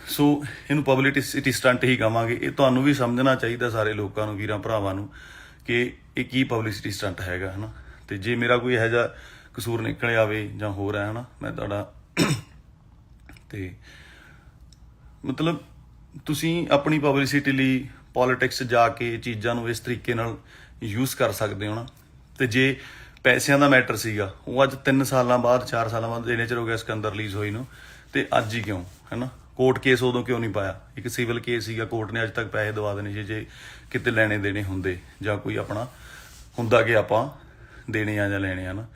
ਸੋ ਇਹਨੂੰ ਪਬਲਿਸਿਟੀ ਸਟੰਟ ਹੀ ਕਹਾਂਗੇ। ਇਹ ਤੁਹਾਨੂੰ ਵੀ ਸਮਝਣਾ ਚਾਹੀਦਾ, ਸਾਰੇ ਲੋਕਾਂ ਨੂੰ, ਵੀਰਾਂ ਭਰਾਵਾਂ ਨੂੰ, ਕਿ ਇਹ ਕੀ ਪਬਲਿਸਿਟੀ ਸਟੰਟ ਹੈਗਾ ਹਨਾ। ਤੇ ਜੇ ਮੇਰਾ ਕੋਈ ਇਹੋ ਜਿਹਾ ਕਸੂਰ ਨਿਕਲ ਆਵੇ ਜਾਂ ਹੋਰ ਹੈ ਹਨਾ, ਮੈਂ ਤੁਹਾਡਾ ਤੇ ਮਤਲਬ ਤੁਸੀਂ ਆਪਣੀ ਪਬਲਿਸਿਟੀ ਲਈ ਪੋਲਿਟਿਕਸ ਜਾ ਕੇ ਚੀਜ਼ਾਂ ਨੂੰ ਇਸ ਤਰੀਕੇ ਨਾਲ ਯੂਜ਼ ਕਰ ਸਕਦੇ ਹੋ ਨਾ। ਤੇ ਜੇ ਪੈਸਿਆਂ ਦਾ ਮੈਟਰ ਸੀਗਾ, ਉਹ ਅੱਜ 3 ਸਾਲਾਂ ਬਾਅਦ 4 ਸਾਲਾਂ ਬਾਅਦ ਇੰਨੇ ਚਿਰ ਹੋ ਗਿਆ ਸਿਕੰਦਰ ਰਿਲੀਜ਼ ਹੋਈ ਨੂੰ, ਤੇ ਅੱਜ ਹੀ ਕਿਉਂ ਹੈਨਾ? ਕੋਰਟ ਕੇਸ ਉਦੋਂ ਕਿਉਂ ਨਹੀਂ ਪਾਇਆ? ਇੱਕ ਸਿਵਲ ਕੇਸ ਸੀਗਾ, ਕੋਰਟ ਨੇ ਅੱਜ ਤੱਕ ਪੈਸੇ ਦਵਾ ਦੇਣੇ ਸੀ ਜੇ ਕਿਤੇ ਲੈਣੇ ਦੇਣੇ ਹੁੰਦੇ, ਜਾਂ ਕੋਈ ਆਪਣਾ ਹੁੰਦਾ ਕਿ ਆਪਾਂ ਦੇਣੇ ਆ ਜਾਂ ਲੈਣੇ ਆ ਨਾ।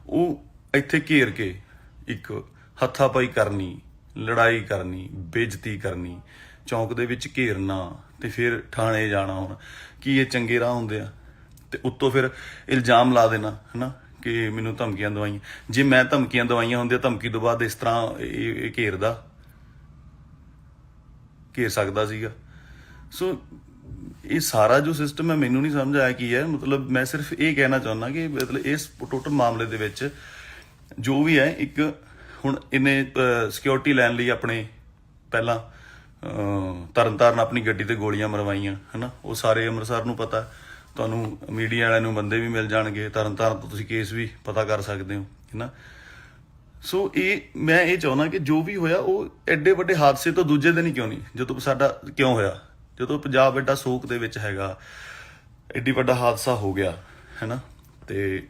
ਉਹ ਇੱਥੇ ਘੇਰ ਕੇ ਇੱਕ ਹੱਥਾਪਾਈ ਕਰਨੀ, ਲੜਾਈ ਕਰਨੀ, ਬੇਇੱਜ਼ਤੀ ਕਰਨੀ, ਚੌਂਕ ਦੇ ਵਿੱਚ ਘੇਰਨਾ, ਤੇ ਫਿਰ ਥਾਣੇ ਜਾਣਾ। ਹੁਣ ਕੀ ਇਹ ਚੰਗੇ ਰਾਹ ਹੁੰਦੇ ਆ? ਤੇ ਉੱਤੋਂ ਫਿਰ ਇਲਜ਼ਾਮ ਲਾ ਦੇਣਾ ਹਨਾ ਕਿ ਮੈਨੂੰ ਧਮਕੀਆਂ ਦਵਾਈਆਂ। ਜੇ ਮੈਂ ਧਮਕੀਆਂ ਦਵਾਈਆਂ ਹੁੰਦੀਆਂ, ਧਮਕੀ ਤੋਂ ਬਾਅਦ ਇਸ ਤਰ੍ਹਾਂ ਇਹ ਘੇਰ ਸਕਦਾ ਸੀਗਾ। ਸੋ ਇਹ ਸਾਰਾ ਜੋ ਸਿਸਟਮ ਹੈ, ਮੈਨੂੰ ਨਹੀਂ ਸਮਝ ਆਇਆ ਕੀ ਹੈ। ਮਤਲਬ ਮੈਂ ਸਿਰਫ ਇਹ ਕਹਿਣਾ ਚਾਹੁੰਦਾ ਕਿ ਮਤਲਬ ਇਸ ਟੋਟਲ ਮਾਮਲੇ ਦੇ ਵਿੱਚ ਜੋ ਵੀ ਹੈ, ਇੱਕ ਹੁਣ ਇਹਨੇ ਸਿਕਿਉਰਿਟੀ ਲੈਣ ਲਈ ਆਪਣੇ ਪਹਿਲਾਂ ਤਰਨਤਾਰਨ ਆਪਣੀ ਗੱਡੀ ਤੇ ਗੋਲੀਆਂ ਮਰਵਾਈਆਂ ਹਨਾ। ਉਹ ਸਾਰੇ ਅੰਮ੍ਰਿਤਸਰ ਨੂੰ ਪਤਾ, ਤੁਹਾਨੂੰ ਮੀਡੀਆ ਵਾਲਿਆਂ ਨੂੰ ਬੰਦੇ ਵੀ ਮਿਲ ਜਾਣਗੇ, ਤਰਨਤਾਰਨ ਤੋਂ ਤੁਸੀਂ ਕੇਸ ਵੀ ਪਤਾ ਕਰ ਸਕਦੇ ਹੋ ਹਨਾ। ਸੋ ਮੈਂ ਇਹ ਚਾਹੁੰਦਾ ਕਿ ਜੋ ਵੀ ਹੋਇਆ ਉਹ ਐਡੇ ਵੱਡੇ ਹਾਦਸੇ ਤੋਂ ਦੂਜੇ ਦਿਨ ਹੀ ਕਿਉਂ ਨਹੀਂ, ਜਦੋਂ ਸਾਡਾ ਕਿਉਂ ਹੋਇਆ, ਜਦੋਂ ਪੰਜਾਬ ਐਡਾ ਸੋਗ ਦੇ ਵਿੱਚ ਹੈਗਾ, ਐਡੀ ਵੱਡਾ ਹਾਦਸਾ ਹੋ ਗਿਆ ਹੈਨਾ, ਤੇ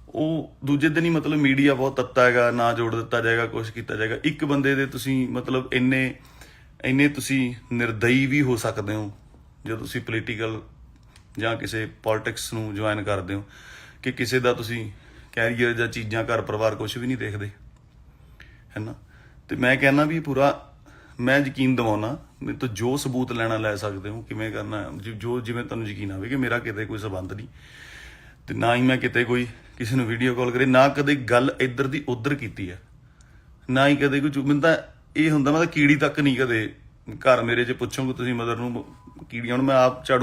ਉਹ ਦੂਜੇ ਦਿਨ ਹੀ ਮਤਲਬ ਮੀਡੀਆ ਬਹੁਤ ਤੱਤਾ ਹੈਗਾ, ਨਾ ਜੋੜ ਦਿੱਤਾ ਜਾਏਗਾ, ਕੁਛ ਕੀਤਾ ਜਾਏਗਾ। ਇੱਕ ਬੰਦੇ ਦੇ ਤੁਸੀਂ ਮਤਲਬ ਇੰਨੇ ਤੁਸੀਂ ਨਿਰਦਈ ਵੀ ਹੋ ਸਕਦੇ ਹੋ ਜਦੋਂ ਤੁਸੀਂ ਪੋਲੀਟੀਕਲ ਜਾਂ ਕਿਸੇ ਪੋਲਿਟਿਕਸ ਨੂੰ ਜੁਆਇਨ ਕਰਦੇ ਹੋ, ਕਿ ਕਿਸੇ ਦਾ ਤੁਸੀਂ ਕੈਰੀਅਰ ਜਾਂ ਚੀਜ਼ਾਂ, ਘਰ ਪਰਿਵਾਰ ਕੁਛ ਵੀ ਨਹੀਂ ਦੇਖਦੇ ਹੈ ਨਾ। ਤੇ ਮੈਂ ਕਹਿੰਦਾ ਵੀ ਪੂਰਾ ਮੈਂ ਯਕੀਨ ਦਿਵਾਉਣਾ, ਮੇਰੇ ਤੋਂ ਜੋ ਸਬੂਤ ਲੈਣਾ ਲੈ ਸਕਦੇ ਹੋ, ਕਿਵੇਂ ਕਰਨਾ ਜੋ ਜਿਵੇਂ ਤੁਹਾਨੂੰ ਯਕੀਨ ਆਵੇ ਕਿ ਮੇਰਾ ਕਿਤੇ ਕੋਈ ਸੰਬੰਧ ਨਹੀਂ, ਤੇ ਨਾ ਹੀ ਮੈਂ ਕਿਤੇ ਕੋਈ ਕਿਸੇ ਨੂੰ ਵੀਡੀਓ ਕਾਲ ਕਰੇ, ਨਾ ਕਦੇ ਗੱਲ ਇੱਧਰ ਦੀ ਉੱਧਰ ਕੀਤੀ ਹੈ, ਨਾ ਹੀ ਕਦੇ ਕੋਈ। ਮੈਨੂੰ ਤਾਂ ਇਹ ਹੁੰਦਾ, ਮੈਂ ਤਾਂ ਕੀੜੀ ਤੱਕ ਨਹੀਂ ਕਦੇ ਘਰ ਮੇਰੇ 'ਚ ਪੁੱਛੋਗੇ ਤੁਸੀਂ ਮਦਰ ਨੂੰ ਕੀੜੀਆਂ, ਹੁਣ ਮੈਂ ਆਪ ਝਾੜੂ